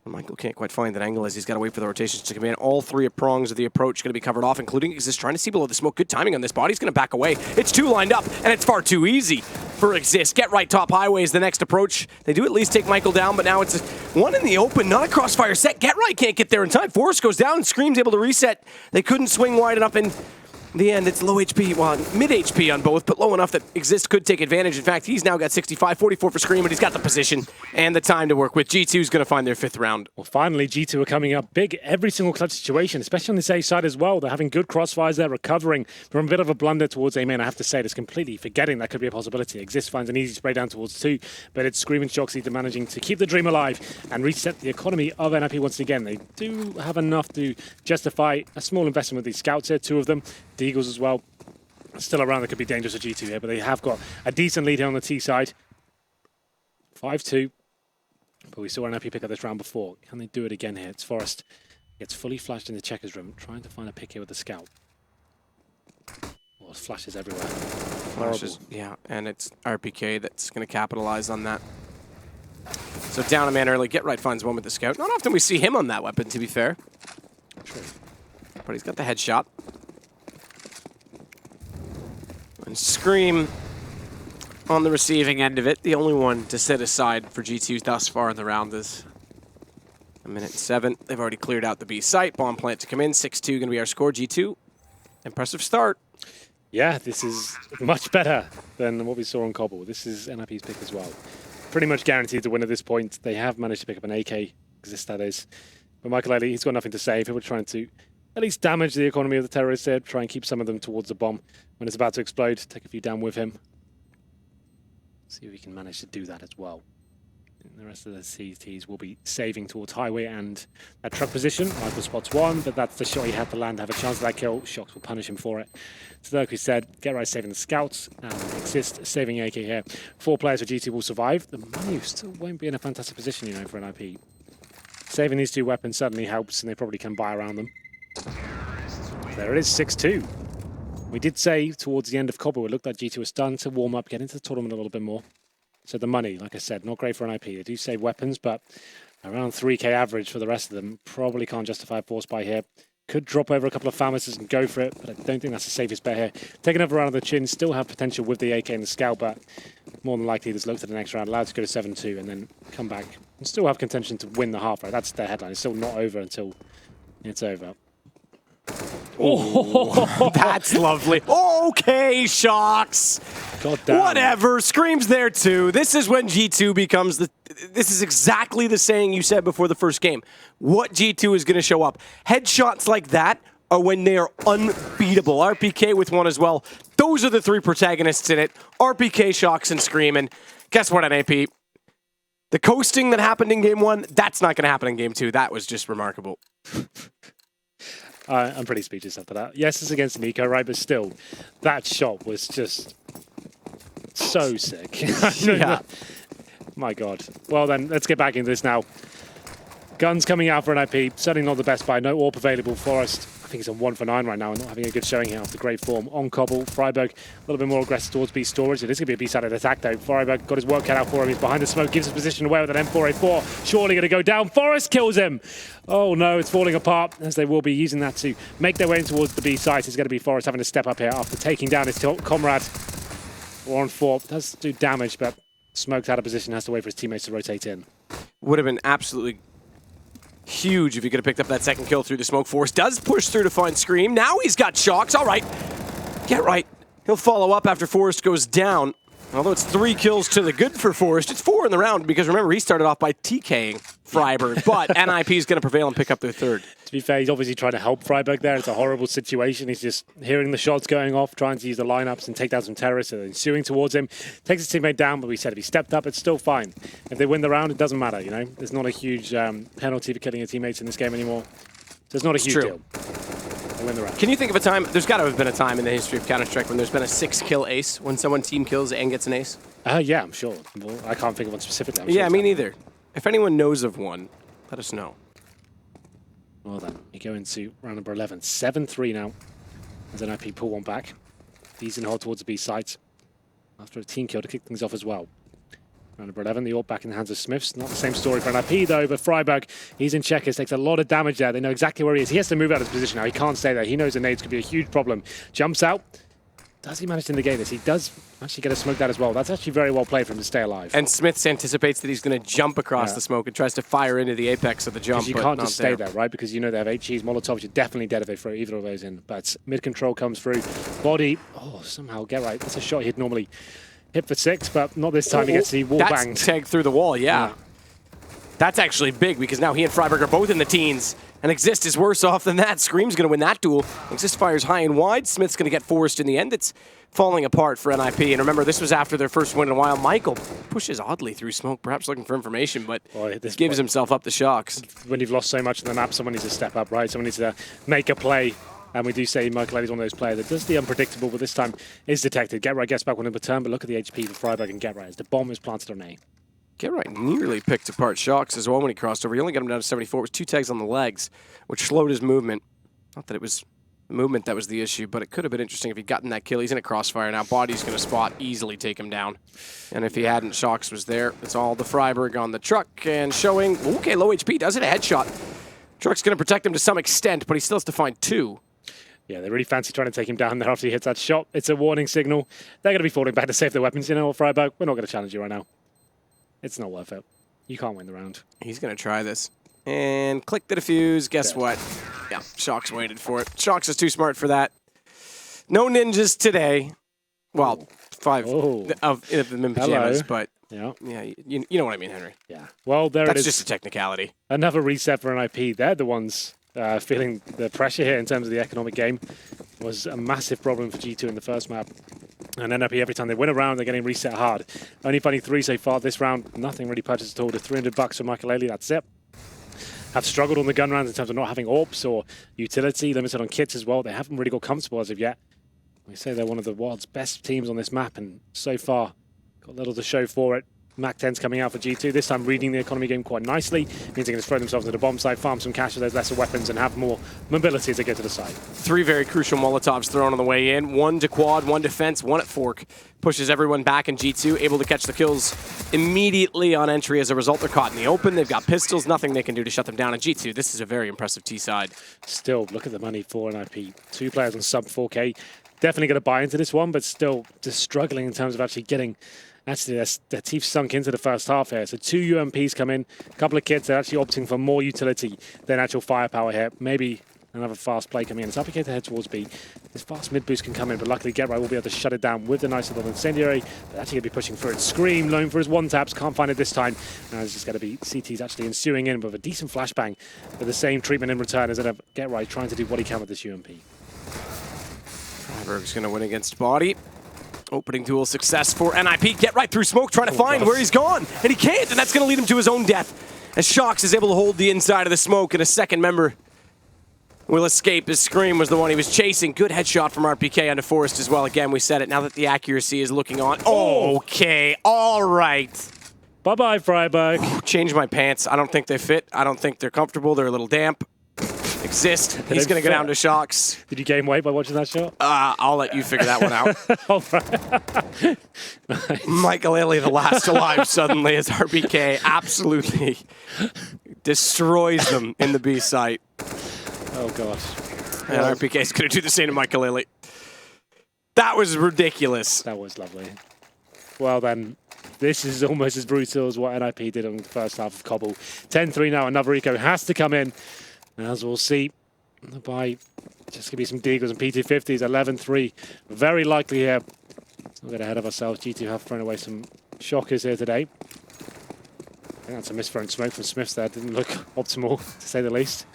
Michael can't quite find that angle as he's got to wait for the rotations to come in. All three prongs of the approach going to be covered off, including Exist trying to see below the smoke. Good timing on this body. He's going to back away. It's two lined up, and it's far too easy for Exist. Get right top highway is the next approach. They do at least take Michael down, but now it's one in the open, not a crossfire set. Get right can't get there in time. Forrest goes down, and Scream's able to reset. They couldn't swing wide enough in the end. It's low HP, well, mid HP on both, but low enough that Exist could take advantage. In fact, he's now got 65, 44 for Scream, but he's got the position and the time to work with. G2's going to find their 5th round. Well, finally, G2 are coming up big every single clutch situation, especially on this A side as well. They're having good crossfires. They're recovering from a bit of a blunder towards A main. I have to say, it's completely forgetting that could be a possibility. Exist finds an easy spray down towards 2, but it's Scream and Shoxy managing to keep the dream alive and reset the economy of NIP once again. They do have enough to justify a small investment with these scouts here, 2 of them. The Eagles as well. Still around, that could be dangerous for G2 here, but they have got a decent lead here on the T side. 5-2. But we saw NIP pick up this round before. Can they do it again here? It's Forrest. Gets fully flashed in the checkers room, trying to find a pick here with the scout. Oh, flashes everywhere. Flashes, yeah, and it's RPK that's going to capitalize on that. So down a man early. Get right finds one with the scout. Not often we see him on that weapon, to be fair. True. But he's got the headshot. And Scream on the receiving end of it. The only one to sit aside for G2 thus far in the round is a minute 7. They've already cleared out the B site. Bomb plant to come in. 6-2 going to be our score. G2, impressive start. Yeah, this is much better than what we saw on Cobble. This is NIP's pick as well. Pretty much guaranteed to win at this point. They have managed to pick up an AK, Exist that is. But Michael Ellie, he's got nothing to say. People are trying to at least damage the economy of the terrorists here, try and keep some of them towards the bomb when it's about to explode, take a few down with him. See if we can manage to do that as well. And the rest of the CTs will be saving towards highway and that truck position. Michael spots one, but that's the shot he had to land, have a chance of that kill. Shox will punish him for it. So like we said, Get Right saving the scouts, and Exist saving AK here. 4 players for GT will survive. The Manu still won't be in a fantastic position, you know, for an IP. Saving these 2 weapons certainly helps, and they probably can buy around them. There it is, 6-2. We did say towards the end of Cobble, it looked like G2 was starting to warm up, get into the tournament a little bit more. So the money, like I said, not great for an IP. They do save weapons, but around 3k average for the rest of them. Probably can't justify a force buy here. Could drop over a couple of Pharmacists and go for it, but I don't think that's the safest bet here. Take another round of the chin, still have potential with the AK and the Scout, but more than likely just look to the next round, allowed to go to 7-2 and then come back and still have contention to win the half, right? That's their headline. It's still not over until it's over. Oh, that's lovely. Okay, Shox. God damn. Whatever. Scream's there too. This is when G2 becomes the... This is exactly the saying you said before the first game. What G2 is going to show up. Headshots like that are when they are unbeatable. RPK with one as well. Those are the 3 protagonists in it. RPK, Shox, and Scream. And guess what, NAP? The coasting that happened in game 1, that's not going to happen in game 2. That was just remarkable. I'm pretty speechless after that. Yes, it's against Nico, right? But still, that shot was just so sick. Yeah. My God. Well then, let's get back into this now. Guns coming out for an IP. Certainly not the best buy. No AWP available for us. I think he's on 1 for 9 right now and not having a good showing here after great form. On Cobble, Freiberg a little bit more aggressive towards B storage. It is going to be a B-sided attack though. Freiberg got his work cut out for him. He's behind the smoke, gives his position away with an M4A4. Surely going to go down. Forrest kills him. Oh no, it's falling apart as they will be using that to make their way in towards the B site. It's going to be Forrest having to step up here after taking down his comrade. 4-on-4 does do damage, but smoked out of position, has to wait for his teammates to rotate in. Would have been absolutely huge if he could have picked up that second kill through the smoke. Force does push through to find Scream. Now he's got Shocks. All right. Get right. He'll follow up after Forrest goes down. Although it's 3 kills to the good for Forrest, it's 4 in the round because remember, he started off by TKing Freiburg, but NIP is going to prevail and pick up their third. To be fair, he's obviously trying to help Freiburg there. It's a horrible situation. He's just hearing the shots going off, trying to use the lineups and take down some terrorists that are ensuing towards him. Takes his teammate down, but we said if he stepped up, it's still fine. If they win the round, it doesn't matter, you know? There's not a huge penalty for killing your teammates in this game anymore. So it's not a huge deal. Win the round. Can you think of a time, there's got to have been a time in the history of Counter-Strike when there's been a 6-kill ace, when someone team kills and gets an ace? Yeah, I'm sure. Well, I can't think of one specifically. Yeah, me neither. If anyone knows of one, let us know. Well then, we go into round number 11. 7-3 now, as NIP pull one back. Decent hold towards the B site. After a team kill to kick things off as well. Round number 11, the AWP back in the hands of Smiths. Not the same story for NIP though, but Freiburg, he's in checkers, takes a lot of damage there. They know exactly where he is. He has to move out of his position now. He can't stay there. He knows the nades could be a huge problem. Jumps out. Does he manage to negate this? He does actually get a smoke out as well. That's actually very well played for him to stay alive. And Smiths anticipates that he's going to jump across the smoke and tries to fire into the apex of the jump. Because you can't just stay there, right? Because you know they have HEs, Molotovs. You're definitely dead if they throw either of those in. But mid-control comes through. Body. Oh, somehow get right. That's a shot he'd normally hit for 6, but not this time. He gets the wall banged. That's tagged through the wall, yeah. That's actually big because now he and Freiburg are both in the teens. And Exist is worse off than that. Scream's going to win that duel. Exist fires high and wide. Smith's going to get Forrest in the end. It's falling apart for NIP. And remember, this was after their first win in a while. Michael pushes oddly through smoke, perhaps looking for information, but gives himself up the Shocks. When you've lost so much in the map, someone needs to step up, right? Someone needs to make a play. And we do say Michael Eddie's one of those players that does the unpredictable, but this time is detected. Get right gets back one in return, but look at the HP for Freiburg and Get right as the bomb is planted on A. Get right nearly picked apart Shocks as well when he crossed over. He only got him down to 74. It was 2 tags on the legs, which slowed his movement. Not that it was the movement that was the issue, but it could have been interesting if he'd gotten that kill. He's in a crossfire now. Body's going to spot, easily take him down. And if he hadn't, Shocks was there. It's all the Freiburg on the truck and showing, okay, low HP does it, a headshot. Truck's going to protect him to some extent, but he still has to find 2. Yeah, they really fancy trying to take him down there after he hits that shot. It's a warning signal. They're going to be falling back to save their weapons. You know what, Freiburg? We're not going to challenge you right now. It's not worth it. You can't win the round. He's going to try this. And click the defuse. Guess what? Yeah, Shocks waited for it. Shocks is too smart for that. No ninjas today. Well, 5 of them in pajamas, but yeah, you know what I mean, Henry. Yeah. Well, there it is. That's just a technicality. Another reset for NIP. They're the ones feeling the pressure here in terms of the economic game. It was a massive problem for G2 in the first map. And NIP, every time they win a round, they're getting reset hard. Only finding 3 so far this round. Nothing really purchased at all. The $300 for Michael Ailey, that's it. Have struggled on the gun rounds in terms of not having AWPs or utility, limited on kits as well. They haven't really got comfortable as of yet. We say they're one of the world's best teams on this map, and so far got little to show for it. Mac 10's coming out for G2, this time reading the economy game quite nicely. Means they can just throw themselves to the bomb site, farm some cash with those lesser weapons, and have more mobility as they get to the site. 3 very crucial Molotovs thrown on the way in. 1 to quad, 1 defense, 1 at fork. Pushes everyone back in G2, able to catch the kills immediately on entry. As a result, they're caught in the open. They've got pistols, nothing they can do to shut them down. And G2, this is a very impressive T side. Still, look at the money for NIP. 2 players on sub 4K. Definitely going to buy into this one, but still just struggling in terms of actually getting... Actually, their teeth sunk into the first half here. So 2 UMPs come in, a couple of kids are actually opting for more utility than actual firepower here. Maybe another fast play coming in. It's applicated to head towards B. This fast mid boost can come in, but luckily Get Right will be able to shut it down with the nice little incendiary. But actually going to be pushing through it. Scream, known for his 1-taps, can't find it this time. Now it's just going to be CT's actually ensuing in with a decent flashbang with the same treatment in return as Get Right trying to do what he can with this UMP. Freiburg's going to win against Body. Opening duel success for NIP. Get right through smoke, trying to find where he's gone. And he can't, and that's going to lead him to his own death. As Shocks is able to hold the inside of the smoke, and a second member will escape. His Scream was the one he was chasing. Good headshot from RPK onto Forrest as well. Again, we said it. Now that the accuracy is looking on. Okay, all right. Bye-bye, Freiburg. Change my pants. I don't think they fit. I don't think they're comfortable. They're a little damp. Exist. He's going to go down to Shocks. Did you gain weight by watching that shot? I'll let you figure that one out. Nice. Michael Ailey, the last alive, suddenly as RPK absolutely destroys them in the B site. Oh, gosh. And RPK is going to do the same to Michael Ailey. That was ridiculous. That was lovely. Well, then, This is almost as brutal as what NIP did on the first half of Cobble. 10-3 now, another eco has to come in. As we'll see, by just going to be some Deagles and P250s, 11-3. Very likely here. Let's not get ahead of ourselves. G2 have thrown away some shockers here today. I think that's a misthrown smoke from Smiths there. Didn't look optimal, to say the least.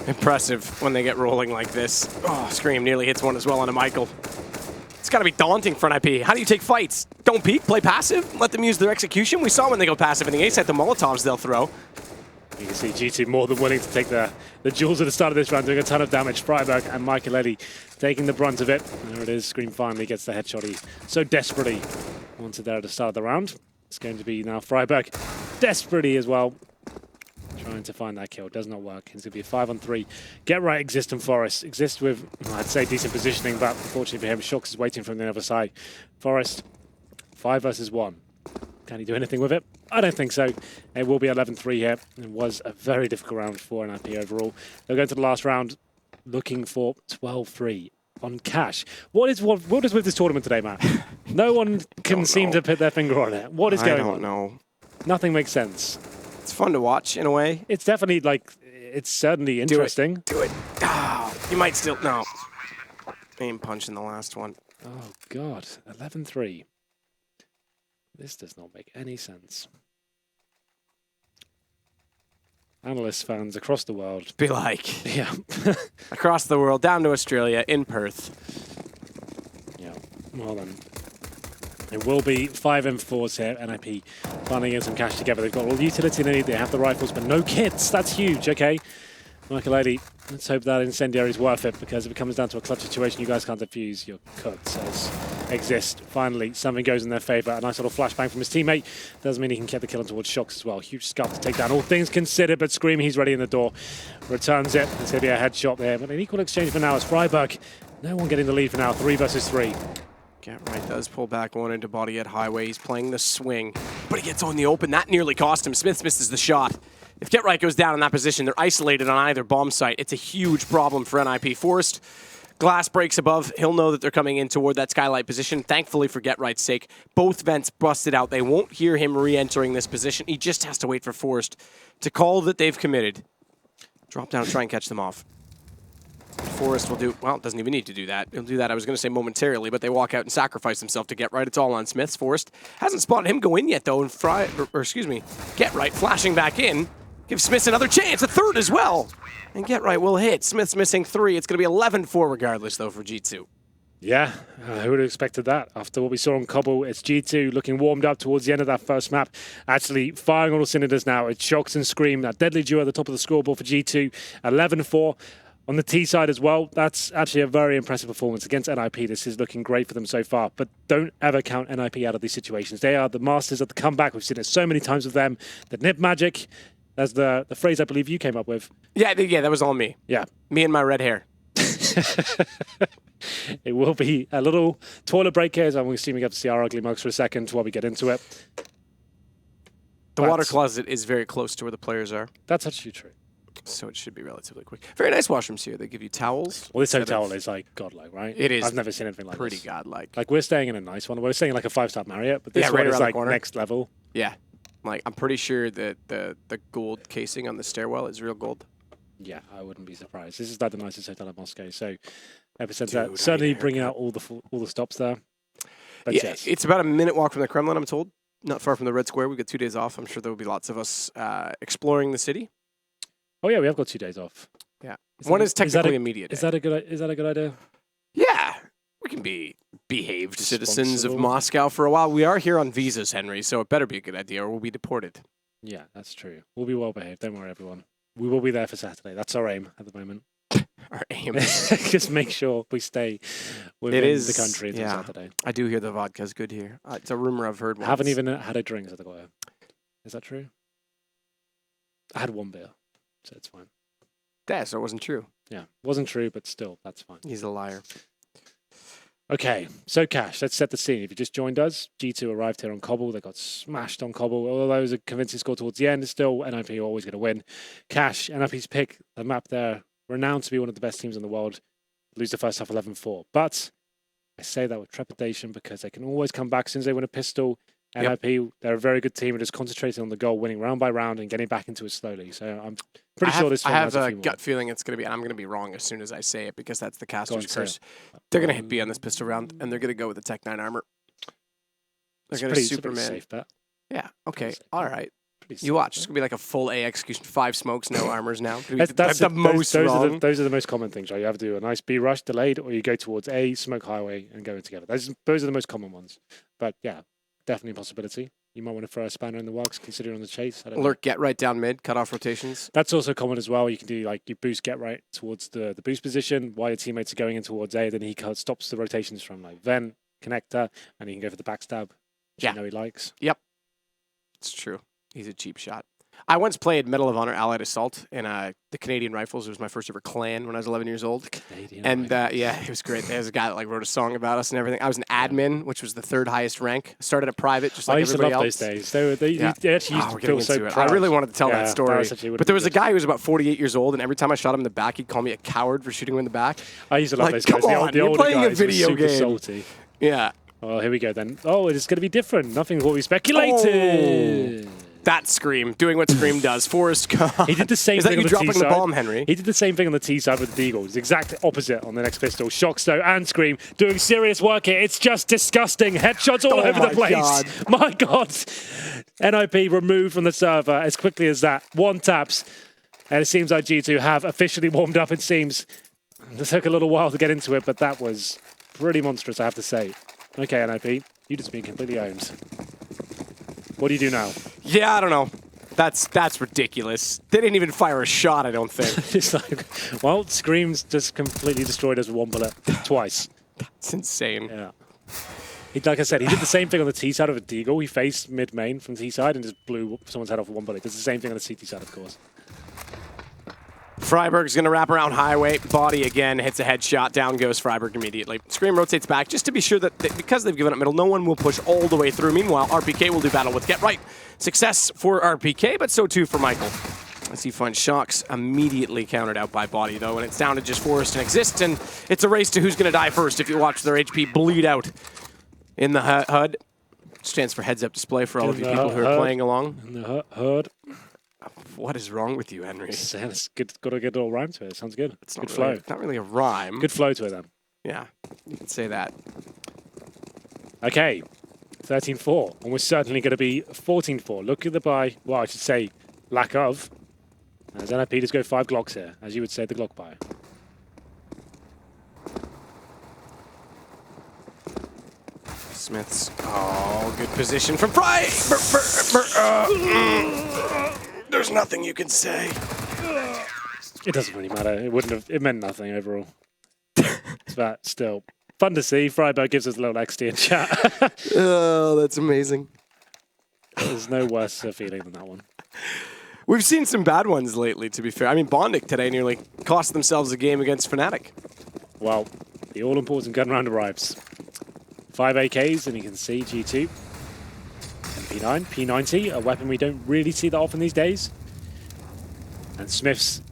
Impressive when they get rolling like this. Oh, Scream nearly hits one as well on a Michael. It's got to be daunting for NIP. How do you take fights? Don't peek, play passive, let them use their execution. We saw when they go passive in the A-set, the Molotovs they'll throw. You can see G2 more than willing to take the duels at the start of this round, doing a ton of damage. Freiberg and Michael Eddy taking the brunt of it. There it is. Scream finally gets the headshot he so desperately wanted there at the start of the round. It's going to be now Freiberg desperately as well, trying to find that kill. Does not work. It's going to be a 5-on-3. Get right, Exist and Forest. Exist with, I'd say, decent positioning, but unfortunately for him, Shox is waiting from the other side. Forest, 5 versus 1. Can he do anything with it? I don't think so. It will be 11-3 here. It was a very difficult round for NIP overall. They'll go into the last round looking for 12-3 on cash. What is with this tournament today, Matt? No one can seem to put their finger on it. What is going on? I don't know. Nothing makes sense. It's fun to watch in a way. It's definitely it's certainly interesting. Do it. Oh, you might still, no. Aim punch in the last one. Oh, God. 11-3. This does not make any sense. Analyst fans across the world. Be like. Yeah. Across the world, down to Australia, in Perth. Yeah. Well then. It will be 5M4s here. NIP finally getting some cash together. They've got all the utility they need. They have the rifles, but no kits. That's huge. Okay. Michael Eddy, let's hope that incendiary is worth it, because if it comes down to a clutch situation, you guys can't defuse, you're cooked. Says Exist. Finally, something goes in their favor. A nice little flashbang from his teammate. Doesn't mean he can get the kill on towards Shox as well. Huge scuff to take down. All things considered, but Scream, he's ready in the door. Returns it. It's going to be a headshot there, but an equal exchange for now as Freiberg. No one getting the lead for now. 3 versus 3. Get right, does pull back one into body at highway. He's playing the swing, but he gets on the open. That nearly cost him. Smith misses the shot. If Get Right goes down in that position, they're isolated on either bomb site. It's a huge problem for NIP. Forrest, glass breaks above. He'll know that they're coming in toward that skylight position. Thankfully for Get Right's sake, both vents busted out. They won't hear him re-entering this position. He just has to wait for Forrest to call that they've committed. Drop down and try and catch them off. Forrest will do, well, doesn't even need to do that. He'll do that, I was going to say momentarily, but they walk out and sacrifice himself to Get Right. It's all on Smiths. Forrest hasn't spotted him go in yet, though, and Get Right flashing back in. Gives Smiths another chance, a third as well. And Get Right will hit. Smith's missing 3. It's going to be 11-4 regardless, though, for G2. Yeah, who would have expected that? After what we saw on Cobble, it's G2 looking warmed up towards the end of that first map. Actually firing all cylinders now. It's Shox and Scream, that deadly duo at the top of the scoreboard for G2. 11-4. On the T side as well, that's actually a very impressive performance against NIP. This is looking great for them so far, but don't ever count NIP out of these situations. They are the masters of the comeback. We've seen it so many times with them. The NIP magic, that's the phrase I believe you came up with. Yeah, that was all me. Yeah. Me and my red hair. It will be a little toilet break here, as I'm assuming we have to see our ugly mugs for a second while we get into it. The water closet is very close to where the players are. That's actually true. So it should be relatively quick. Very nice washrooms here. They give you towels. Well, this hotel is like godlike, right? It is. I've never seen anything like pretty this. godlike. Like, we're staying in a nice one. We're staying in like a 5-star Marriott, but this right one is around the like corner. next level. Yeah. Like, I'm pretty sure that the gold casing on the stairwell is real gold. Yeah, I wouldn't be surprised. This is like the nicest hotel in Moscow. So, EPICENTER certainly bringing out all the stops there. But yeah, yes. It's about a minute walk from the Kremlin, I'm told. Not far from the Red Square. We've got 2 days off. I'm sure there will be lots of us exploring the city. Oh yeah, we have got 2 days off. Yeah, one is technically immediate. Is that a good idea? Yeah, we can be behaved citizens of Moscow for a while. We are here on visas, Henry, so it better be a good idea, or we'll be deported. Yeah, that's true. We'll be well behaved. Don't worry, everyone. We will be there for Saturday. That's our aim at the moment. Our aim. Just make sure we stay within the country until Saturday. I do hear the vodka's good here. It's a rumor I've heard once. I haven't even had a drink at the choir. Is that true? I had 1 beer, so it's fine. Yeah, so it wasn't true. Yeah, wasn't true, but still, that's fine. He's a liar. Okay, so Cash, let's set the scene. If you just joined us, G2 arrived here on Cobble. They got smashed on Cobble. Although it was a convincing score towards the end, still NIP are always going to win. Cash, NIP's pick, the map there, renowned to be one of the best teams in the world, lose the first half 11-4. But I say that with trepidation because they can always come back as soon as they win a pistol. NIP, they're a very good team and just concentrating on the goal, winning round by round and getting back into it slowly. So I'm pretty sure this one has a few I have a more. gut feeling it's going to be, and I'm going to be wrong as soon as I say it because that's the caster's curse. They're going to hit B on this pistol round, and they're going to go with the Tech 9 armor. They're going to Superman. Safe bet. Yeah, okay, all right. You watch, it's going to be like a full A execution, 5 smokes, no armors now. That's the most wrong. Those are the most common things, right? You have to do a nice B rush, delayed, or you go towards A, smoke highway, and go in together. Those are the most common ones. But yeah, definitely a possibility. You might want to throw a spanner in the works, considering on the chase. Lurk get right down mid, cut off rotations. That's also common as well. You can do like you boost get right towards the boost position while your teammates are going in towards A. Then he stops the rotations from like vent, connector, and he can go for the backstab, which you know he likes. Yep, it's true. He's a cheap shot. I once played Medal of Honor Allied Assault in the Canadian Rifles. It was my first ever clan when I was 11 years old. And yeah, it was great. There was a guy that like wrote a song about us and everything. I was an admin, which was the 3rd highest rank. I started at private, just like everybody else. I used to love those days. They actually used to feel so proud. I really wanted to tell that story. But there was a guy who was about 48 years old, and every time I shot him in the back, he'd call me a coward for shooting him in the back. I used to love those guys. Come on, you're playing a video game. Salty. Yeah. Oh, here we go then. Oh, it's going to be different. Nothing what we speculated. Oh. That Scream, doing what Scream does. Forrest Gump. He did the same thing on the T side. Is that you dropping the bomb, Henry? He did the same thing on the T side with the Deagle. It's the exact opposite on the next pistol. Shockstow and Scream doing serious work here. It's just disgusting. Headshots all over the place. God. My God. NIP removed from the server as quickly as that. 1 taps. And it seems like G2 have officially warmed up, it seems. It took a little while to get into it, but that was pretty monstrous, I have to say. Okay, NIP, you just been completely owned. What do you do now? Yeah, I don't know. That's ridiculous. They didn't even fire a shot, I don't think. It's like, well, Scream's just completely destroyed us with 1 bullet twice. That's insane. Yeah. Like I said, he did the same thing on the T side of a Deagle. He faced mid-main from T side and just blew someone's head off with 1 bullet. Does the same thing on the CT side, of course. Freiburg's going to wrap around highway. Body again, hits a headshot. Down goes Freiburg immediately. Scream rotates back just to be sure that because they've given up middle, no one will push all the way through. Meanwhile, RPK will do battle with Get Right. Success for RPK, but so too for Michael. As he finds Shocks immediately countered out by Body, though, and it's down to just Forrest and Exist, and it's a race to who's going to die first if you watch their HP bleed out in the HUD. Stands for heads-up display for all of you people who are playing along. In the HUD. What is wrong with you, Henry? It's good. Got to get a little rhyme to it. Sounds good. It's good not flow. Really, it's not really a rhyme. Good flow to it, then. Yeah, you can say that. Okay, 13-4. And we're certainly going to be 14-4. Look at the buy. Well, I should say lack of. As NIP just go 5 Glocks here, as you would say the Glock buy. Smith's. Oh, good position from Fry. There's nothing you can say. It doesn't really matter. It wouldn't have. It meant nothing overall. But still, fun to see. Freiburg gives us a little XD in chat. Oh, that's amazing. There's no worse feeling than that one. We've seen some bad ones lately, to be fair. I mean, Bondic today nearly cost themselves a game against fnatik. Well, the all-important gun round arrives. 5 AKs, and you can see G2. MP9, P90, a weapon we don't really see that often these days. And Smith's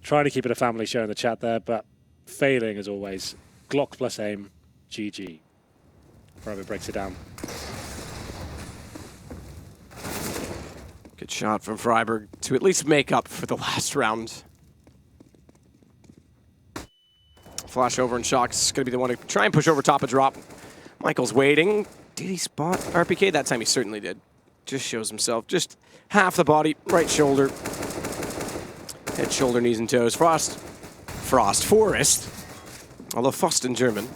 trying to keep it a family show in the chat there, but failing as always. Glock plus aim, GG. Freiburg breaks it down. Good shot from Freiburg to at least make up for the last round. Flash over and Shock's going to be the one to try and push over top of drop. Michael's waiting. Did he spot RPK? That time he certainly did. Just shows himself. Just half the body, right shoulder. Head, shoulder, knees, and toes. Forrest. Although Fost in German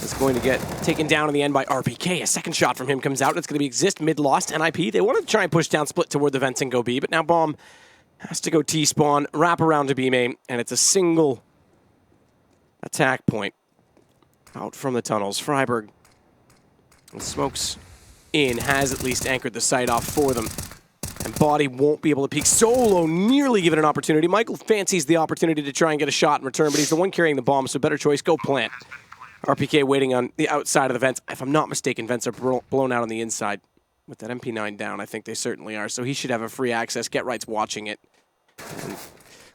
is going to get taken down in the end by RPK. A second shot from him comes out. It's going to be Exist, mid-lost, NIP. They wanted to try and push down, split toward the vents and go B, but now Bomb has to go T-spawn, wrap around to B main, and it's a single attack point out from the tunnels. Freiburg, with smokes in, has at least anchored the site off for them. And Body won't be able to peek. Solo nearly given an opportunity. Michael fancies the opportunity to try and get a shot in return, but he's the one carrying the bomb, so better choice, go plant. RPK waiting on the outside of the vents. If I'm not mistaken, vents are blown out on the inside. With that MP9 down, I think they certainly are. So he should have a free access. Get Right's watching it. And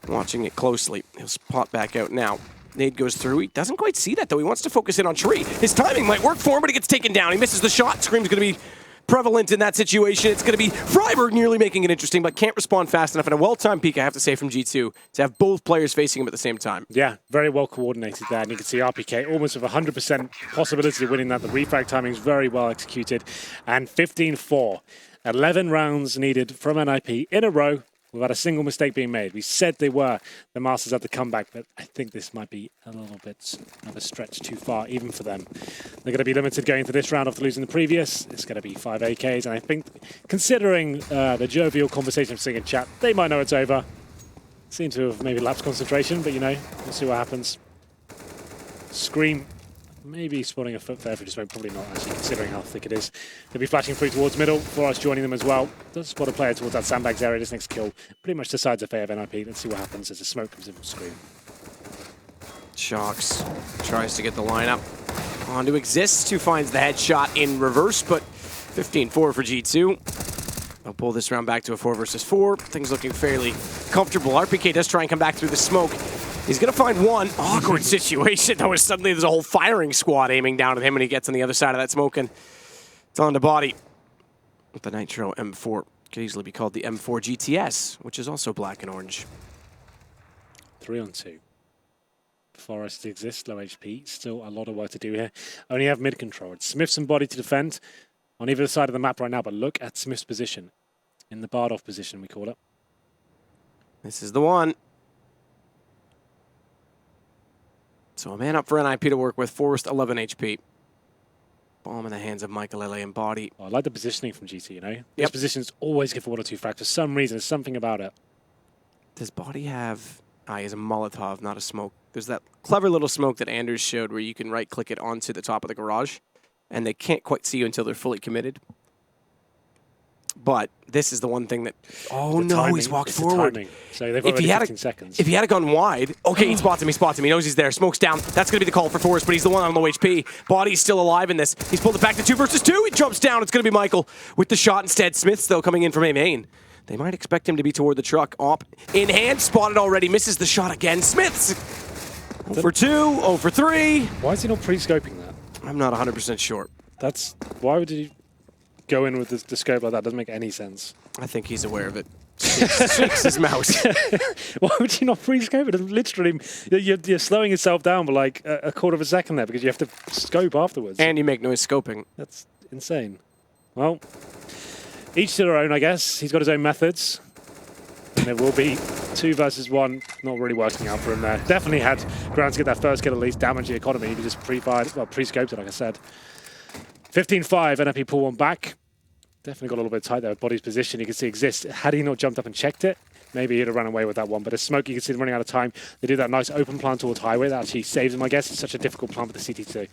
watching it closely. He'll spot back out now. Nade goes through. He doesn't quite see that, though. He wants to focus in on Tree. His timing might work for him, but he gets taken down. He misses the shot. Scream's going to be prevalent in that situation. It's going to be Freiburg nearly making it interesting, but can't respond fast enough. And a well-timed peek, I have to say, from G2 to have both players facing him at the same time. Yeah, very well coordinated there. And you can see RPK almost with 100% possibility of winning that. The refrag timing is very well executed. And 15-4. 11 rounds needed from NIP in a row without a single mistake being made. We said they were the masters at the comeback, but I think this might be a little bit of a stretch too far, even for them. They're going to be limited going into this round after losing the previous. It's going to be 5 AKs, and I think, considering the jovial conversation I'm seeing in chat, they might know it's over. Seem to have maybe lapsed concentration, but you know, we'll see what happens. Scream. Maybe spawning a foot there for just probably not, actually, considering how thick it is. They'll be flashing through towards middle, for us joining them as well. Does spot a player towards that sandbags area. This next kill pretty much decides the fate of NIP. Let's see what happens as the smoke comes in from Scream. Shox tries to get the lineup on to Exists, who finds the headshot in reverse, but 15-4 for G2. They'll pull this round back to a 4 versus 4. Things looking fairly comfortable. RPK does try and come back through the smoke. He's going to find one awkward situation, though, as suddenly there's a whole firing squad aiming down at him when he gets on the other side of that smoke, and it's on the body. With the Nitro M4, could easily be called the M4 GTS, which is also black and orange. 3-on-2. Forest exists, low HP. Still a lot of work to do here. Only have mid control. It's Smith's and body to defend on either side of the map right now, but look at Smith's position. In the barred off position, we call it. This is the one. So a man up for NIP to work with. Forest 11 HP. Bomb in the hands of Michael L.A. and body. Oh, I like the positioning from GT, you know? These positions always give for 1 or 2 frags. For some reason, there's something about it. Does body have... he has a Molotov, not a smoke. There's that clever little smoke that Anders showed where you can right-click it onto the top of the garage, and they can't quite see you until they're fully committed. But this is the one thing that... Oh, no, timing, he's walked forward. So they've got 15 seconds. If he had gone wide... Okay, he spots him, he knows he's there. Smoke's down. That's going to be the call for Forrest, but he's the one on low HP. Body's still alive in this. He's pulled it back to 2 versus 2. He jumps down. It's going to be Michael with the shot instead. Smith's, though, coming in from A main. They might expect him to be toward the truck. Op in hand, spotted already. Misses the shot again. Smith's 0 for 2, 0 for 3. Why is he not pre-scoping that? I'm not 100% sure. That's... Why would he go in with the scope like that? Doesn't make any sense. I think he's aware of it. Shakes his mouse. Why would you not pre-scope it? Literally, you're slowing yourself down for like a quarter of a second there because you have to scope afterwards. And you make noise scoping. That's insane. Well, each to their own, I guess. He's got his own methods. And there will be 2 versus 1. Not really working out for him there. Definitely had grounds to get that first kill at least. Damage the economy. He just pre-fired, well, pre-scoped it, like I said. 15-5, NIP pull one back. Definitely got a little bit tight there with body's position. You can see Exist. Had he not jumped up and checked it, maybe he'd have run away with that one. But as Smoke, you can see them running out of time. They do that nice open plant towards highway. That actually saves them, I guess. It's such a difficult plant for the CT to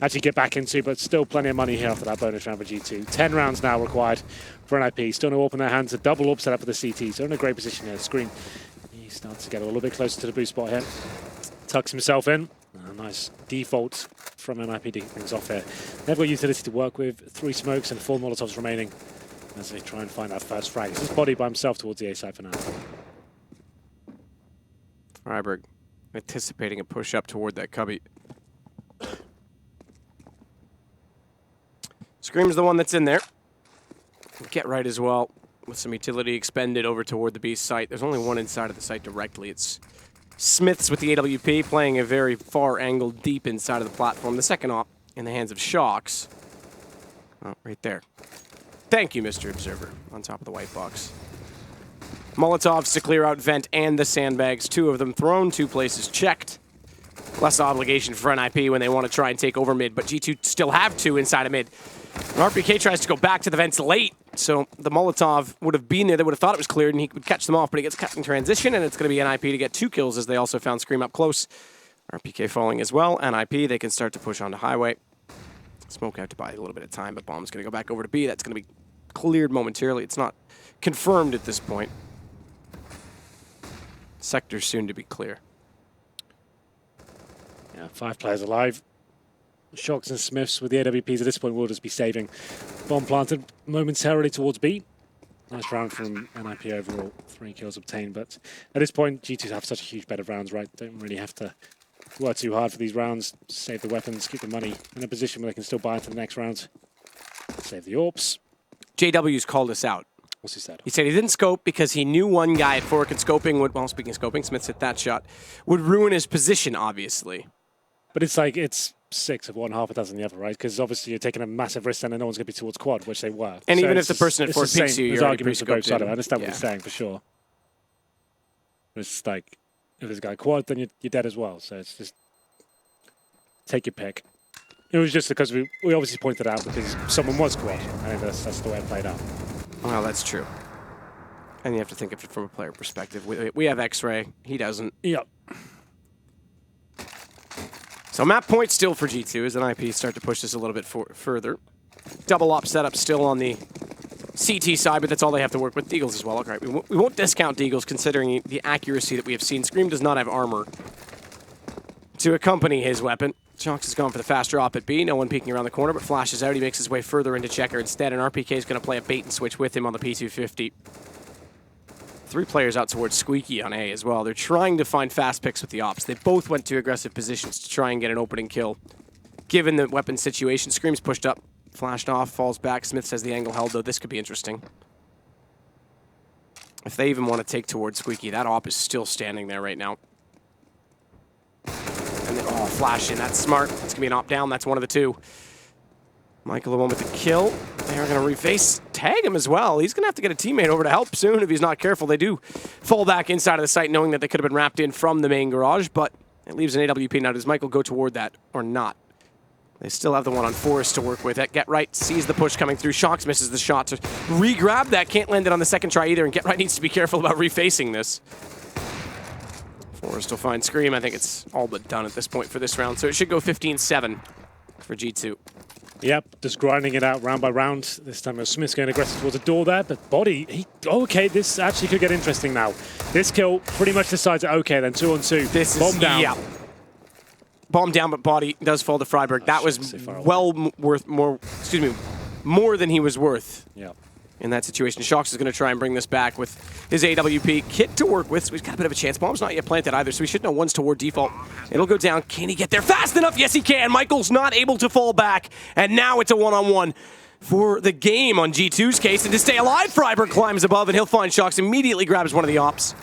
actually get back into, but still plenty of money here after that bonus round for G2. 10 rounds now required for NIP. Still no open their hands. A double up set up for the CT. So in a great position here. Scream. He starts to get a little bit closer to the boost spot here. Tucks himself in. Nice default from NIP to get things off here. They've got utility to work with. 3 smokes and 4 Molotovs remaining as they try and find that first frag. It's his body by himself towards the A side for now. Freiburg anticipating a push up toward that cubby. Scream's the one that's in there. Get right as well with some utility expended over toward the B site. There's only one inside of the site directly. It's Smith's with the AWP playing a very far angle deep inside of the platform. The second op in the hands of Shox. Oh, right there. Thank you, Mr. Observer, on top of the white box. Molotovs to clear out vent and the sandbags. 2 of them thrown, 2 places checked. Less obligation for NIP when they want to try and take over mid, but G2 still have 2 inside of mid. And RPK tries to go back to the vents late, so the Molotov would have been there. They would have thought it was cleared, and he would catch them off, but he gets cut in transition, and it's going to be NIP to get 2 kills as they also found Scream up close. RPK falling as well. NIP, they can start to push onto highway. Smoke out to buy a little bit of time, but Bomb's going to go back over to B. That's going to be cleared momentarily. It's not confirmed at this point. Sector soon to be clear. Yeah, 5 players alive. Shox and Smiths with the AWPs at this point will just be saving. Bomb planted momentarily towards B. Nice round from NIP overall. 3 kills obtained, but at this point, G2 have such a huge bed of rounds, right? Don't really have to work too hard for these rounds. Save the weapons, keep the money in a position where they can still buy into the next round. Save the AWPs. JW's called us out. What's he said? He said he didn't scope because he knew one guy at fork and scoping would, well, speaking of scoping, Smith's hit that shot, would ruin his position, obviously. But it's like, it's 6 of one, half a dozen the other, right? Because obviously you're taking a massive risk and no one's going to be towards quad, which they were. And so even if the person at fork peeks you, there's you're arguments for both sides. I understand what yeah. he's saying, for sure. It's like, if there's a guy quad, then you're dead as well. So it's just, take your pick. It was just because we obviously pointed out because someone was quad. I think that's the way it played out. Well, that's true. And you have to think of it from a player perspective. We have X-Ray. He doesn't. Yep. So map point still for G2 as NIP start to push this a little bit further. Double op setup still on the CT side, but that's all they have to work with. Deagles as well. Okay, we won't discount Deagles considering the accuracy that we have seen. Scream does not have armor to accompany his weapon. Shox has gone for the faster op at B. No one peeking around the corner, but flashes out. He makes his way further into Checker instead, and RPK is going to play a bait and switch with him on the P250. 3 players out towards Squeaky on A as well. They're trying to find fast picks with the ops. They both went to aggressive positions to try and get an opening kill. Given the weapon situation, Scream's pushed up, flashed off, falls back. Smith says the angle held, though. This could be interesting. If they even want to take towards Squeaky, that op is still standing there right now. And then, oh, flash in. That's smart. It's going to be an op down. That's one of the 2. Michael, the one with the kill. They're going to reface, tag him as well. He's going to have to get a teammate over to help soon if he's not careful. They do fall back inside of the site knowing that they could have been wrapped in from the main garage, but it leaves an AWP. Now, does Michael go toward that or not? They still have the one on Forest to work with. Get Right sees the push coming through. Shox misses the shot to re-grab that. Can't land it on the second try either, and Get Right needs to be careful about refacing this. Forest will find Scream. I think it's all but done at this point for this round, so it should go 15-7 for G2. Yep, just grinding it out round by round. This time Smith's going aggressive towards the door there, but Body, okay, this actually could get interesting now. This kill pretty much decides it. Okay, then 2 on 2. This bomb is, down. Yeah. Bomb down, but Body does fall to Freiberg. That was well worth more than he was worth. Yeah. In that situation, Shox is going to try and bring this back with his AWP kit to work with, so he's got a bit of a chance. Bomb's not yet planted either, so we should know one's toward default. It'll go down. Can he get there fast enough? Yes, he can. Michael's not able to fall back, and now it's a one-on-one for the game on G2's case. And to stay alive, Freiberg climbs above, and he'll find Shox, immediately grabs one of the ops.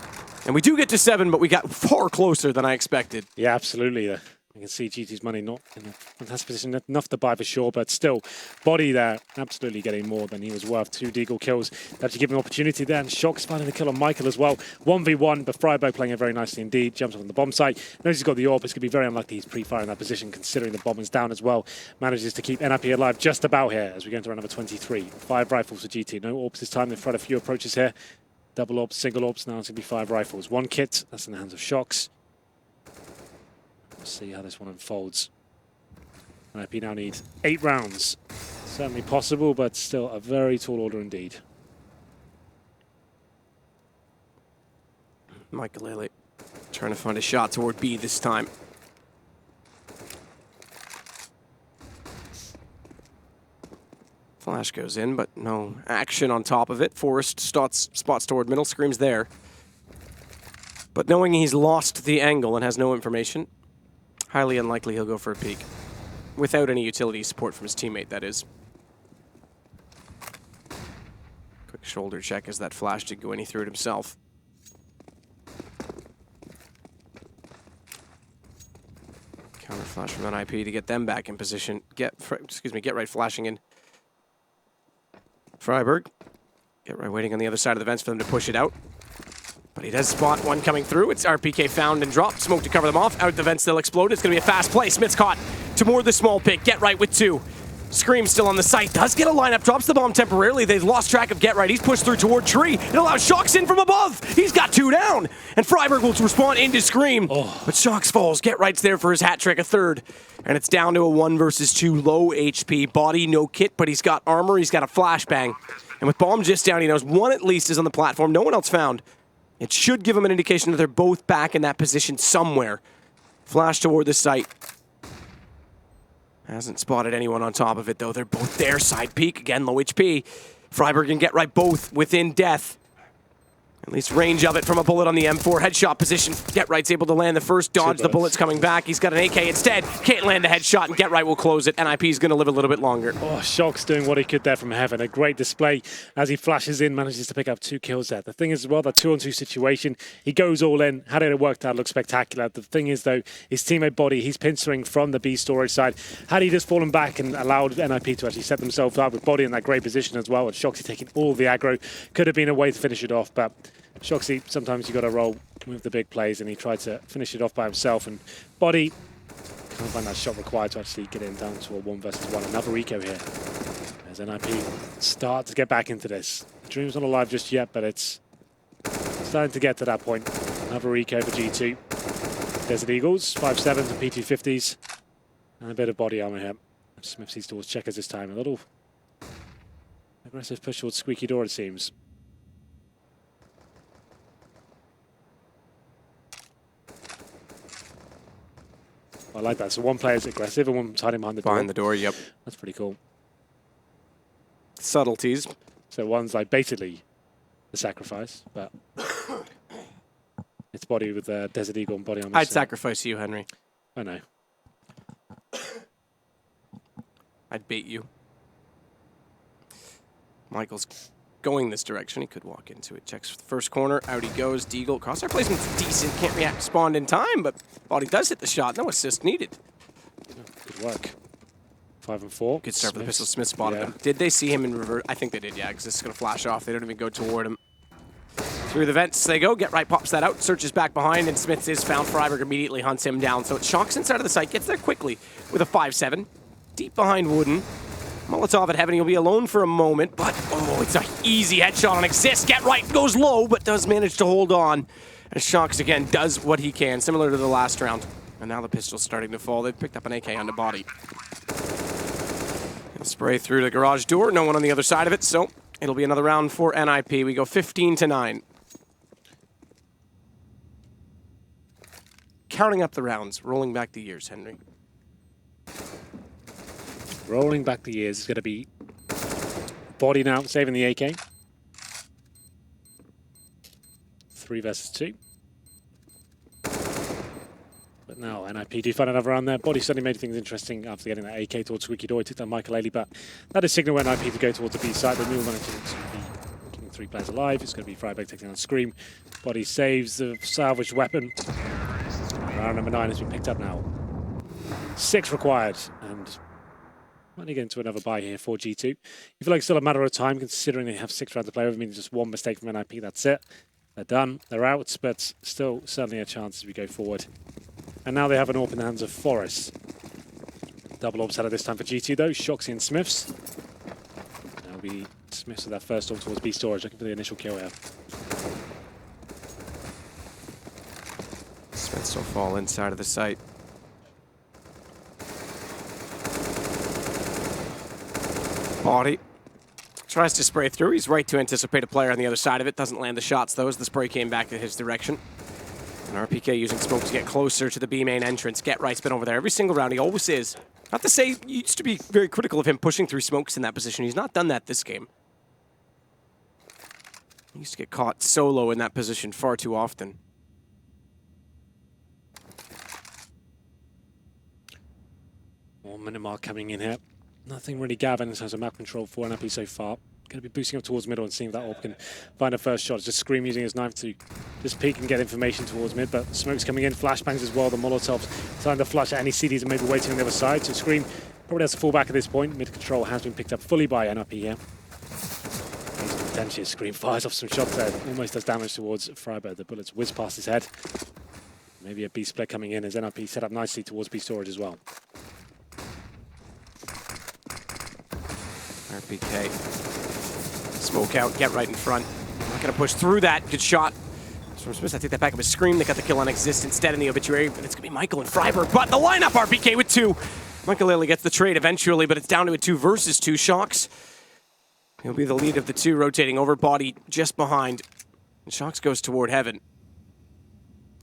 And we do get to 7, but we got far closer than I expected. Yeah, absolutely. You can see GT's money not in a fantastic position, enough to buy for sure, but still, Body there, absolutely getting more than he was worth. 2 Deagle kills, actually giving him opportunity there, and Shox finding the kill on Michael as well. 1v1, but Freiberg playing it very nicely indeed, jumps on the bomb site. Knows he's got the AWP, it's going to be very unlucky he's pre-firing that position, considering the bomb is down as well. Manages to keep NIP alive just about here, as we go into round number 23. 5 rifles for GT, no AWPs this time, they've tried a few approaches here. Double AWPs, single AWPs, now it's going to be 5 rifles. 1 kit, that's in the hands of Shox. See how this one unfolds. NIP now need 8 rounds. Certainly possible, but still a very tall order indeed. Michael Lele trying to find a shot toward B this time. Flash goes in, but no action on top of it. Forrest spots toward middle, Screams there. But knowing he's lost the angle and has no information, highly unlikely he'll go for a peek. Without any utility support from his teammate, that is. Quick shoulder check as that flash did go in, he threw it himself. Counter flash from NIP to get them back in position. Get Right flashing in. Freiberg. Get Right waiting on the other side of the vents for them to push it out. But he does spot one coming through. It's RPK found and dropped. Smoke to cover them off. Out the vents, they'll explode. It's going to be a fast play. Smith's caught to more the small pick. Get Right with 2. Scream still on the site. Does get a lineup. Drops the bomb temporarily. They've lost track of Get Right. He's pushed through toward Tree. It allows Shox in from above. He's got 2 down. And Freiberg will respond into Scream. But Shox falls. Get Right's there for his hat trick, a 3rd. And it's down to a 1 versus 2. Low HP. Body, no kit, but he's got armor. He's got a flashbang. And with bomb just down, he knows 1 at least is on the platform. No one else found. It should give him an indication that they're both back in that position somewhere. Flash toward the site. Hasn't spotted anyone on top of it, though. They're both there. Side peek. Again, low HP. Freiberg and Get Right both within death. At least range of it from a bullet on the M4. Headshot position. Get Right's able to land the first dodge. The bullet's coming back. He's got an AK instead. Can't land the headshot, and Get Right will close it. NIP is going to live a little bit longer. Oh, Shock's doing what he could there from heaven. A great display as he flashes in, manages to pick up 2 kills there. The thing is, as well, that 2-on-2 situation, he goes all in. Had it worked out, looks spectacular. The thing is, though, his teammate Body, he's pincering from the B storage side. Had he just fallen back and allowed NIP to actually set themselves up with Body in that great position as well, and Shoxy taking all the aggro, could have been a way to finish it off, but Shoxy, sometimes you got to roll with the big plays, and he tried to finish it off by himself. And Body can't find that shot required to actually get it down to a 1 versus 1. Another eco here as NIP start to get back into this. Dream's not alive just yet, but it's starting to get to that point. Another eco for G2. Desert Eagles, 5.7s and P250s, and a bit of body armor here. Smith sees towards checkers this time. A little aggressive push towards Squeaky Door, it seems. I like that. So one player's aggressive and one's hiding behind the door. Behind the door, yep. That's pretty cool. Subtleties. So one's like basically the sacrifice, but it's Body with Desert Eagle and body armor. I'd sacrifice you, Henry. I know. I'd bait you. Michael's going this direction. He could walk into it. Checks for the first corner. Out he goes. Deagle. Crosshair placement's decent. Can't react spawned in time, but Body does hit the shot. No assist needed. Good work. 5 and 4. Good start for the pistol. Smith spotted him. Did they see him in reverse? I think they did, yeah, because this is going to flash off. They don't even go toward him. Through the vents they go. Get Right pops that out. Searches back behind, and Smith is found. Freiberg immediately hunts him down. So it shocks inside of the site. Gets there quickly with a 5-7. Deep behind Wooden. Molotov at Heaven, he'll be alone for a moment, but oh, it's an easy headshot on Exist. Get Right goes low, but does manage to hold on. And Shocks again does what he can, similar to the last round. And now the pistol's starting to fall. They've picked up an AK on the body. He'll spray through the garage door. No one on the other side of it, so it'll be another round for NIP. We go 15-9. Counting up the rounds, rolling back the years, Henry. Rolling back the years is going to be Body now, saving the AK. 3 versus 2. But now NIP do find another round there. Body certainly made things interesting after getting that AK towards Squeaky Door. He took down Michael Ailey, but that is signal NIP to go towards the B side. But Mule managing to be keeping 3 players alive. It's going to be Freiberg taking down Scream. Body saves the salvaged weapon. Round number 9 has been picked up now. 6 required, and might get into another buy here for G2. You feel like it's still a matter of time, considering they have 6 rounds to play with. I mean, just one mistake from NIP, that's it. They're done, they're out, but still certainly a chance as we go forward. And now they have an AWP in the hands of Forrest. Double AWP setup this time for G2 though, Shoxy and Smiths. That'll be Smiths with that first AWP towards B storage, looking for the initial kill here. Smiths will fall inside of the site. Body tries to spray through. He's right to anticipate a player on the other side of it. Doesn't land the shots, though, as the spray came back in his direction. And RPK using smoke to get closer to the B main entrance. Get Right's been over there every single round. He always is. Not to say, you used to be very critical of him pushing through smokes in that position. He's not done that this game. He used to get caught solo in that position far too often. More minute mark coming in here. Nothing really gathering in terms of map control for NIP so far. Going to be boosting up towards middle and seeing if that AWP can find a first shot. Just Scream using his knife to just peek and get information towards mid, but Smoke's coming in, flashbangs as well. The Molotovs trying to flash at any CDs and maybe waiting on the other side. So Scream probably has to fall back at this point. Mid control has been picked up fully by NIP here. Potentially Scream fires off some shots there. Almost does damage towards Freiberg. The bullets whiz past his head. Maybe a B split coming in as NIP set up nicely towards B storage as well. RPK. Smoke out, Get Right in front. Not going to push through that. Good shot. From Smith, I take that back up his Scream. They got the kill on Exist instead in the obituary, but it's going to be Michael and Freiberg. But the lineup, RPK with 2. Michael Lilly gets the trade eventually, but it's down to a 2 versus 2. Shocks. He'll be the lead of the 2, rotating over. Body just behind. And Shocks goes toward Heaven.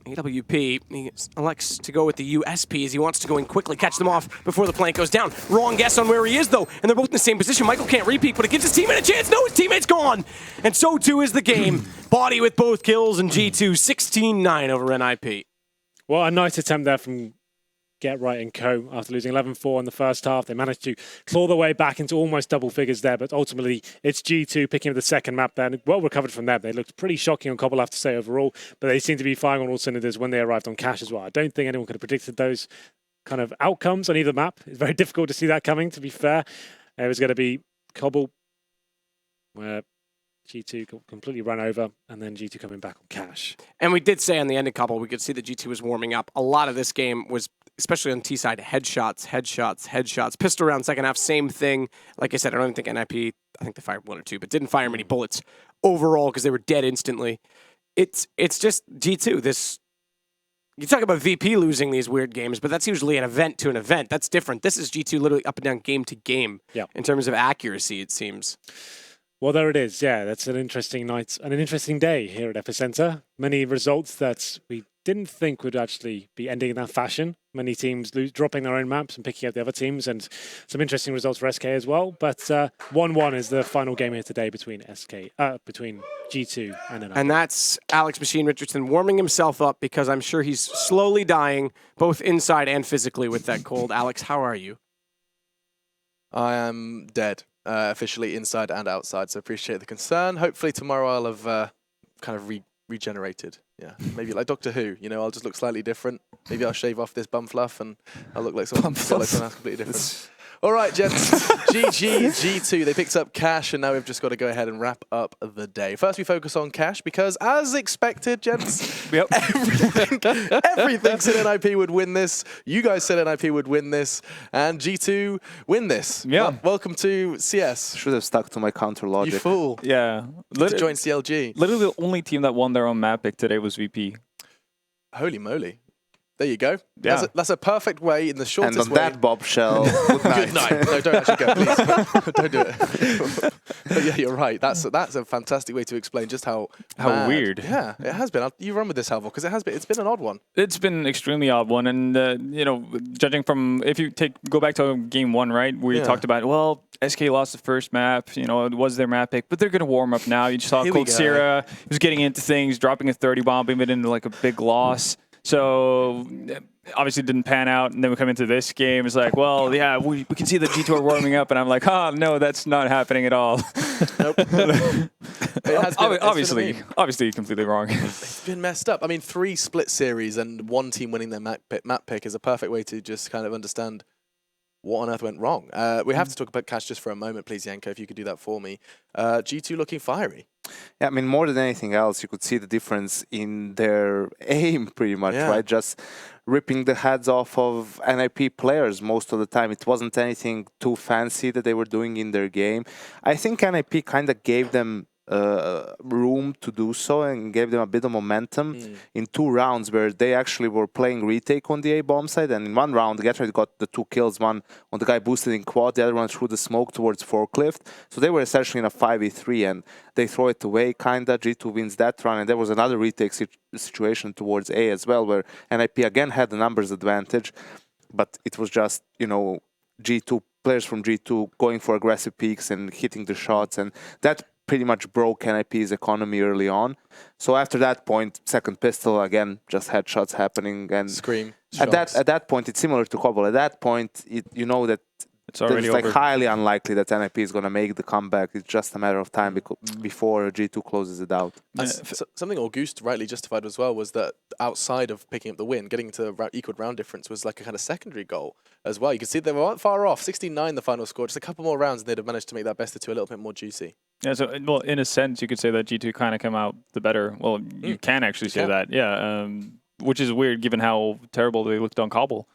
AWP, he elects to go with the USPs. He wants to go in quickly, catch them off before the plant goes down. Wrong guess on where he is, though, and they're both in the same position. Michael can't repeat, but it gives his teammate a chance. No, his teammate's gone, and so too is the game. Body with both kills, and G2 16-9 over NIP. Well, a nice attempt there from Get Right and Co. After losing 11-4 in the first half. They managed to claw their way back into almost double figures there, but ultimately it's G2 picking up the second map there. And well recovered from that. They looked pretty shocking on Cobble, I have to say, overall, but they seem to be firing on all cylinders when they arrived on Cash as well. I don't think anyone could have predicted those kind of outcomes on either map. It's very difficult to see that coming, to be fair. It was going to be Cobble, where G2 completely run over, and then G2 coming back on Cash. And we did say on the end of Cobble, we could see that G2 was warming up. A lot of this game was, especially on T side, headshots, headshots, headshots. Pistol round second half, same thing. Like I said, I don't even think NIP, I think they fired one or two, but didn't fire many bullets overall because they were dead instantly. It's just G2. This, you talk about VP losing these weird games, but that's usually an event to an event. That's different. This is G2 literally up and down game to game in terms of accuracy, it seems. Well, there it is. Yeah, that's an interesting night and an interesting day here at EPICENTER. Many results that we didn't think would actually be ending in that fashion. Many teams dropping their own maps and picking up the other teams, and some interesting results for SK as well. But 1-1 is the final game here today between G2 and NIP. And that's Alex Machine Richardson warming himself up because I'm sure he's slowly dying, both inside and physically with that cold. Alex, how are you? I am dead. Officially inside and outside, so appreciate the concern. Hopefully tomorrow I'll have kind of regenerated. Yeah, maybe like Doctor Who, you know, I'll just look slightly different. Maybe I'll shave off this bum fluff and I'll look like someone else completely different. All right, gents. GG, G2. They picked up Cash, and now we've just got to go ahead and wrap up the day. First, we focus on Cash because, as expected, gents, everything said NIP would win this. You guys said NIP would win this, and G2 win this. Yeah. Welcome to CS. Should have stuck to my counter logic. You fool. Yeah. To join CLG. Literally the only team that won their own map pick today was VP. Holy moly. There you go. Yeah. That's a perfect way in the shortest And on way. that bombshell, good night. Good night. No, don't actually go, please. Don't do it. But yeah, you're right. That's a fantastic way to explain just how weird. Yeah, it has been. You run with this, Halvor, because it's been an odd one. It's been an extremely odd one, and you know, judging from if you go back to game one, right, where you talked about, well, SK lost the first map, you know, it was their map pick, but they're gonna warm up now. You saw Cold Sierra was getting into things, dropping a 30 bomb, being it into like a big loss. So obviously didn't pan out, and then we come into this game. It's like, well, yeah, we can see that G2 are warming up, and I'm like, oh no, that's not happening at all. Nope. Obviously, completely wrong. It's been messed up. I mean, 3 split series and 1 team winning their map pick is a perfect way to just kind of understand what on earth went wrong. We have to talk about Cash just for a moment, please, Yanko, if you could do that for me. G2 looking fiery. Yeah, I mean, more than anything else, you could see the difference in their aim, pretty much, right? Just ripping the heads off of NIP players most of the time. It wasn't anything too fancy that they were doing in their game. I think NIP kind of gave them room to do so and gave them a bit of momentum in 2 rounds where they actually were playing retake on the A bomb side, and in 1 round Getride got the 2 kills, one on the guy boosted in quad, the other one threw the smoke towards forklift. So they were essentially in a 5v3 and they throw it away kinda. G2 wins that round, and there was another retake situation towards A as well where NIP again had the numbers advantage, but it was just, you know, G2 players from G2 going for aggressive peaks and hitting the shots, and that pretty much broke NIP's economy early on. So after that point, second pistol, again, just headshots happening. And Scream. At that point, it's similar to Cobble. At that point, you know that it's already like highly unlikely that NIP is going to make the comeback. It's just a matter of time before G2 closes it out. Something August rightly justified as well was that outside of picking up the win, getting to equal round difference was like a kind of secondary goal as well. You can see they weren't far off. 16-9 the final score. Just a couple more rounds and they'd have managed to make that best of 2 a little bit more juicy. Yeah, so, well, in a sense, you could say that G2 kind of come out the better. Well, you can actually say that, yeah, which is weird given how terrible they looked on Cobble.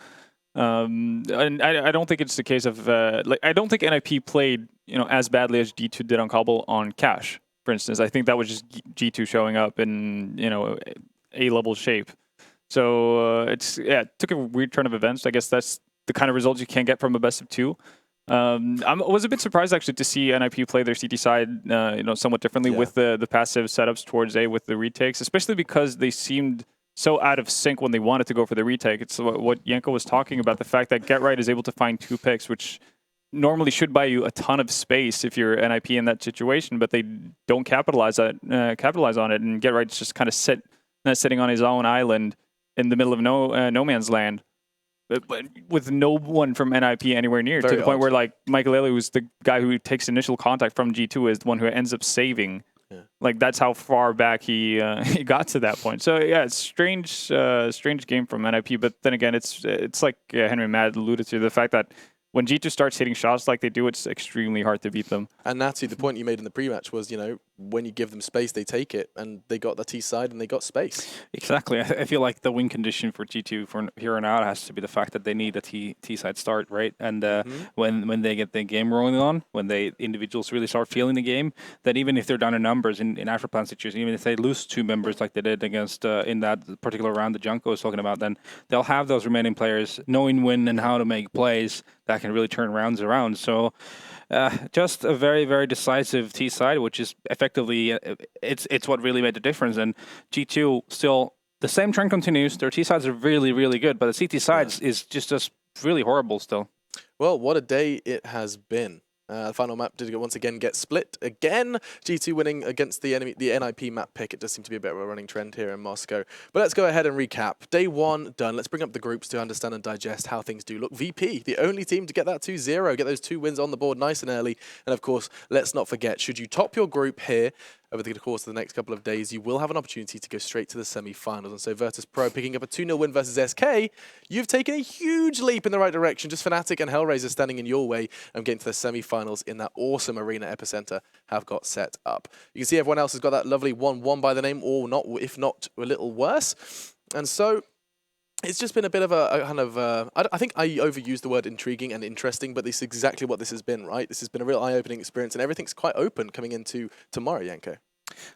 And I don't think it's the case of, I don't think NIP played, you know, as badly as G2 did on Cobble on Cash, for instance. I think that was just G2 showing up in, you know, A-level shape. So it took a weird turn of events. I guess that's the kind of results you can get from a best of 2. I was a bit surprised actually to see NIP play their CT side, you know, somewhat differently with the passive setups towards A with the retakes, especially because they seemed so out of sync when they wanted to go for the retake. It's what Yanko was talking about, the fact that Get Right is able to find 2 picks, which normally should buy you a ton of space if you're NIP in that situation, but they don't capitalize on it, and Get Right's just kind of sitting on his own island in the middle of no man's land, but with no one from NIP anywhere near, to the point where like Michael Early, who's the guy who takes initial contact from G2, is the one who ends up saving. Yeah. Like that's how far back he got to that point. So yeah, it's strange game from NIP. But then again, it's like Henry and Matt alluded to, the fact that when G2 starts hitting shots like they do, it's extremely hard to beat them. And Natu, the point you made in the pre-match was, you know, when you give them space, they take it, and they got the T side and they got space. Exactly. I feel like the win condition for G2 from here on out has to be the fact that they need a T side start, right? And when they get the game rolling on, when they individuals really start feeling the game, then even if they're down in numbers in Afterplan situations, even if they lose 2 members like they did against in that particular round that Junko was talking about, then they'll have those remaining players knowing when and how to make plays that can really turn rounds around. So just a very, very decisive T side, which is effectively it's what really made the difference. And G2 still the same trend continues. Their T sides are really, really good, but the CT sides is just really horrible still. Well, what a day it has been. The final map did once again get split again. G2 winning against the NIP map pick. It does seem to be a bit of a running trend here in Moscow. But let's go ahead and recap. Day 1 done. Let's bring up the groups to understand and digest how things do look. VP, the only team to get that 2-0, get those 2 wins on the board nice and early. And of course, let's not forget, should you top your group here over the course of the next couple of days, you will have an opportunity to go straight to the semi-finals. And so Vitrus.Pro picking up a 2-0 win versus SK, you've taken a huge leap in the right direction. Just fnatik and HellRaisers standing in your way and getting to the semi-finals in that awesome arena EPICENTER have got set up. You can see everyone else has got that lovely 1-1 by the name, or not, if not a little worse. And so it's just been a bit of a kind of, I think I overused the word intriguing and interesting, but this is exactly what this has been, right? This has been a real eye-opening experience, and everything's quite open coming into tomorrow, Yanko.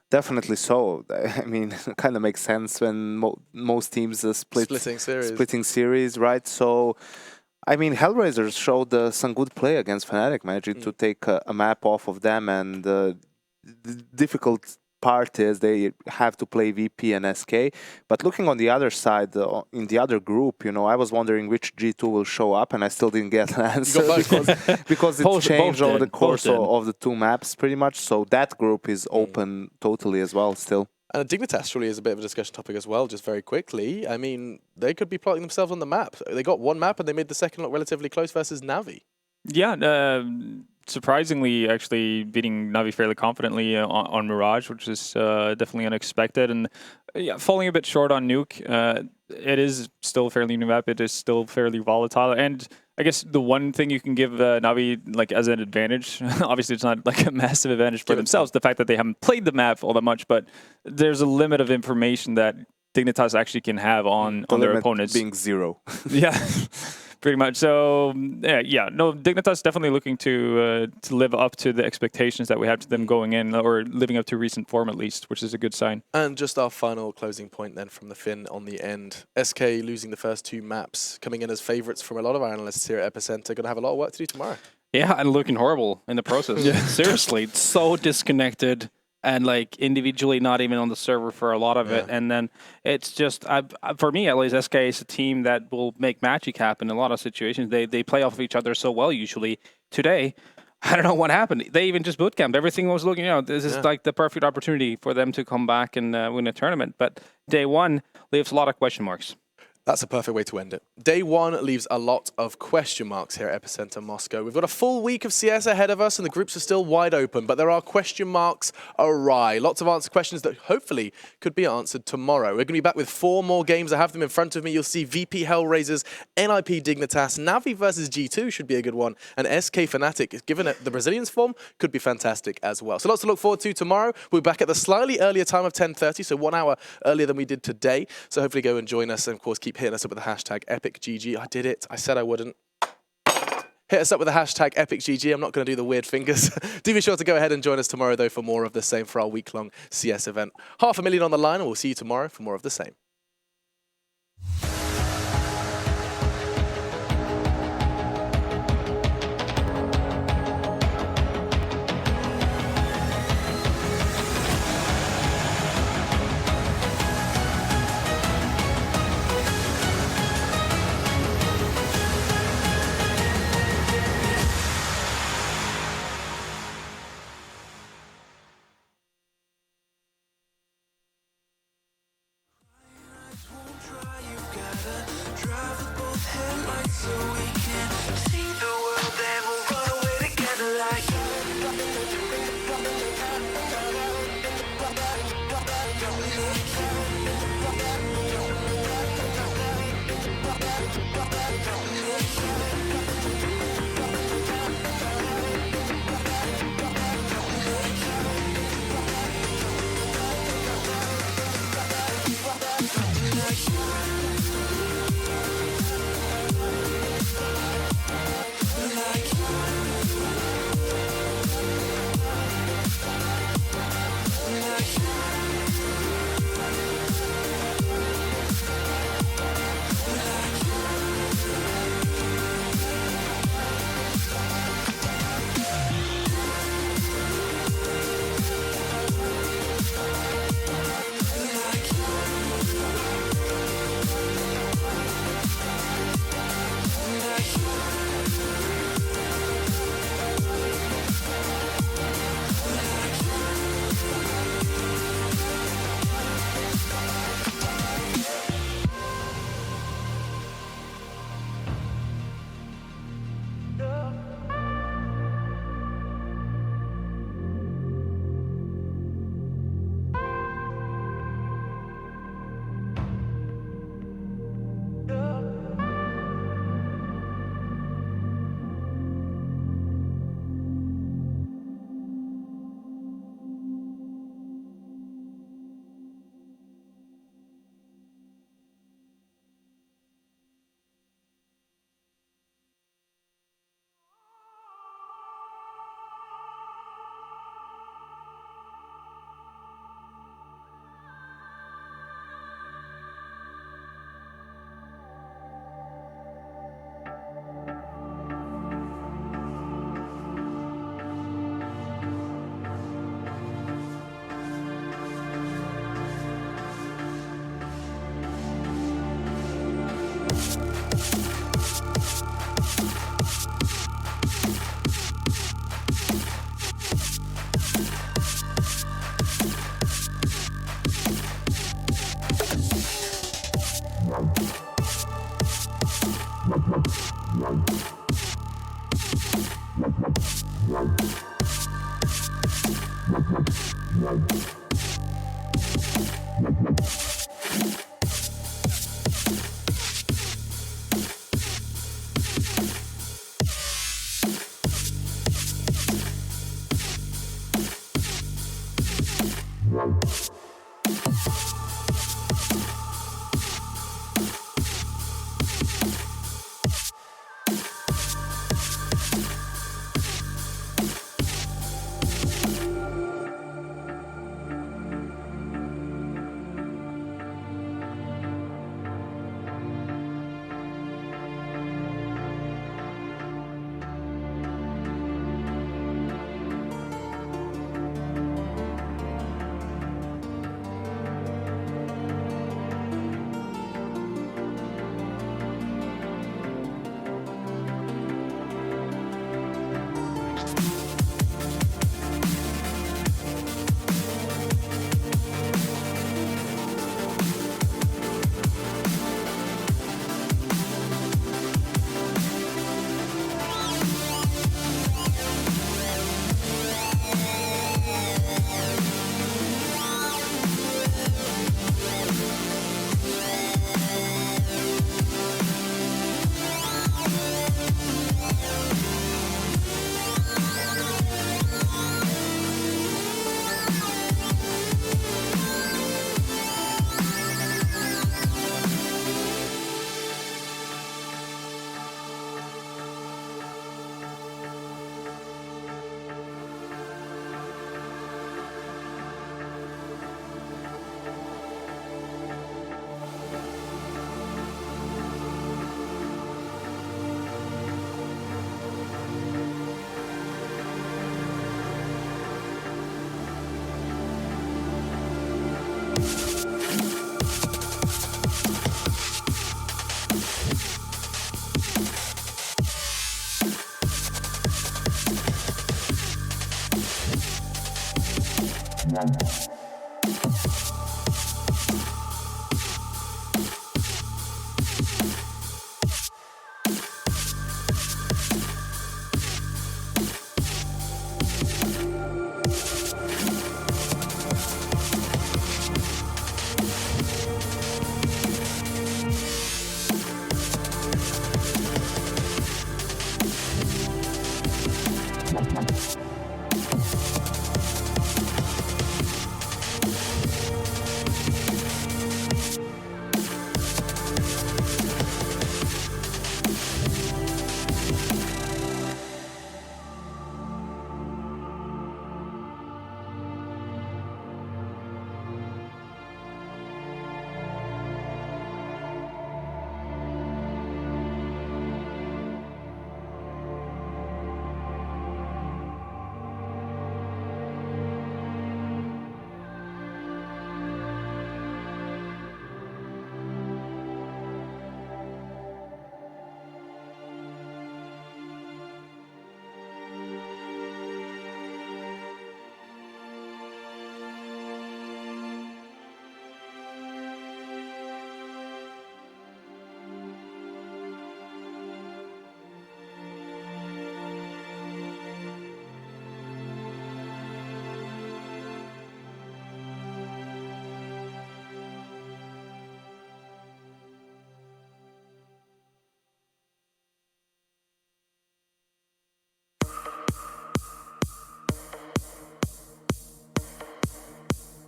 Definitely so. I mean, it kind of makes sense when most teams are splitting series, right? So, I mean, HellRaisers showed some good play against fnatik, managing to take a map off of them, and the difficult part is they have to play VP and SK. But looking on the other side, in the other group, you know, I was wondering which G2 will show up, and I still didn't get an answer because it changed over the course of the 2 maps pretty much. So that group is open totally as well still. And Dignitas surely is a bit of a discussion topic as well, just very quickly. I mean, they could be plotting themselves on the map. They got 1 map and they made the second look relatively close versus Navi. Yeah, surprisingly, actually beating Navi fairly confidently on Mirage, which is definitely unexpected. And yeah, falling a bit short on Nuke. It is still a fairly new map. It is still fairly volatile. And I guess the one thing you can give Navi like as an advantage, obviously it's not like a massive advantage for themselves, the fact that they haven't played the map all that much, but there's a limit of information that Dignitas actually can have on their opponents. Being 0. Yeah. Pretty much. So, yeah, no, Dignitas definitely looking to live up to the expectations that we have to them going in, or living up to recent form at least, which is a good sign. And just our final closing point then from the Finn on the end. SK losing the first 2 maps, coming in as favourites from a lot of our analysts here at EPICENTER. Going to have a lot of work to do tomorrow. Yeah, and looking horrible in the process. Seriously, so disconnected. And like individually not even on the server for a lot of it. And then it's just, for me at least, SK is a team that will make magic happen in a lot of situations. They play off of each other so well usually. Today, I don't know what happened. They even just bootcamped. Everything was looking, this is like the perfect opportunity for them to come back and win a tournament. But day 1 leaves a lot of question marks. That's a perfect way to end it. Day 1 leaves a lot of question marks here at EPICENTER Moscow. We've got a full week of CS ahead of us, and the groups are still wide open, but there are question marks awry. Lots of answer questions that hopefully could be answered tomorrow. We're going to be back with 4 more games. I have them in front of me. You'll see VP HellRaisers, NIP Dignitas, Navi versus G2 should be a good one, and SK fnatik, given it the Brazilians' form, could be fantastic as well. So lots to look forward to tomorrow. We'll be back at the slightly earlier time of 10:30, so 1 hour earlier than we did today. So hopefully go and join us, and of course keep hitting us up with the hashtag EpicGG. I did it. I said I wouldn't. Hit us up with the hashtag EpicGG. I'm not going to do the weird fingers. Do be sure to go ahead and join us tomorrow, though, for more of the same for our week-long CS event. 500,000 on the line, and we'll see you tomorrow for more of the same. the light so we can see the world and we'll run away together like We'll be right back.